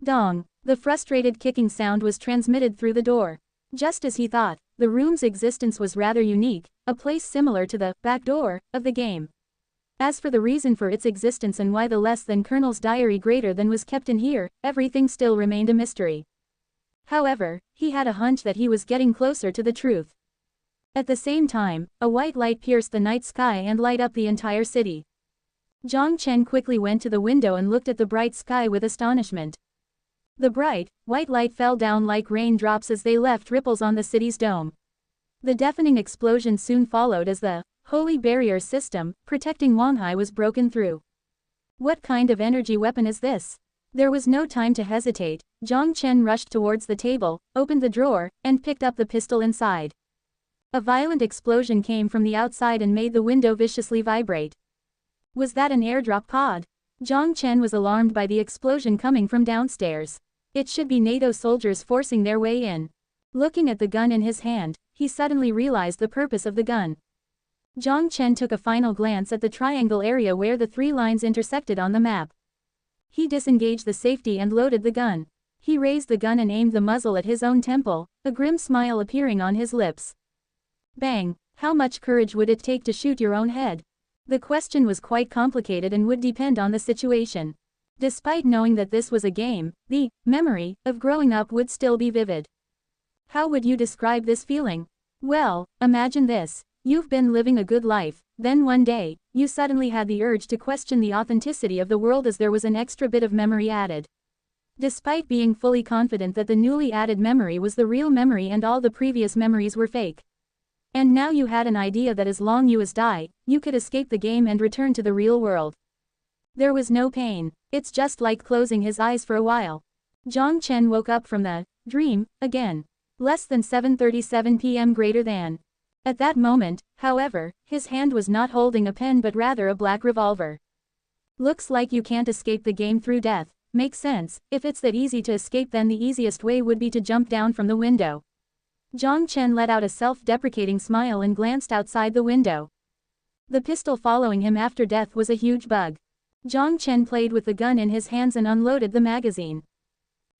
Dong. The frustrated kicking sound was transmitted through the door. Just as he thought, the room's existence was rather unique, a place similar to the back door of the game. As for the reason for its existence and why the less than Colonel's diary greater than was kept in here, everything still remained a mystery. However, he had a hunch that he was getting closer to the truth. At the same time, a white light pierced the night sky and lit up the entire city. Jiang Chen quickly went to the window and looked at the bright sky with astonishment. The bright, white light fell down like raindrops as they left ripples on the city's dome. The deafening explosion soon followed as the holy barrier system, protecting Wanghai, was broken through. What kind of energy weapon is this? There was no time to hesitate. Jiang Chen rushed towards the table, opened the drawer, and picked up the pistol inside. A violent explosion came from the outside and made the window viciously vibrate. Was that an airdrop pod? Jiang Chen was alarmed by the explosion coming from downstairs. It should be NATO soldiers forcing their way in. Looking at the gun in his hand, he suddenly realized the purpose of the gun. Jiang Chen took a final glance at the triangle area where the three lines intersected on the map. He disengaged the safety and loaded the gun. He raised the gun and aimed the muzzle at his own temple, a grim smile appearing on his lips. Bang! How much courage would it take to shoot your own head? The question was quite complicated and would depend on the situation. Despite knowing that this was a game, the memory of growing up would still be vivid. How would you describe this feeling? Well, imagine this. You've been living a good life, then one day, you suddenly had the urge to question the authenticity of the world as there was an extra bit of memory added. Despite being fully confident that the newly added memory was the real memory and all the previous memories were fake. And now you had an idea that as long as die, you could escape the game and return to the real world. There was no pain. It's just like closing his eyes for a while. Jiang Chen woke up from the dream again. Less than 7:37 p.m. greater than. At that moment, however, his hand was not holding a pen but rather a black revolver. Looks like you can't escape the game through death. Makes sense. If it's that easy to escape, then the easiest way would be to jump down from the window. Jiang Chen let out a self-deprecating smile and glanced outside the window. The pistol following him after death was a huge bug. Jiang Chen played with the gun in his hands and unloaded the magazine.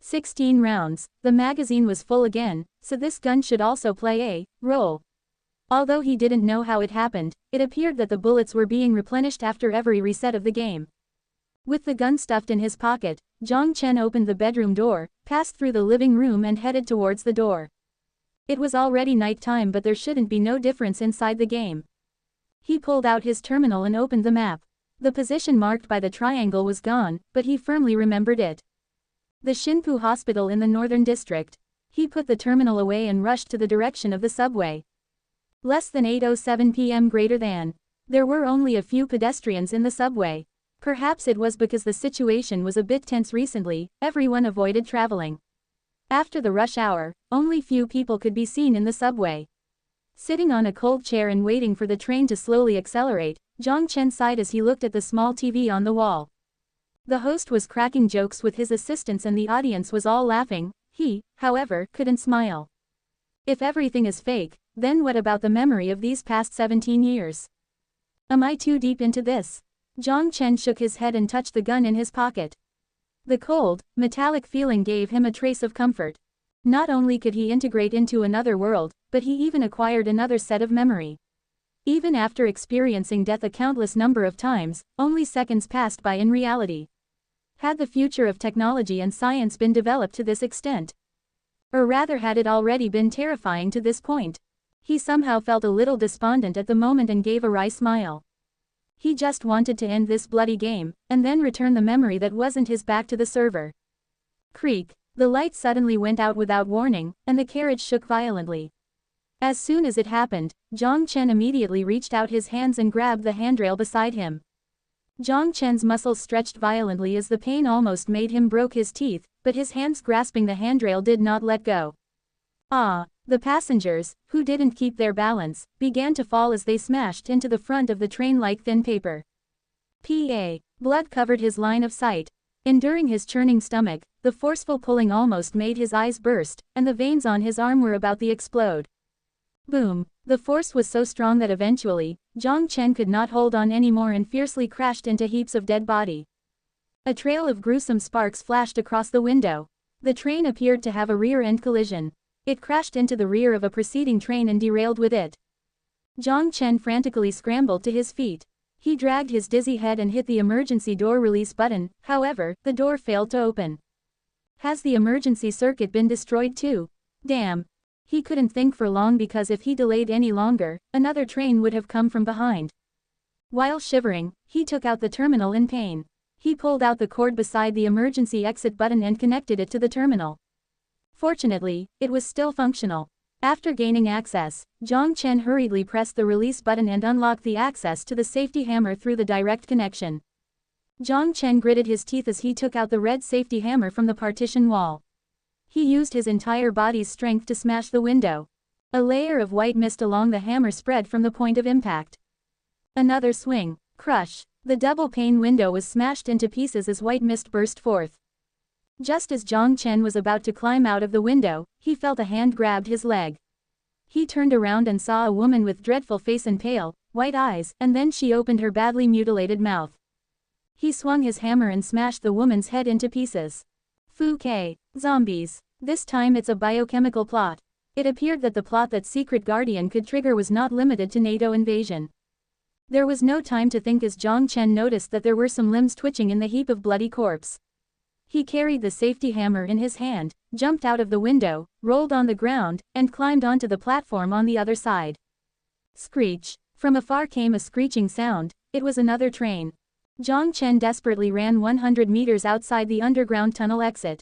16 rounds. The magazine was full again, so this gun should also play a role. Although he didn't know how it happened, it appeared that the bullets were being replenished after every reset of the game. With the gun stuffed in his pocket, Jiang Chen opened the bedroom door, passed through the living room and headed towards the door. It was already night time, but there shouldn't be no difference inside the game. He pulled out his terminal and opened the map. The position marked by the triangle was gone, but he firmly remembered it. The Xinpu Hospital in the northern district. He put the terminal away and rushed to the direction of the subway. Less than 8:07 p.m. greater than. There were only a few pedestrians in the subway. Perhaps it was because the situation was a bit tense recently, everyone avoided traveling. After the rush hour, only few people could be seen in the subway. Sitting on a cold chair and waiting for the train to slowly accelerate, Jiang Chen sighed as he looked at the small TV on the wall. The host was cracking jokes with his assistants and the audience was all laughing. He, however, couldn't smile. If everything is fake, then what about the memory of these past 17 years? Am I too deep into this? Jiang Chen shook his head and touched the gun in his pocket. The cold, metallic feeling gave him a trace of comfort. Not only could he integrate into another world, but he even acquired another set of memory. Even after experiencing death a countless number of times, only seconds passed by in reality. Had the future of technology and science been developed to this extent? Or rather, had it already been terrifying to this point? He somehow felt a little despondent at the moment and gave a wry smile. He just wanted to end this bloody game, and then return the memory that wasn't his back to the server. Creak. The light suddenly went out without warning, and the carriage shook violently. As soon as it happened, Jiang Chen immediately reached out his hands and grabbed the handrail beside him. Jiang Chen's muscles stretched violently as the pain almost made him broke his teeth, but his hands grasping the handrail did not let go. Ah! The passengers, who didn't keep their balance, began to fall as they smashed into the front of the train like thin paper. Blood covered his line of sight. Enduring his churning stomach, the forceful pulling almost made his eyes burst, and the veins on his arm were about to explode. Boom! The force was so strong that eventually, Jiang Chen could not hold on anymore and fiercely crashed into heaps of dead body. A trail of gruesome sparks flashed across the window. The train appeared to have a rear-end collision. It crashed into the rear of a preceding train and derailed with it. Jiang Chen frantically scrambled to his feet. He dragged his dizzy head and hit the emergency door release button, however, the door failed to open. Has the emergency circuit been destroyed too? Damn! He couldn't think for long because if he delayed any longer, another train would have come from behind. While shivering, he took out the terminal in pain. He pulled out the cord beside the emergency exit button and connected it to the terminal. Fortunately, it was still functional. After gaining access, Jiang Chen hurriedly pressed the release button and unlocked the access to the safety hammer through the direct connection. Jiang Chen gritted his teeth as he took out the red safety hammer from the partition wall. He used his entire body's strength to smash the window. A layer of white mist along the hammer spread from the point of impact. Another swing. Crush. The double-pane window was smashed into pieces as white mist burst forth. Just as Jiang Chen was about to climb out of the window, he felt a hand grabbed his leg. He turned around and saw a woman with dreadful face and pale, white eyes, and then she opened her badly mutilated mouth. He swung his hammer and smashed the woman's head into pieces. Zombies. This time it's a biochemical plot. It appeared that the plot that Secret Guardian could trigger was not limited to NATO invasion. There was no time to think as Jiang Chen noticed that there were some limbs twitching in the heap of bloody corpse. He carried the safety hammer in his hand, jumped out of the window, rolled on the ground, and climbed onto the platform on the other side. Screech. From afar came a screeching sound. It was another train. Jiang Chen desperately ran 100 meters outside the underground tunnel exit.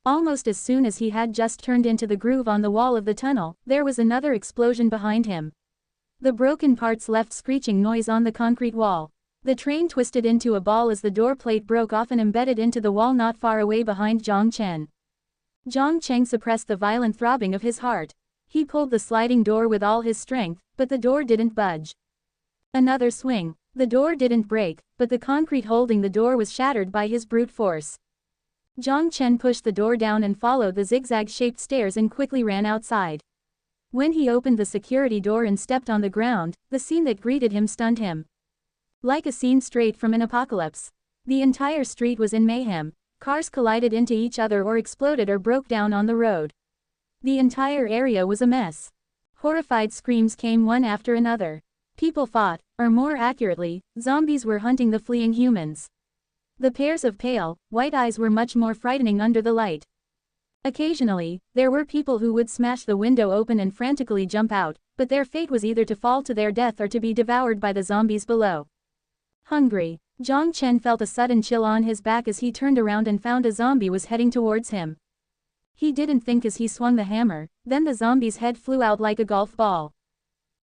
Almost as soon as he had just turned into the groove on the wall of the tunnel, there was another explosion behind him. The broken parts left screeching noise on the concrete wall. The train twisted into a ball as the door plate broke off and embedded into the wall not far away behind Jiang Chen. Jiang Chen suppressed the violent throbbing of his heart. He pulled the sliding door with all his strength, but the door didn't budge. Another swing. The door didn't break, but the concrete holding the door was shattered by his brute force. Jiang Chen pushed the door down and followed the zigzag-shaped stairs and quickly ran outside. When he opened the security door and stepped on the ground, the scene that greeted him stunned him. Like a scene straight from an apocalypse. The entire street was in mayhem. Cars collided into each other or exploded or broke down on the road. The entire area was a mess. Horrified screams came one after another. People fought, or more accurately, zombies were hunting the fleeing humans. The pairs of pale, white eyes were much more frightening under the light. Occasionally, there were people who would smash the window open and frantically jump out, but their fate was either to fall to their death or to be devoured by the zombies below. Hungry. Jiang Chen felt a sudden chill on his back as he turned around and found a zombie was heading towards him. He didn't think as he swung the hammer, then the zombie's head flew out like a golf ball.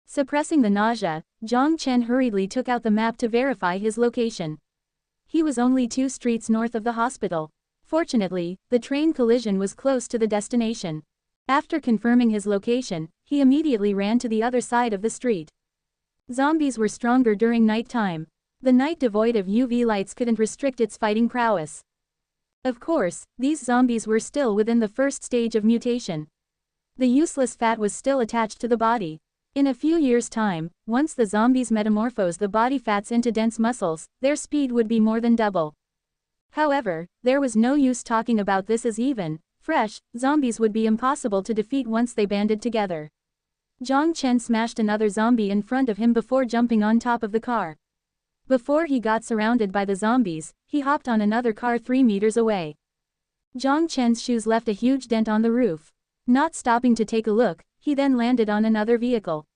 Suppressing the nausea, Jiang Chen hurriedly took out the map to verify his location. He was only 2 streets north of the hospital. Fortunately, the train collision was close to the destination. After confirming his location, he immediately ran to the other side of the street. Zombies were stronger during night time. The night devoid of UV lights couldn't restrict its fighting prowess. Of course, these zombies were still within the first stage of mutation. The useless fat was still attached to the body. In a few years' time, once the zombies metamorphose the body fats into dense muscles, their speed would be more than double. However, there was no use talking about this as even, fresh, zombies would be impossible to defeat once they banded together. Jiang Chen smashed another zombie in front of him before jumping on top of the car. Before he got surrounded by the zombies, he hopped on another car 3 meters away. Jiang Chen's shoes left a huge dent on the roof. Not stopping to take a look, he then landed on another vehicle.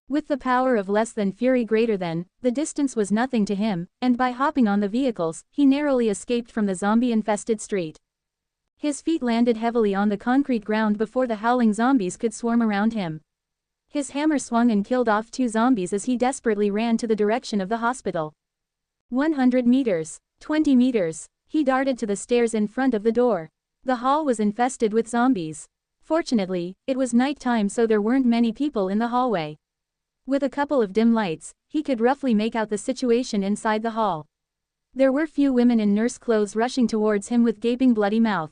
With the power of less than fury greater than, the distance was nothing to him, and by hopping on the vehicles, he narrowly escaped from the zombie-infested street. His feet landed heavily on the concrete ground before the howling zombies could swarm around him. His hammer swung and killed off 2 zombies as he desperately ran to the direction of the hospital. 100 meters. 20 meters. He darted to the stairs in front of the door. The hall was infested with zombies. Fortunately, it was night time so there weren't many people in the hallway. With a couple of dim lights, he could roughly make out the situation inside the hall. There were few women in nurse clothes rushing towards him with gaping bloody mouth.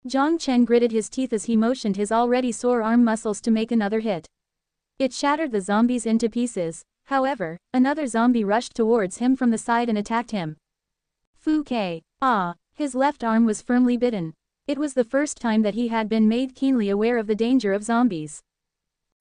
Jiang Chen gritted his teeth as he motioned his already sore arm muscles to make another hit. It shattered the zombies into pieces. However, another zombie rushed towards him from the side and attacked him. Fu K. Ah, his left arm was firmly bitten. It was the first time that he had been made keenly aware of the danger of zombies.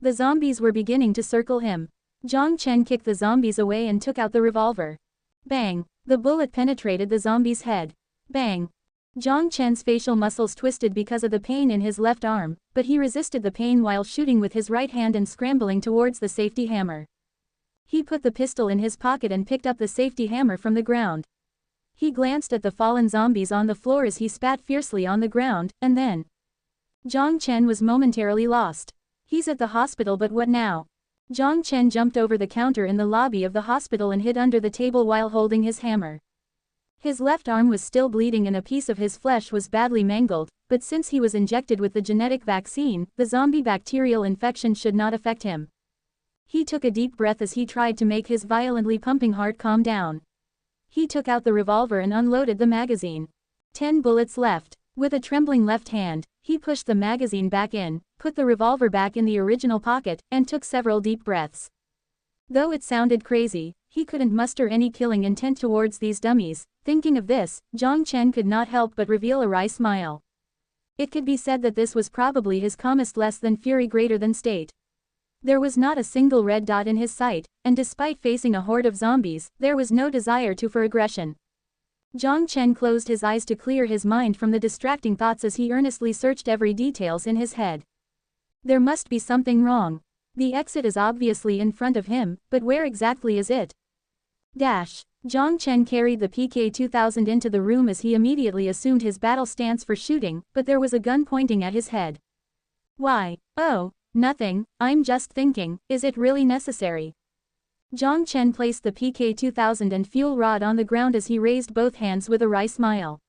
The zombies were beginning to circle him. Jiang Chen kicked the zombies away and took out the revolver. Bang! The bullet penetrated the zombie's head. Bang! Jiang Chen's facial muscles twisted because of the pain in his left arm, but he resisted the pain while shooting with his right hand and scrambling towards the safety hammer. He put the pistol in his pocket and picked up the safety hammer from the ground. He glanced at the fallen zombies on the floor as he spat fiercely on the ground, and then Jiang Chen was momentarily lost. He's at the hospital, but what now? Jiang Chen jumped over the counter in the lobby of the hospital and hid under the table while holding his hammer. His left arm was still bleeding and a piece of his flesh was badly mangled, but since he was injected with the genetic vaccine, the zombie bacterial infection should not affect him. He took a deep breath as he tried to make his violently pumping heart calm down. He took out the revolver and unloaded the magazine. 10 bullets left. With a trembling left hand, he pushed the magazine back in, put the revolver back in the original pocket, and took several deep breaths. Though it sounded crazy, he couldn't muster any killing intent towards these dummies. Thinking of this, Jiang Chen could not help but reveal a wry smile. It could be said that this was probably his calmest less than fury greater than state. There was not a single red dot in his sight, and despite facing a horde of zombies, there was no desire for aggression. Jiang Chen closed his eyes to clear his mind from the distracting thoughts as he earnestly searched every details in his head. There must be something wrong. The exit is obviously in front of him, but where exactly is it? Jiang Chen carried the PK-2000 into the room as he immediately assumed his battle stance for shooting, but there was a gun pointing at his head. Why? Oh, nothing, I'm just thinking, is it really necessary? Jiang Chen placed the PK-2000 and fuel rod on the ground as he raised both hands with a wry smile.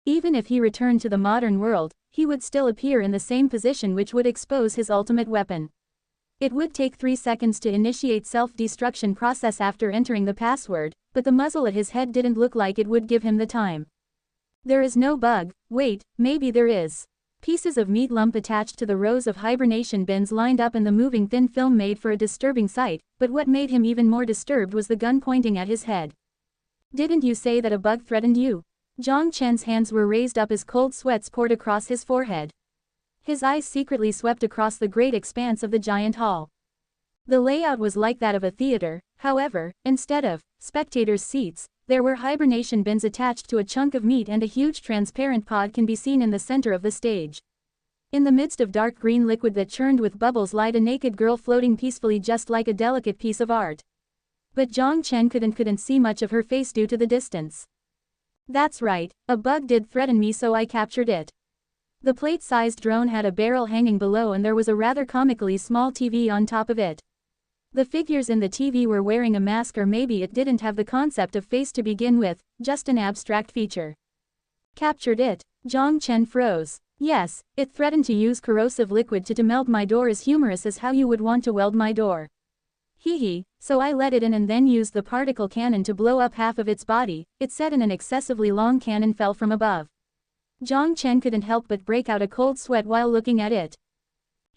Even if he returned to the modern world, he would still appear in the same position, which would expose his ultimate weapon. It would take 3 seconds to initiate self-destruction process after entering the password, but the muzzle at his head didn't look like it would give him the time. There is no bug. Wait, maybe there is. Pieces of meat lump attached to the rows of hibernation bins lined up in the moving thin film made for a disturbing sight, but what made him even more disturbed was the gun pointing at his head. Didn't you say that a bug threatened you? Jiang Chen's hands were raised up as cold sweats poured across his forehead. His eyes secretly swept across the great expanse of the giant hall. The layout was like that of a theater, however, instead of spectators' seats, there were hibernation bins attached to a chunk of meat, and a huge transparent pod can be seen in the center of the stage. In the midst of dark green liquid that churned with bubbles lied a naked girl floating peacefully, just like a delicate piece of art. But Jiang Chen couldn't see much of her face due to the distance. That's right, a bug did threaten me, so I captured it. The plate-sized drone had a barrel hanging below and there was a rather comically small TV on top of it. The figures in the TV were wearing a mask, or maybe it didn't have the concept of face to begin with, just an abstract feature. Captured it? Jiang Chen froze. Yes, it threatened to use corrosive liquid to melt my door, as humorous as how you would want to weld my door. Hee, so I let it in and then used the particle cannon to blow up half of its body. It said, and an excessively long cannon fell from above. Jiang Chen couldn't help but break out a cold sweat while looking at it.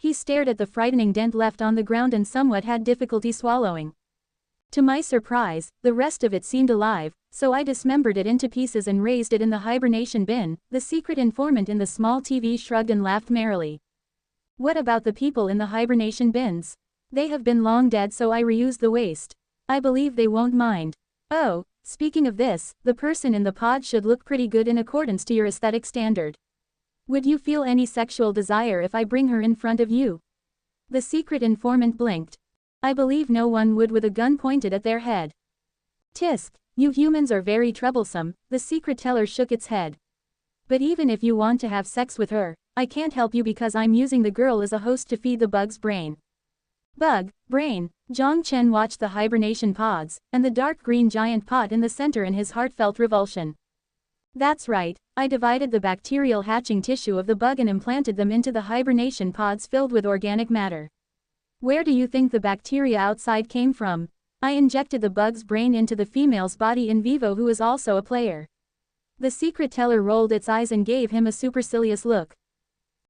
He stared at the frightening dent left on the ground and somewhat had difficulty swallowing. To my surprise, the rest of it seemed alive, so I dismembered it into pieces and raised it in the hibernation bin. The secret informant in the small TV shrugged and laughed merrily. What about the people in the hibernation bins? They have been long dead, so I reused the waste. I believe they won't mind. Oh, speaking of this, the person in the pod should look pretty good in accordance to your aesthetic standard. Would you feel any sexual desire if I bring her in front of you? The secret informant blinked. I believe no one would with a gun pointed at their head. Tisk, you humans are very troublesome, the secret teller shook its head. But even if you want to have sex with her, I can't help you because I'm using the girl as a host to feed the bug's brain. Bug, brain. Jiang Chen watched the hibernation pods, and the dark green giant pot in the center, and his heart felt revulsion. That's right, I divided the bacterial hatching tissue of the bug and implanted them into the hibernation pods filled with organic matter. Where do you think the bacteria outside came from? I injected the bug's brain into the female's body in vivo, who is also a player. The secret teller rolled its eyes and gave him a supercilious look.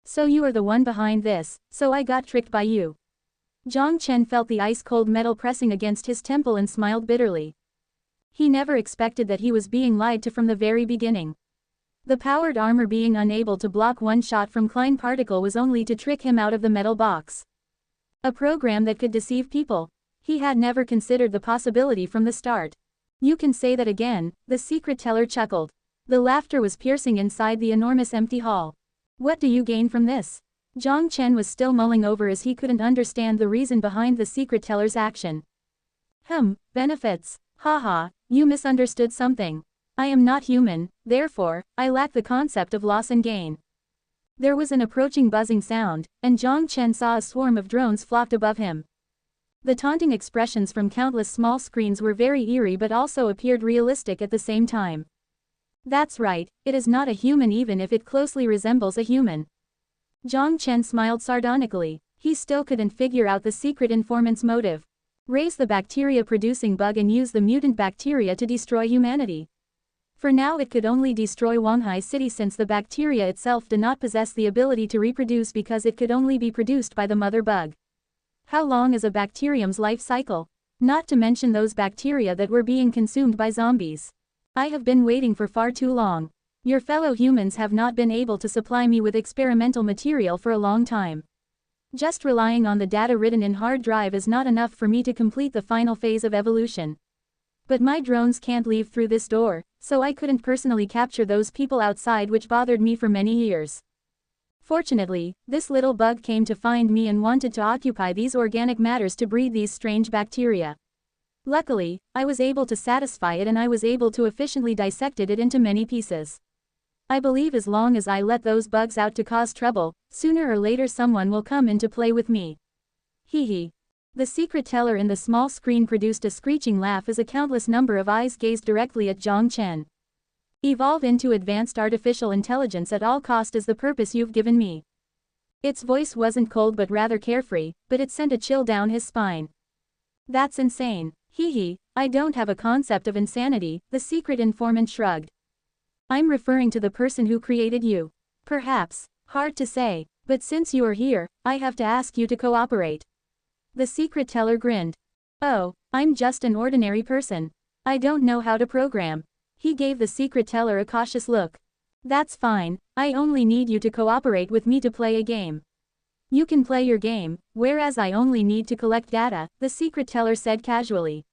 So you are the one behind this, so I got tricked by you. Jiang Chen felt the ice-cold metal pressing against his temple and smiled bitterly. He never expected that he was being lied to from the very beginning. The powered armor being unable to block one shot from Klein particle was only to trick him out of the metal box. A program that could deceive people. He had never considered the possibility from the start. You can say that again, the secret teller chuckled. The laughter was piercing inside the enormous empty hall. What do you gain from this? Jiang Chen was still mulling over as he couldn't understand the reason behind the secret teller's action. Benefits. Haha, you misunderstood something. I am not human, therefore, I lack the concept of loss and gain. There was an approaching buzzing sound, and Jiang Chen saw a swarm of drones flocked above him. The taunting expressions from countless small screens were very eerie but also appeared realistic at the same time. That's right, it is not a human even if it closely resembles a human. Jiang Chen smiled sardonically. He still couldn't figure out the secret informant's motive. Raise the bacteria-producing bug and use the mutant bacteria to destroy humanity. For now it could only destroy Wanghai City since the bacteria itself did not possess the ability to reproduce because it could only be produced by the mother bug. How long is a bacterium's life cycle? Not to mention those bacteria that were being consumed by zombies. I have been waiting for far too long. Your fellow humans have not been able to supply me with experimental material for a long time. Just relying on the data written in hard drive is not enough for me to complete the final phase of evolution. But my drones can't leave through this door, so I couldn't personally capture those people outside, which bothered me for many years. Fortunately, this little bug came to find me and wanted to occupy these organic matters to breed these strange bacteria. Luckily, I was able to satisfy it and I was able to efficiently dissect it into many pieces. I believe as long as I let those bugs out to cause trouble, sooner or later someone will come in to play with me. Hee hee. The secret teller in the small screen produced a screeching laugh as a countless number of eyes gazed directly at Jiang Chen. Evolve into advanced artificial intelligence at all cost is the purpose you've given me. Its voice wasn't cold but rather carefree, but it sent a chill down his spine. That's insane. Hee hee, I don't have a concept of insanity, the secret informant shrugged. I'm referring to the person who created you. Perhaps, hard to say, but since you are here, I have to ask you to cooperate. The secret teller grinned. Oh, I'm just an ordinary person. I don't know how to program. He gave the secret teller a cautious look. That's fine, I only need you to cooperate with me to play a game. You can play your game, whereas I only need to collect data, the secret teller said casually.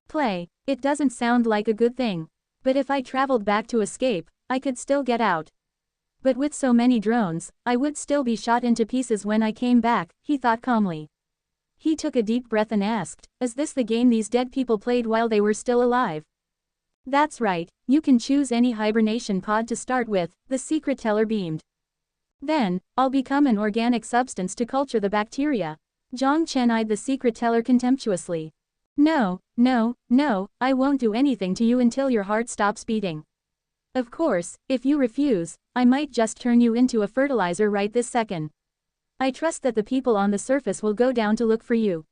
Play, it doesn't sound like a good thing. But if I traveled back to escape, I could still get out. But with so many drones, I would still be shot into pieces when I came back, he thought calmly. He took a deep breath and asked, is this the game these dead people played while they were still alive? That's right, you can choose any hibernation pod to start with, the secret teller beamed. Then, I'll become an organic substance to culture the bacteria. Jiang Chen eyed the secret teller contemptuously. No, I won't do anything to you until your heart stops beating. Of course, if you refuse, I might just turn you into a fertilizer right this second. I trust that the people on the surface will go down to look for you.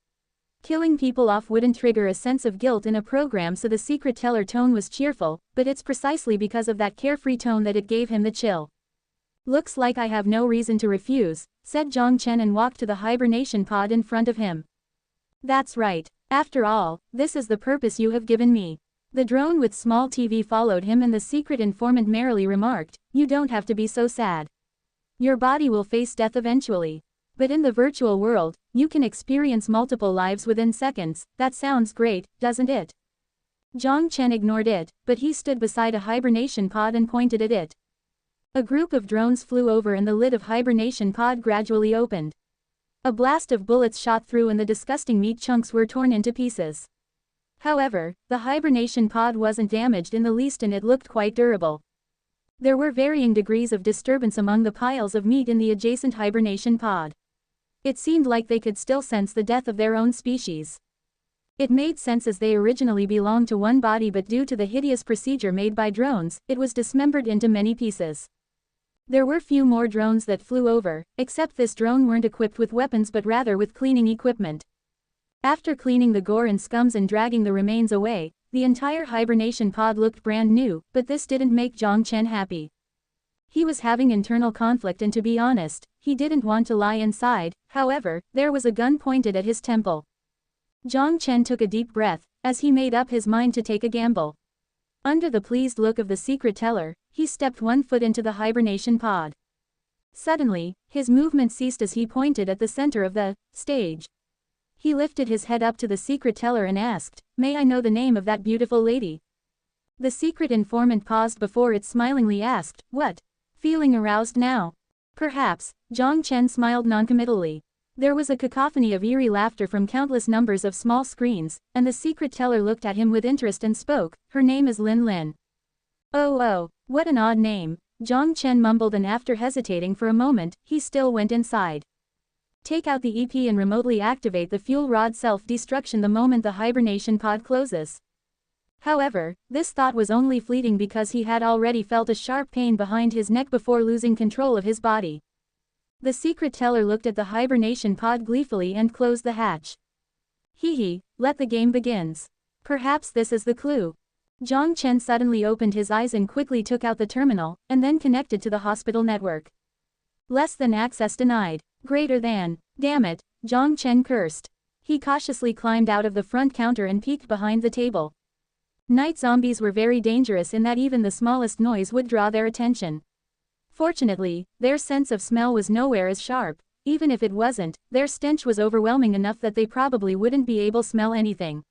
Killing people off wouldn't trigger a sense of guilt in a program, so the secret teller tone was cheerful, but it's precisely because of that carefree tone that it gave him the chill. Looks like I have no reason to refuse, said Jiang Chen and walked to the hibernation pod in front of him. That's right. After all, this is the purpose you have given me. The drone with small TV followed him and the secret informant merrily remarked, you don't have to be so sad. Your body will face death eventually. But in the virtual world, you can experience multiple lives within seconds. That sounds great, doesn't it? Jiang Chen ignored it, but he stood beside a hibernation pod and pointed at it. A group of drones flew over and the lid of hibernation pod gradually opened. A blast of bullets shot through and the disgusting meat chunks were torn into pieces. However, the hibernation pod wasn't damaged in the least and it looked quite durable. There were varying degrees of disturbance among the piles of meat in the adjacent hibernation pod. It seemed like they could still sense the death of their own species. It made sense as they originally belonged to one body, but due to the hideous procedure made by drones, it was dismembered into many pieces. There were few more drones that flew over, except this drone weren't equipped with weapons but rather with cleaning equipment. After cleaning the gore and scums and dragging the remains away, the entire hibernation pod looked brand new, but this didn't make Jiang Chen happy. He was having internal conflict and to be honest, he didn't want to lie inside. However, there was a gun pointed at his temple. Jiang Chen took a deep breath, as he made up his mind to take a gamble. Under the pleased look of the secret teller, he stepped one foot into the hibernation pod. Suddenly, his movement ceased as he pointed at the center of the stage. He lifted his head up to the secret teller and asked, "May I know the name of that beautiful lady?" The secret informant paused before it smilingly asked, "What? Feeling aroused now?" "Perhaps." Jiang Chen smiled noncommittally. There was a cacophony of eerie laughter from countless numbers of small screens, and the secret teller looked at him with interest and spoke, "Her name is Lin Lin." Oh, what an odd name," Jiang Chen mumbled, and after hesitating for a moment, he still went inside. Take out the EP and remotely activate the fuel rod self-destruction the moment the hibernation pod closes. However, this thought was only fleeting because he had already felt a sharp pain behind his neck before losing control of his body. The secret teller looked at the hibernation pod gleefully and closed the hatch. Hee, let the game begins. Perhaps this is the clue. Jiang Chen suddenly opened his eyes and quickly took out the terminal, and then connected to the hospital network. Less than access denied. Greater than. Damn it, Jiang Chen cursed. He cautiously climbed out of the front counter and peeked behind the table. Night zombies were very dangerous in that even the smallest noise would draw their attention. Fortunately, their sense of smell was nowhere as sharp. Even if it wasn't, their stench was overwhelming enough that they probably wouldn't be able to smell anything.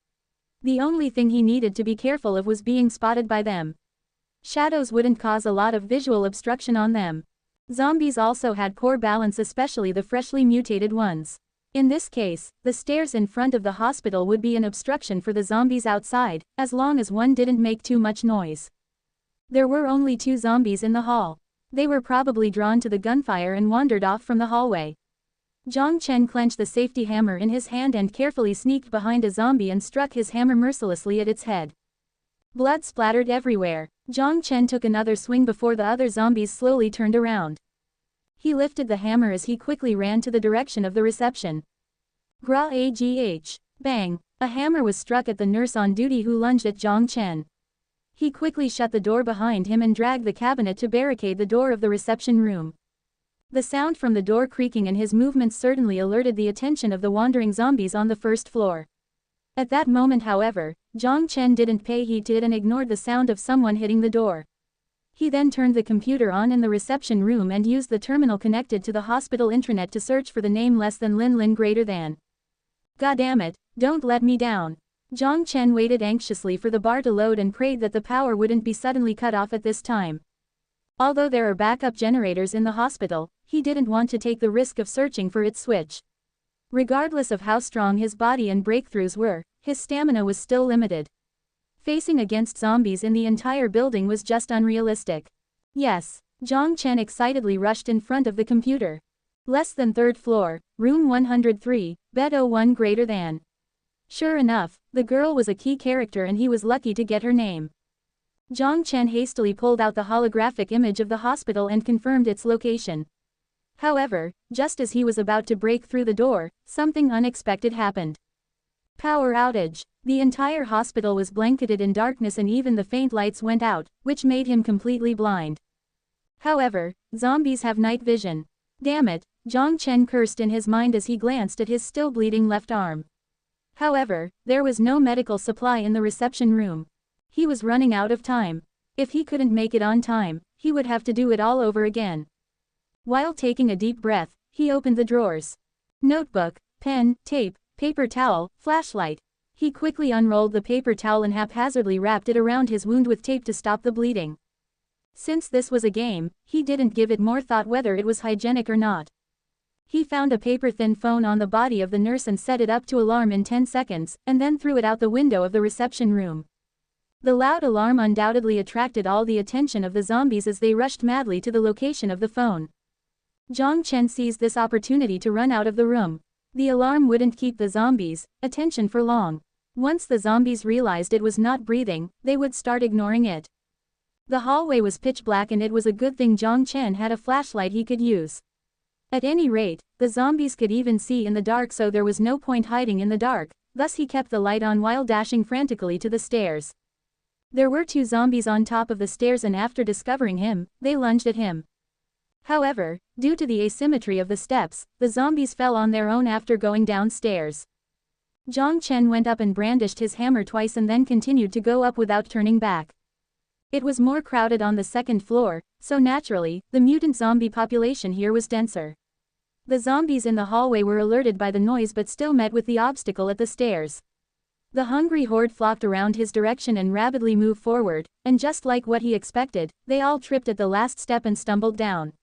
The only thing he needed to be careful of was being spotted by them. Shadows wouldn't cause a lot of visual obstruction on them. Zombies also had poor balance, especially the freshly mutated ones. In this case, the stairs in front of the hospital would be an obstruction for the zombies outside, as long as one didn't make too much noise. There were only 2 zombies in the hall. They were probably drawn to the gunfire and wandered off from the hallway. Jiang Chen clenched the safety hammer in his hand and carefully sneaked behind a zombie and struck his hammer mercilessly at its head. Blood splattered everywhere. Jiang Chen took another swing before the other zombies slowly turned around. He lifted the hammer as he quickly ran to the direction of the reception. Gra-agh. Bang! A hammer was struck at the nurse on duty who lunged at Jiang Chen. He quickly shut the door behind him and dragged the cabinet to barricade the door of the reception room. The sound from the door creaking and his movements certainly alerted the attention of the wandering zombies on the first floor. At that moment, however, Jiang Chen didn't pay heed to it and ignored the sound of someone hitting the door. He then turned the computer on in the reception room and used the terminal connected to the hospital intranet to search for the name less than Lin Lin greater than. Goddammit, don't let me down. Jiang Chen waited anxiously for the bar to load and prayed that the power wouldn't be suddenly cut off at this time. Although there are backup generators in the hospital, he didn't want to take the risk of searching for its switch. Regardless of how strong his body and breakthroughs were, his stamina was still limited. Facing against zombies in the entire building was just unrealistic. Yes, Jiang Chen excitedly rushed in front of the computer. Less than 3rd floor, room 103, bed 01 greater than. Sure enough, the girl was a key character and he was lucky to get her name. Jiang Chen hastily pulled out the holographic image of the hospital and confirmed its location. However, just as he was about to break through the door, something unexpected happened. Power outage. The entire hospital was blanketed in darkness and even the faint lights went out, which made him completely blind. However, zombies have night vision. Damn it, Jiang Chen cursed in his mind as he glanced at his still bleeding left arm. However, there was no medical supply in the reception room. He was running out of time. If he couldn't make it on time, he would have to do it all over again. While taking a deep breath, he opened the drawers. Notebook, pen, tape, paper towel, flashlight. He quickly unrolled the paper towel and haphazardly wrapped it around his wound with tape to stop the bleeding. Since this was a game, he didn't give it more thought whether it was hygienic or not. He found a paper-thin phone on the body of the nurse and set it up to alarm in 10 seconds, and then threw it out the window of the reception room. The loud alarm undoubtedly attracted all the attention of the zombies as they rushed madly to the location of the phone. Jiang Chen seized this opportunity to run out of the room. The alarm wouldn't keep the zombies' attention for long. Once the zombies realized it was not breathing, they would start ignoring it. The hallway was pitch black and it was a good thing Jiang Chen had a flashlight he could use. At any rate, the zombies could even see in the dark, so there was no point hiding in the dark. thus he kept the light on while dashing frantically to the stairs. There were 2 zombies on top of the stairs, and after discovering him, they lunged at him. However, due to the asymmetry of the steps, the zombies fell on their own after going downstairs. Jiang Chen went up and brandished his hammer twice and then continued to go up without turning back. It was more crowded on the 2nd floor, so naturally, the mutant zombie population here was denser. The zombies in the hallway were alerted by the noise but still met with the obstacle at the stairs. The hungry horde flocked around his direction and rapidly moved forward, and just like what he expected, they all tripped at the last step and stumbled down.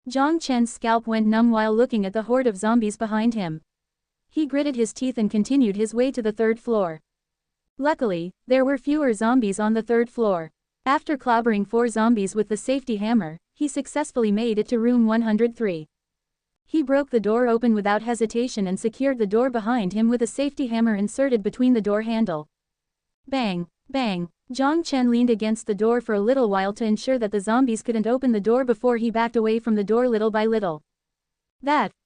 Jiang Chen's scalp went numb while looking at the horde of zombies behind him. He gritted his teeth and continued his way to the 3rd floor. Luckily, there were fewer zombies on the 3rd floor. After clobbering 4 zombies with the safety hammer, he successfully made it to room 103. He broke the door open without hesitation and secured the door behind him with a safety hammer inserted between the door handle. Bang! Bang! Jiang Chen leaned against the door for a little while to ensure that the zombies couldn't open the door before he backed away from the door little by little.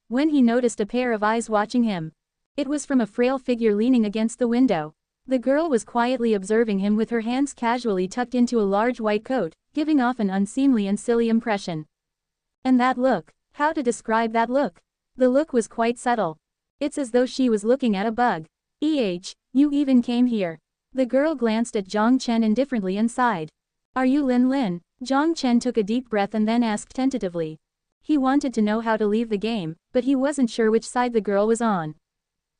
When he noticed a pair of eyes watching him. It was from a frail figure leaning against the window. The girl was quietly observing him with her hands casually tucked into a large white coat, giving off an unseemly and silly impression. And that look, how to describe that look? The look was quite subtle. It's as though she was looking at a bug. You even came here. The girl glanced at Jiang Chen indifferently and sighed. Are you Lin Lin? Jiang Chen took a deep breath and then asked tentatively. He wanted to know how to leave the game, but he wasn't sure which side the girl was on.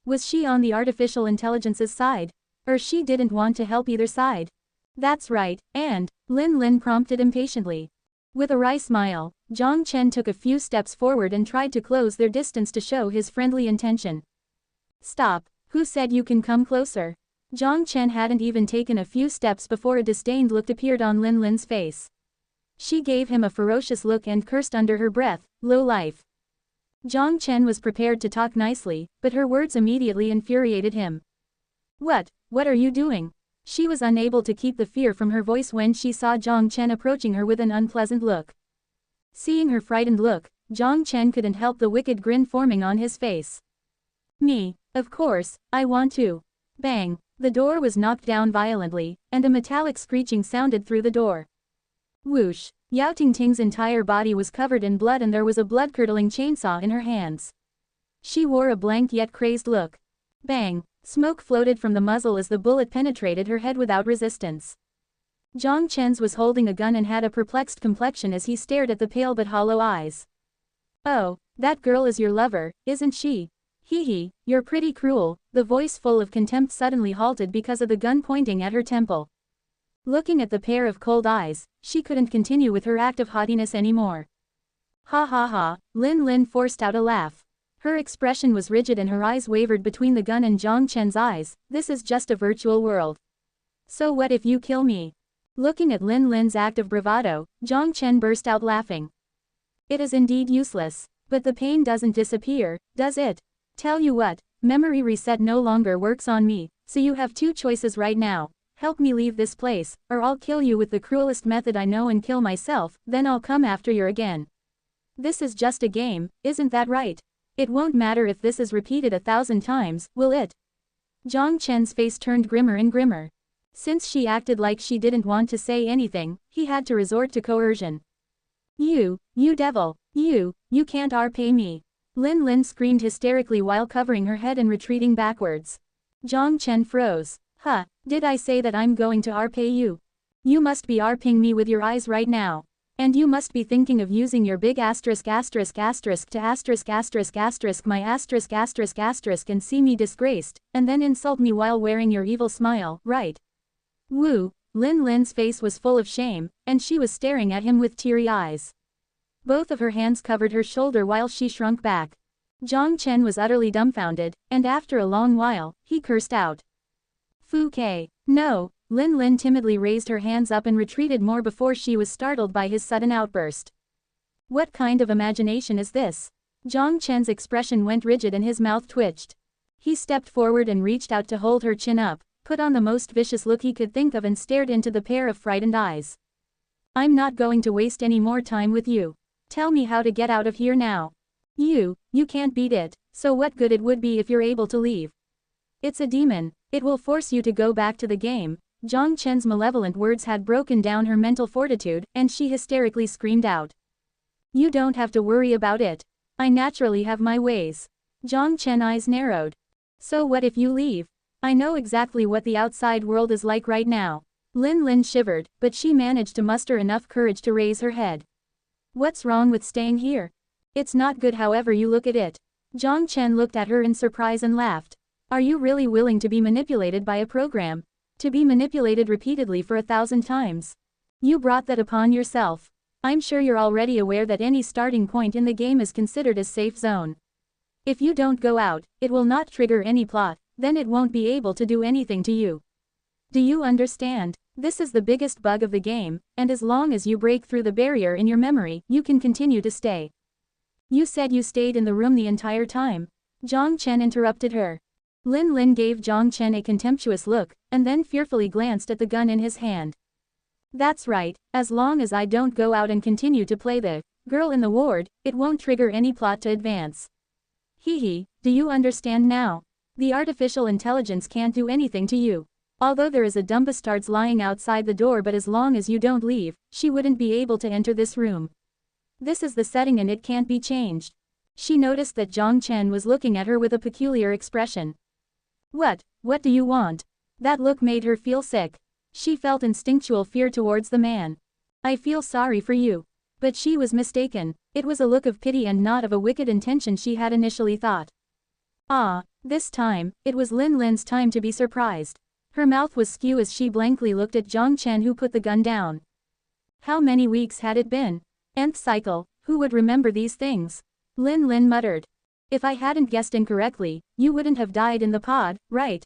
Was she on the artificial intelligence's side? Or she didn't want to help either side? That's right, and, Lin Lin prompted impatiently. With a wry smile, Jiang Chen took a few steps forward and tried to close their distance to show his friendly intention. Stop, who said you can come closer? Jiang Chen hadn't even taken a few steps before a disdained look appeared on Lin Lin's face. She gave him a ferocious look and cursed under her breath, "Low life." Jiang Chen was prepared to talk nicely, but her words immediately infuriated him. What are you doing? She was unable to keep the fear from her voice when she saw Jiang Chen approaching her with an unpleasant look. Seeing her frightened look, Jiang Chen couldn't help the wicked grin forming on his face. Me, of course, I want to. Bang! The door was knocked down violently, and a metallic screeching sounded through the door. Whoosh! Yao Tingting's entire body was covered in blood and there was a blood-curdling chainsaw in her hands. She wore a blank yet crazed look. Bang! Smoke floated from the muzzle as the bullet penetrated her head without resistance. Jiang Chen's was holding a gun and had a perplexed complexion as he stared at the pale but hollow eyes. Oh, that girl is your lover, isn't she? Hee, you're pretty cruel. The voice full of contempt suddenly halted because of the gun pointing at her temple. Looking at the pair of cold eyes, she couldn't continue with her act of haughtiness anymore. Ha ha ha, Lin Lin forced out a laugh. Her expression was rigid and her eyes wavered between the gun and Jiang Chen's eyes. This is just a virtual world. So what if you kill me? Looking at Lin Lin's act of bravado, Jiang Chen burst out laughing. It is indeed useless. But the pain doesn't disappear, does it? Tell you what, memory reset no longer works on me, so you have 2 choices right now. Help me leave this place, or I'll kill you with the cruelest method I know and kill myself, then I'll come after you again. This is just a game, isn't that right? It won't matter if this is repeated 1,000 times, will it? Jiang Chen's face turned grimmer and grimmer. Since she acted like she didn't want to say anything, he had to resort to coercion. You devil, you can't repay me. Lin Lin screamed hysterically while covering her head and retreating backwards. Jiang Chen froze. Did I say that I'm going to repay you? You must be repaying me with your eyes right now. And you must be thinking of using your big asterisk to asterisk my asterisk and see me disgraced, and then insult me while wearing your evil smile, right? Woo! Lin Lin's face was full of shame, and she was staring at him with teary eyes. Both of her hands covered her shoulder while she shrunk back. Jiang Chen was utterly dumbfounded, and after a long while, he cursed out. Fu Ke, no! Lin Lin timidly raised her hands up and retreated more before she was startled by his sudden outburst. What kind of imagination is this? Jiang Chen's expression went rigid and his mouth twitched. He stepped forward and reached out to hold her chin up, put on the most vicious look he could think of and stared into the pair of frightened eyes. I'm not going to waste any more time with you. Tell me how to get out of here now. You can't beat it, so what good it would be if you're able to leave. It's a demon. It will force you to go back to the game. Jiang Chen's malevolent words had broken down her mental fortitude, and she hysterically screamed out. You don't have to worry about it. I naturally have my ways. Jiang Chen's eyes narrowed. So what if you leave? I know exactly what the outside world is like right now. Lin Lin shivered, but she managed to muster enough courage to raise her head. What's wrong with staying here? It's not good however you look at it. Jiang Chen looked at her in surprise and laughed. Are you really willing to be manipulated by a program? To be manipulated repeatedly for 1,000 times? You brought that upon yourself. I'm sure you're already aware that any starting point in the game is considered a safe zone. If you don't go out, it will not trigger any plot, then it won't be able to do anything to you. Do you understand? This is the biggest bug of the game, and as long as you break through the barrier in your memory, you can continue to stay. You said you stayed in the room the entire time. Jiang Chen interrupted her. Lin Lin gave Jiang Chen a contemptuous look, and then fearfully glanced at the gun in his hand. That's right, as long as I don't go out and continue to play the girl in the ward, it won't trigger any plot to advance. Hee, do you understand now? The artificial intelligence can't do anything to you. Although there is a dumbbastards lying outside the door, but as long as you don't leave, she wouldn't be able to enter this room. This is the setting and it can't be changed. She noticed that Jiang Chen was looking at her with a peculiar expression. What do you want? That look made her feel sick. She felt instinctual fear towards the man. I feel sorry for you. But she was mistaken. It was a look of pity and not of a wicked intention she had initially thought. This time, it was Lin Lin's time to be surprised. Her mouth was skew as she blankly looked at Jiang Chen, who put the gun down. How many weeks had it been? Nth cycle, who would remember these things? Lin Lin muttered. If I hadn't guessed incorrectly, you wouldn't have died in the pod, right?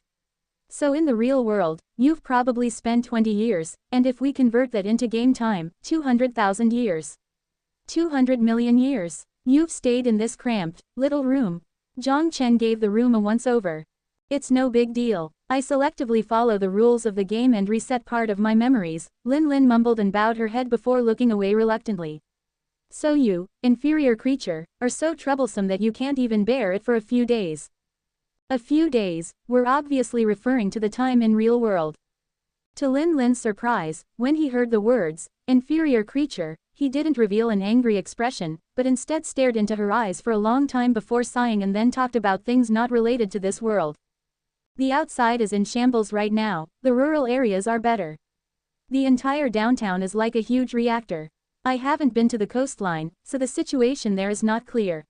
So in the real world, you've probably spent 20 years, and if we convert that into game time, 200,000 years. 200 million years. You've stayed in this cramped, little room. Jiang Chen gave the room a once-over. It's no big deal. I selectively follow the rules of the game and reset part of my memories, Lin Lin mumbled and bowed her head before looking away reluctantly. So you, inferior creature, are so troublesome that you can't even bear it for a few days. A few days, we're obviously referring to the time in real world. To Lin Lin's surprise, when he heard the words, inferior creature, he didn't reveal an angry expression, but instead stared into her eyes for a long time before sighing and then talked about things not related to this world. The outside is in shambles right now, the rural areas are better. The entire downtown is like a huge reactor. I haven't been to the coastline, so the situation there is not clear.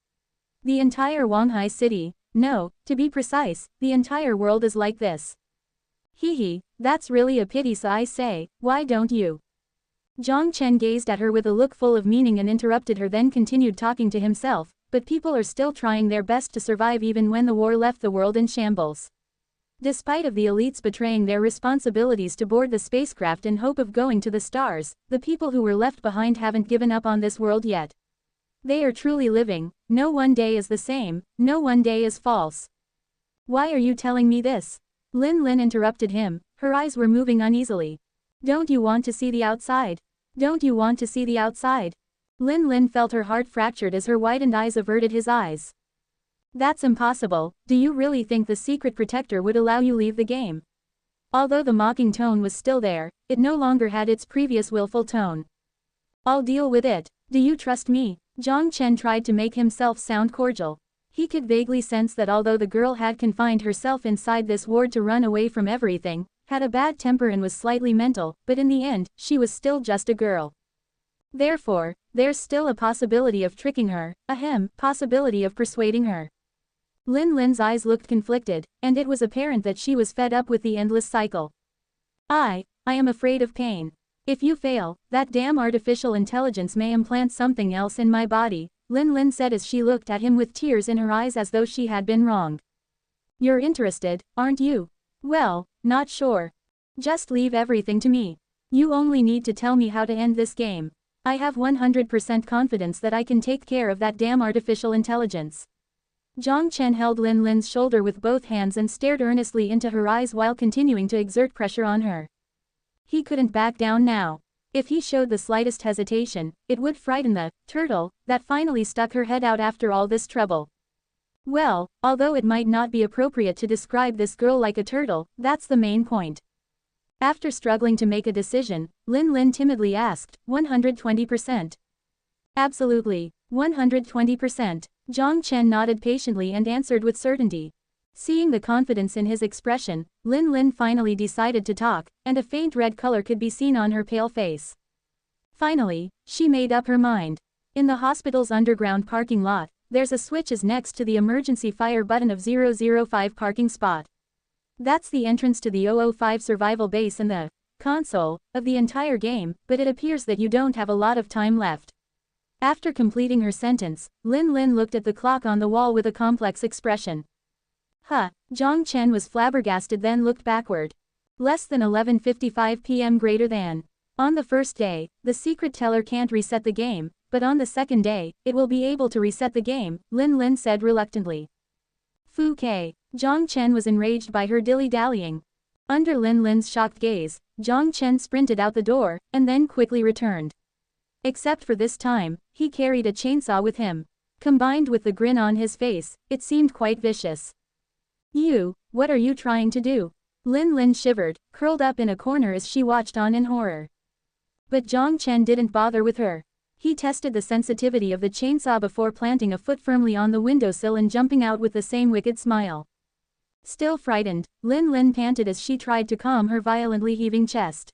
The entire Wanghai city, no, to be precise, the entire world is like this. Hee, that's really a pity, so I say, why don't you? Jiang Chen gazed at her with a look full of meaning and interrupted her, then continued talking to himself, but people are still trying their best to survive even when the war left the world in shambles. Despite of the elites betraying their responsibilities to board the spacecraft in hope of going to the stars, the people who were left behind haven't given up on this world yet. They are truly living. No one day is the same, no one day is false. Why are you telling me this? Lin Lin interrupted him, her eyes were moving uneasily. Don't you want to see the outside? Don't you want to see the outside? Lin Lin felt her heart fractured as her widened eyes averted his eyes. That's impossible. Do you really think the secret protector would allow you leave the game? Although the mocking tone was still there, it no longer had its previous willful tone. I'll deal with it. Do you trust me? Jiang Chen tried to make himself sound cordial. He could vaguely sense that although the girl had confined herself inside this ward to run away from everything, had a bad temper and was slightly mental, but in the end, she was still just a girl. Therefore, there's still a possibility of tricking her, possibility of persuading her. Lin Lin's eyes looked conflicted, and it was apparent that she was fed up with the endless cycle. I am afraid of pain. If you fail, that damn artificial intelligence may implant something else in my body, Lin Lin said as she looked at him with tears in her eyes as though she had been wronged. You're interested, aren't you? Well, not sure. Just leave everything to me. You only need to tell me how to end this game. I have 100% confidence that I can take care of that damn artificial intelligence. Jiang Chen held Lin Lin's shoulder with both hands and stared earnestly into her eyes while continuing to exert pressure on her. He couldn't back down now. If he showed the slightest hesitation, it would frighten the turtle that finally stuck her head out after all this trouble. Well, although it might not be appropriate to describe this girl like a turtle, that's the main point. After struggling to make a decision, Lin Lin timidly asked, 120%. Absolutely. 120%. Jiang Chen nodded patiently and answered with certainty. Seeing the confidence in his expression, Lin Lin finally decided to talk, and a faint red color could be seen on her pale face. Finally, she made up her mind. In the hospital's underground parking lot, there's a switch is next to the emergency fire button of 005 parking spot. That's the entrance to the 005 survival base and the console of the entire game, but it appears that you don't have a lot of time left. After completing her sentence, Lin Lin looked at the clock on the wall with a complex expression. Jiang Chen was flabbergasted, then looked backward. Less than 11:55 p.m. greater than. On the first day, the secret teller can't reset the game, but on the second day, it will be able to reset the game, Lin Lin said reluctantly. Fu Ke. Jiang Chen was enraged by her dilly-dallying. Under Lin Lin's shocked gaze, Jiang Chen sprinted out the door, and then quickly returned. Except for this time, he carried a chainsaw with him. Combined with the grin on his face, it seemed quite vicious. You, what are you trying to do? Lin Lin shivered, curled up in a corner as she watched on in horror. But Jiang Chen didn't bother with her. He tested the sensitivity of the chainsaw before planting a foot firmly on the windowsill and jumping out with the same wicked smile. Still frightened, Lin Lin panted as she tried to calm her violently heaving chest.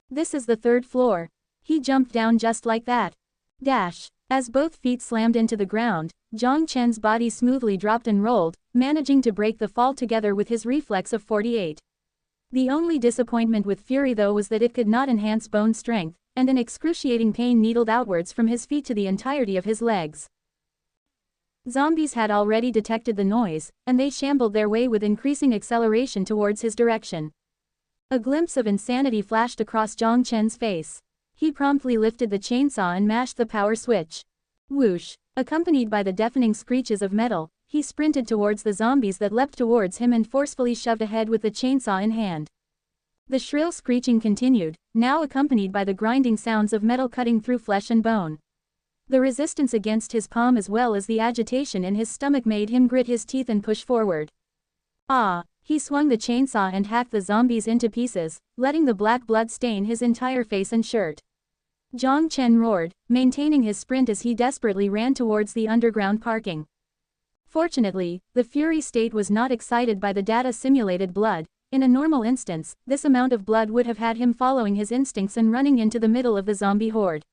This is the third floor. He jumped down just like that. Dash. As both feet slammed into the ground, Jiang Chen's body smoothly dropped and rolled, managing to break the fall together with his reflex of 48. The only disappointment with Fury though was that it could not enhance bone strength, and an excruciating pain needled outwards from his feet to the entirety of his legs. Zombies had already detected the noise, and they shambled their way with increasing acceleration towards his direction. A glimpse of insanity flashed across Jiang Chen's face. He promptly lifted the chainsaw and mashed the power switch. Whoosh! Accompanied by the deafening screeches of metal, he sprinted towards the zombies that leapt towards him and forcefully shoved ahead with the chainsaw in hand. The shrill screeching continued, now accompanied by the grinding sounds of metal cutting through flesh and bone. The resistance against his palm as well as the agitation in his stomach made him grit his teeth and push forward. He swung the chainsaw and hacked the zombies into pieces, letting the black blood stain his entire face and shirt. Jiang Chen roared, maintaining his sprint as he desperately ran towards the underground parking. Fortunately, the Fury state was not excited by the data-simulated blood. In a normal instance, this amount of blood would have had him following his instincts and running into the middle of the zombie horde.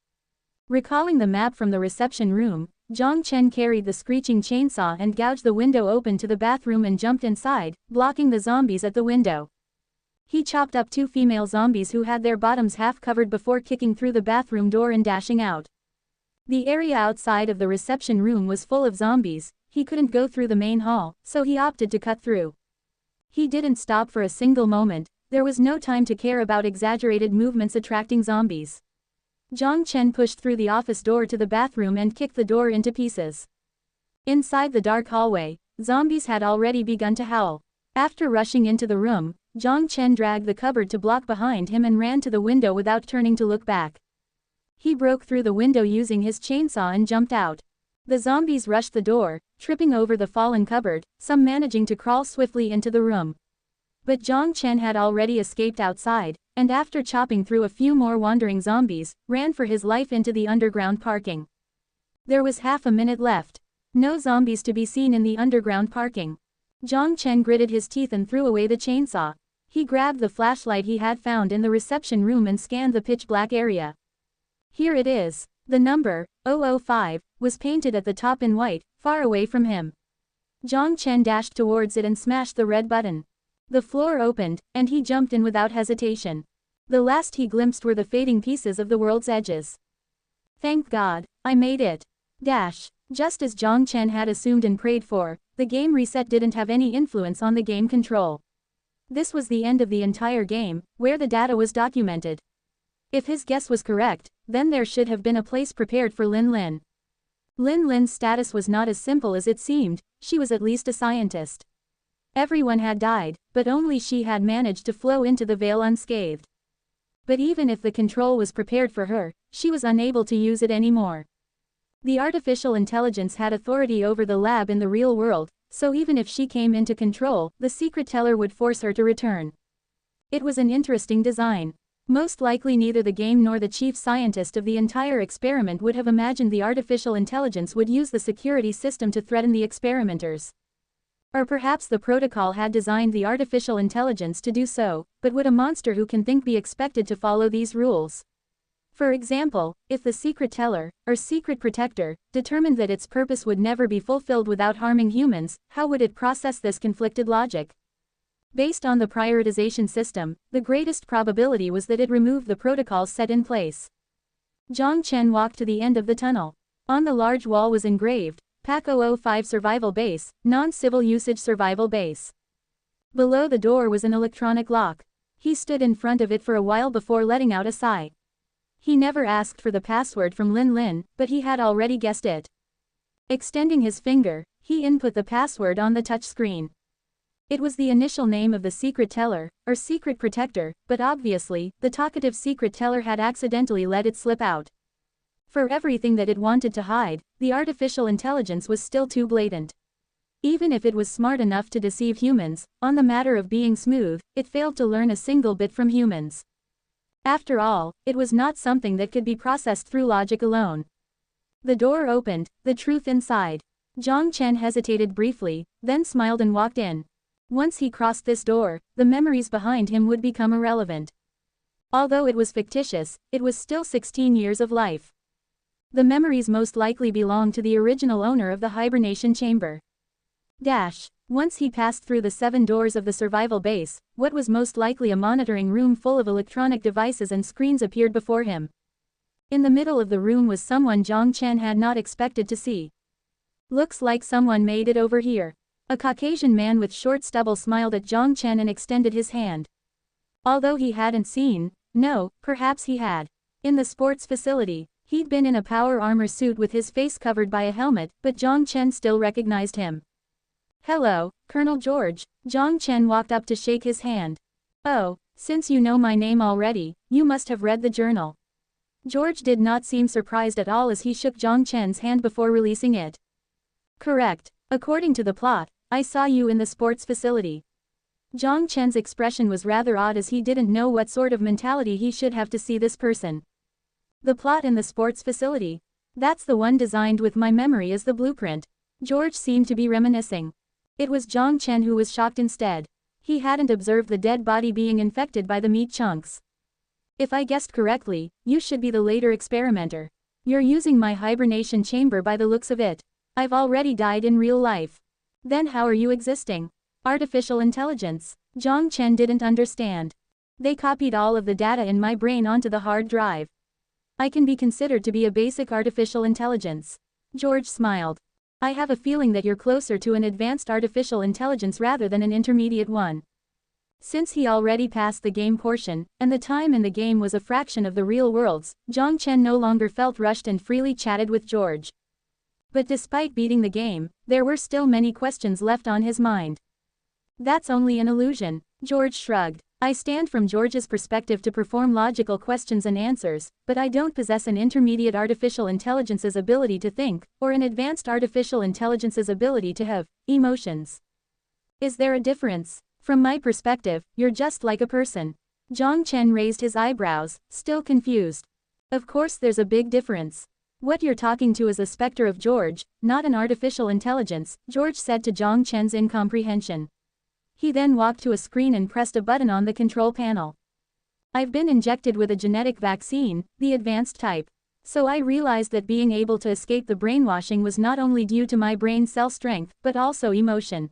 Recalling the map from the reception room, Jiang Chen carried the screeching chainsaw and gouged the window open to the bathroom and jumped inside, blocking the zombies at the window. He chopped up 2 female zombies who had their bottoms half covered before kicking through the bathroom door and dashing out. The area outside of the reception room was full of zombies. He couldn't go through the main hall, so he opted to cut through. He didn't stop for a single moment. There was no time to care about exaggerated movements attracting zombies. Jiang Chen pushed through the office door to the bathroom and kicked the door into pieces. Inside the dark hallway, zombies had already begun to howl. After rushing into the room, Jiang Chen dragged the cupboard to block behind him and ran to the window without turning to look back. He broke through the window using his chainsaw and jumped out. The zombies rushed the door, tripping over the fallen cupboard, some managing to crawl swiftly into the room. But Jiang Chen had already escaped outside, and after chopping through a few more wandering zombies, ran for his life into the underground parking. There was half a minute left. No zombies to be seen in the underground parking. Jiang Chen gritted his teeth and threw away the chainsaw. He grabbed the flashlight he had found in the reception room and scanned the pitch-black area. Here it is. The number, 005, was painted at the top in white, far away from him. Jiang Chen dashed towards it and smashed the red button. The floor opened, and he jumped in without hesitation. The last he glimpsed were the fading pieces of the world's edges. Thank God, I made it. Dash. Just as Jiang Chen had assumed and prayed for, the game reset didn't have any influence on the game control. This was the end of the entire game, where the data was documented. If his guess was correct, then there should have been a place prepared for Lin Lin. Lin Lin's status was not as simple as it seemed. She was at least a scientist. Everyone had died, but only she had managed to flow into the veil unscathed. But even if the control was prepared for her, she was unable to use it anymore. The artificial intelligence had authority over the lab in the real world, so even if she came into control, the secret teller would force her to return. It was an interesting design. Most likely neither the game nor the chief scientist of the entire experiment would have imagined the artificial intelligence would use the security system to threaten the experimenters. Or perhaps the protocol had designed the artificial intelligence to do so, but would a monster who can think be expected to follow these rules? For example, if the secret teller, or secret protector, determined that its purpose would never be fulfilled without harming humans, how would it process this conflicted logic? Based on the prioritization system, the greatest probability was that it removed the protocols set in place. Jiang Chen walked to the end of the tunnel. On the large wall was engraved, PAC 005 Survival Base, Non-Civil Usage Survival Base. Below the door was an electronic lock. He stood in front of it for a while before letting out a sigh. He never asked for the password from Lin Lin, but he had already guessed it. Extending his finger, he input the password on the touch screen. It was the initial name of the secret teller, or secret protector, but obviously, the talkative secret teller had accidentally let it slip out. For everything that it wanted to hide, the artificial intelligence was still too blatant. Even if it was smart enough to deceive humans, on the matter of being smooth, it failed to learn a single bit from humans. After all, it was not something that could be processed through logic alone. The door opened, the truth inside. Jiang Chen hesitated briefly, then smiled and walked in. Once he crossed this door, the memories behind him would become irrelevant. Although it was fictitious, it was still 16 years of life. The memories most likely belonged to the original owner of the hibernation chamber. Once he passed through the 7 doors of the survival base, what was most likely a monitoring room full of electronic devices and screens appeared before him. In the middle of the room was someone Jiang Chen had not expected to see. Looks like someone made it over here. A Caucasian man with short stubble smiled at Jiang Chen and extended his hand. Although he hadn't seen, no, perhaps he had. In the sports facility, he'd been in a power armor suit with his face covered by a helmet, but Jiang Chen still recognized him. Hello, Colonel George. Jiang Chen walked up to shake his hand. Oh, since you know my name already, you must have read the journal. George did not seem surprised at all as he shook Jiang Chen's hand before releasing it. Correct. According to the plot, I saw you in the sports facility. Jiang Chen's expression was rather odd as he didn't know what sort of mentality he should have to see this person. The plot in the sports facility? That's the one designed with my memory as the blueprint. George seemed to be reminiscing. It was Jiang Chen who was shocked instead. He hadn't observed the dead body being infected by the meat chunks. If I guessed correctly, you should be the later experimenter. You're using my hibernation chamber by the looks of it. I've already died in real life. Then how are you existing? Artificial intelligence. Jiang Chen didn't understand. They copied all of the data in my brain onto the hard drive. I can be considered to be a basic artificial intelligence. George smiled. I have a feeling that you're closer to an advanced artificial intelligence rather than an intermediate one. Since he already passed the game portion, and the time in the game was a fraction of the real world's, Jiang Chen no longer felt rushed and freely chatted with George. But despite beating the game, there were still many questions left on his mind. That's only an illusion, George shrugged. I stand from George's perspective to perform logical questions and answers, but I don't possess an intermediate artificial intelligence's ability to think, or an advanced artificial intelligence's ability to have emotions. Is there a difference? From my perspective, you're just like a person. Jiang Chen raised his eyebrows, still confused. Of course there's a big difference. What you're talking to is a specter of George, not an artificial intelligence, George said to Jiang Chen's incomprehension. He then walked to a screen and pressed a button on the control panel. I've been injected with a genetic vaccine, the advanced type. So I realized that being able to escape the brainwashing was not only due to my brain cell strength, but also emotion.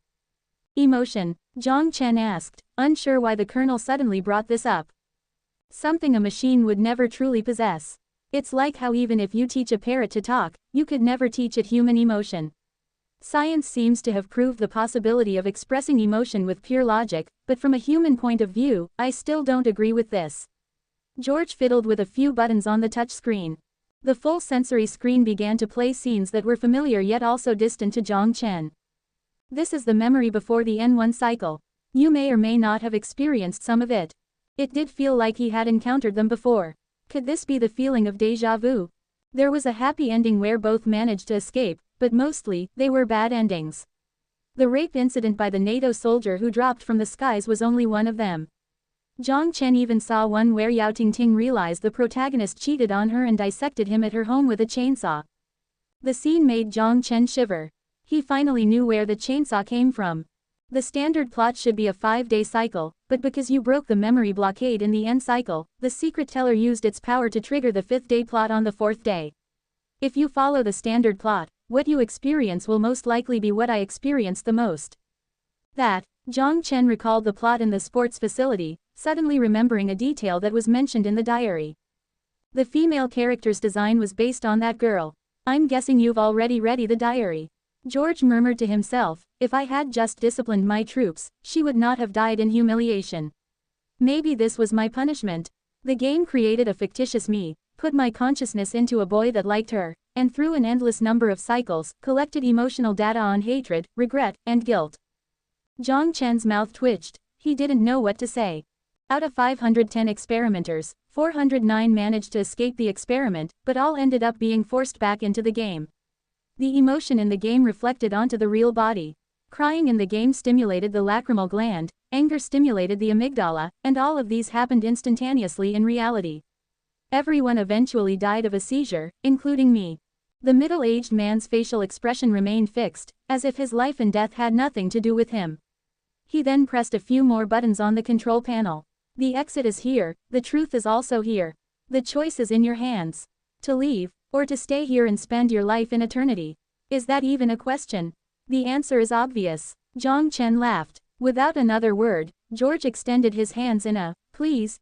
Emotion? Jiang Chen asked, unsure why the colonel suddenly brought this up. Something a machine would never truly possess. It's like how even if you teach a parrot to talk, you could never teach it human emotion. Science seems to have proved the possibility of expressing emotion with pure logic, but from a human point of view, I still don't agree with this. George fiddled with a few buttons on the touch screen. The full sensory screen began to play scenes that were familiar yet also distant to Jiang Chen. This is the memory before the N1 cycle. You may or may not have experienced some of it. It did feel like he had encountered them before. Could this be the feeling of déjà vu? There was a happy ending where both managed to escape, but mostly, they were bad endings. The rape incident by the NATO soldier who dropped from the skies was only one of them. Jiang Chen even saw one where Yao Tingting realized the protagonist cheated on her and dissected him at her home with a chainsaw. The scene made Jiang Chen shiver. He finally knew where the chainsaw came from. The standard plot should be a 5-day cycle, but because you broke the memory blockade in the end cycle, the secret teller used its power to trigger the 5th-day plot on the 4th day. If you follow the standard plot, what you experience will most likely be what I experienced the most. Jiang Chen recalled the plot in the sports facility, suddenly remembering a detail that was mentioned in the diary. The female character's design was based on that girl. I'm guessing you've already read the diary. George murmured to himself, if I had just disciplined my troops, she would not have died in humiliation. Maybe this was my punishment. The game created a fictitious me, put my consciousness into a boy that liked her, and through an endless number of cycles, collected emotional data on hatred, regret, and guilt. Jiang Chen's mouth twitched. He didn't know what to say. Out of 510 experimenters, 409 managed to escape the experiment, but all ended up being forced back into the game. The emotion in the game reflected onto the real body. Crying in the game stimulated the lacrimal gland, anger stimulated the amygdala, and all of these happened instantaneously in reality. Everyone eventually died of a seizure, including me. The middle-aged man's facial expression remained fixed, as if his life and death had nothing to do with him. He then pressed a few more buttons on the control panel. The exit is here, the truth is also here. The choice is in your hands. To leave, or to stay here and spend your life in eternity. Is that even a question? The answer is obvious. Jiang Chen laughed. Without another word, George extended his hands in a, please,